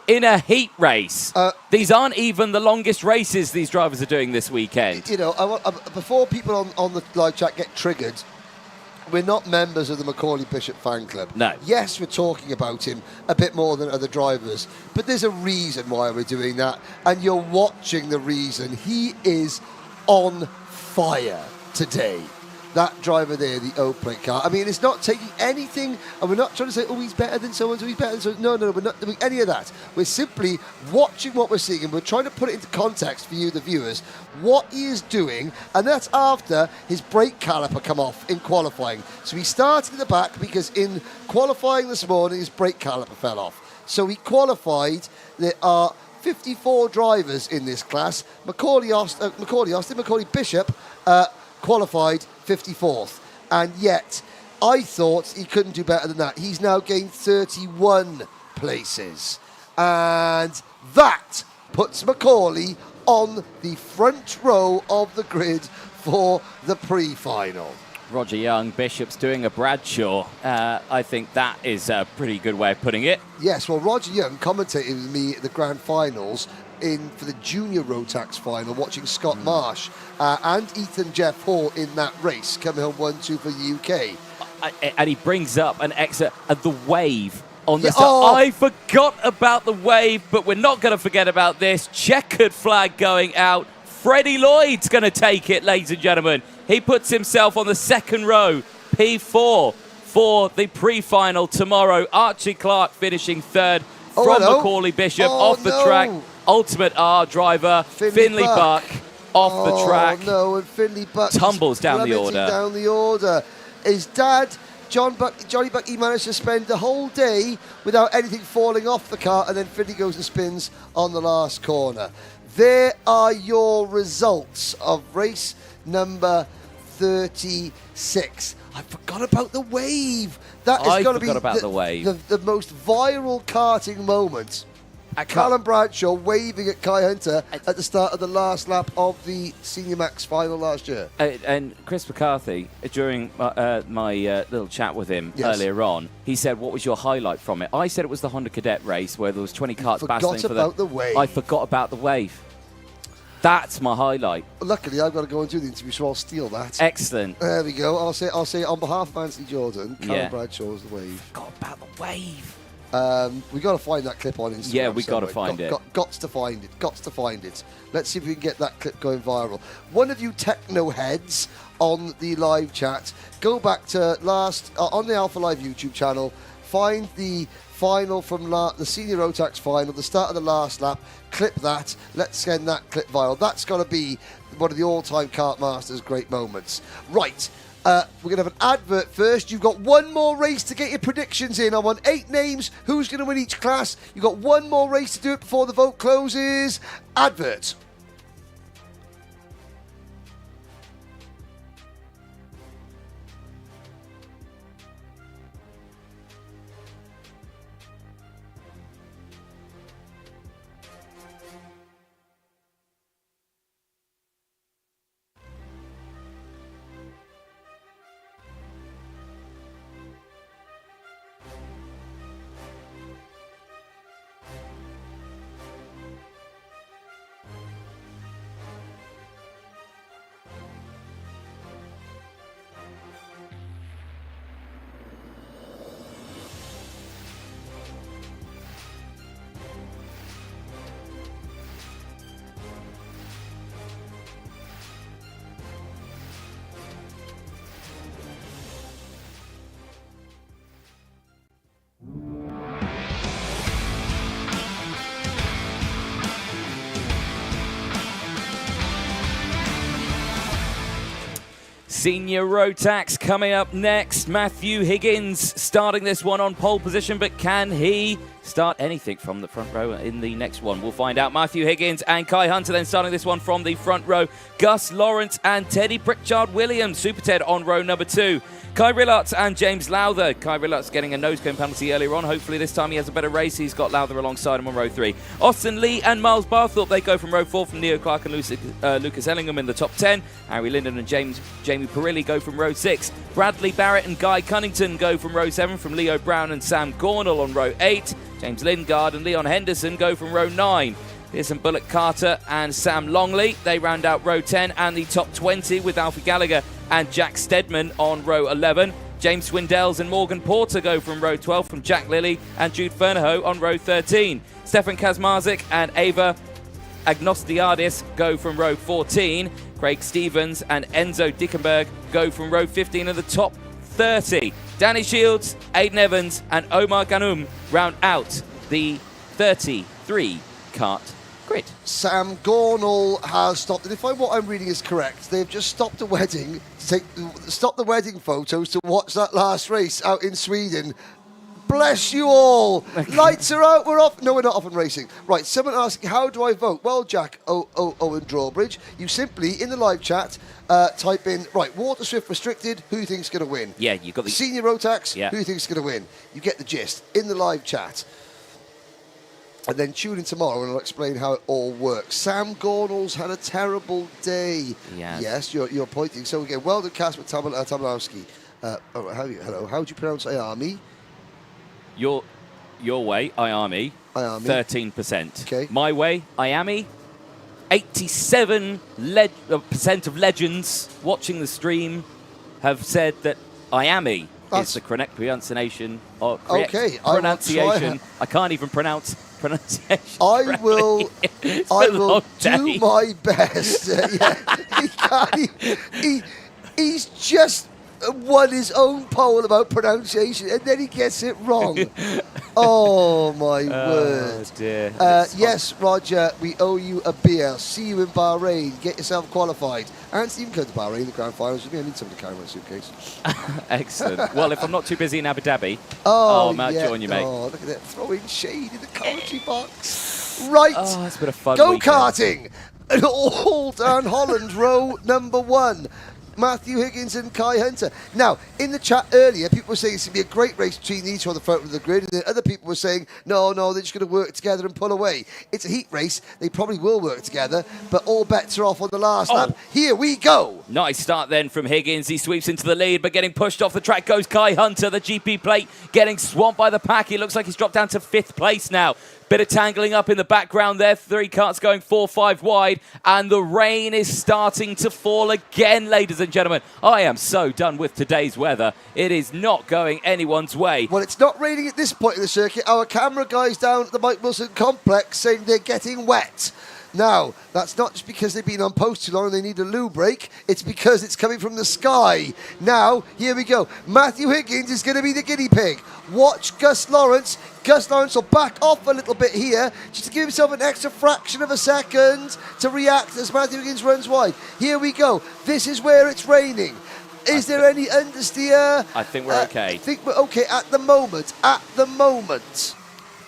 in a heat race. These aren't even the longest races these drivers are doing this weekend. Before people on the live chat get triggered, we're not members of the Macaulay Bishop fan club. No. Yes, we're talking about him a bit more than other drivers, but there's a reason why we're doing that, and you're watching the reason. He is on fire today. That driver there, the O-plate car. I mean, it's not taking anything, and we're not trying to say, oh, he's better than so-and-so, he's better than so. No, we're not doing any of that. We're simply watching what we're seeing, and we're trying to put it into context for you, the viewers, what he is doing, and that's after his brake caliper come off in qualifying. So he started in the back because in qualifying this morning, his brake caliper fell off. So he qualified. There are 54 drivers in this class. Macaulay Bishop qualified 54th, and yet I thought he couldn't do better than that. He's now gained 31 places, and that puts Macaulay on the front row of the grid for the pre-final. Roger Young, Bishop's doing a Bradshaw. I think that is a pretty good way of putting it. Yes, well, Roger Young commentated with me at the grand finals for the junior Rotax final, watching Scott Marsh and Ethan Jeff Hall in that race, coming home 1-2 for the UK. And he brings up an extra, the wave on the start. I forgot about the wave, but we're not going to forget about this. Checkered flag going out. Freddie Lloyd's going to take it, ladies and gentlemen. He puts himself on the second row, P4, for the pre-final tomorrow. Archie Clark finishing third from Macaulay Bishop off the track. Ultimate R driver, Finley Buck off the track. No, and Finley Buck tumbles down the order. His dad, Johnny Buck, he managed to spend the whole day without anything falling off the car, and then Finley goes and spins on the last corner. There are your results of race number 36. I forgot about the wave. That is going to be the most viral karting moment. Callum Bradshaw waving at Kai Hunter at the start of the last lap of the Senior Max final last year. And Chris McCarthy, during my little chat with him earlier on, he said, what was your highlight from it? I said it was the Honda Cadet race where there was 20 karts battling for the wave. I forgot about the wave. That's my highlight. Luckily, I've got to go and do the interview, so I'll steal that. Excellent. There we go. I'll say on behalf of Anthony Jordan, Callum Bradshaw's the wave. Forgot about the wave. We got to find that clip on Instagram. Yeah, we got to find it. Got to find it. Got to find it. Let's see if we can get that clip going viral. One of you techno heads on the live chat, go back to on the Alpha Live YouTube channel, find the final from the Senior Rotax final, the start of the last lap, clip that, let's send that clip viral. That's got to be one of the all-time Kartmasters great moments. Right, we're going to have an advert first. You've got one more race to get your predictions in. I want 8 names. Who's going to win each class? You've got one more race to do it before the vote closes. Advert. Senior Rotax coming up next. Matthew Higgins starting this one on pole position, but can he start anything from the front row in the next one? We'll find out. Matthew Higgins and Kai Hunter then starting this one from the front row. Gus Lawrence and Teddy Pritchard-Williams, Super Ted on row number 2. Kai Rillarts and James Lowther. Kai Rillarts getting a nose cone penalty earlier on. Hopefully this time he has a better race. He's got Lowther alongside him on row 3. Austin Lee and Miles Barthorpe, they go from row 4 from Leo Clark and Lucas Ellingham in the top 10. Harry Linden and Jamie Perilli go from row 6. Bradley Barrett and Guy Cunnington go from row 7 from Leo Brown and Sam Gornall on row 8. James Lingard and Leon Henderson go from row 9. Pearson Bullock Carter and Sam Longley, they round out row 10 and the top 20 with Alfie Gallagher and Jack Stedman on row 11. James Swindells and Morgan Porter go from row 12 from Jack Lilly and Jude Fernahoe on row 13. Stefan Kazmarzik and Ava Agnostiadis go from row 14. Craig Stevens and Enzo Dickenberg go from row 15 of the top 30. Danny Shields, Aidan Evans and Omar Ghanum round out the 33 kart grid. Sam Gornall has stopped, and if what I'm reading is correct, they've just stopped a wedding, stopped the wedding photos to watch that last race out in Sweden. Bless you all. Lights are out. We're off. No, we're not off and racing. Right, someone asking, how do I vote? Well, Jack Owen Drawbridge, you simply, in the live chat, type in, right, Waterswift Restricted, who you think's going to win? Yeah, you got the... Senior Rotax, yeah. Who you think's going to win? You get the gist in the live chat. And then tune in tomorrow and I'll explain how it all works. Sam Gornall's had a terrible day. Yes, you're pointing. So again, well done, Kasper Tabalowski. Hello, how do you pronounce Ayami? Your way, Ayami. 13%. Okay. My way, Ayami. 87% of legends watching the stream have said that Ayami is the correct pronunciation. Pronunciation. I can't even pronounce pronunciation. I will do my best. He's just won his own poll about pronunciation and then he gets it wrong. Oh my word. Dear. Yes, Roger, we owe you a beer. See you in Bahrain. Get yourself qualified. And Stephen come to Bahrain in the grand finals with me. I need someone to carry my suitcase. Excellent. Well, if I'm not too busy in Abu Dhabi, I'll join you, mate. Oh, look at that. Throwing shade in the commentary box. Right. Oh, it's been a fun Go-karting. All down Holland, row number 1. Matthew Higgins and Kai Hunter. Now, in the chat earlier, people were saying it's going to be a great race between these two on the front of the grid, and then other people were saying, no, they're just going to work together and pull away. It's a heat race. They probably will work together, but all bets are off on the last lap. Here we go. Nice start then from Higgins. He sweeps into the lead, but getting pushed off the track goes Kai Hunter, the GP plate, getting swamped by the pack. He looks like he's dropped down to 5th place now. Bit of tangling up in the background there. 3 karts going 4-5 wide. And the rain is starting to fall again, ladies and gentlemen. I am so done with today's weather. It is not going anyone's way. Well, it's not raining at this point in the circuit. Our camera guys down at the Mike Wilson complex saying they're getting wet. Now, that's not just because they've been on post too long and they need a loo break. It's because it's coming from the sky. Now, here we go. Matthew Higgins is going to be the guinea pig. Watch Gus Lawrence. Gus Lawrence will back off a little bit here just to give himself an extra fraction of a second to react as Matthew Higgins runs wide. Here we go. This is where it's raining. Is there any understeer? I think we're okay. I think we're okay at the moment. At the moment.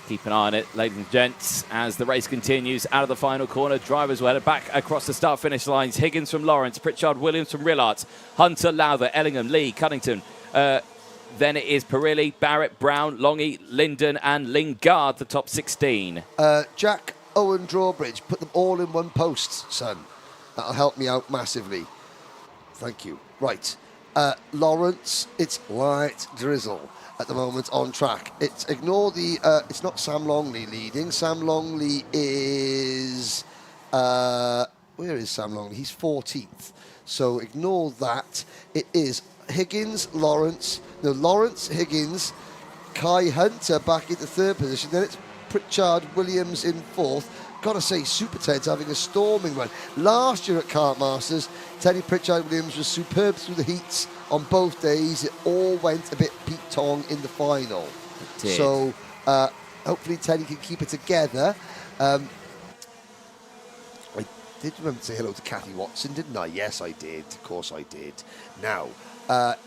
Keep an eye on it, ladies and gents, as the race continues out of the final corner. Drivers will head back across the start-finish lines. Higgins from Lawrence, Pritchard Williams from Rillart, Hunter, Lowther, Ellingham, Lee, Cunnington. Then it is Perilli, Barrett, Brown, Longy, Linden and Lingard, the top 16. Jack Owen Drawbridge, put them all in one post, son. That'll help me out massively. Thank you. Right. Lawrence, it's light drizzle at the moment on track. It's ignore the it's not Sam Longley leading. Sam Longley is where is Sam Longley? He's 14th. So ignore that. It is Higgins, Lawrence, Higgins, Kai Hunter back into 3rd position. Then it's Pritchard Williams in 4th. Gotta say, Super Ted's having a storming run. Last year at Kartmasters, Teddy Pritchard Williams was superb through the heats on both days. It all went a bit Pete Tong in the final. So hopefully Teddy can keep it together. I did remember to say hello to Kathy Watson, didn't I? Yes, I did. Of course I did. Now,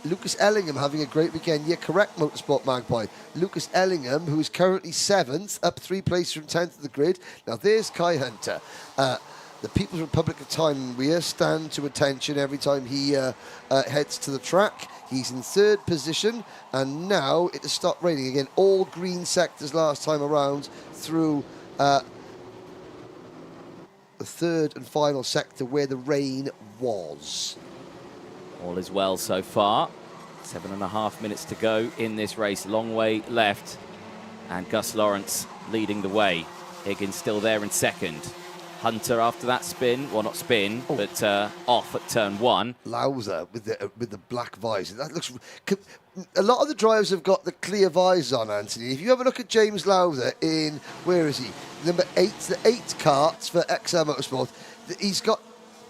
Lucas Ellingham having a great weekend. Yeah, correct, Motorsport Magpie. Lucas Ellingham, who is currently 7th, up 3 places from 10th of the grid. Now, there's Kai Hunter. The People's Republic of Thailand stand to attention every time he heads to the track. He's in 3rd position, and now it has stopped raining again. All green sectors last time around through the 3rd and final sector where the rain was. All is well so far. 7.5 minutes to go in this race. Long way left. And Gus Lawrence leading the way. Higgins still there in 2nd. Hunter after that spin. Well, not spin, but off at turn 1. Lowther with the black visor. That looks... A lot of the drivers have got the clear visors on, Anthony. If you have a look at James Lowther in... Where is he? Number 8, the 8 karts for XR Motorsport. He's got...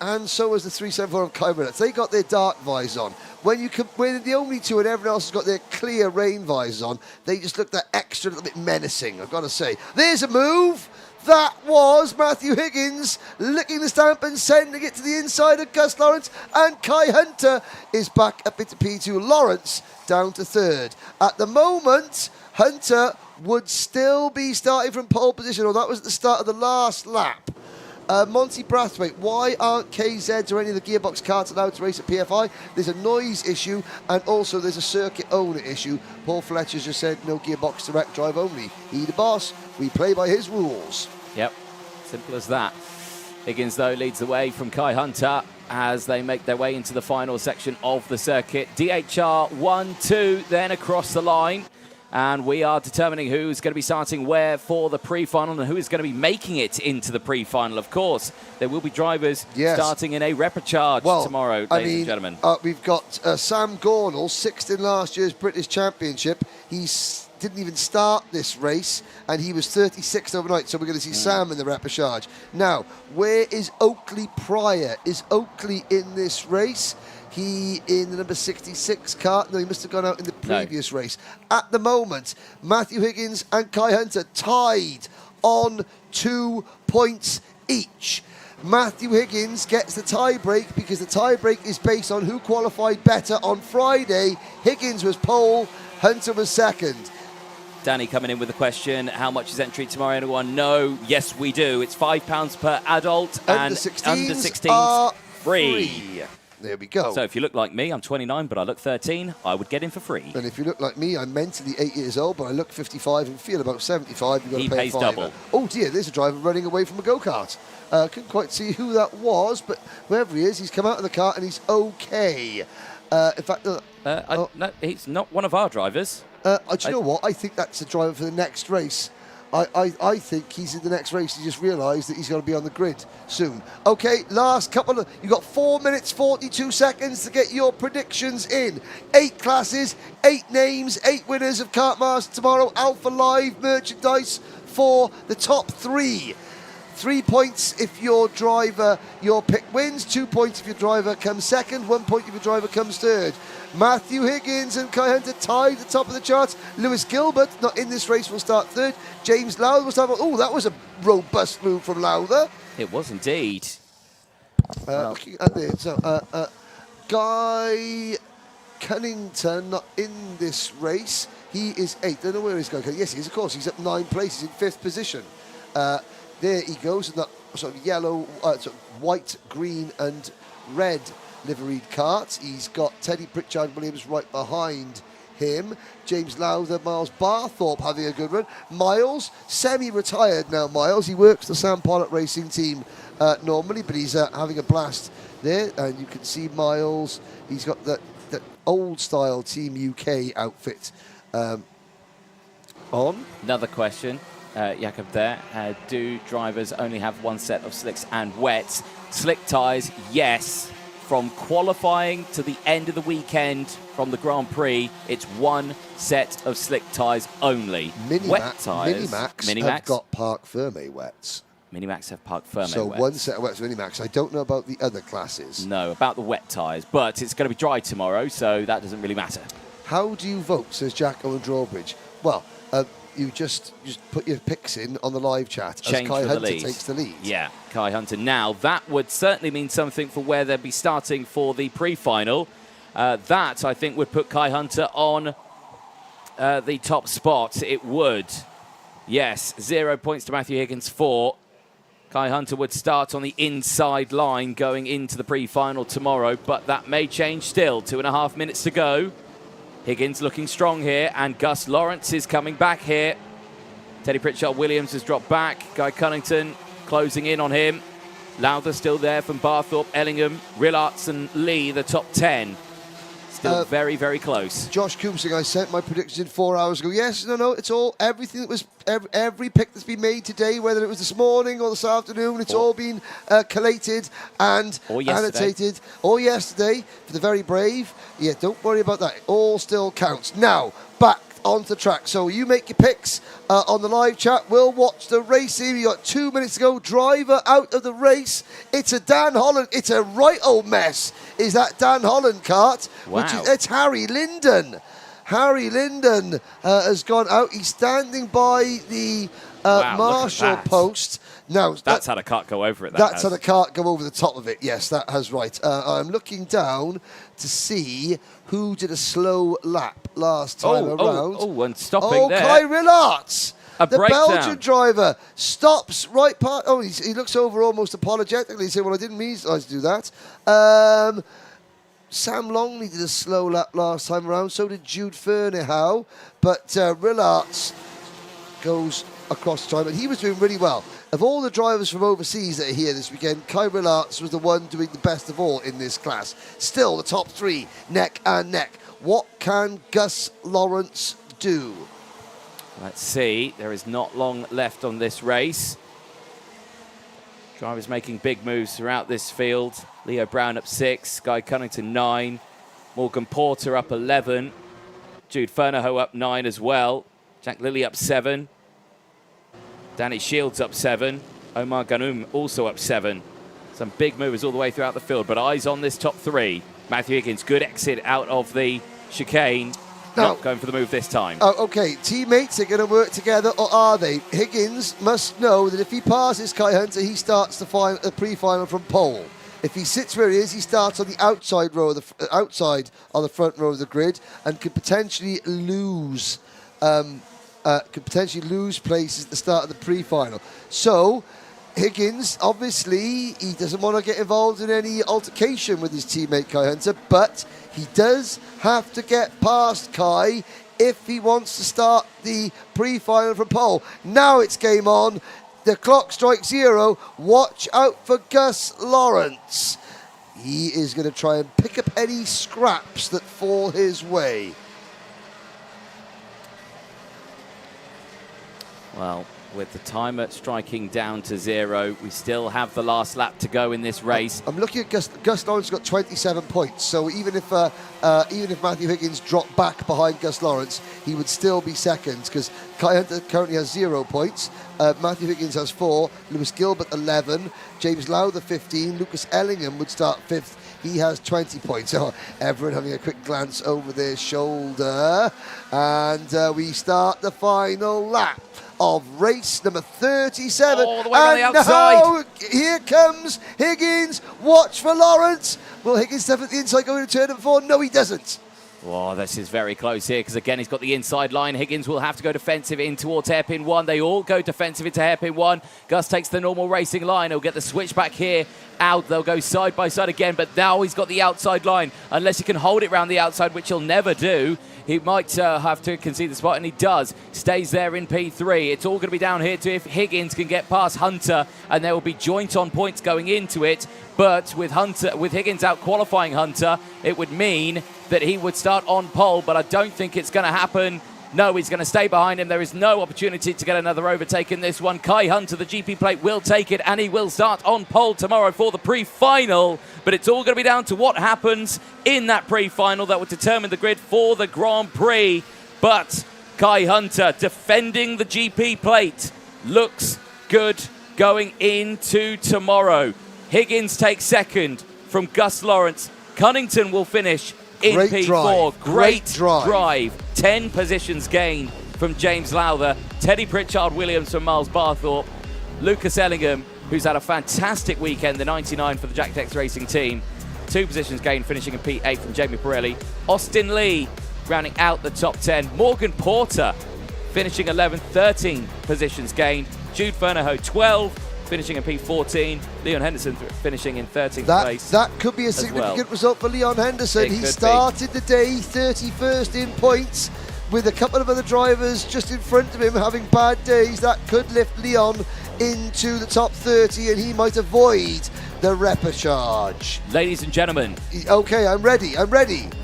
And so has the 374 of Beaudette. They got their dark visors on. When they're the only two and everyone else has got their clear rain visors on, they just look that extra little bit menacing, I've got to say. There's a move. That was Matthew Higgins licking the stamp and sending it to the inside of Gus Lawrence. And Kai Hunter is back up into P2. Lawrence down to 3rd. At the moment, Hunter would still be starting from pole position, or that was at the start of the last lap. Monty Brathwaite, why aren't KZs or any of the gearbox karts allowed to race at PFI? There's a noise issue, and also there's a circuit owner issue. Paul Fletcher's just said no gearbox direct drive only. He the boss, we play by his rules. Yep, simple as that. Higgins, though, leads the way from Kai Hunter as they make their way into the final section of the circuit. DHR 1-2, then across the line. And we are determining who's going to be starting where for the pre-final and who is going to be making it into the pre-final. Of course, there will be drivers starting in a repechage tomorrow, ladies and gentlemen. We've got Sam Gornall, 6th in last year's British Championship. He didn't even start this race, and he was 36th overnight, so we're going to see Sam in the repechage. Now, where is Oakley Pryor? Is Oakley in this race? He in the number 66 kart. No, he must have gone out in the previous race. At the moment, Matthew Higgins and Kai Hunter tied on 2 points each. Matthew Higgins gets the tie break because the tie break is based on who qualified better on Friday. Higgins was pole, Hunter was 2nd. Danny coming in with a question, how much is entry tomorrow? Anyone know? Yes, we do. It's £5 per adult, and under 16s are free. There we go. So if you look like me, I'm 29, but I look 13, I would get in for free. And if you look like me, I'm mentally 8 years old, but I look 55 and feel about 75. You've got he to pay pays double. Oh dear, there's a driver running away from a go-kart. Couldn't quite see who that was, but whoever he is, he's come out of the kart and he's okay. In fact, no, he's not one of our drivers. Do you know what? I think that's a driver for the next race. I think he's in the next race. He just realised that he's going to be on the grid soon. Okay, last couple of... You've got 4 minutes, 42 seconds to get your predictions in. 8 classes, 8 names, 8 winners of Kartmasters tomorrow. Alpha Live merchandise for the top 3. 3 points if your driver, your pick wins. 2 points if your driver comes 2nd. 1 point if your driver comes 3rd. Matthew Higgins and Kai Hunter tied at the top of the charts. Lewis Gilbert, not in this race, will start 3rd. James Lowther will start... Oh, that was a robust move from Lowther. It was indeed. Looking at it, so Guy Cunnington not in this race. He is 8th. I don't know where he's going. Yes, he is, of course. He's up 9 places in 5th position. There he goes in that sort of yellow, sort of white, green and red liveried kart. He's got Teddy Pritchard-Williams right behind him. James Lowther, Miles Barthorpe having a good run. Miles, semi-retired now, Miles. He works the Sam Pollock Racing team normally, but he's having a blast there. And you can see Miles, he's got that old-style Team UK outfit on. Another question, Jakob there. Do drivers only have one set of slicks and wets? Slick tyres, yes. From qualifying to the end of the weekend from the Grand Prix, it's one set of slick tyres only. Wet tyres. Minimax have got Parc Fermé wets. Minimax have Parc Fermé so wets. One set of wets for Minimax. I don't know about the other classes. No, about the wet tyres, but it's going to be dry tomorrow, so that doesn't really matter. How do you vote, says Jack Owen Drawbridge? Well, you just put your picks in on the live chat Change as Kai Hunter lead. takes the lead. Yeah, Kai Hunter. Now, that would certainly mean something for where they'll be starting for the pre-final. That, I think, would put Kai Hunter on the top spot. It would. Yes, 0 points to Matthew Higgins, 4. Kai Hunter would start on the inside line going into the pre-final tomorrow, but that may change still. 2.5 minutes to go. Higgins looking strong here, and Gus Lawrence is coming back here. Teddy Pritchard-Williams has dropped back. Guy Cunnington closing in on him. Lowther still there from Barthorpe, Ellingham, Rillarts and Lee, the top 10. Still very, very close. Josh Coombsing, I sent my predictions in 4 hours ago. Yes, no, it's all, everything that was, every pick that's been made today, whether it was this morning or this afternoon, it's all been collated and annotated. Or yesterday, for the very brave. Yeah, don't worry about that. It all still counts. Now, back onto the track. So you make your picks on the live chat. We'll watch the racing. We got 2 minutes to go. Driver out of the race. It's a Dan Holland. It's a right old mess. Is that Dan Holland kart? Wow. It's Harry Linden. Harry Linden has gone out. He's standing by the marshal post. Now that's had a kart go over it. That's had a kart go over the top of it. Yes, that has right. I'm looking down to see who did a slow lap last time around. And stopping there. Kai Rillarts. The breakdown. Belgian driver stops right part. Oh, he looks over almost apologetically. He said, well, I didn't mean to do that. Sam Longley did a slow lap last time around. So did Jude Fernehow. But Rillarts goes across the time. And he was doing really well. Of all the drivers from overseas that are here this weekend, Kai Rillarts was the one doing the best of all in this class. Still the top three, neck and neck. What can Gus Lawrence do? Let's see. There is not long left on this race. Drivers making big moves throughout this field. Leo Brown up 6, Guy Cunnington 9, Morgan Porter up 11, Jude Fernehoe up 9 as well, Jack Lilly up 7, Danny Shields up 7, Omar Ghannoum also up 7. Some big movers all the way throughout the field, but eyes on this top 3. Matthew Higgins, good exit out of the chicane. Not going for the move this time. Okay, teammates are going to work together, or are they? Higgins must know that if he passes Kai Hunter, he starts the pre-final from pole. If he sits where he is, he starts on the outside row, outside on the front row of the grid, and could potentially lose. Places at the start of the pre-final. So Higgins, obviously, he doesn't want to get involved in any altercation with his teammate Kai Hunter, but he does have to get past Kai if he wants to start the pre-final from pole. Now it's game on. The clock strikes 0. Watch out for Gus Lawrence. He is going to try and pick up any scraps that fall his way. Well, with the timer striking down to 0, we still have the last lap to go in this race. I'm looking at Gus Lawrence got 27 points, so even if Matthew Higgins dropped back behind Gus Lawrence, he would still be second, because Kai Hunter currently has 0 points. Matthew Higgins has 4, Lewis Gilbert 11, James Lowther 15, Lucas Ellingham would start 5th. He has 20 points. Oh, everyone having a quick glance over their shoulder. And we start the final lap of race number 37. All the way around the outside. Now, here comes Higgins. Watch for Lawrence. Will Higgins step at the inside going to turn number 4? No, he doesn't. Oh, this is very close here, because again, he's got the inside line. Higgins will have to go defensive in towards hairpin 1. They all go defensive into hairpin 1. Gus takes the normal racing line. He'll get the switch back here out. They'll go side by side again, but now he's got the outside line. Unless he can hold it round the outside, which he'll never do, he might have to concede the spot, and he does. Stays there in P3. It's all going to be down here to if Higgins can get past Hunter, and there will be joint on points going into it. But with Higgins out qualifying Hunter, it would mean that he would start on pole, but I don't think it's going to happen. No, he's going to stay behind him. There is no opportunity to get another overtake in this one. Kai Hunter, the GP plate, will take it, and he will start on pole tomorrow for the pre-final. But it's all going to be down to what happens in that pre-final that will determine the grid for the Grand Prix. But Kai Hunter, defending the GP plate, looks good going into tomorrow. Higgins takes second from Gus Lawrence. Cunnington will finish in P4. Great drive. 10 positions gained from James Lowther. Teddy Pritchard-Williams from Miles Barthorpe. Lucas Ellingham, who's had a fantastic weekend, the 99 for the Jack Tex Racing team. 2 positions gained, finishing in P8 from Jamie Pirelli. Austin Lee rounding out the top 10. Morgan Porter finishing 11th, 13 positions gained. Jude Fernehoe, 12, finishing in P14. Leon Henderson finishing in 13th place. That could be a significant result for Leon Henderson. He started the day 31st in points, with a couple of other drivers just in front of him having bad days. That could lift Leon into the top 30, and he might avoid the repechage. Ladies and gentlemen. Okay, I'm ready.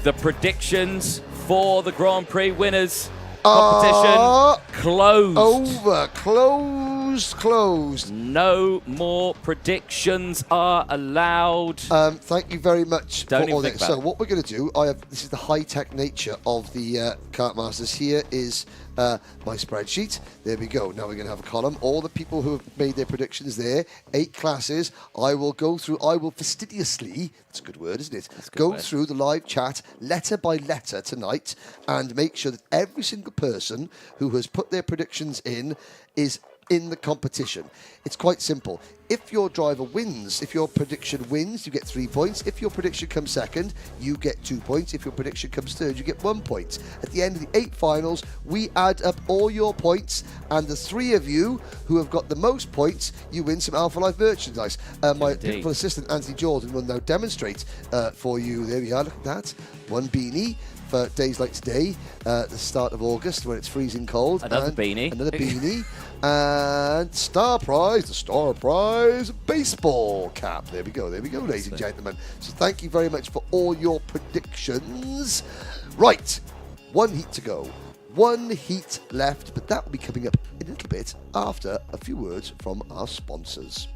The predictions for the Grand Prix winners. Competition closed. Over. Closed. No more predictions are allowed. Thank you very much Don't for even all think that. about So it. what we're going to do, this is the high-tech nature of the Kartmasters. Here is my spreadsheet. There we go. Now we're going to have a column. All the people who have made their predictions there, 8 classes. I will fastidiously, that's a good word, isn't it? Go through the live chat letter by letter tonight and make sure that every single person who has put their predictions in is in the competition. It's quite simple. If your driver wins, if your prediction wins, you get 3 points. If your prediction comes second, you get 2 points. If your prediction comes third, you get 1 point. At the end of the 8 finals, we add up all your points, and the 3 of you who have got the most points, you win some Alpha Life merchandise. My beautiful assistant, Anthony Jordan, will now demonstrate for you. There we are, look at that. 1 beanie for days like today, the start of August when it's freezing cold. Another beanie. And the star prize, baseball cap. There we go, ladies and gentlemen. So thank you very much for all your predictions. Right, 1 heat to go. 1 heat left, but that will be coming up in a little bit after a few words from our sponsors.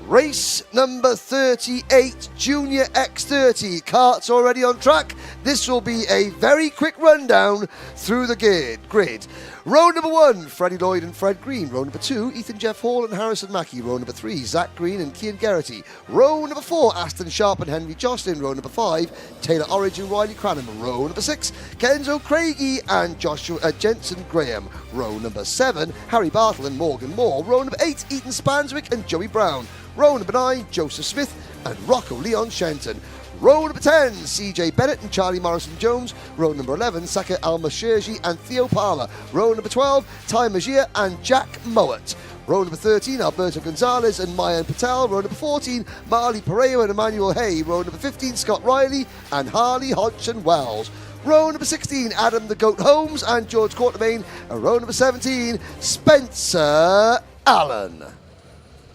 Race number 38, Junior X30. Karts already on track. This will be a very quick rundown through the grid. Row number 1, Freddie Lloyd and Fred Green. Row number 2, Ethan Jeff Hall and Harrison Mackey. Row number 3, Zach Green and Cian Geraghty. Row number 4, Aston Sharp and Henry Jocelyn. Row number 5, Taylor Orridge and Riley Cranham. Row number 6, Kenzo Craigie and Joshua Jensen Graham. Row number 7, Harry Bartle and Morgan Moore. Row number 8, Ethan Spanswick and Joey Brown. Row number 9, Joseph Smith and Rocco Leon Shenton. Row number 10, CJ Bennett and Charlie Morrison-Jones. Row number 11, Saka Al-Masherji and Theo Palmer. Row number 12, Ty Magia and Jack Mowat. Row number 13, Alberto Gonzalez and Mayan Patel. Row number 14, Marley Pereira and Emmanuel Hay. Row number 15, Scott Riley and Harley Hodgson-Wells. Row number 16, Adam the Goat Holmes and George Quartermain. And row number 17, Spencer Allen.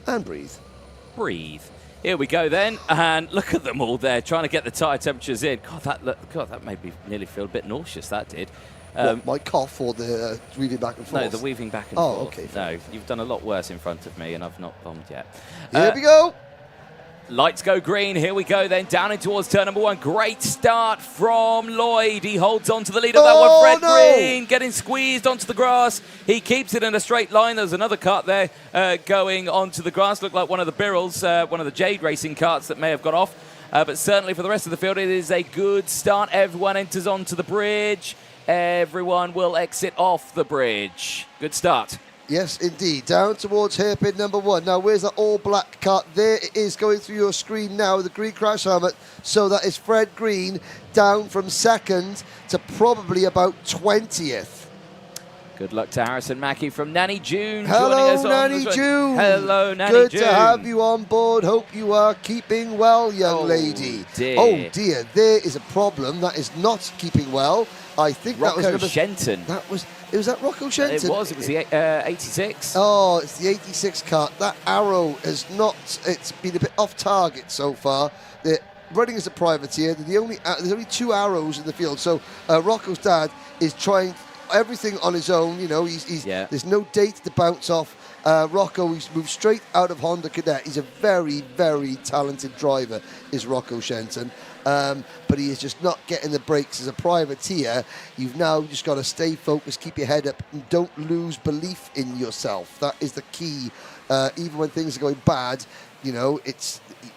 And breathe. Here we go then, and look at them all there trying to get the tyre temperatures in. God, that made me nearly feel a bit nauseous. That did. My cough or the weaving back and forth? No, the weaving back and forth. Oh, okay. No, you've done a lot worse in front of me, and I've not bombed yet. Here we go. Lights go green. Here we go then, down in towards turn number 1. Great start from Lloyd. He holds on to the lead of that one. Fred Green getting squeezed onto the grass. He keeps it in a straight line. There's another kart there going onto the grass. Looked like one of the Birrells, one of the Jade Racing karts that may have gone off. But certainly for the rest of the field, it is a good start. Everyone enters onto the bridge. Everyone will exit off the bridge. Good start. Yes, indeed. Down towards hairpin number 1. Now, where's that all-black car? There it is going through your screen now, the green crash helmet. So that is Fred Green down from 2nd to probably about 20th. Good luck to Harrison Mackey from Nanny June. Hello, Nanny June. Hello, Nanny Good June. to have you on board. Hope you are keeping well, young lady. Dear. Oh, dear. There is a problem that is not keeping well. I think Rocco that was Shenton. Was that Rocco Shenton? It was the 86. Oh, it's the 86 kart. That arrow has not, it's been a bit off target so far. They're running as a privateer. There's only 2 arrows in the field. So Rocco's dad is trying everything on his own. You know, there's no date to bounce off. Rocco, he's moved straight out of Honda Cadet. He's a very, very talented driver, is Rocco Shenton. But he is just not getting the breaks as a privateer. You've now just got to stay focused, keep your head up, and don't lose belief in yourself. That is the key. Even when things are going bad, you know,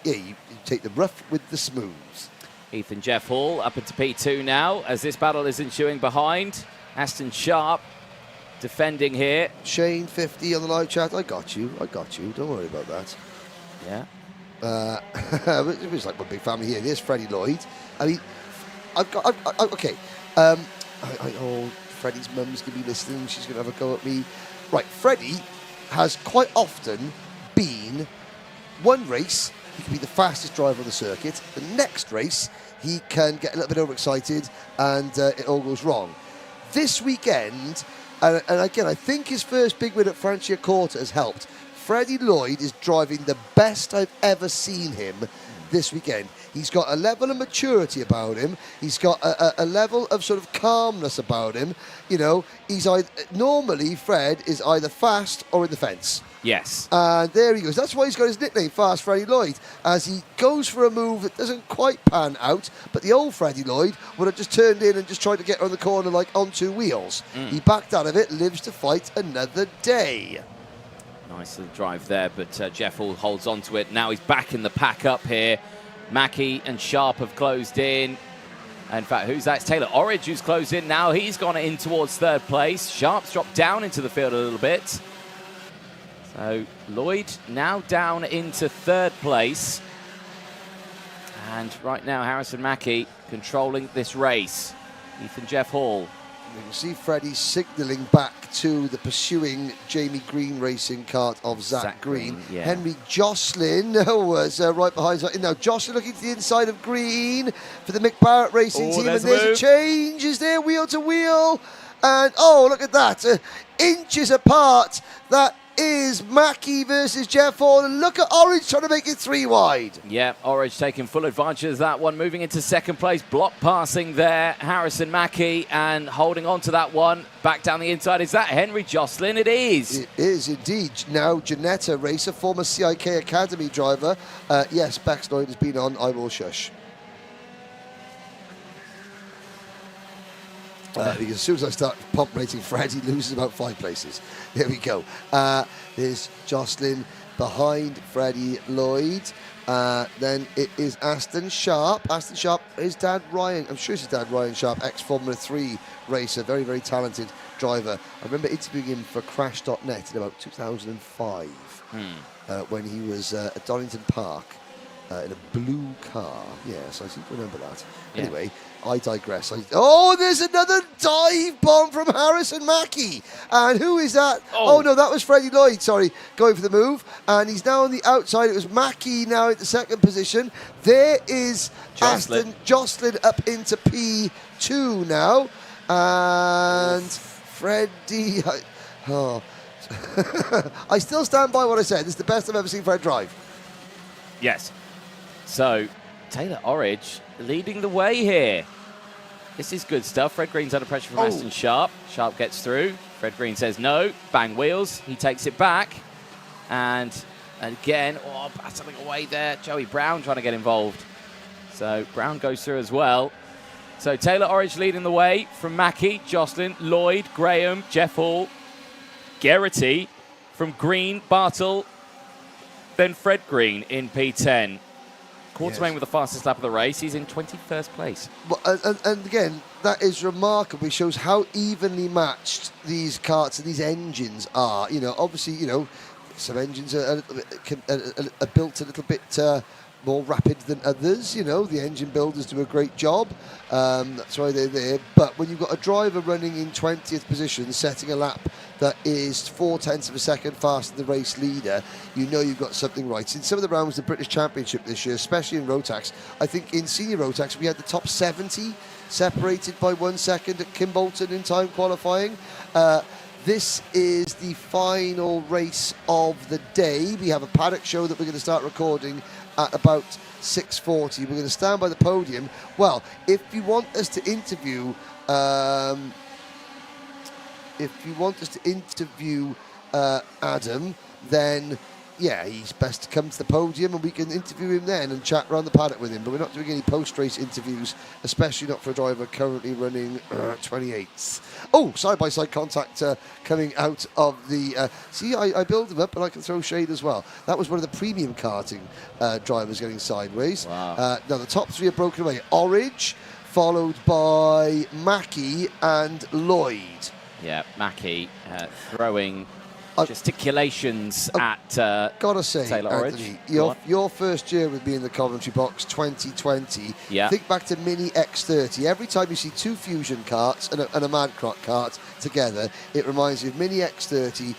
you take the rough with the smooths. Ethan Jeff Hall up into P2 now as this battle is ensuing behind. Aston Sharp defending here. Shane 50 on the live chat. I got you. Don't worry about that. Yeah. It was like one big family here. There's Freddie Lloyd. I mean, okay. Freddie's mum's going to be listening. She's going to have a go at me. Right, Freddie has quite often been one race, he can be the fastest driver on the circuit. The next race, he can get a little bit overexcited and it all goes wrong. This weekend, and again, I think his first big win at Franciacorta has helped. Freddie Lloyd is driving the best I've ever seen him this weekend. He's got a level of maturity about him. He's got a level of sort of calmness about him. You know, normally Fred is either fast or in the fence. Yes. And there he goes. That's why he's got his nickname, Fast Freddie Lloyd, as he goes for a move that doesn't quite pan out, but the old Freddie Lloyd would have just turned in and just tried to get around the corner like on two wheels. He backed out of it, lives to fight another day. Nice little drive there, but Jeff Hall holds on to it. Now he's back in the pack up here. Mackie and Sharp have closed in. In fact, who's that? It's Taylor Orridge who's closed in now. He's gone in towards third place. Sharp's dropped down into the field a little bit. So Lloyd now down into third place. And right now, Harrison Mackie controlling this race. Ethan Jeff Hall. You can see Freddie signalling back to the pursuing Jamie Green racing kart of Zach Green. Yeah. Henry Jocelyn was right behind. Now Jocelyn looking to the inside of Green for the Mick Barrett racing team. And there's a change, is there, wheel to wheel. And oh, look at that, inches apart. That is Mackie versus Jeff Hall. And look at Orange trying to make it 3 wide. Yeah, Orange taking full advantage of that one, moving into second place, block passing there, Harrison Mackie, and holding on to that one. Back down the inside, is that Henry Jocelyn? It is. It is indeed. Now Janetta Racer, former CIK Academy driver. Yes, Bex Lloyd has been on I Will Shush. Because as soon as I start pump rating Fred, he loses about 5 places. There we go. There's Jocelyn behind Freddie Lloyd. Then it is Aston Sharp. Aston Sharp, his dad Ryan, I'm sure it's his dad Ryan Sharp, ex-Formula 3 racer, very, very talented driver. I remember interviewing him for Crash.net in about 2005 when he was at Donington Park. In a blue car. Yes, I seem to remember that. Yeah. Anyway, I digress. Oh, there's another dive bomb from Harrison Mackie. And who is that? Oh, no, that was Freddie Lloyd, sorry, going for the move. And he's now on the outside. It was Mackie now at the second position. There is Aston Jocelyn up into P2 now. And Freddie... I still stand by what I said. This is the best I've ever seen Fred drive. Yes. So, Taylor Orridge leading the way here. This is good stuff. Fred Green's under pressure from Aston Sharp. Sharp gets through. Fred Green says no. Bang wheels. He takes it back. And again, battling away there. Joey Brown trying to get involved. So, Brown goes through as well. So, Taylor Orridge leading the way from Mackie, Jocelyn, Lloyd, Graham, Jeff Hall, Geraghty from Green, Bartle, then Fred Green in P10. Quartermain with the fastest lap of the race. He's in 21st place. Well, and again, that is remarkable. It shows how evenly matched these karts and these engines are. You know, obviously, you know, some engines are built a little bit more rapid than others. You know, the engine builders do a great job. That's why they're there. But when you've got a driver running in 20th position, setting a lap that is 0.4 of a second faster than the race leader, you know you've got something right. In some of the rounds of the British Championship this year, especially in Rotax, I think in senior Rotax we had the top 70 separated by 1 second at Kimbolton in time qualifying. This is the final race of the day. We have a paddock show that we're going to start recording at about 6:40. We're going to stand by the podium. Well, if you want us to interview Adam, then yeah, he's best to come to the podium and we can interview him then and chat around the paddock with him. But we're not doing any post-race interviews, especially not for a driver currently running 28s. Oh, side-by-side contact coming out of the... see, I build them up and I can throw shade as well. That was one of the premium karting drivers getting sideways. Wow. Now, the top three are broken away. Orridge, followed by Mackie and Lloyd. Yeah, Mackie throwing gesticulations at gotta say, Taylor Anthony, Orridge. your first year with me in the commentary box, 2020. Yeah. Think back to Mini X30. Every time you see two Fusion karts and a Madcroc kart together, it reminds you of Mini X30.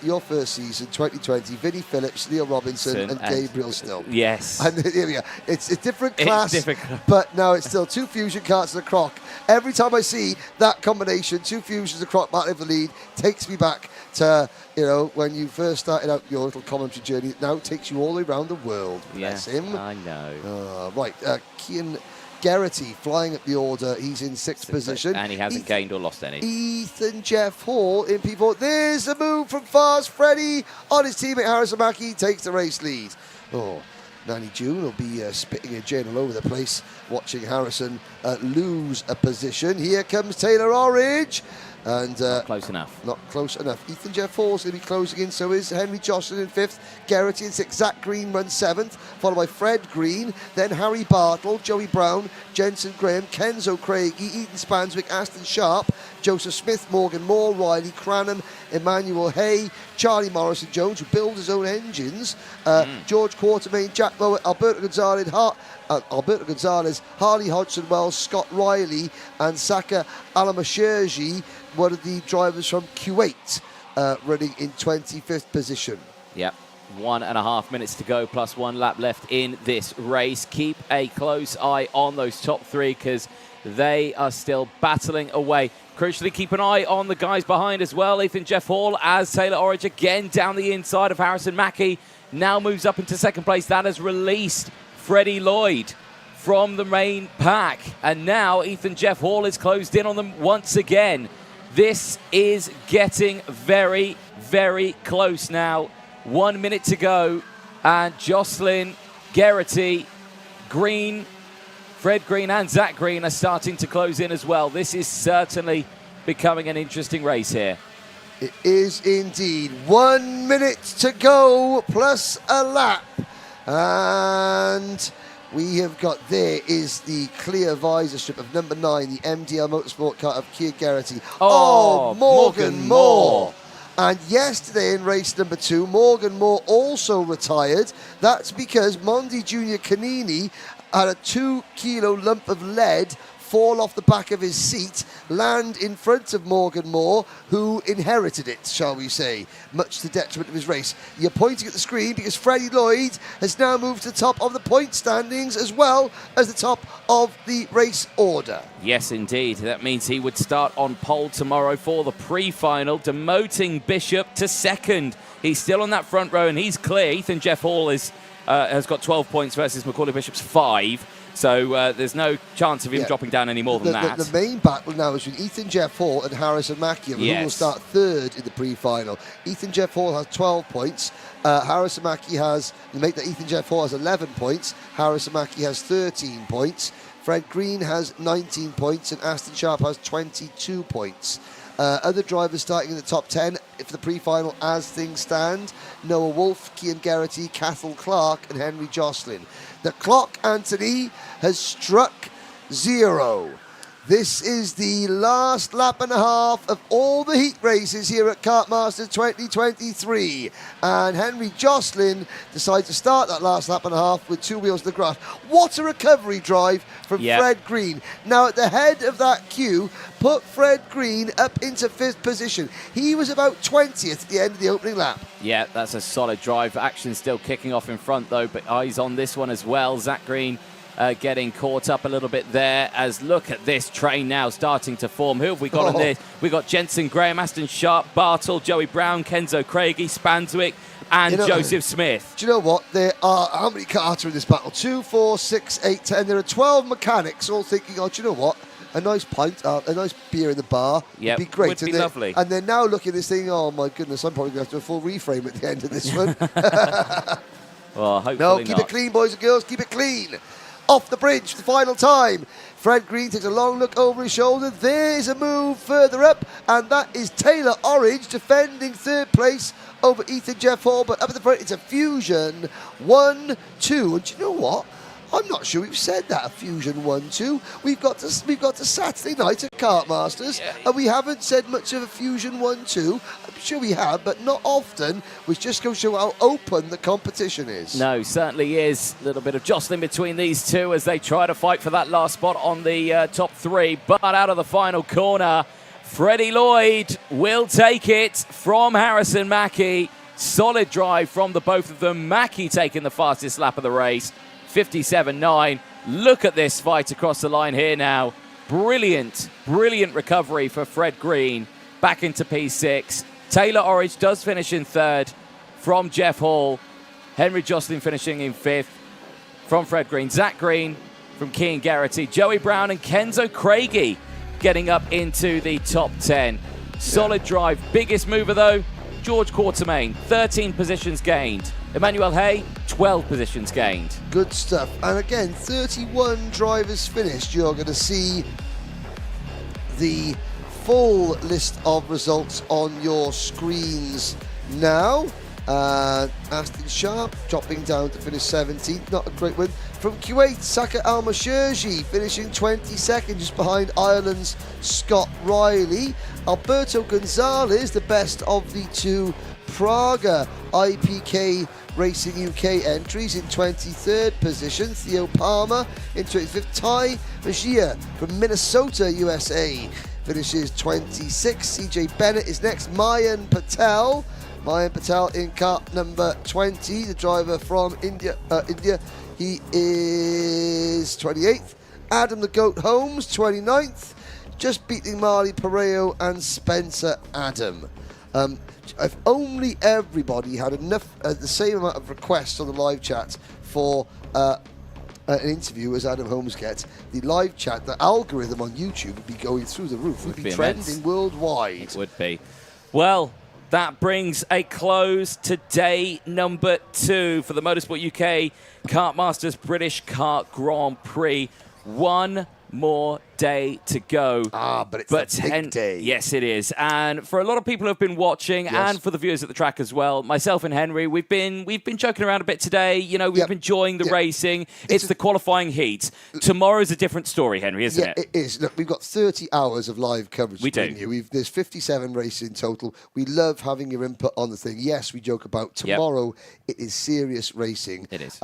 Your first season, 2020. Vinnie Phillips, Leo Robinson, and Gabriel Still. Yes. And here we go. It's a different class, different. but no, it's still two Fusion karts and a Croc. Every time I see that combination, two Fusions and a Croc battling for the lead, takes me back to, when you first started out your little commentary journey. It now takes you all the way around the world. Bless him. I know. Right, Cian Geraghty flying up the order. He's in sixth position. And he hasn't gained or lost any. Ethan Jeff Hall in P4. There's a move from Fast Freddy on his teammate Harrison Mackie. Takes the race lead. Oh, Nanny June will be spitting a gin all over the place watching Harrison lose a position. Here comes Taylor Orridge. And not close enough. Not close enough. Ethan Jeff Hall's going to be closing in, so is Henry Jocelyn in fifth. Geraghty in sixth. Zach Green runs seventh, followed by Fred Green, then Harry Bartle, Joey Brown, Jensen Graham, Kenzo Craigie, Eaton Spanswick, Aston Sharp, Joseph Smith, Morgan Moore, Riley Cranham, Emmanuel Hay, Charlie Morrison Jones, who builds his own engines, George Quartermain, Jack Mowat, Alberto Gonzalez, Harley Hodgson Wells, Scott Riley, and Saka Alamasherji, one of the drivers from Kuwait, running in 25th position. Yep. 1.5 minutes to go, plus 1 lap left in this race. Keep a close eye on those top three because they are still battling away. Crucially, keep an eye on the guys behind as well. Ethan Jeff Hall as Taylor Orridge again down the inside of Harrison Mackie. Now moves up into second place. That has released Freddie Lloyd from the main pack. And now Ethan Jeff Hall is closed in on them once again. This is getting very, very close now. 1 minute to go. And Jocelyn, Geraghty, Green, Fred Green and Zach Green are starting to close in as well. This is certainly becoming an interesting race here. It is indeed. 1 minute to go plus a lap. And we have got, there is the clear visor strip of number 9, the MDL Motorsport car of Cian Geraghty. Oh, Morgan Moore. And yesterday in race number 2, Morgan Moore also retired. That's because Mondi Junior Canini had a 2-kilo lump of lead fall off the back of his seat, land in front of Morgan Moore, who inherited it, shall we say, much to the detriment of his race. You're pointing at the screen because Freddie Lloyd has now moved to the top of the point standings as well as the top of the race order. Yes, indeed. That means he would start on pole tomorrow for the pre-final, demoting Bishop to second. He's still on that front row and he's clear. Ethan Jeff Hall has got 12 points versus Macaulay Bishop's 5. So there's no chance of him dropping down any more than that. The main battle now is between Ethan Jeff Hall and Harrison Mackie, who will start third in the pre-final. Ethan Jeff Hall has 12 points. Harrison Mackie has, Ethan Jeff Hall has 11 points. Harrison Mackie has 13 points. Fred Green has 19 points and Aston Sharp has 22 points. Other drivers starting in the top 10 for the pre-final as things stand: Noah Wolf, Cian Geraghty, Cathal Clark and Henry Jocelyn. The clock, Anthony, has struck 0. This is the last lap and a half of all the heat races here at Kartmasters 2023. And Henry Jocelyn decides to start that last lap and a half with 2 wheels in the grass. What a recovery drive from Fred Green. Now at the head of that queue, put Fred Green up into 5th position. He was about 20th at the end of the opening lap. Yeah, that's a solid drive. Action still kicking off in front though, but eyes on this one as well. Zach Green getting caught up a little bit there as look at this train now starting to form. Who have we got on this? We've got Jensen Graham, Aston Sharp, Bartle, Joey Brown, Kenzo Craigie, Spanswick and Joseph Smith. Do you know what? There are, how many cars are in this battle? 2, 4, 6, 8, 10. There are 12 mechanics all thinking, oh, do you know what? a nice pint, a nice beer in the bar Yep, would be great. would be and lovely. And they're now looking at this thing, oh my goodness, I'm probably going to have to do a full reframe at the end of this one. Well, hopefully No, keep not. it clean, boys and girls, keep it clean. Off the bridge for the final time. Fred Green takes a long look over his shoulder. There's a move further up, and that is Taylor Orridge defending third place over Ethan Jeff Hall. But up at the front, it's a Fusion 1-2. And do you know what? I'm not sure we've said that, a Fusion 1-2. We've got to Saturday night at Kartmasters, and we haven't said much of a Fusion 1-2. I'm sure we have, but not often, which just goes to show how open the competition is. No, certainly is. A little bit of jostling between these two as they try to fight for that last spot on the top three. But out of the final corner, Freddie Lloyd will take it from Harrison Mackie. Solid drive from the both of them. Mackie taking the fastest lap of the race. 57.9. Look at this fight across the line here now. Brilliant, brilliant recovery for Fred Green. Back into P6. Taylor Orridge does finish in third from Jeff Hall. Henry Jocelyn finishing in fifth from Fred Green. Zach Green from Keane Garrity. Joey Brown and Kenzo Craigie getting up into the top 10. Solid drive. Biggest mover, though, George Quartermain. 13 positions gained. Emmanuel Hay, 12 positions gained. Good stuff. And again, 31 drivers finished. You're going to see the full list of results on your screens now. Aston Sharp dropping down to finish 17th. Not a great win. From Kuwait, Saka Al-Masherji finishing 22nd, just behind Ireland's Scott Riley. Alberto Gonzalez, the best of the two Praga IPK Racing UK entries, in 23rd position. Theo Palmer in 25th. Ty Magia from Minnesota, USA, finishes 26th. CJ Bennett is next. Mayan Patel in car number 20, the driver from India. He is 28th. Adam the Goat Holmes, 29th, just beating Marley Pareo and Spencer Adam. If only everybody had enough, the same amount of requests on the live chat for an interview as Adam Holmes gets, the live chat, the algorithm on YouTube would be going through the roof. It would be trending worldwide. It would be. Well, that brings a close to day number 2 for the Motorsport UK Kartmasters British Kart Grand Prix. One more day to go. But it's a big day. Yes, it is. And for a lot of people who have been watching, and for the viewers at the track as well, myself and Henry, we've been joking around a bit today. You know, we've been enjoying the racing. It's the qualifying heat. Tomorrow's a different story, Henry, isn't it? Yeah, it is. Look, we've got 30 hours of live coverage. We do. There's 57 races in total. We love having your input on the thing. Yes, we joke about tomorrow. It is serious racing. It is.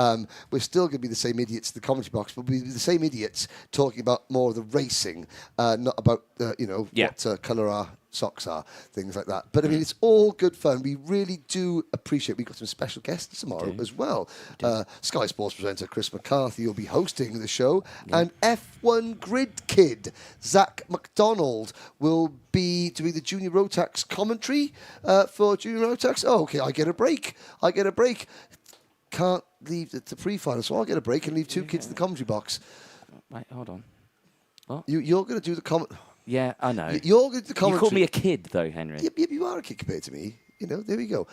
We're still going to be the same idiots in the commentary box, but we'll be the same idiots talking about more of the racing, not about what colour our socks are, things like that. But I mean, it's all good fun. We really do appreciate. We've got some special guests tomorrow as well. Sky Sports presenter Chris McCarthy will be hosting the show, and F1 Grid Kid Zach McDonald will be doing the Junior Rotax commentary for Junior Rotax. Oh, okay, I get a break. Can't leave the pre-final, so I'll get a break and leave two kids in the commentary box. Wait, hold on. What? You're going to do the comment. Yeah, I know. You're going to do the commentary. You called me a kid, though, Henry. Yeah, you are a kid compared to me. You know, there we go.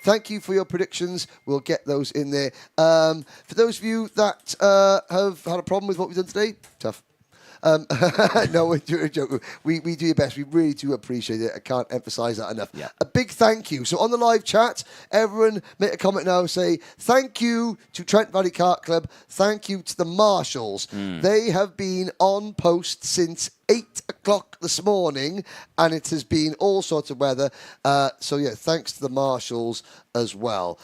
Thank you for your predictions. We'll get those in there. For those of you that have had a problem with what we've done today, tough. No, we're joking. We do your best. We really do appreciate it. I can't emphasise that enough. Yeah. A big thank you. So on the live chat, everyone make a comment now. Say thank you to Trent Valley Kart Club. Thank you to the Marshals. They have been on post since 8 o'clock this morning, and it has been all sorts of weather. So yeah, thanks to the Marshals as well.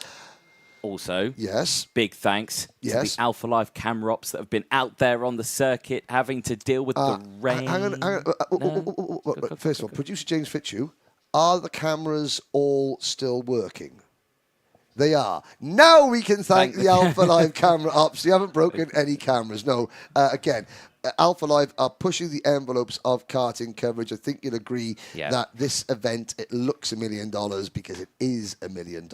Also, yes, big thanks to the Alpha Life camera ops that have been out there on the circuit having to deal with the rain. Hang on. First of all, producer James Fitzhugh, are the cameras all still working? They are. Now we can thank the Alpha Live camera ops. You haven't broken any cameras. No. Again, Alpha Live are pushing the envelopes of karting coverage. I think you'll agree that this event, it looks $1 million because it is $1 million.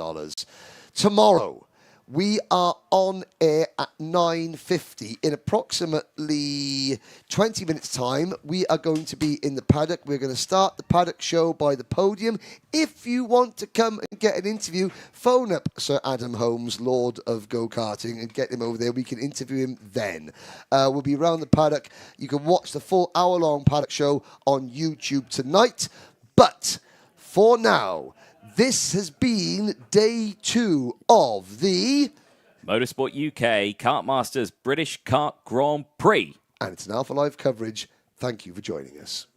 Tomorrow, We are on air at 9:50. In approximately 20 minutes' time, we are going to be in the paddock. We're going to start the paddock show by the podium. If you want to come and get an interview, phone up Sir Adam Holmes, Lord of Go-Karting, and get him over there. We can interview him then. We'll be around the paddock. You can watch the full hour-long paddock show on YouTube tonight. But for now, this has been day 2 of the Motorsport UK Kartmasters British Kart Grand Prix. And it's an Alpha Live coverage. Thank you for joining us.